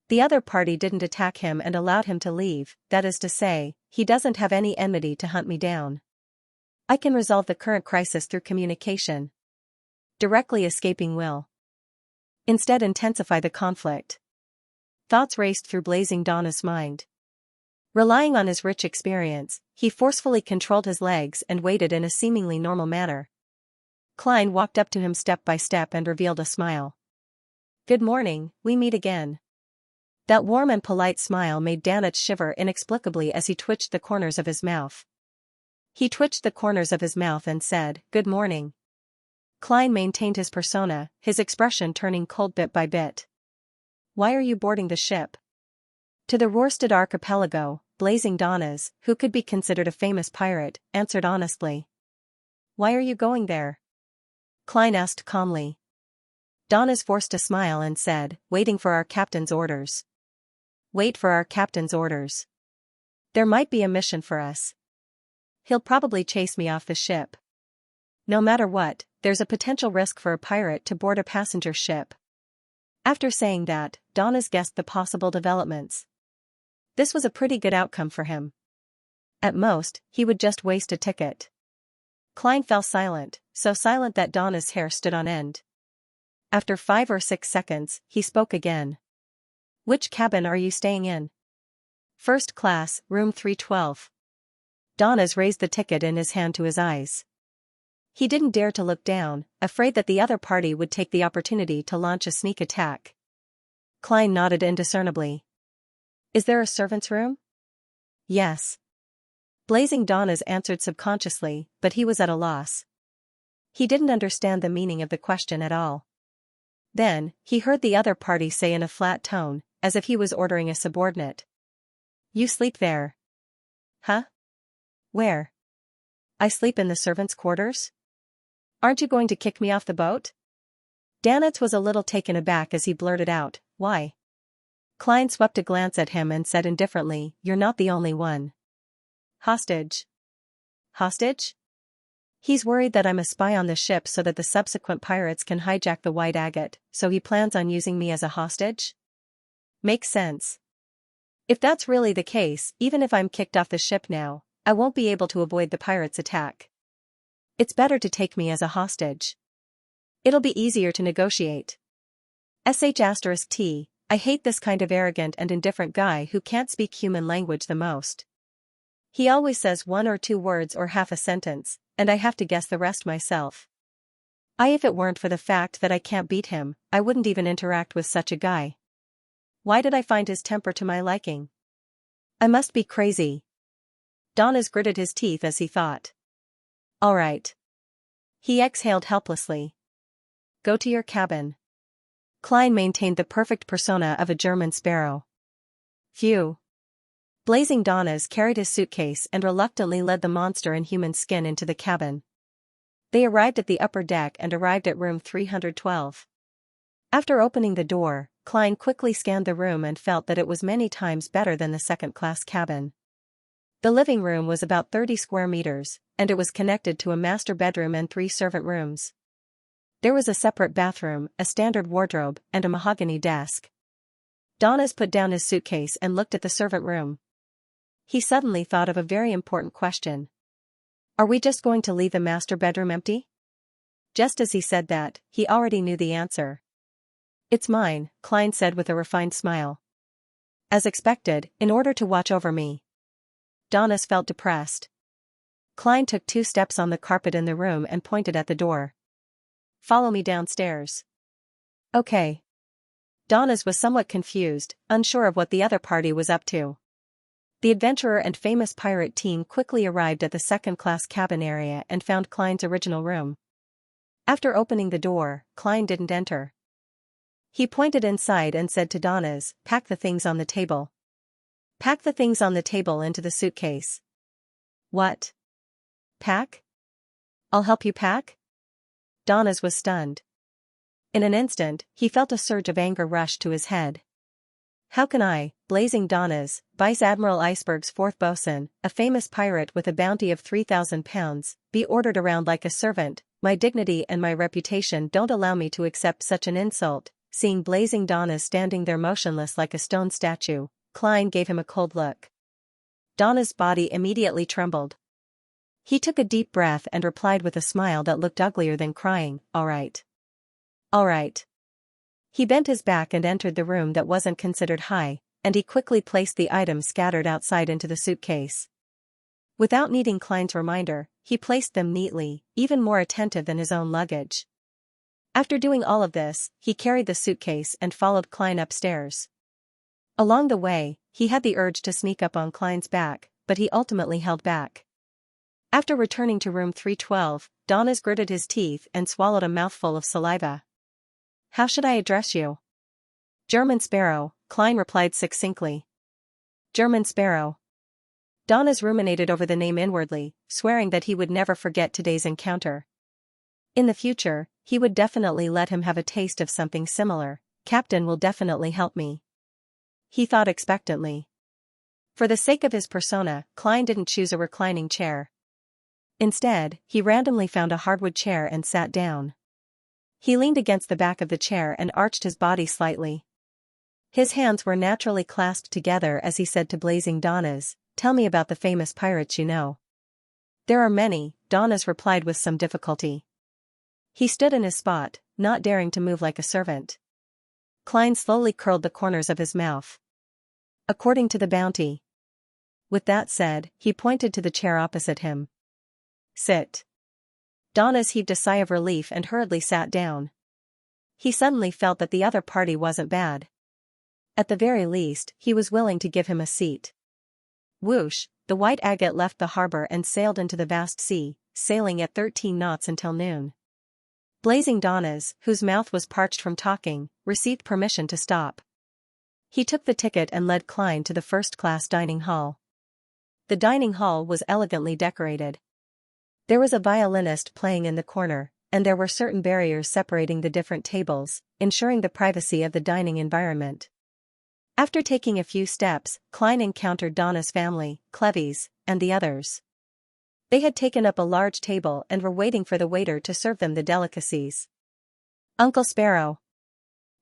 The other party didn't attack him and allowed him to leave, that is to say, he doesn't have any enmity to hunt me down. I can resolve the current crisis through communication. Directly escaping will instead intensify the conflict. Thoughts raced through Blazing Donna's mind. Relying on his rich experience, he forcefully controlled his legs and waited in a seemingly normal manner. Klein walked up to him step by step and revealed a smile. "Good morning, we meet again." That warm and polite smile made Danitz shiver inexplicably as he twitched the corners of his mouth. He twitched the corners of his mouth and said, "Good morning." Klein maintained his persona, his expression turning cold bit by bit. "Why are you boarding the ship?" To the Rorstad archipelago, Blazing Donnas, who could be considered a famous pirate, answered honestly. "Why are you going there?" Klein asked calmly. Donnas forced a smile and said, "Waiting for our captain's orders." "Wait for our captain's orders. There might be a mission for us. He'll probably chase me off the ship. No matter what, there's a potential risk for a pirate to board a passenger ship." After saying that, Donnas guessed the possible developments. This was a pretty good outcome for him. At most, he would just waste a ticket. Klein fell silent, so silent that Donna's hair stood on end. After 5 or 6 seconds, he spoke again. "Which cabin are you staying in?" "First class, room 312. Donnas raised the ticket in his hand to his eyes. He didn't dare to look down, afraid that the other party would take the opportunity to launch a sneak attack. Klein nodded indiscernibly. "Is there a servant's room?" "Yes." Blazing Donnas answered subconsciously, but he was at a loss. He didn't understand the meaning of the question at all. Then, he heard the other party say in a flat tone, as if he was ordering a subordinate. "You sleep there." "Huh? Where?" "I sleep in the servants' quarters." "Aren't you going to kick me off the boat?" Danitz was a little taken aback as he blurted out, why? Klein swept a glance at him and said indifferently, "You're not the only one." Hostage. Hostage? He's worried that I'm a spy on the ship so that the subsequent pirates can hijack the white agate, so he plans on using me as a hostage? Makes sense. If that's really the case, even if I'm kicked off the ship now, I won't be able to avoid the pirates' attack. It's better to take me as a hostage. It'll be easier to negotiate. *T, I hate this kind of arrogant and indifferent guy who can't speak human language the most. He always says one or two words or half a sentence, and I have to guess the rest myself. If it weren't for the fact that I can't beat him, I wouldn't even interact with such a guy. Why did I find his temper to my liking? I must be crazy. Donas gritted his teeth as he thought. All right. He exhaled helplessly. Go to your cabin. Klein maintained the perfect persona of a German sparrow. Phew. Blazing Donas carried his suitcase and reluctantly led the monster in human skin into the cabin. They arrived at the upper deck and arrived at room 312. After opening the door, Klein quickly scanned the room and felt that it was many times better than the second-class cabin. The living room was about 30 square meters, and it was connected to a master bedroom and 3 servant rooms. There was a separate bathroom, a standard wardrobe, and a mahogany desk. Donas put down his suitcase and looked at the servant room. He suddenly thought of a very important question. Are we just going to leave the master bedroom empty? Just as he said that, he already knew the answer. It's mine, Klein said with a refined smile. As expected, in order to watch over me. Donas felt depressed. Klein took 2 steps on the carpet in the room and pointed at the door. Follow me downstairs. Okay. Donas was somewhat confused, unsure of what the other party was up to. The adventurer and famous pirate team quickly arrived at the second-class cabin area and found Klein's original room. After opening the door, Klein didn't enter. He pointed inside and said to Donas, "Pack the things on the table." Pack the things on the table into the suitcase. What? Pack? I'll help you pack? Donas was stunned. In an instant, he felt a surge of anger rush to his head. How can I, Blazing Donas, Vice Admiral Iceberg's 4th bosun, a famous pirate with a bounty of 3,000 pounds, be ordered around like a servant? My dignity and my reputation don't allow me to accept such an insult. Seeing Blazing Donas standing there motionless like a stone statue, Klein gave him a cold look. Donas' body immediately trembled. He took a deep breath and replied with a smile that looked uglier than crying, "All right. All right." He bent his back and entered the room that wasn't considered high, and he quickly placed the items scattered outside into the suitcase. Without needing Klein's reminder, he placed them neatly, even more attentive than his own luggage. After doing all of this, he carried the suitcase and followed Klein upstairs. Along the way, he had the urge to sneak up on Klein's back, but he ultimately held back. After returning to room 312, Donas gritted his teeth and swallowed a mouthful of saliva. How should I address you? German Sparrow, Klein replied succinctly. German Sparrow. Donas ruminated over the name inwardly, swearing that he would never forget today's encounter. In the future, he would definitely let him have a taste of something similar. Captain will definitely help me. He thought expectantly. For the sake of his persona, Klein didn't choose a reclining chair. Instead, he randomly found a hardwood chair and sat down. He leaned against the back of the chair and arched his body slightly. His hands were naturally clasped together as he said to Blazing Donas, "Tell me about the famous pirates you know." There are many, Donas replied with some difficulty. He stood in his spot, not daring to move like a servant. Klein slowly curled the corners of his mouth. According to the bounty. With that said, he pointed to the chair opposite him. Sit. Donas heaved a sigh of relief and hurriedly sat down. He suddenly felt that the other party wasn't bad. At the very least, he was willing to give him a seat. Whoosh, the white agate left the harbor and sailed into the vast sea, sailing at 13 knots until noon. Blazing Donas, whose mouth was parched from talking, received permission to stop. He took the ticket and led Klein to the first-class dining hall. The dining hall was elegantly decorated. There was a violinist playing in the corner, and there were certain barriers separating the different tables, ensuring the privacy of the dining environment. After taking a few steps, Klein encountered Donna's family, Cleves, and the others. They had taken up a large table and were waiting for the waiter to serve them the delicacies. Uncle Sparrow.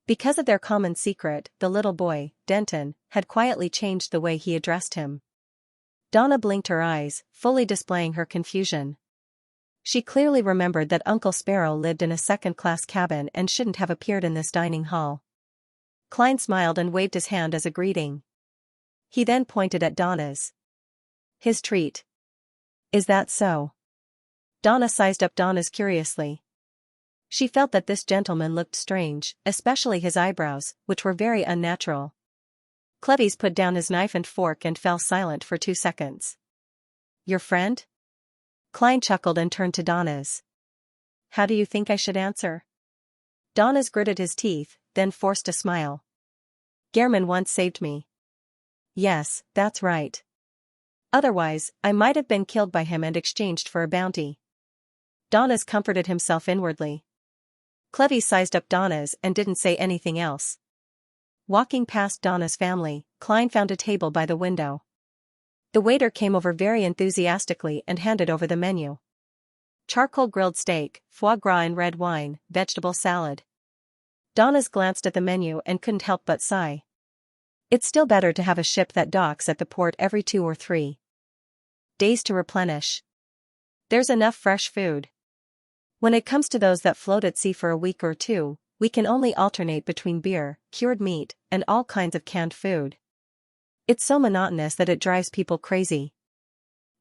Because of their common secret, the little boy, Denton, had quietly changed the way he addressed him. Donna blinked her eyes, fully displaying her confusion. She clearly remembered that Uncle Sparrow lived in a second-class cabin and shouldn't have appeared in this dining hall. Klein smiled and waved his hand as a greeting. He then pointed at Donna's. His treat. Is that so? Donna sized up Donna's curiously. She felt that this gentleman looked strange, especially his eyebrows, which were very unnatural. Cleves put down his knife and fork and fell silent for 2 seconds. Your friend? Klein chuckled and turned to Donna's. How do you think I should answer? Donna's gritted his teeth, then forced a smile. Gehrman once saved me. Yes, that's right. Otherwise, I might have been killed by him and exchanged for a bounty. Donna's comforted himself inwardly. Cleves sized up Donna's and didn't say anything else. Walking past Donna's family, Klein found a table by the window. The waiter came over very enthusiastically and handed over the menu. Charcoal grilled steak, foie gras and red wine, vegetable salad. Donna's glanced at the menu and couldn't help but sigh. It's still better to have a ship that docks at the port every 2 or 3 days to replenish. There's enough fresh food. When it comes to those that float at sea for a week or 2, we can only alternate between beer, cured meat, and all kinds of canned food. It's so monotonous that it drives people crazy.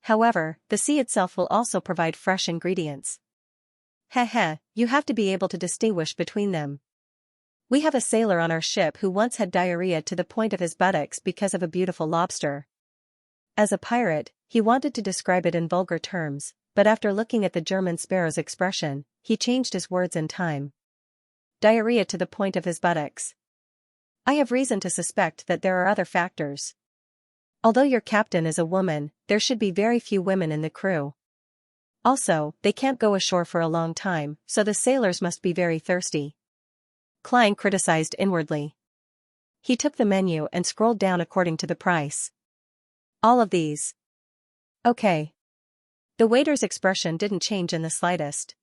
However, the sea itself will also provide fresh ingredients. Heh, you have to be able to distinguish between them. We have a sailor on our ship who once had diarrhea to the point of his buttocks because of a beautiful lobster. As a pirate, he wanted to describe it in vulgar terms, but after looking at the German sparrow's expression, he changed his words in time. Diarrhea to the point of his buttocks. I have reason to suspect that there are other factors. Although your captain is a woman, there should be very few women in the crew. Also, they can't go ashore for a long time, so the sailors must be very thirsty. Klein criticized inwardly. He took the menu and scrolled down according to the price. All of these. Okay. The waiter's expression didn't change in the slightest.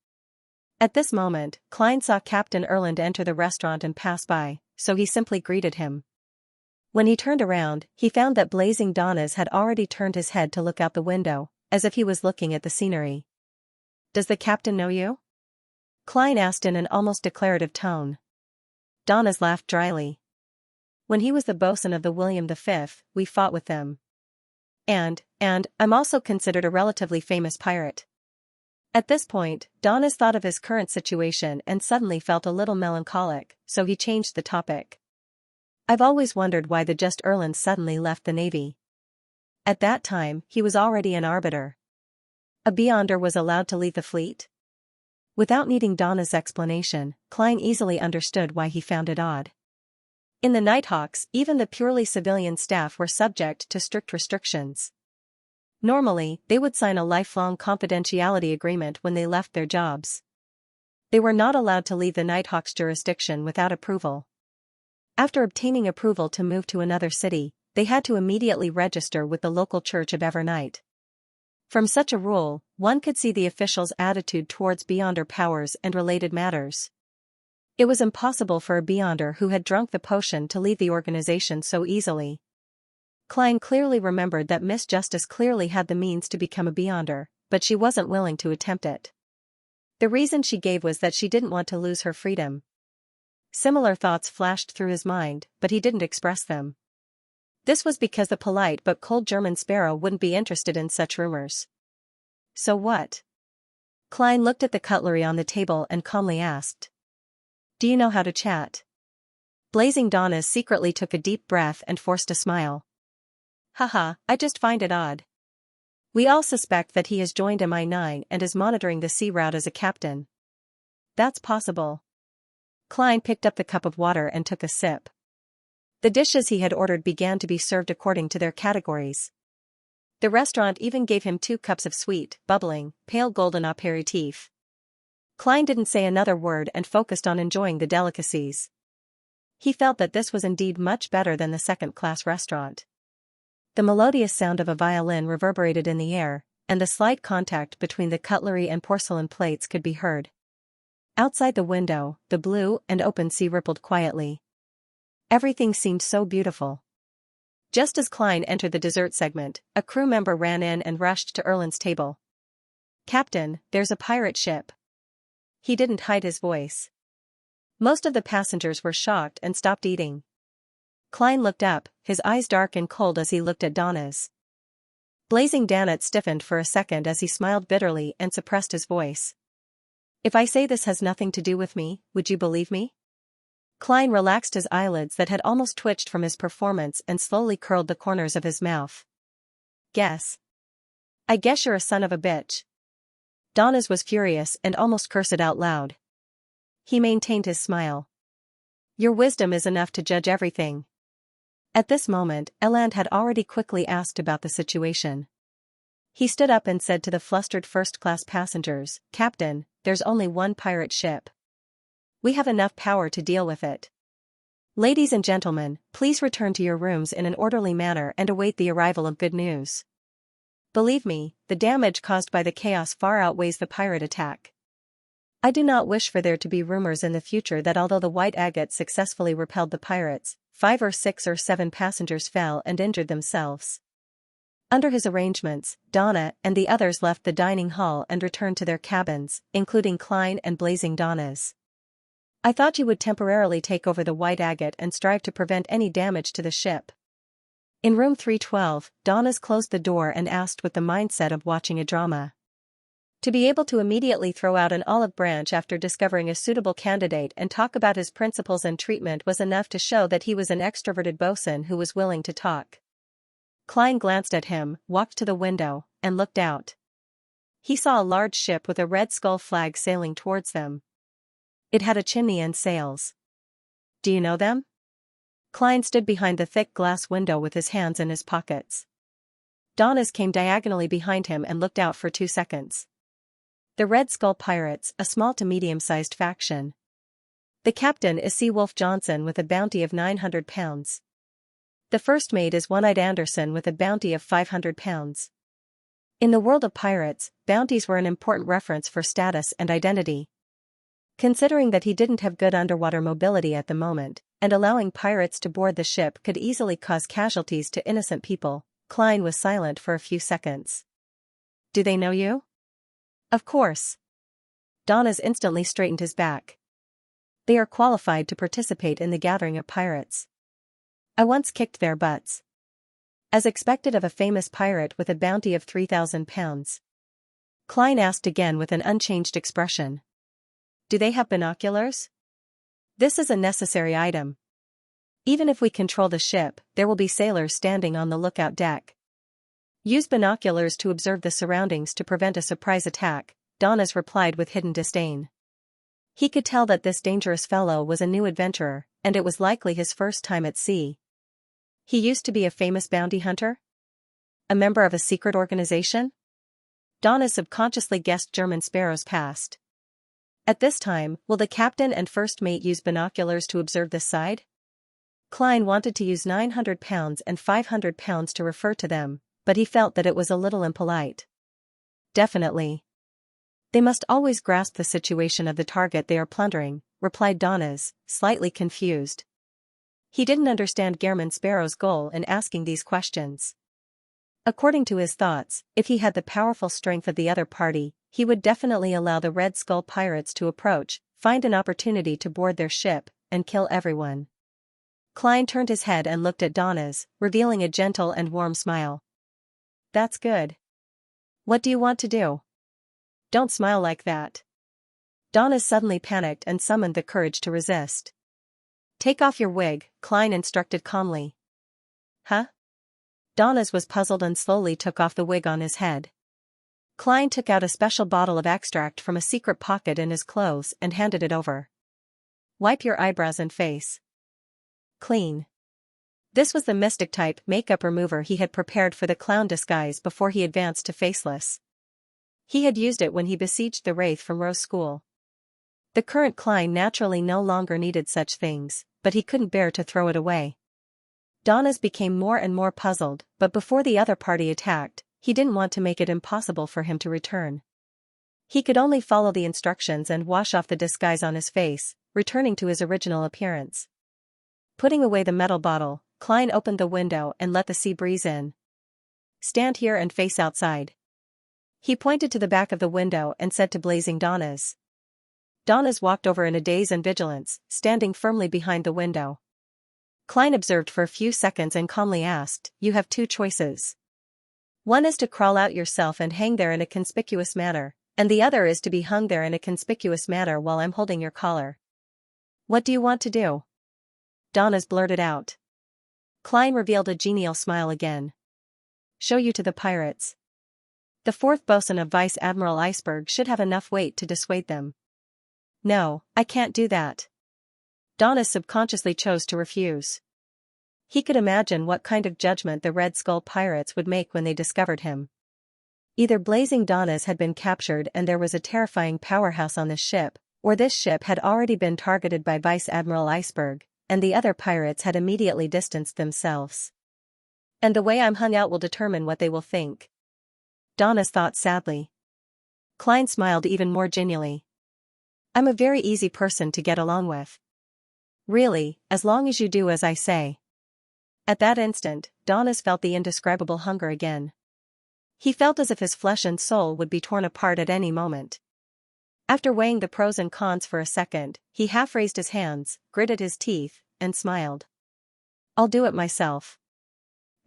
At this moment, Klein saw Captain Erland enter the restaurant and pass by, so he simply greeted him. When he turned around, he found that Blazing Donnas had already turned his head to look out the window, as if he was looking at the scenery. Does the captain know you? Klein asked in an almost declarative tone. Donnas laughed dryly. When he was the bosun of the William V, we fought with them. And I'm also considered a relatively famous pirate. At this point, Donnas thought of his current situation and suddenly felt a little melancholic, so he changed the topic. I've always wondered why the just Erland suddenly left the Navy. At that time, he was already an arbiter. A Beyonder was allowed to leave the fleet? Without needing Donna's explanation, Klein easily understood why he found it odd. In the Nighthawks, even the purely civilian staff were subject to strict restrictions. Normally, they would sign a lifelong confidentiality agreement when they left their jobs. They were not allowed to leave the Nighthawks' jurisdiction without approval. After obtaining approval to move to another city, they had to immediately register with the local church of Evernight. From such a rule, one could see the officials' attitude towards Beyonder powers and related matters. It was impossible for a Beyonder who had drunk the potion to leave the organization so easily. Klein clearly remembered that Miss Justice clearly had the means to become a Beyonder, but she wasn't willing to attempt it. The reason she gave was that she didn't want to lose her freedom. Similar thoughts flashed through his mind, but he didn't express them. This was because the polite but cold German sparrow wouldn't be interested in such rumors. So what? Klein looked at the cutlery on the table and calmly asked. Do you know how to chat? Blazing Donnas secretly took a deep breath and forced a smile. Haha, I just find it odd. We all suspect that he has joined MI9 and is monitoring the sea route as a captain. That's possible. Klein picked up the cup of water and took a sip. The dishes he had ordered began to be served according to their categories. The restaurant even gave him 2 cups of sweet, bubbling, pale golden aperitif. Klein didn't say another word and focused on enjoying the delicacies. He felt that this was indeed much better than the second-class restaurant. The melodious sound of a violin reverberated in the air, and the slight contact between the cutlery and porcelain plates could be heard. Outside the window, the blue and open sea rippled quietly. Everything seemed so beautiful. Just as Klein entered the dessert segment, a crew member ran in and rushed to Erland's table. "Captain, there's a pirate ship." He didn't hide his voice. Most of the passengers were shocked and stopped eating. Klein looked up, his eyes dark and cold as he looked at Donna's. Blazing Dannet stiffened for a second as he smiled bitterly and suppressed his voice. "If I say this has nothing to do with me, would you believe me?" Klein relaxed his eyelids that had almost twitched from his performance and slowly curled the corners of his mouth. "Guess. I guess you're a son of a bitch." Donna's was furious and almost cursed out loud. He maintained his smile. "Your wisdom is enough to judge everything." At this moment, Erland had already quickly asked about the situation. He stood up and said to the flustered first-class passengers, "Captain, there's only one pirate ship. We have enough power to deal with it. Ladies and gentlemen, please return to your rooms in an orderly manner and await the arrival of good news. Believe me, the damage caused by the chaos far outweighs the pirate attack. I do not wish for there to be rumors in the future that although the White Agate successfully repelled the pirates, 5 or 6 or 7 passengers fell and injured themselves." Under his arrangements, Donna and the others left the dining hall and returned to their cabins, including Klein and Blazing Donna's. "I thought you would temporarily take over the White Agate and strive to prevent any damage to the ship." In room 312, Donna's closed the door and asked with the mindset of watching a drama. To be able to immediately throw out an olive branch after discovering a suitable candidate and talk about his principles and treatment was enough to show that he was an extroverted bosun who was willing to talk. Klein glanced at him, walked to the window, and looked out. He saw a large ship with a Red Skull flag sailing towards them. It had a chimney and sails. "Do you know them?" Klein stood behind the thick glass window with his hands in his pockets. Donna's came diagonally behind him and looked out for 2 seconds. "The Red Skull Pirates, a small to medium-sized faction. The captain is Seawolf Johnson with a bounty of £900. The first mate is One-Eyed Anderson with a bounty of £500. In the world of pirates, bounties were an important reference for status and identity. Considering that he didn't have good underwater mobility at the moment, and allowing pirates to board the ship could easily cause casualties to innocent people, Klein was silent for a few seconds. "Do they know you?" "Of course." Donna's instantly straightened his back. "They are qualified to participate in the gathering of pirates. I once kicked their butts." As expected of a famous pirate with a bounty of £3,000. Klein asked again with an unchanged expression. "Do they have binoculars?" "This is a necessary item. Even if we control the ship, there will be sailors standing on the lookout deck. Use binoculars to observe the surroundings to prevent a surprise attack," Donna's replied with hidden disdain. He could tell that this dangerous fellow was a new adventurer, and it was likely his first time at sea. He used to be a famous bounty hunter? A member of a secret organization? Donna subconsciously guessed German Sparrow's past. At this time, will the captain and first mate use binoculars to observe this side? Klein wanted to use £900 and £500 to refer to them, but he felt that it was a little impolite. "Definitely. They must always grasp the situation of the target they are plundering," replied Donna's, slightly confused. He didn't understand German Sparrow's goal in asking these questions. According to his thoughts, if he had the powerful strength of the other party, he would definitely allow the Red Skull pirates to approach, find an opportunity to board their ship, and kill everyone. Klein turned his head and looked at Donna's, revealing a gentle and warm smile. "That's good. What do you want to do?" "Don't smile like that." Donna suddenly panicked and summoned the courage to resist. "Take off your wig," Klein instructed calmly. "Huh?" Donna's was puzzled and slowly took off the wig on his head. Klein took out a special bottle of extract from a secret pocket in his clothes and handed it over. "Wipe your eyebrows and face. Clean." This was the mystic-type makeup remover he had prepared for the clown disguise before he advanced to faceless. He had used it when he besieged the Wraith from Rose School. The current Klein naturally no longer needed such things, but he couldn't bear to throw it away. Donis became more and more puzzled, but before the other party attacked, he didn't want to make it impossible for him to return. He could only follow the instructions and wash off the disguise on his face, returning to his original appearance. Putting away the metal bottle, Klein opened the window and let the sea breeze in. "Stand here and face outside." He pointed to the back of the window and said to blazing Donis. Donis walked over in a daze and vigilance, standing firmly behind the window. Klein observed for a few seconds and calmly asked, "You have two choices. One is to crawl out yourself and hang there in a conspicuous manner, and the other is to be hung there in a conspicuous manner while I'm holding your collar. What do you want to do?" Donis blurted out. Klein revealed a genial smile again. "Show you to the pirates. The fourth bosun of Vice Admiral Iceberg should have enough weight to dissuade them." "No, I can't do that." Donis subconsciously chose to refuse. He could imagine what kind of judgment the Red Skull pirates would make when they discovered him. Either Blazing Donis had been captured and there was a terrifying powerhouse on this ship, or this ship had already been targeted by Vice Admiral Iceberg, and the other pirates had immediately distanced themselves. "And the way I'm hung out will determine what they will think," Donis thought sadly. Klein smiled even more genially. "I'm a very easy person to get along with. Really, as long as you do as I say." At that instant, Donis felt the indescribable hunger again. He felt as if his flesh and soul would be torn apart at any moment. After weighing the pros and cons for a second, he half raised his hands, gritted his teeth, and smiled. "I'll do it myself."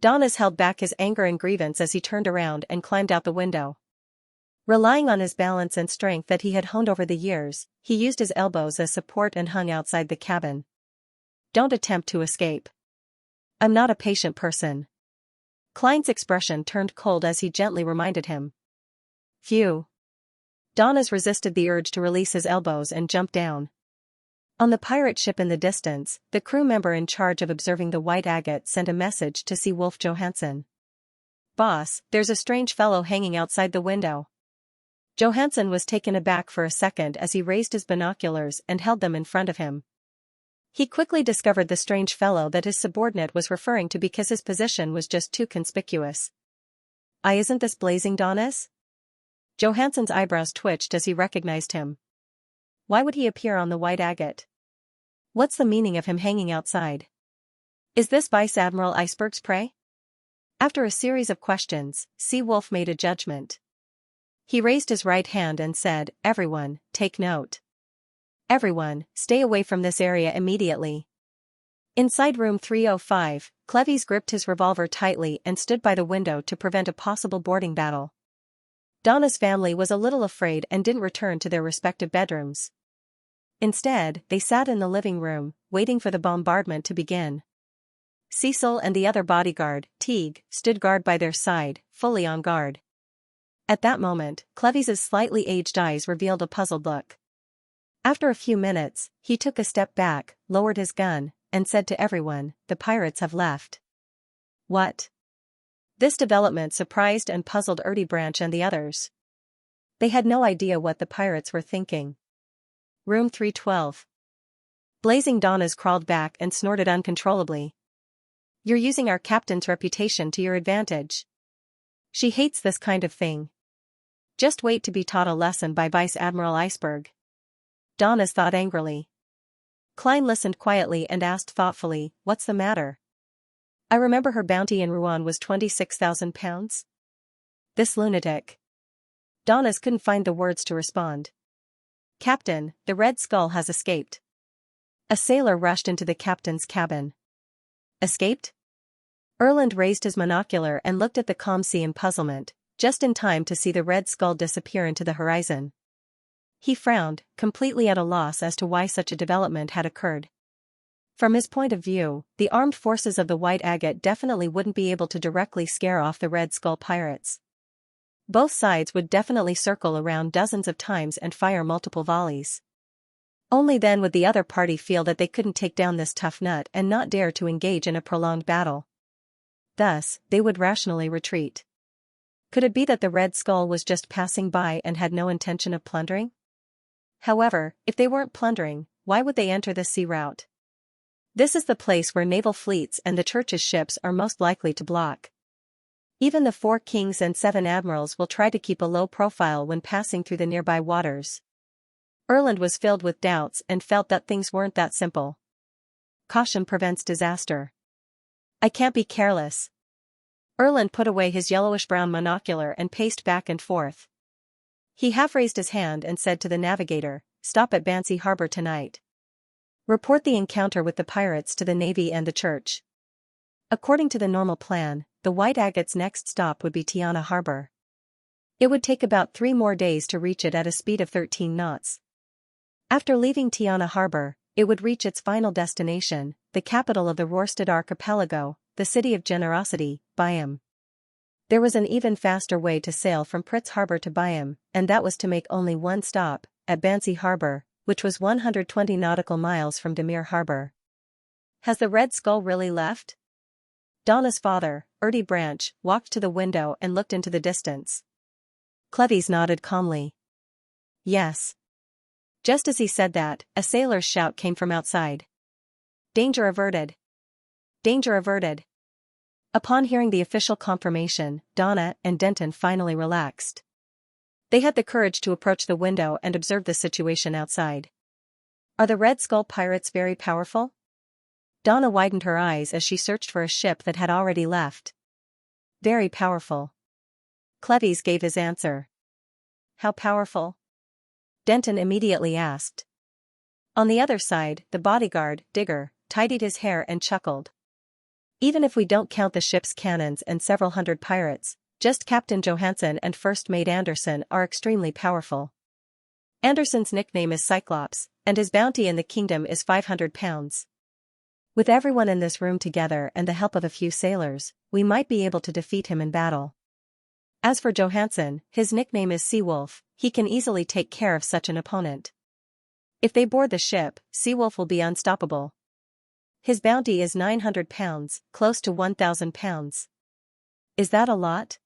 Donis held back his anger and grievance as he turned around and climbed out the window. Relying on his balance and strength that he had honed over the years, he used his elbows as support and hung outside the cabin. "Don't attempt to escape. I'm not a patient person." Klein's expression turned cold as he gently reminded him. "Phew." Donis resisted the urge to release his elbows and jump down. On the pirate ship in the distance, the crew member in charge of observing the white agate sent a message to Seawolf Johansson. "Boss, there's a strange fellow hanging outside the window." Johansson was taken aback for a second as he raised his binoculars and held them in front of him. He quickly discovered the strange fellow that his subordinate was referring to because his position was just too conspicuous. Isn't this Blazing Donis?" Johansson's eyebrows twitched as he recognized him. Why would he appear on the white agate? What's the meaning of him hanging outside? Is this Vice Admiral Iceberg's prey? After a series of questions, Seawolf made a judgment. He raised his right hand and said, "Everyone, take note. Everyone, stay away from this area immediately." Inside room 305, Cleves gripped his revolver tightly and stood by the window to prevent a possible boarding battle. Donna's family was a little afraid and didn't return to their respective bedrooms. Instead, they sat in the living room, waiting for the bombardment to begin. Cecil and the other bodyguard, Teague, stood guard by their side, fully on guard. At that moment, Cleves's slightly aged eyes revealed a puzzled look. After a few minutes, he took a step back, lowered his gun, and said to everyone, "The pirates have left." What? This development surprised and puzzled Branch and the others. They had no idea what the pirates were thinking. Room 312. Blazing Donis crawled back and snorted uncontrollably. "You're using our captain's reputation to your advantage. She hates this kind of thing. Just wait to be taught a lesson by Vice Admiral Iceberg." Donis thought angrily. Klein listened quietly and asked thoughtfully, "What's the matter?" "I remember her bounty in Rouen was 26,000 pounds. This lunatic." Donis couldn't find the words to respond. "Captain, the Red Skull has escaped." A sailor rushed into the captain's cabin. "Escaped?" Erland raised his monocular and looked at the calm sea in puzzlement, just in time to see the Red Skull disappear into the horizon. He frowned, completely at a loss as to why such a development had occurred. From his point of view, the armed forces of the White Agate definitely wouldn't be able to directly scare off the Red Skull pirates. Both sides would definitely circle around dozens of times and fire multiple volleys. Only then would the other party feel that they couldn't take down this tough nut and not dare to engage in a prolonged battle. Thus, they would rationally retreat. Could it be that the Red Skull was just passing by and had no intention of plundering? However, if they weren't plundering, why would they enter this sea route? This is the place where naval fleets and the church's ships are most likely to block. Even the 4 kings and 7 admirals will try to keep a low profile when passing through the nearby waters. Erland was filled with doubts and felt that things weren't that simple. Caution prevents disaster. I can't be careless. Erland put away his yellowish-brown monocular and paced back and forth. He half raised his hand and said to the navigator, "Stop at Bansi Harbor tonight. Report the encounter with the pirates to the Navy and the church." According to the normal plan, the White Agate's next stop would be Tiana Harbor. It would take about 3 more days to reach it at a speed of 13 knots. After leaving Tiana Harbor, it would reach its final destination, the capital of the Rorstad archipelago, the city of generosity, Byam. There was an even faster way to sail from Pritz Harbor to Byam, and that was to make only one stop, at Bansi Harbor, which was 120 nautical miles from Demir Harbor. Has the Red Skull really left? Donna's father, Erty Branch, walked to the window and looked into the distance. Cleves nodded calmly. Yes. Just as he said that, a sailor's shout came from outside. Danger averted. Danger averted. Upon hearing the official confirmation, Donna and Denton finally relaxed. They had the courage to approach the window and observe the situation outside. Are the Red Skull pirates very powerful? Donna widened her eyes as she searched for a ship that had already left. Very powerful. Cleves gave his answer. How powerful? Denton immediately asked. On the other side, the bodyguard, Digger, tidied his hair and chuckled. Even if we don't count the ship's cannons and several hundred pirates, just Captain Johansson and First Mate Anderson are extremely powerful. Anderson's nickname is Cyclops, and his bounty in the kingdom is 500 pounds. With everyone in this room together and the help of a few sailors, we might be able to defeat him in battle. As for Johansson, his nickname is Seawolf, he can easily take care of such an opponent. If they board the ship, Seawolf will be unstoppable. His bounty is 900 pounds, close to 1,000 pounds. Is that a lot?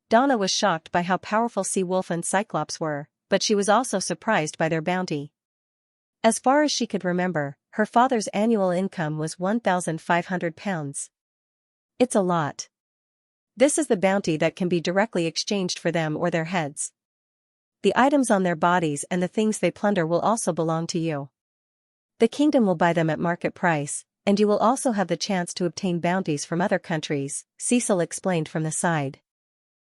Donna was shocked by how powerful Seawolf and Cyclops were, but she was also surprised by their bounty. As far as she could remember, her father's annual income was 1,500 pounds. It's a lot. This is the bounty that can be directly exchanged for them or their heads. The items on their bodies and the things they plunder will also belong to you. The kingdom will buy them at market price, and you will also have the chance to obtain bounties from other countries, Cecil explained from the side.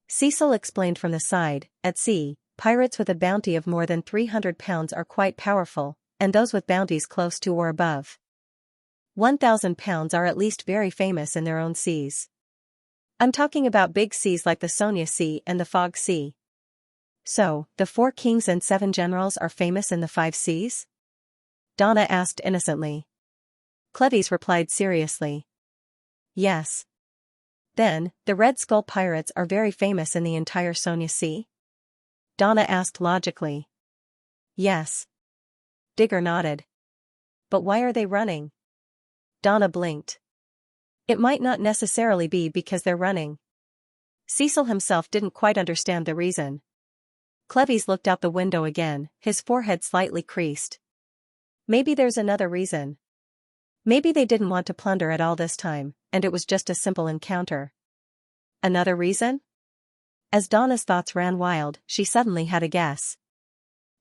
Cecil explained from the side, at sea, pirates with a bounty of more than 300 pounds are quite powerful, and those with bounties close to or above 1,000 pounds are at least very famous in their own seas. I'm talking about big seas like the Sonia Sea and the Fog Sea. So, the 4 kings and 7 generals are famous in the 5 seas? Donna asked innocently. Cleves replied seriously. Yes. Then, the Red Skull pirates are very famous in the entire Sonia Sea? Donna asked logically. Yes. Digger nodded. But why are they running? Donna blinked. It might not necessarily be because they're running. Cecil himself didn't quite understand the reason. Cleves looked out the window again, his forehead slightly creased. Maybe there's another reason. Maybe they didn't want to plunder at all this time, and it was just a simple encounter. Another reason? As Donna's thoughts ran wild, she suddenly had a guess.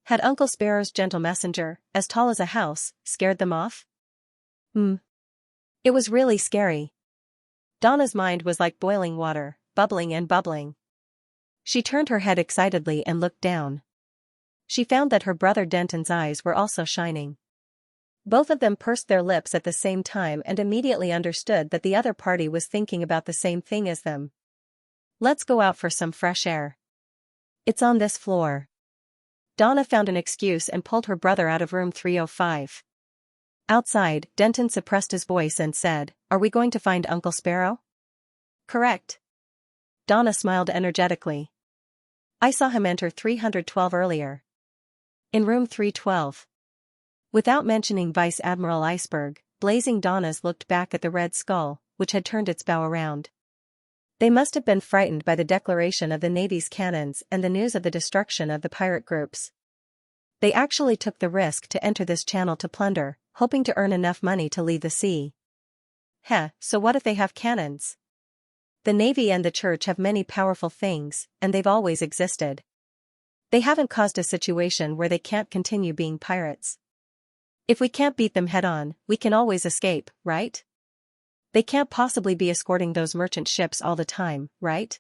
Had Uncle Sparrow's gentle messenger, as tall as a house, scared them off? It was really scary. Donna's mind was like boiling water, bubbling and bubbling. She turned her head excitedly and looked down. She found that her brother Denton's eyes were also shining. Both of them pursed their lips at the same time and immediately understood that the other party was thinking about the same thing as them. Let's go out for some fresh air. It's on this floor. Donna found an excuse and pulled her brother out of room 305. Outside, Denton suppressed his voice and said, "Are we going to find Uncle Sparrow?" "Correct." Donna smiled energetically. "I saw him enter 312 earlier. In room 312. Without mentioning Vice Admiral Iceberg, Blazing Donnas looked back at the Red Skull, which had turned its bow around. They must have been frightened by the declaration of the Navy's cannons and the news of the destruction of the pirate groups. They actually took the risk to enter this channel to plunder, hoping to earn enough money to leave the sea. Heh, so what if they have cannons? The Navy and the Church have many powerful things, and they've always existed. They haven't caused a situation where they can't continue being pirates. If we can't beat them head-on, we can always escape, right? They can't possibly be escorting those merchant ships all the time, right?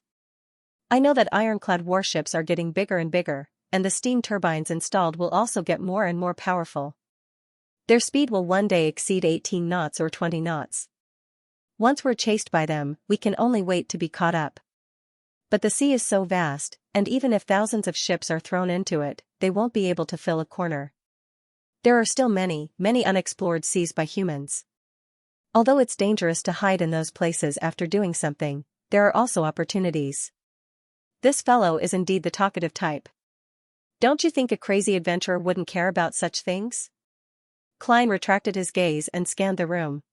I know that ironclad warships are getting bigger and bigger, and the steam turbines installed will also get more and more powerful. Their speed will one day exceed 18 knots or 20 knots. Once we're chased by them, we can only wait to be caught up. But the sea is so vast, and even if thousands of ships are thrown into it, they won't be able to fill a corner. There are still many, many unexplored seas by humans. Although it's dangerous to hide in those places after doing something, there are also opportunities. This fellow is indeed the talkative type. Don't you think a crazy adventurer wouldn't care about such things? Klein retracted his gaze and scanned the room.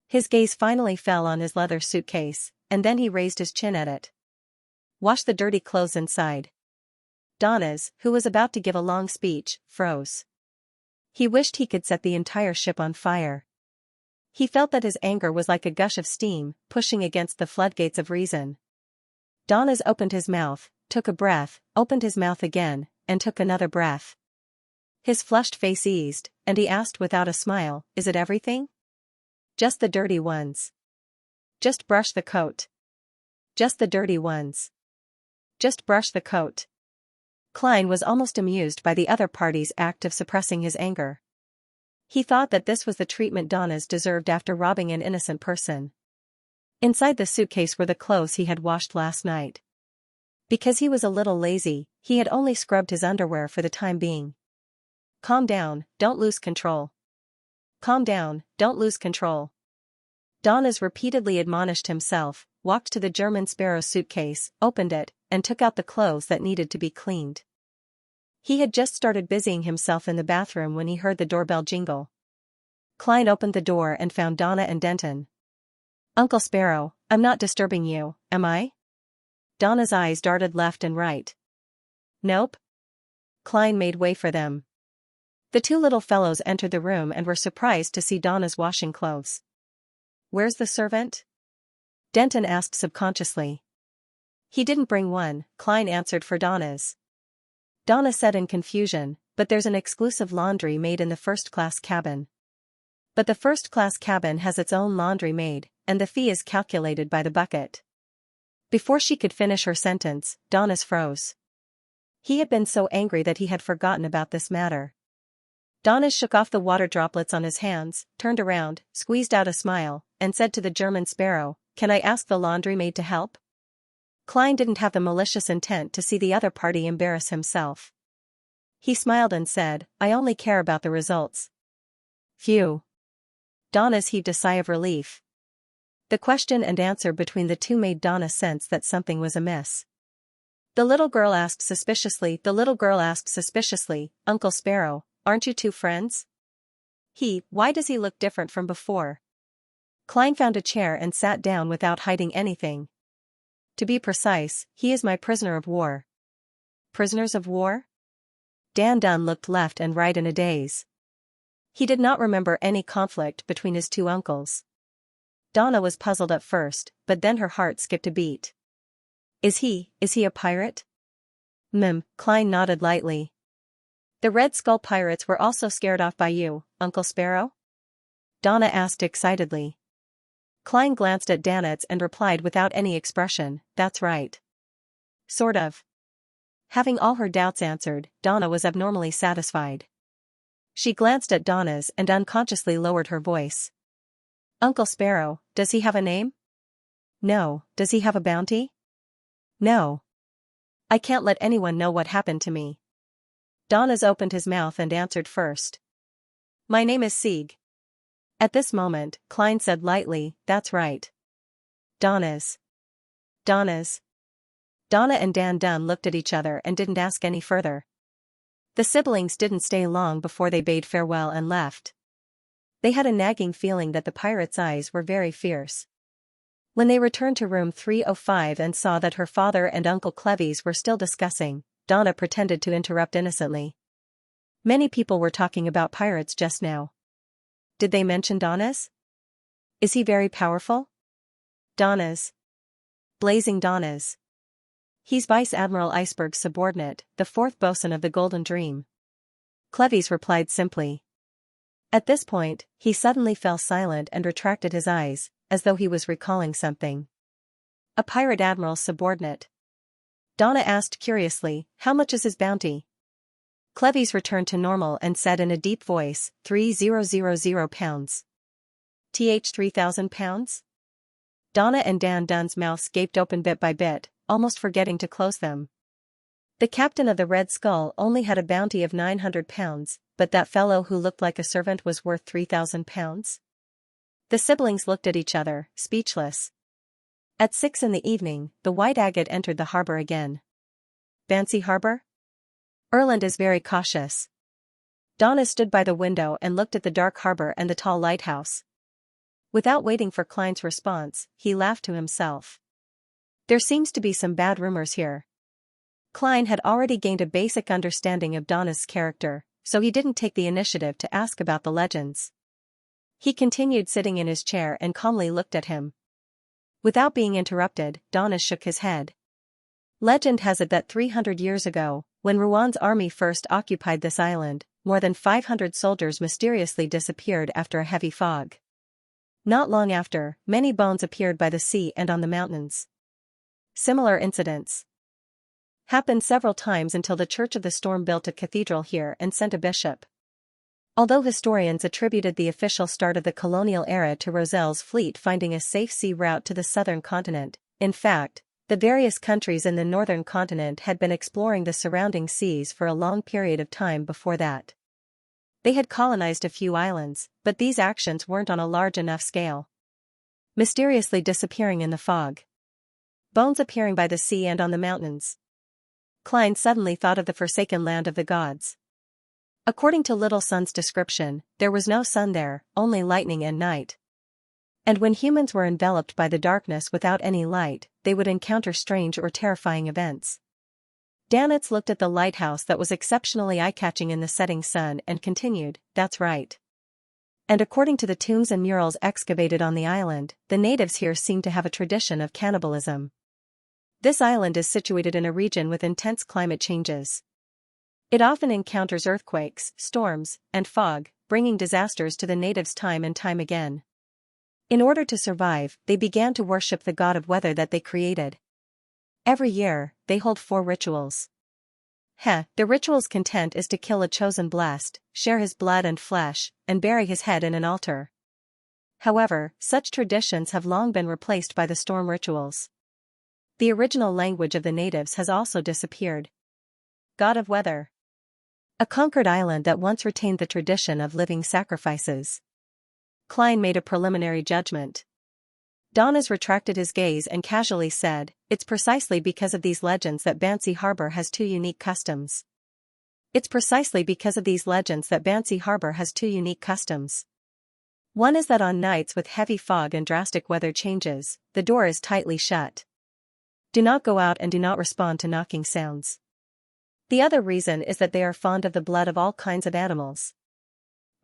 His gaze finally fell on his leather suitcase, and then he raised his chin at it. Wash the dirty clothes inside. Donas, who was about to give a long speech, froze. He wished he could set the entire ship on fire. He felt that his anger was like a gush of steam, pushing against the floodgates of reason. Donas opened his mouth, took a breath, opened his mouth again, and took another breath. His flushed face eased, and he asked without a smile, "Is it everything?" "Just the dirty ones." "Just brush the coat." "Just the dirty ones." "Just brush the coat." Klein was almost amused by the other party's act of suppressing his anger. He thought that this was the treatment Donas deserved after robbing an innocent person. Inside the suitcase were the clothes he had washed last night. Because he was a little lazy, he had only scrubbed his underwear for the time being. "Calm down, don't lose control. Calm down, don't lose control." Donas repeatedly admonished himself, walked to the German Sparrow suitcase, opened it, and took out the clothes that needed to be cleaned. He had just started busying himself in the bathroom when he heard the doorbell jingle. Klein opened the door and found Donna and Denton. "Uncle Sparrow, I'm not disturbing you, am I?" Donna's eyes darted left and right. "Nope." Klein made way for them. The two little fellows entered the room and were surprised to see Donna's washing clothes. "Where's the servant?" Denton asked subconsciously. "He didn't bring one," Klein answered for Donna's. Donna said in confusion, "But there's an exclusive laundry made in the first-class cabin." "But the first-class cabin has its own laundry maid, and the fee is calculated by the bucket." Before she could finish her sentence, Donas froze. He had been so angry that he had forgotten about this matter. Donas shook off the water droplets on his hands, turned around, squeezed out a smile, and said to the German Sparrow, "Can I ask the laundry maid to help?" Klein didn't have the malicious intent to see the other party embarrass himself. He smiled and said, "I only care about the results." "Phew." Donas heaved a sigh of relief. The question and answer between the two made Donna sense that something was amiss. The little girl asked suspiciously, "Uncle Sparrow, aren't you two friends?" Why does he look different from before?" Klein found a chair and sat down without hiding anything. "To be precise, he is my prisoner of war." "Prisoners of war?" Dan Dunn looked left and right in a daze. He did not remember any conflict between his two uncles. Donna was puzzled at first, but then her heart skipped a beat. Is he a pirate?" Klein nodded lightly. "The Red Skull pirates were also scared off by you, Uncle Sparrow?" Donna asked excitedly. Klein glanced at Danitz and replied without any expression, "That's right. Sort of." Having all her doubts answered, Donna was abnormally satisfied. She glanced at Donna's and unconsciously lowered her voice. "Uncle Sparrow, does he have a name?" "No." "Does he have a bounty?" "No." "I can't let anyone know what happened to me." Donna's opened his mouth and answered first. "My name is Sieg." At this moment, Klein said lightly, "That's right. Donna's." "Donna's." Donna and Dan Dunn looked at each other and didn't ask any further. The siblings didn't stay long before they bade farewell and left. They had a nagging feeling that the pirate's eyes were very fierce. When they returned to room 305 and saw that her father and Uncle Cleves were still discussing, Donna pretended to interrupt innocently. Many people were talking about pirates just now. Did they mention Donnas? Is he very powerful? Donnas. Blazing Donnas. He's Vice Admiral Iceberg's subordinate, the fourth bosun of the Golden Dream. Cleves replied simply. At this point, he suddenly fell silent and retracted his eyes, as though he was recalling something. A pirate admiral's subordinate. Donna asked curiously, how much is his bounty? Cleves returned to normal and said in a deep voice, 3,000 pounds. 3,000 pounds? Donna and Dan Dunn's mouths gaped open bit by bit, almost forgetting to close them. The captain of the Red Skull only had a bounty of 900 pounds, but that fellow who looked like a servant was worth 3,000 pounds? The siblings looked at each other, speechless. At 6 in the evening, the White Agate entered the harbor again. Bancy Harbor? Erland is very cautious. Donna stood by the window and looked at the dark harbor and the tall lighthouse. Without waiting for Klein's response, he laughed to himself. There seems to be some bad rumors here. Klein had already gained a basic understanding of Donna's character, so he didn't take the initiative to ask about the legends. He continued sitting in his chair and calmly looked at him. Without being interrupted, Donna shook his head. Legend has it that 300 years ago, when Ruan's army first occupied this island, more than 500 soldiers mysteriously disappeared after a heavy fog. Not long after, many bones appeared by the sea and on the mountains. Similar incidents happened several times until the Church of the Storm built a cathedral here and sent a bishop. Although historians attributed the official start of the colonial era to Roselle's fleet finding a safe sea route to the southern continent, in fact, the various countries in the northern continent had been exploring the surrounding seas for a long period of time before that. They had colonized a few islands, but these actions weren't on a large enough scale. Mysteriously disappearing in the fog. Bones appearing by the sea and on the mountains. Klein suddenly thought of the forsaken land of the gods. According to Little Sun's description, there was no sun there, only lightning and night. And when humans were enveloped by the darkness without any light, they would encounter strange or terrifying events. Danitz looked at the lighthouse that was exceptionally eye-catching in the setting sun and continued, that's right. And according to the tombs and murals excavated on the island, the natives here seem to have a tradition of cannibalism. This island is situated in a region with intense climate changes. It often encounters earthquakes, storms, and fog, bringing disasters to the natives time and time again. In order to survive, they began to worship the god of weather that they created. Every year, they hold 4 rituals. The ritual's content is to kill a chosen blessed, share his blood and flesh, and bury his head in an altar. However, such traditions have long been replaced by the storm rituals. The original language of the natives has also disappeared. God of weather. A conquered island that once retained the tradition of living sacrifices. Klein made a preliminary judgment. Donnas retracted his gaze and casually said, it's precisely because of these legends that Bancy Harbor has 2 unique customs. It's precisely because of these legends that Bancy Harbor has 2 unique customs. One is that on nights with heavy fog and drastic weather changes, the door is tightly shut. Do not go out and do not respond to knocking sounds. The other reason is that they are fond of the blood of all kinds of animals.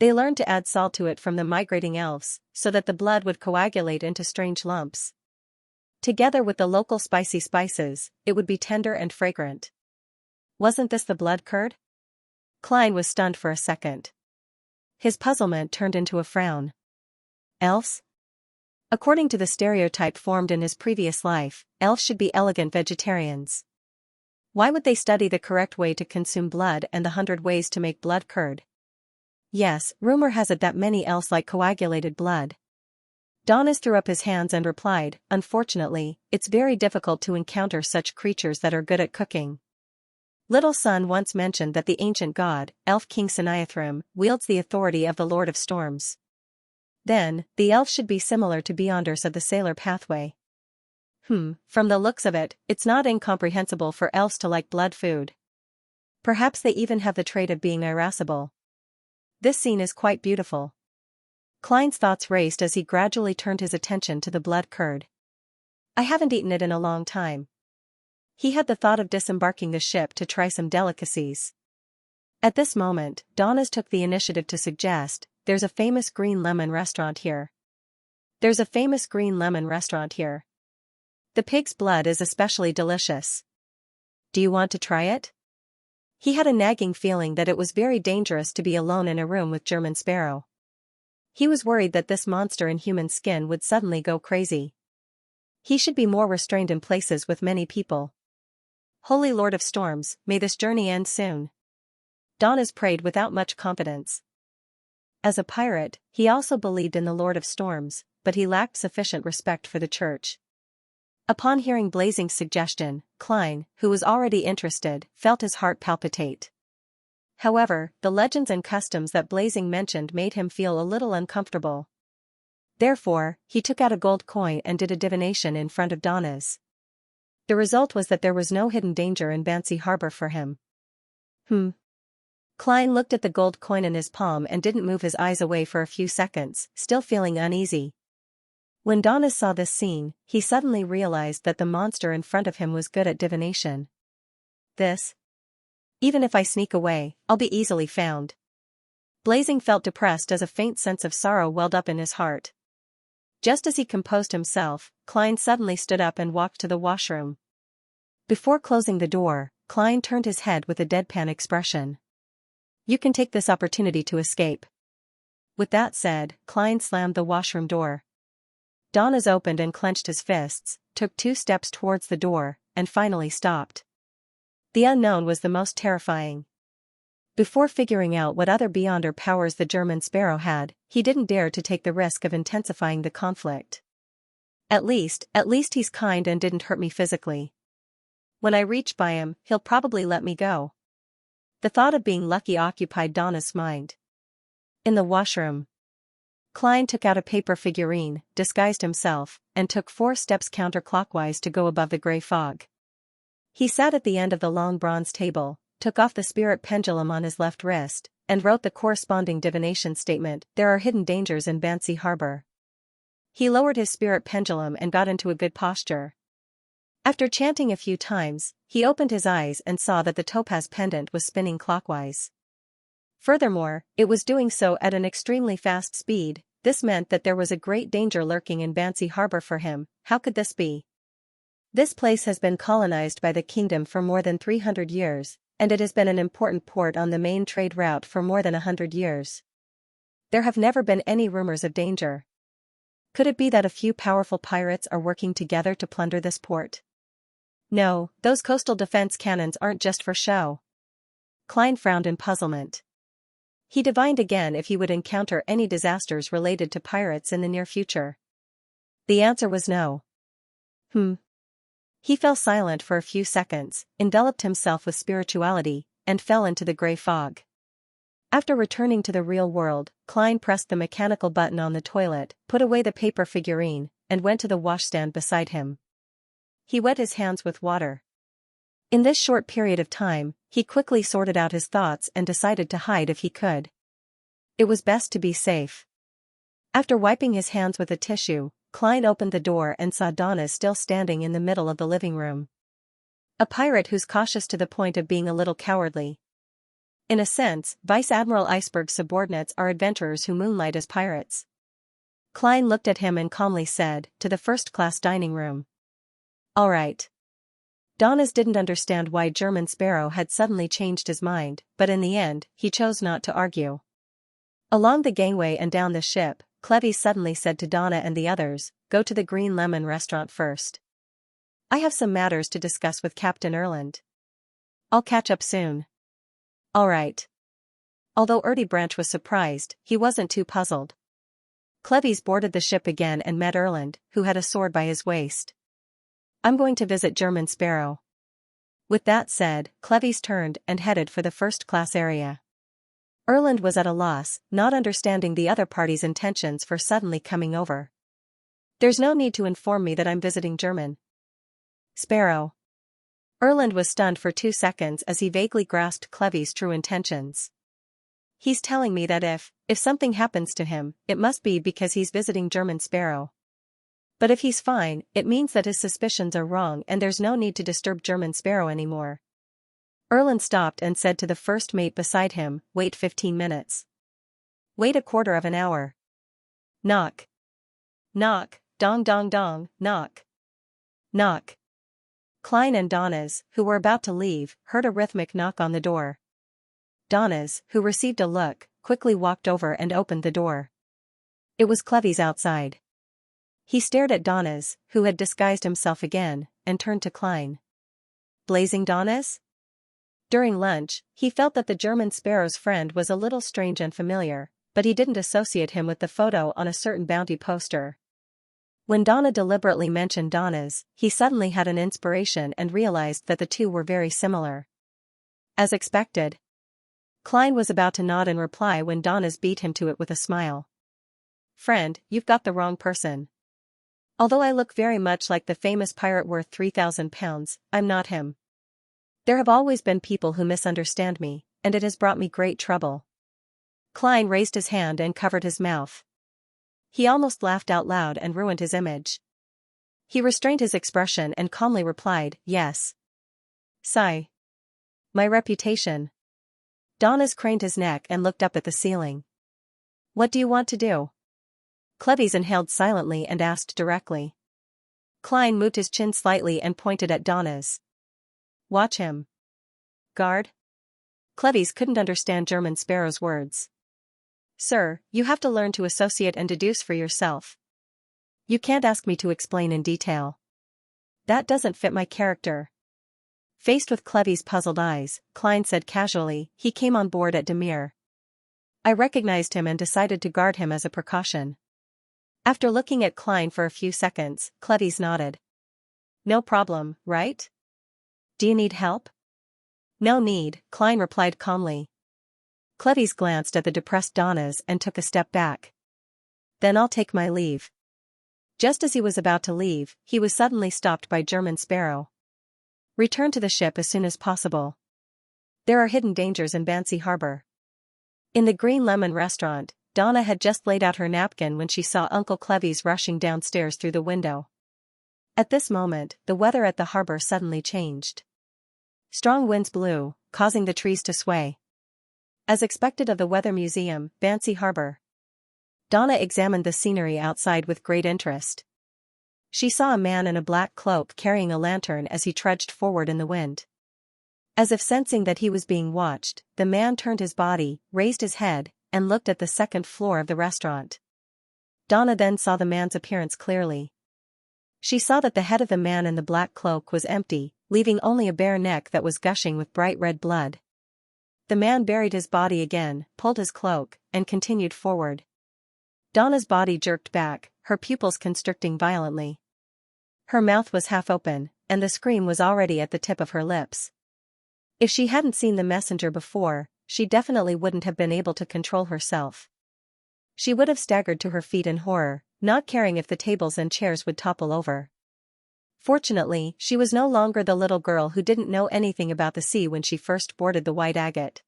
They learned to add salt to it from the migrating elves, so that the blood would coagulate into strange lumps. Together with the local spicy spices, it would be tender and fragrant. Wasn't this the blood curd? Klein was stunned for a second. His puzzlement turned into a frown. Elves? According to the stereotype formed in his previous life, elves should be elegant vegetarians. Why would they study the correct way to consume blood and the 100 ways to make blood curd? Yes, rumor has it that many elves like coagulated blood. Donnas threw up his hands and replied, unfortunately, it's very difficult to encounter such creatures that are good at cooking. Little Sun once mentioned that the ancient god, elf King Siniathrim, wields the authority of the Lord of Storms. Then, the elves should be similar to Beyonders of the Sailor Pathway. From the looks of it, it's not incomprehensible for elves to like blood food. Perhaps they even have the trait of being irascible. This scene is quite beautiful. Klein's thoughts raced as he gradually turned his attention to the blood curd. I haven't eaten it in a long time. He had the thought of disembarking the ship to try some delicacies. At this moment, Donna's took the initiative to suggest, "There's a famous green lemon restaurant here. There's a famous green lemon restaurant here. The pig's blood is especially delicious. Do you want to try it?" He had a nagging feeling that it was very dangerous to be alone in a room with German Sparrow. He was worried that this monster in human skin would suddenly go crazy. He should be more restrained in places with many people. Holy Lord of Storms, may this journey end soon. Donnas prayed without much confidence. As a pirate, he also believed in the Lord of Storms, but he lacked sufficient respect for the church. Upon hearing Blazing's suggestion, Klein, who was already interested, felt his heart palpitate. However, the legends and customs that Blazing mentioned made him feel a little uncomfortable. Therefore, he took out a gold coin and did a divination in front of Donna's. The result was that there was no hidden danger in Bansi Harbor for him. Klein looked at the gold coin in his palm and didn't move his eyes away for a few seconds, still feeling uneasy. When Donna saw this scene, he suddenly realized that the monster in front of him was good at divination. Even if I sneak away, I'll be easily found. Blazing felt depressed as a faint sense of sorrow welled up in his heart. Just as he composed himself, Klein suddenly stood up and walked to the washroom. Before closing the door, Klein turned his head with a deadpan expression. "You can take this opportunity to escape." With that said, Klein slammed the washroom door. Donnas opened and clenched his fists, took 2 steps towards the door, and finally stopped. The unknown was the most terrifying. Before figuring out what other beyonder powers the German Sparrow had, he didn't dare to take the risk of intensifying the conflict. At least he's kind and didn't hurt me physically. When I reach by him, he'll probably let me go. The thought of being lucky occupied Donna's mind. In the washroom, Klein took out a paper figurine, disguised himself, and took 4 steps counterclockwise to go above the gray fog. He sat at the end of the long bronze table, took off the spirit pendulum on his left wrist, and wrote the corresponding divination statement, "There are hidden dangers in Bansi Harbor." He lowered his spirit pendulum and got into a good posture. After chanting a few times, he opened his eyes and saw that the topaz pendant was spinning clockwise. Furthermore, it was doing so at an extremely fast speed. This meant that there was a great danger lurking in Bansi Harbor for him. How could this be? This place has been colonized by the kingdom for more than 300 years, and it has been an important port on the main trade route for more than 100 years. There have never been any rumors of danger. Could it be that a few powerful pirates are working together to plunder this port? No, those coastal defense cannons aren't just for show. Klein frowned in puzzlement. He divined again if he would encounter any disasters related to pirates in the near future. The answer was no. He fell silent for a few seconds, enveloped himself with spirituality, and fell into the gray fog. After returning to the real world, Klein pressed the mechanical button on the toilet, put away the paper figurine, and went to the washstand beside him. He wet his hands with water. In this short period of time, he quickly sorted out his thoughts and decided to hide if he could. It was best to be safe. After wiping his hands with a tissue, Klein opened the door and saw Donna still standing in the middle of the living room. A pirate who's cautious to the point of being a little cowardly. In a sense, Vice Admiral Iceberg's subordinates are adventurers who moonlight as pirates. Klein looked at him and calmly said, "To the first-class dining room." "All right." Donnas didn't understand why German Sparrow had suddenly changed his mind, but in the end, he chose not to argue. Along the gangway and down the ship, Clevy suddenly said to Donna and the others, "Go to the Green Lemon restaurant first. I have some matters to discuss with Captain Erland. I'll catch up soon." "All right." Although Branch was surprised, he wasn't too puzzled. Cleves boarded the ship again and met Erland, who had a sword by his waist. "I'm going to visit German Sparrow." With that said, Cleves turned and headed for the first-class area. Erland was at a loss, not understanding the other party's intentions for suddenly coming over. "There's no need to inform me that I'm visiting German Sparrow." Erland was stunned for 2 seconds as he vaguely grasped Cleves' true intentions. "He's telling me that if something happens to him, it must be because he's visiting German Sparrow. But if he's fine, it means that his suspicions are wrong and there's no need to disturb German Sparrow anymore." Erland stopped and said to the first mate beside him, "Wait 15 minutes. Wait a quarter of an hour. Knock. Knock, dong dong dong, knock. Knock." Klein and Donnas, who were about to leave, heard a rhythmic knock on the door. Donnas, who received a look, quickly walked over and opened the door. It was Clevis outside. He stared at Donnas, who had disguised himself again, and turned to Klein. "Blazing Donnas?" During lunch, he felt that the German sparrow's friend was a little strange and familiar, but he didn't associate him with the photo on a certain bounty poster. When Donna deliberately mentioned Donnas, he suddenly had an inspiration and realized that the two were very similar. As expected. Klein was about to nod in reply when Donnas beat him to it with a smile. "Friend, you've got the wrong person. Although I look very much like the famous pirate worth 3,000 pounds, I'm not him. There have always been people who misunderstand me, and it has brought me great trouble." Klein raised his hand and covered his mouth. He almost laughed out loud and ruined his image. He restrained his expression and calmly replied, "Yes. Sigh. My reputation." Donnas craned his neck and looked up at the ceiling. "What do you want to do?" Clevis inhaled silently and asked directly. Klein moved his chin slightly and pointed at Donnas. "Watch him." "Guard?" Clevis couldn't understand German sparrow's words. "Sir, you have to learn to associate and deduce for yourself. You can't ask me to explain in detail. That doesn't fit my character." Faced with Clevis' puzzled eyes, Klein said casually, "He came on board at Demir. I recognized him and decided to guard him as a precaution." After looking at Klein for a few seconds, Clevis nodded. "No problem, right? Do you need help?" "No need," Klein replied calmly. Clevis glanced at the depressed Donnas and took a step back. "Then I'll take my leave." Just as he was about to leave, he was suddenly stopped by German Sparrow. "Return to the ship as soon as possible. There are hidden dangers in Bansi Harbor." In the Green Lemon restaurant, Donna had just laid out her napkin when she saw Uncle Clevis rushing downstairs through the window. At this moment, the weather at the harbor suddenly changed. Strong winds blew, causing the trees to sway. As expected of the Weather Museum, Bansi Harbor. Donna examined the scenery outside with great interest. She saw a man in a black cloak carrying a lantern as he trudged forward in the wind. As if sensing that he was being watched, the man turned his body, raised his head, and looked at the second floor of the restaurant. Donna then saw the man's appearance clearly. She saw that the head of the man in the black cloak was empty, leaving only a bare neck that was gushing with bright red blood. The man buried his body again, pulled his cloak, and continued forward. Donna's body jerked back, her pupils constricting violently. Her mouth was half open, and the scream was already at the tip of her lips. If she hadn't seen the messenger before, she definitely wouldn't have been able to control herself. She would have staggered to her feet in horror, not caring if the tables and chairs would topple over. Fortunately, she was no longer the little girl who didn't know anything about the sea when she first boarded the White Agate.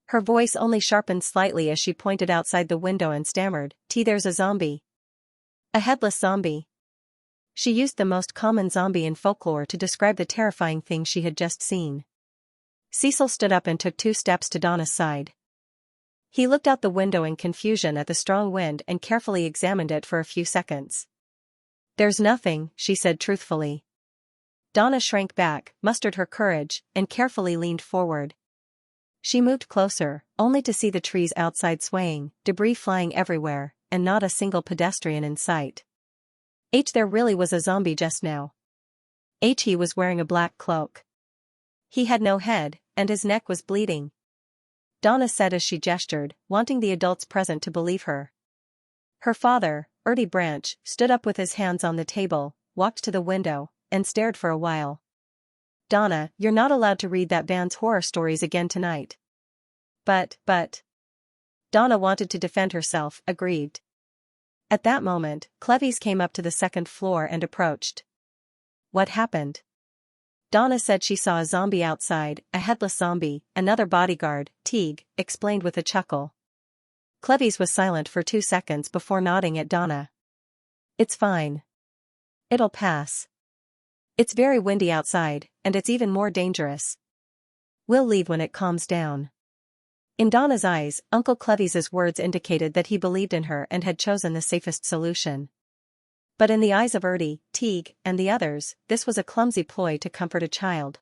Her voice only sharpened slightly as she pointed outside the window and stammered, There's a zombie. A headless zombie." She used the most common zombie in folklore to describe the terrifying thing she had just seen. Cecil stood up and took 2 steps to Donna's side. He looked out the window in confusion at the strong wind and carefully examined it for a few seconds. "There's nothing," she said truthfully. Donna shrank back, mustered her courage, and carefully leaned forward. She moved closer, only to see the trees outside swaying, debris flying everywhere, and not a single pedestrian in sight. There really was a zombie just now. He was wearing a black cloak. He had no head, and his neck was bleeding. Donna said as she gestured, wanting the adults present to believe her. Her father, Ertie Branch, stood up with his hands on the table, walked to the window, and stared for a while. "Donna, you're not allowed to read that band's horror stories again tonight." But. Donna wanted to defend herself, aggrieved. At that moment, Clevis came up to the second floor and approached. "What happened?" Donna said she saw a zombie outside, a headless zombie, another bodyguard, Teague, explained with a chuckle. Clevis was silent for 2 seconds before nodding at Donna. "It's fine. It'll pass. It's very windy outside, and it's even more dangerous." We'll leave when it calms down. In Donna's eyes, Uncle Clevy's words indicated that he believed in her and had chosen the safest solution. But in the eyes of Ertie, Teague, and the others, this was a clumsy ploy to comfort a child.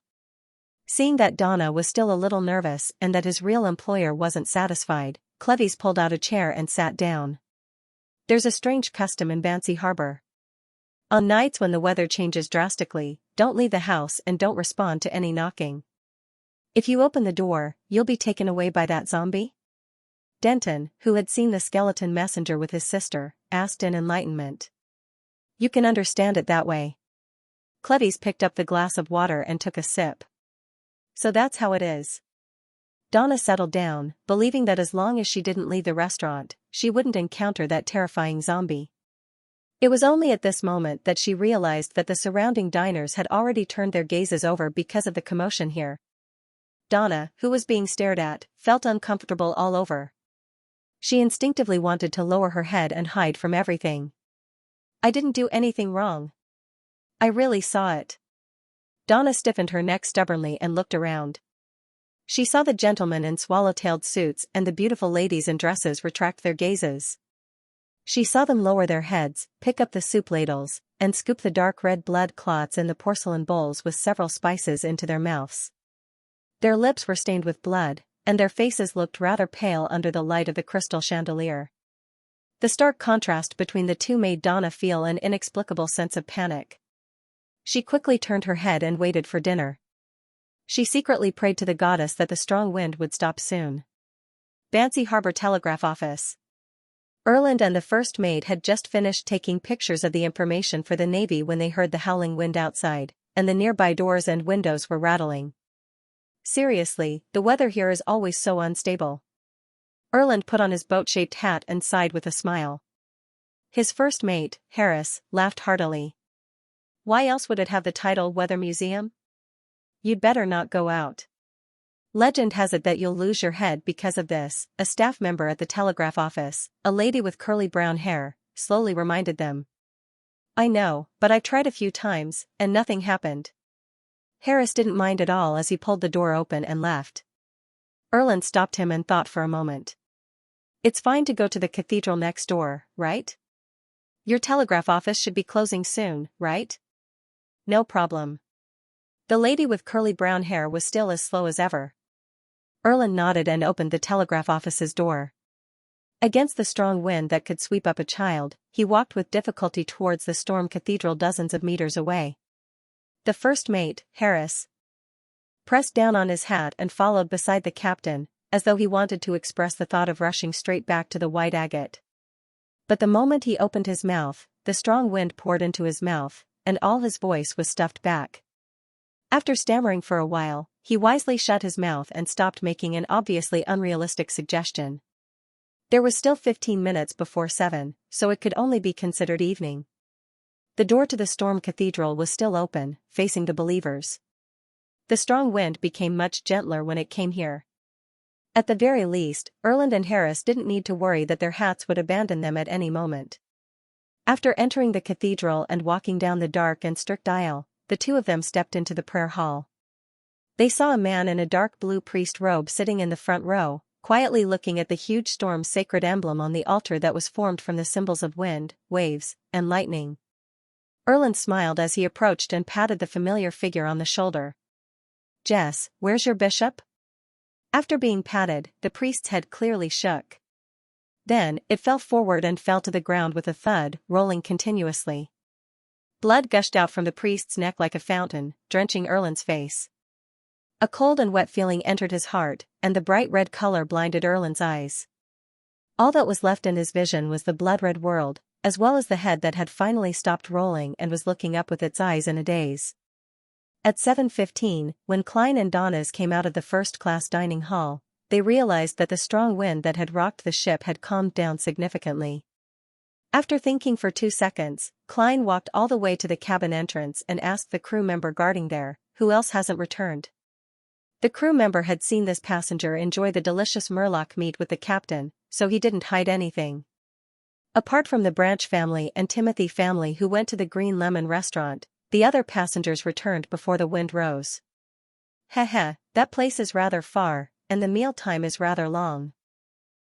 Seeing that Donna was still a little nervous and that his real employer wasn't satisfied, Clevy's pulled out a chair and sat down. There's a strange custom in Bancy Harbor. On nights when the weather changes drastically, don't leave the house and don't respond to any knocking. If you open the door, you'll be taken away by that zombie? Denton, who had seen the skeleton messenger with his sister, asked in enlightenment. You can understand it that way. Clevy's picked up the glass of water and took a sip. So that's how it is. Donna settled down, believing that as long as she didn't leave the restaurant, she wouldn't encounter that terrifying zombie. It was only at this moment that she realized that the surrounding diners had already turned their gazes over because of the commotion here. Donna, who was being stared at, felt uncomfortable all over. She instinctively wanted to lower her head and hide from everything. I didn't do anything wrong. I really saw it. Donna stiffened her neck stubbornly and looked around. She saw the gentlemen in swallow-tailed suits and the beautiful ladies in dresses retract their gazes. She saw them lower their heads, pick up the soup ladles, and scoop the dark red blood clots in the porcelain bowls with several spices into their mouths. Their lips were stained with blood, and their faces looked rather pale under the light of the crystal chandelier. The stark contrast between the two made Donna feel an inexplicable sense of panic. She quickly turned her head and waited for dinner. She secretly prayed to the goddess that the strong wind would stop soon. Bancy Harbor Telegraph Office. Erland and the first mate had just finished taking pictures of the information for the Navy when they heard the howling wind outside, and the nearby doors and windows were rattling. Seriously, the weather here is always so unstable. Erland put on his boat-shaped hat and sighed with a smile. His first mate, Harris, laughed heartily. Why else would it have the title Weather Museum? You'd better not go out. Legend has it that you'll lose your head because of this, a staff member at the telegraph office, a lady with curly brown hair, slowly reminded them. I know, but I've tried a few times, and nothing happened. Harris didn't mind at all as he pulled the door open and left. Erland stopped him and thought for a moment. It's fine to go to the cathedral next door, right? Your telegraph office should be closing soon, right? No problem. The lady with curly brown hair was still as slow as ever. Erland nodded and opened the telegraph office's door. Against the strong wind that could sweep up a child, he walked with difficulty towards the storm cathedral dozens of meters away. The first mate, Harris, pressed down on his hat and followed beside the captain, as though he wanted to express the thought of rushing straight back to the white agate. But the moment he opened his mouth, the strong wind poured into his mouth, and all his voice was stuffed back. After stammering for a while, he wisely shut his mouth and stopped making an obviously unrealistic suggestion. There was still 15 minutes before 7, so it could only be considered evening. The door to the storm cathedral was still open, facing the believers. The strong wind became much gentler when it came here. At the very least, Erland and Harris didn't need to worry that their hats would abandon them at any moment. After entering the cathedral and walking down the dark and strict aisle, the two of them stepped into the prayer hall. They saw a man in a dark blue priest robe sitting in the front row, quietly looking at the huge storm's sacred emblem on the altar that was formed from the symbols of wind, waves, and lightning. Erland smiled as he approached and patted the familiar figure on the shoulder. Jess, where's your bishop? After being patted, the priest's head clearly shook. Then, it fell forward and fell to the ground with a thud, rolling continuously. Blood gushed out from the priest's neck like a fountain, drenching Erland's face. A cold and wet feeling entered his heart, and the bright red color blinded Erland's eyes. All that was left in his vision was the blood-red world, as well as the head that had finally stopped rolling and was looking up with its eyes in a daze. At 7:15, when Klein and Donnas came out of the first-class dining hall, they realized that the strong wind that had rocked the ship had calmed down significantly. After thinking for 2 seconds, Klein walked all the way to the cabin entrance and asked the crew member guarding there, "Who else hasn't returned?" The crew member had seen this passenger enjoy the delicious Murloc meat with the captain, so he didn't hide anything. Apart from the Branch family and Timothy family who went to the Green Lemon restaurant, the other passengers returned before the wind rose. Heh, that place is rather far, and the meal time is rather long.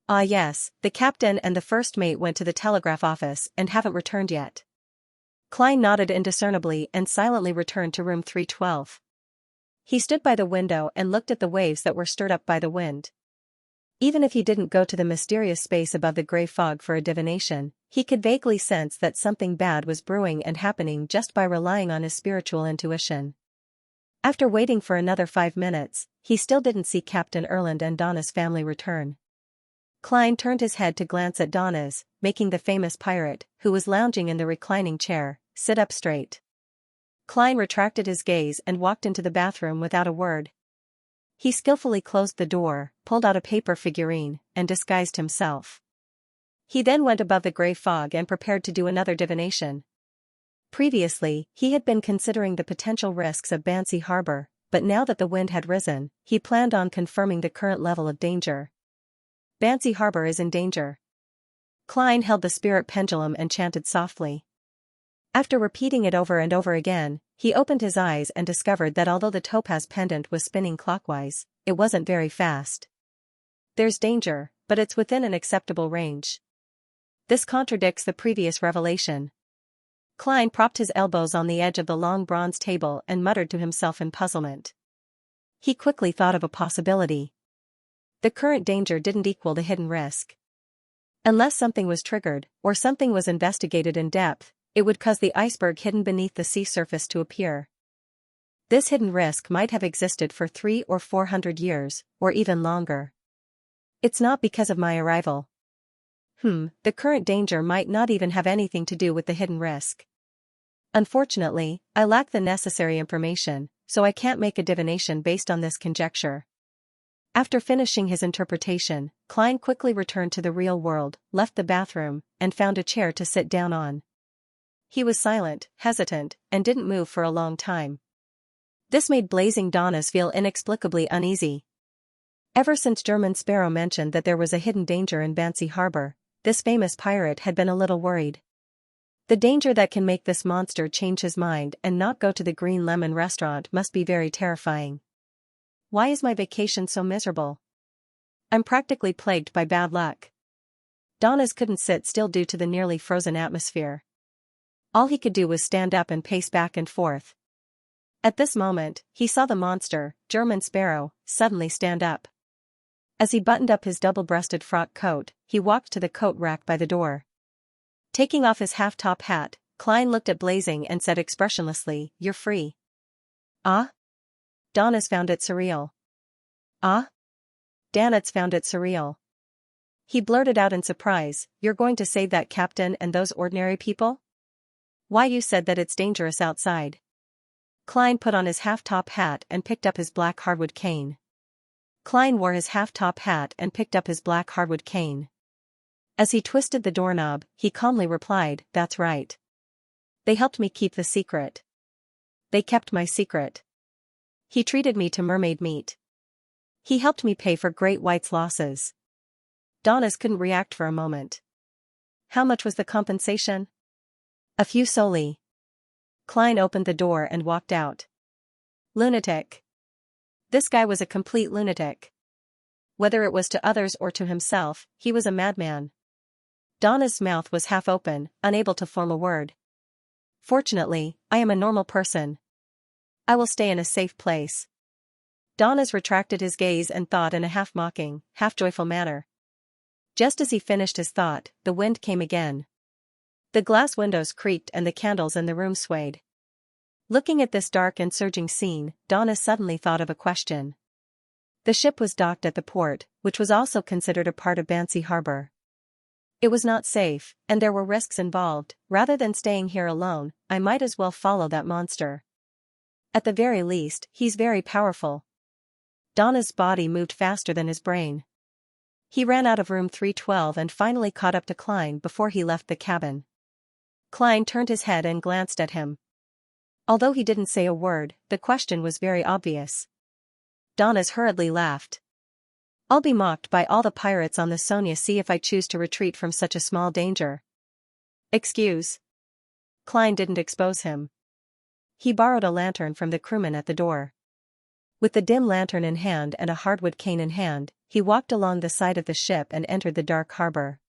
Ah yes, the captain and the first mate went to the telegraph office and haven't returned yet. Klein nodded indiscernibly and silently returned to room 312. He stood by the window and looked at the waves that were stirred up by the wind. Even if he didn't go to the mysterious space above the grey fog for a divination, he could vaguely sense that something bad was brewing and happening just by relying on his spiritual intuition. After waiting for another 5 minutes, he still didn't see Captain Erland and Donna's family return. Klein turned his head to glance at Donna's, making the famous pirate, who was lounging in the reclining chair, sit up straight. Klein retracted his gaze and walked into the bathroom without a word. He skillfully closed the door, pulled out a paper figurine, and disguised himself. He then went above the grey fog and prepared to do another divination. Previously, he had been considering the potential risks of Bansi Harbor, but now that the wind had risen, he planned on confirming the current level of danger. Bansi Harbor is in danger. Klein held the spirit pendulum and chanted softly. After repeating it over and over again, he opened his eyes and discovered that although the topaz pendant was spinning clockwise, it wasn't very fast. There's danger, but it's within an acceptable range. This contradicts the previous revelation. Klein propped his elbows on the edge of the long bronze table and muttered to himself in puzzlement. He quickly thought of a possibility. The current danger didn't equal the hidden risk. Unless something was triggered, or something was investigated in depth, it would cause the iceberg hidden beneath the sea surface to appear. This hidden risk might have existed for 300 or 400 years, or even longer. It's not because of my arrival. The current danger might not even have anything to do with the hidden risk. Unfortunately, I lack the necessary information, so I can't make a divination based on this conjecture. After finishing his interpretation, Klein quickly returned to the real world, left the bathroom, and found a chair to sit down on. He was silent, hesitant, and didn't move for a long time. This made Blazing Donnas feel inexplicably uneasy. Ever since German Sparrow mentioned that there was a hidden danger in Bansi Harbor, this famous pirate had been a little worried. The danger that can make this monster change his mind and not go to the Green Lemon restaurant must be very terrifying. Why is my vacation so miserable? I'm practically plagued by bad luck. Donnas couldn't sit still due to the nearly frozen atmosphere. All he could do was stand up and pace back and forth. At this moment, he saw the monster, German Sparrow, suddenly stand up. As he buttoned up his double-breasted frock coat, he walked to the coat rack by the door. Taking off his half-top hat, Klein looked at Blazing and said expressionlessly, "You're free." Ah? Donnas found it surreal. Ah? Danitz found it surreal. He blurted out in surprise, "You're going to save that captain and those ordinary people? Why, you said that it's dangerous outside." Klein put on his half-top hat and picked up his black hardwood cane. Klein wore his half-top hat and picked up his black hardwood cane. As he twisted the doorknob, he calmly replied, "That's right. They helped me keep the secret. They kept my secret. He treated me to mermaid meat. He helped me pay for Great White's losses." Donnas couldn't react for a moment. "How much was the compensation?" "A few soldi." Klein opened the door and walked out. Lunatic. This guy was a complete lunatic. Whether it was to others or to himself, he was a madman. Donna's mouth was half open, unable to form a word. "Fortunately, I am a normal person. I will stay in a safe place." Donnas retracted his gaze and thought in a half-mocking, half-joyful manner. Just as he finished his thought, the wind came again. The glass windows creaked and the candles in the room swayed. Looking at this dark and surging scene, Donnas suddenly thought of a question. The ship was docked at the port, which was also considered a part of Bansi Harbor. It was not safe, and there were risks involved. Rather than staying here alone, I might as well follow that monster. At the very least, he's very powerful. Donna's body moved faster than his brain. He ran out of room 312 and finally caught up to Klein before he left the cabin. Klein turned his head and glanced at him. Although he didn't say a word, the question was very obvious. Donnas hurriedly laughed. "I'll be mocked by all the pirates on the Sonia Sea if I choose to retreat from such a small danger." "Excuse." Klein didn't expose him. He borrowed a lantern from the crewman at the door. With the dim lantern in hand and a hardwood cane in hand, he walked along the side of the ship and entered the dark harbor.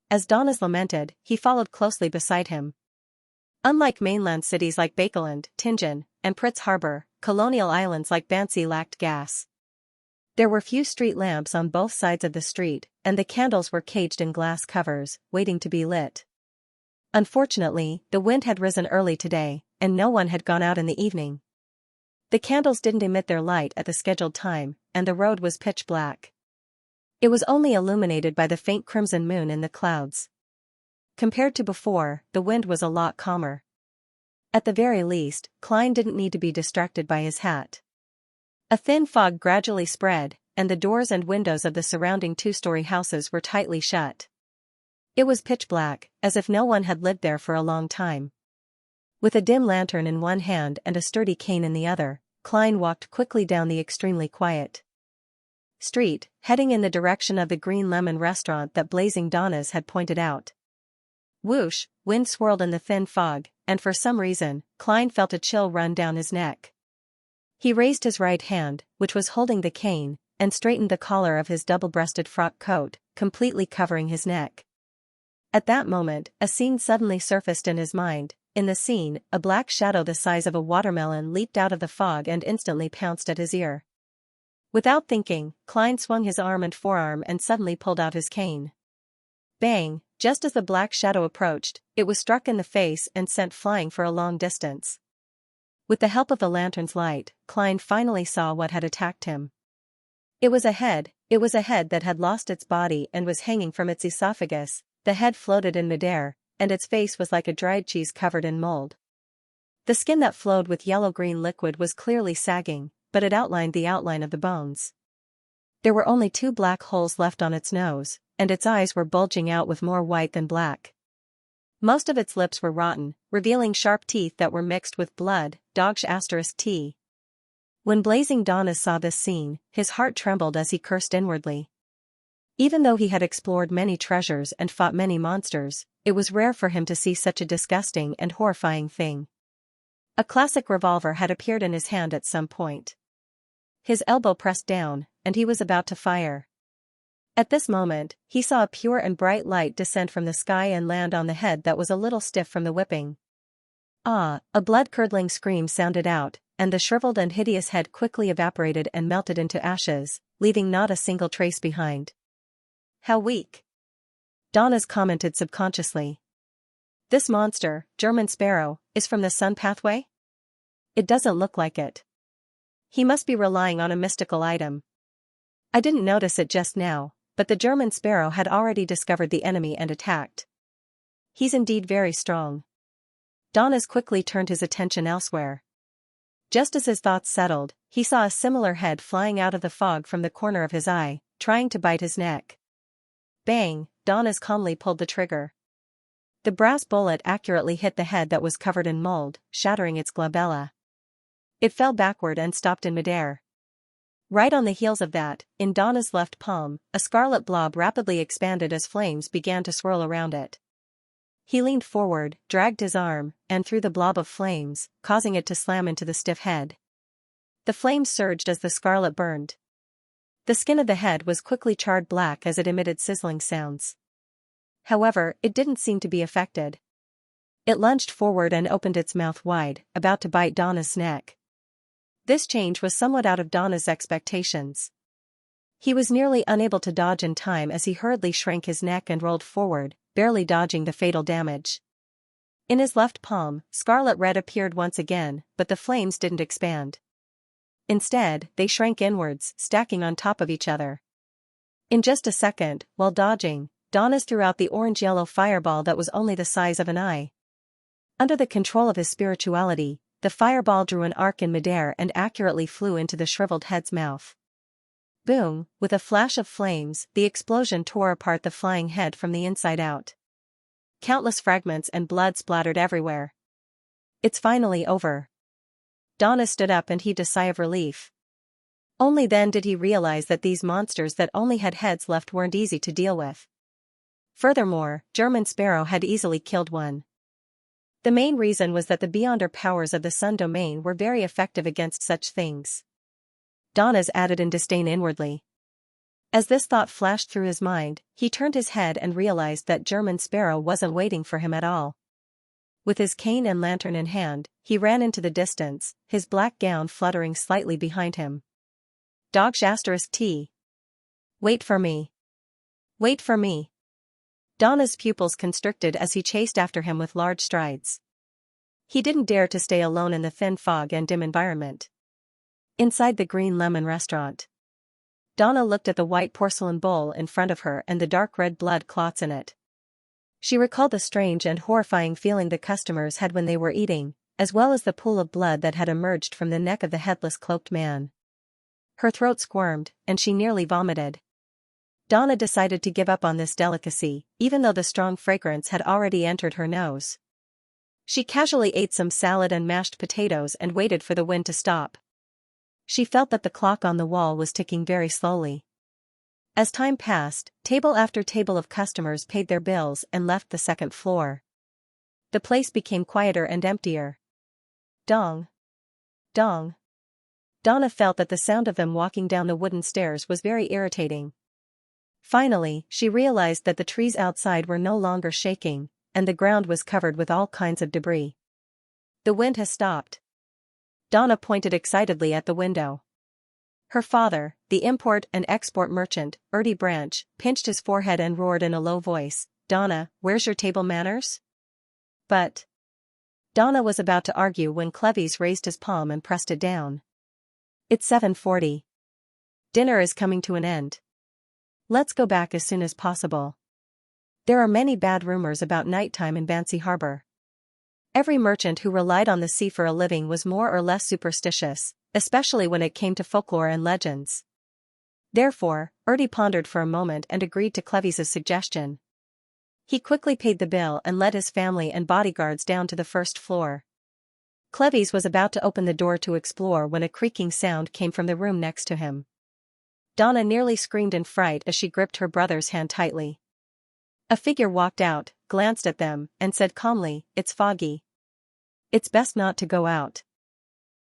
As Donas lamented, he followed closely beside him. Unlike mainland cities like Bakeland, Tingen, and Pritz Harbor, colonial islands like Bansi lacked gas. There were few street lamps on both sides of the street, and the candles were caged in glass covers, waiting to be lit. Unfortunately, the wind had risen early today, and no one had gone out in the evening. The candles didn't emit their light at the scheduled time, and the road was pitch black. It was only illuminated by the faint crimson moon in the clouds. Compared to before, the wind was a lot calmer. At the very least, Klein didn't need to be distracted by his hat. A thin fog gradually spread, and the doors and windows of the surrounding two-story houses were tightly shut. It was pitch black, as if no one had lived there for a long time. With a dim lantern in one hand and a sturdy cane in the other, Klein walked quickly down the extremely quiet street, heading in the direction of the Green Lemon restaurant that Blazing Donas had pointed out. Whoosh, wind swirled in the thin fog, and for some reason, Klein felt a chill run down his neck. He raised his right hand, which was holding the cane, and straightened the collar of his double-breasted frock coat, completely covering his neck. At that moment, a scene suddenly surfaced in his mind. In the scene, a black shadow the size of a watermelon leaped out of the fog and instantly pounced at his ear. Without thinking, Klein swung his arm and forearm and suddenly pulled out his cane. Bang! Just as the black shadow approached, it was struck in the face and sent flying for a long distance. With the help of the lantern's light, Klein finally saw what had attacked him. It was a head that had lost its body and was hanging from its esophagus. The head floated in midair, and its face was like a dried cheese covered in mold. The skin that flowed with yellow-green liquid was clearly sagging, but it outlined the outline of the bones. There were only 2 black holes left on its nose, and its eyes were bulging out with more white than black. Most of its lips were rotten, revealing sharp teeth that were mixed with blood. T. When Blazing Donas saw this scene, his heart trembled as he cursed inwardly. Even though he had explored many treasures and fought many monsters, it was rare for him to see such a disgusting and horrifying thing. A classic revolver had appeared in his hand at some point. His elbow pressed down, and he was about to fire. At this moment, he saw a pure and bright light descend from the sky and land on the head that was a little stiff from the whipping. Ah! A blood-curdling scream sounded out, and the shriveled and hideous head quickly evaporated and melted into ashes, leaving not a single trace behind. How weak! Donas commented subconsciously. This monster, German Sparrow, is from the Sun Pathway? It doesn't look like it. He must be relying on a mystical item. I didn't notice it just now, but the German Sparrow had already discovered the enemy and attacked. He's indeed very strong. Donas quickly turned his attention elsewhere. Just as his thoughts settled, he saw a similar head flying out of the fog from the corner of his eye, trying to bite his neck. Bang! Donas calmly pulled the trigger. The brass bullet accurately hit the head that was covered in mold, shattering its glabella. It fell backward and stopped in midair. Right on the heels of that, in Donas' left palm, a scarlet blob rapidly expanded as flames began to swirl around it. He leaned forward, dragged his arm, and threw the blob of flames, causing it to slam into the stiff head. The flames surged as the scarlet burned. The skin of the head was quickly charred black as it emitted sizzling sounds. However, it didn't seem to be affected. It lunged forward and opened its mouth wide, about to bite Donas' neck. This change was somewhat out of Donas' expectations. He was nearly unable to dodge in time as he hurriedly shrank his neck and rolled forward, barely dodging the fatal damage. In his left palm, scarlet red appeared once again, but the flames didn't expand. Instead, they shrank inwards, stacking on top of each other. In just a second, while dodging, Donas threw out the orange-yellow fireball that was only the size of an eye. Under the control of his spirituality, the fireball drew an arc in midair and accurately flew into the shriveled head's mouth. Boom! With a flash of flames, the explosion tore apart the flying head from the inside out. Countless fragments and blood splattered everywhere. It's finally over. Donas stood up and heaved a sigh of relief. Only then did he realize that these monsters that only had heads left weren't easy to deal with. Furthermore, German Sparrow had easily killed one. The main reason was that the Beyonder powers of the Sun domain were very effective against such things. Donna's added in disdain inwardly. As this thought flashed through his mind, he turned his head and realized that German Sparrow wasn't waiting for him at all. With his cane and lantern in hand, he ran into the distance, his black gown fluttering slightly behind him. Dog*T. Wait for me. Wait for me. Donna's pupils constricted as he chased after him with large strides. He didn't dare to stay alone in the thin fog and dim environment. Inside the Green Lemon restaurant, Donna looked at the white porcelain bowl in front of her and the dark red blood clots in it. She recalled the strange and horrifying feeling the customers had when they were eating, as well as the pool of blood that had emerged from the neck of the headless cloaked man. Her throat squirmed, and she nearly vomited. Donna decided to give up on this delicacy, even though the strong fragrance had already entered her nose. She casually ate some salad and mashed potatoes and waited for the wind to stop. She felt that the clock on the wall was ticking very slowly. As time passed, table after table of customers paid their bills and left the second floor. The place became quieter and emptier. Dong. Dong. Donna felt that the sound of them walking down the wooden stairs was very irritating. Finally, she realized that the trees outside were no longer shaking, and the ground was covered with all kinds of debris. The wind has stopped. Donna pointed excitedly at the window. Her father, the import and export merchant, Erdie Branch, pinched his forehead and roared in a low voice, "Donna, where's your table manners?" But Donna was about to argue when Clevis raised his palm and pressed it down. "It's 7:40. Dinner is coming to an end. Let's go back as soon as possible. There are many bad rumors about nighttime in Bansi Harbor." Every merchant who relied on the sea for a living was more or less superstitious, especially when it came to folklore and legends. Therefore, Erdie pondered for a moment and agreed to Clevis's suggestion. He quickly paid the bill and led his family and bodyguards down to the first floor. Clevis was about to open the door to explore when a creaking sound came from the room next to him. Donna nearly screamed in fright as she gripped her brother's hand tightly. A figure walked out, glanced at them, and said calmly, "It's foggy. It's best not to go out."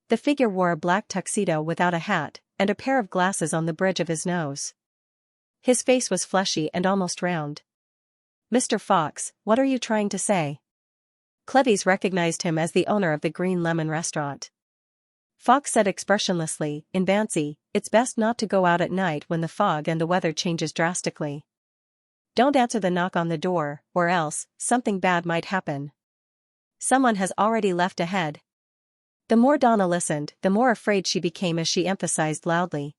The figure wore a black tuxedo without a hat, and a pair of glasses on the bridge of his nose. His face was fleshy and almost round. "Mr. Fox, what are you trying to say?" Clevis recognized him as the owner of the Green Lemon restaurant. Fox said expressionlessly, "In Bansi, it's best not to go out at night when the fog and the weather changes drastically. Don't answer the knock on the door, or else, something bad might happen. Someone has already left ahead." The more Donna listened, the more afraid she became as she emphasized loudly.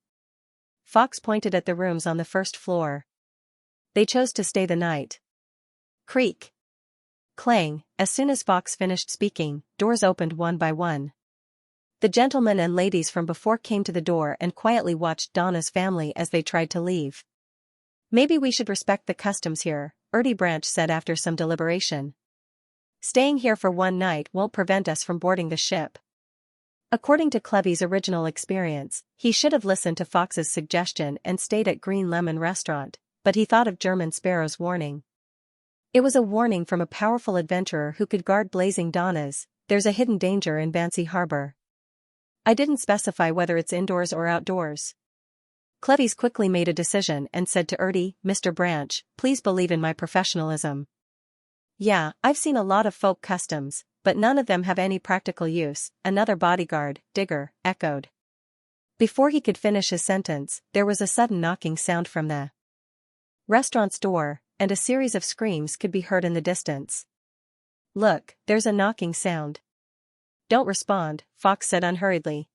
Fox pointed at the rooms on the first floor. They chose to stay the night. Creak. Clang, as soon as Fox finished speaking, doors opened one by one. The gentlemen and ladies from before came to the door and quietly watched Donna's family as they tried to leave. "Maybe we should respect the customs here," Erdie Branch said after some deliberation. "Staying here for one night won't prevent us from boarding the ship." According to Clevy's original experience, he should have listened to Fox's suggestion and stayed at Green Lemon restaurant, but he thought of German Sparrow's warning. It was a warning from a powerful adventurer who could guard blazing Donnas. "There's a hidden danger in Bansi Harbor. I didn't specify whether it's indoors or outdoors." Clevis quickly made a decision and said to Erdie, "Mr. Branch, please believe in my professionalism." "Yeah, I've seen a lot of folk customs, but none of them have any practical use," another bodyguard, Digger, echoed. Before he could finish his sentence, there was a sudden knocking sound from the restaurant's door, and a series of screams could be heard in the distance. "Look, there's a knocking sound." "Don't respond," Fox said unhurriedly.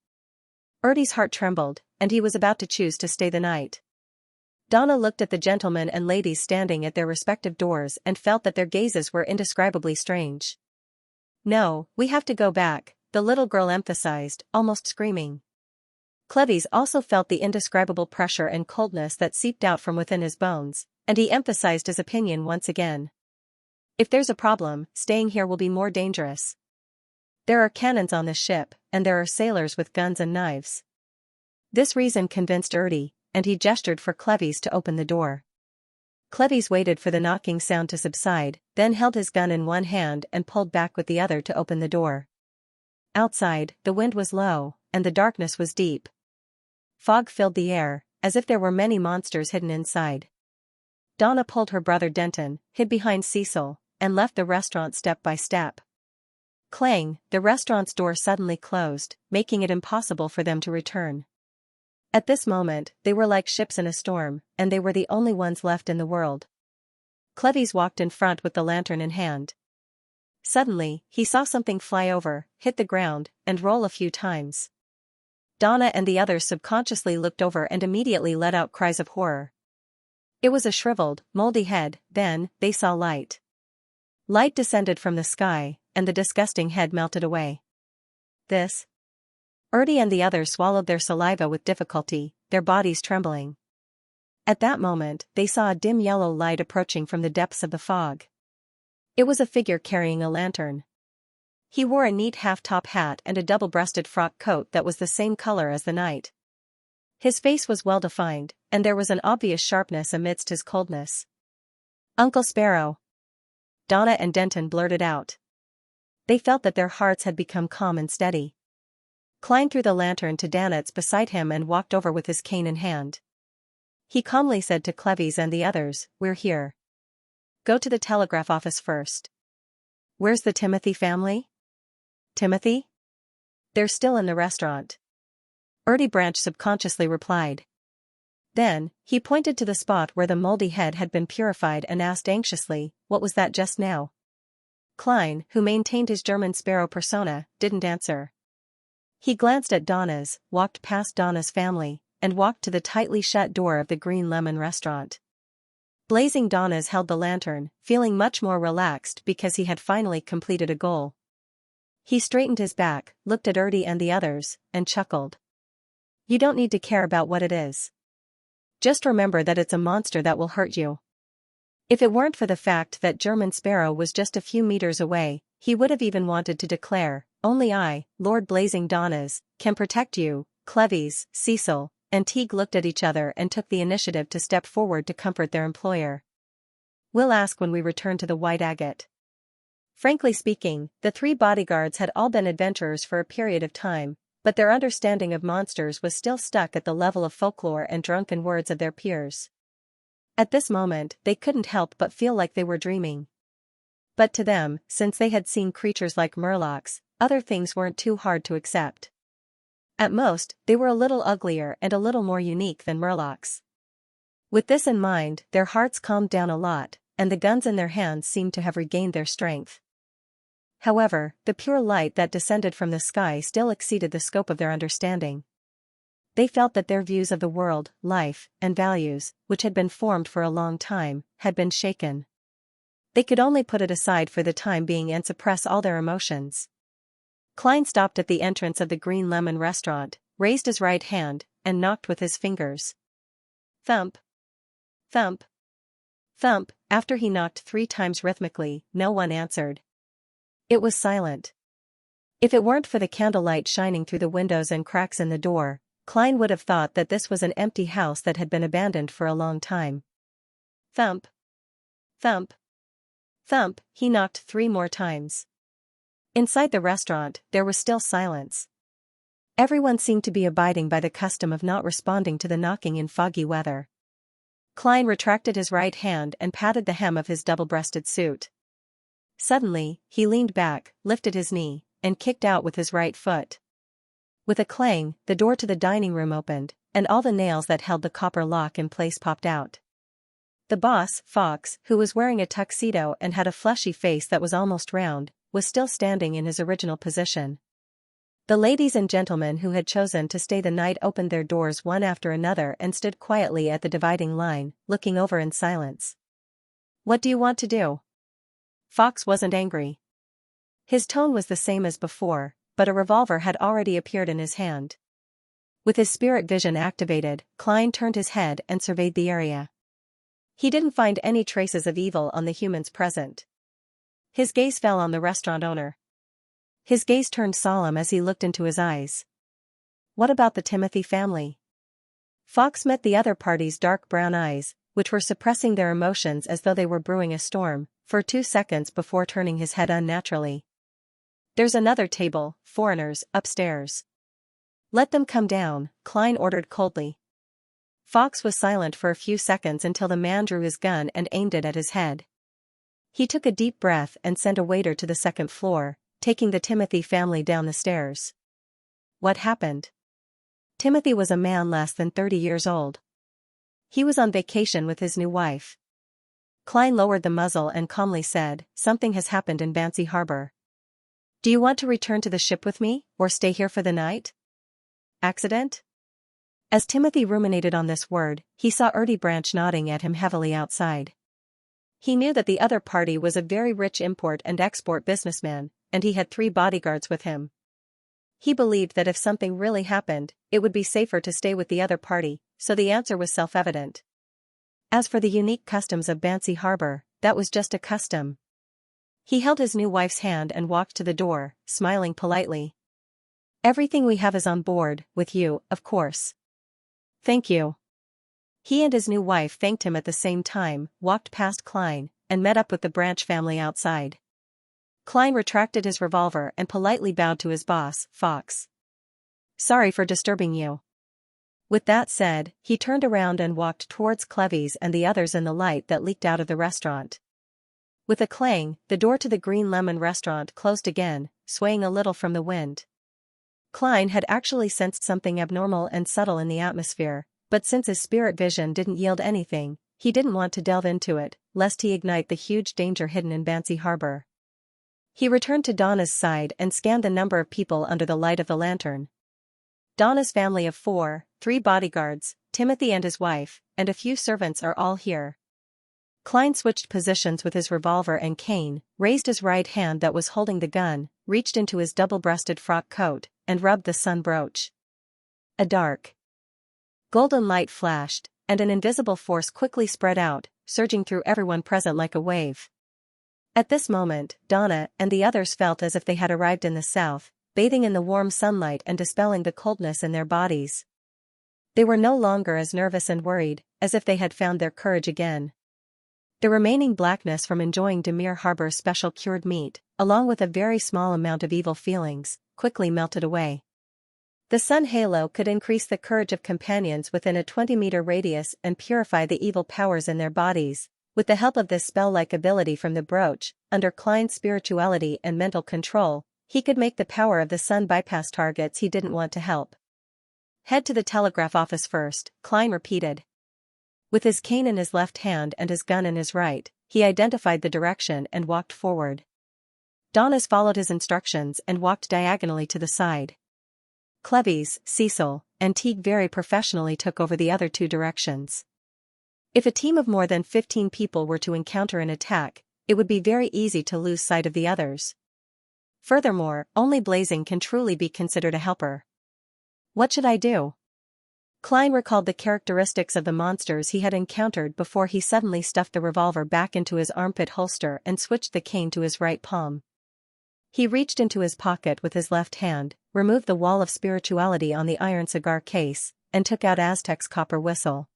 Erdie's heart trembled, and he was about to choose to stay the night. Donna looked at the gentlemen and ladies standing at their respective doors and felt that their gazes were indescribably strange. "No, we have to go back," the little girl emphasized, almost screaming. Clevis also felt the indescribable pressure and coldness that seeped out from within his bones, and he emphasized his opinion once again. "If there's a problem, staying here will be more dangerous. There are cannons on this ship, and there are sailors with guns and knives." This reason convinced Erdie, and he gestured for Clevis to open the door. Clevis waited for the knocking sound to subside, then held his gun in one hand and pulled back with the other to open the door. Outside, the wind was low, and the darkness was deep. fog filled the air, as if there were many monsters hidden inside. Donna pulled her brother Denton, hid behind Cecil, and left the restaurant step by step. Clang, the restaurant's door suddenly closed, making it impossible for them to return. At this moment, they were like ships in a storm, and they were the only ones left in the world. Cleves walked in front with the lantern in hand. Suddenly, he saw something fly over, hit the ground, and roll a few times. Donna and the others subconsciously looked over and immediately let out cries of horror. It was a shriveled, moldy head. Then, they saw light. Light descended from the sky, and the disgusting head melted away. This? Erdy and the others swallowed their saliva with difficulty, their bodies trembling. At that moment, they saw a dim yellow light approaching from the depths of the fog. It was a figure carrying a lantern. He wore a neat half-top hat and a double-breasted frock coat that was the same color as the night. His face was well-defined, and there was an obvious sharpness amidst his coldness. "Uncle Sparrow!" Donna and Denton blurted out. They felt that their hearts had become calm and steady. Klein threw the lantern to Danitz beside him and walked over with his cane in hand. He calmly said to Cleves and the others, "We're here. Go to the telegraph office first." "Where's the Timothy family?" "Timothy? They're still in the restaurant." Erdy Branch subconsciously replied. Then, he pointed to the spot where the moldy head had been purified and asked anxiously, "What was that just now?" Klein, who maintained his German Sparrow persona, didn't answer. He glanced at Donna's, walked past Donna's family, and walked to the tightly shut door of the Green Lemon restaurant. Blazing Donna's held the lantern, feeling much more relaxed because he had finally completed a goal. He straightened his back, looked at Erdy and the others, and chuckled. "You don't need to care about what it is. Just remember that it's a monster that will hurt you." If it weren't for the fact that German Sparrow was just a few meters away, he would have even wanted to declare, "Only I, Lord Blazing Donnas, can protect you." Cleves, Cecil, and Teague looked at each other and took the initiative to step forward to comfort their employer. "We'll ask when we return to the White Agate." Frankly speaking, the three bodyguards had all been adventurers for a period of time, but their understanding of monsters was still stuck at the level of folklore and drunken words of their peers. At this moment, they couldn't help but feel like they were dreaming. But to them, since they had seen creatures like murlocs, other things weren't too hard to accept. At most, they were a little uglier and a little more unique than murlocs. With this in mind, their hearts calmed down a lot, and the guns in their hands seemed to have regained their strength. However, the pure light that descended from the sky still exceeded the scope of their understanding. They felt that their views of the world, life, and values, which had been formed for a long time, had been shaken. They could only put it aside for the time being and suppress all their emotions. Klein stopped at the entrance of the Green Lemon restaurant, raised his right hand, and knocked with his fingers. Thump. Thump. Thump. After he knocked 3 times rhythmically, no one answered. It was silent. If it weren't for the candlelight shining through the windows and cracks in the door, Klein would have thought that this was an empty house that had been abandoned for a long time. Thump. Thump. Thump. He knocked 3 more times. Inside the restaurant, there was still silence. Everyone seemed to be abiding by the custom of not responding to the knocking in foggy weather. Klein retracted his right hand and patted the hem of his double-breasted suit. Suddenly, he leaned back, lifted his knee, and kicked out with his right foot. With a clang, the door to the dining room opened, and all the nails that held the copper lock in place popped out. The boss, Fox, who was wearing a tuxedo and had a fleshy face that was almost round, was still standing in his original position. The ladies and gentlemen who had chosen to stay the night opened their doors one after another and stood quietly at the dividing line, looking over in silence. "What do you want to do?" Fox wasn't angry. His tone was the same as before, but a revolver had already appeared in his hand. With his spirit vision activated, Klein turned his head and surveyed the area. He didn't find any traces of evil on the humans present. His gaze fell on the restaurant owner. His gaze turned solemn as he looked into his eyes. "What about the Timothy family?" Fox met the other party's dark brown eyes, which were suppressing their emotions as though they were brewing a storm, for 2 seconds before turning his head unnaturally. "There's another table, foreigners, upstairs." Let them come down, Klein ordered coldly. Fox was silent for a few seconds until the man drew his gun and aimed it at his head. He took a deep breath and sent a waiter to the second floor, taking the Timothy family down the stairs. What happened? Timothy was a man less than 30 years old. He was on vacation with his new wife. Klein lowered the muzzle and calmly said, "Something has happened in Bansi Harbor. Do you want to return to the ship with me, or stay here for the night?" Accident? As Timothy ruminated on this word, he saw Ertie Branch nodding at him heavily outside. He knew that the other party was a very rich import and export businessman, and he had 3 bodyguards with him. He believed that if something really happened, it would be safer to stay with the other party, so the answer was self-evident. As for the unique customs of Bansi Harbor, that was just a custom. He held his new wife's hand and walked to the door, smiling politely. "Everything we have is on board, with you, of course." "Thank you." He and his new wife thanked him at the same time, walked past Klein, and met up with the Branch family outside. Klein retracted his revolver and politely bowed to his boss, Fox. "Sorry for disturbing you." With that said, he turned around and walked towards Clevy's and the others in the light that leaked out of the restaurant. With a clang, the door to the Green Lemon restaurant closed again, swaying a little from the wind. Klein had actually sensed something abnormal and subtle in the atmosphere, but since his spirit vision didn't yield anything, he didn't want to delve into it, lest he ignite the huge danger hidden in Bansi Harbor. He returned to Donna's side and scanned the number of people under the light of the lantern. Donna's family of 4, 3 bodyguards, Timothy and his wife, and a few servants are all here. Klein switched positions with his revolver and cane, raised his right hand that was holding the gun, reached into his double-breasted frock coat, and rubbed the sun brooch. A dark golden light flashed, and an invisible force quickly spread out, surging through everyone present like a wave. At this moment, Donna and the others felt as if they had arrived in the south, bathing in the warm sunlight and dispelling the coldness in their bodies. They were no longer as nervous and worried, as if they had found their courage again. The remaining blackness from enjoying Demir Harbor's special cured meat, along with a very small amount of evil feelings, quickly melted away. The sun halo could increase the courage of companions within a 20-meter radius and purify the evil powers in their bodies. With the help of this spell-like ability from the brooch, under Klein's spirituality and mental control, he could make the power of the sun bypass targets he didn't want to help. "Head to the telegraph office first," Klein repeated. With his cane in his left hand and his gun in his right, he identified the direction and walked forward. Donnas followed his instructions and walked diagonally to the side. Clevy's, Cecil, and Teague very professionally took over the other 2 directions. If a team of more than 15 people were to encounter an attack, it would be very easy to lose sight of the others. Furthermore, only Blazing can truly be considered a helper. What should I do? Klein recalled the characteristics of the monsters he had encountered before he suddenly stuffed the revolver back into his armpit holster and switched the cane to his right palm. He reached into his pocket with his left hand, removed the wall of spirituality on the iron cigar case, and took out Aztec's copper whistle.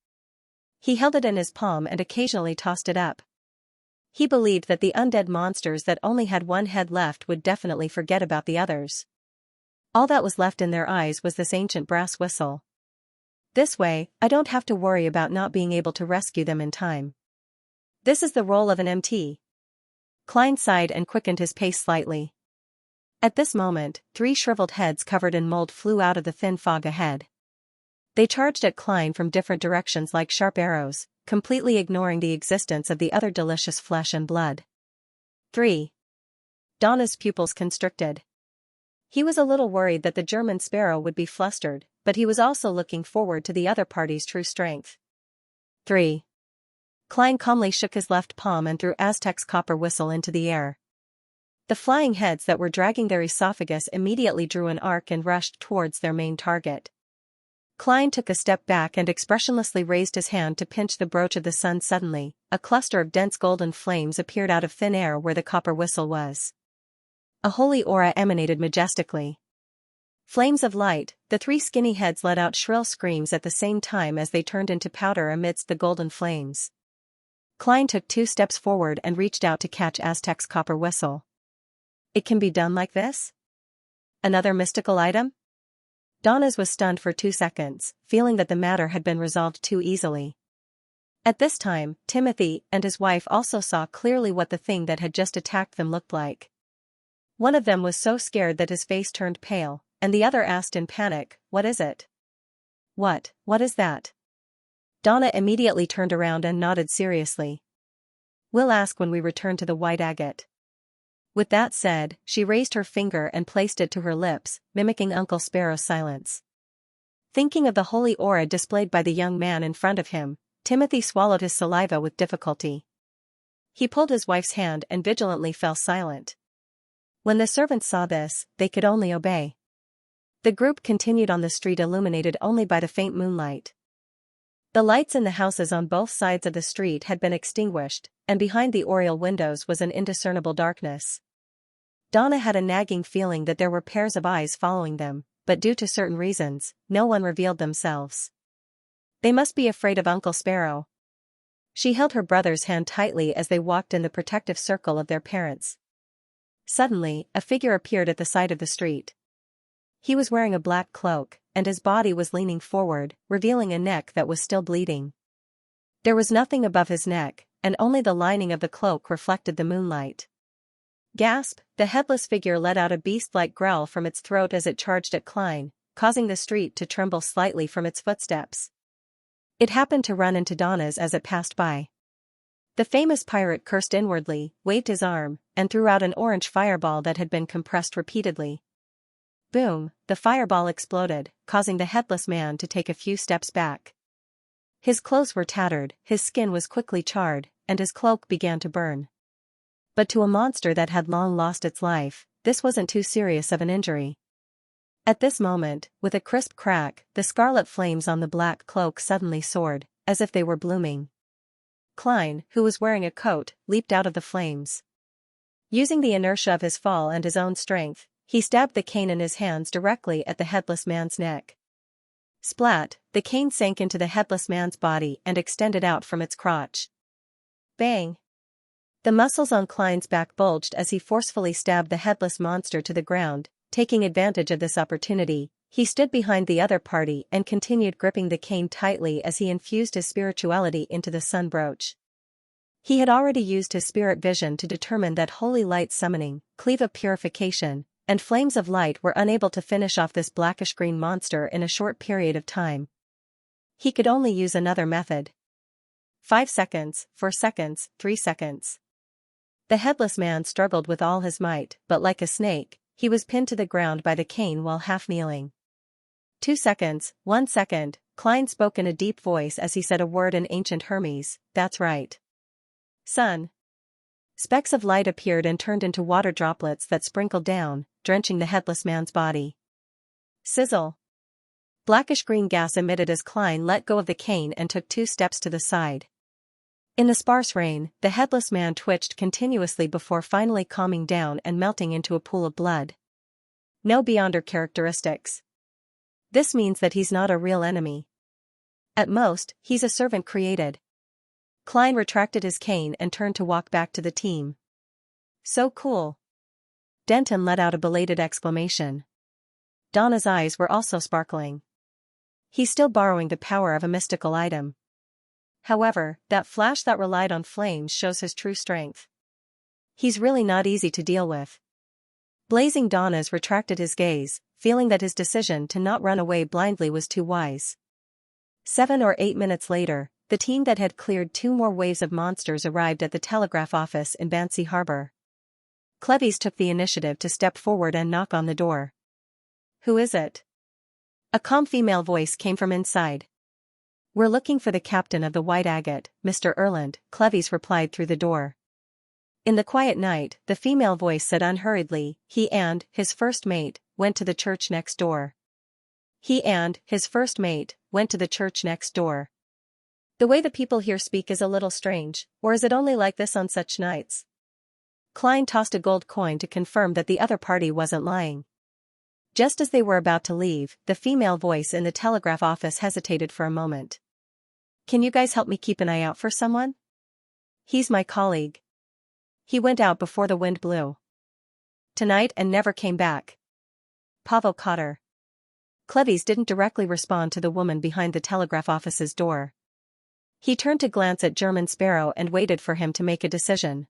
He held it in his palm and occasionally tossed it up. He believed that the undead monsters that only had one head left would definitely forget about the others. All that was left in their eyes was this ancient brass whistle. This way, I don't have to worry about not being able to rescue them in time. This is the role of an MT. Klein sighed and quickened his pace slightly. At this moment, 3 shriveled heads covered in mold flew out of the thin fog ahead. They charged at Klein from different directions like sharp arrows, completely ignoring the existence of the other delicious flesh and blood. 3. Donna's pupils constricted. He was a little worried that the German sparrow would be flustered, but he was also looking forward to the other party's true strength. 3. Klein calmly shook his left palm and threw Aztec's copper whistle into the air. The flying heads that were dragging their esophagus immediately drew an arc and rushed towards their main target. Klein took a step back and expressionlessly raised his hand to pinch the brooch of the sun. Suddenly, a cluster of dense golden flames appeared out of thin air where the copper whistle was. A holy aura emanated majestically. Flames of light, the 3 skinny heads let out shrill screams at the same time as they turned into powder amidst the golden flames. Klein took 2 steps forward and reached out to catch Aztec's copper whistle. It can be done like this? Another mystical item? Donna's was stunned for 2 seconds, feeling that the matter had been resolved too easily. At this time, Timothy and his wife also saw clearly what the thing that had just attacked them looked like. One of them was so scared that his face turned pale, and the other asked in panic, "What is it?" What is that?" Donna immediately turned around and nodded seriously. "We'll ask when we return to the white agate." With that said, she raised her finger and placed it to her lips, mimicking Uncle Sparrow's silence. Thinking of the holy aura displayed by the young man in front of him, Timothy swallowed his saliva with difficulty. He pulled his wife's hand and vigilantly fell silent. When the servants saw this, they could only obey. The group continued on the street illuminated only by the faint moonlight. The lights in the houses on both sides of the street had been extinguished, and behind the oriel windows was an indiscernible darkness. Donna had a nagging feeling that there were pairs of eyes following them, but due to certain reasons, no one revealed themselves. They must be afraid of Uncle Sparrow. She held her brother's hand tightly as they walked in the protective circle of their parents. Suddenly, a figure appeared at the side of the street. He was wearing a black cloak, and his body was leaning forward, revealing a neck that was still bleeding. There was nothing above his neck, and only the lining of the cloak reflected the moonlight. Gasp! The headless figure let out a beast-like growl from its throat as it charged at Klein, causing the street to tremble slightly from its footsteps. It happened to run into Donna's as it passed by. The famous pirate cursed inwardly, waved his arm, and threw out an orange fireball that had been compressed repeatedly. Boom! The fireball exploded, causing the headless man to take a few steps back. His clothes were tattered, his skin was quickly charred, and his cloak began to burn. But to a monster that had long lost its life, this wasn't too serious of an injury. At this moment, with a crisp crack, the scarlet flames on the black cloak suddenly soared, as if they were blooming. Klein, who was wearing a coat, leaped out of the flames. Using the inertia of his fall and his own strength, he stabbed the cane in his hands directly at the headless man's neck. Splat! The cane sank into the headless man's body and extended out from its crotch. Bang! The muscles on Klein's back bulged as he forcefully stabbed the headless monster to the ground. Taking advantage of this opportunity, he stood behind the other party and continued gripping the cane tightly as he infused his spirituality into the sun brooch. He had already used his spirit vision to determine that holy light summoning, cleave of purification, and flames of light were unable to finish off this blackish-green monster in a short period of time. He could only use another method. 5 seconds, 4 seconds, 3 seconds. The headless man struggled with all his might, but like a snake, he was pinned to the ground by the cane while half kneeling. 2 seconds, 1 second, Klein spoke in a deep voice as he said a word in ancient Hermes, "That's right. Son." Specks of light appeared and turned into water droplets that sprinkled down, drenching the headless man's body. Sizzle. Blackish-green gas emitted as Klein let go of the cane and took 2 steps to the side. In the sparse rain, the headless man twitched continuously before finally calming down and melting into a pool of blood. No beyonder characteristics. This means that he's not a real enemy. At most, he's a servant created. Klein retracted his cane and turned to walk back to the team. So cool. Denton let out a belated exclamation. Donna's eyes were also sparkling. He's still borrowing the power of a mystical item. However, that flash that relied on flames shows his true strength. He's really not easy to deal with. Blazing Donna's retracted his gaze, feeling that his decision to not run away blindly was too wise. 7 or 8 minutes later, the team that had cleared 2 more waves of monsters arrived at the telegraph office in Banksy Harbor. Cleves took the initiative to step forward and knock on the door. "Who is it?" A calm female voice came from inside. "We're looking for the captain of the White Agate, Mr. Erland," Cleves replied through the door. In the quiet night, the female voice said unhurriedly, "He and his first mate went to the church next door." He and his first mate went to the church next door. The way the people here speak is a little strange, or is it only like this on such nights? Klein tossed a gold coin to confirm that the other party wasn't lying. Just as they were about to leave, the female voice in the telegraph office hesitated for a moment. "Can you guys help me keep an eye out for someone? He's my colleague. He went out before the wind blew tonight and never came back. Pavel Cotter." Cleves didn't directly respond to the woman behind the telegraph office's door. He turned to glance at German Sparrow and waited for him to make a decision.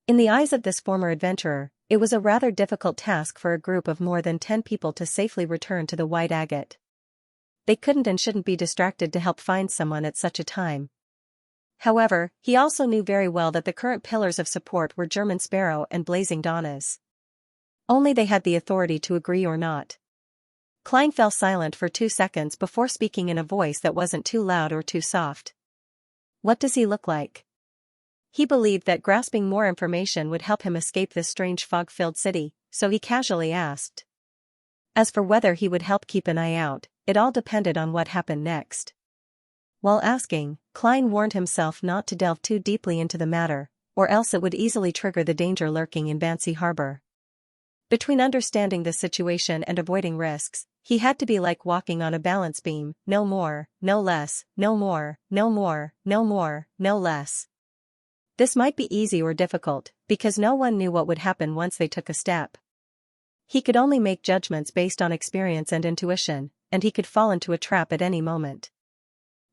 In the eyes of this former adventurer, it was a rather difficult task for a group of more than 10 people to safely return to the White Agate. They couldn't and shouldn't be distracted to help find someone at such a time. However, he also knew very well that the current pillars of support were German Sparrow and Blazing Donnas. Only they had the authority to agree or not. Klein fell silent for 2 seconds before speaking in a voice that wasn't too loud or too soft. What does he look like? He believed that grasping more information would help him escape this strange fog-filled city, so he casually asked. As for whether he would help keep an eye out, it all depended on what happened next. While asking, Klein warned himself not to delve too deeply into the matter, or else it would easily trigger the danger lurking in Bansi Harbor. Between understanding the situation and avoiding risks, he had to be like walking on a balance beam, no more, no less, no more, no more, no more, no less. This might be easy or difficult, because no one knew what would happen once they took a step. He could only make judgments based on experience and intuition, and he could fall into a trap at any moment.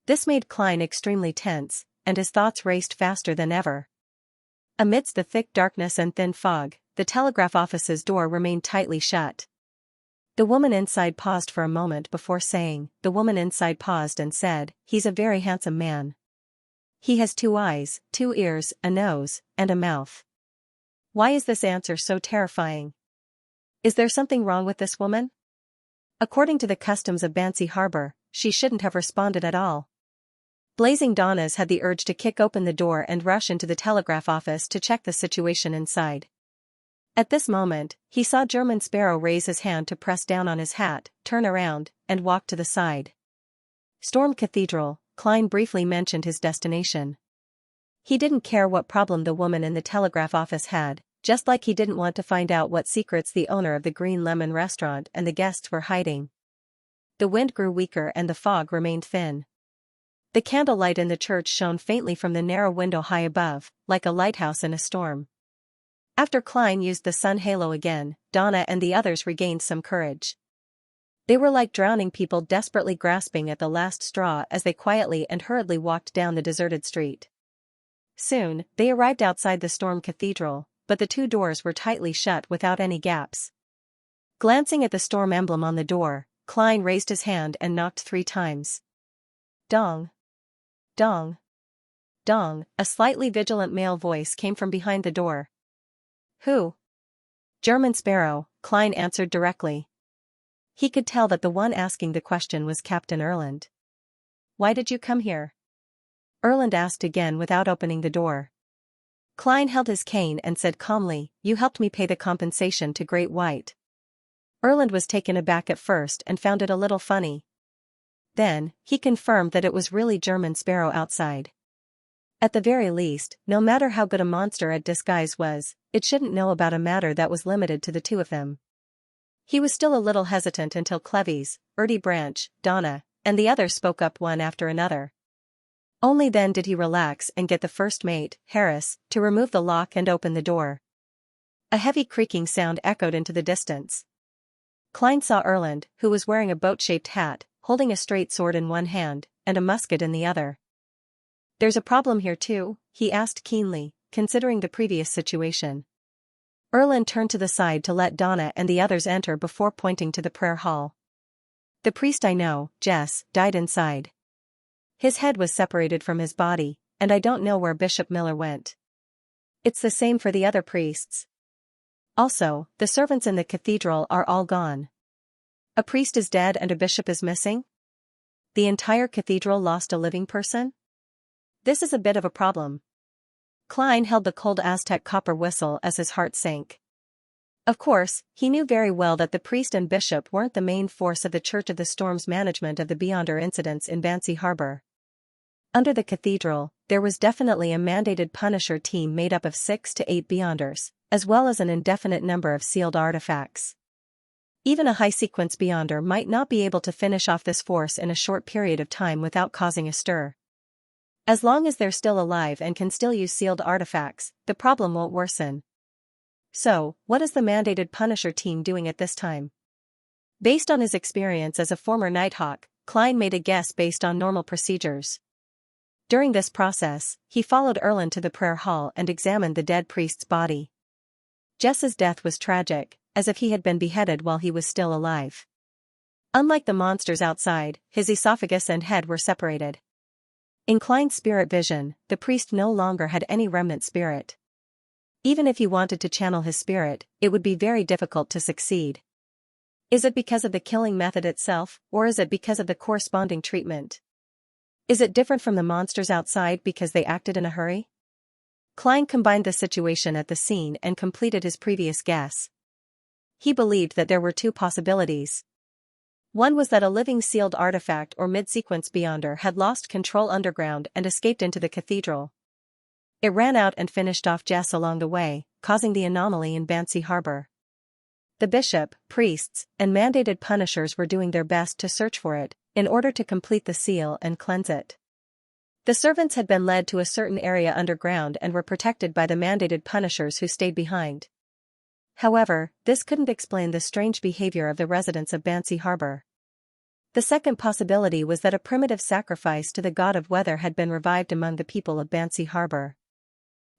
This made Klein extremely tense, and his thoughts raced faster than ever. Amidst the thick darkness and thin fog, the telegraph office's door remained tightly shut. The woman inside paused for a moment before saying, the woman inside paused and said, "He's a very handsome man. He has 2 eyes, 2 ears, a nose, and a mouth." Why is this answer so terrifying? Is there something wrong with this woman? According to the customs of Bansi Harbor, she shouldn't have responded at all. Blazing Donnas had the urge to kick open the door and rush into the telegraph office to check the situation inside. At this moment, he saw German Sparrow raise his hand to press down on his hat, turn around, and walk to the side. Storm Cathedral. Klein briefly mentioned his destination. He didn't care what problem the woman in the telegraph office had, just like he didn't want to find out what secrets the owner of the Green Lemon restaurant and the guests were hiding. The wind grew weaker and the fog remained thin. The candlelight in the church shone faintly from the narrow window high above, like a lighthouse in a storm. After Klein used the sun halo again, Donna and the others regained some courage. They were like drowning people desperately grasping at the last straw as they quietly and hurriedly walked down the deserted street. Soon, they arrived outside the Storm Cathedral, but the 2 doors were tightly shut without any gaps. Glancing at the storm emblem on the door, Klein raised his hand and knocked 3 times. Dong. Dong. Dong, a slightly vigilant male voice came from behind the door. Who? German Sparrow, Klein answered directly. He could tell that the one asking the question was Captain Erland. Why did you come here? Erland asked again without opening the door. Klein held his cane and said calmly, "You helped me pay the compensation to Great White." Erland was taken aback at first and found it a little funny. Then, he confirmed that it was really German Sparrow outside. At the very least, no matter how good a monster at disguise was, it shouldn't know about a matter that was limited to the 2 of them. He was still a little hesitant until Cleves, Erdy Branch, Donna, and the others spoke up one after another. Only then did he relax and get the first mate, Harris, to remove the lock and open the door. A heavy creaking sound echoed into the distance. Klein saw Erland, who was wearing a boat-shaped hat, holding a straight sword in one hand, and a musket in the other. "There's a problem here too?" he asked keenly, considering the previous situation. Erland turned to the side to let Donna and the others enter before pointing to the prayer hall. "The priest I know, Jess, died inside. His head was separated from his body, and I don't know where Bishop Miller went. It's the same for the other priests. Also, the servants in the cathedral are all gone. A priest is dead and a bishop is missing? The entire cathedral lost a living person? This is a bit of a problem." Klein held the cold Aztec copper whistle as his heart sank. Of course, he knew very well that the priest and bishop weren't the main force of the Church of the Storm's management of the Beyonder incidents in Bansi Harbor. Under the cathedral, there was definitely a mandated Punisher team made up of 6 to 8 Beyonders, as well as an indefinite number of sealed artifacts. Even a high-sequence Beyonder might not be able to finish off this force in a short period of time without causing a stir. As long as they're still alive and can still use sealed artifacts, the problem won't worsen. So, what is the mandated Punisher team doing at this time? Based on his experience as a former Nighthawk, Klein made a guess based on normal procedures. During this process, he followed Erland to the prayer hall and examined the dead priest's body. Jess's death was tragic, as if he had been beheaded while he was still alive. Unlike the monsters outside, his esophagus and head were separated. In Klein's spirit vision, the priest no longer had any remnant spirit. Even if he wanted to channel his spirit, it would be very difficult to succeed. Is it because of the killing method itself, or is it because of the corresponding treatment? Is it different from the monsters outside because they acted in a hurry? Klein combined the situation at the scene and completed his previous guess. He believed that there were two possibilities. One was that a living sealed artifact or mid-sequence Beyonder had lost control underground and escaped into the cathedral. It ran out and finished off Jess along the way, causing the anomaly in Banshee Harbor. The bishop, priests, and mandated punishers were doing their best to search for it, in order to complete the seal and cleanse it. The servants had been led to a certain area underground and were protected by the mandated punishers who stayed behind. However, this couldn't explain the strange behavior of the residents of Banshee Harbor. The second possibility was that a primitive sacrifice to the god of weather had been revived among the people of Banshee Harbor.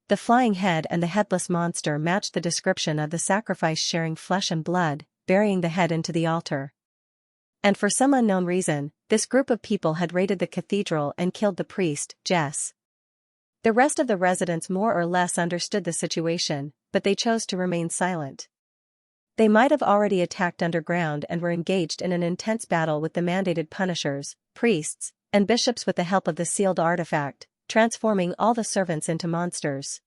The flying head and the headless monster matched the description of the sacrifice, sharing flesh and blood, burying the head into the altar. And for some unknown reason, this group of people had raided the cathedral and killed the priest, Jess. The rest of the residents more or less understood the situation, but they chose to remain silent. They might have already attacked underground and were engaged in an intense battle with the mandated punishers, priests, and bishops with the help of the sealed artifact, transforming all the servants into monsters.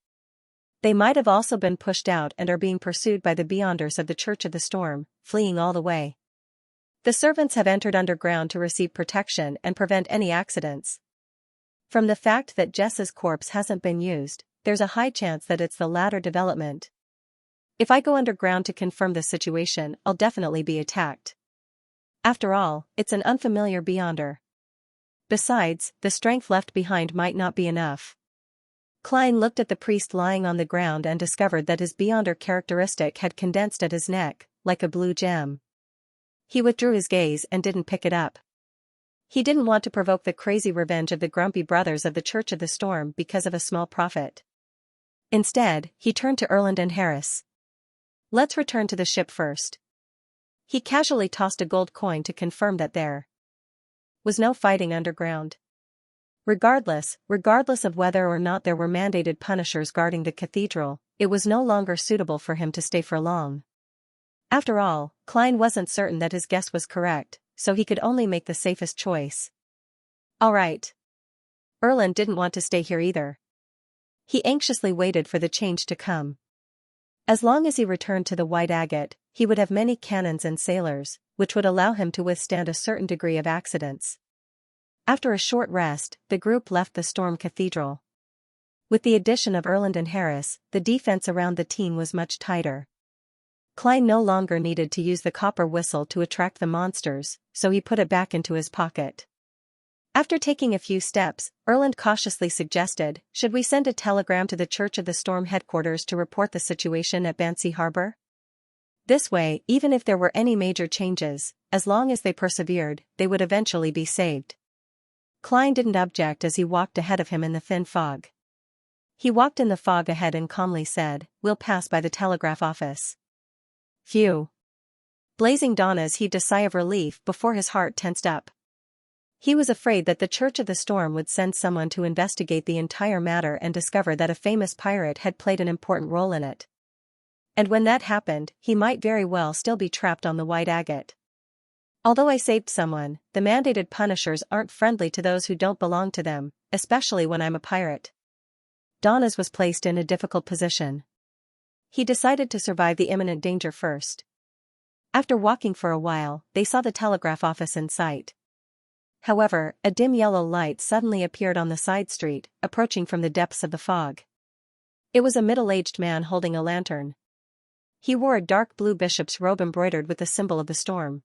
They might have also been pushed out and are being pursued by the Beyonders of the Church of the Storm, fleeing all the way. The servants have entered underground to receive protection and prevent any accidents. From the fact that Jess's corpse hasn't been used, there's a high chance that it's the latter development. If I go underground to confirm the situation, I'll definitely be attacked. After all, it's an unfamiliar Beyonder. Besides, the strength left behind might not be enough. Klein looked at the priest lying on the ground and discovered that his Beyonder characteristic had condensed at his neck, like a blue gem. He withdrew his gaze and didn't pick it up. He didn't want to provoke the crazy revenge of the grumpy brothers of the Church of the Storm because of a small profit. Instead, he turned to Erland and Harris. Let's return to the ship first. He casually tossed a gold coin to confirm that there was no fighting underground. Regardless of whether or not there were mandated punishers guarding the cathedral, it was no longer suitable for him to stay for long. After all, Klein wasn't certain that his guess was correct, so he could only make the safest choice. All right. Erland didn't want to stay here either. He anxiously waited for the change to come. As long as he returned to the White Agate, he would have many cannons and sailors, which would allow him to withstand a certain degree of accidents. After a short rest, the group left the Storm Cathedral. With the addition of Erland and Harris, the defense around the team was much tighter. Klein no longer needed to use the copper whistle to attract the monsters, so he put it back into his pocket. After taking a few steps, Erland cautiously suggested, should we send a telegram to the Church of the Storm headquarters to report the situation at Banshee Harbor? This way, even if there were any major changes, as long as they persevered, they would eventually be saved. Klein didn't object as he walked ahead of him in the thin fog. He walked in the fog ahead and calmly said, "We'll pass by the telegraph office." Phew. Blazing Donna's heaved a sigh of relief before his heart tensed up. He was afraid that the Church of the Storm would send someone to investigate the entire matter and discover that a famous pirate had played an important role in it. And when that happened, he might very well still be trapped on the White Agate. Although I saved someone, the mandated punishers aren't friendly to those who don't belong to them, especially when I'm a pirate. Donna's was placed in a difficult position. He decided to survive the imminent danger first. After walking for a while, they saw the telegraph office in sight. However, a dim yellow light suddenly appeared on the side street, approaching from the depths of the fog. It was a middle-aged man holding a lantern. He wore a dark blue bishop's robe embroidered with the symbol of the storm.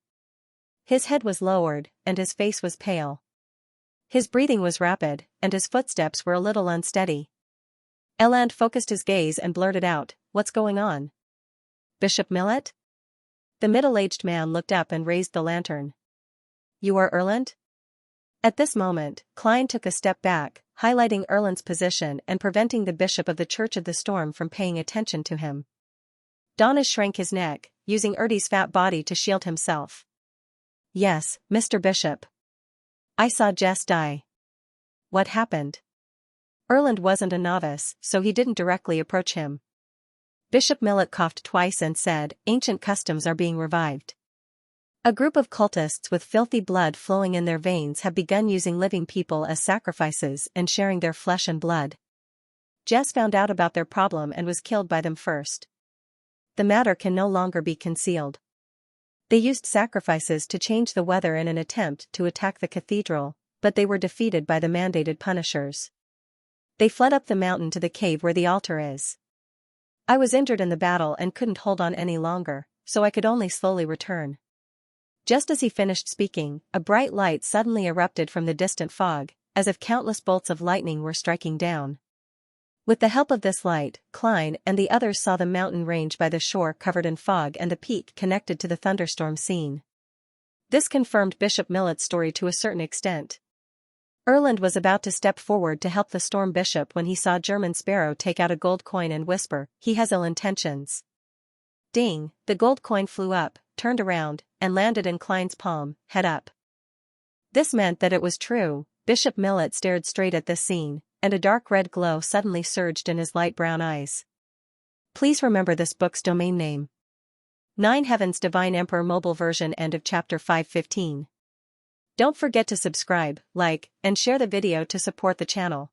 His head was lowered, and his face was pale. His breathing was rapid, and his footsteps were a little unsteady. Erland focused his gaze and blurted out, "What's going on? Bishop Millet?" The middle-aged man looked up and raised the lantern. You are Erland? At this moment, Klein took a step back, highlighting Erland's position and preventing the bishop of the Church of the Storm from paying attention to him. Donna shrank his neck, using Erdi's fat body to shield himself. Yes, Mr. Bishop. I saw Jess die. What happened? Erland wasn't a novice, so he didn't directly approach him. Bishop Millet coughed twice and said, ancient customs are being revived. A group of cultists with filthy blood flowing in their veins have begun using living people as sacrifices and sharing their flesh and blood. Jess found out about their problem and was killed by them first. The matter can no longer be concealed. They used sacrifices to change the weather in an attempt to attack the cathedral, but they were defeated by the mandated punishers. They fled up the mountain to the cave where the altar is. I was injured in the battle and couldn't hold on any longer, so I could only slowly return. Just as he finished speaking, a bright light suddenly erupted from the distant fog, as if countless bolts of lightning were striking down. With the help of this light, Klein and the others saw the mountain range by the shore covered in fog and the peak connected to the thunderstorm scene. This confirmed Bishop Millet's story to a certain extent. Erland was about to step forward to help the storm bishop when he saw German Sparrow take out a gold coin and whisper, he has ill intentions. Ding, the gold coin flew up, turned around, and landed in Klein's palm, head up. This meant that it was true. Bishop Millet stared straight at this scene, and a dark red glow suddenly surged in his light brown eyes. Please remember this book's domain name. 9 Heavens Divine Emperor Mobile Version. End of chapter 515. Don't forget to subscribe, like, and share the video to support the channel.